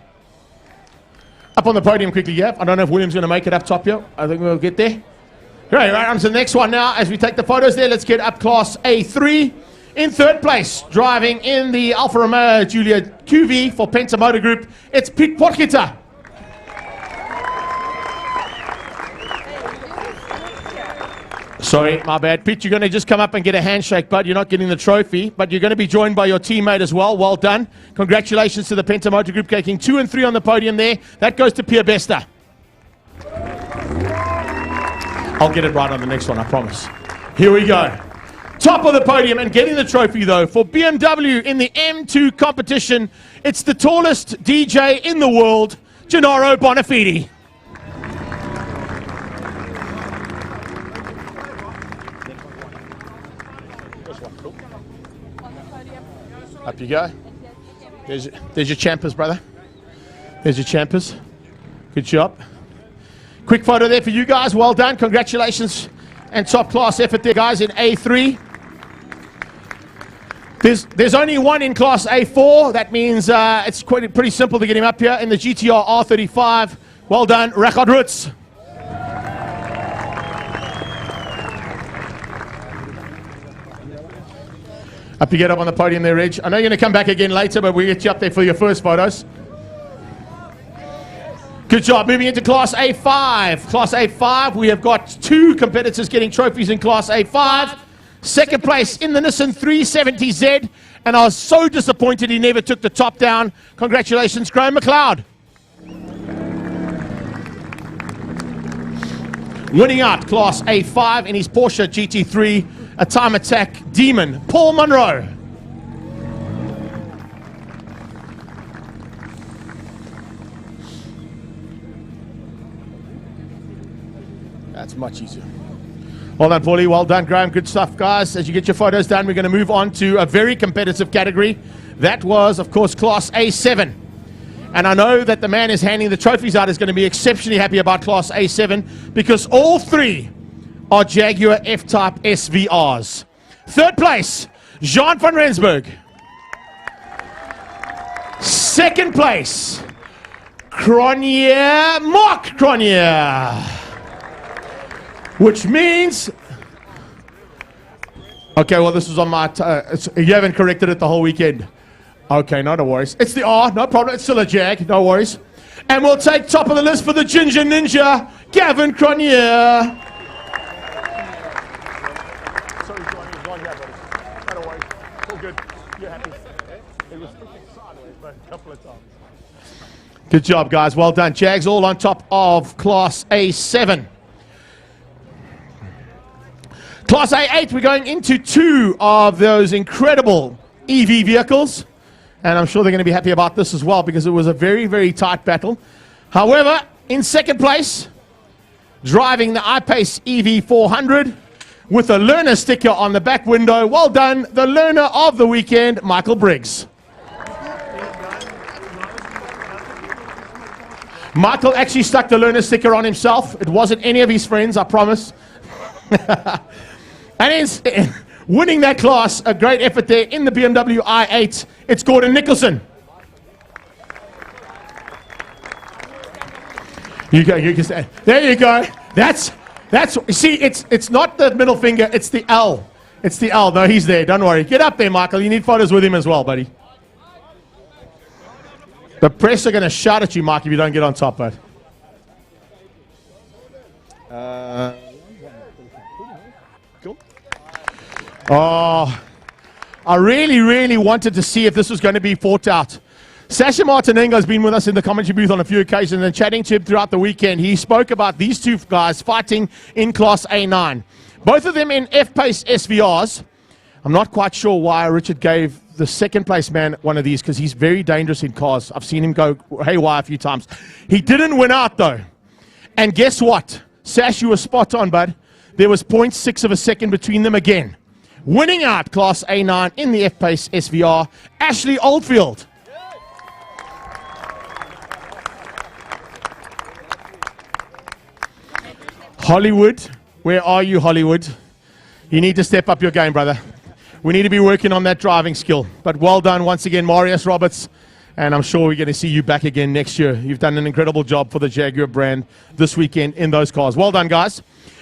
Up on the podium quickly, yeah. I don't know if William's going to make it up top here. I think we'll get there. Right on to the next one now. As we take the photos there, let's get up Class A3. In third place, driving in the Alfa Romeo Giulia QV for Penta Motor Group, it's Piet Potgieter. Sorry, my bad. Pete, you're going to just come up and get a handshake, bud. You're not getting the trophy, but you're going to be joined by your teammate as well. Well done. Congratulations to the Penta Motor Group, taking 2 and 3 on the podium there. That goes to Pierre Bester. I'll get it right on the next one, I promise. Here we go. Top of the podium and getting the trophy, though, for BMW in the M2 competition. It's the tallest DJ in the world, Gennaro Bonafide. Up you go. There's your champers, brother. There's your champers. Good job. Quick photo there for you guys. Well done. Congratulations. And top class effort there, guys, in A3. There's only one in Class A4. That means it's pretty simple to get him up here in the GTR R35. Well done, Rechard Roots. Up you get up on the podium there, Reg. I know you're going to come back again later, but we'll get you up there for your first photos. Good job. Moving into Class A5. Class A5, we have got 2 competitors getting trophies in Class A5. Second place in the Nissan 370Z, and I was so disappointed he never took the top down. Congratulations, Graham McLeod. Winning out Class A5 in his Porsche GT3, a time attack demon, Paul Munro. That's much easier. Well done, Paulie. Well done, Graham. Good stuff, guys. As you get your photos done, we're going to move on to a very competitive category. That was, of course, Class A7. And I know that the man is handing the trophies out is going to be exceptionally happy about Class A7 because all 3 are Jaguar F-Type SVRs. Third place, Jean van Rensburg. Second place, Cronier, Mark Cronier. Which means, okay, well, this was on my, you haven't corrected it the whole weekend. Okay, no worries. It's the R, no problem. It's still a Jag, no worries. And we'll take top of the list for the Ginger Ninja, Gavin Cronier. Sorry, John, he was on here, buddy. No worries. All good. You're happy. It was sideways, but a couple of times. Good job, guys. Well done. Jags all on top of Class A7. Class A8, we're going into 2 of those incredible EV vehicles. And I'm sure they're going to be happy about this as well because it was a very, very tight battle. However, in second place, driving the iPace EV400 with a learner sticker on the back window. Well done, the learner of the weekend, Michael Briggs. Michael actually stuck the learner sticker on himself. It wasn't any of his friends, I promise. And in winning that class, a great effort there in the BMW i8, it's Gordon Nicholson. You can say, there you go. That's, see, it's not the middle finger, it's the L. It's the L. No, he's there, don't worry. Get up there, Michael. You need photos with him as well, buddy. The press are going to shout at you, Mike, if you don't get on top, bud. Cool. Oh, I really, really wanted to see if this was going to be fought out. Sasha Martinengo has been with us in the commentary booth on a few occasions and chatting to him throughout the weekend. He spoke about these 2 guys fighting in Class A9. Both of them in F-Pace SVRs. I'm not quite sure why Richard gave the second place man one of these because he's very dangerous in cars. I've seen him go haywire a few times. He didn't win out though. And guess what? Sash, you were spot on, bud. There was 0.6 of a second between them again. Winning out Class A9 in the F-Pace SVR, Ashley Oldfield. Hollywood, where are you, Hollywood? You need to step up your game, brother. We need to be working on that driving skill. But well done once again, Marius Roberts And I'm sure we're going to see you back again next year. You've done an incredible job for the Jaguar brand this weekend in those cars. Well done, guys.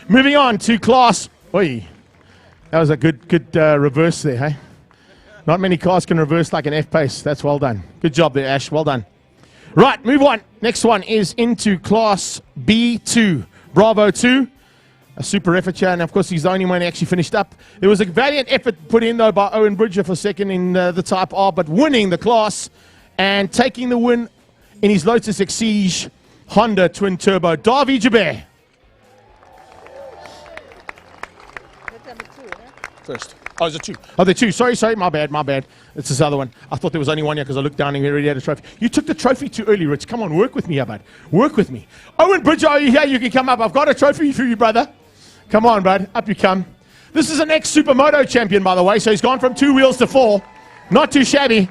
Moving on to class. Oi, that was a good reverse there, hey? Not many cars can reverse like an F-Pace. That's well done. Good job there, Ash. Well done. Right, move on. Next one is into class B2. Bravo 2. A super effort here, and of course he's the only one who actually finished up. There was a valiant effort put in, though, by Owen Bridger for second in the Type R, but winning the class and taking the win in his Lotus Exige Honda Twin Turbo, Davy Jaber. First. Oh, is it 2? Oh, they're 2. Sorry, my bad. It's this other one. I thought there was only 1 here because I looked down and he already had a trophy. You took the trophy too early, Rich. Come on, work with me, bud. Work with me. Owen Bridger, are you here? You can come up. I've got a trophy for you, brother. Come on, bud. Up you come. This is an ex-Supermoto champion, by the way, so he's gone from 2 wheels to 4. Not too shabby.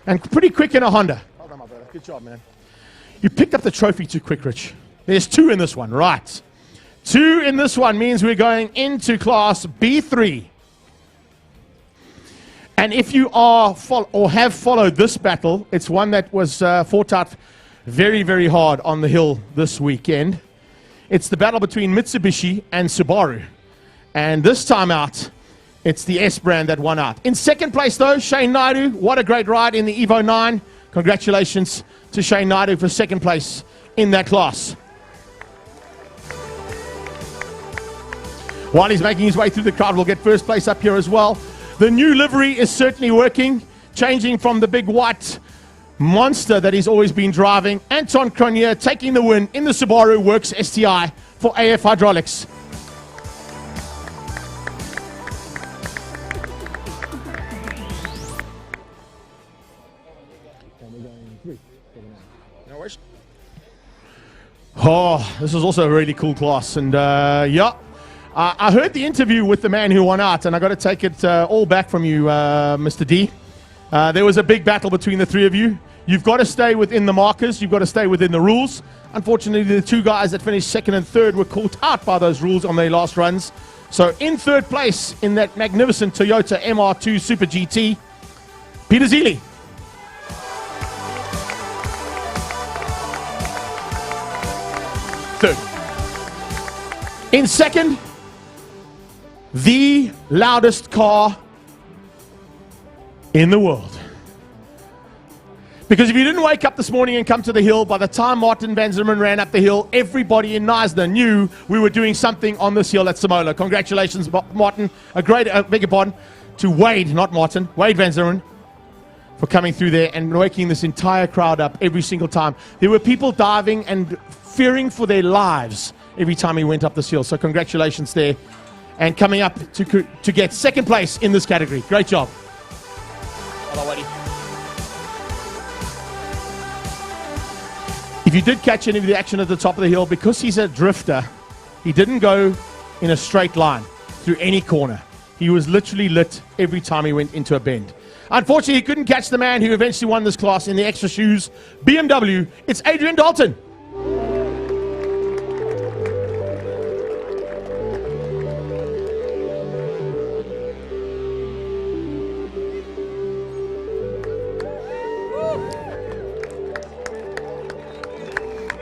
And pretty quick in a Honda. Hold on, my brother. Good job, man. You picked up the trophy too quick, Rich. There's 2 in this one. Right. 2 in this one means we're going into class B3. And if you are or have followed this battle, it's one that was fought out very, very hard on the hill this weekend. It's the battle between Mitsubishi and Subaru. And this time out, it's the S brand that won out. In second place, though, Shane Naidu. What a great ride in the Evo 9. Congratulations to Shane Naidu for second place in that class. While he's making his way through the crowd, we'll get first place up here as well. The new livery is certainly working, changing from the big white monster that he's always been driving. Anton Cronier taking the win in the Subaru Works STI for AF Hydraulics. Oh, this is also a really cool class. And yeah. I heard the interview with the man who won out, and I got to take it all back from you, Mr. D. There was a big battle between the 3 of you. You've got to stay within the markers. You've got to stay within the rules. Unfortunately, the 2 guys that finished second and third were caught out by those rules on their last runs. So in third place in that magnificent Toyota MR2 Super GT, Peter Zeely. Third. In second, the loudest car in the world. Because if you didn't wake up this morning and come to the hill, by the time Martin Van Zimmerman ran up the hill, everybody in Neisner knew we were doing something on this hill at Simola. Congratulations, Martin. Beg your pardon, to Wade, not Martin, Wade Van Zimmerman, for coming through there and waking this entire crowd up every single time. There were people diving and fearing for their lives every time he went up this hill. So congratulations there. And coming up to get second place in this category. Great job. Hello, Waddy. If you did catch any of the action at the top of the hill, because he's a drifter, he didn't go in a straight line through any corner. He was literally lit every time he went into a bend. Unfortunately, he couldn't catch the man who eventually won this class in the extra shoes, BMW. It's Adrian Dalton.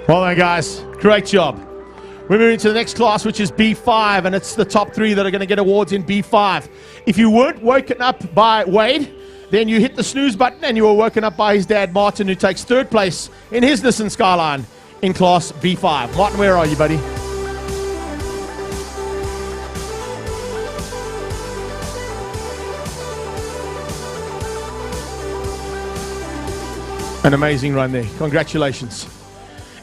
Well done, guys. Great job. We're moving to the next class, which is B5, and it's the top 3 that are going to get awards in B5. If you weren't woken up by Wade, then you hit the snooze button and you were woken up by his dad, Martin, who takes third place in his Nissan Skyline in class B5. Martin, where are you, buddy? An amazing run there. Congratulations.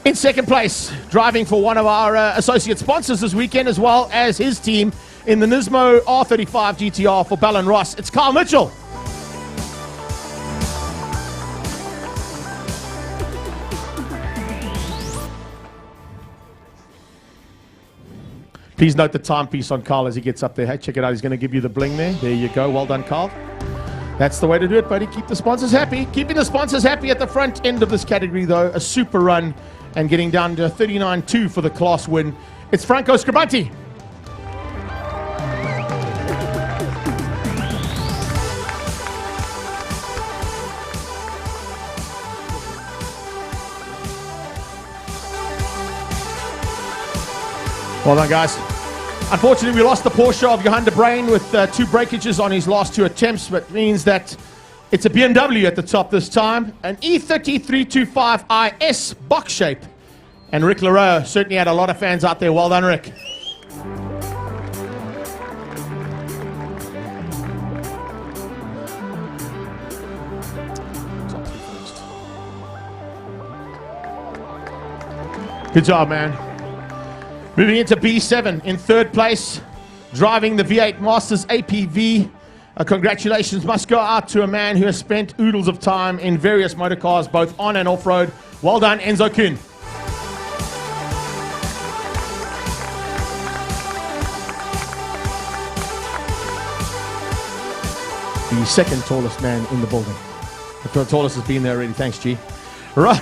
In second place, driving for one of our associate sponsors this weekend, as well as his team in the Nismo R35 GTR for Bell & Ross, it's Carl Mitchell. Please note the timepiece on Carl as he gets up there. Hey, check it out. He's going to give you the bling there. There you go. Well done, Carl. That's the way to do it, buddy. Keep the sponsors happy. Keeping the sponsors happy at the front end of this category, though. A super run and getting down to 39.2 for the class win. It's Franco Scribanti. Well done, guys. Unfortunately, we lost the Porsche of Johan de Bruin with 2 breakages on his last 2 attempts, but means that it's a BMW at the top this time, an E30 325IS box shape. And Rick Leroux certainly had a lot of fans out there. Well done, Rick. Good job, man. Moving into B7 in 3rd place, driving the V8 Masters APV. Congratulations must go out to a man who has spent oodles of time in various motor cars, both on and off-road. Well done, Enzo Kuhn. The 2nd tallest man in the building. The tallest has been there already. Thanks, G. Right.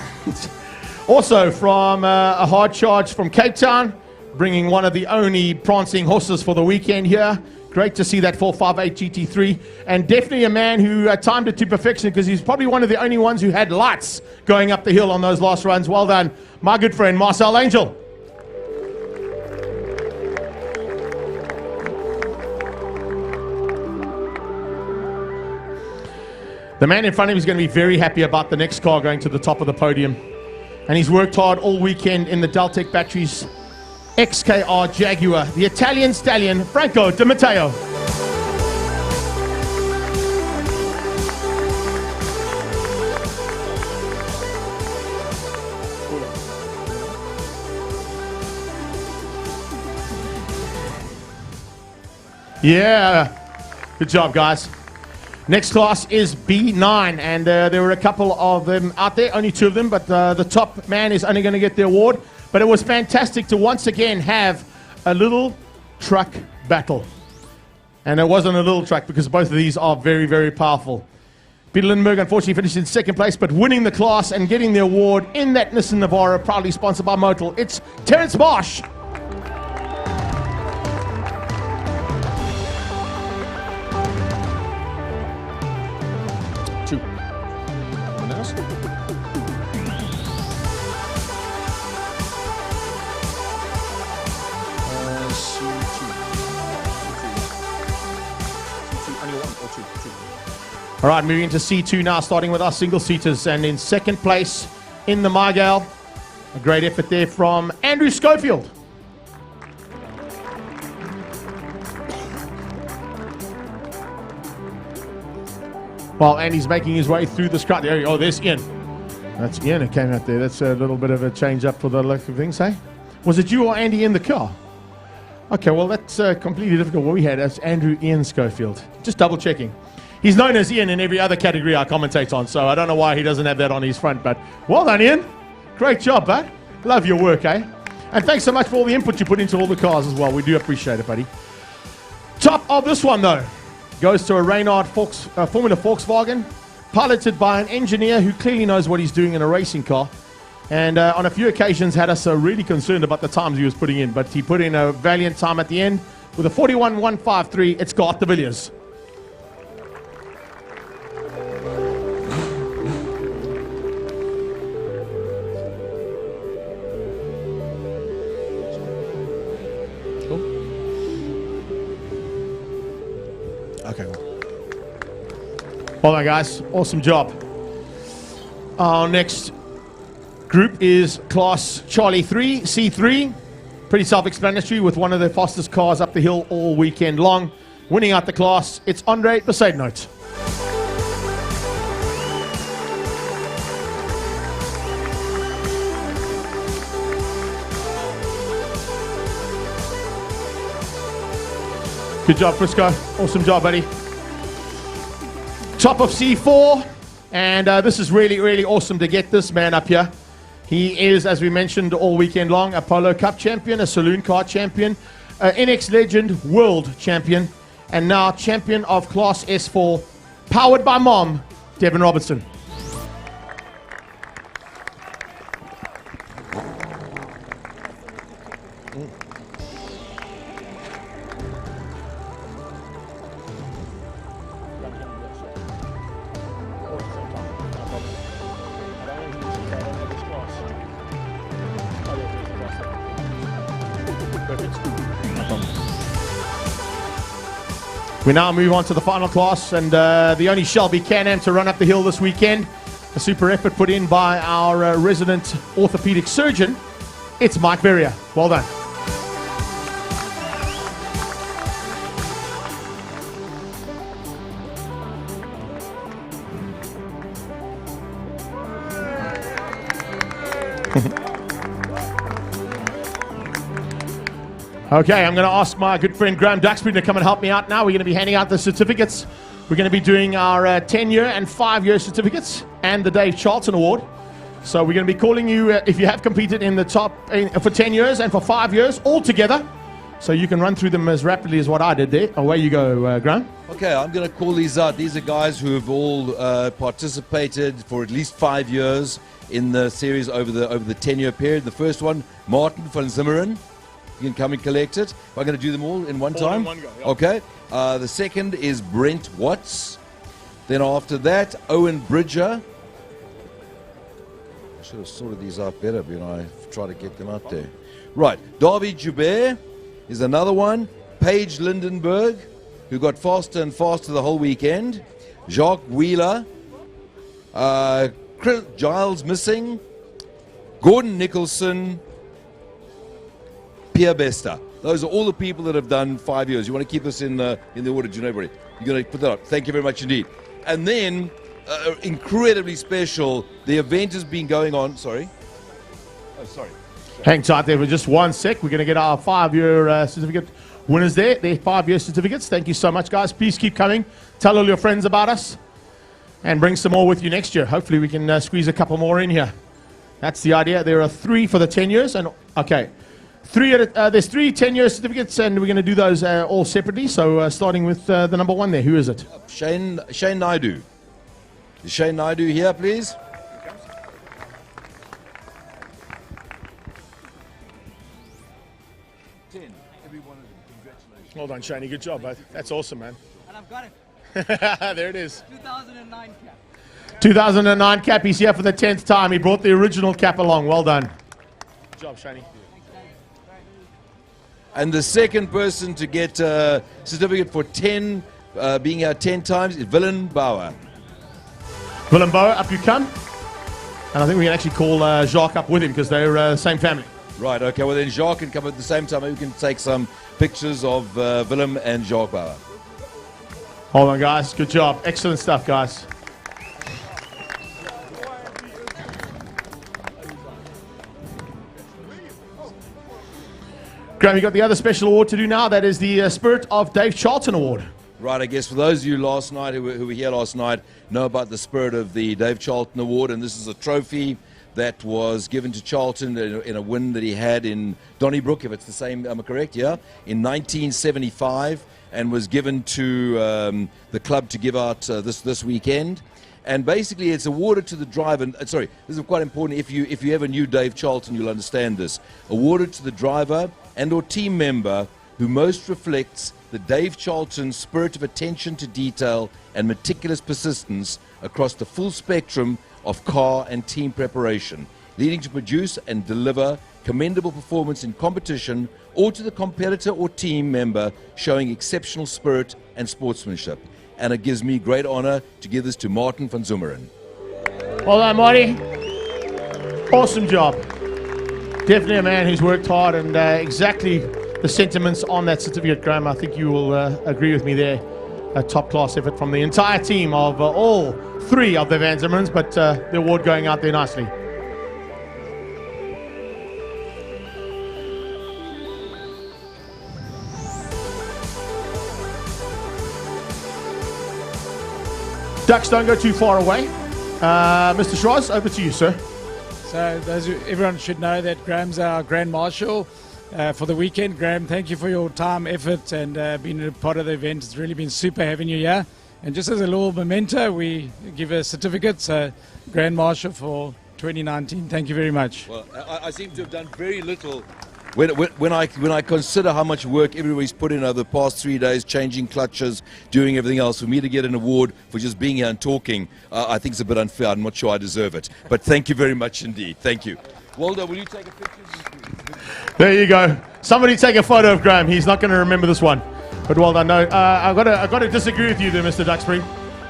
Also from a hard charge from Cape Town, bringing one of the only prancing horses for the weekend here. Great to see that 458 GT3, and definitely a man who timed it to perfection, because he's probably one of the only ones who had lights going up the hill on those last runs. Well done, my good friend Marcel Angel. The man in front of him is going to be very happy about the next car going to the top of the podium. And he's worked hard all weekend in the Deltec Batteries XKR Jaguar, the Italian stallion, Franco Di Matteo. Yeah, good job, guys. Next class is B9, and there were a couple of them out there, only 2 of them, but the top man is only going to get the award. But it was fantastic to once again have a little truck battle. And it wasn't a little truck, because both of these are very, very powerful. Peter Lindenberg unfortunately finished in 2nd place, but winning the class and getting the award in that Nissan Navara, proudly sponsored by Motul. It's Terence Marsh. All right, moving into C2 now, starting with our single-seaters. And in 2nd place in the Margale, a great effort there from Andrew Schofield. While Andy's making his way through this crowd. Oh, there's Ian. That's Ian who came out there. That's a little bit of a change-up for the look of things, eh? Was it you or Andy in the car? Okay, well, that's completely different to what we had. That's Andrew Ian Schofield. Just double-checking. He's known as Ian in every other category I commentate on, so I don't know why he doesn't have that on his front, but well done, Ian. Great job, bud. Love your work, eh? And thanks so much for all the input you put into all the cars as well. We do appreciate it, buddy. Top of this one, though, goes to a Reynard Formula Volkswagen, piloted by an engineer who clearly knows what he's doing in a racing car. And on a few occasions had us really concerned about the times he was putting in, but he put in a valiant time at the end with a 41.153. It's Garth de Villiers. Okay. Well done, guys. Awesome job. Our next group is Class Charlie 3, C3. Pretty self-explanatory, with one of the fastest cars up the hill all weekend long. Winning out the class, it's Andre Besaidnout. Good job, Frisco. Awesome job, buddy. Top of C4. And this is really, really awesome to get this man up here. He is, as we mentioned all weekend long, a Polo Cup champion, a saloon car champion, NX Legend World champion, and now champion of Class S4, powered by Mom, Devin Robertson. We now move on to the final class, and the only Shelby Can-Am to run up the hill this weekend. A super effort put in by our resident orthopedic surgeon. It's Mike Verrier. Well done. Okay, I'm going to ask my good friend Graham Duxbury to come and help me out now. We're going to be handing out the certificates. We're going to be doing our 10-year and 5-year certificates and the Dave Charlton Award. So we're going to be calling you if you have competed in the top for 10 years and for 5 years all together. So you can run through them as rapidly as what I did there. Away you go, Graham. Okay, I'm going to call these out. These are guys who have all participated for at least 5 years in the series over the 10-year period. The first one, Martin van Zimmeren. You can come and collect it. I'm going to do them all in one time. In one go, yeah. Okay. The second is Brent Watts. Then after that, Owen Bridger. I should have sorted these out better when I try to get them out there. Right. Davy Joubert is another one. Paige Lindenberg, who got faster and faster the whole weekend. Jacques Wheeler. Chris Giles Missing. Gordon Nicholson. Pierre Besta. Those are all the people that have done 5 years. You want to keep this in the order, do you know, everybody? You're going to put that up. Thank you very much indeed. And then, incredibly special, the event has been going on. Sorry. Oh, sorry. Hang tight there for just 1 sec. We're going to get our 5-year certificate winners there. They're 5-year certificates. Thank you so much, guys. Please keep coming. Tell all your friends about us. And bring some more with you next year. Hopefully we can squeeze a couple more in here. That's the idea. There are 3 for the 10 years. And okay. There's 3 10-year certificates, and we're going to do those all separately. So starting with the number 1 there. Who is it? Shane Naidu. Is Shane Naidu here, please? Well done, Shane. Good job, mate. That's awesome, man. And I've got it. There it is. 2009 cap. 2009 cap. He's here for the 10th time. He brought the original cap along. Well done. Good job, Shane. And the second person to get a certificate for being here 10 times is Willem Bauer. Willem Bauer, up you come. And I think we can actually call Jacques up with him because they're same family. Right, okay. Well, then Jacques can come at the same time. Maybe we can take some pictures of Willem and Jacques Bauer. Hold on, guys. Good job. Excellent stuff, guys. Graham, you got the other special award to do now. That is the Spirit of Dave Charlton Award. Right, I guess for those of you last night who were here last night know about the Spirit of the Dave Charlton Award, and this is a trophy that was given to Charlton in a win that he had in Donnybrook, if it's the same, am I correct? Yeah, in 1975, and was given to the club to give out this weekend. And basically, it's awarded to the driver. Sorry, this is quite important. If you ever knew Dave Charlton, you'll understand this. Awarded to the driver and/or team member who most reflects the Dave Charlton spirit of attention to detail and meticulous persistence across the full spectrum of car and team preparation, leading to produce and deliver commendable performance in competition, or to the competitor or team member showing exceptional spirit and sportsmanship. And it gives me great honor to give this to Martin van Zimmeren. Well done, Marty. Awesome job. Definitely a man who's worked hard, and exactly the sentiments on that certificate, Graham. I think you will agree with me there. A top-class effort from the entire team of all 3 of the Van Zimmerens, but the award going out there nicely. Ducks, don't go too far away. Mr. Schroz, over to you, sir. So everyone should know that Graham's our Grand Marshal for the weekend. Graham, thank you for your time, effort, and being a part of the event. It's really been super having you here. And just as a little memento, we give a certificate, so Grand Marshal for 2019. Thank you very much. Well, I seem to have done very little. When I consider how much work everybody's put in over the past 3 days, changing clutches, doing everything else, for me to get an award for just being here and talking, I think it's a bit unfair. I'm not sure I deserve it. But thank you very much indeed. Thank you. Waldo, will you take a picture? There you go. Somebody take a photo of Graham. He's not going to remember this one. But well done. No, I've got to disagree with you there, Mr. Duxbury.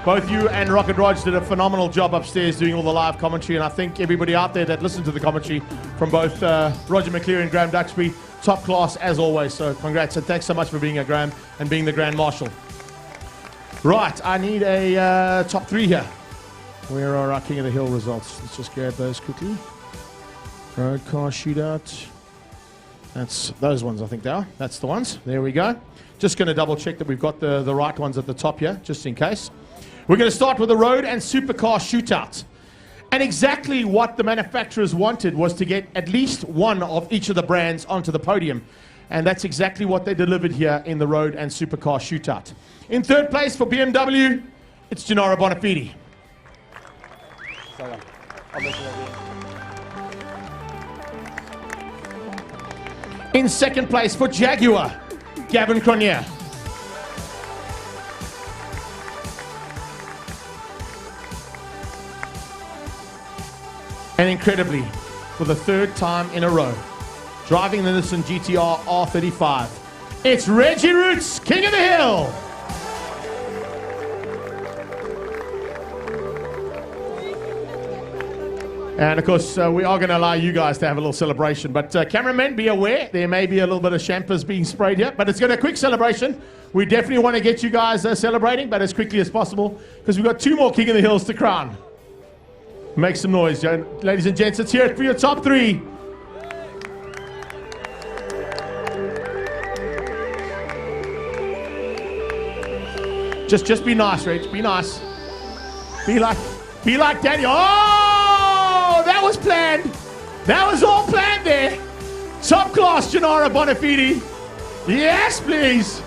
Both you and Rocket Raj did a phenomenal job upstairs doing all the live commentary, and I think everybody out there that listened to the commentary from both Roger McCleary and Graham Duxbury, top class as always. So congrats, and thanks so much for being a Graham and being the Grand Marshal. Right, I need a top 3 here. Where are our King of the Hill results? Let's just grab those quickly. Road car shootout. That's those ones, I think they are. That's the ones. There we go. Just going to double check that we've got the right ones at the top here, just in case. We're going to start with the road and supercar shootout. And exactly what the manufacturers wanted was to get at least one of each of the brands onto the podium. And that's exactly what they delivered here in the road and supercar shootout. In third place for BMW, it's Gennaro Bonafide. In second place for Jaguar, Gavin Cronier. And incredibly, for the third time in a row, driving the Nissan GTR R35, it's Reggie Roots, King of the Hill. And of course, we are going to allow you guys to have a little celebration. But cameramen, be aware, there may be a little bit of champers being sprayed here, but it's going to be a quick celebration. We definitely want to get you guys celebrating, but as quickly as possible, because we've got 2 more King of the Hills to crown. Make some noise, ladies and gents. Let's hear it for your top 3. Just be nice, Reg. Be nice. Be like Daniel. Oh, that was planned. That was all planned there. Top class, Gennaro Bonafide. Yes, please.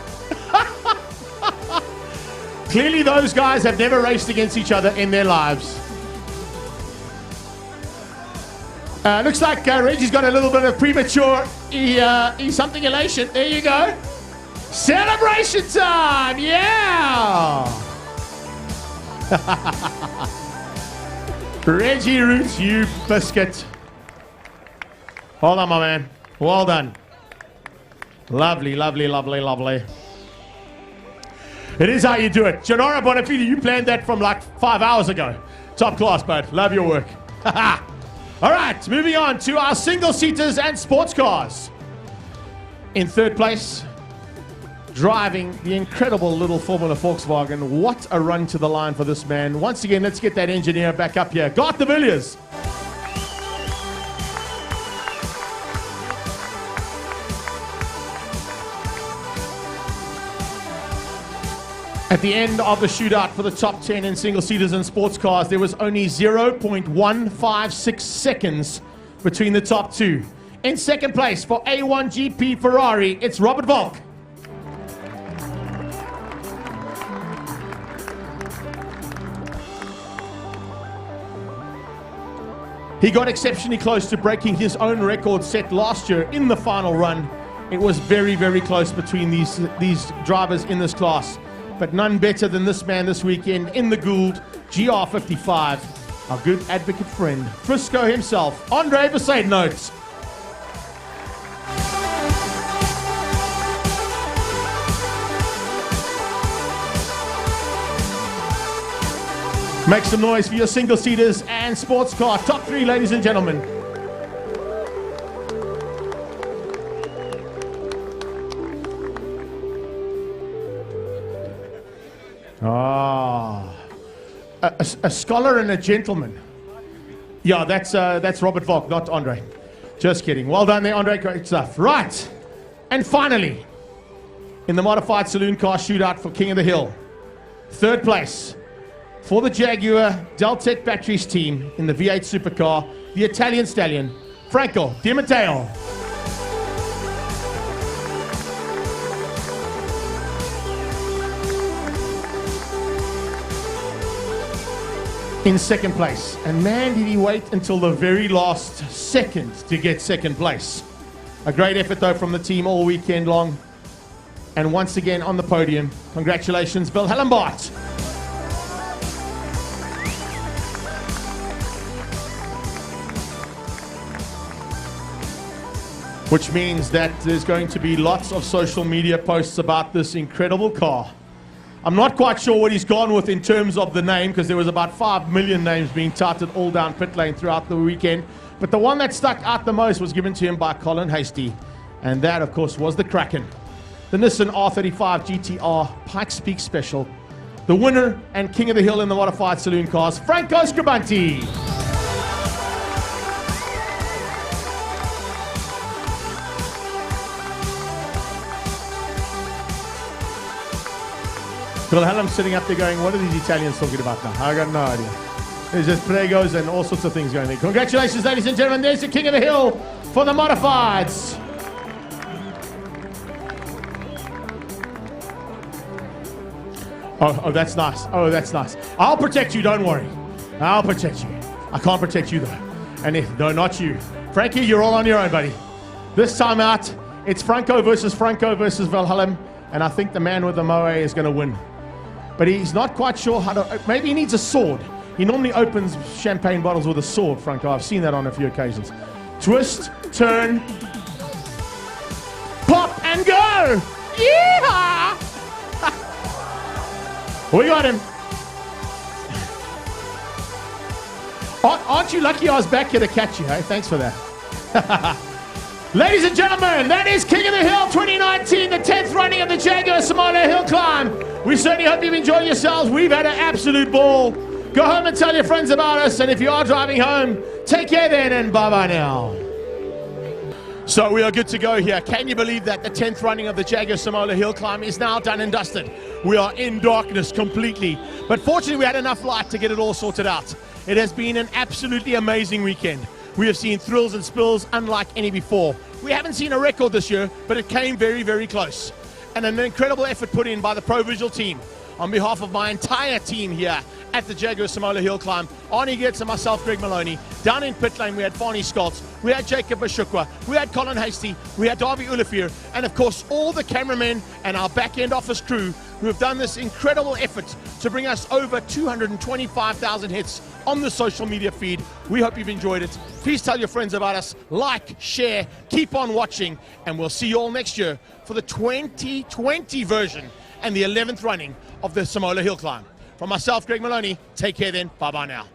Clearly, those guys have never raced against each other in their lives. Looks like Reggie's got a little bit of premature something elation. There you go. Celebration time, yeah! Reggie Roots, you biscuit. Hold on, my man. Well done. Lovely, lovely, lovely, lovely. It is how you do it. Gennaro Bonafide, you planned that from like 5 hours ago. Top class, bud. Love your work. All right, moving on to our single-seaters and sports cars. In third place, driving the incredible little Formula Volkswagen. What a run to the line for this man. Once again, let's get that engineer back up here. Garth de Villiers. At the end of the shootout for the top 10 in single-seaters and sports cars, there was only 0.156 seconds between the top 2. In second place for A1GP Ferrari, it's Robert Volk. He got exceptionally close to breaking his own record set last year in the final run. It was very, very close between these drivers in this class. But none better than this man this weekend in the Gould GR55. Our good advocate friend, Frisco himself, Andre Besaidnotes. Make some noise for your single-seaters and sports car. Top 3, ladies and gentlemen. A scholar and a gentleman. Yeah, that's Robert Volk, not Andre. Just kidding. Well done there, Andre. Great stuff. Right. And finally, in the modified saloon car shootout for King of the Hill, third place for the Jaguar Deltec Batteries team in the V8 supercar, the Italian stallion, Franco Di Matteo. In second place. And man, did he wait until the very last second to get second place. A great effort though from the team all weekend long. And once again on the podium, congratulations, Wilhelm Bart. which means that there's going to be lots of social media posts about this incredible car. I'm not quite sure what he's gone with in terms of the name, because there was about 5 million names being touted all down pit lane throughout the weekend. But the one that stuck out the most was given to him by Colin Hasty, and that, of course, was the Kraken. The Nissan R35 GTR Pikes Peak Special. The winner and king of the hill in the modified saloon cars, Franco Scribanti. I'm sitting up there going, what are these Italians talking about now? I got no idea. There's just pregos and all sorts of things going there. Congratulations, ladies and gentlemen. There's the king of the hill for the modifieds. Oh, that's nice. Oh, that's nice. I'll protect you, don't worry. I'll protect you. I can't protect you, though. And if, no, not you. Frankie, you're all on your own, buddy. This time out, it's Franco versus Valhalla, and I think the man with the Moe is going to win. But he's not quite sure how to... Maybe he needs a sword. He normally opens champagne bottles with a sword, Franco. I've seen that on a few occasions. Twist, turn, pop, and go! Yeehaw! We got him. Aren't you lucky I was back here to catch you, hey? Thanks for that. Ladies and gentlemen, that is King of the Hill 2019, the 10th running of the Jaguar Simola Hillclimb. We certainly hope you've enjoyed yourselves. We've had an absolute ball. Go home and tell your friends about us, and if you are driving home, take care then, and bye-bye now. So we are good to go here. Can you believe that the 10th running of the Jaguar Simola Hillclimb is now done and dusted? We are in darkness completely, but fortunately we had enough light to get it all sorted out. It has been an absolutely amazing weekend. We have seen thrills and spills unlike any before. We haven't seen a record this year, but it came very, very close. And an incredible effort put in by the Pro Visual team. On behalf of my entire team here at the Jaguar Simola Hillclimb, Arnie Geertz and myself, Greg Maloney. Down in pit lane, we had Fani Scholz, we had Jacob Ashukwa, we had Colin Hasty, we had Darby Ulafir, and of course all the cameramen and our back-end office crew who have done this incredible effort to bring us over 225,000 hits on the social media feed. We hope you've enjoyed it. Please tell your friends about us, like, share, keep on watching, and we'll see you all next year for the 2020 version and the 11th running of the Simola Hillclimb. From myself, Greg Maloney, take care then. Bye-bye now.